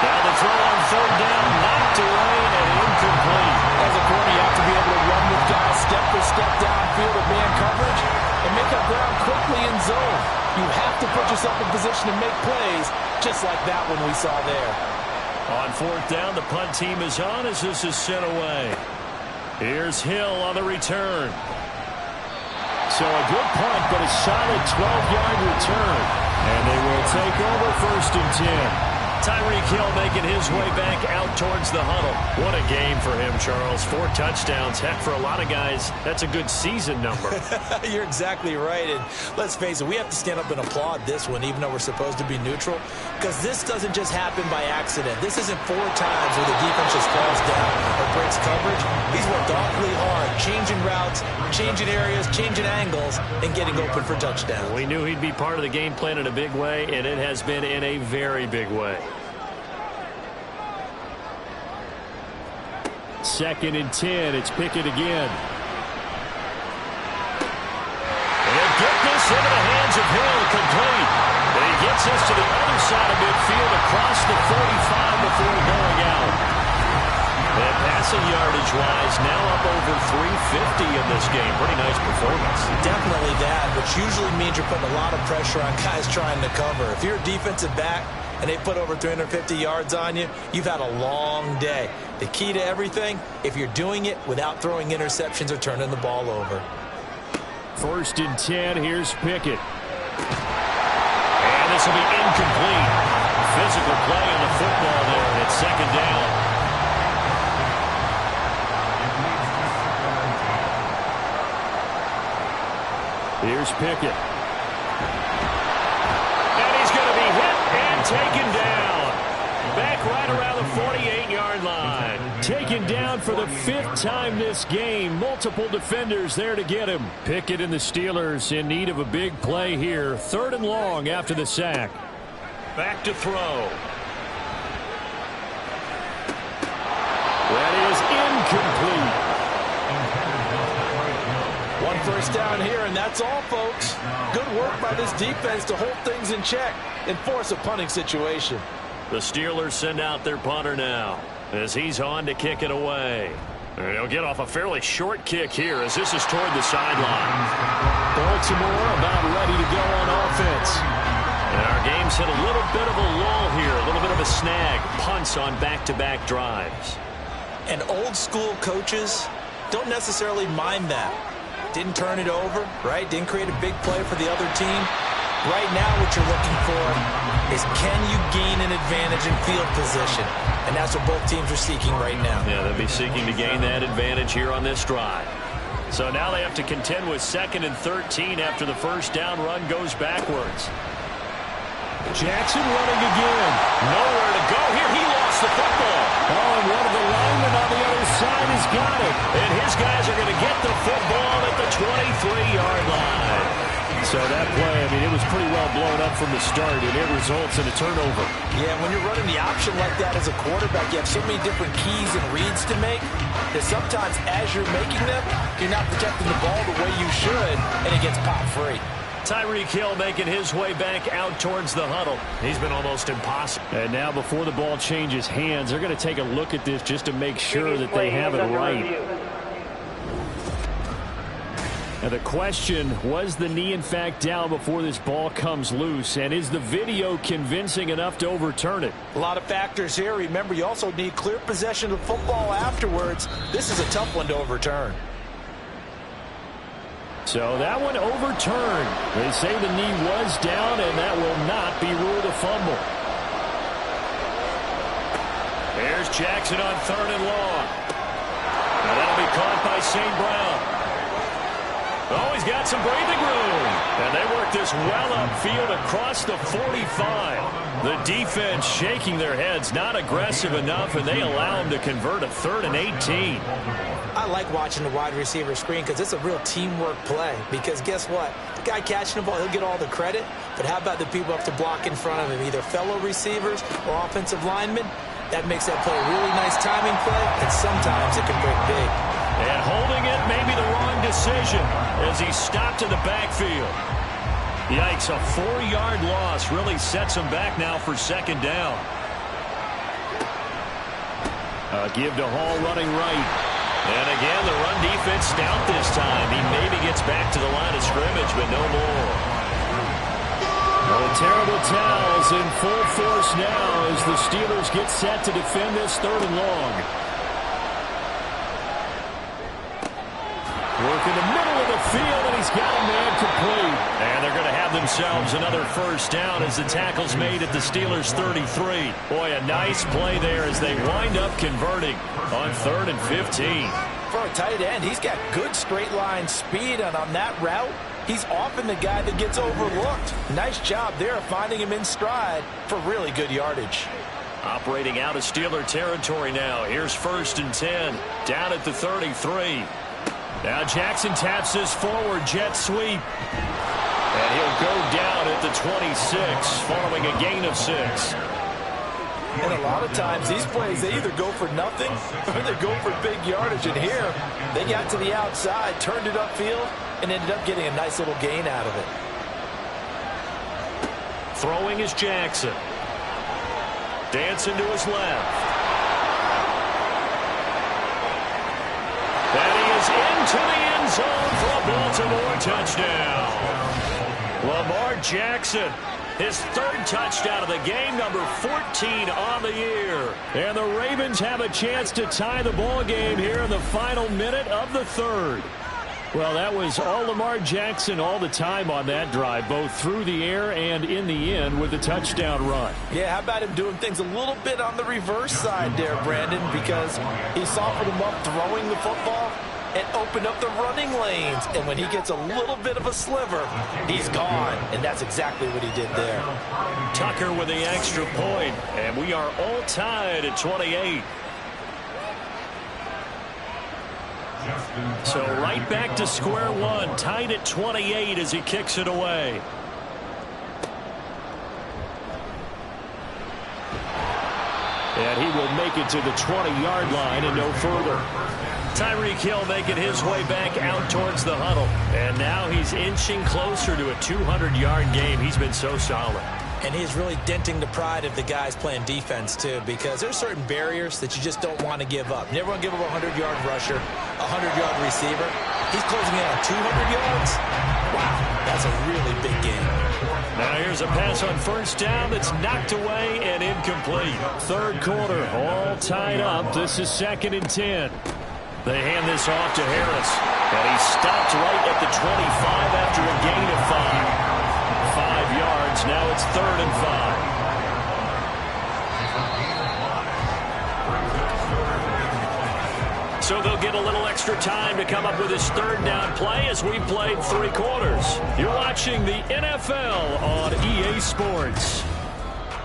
Now the throw on 3rd down, knocked away and incomplete. As a corner, you have to be able to run with guys step for step downfield of man coverage and make up ground quickly in zone. You have to put yourself in position to make plays, just like that one we saw there. On 4th down, the punt team is on as this is sent away. Here's Hill on the return. So a good punt, but a solid 12-yard return. And they will take over 1st and 10. Tyreek Hill making his way back out towards the huddle. What a game for him, Charles. 4 touchdowns. Heck, for a lot of guys, that's a good season number. You're exactly right. And let's face it, we have to stand up and applaud this one, even though we're supposed to be neutral, because this doesn't just happen by accident. This isn't 4 times where the defense just falls down or breaks coverage. He's worked awfully hard, changing routes, changing areas, changing angles, and getting open for touchdowns. We knew he'd be part of the game plan in a big way, and it has been in a very big way. 2nd and 10. It's Pickett again. He'll get this into the hands of Hill, complete. And he gets us to the other side of midfield across the 45 before going out. And passing yardage-wise, now up over 350 in this game. Pretty nice performance. Definitely that, which usually means you're putting a lot of pressure on guys trying to cover. If you're a defensive back and they put over 350 yards on you, you've had a long day. The key to everything, if you're doing it without throwing interceptions or turning the ball over. 1st and 10, here's Pickett. And this will be incomplete. Physical play on the football there, and it's 2nd down. Here's Pickett. And he's going to be hit and taken down. Back right around the 48-yard line. Taken down for the 5th time this game. Multiple defenders there to get him. Pickett and the Steelers in need of a big play here. 3rd and long after the sack. Back to throw. That is incomplete. 1 first down here, and that's all, folks. Good work by this defense to hold things in check and force a punting situation. The Steelers send out their punter now as he's on to kick it away. And he'll get off a fairly short kick here as this is toward the sideline. Baltimore about ready to go on offense. And our game's hit a little bit of a lull here, a little bit of a snag. Punts on back-to-back drives. And old-school coaches don't necessarily mind that. Didn't turn it over, right? Didn't create a big play for the other team. Right now what you're looking for is can you gain an advantage in field position? And that's what both teams are seeking right now. Yeah, they'll be seeking to gain that advantage here on this drive. So now they have to contend with 2nd and 13 after the first down run goes backwards. Jackson running again. Nowhere to go here. He lost the football. Oh, and one of the linemen on the other side has got it. And his guys are going to get the football at the 23-yard line. So that play, I mean, it was pretty well blown up from the start, and it results in a turnover. Yeah, when you're running the option like that as a quarterback, you have so many different keys and reads to make that sometimes as you're making them, you're not protecting the ball the way you should, and it gets popped free. Tyreek Hill making his way back out towards the huddle. He's been almost impossible. And now before the ball changes hands, they're going to take a look at this just to make sure that they have it right. Now the question, was the knee in fact down before this ball comes loose? And is the video convincing enough to overturn it? A lot of factors here. Remember, you also need clear possession of football afterwards. This is a tough one to overturn. So that one overturned. They say the knee was down, and that will not be ruled a fumble. Here's Jackson on 3rd and long. Now that'll be caught by St. Brown. Oh, he's got some breathing room. And they work this well upfield across the 45. The defense shaking their heads, not aggressive enough, and they allow him to convert a 3rd and 18. I like watching the wide receiver screen because it's a real teamwork play. Because guess what? The guy catching the ball, he'll get all the credit. But how about the people up to block in front of him, either fellow receivers or offensive linemen? That makes that play a really nice timing play, and sometimes it can break big. And holding it may be the wrong decision as he stopped in the backfield. Yikes, a 4-yard loss really sets him back now for second down. A give to Hall running right. And again, the run defense stout this time. He maybe gets back to the line of scrimmage, but no more. The terrible towels in full force now as the Steelers get set to defend this 3rd and long. Work in the middle of the field, and he's got a man complete. And they're going to have themselves another first down as the tackle's made at the Steelers' 33. Boy, a nice play there as they wind up converting on 3rd and 15. For a tight end, he's got good straight line speed, and on that route, he's often the guy that gets overlooked. Nice job there finding him in stride for really good yardage. Operating out of Steeler territory now. Here's 1st and 10, down at the 33. Now Jackson taps this forward jet sweep. And he'll go down at the 26 following a gain of 6. And a lot of times these plays, they either go for nothing or they go for big yardage. And here, they got to the outside, turned it upfield, and ended up getting a nice little gain out of it. Throwing is Jackson. Dancing to his left. And he is into the end zone for a Baltimore touchdown. Lamar Jackson, his 3rd touchdown of the game, number 14 on the year. And the Ravens have a chance to tie the ball game here in the final minute of the 3rd. Well, that was all Lamar Jackson all the time on that drive, both through the air and in the end with the touchdown run. Yeah, how about him doing things a little bit on the reverse side there, Brandon, because he softened him up throwing the football and opened up the running lanes. And when he gets a little bit of a sliver, he's gone. And that's exactly what he did there. Tucker with the extra point, and we are all tied at 28. So right back to square one, tied at 28 as he kicks it away. And he will make it to the 20-yard line and no further. Tyreek Hill making his way back out towards the huddle. And now he's inching closer to a 200-yard game. He's been so solid. And he's really denting the pride of the guys playing defense, too, because there's certain barriers that you just don't want to give up. You never want to give up a 100-yard rusher, a 100-yard receiver. He's closing in on 200 yards. Wow, that's a really big game. Now here's a pass on 1st down that's knocked away and incomplete. 3rd quarter, all tied up. This is 2nd and 10. They hand this off to Harris, and he stopped right at the 25 after a gain of 5. 5 yards. Now it's 3rd and 5. So they'll get a little extra time to come up with his 3rd down play as we played 3 quarters. You're watching the NFL on EA Sports.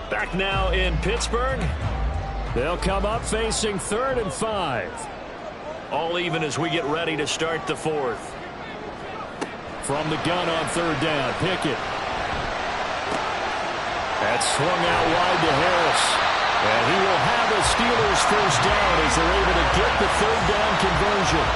Back now in Pittsburgh. They'll come up facing 3rd and 5. All even as we get ready to start the 4th. From the gun on 3rd down, Pickett. That's swung out wide to Harris. And he will have a Steelers first down as they're able to get the 3rd down conversion.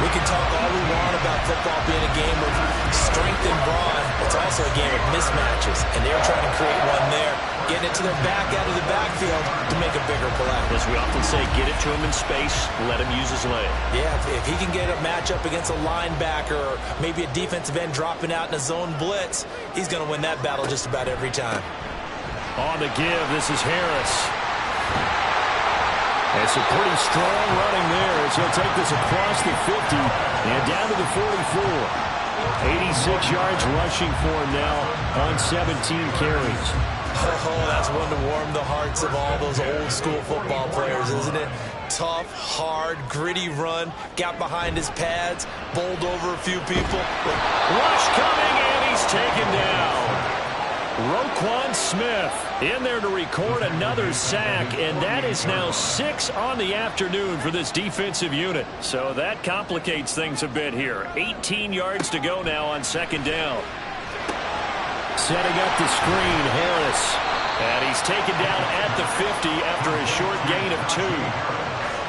We can talk all we want about football being a game of strength and brawn. It's also a game of mismatches, and they're trying to create one there, getting it to their back out of the backfield to make a bigger play. As we often say, get it to him in space, let him use his leg. Yeah, if he can get a matchup against a linebacker or maybe a defensive end dropping out in a zone blitz, he's going to win that battle just about every time. On the give, this is Harris. It's a pretty strong running there as he'll take this across the 50 and down to the 44. 86 yards rushing for him now on 17 carries. Oh, that's one to warm the hearts of all those old school football players, isn't it? Tough, hard, gritty run, got behind his pads, bowled over a few people. Rush coming, and he's taken down. Roquan Smith in there to record another sack, and that is now 6 on the afternoon for this defensive unit. So that complicates things a bit here. 18 yards to go now on second down. Setting up the screen, Harris. And he's taken down at the 50 after a short gain of 2.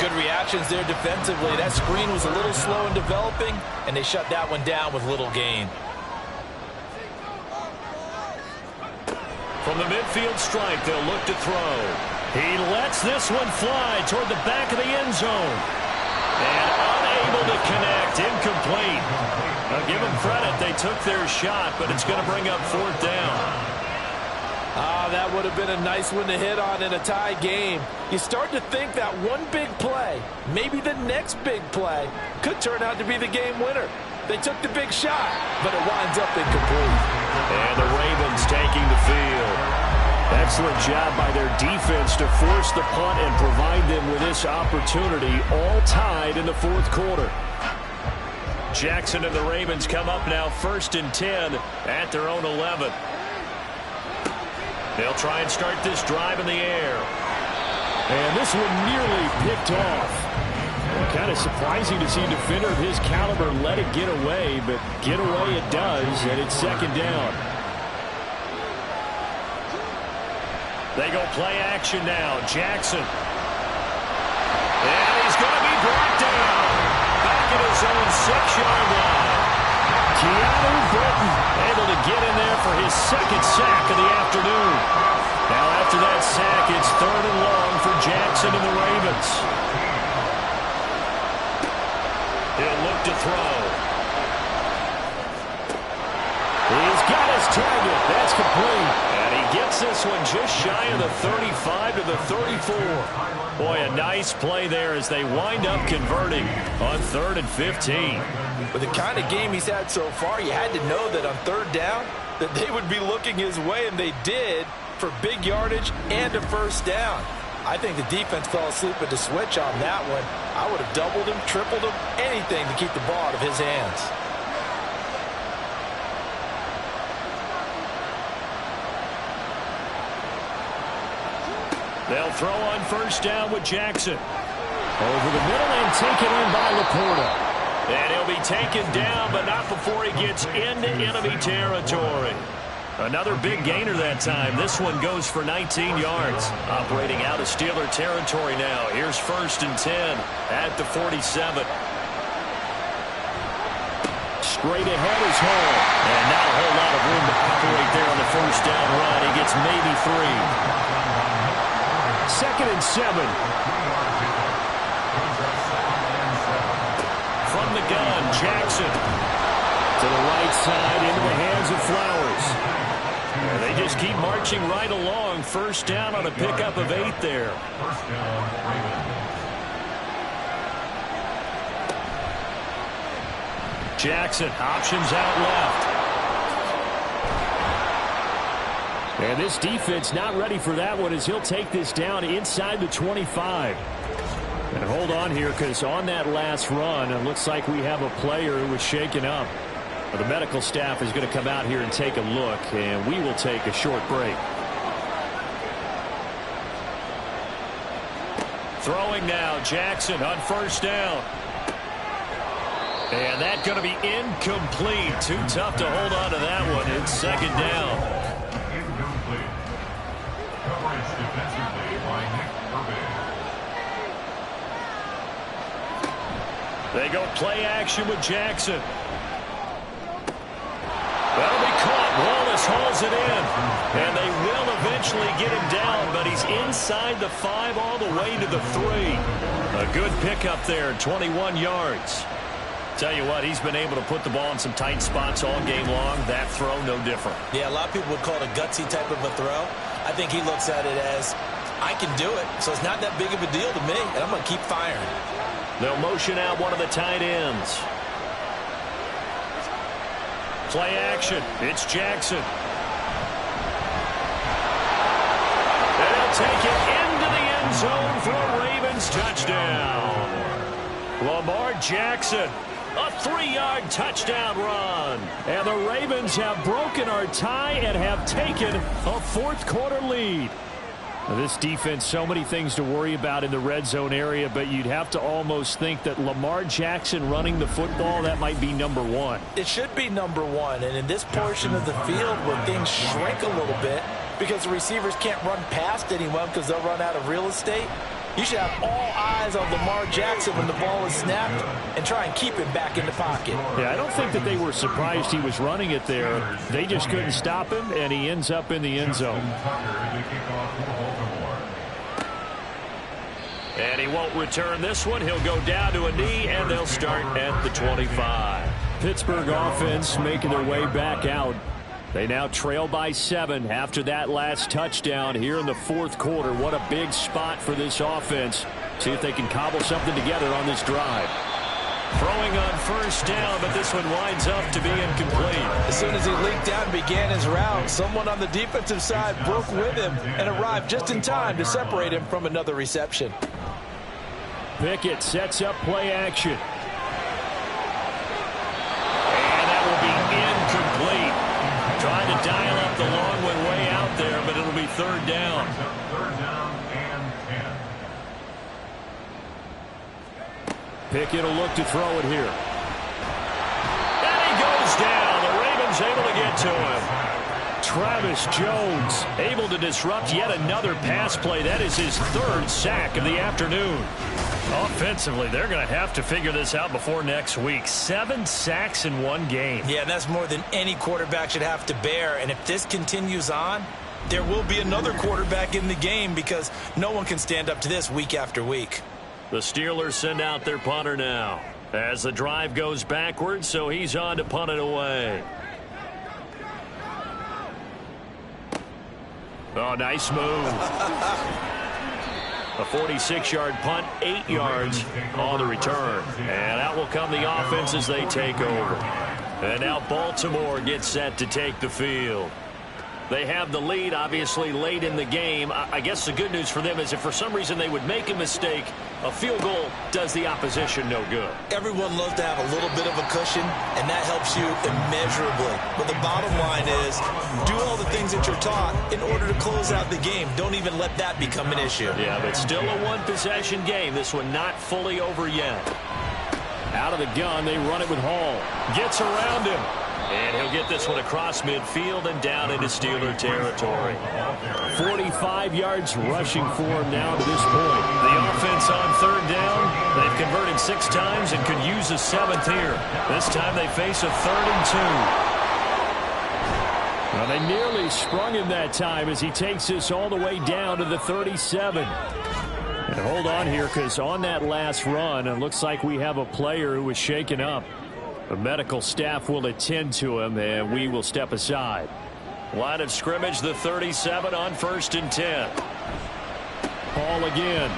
Good reactions there defensively. That screen was a little slow in developing, and they shut that one down with little gain. From the midfield stripe, they'll look to throw. He lets this one fly toward the back of the end zone. And unable to connect, incomplete. Now give them credit, they took their shot, but it's going to bring up fourth down. That would have been a nice one to hit on in a tie game. You start to think that one big play, maybe the next big play, could turn out to be the game winner. They took the big shot, but it winds up incomplete. And the Ravens taking the field. Excellent job by their defense to force the punt and provide them with this opportunity, all tied in the fourth quarter. Jackson and the Ravens come up now 1st and 10 at their own 11. They'll try and start this drive in the air. And this one nearly picked off. Kind of surprising to see a defender of his caliber let it get away, but get away it does, and it's second down. They go play action now. Jackson. And he's going to be brought down. Back at his own 6-yard line. Keanu Britton able to get in there for his second sack of the afternoon. Now after that sack, it's 3rd and long for Jackson and the Ravens. He'll look to throw. He's got his target. That's complete. And he gets this one just shy of the 35 to the 34. Boy, a nice play there as they wind up converting on 3rd and 15. With the kind of game he's had so far, you had to know that on 3rd down that they would be looking his way, and they did, for big yardage and a first down. I think the defense fell asleep at the switch on that one. I would have doubled him, tripled him, anything to keep the ball out of his hands. They'll throw on first down with Jackson. Over the middle and taken in by Laporta. And he'll be taken down, but not before he gets into enemy territory. Another big gainer that time. This one goes for 19 yards. Operating out of Steeler territory now. Here's 1st and 10 at the 47. Straight ahead is Hall. And not a whole lot of room to operate there on the first down run. He gets maybe 3. 2nd and 7. From the gun, Jackson. To the right side, into the hands of Flowers. And they just keep marching right along. First down on a pickup of 8 there. First down, Ravens. Jackson, options out left. And this defense not ready for that one as he'll take this down inside the 25. And hold on here, because on that last run, it looks like we have a player who was shaken up. The medical staff is going to come out here and take a look, and we will take a short break. Throwing now, Jackson on first down. And that's going to be incomplete. Too tough to hold on to that one. It's second down. Incomplete. Coverage defensively by Nick Irvin. They go play action with Jackson. That'll be caught. Wallace hauls it in. And they will eventually get him down, but he's inside the 5 all the way to the 3. A good pickup there, 21 yards. Tell you what, he's been able to put the ball in some tight spots all game long. That throw, no different. Yeah, a lot of people would call it a gutsy type of a throw. I think he looks at it as, I can do it, so it's not that big of a deal to me, and I'm going to keep firing. They'll motion out one of the tight ends. Play action. It's Jackson. They'll take it into the end zone for a Ravens touchdown. Lamar Jackson A 3-yard touchdown run. And the Ravens have broken our tie and have taken a fourth-quarter lead. Now, this defense, so many things to worry about in the red zone area, but you'd have to almost think that Lamar Jackson running the football, that might be number one. It should be number one, and in this portion of the field where things shrink a little bit because the receivers can't run past anyone because they'll run out of real estate, you should have all eyes on Lamar Jackson when the ball is snapped and try and keep him back in the pocket. Yeah, I don't think that they were surprised he was running it there. They just couldn't stop him, and he ends up in the end zone. And he won't return this one. He'll go down to a knee, and they'll start at the 25. Pittsburgh offense making their way back out. They now trail by 7 after that last touchdown here in the fourth quarter. What a big spot for this offense. See if they can cobble something together on this drive. Throwing on first down, but this one winds up to be incomplete. As soon as he leaked out and began his route, someone on the defensive side broke with him and arrived just in time to separate him from another reception. Pickett sets up play action. And that will be incomplete. Trying to dial up the long one way out there, but it'll be third down. Third down and 10. Pickett will look to throw it here. And he goes down. The Ravens able to get to him. Travis Jones Able to disrupt yet another pass play. That is his third sack of the afternoon. Offensively, they're going to have to figure this out before next week. 7 sacks in one game. Yeah, that's more than any quarterback should have to bear. And if this continues on, there will be another quarterback in the game because no one can stand up to this week after week. The Steelers send out their punter now as the drive goes backwards, so he's on to punt it away. Oh, nice move. A 46-yard punt, 8 yards on the return. And out will come the offense as they take over. And now Baltimore gets set to take the field. They have the lead, obviously, late in the game. I guess the good news for them is if for some reason they would make a mistake, a field goal does the opposition no good. Everyone loves to have a little bit of a cushion, and that helps you immeasurably. But the bottom line is do all the things that you're taught in order to close out the game. Don't even let that become an issue. Yeah, but still a one-possession game. This one not fully over yet. out of the gun. They run it with Hall. Gets around him. And he'll get this one across midfield and down into Steeler territory. 45 yards rushing for him now to this point. The offense on third down. They've converted 6 times and could use a 7th here. This time they face a 3rd and 2. Well, they nearly sprung him that time as he takes this all the way down to the 37. And hold on here, because on that last run, it looks like we have a player who was shaken up. The medical staff will attend to him, and we will step aside. Line of scrimmage, the 37 on 1st and 10. Hall again.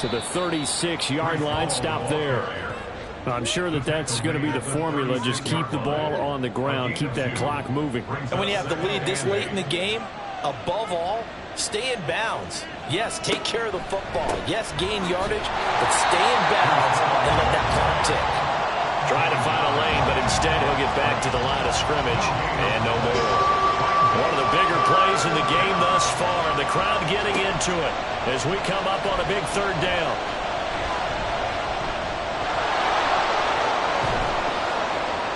To the 36-yard line, stop there. I'm sure that that's going to be the formula. Just keep the ball on the ground, keep that clock moving. And when you have the lead this late in the game, above all, stay in bounds. Yes, take care of the football. Yes, gain yardage, but stay in bounds and let that clock tick. Trying to find a lane, but instead he'll get back to the line of scrimmage and no more. One of the bigger plays in the game thus far. The crowd getting into it as we come up on a big 3rd down.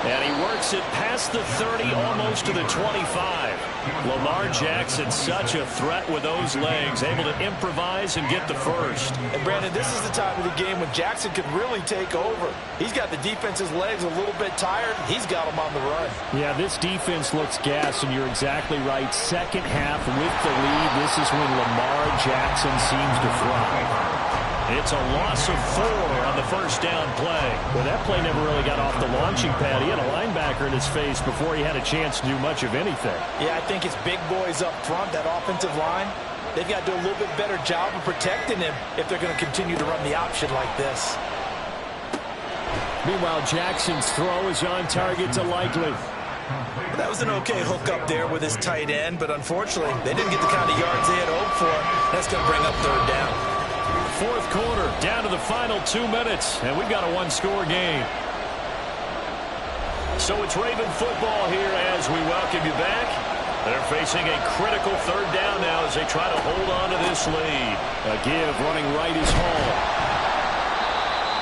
And he works it past the 30, almost to the 25. Lamar Jackson, such a threat with those legs, able to improvise and get the first. And Brandon, this is the time of the game when Jackson could really take over. He's got the defense's legs a little bit tired. He's got them on the run. Yeah, this defense looks gassed, and you're exactly right. Second half with the lead, this is when Lamar Jackson seems to thrive. It's a loss of 4 on the 1st down play. Well, that play never really got off the launching pad. He had a linebacker in his face before he had a chance to do much of anything. Yeah, I think it's big boys up front, that offensive line. They've got to do a little bit better job of protecting him if they're going to continue to run the option like this. Meanwhile, Jackson's throw is on target to Likely. That was an okay hook up there with his tight end, but unfortunately, they didn't get the kind of yards they had hoped for. That's going to bring up 3rd down. fourth quarter, down to the final 2 minutes, and we've got a one-score game. So it's Raven football here as we welcome you back. They're facing a critical third down now as they try to hold on to this lead. A give running right is Hall.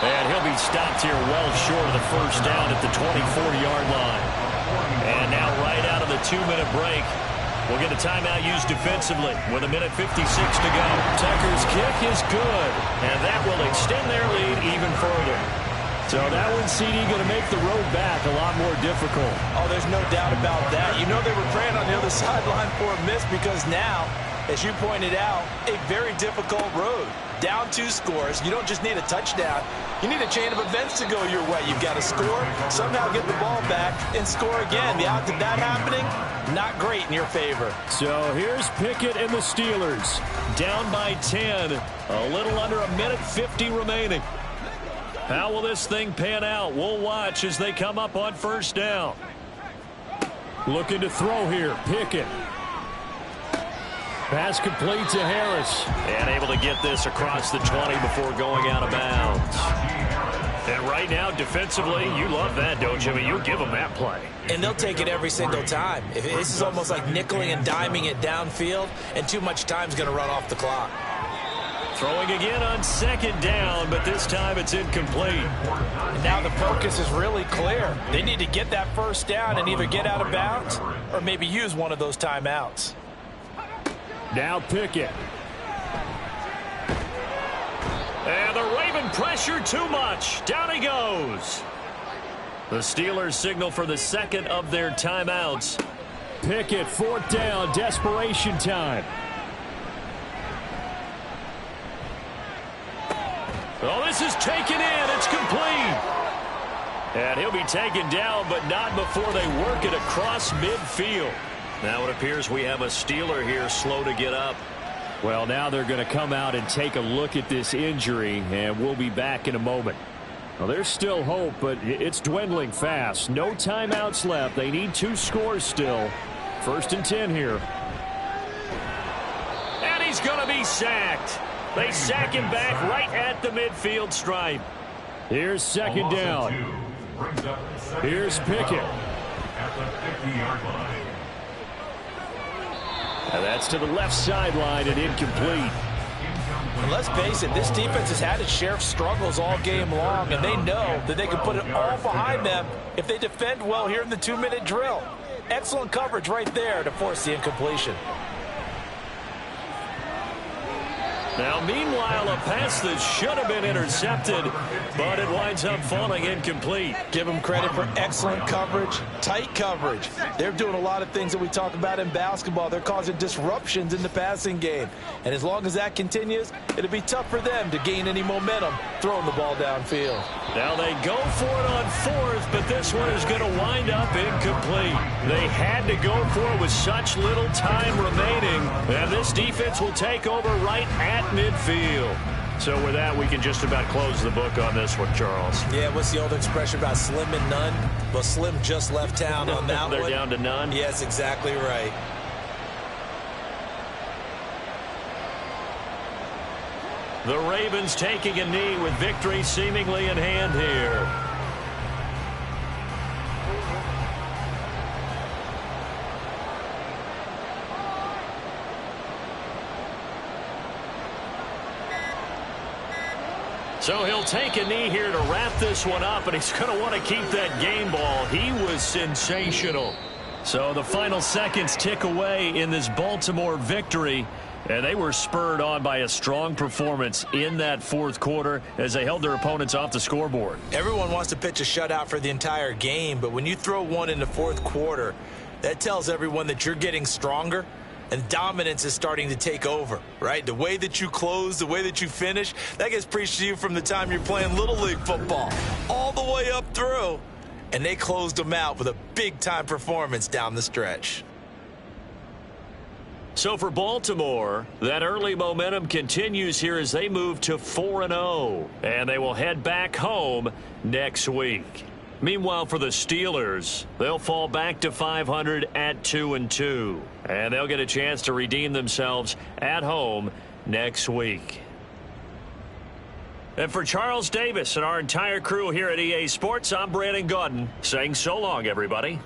And he'll be stopped here well short of the first down at the 24-yard line. And now right out of the 2-minute break, we'll get a timeout used defensively with 1:56 to go. Tucker's kick is good, and that will extend their lead even further. So that one, CD, going to make the road back a lot more difficult. Oh, there's no doubt about that. You know they were praying on the other sideline for a miss because now, as you pointed out, a very difficult road. Down 2 scores. You don't just need a touchdown. You need a chain of events to go your way. You've got to score, somehow get the ball back, and score again. The odds of that happening, not great in your favor. So here's Pickett and the Steelers. Down by 10. A little under 1:50 remaining. How will this thing pan out? We'll watch as they come up on first down. Looking to throw here. Pickett. Pass complete to Harris. And able to get this across the 20 before going out of bounds. And right now, defensively, you love that, don't you? I mean, you give them that play. And they'll take it every single time. This is almost like nickeling and diming it downfield, and too much time's going to run off the clock. Throwing again on second down, but this time it's incomplete. And now the focus is really clear. They need to get that first down and either get out of bounds or maybe use one of those timeouts. Now Pickett. And the Raven pressure too much. Down he goes. The Steelers signal for the second of their timeouts. Pickett, fourth down, desperation time. Oh, this is taken in. It's complete. And he'll be taken down, but not before they work it across midfield. Now it appears we have a Steeler here slow to get up. Well, now they're going to come out and take a look at this injury, and we'll be back in a moment. Well, there's still hope, but it's dwindling fast. No timeouts left. They need 2 scores still. 1st and 10 here. And he's going to be sacked. They sack him back right at the midfield stripe. Here's second down. Here's Pickett. At the 50-yard line. And that's to the left sideline and incomplete. And let's face it, this defense has had its share of struggles all game long, and they know that they can put it all behind them if they defend well here in the 2-minute drill. Excellent coverage right there to force the incompletion. Now, meanwhile, a pass that should have been intercepted, but it winds up falling incomplete. Give them credit for excellent coverage, tight coverage. They're doing a lot of things that we talk about in basketball. They're causing disruptions in the passing game. And as long as that continues, it'll be tough for them to gain any momentum throwing the ball downfield. Now they go for it on 4th, but this one is going to wind up incomplete. They had to go for it with such little time remaining, and this defense will take over right at midfield. So with that, we can just about close the book on this one, Charles. Yeah, what's the old expression about slim and none? Well, Slim just left town on that They're one. down to none? Yes, exactly right. The Ravens taking a knee with victory seemingly in hand here. So he'll take a knee here to wrap this one up, and he's going to want to keep that game ball. He was sensational. So the final seconds tick away in this Baltimore victory, and they were spurred on by a strong performance in that 4th quarter as they held their opponents off the scoreboard. Everyone wants to pitch a shutout for the entire game, but when you throw one in the 4th quarter, that tells everyone that you're getting stronger. And dominance is starting to take over, right? The way that you close, the way that you finish, that gets preached to you from the time you're playing Little League football all the way up through. And they closed them out with a big-time performance down the stretch. So for Baltimore, that early momentum continues here as they move to 4-0. And they will head back home next week. Meanwhile, for the Steelers, they'll fall back to 500 at 2-2. And they'll get a chance to redeem themselves at home next week. And for Charles Davis and our entire crew here at EA Sports, I'm Brandon Gaudin saying so long, everybody.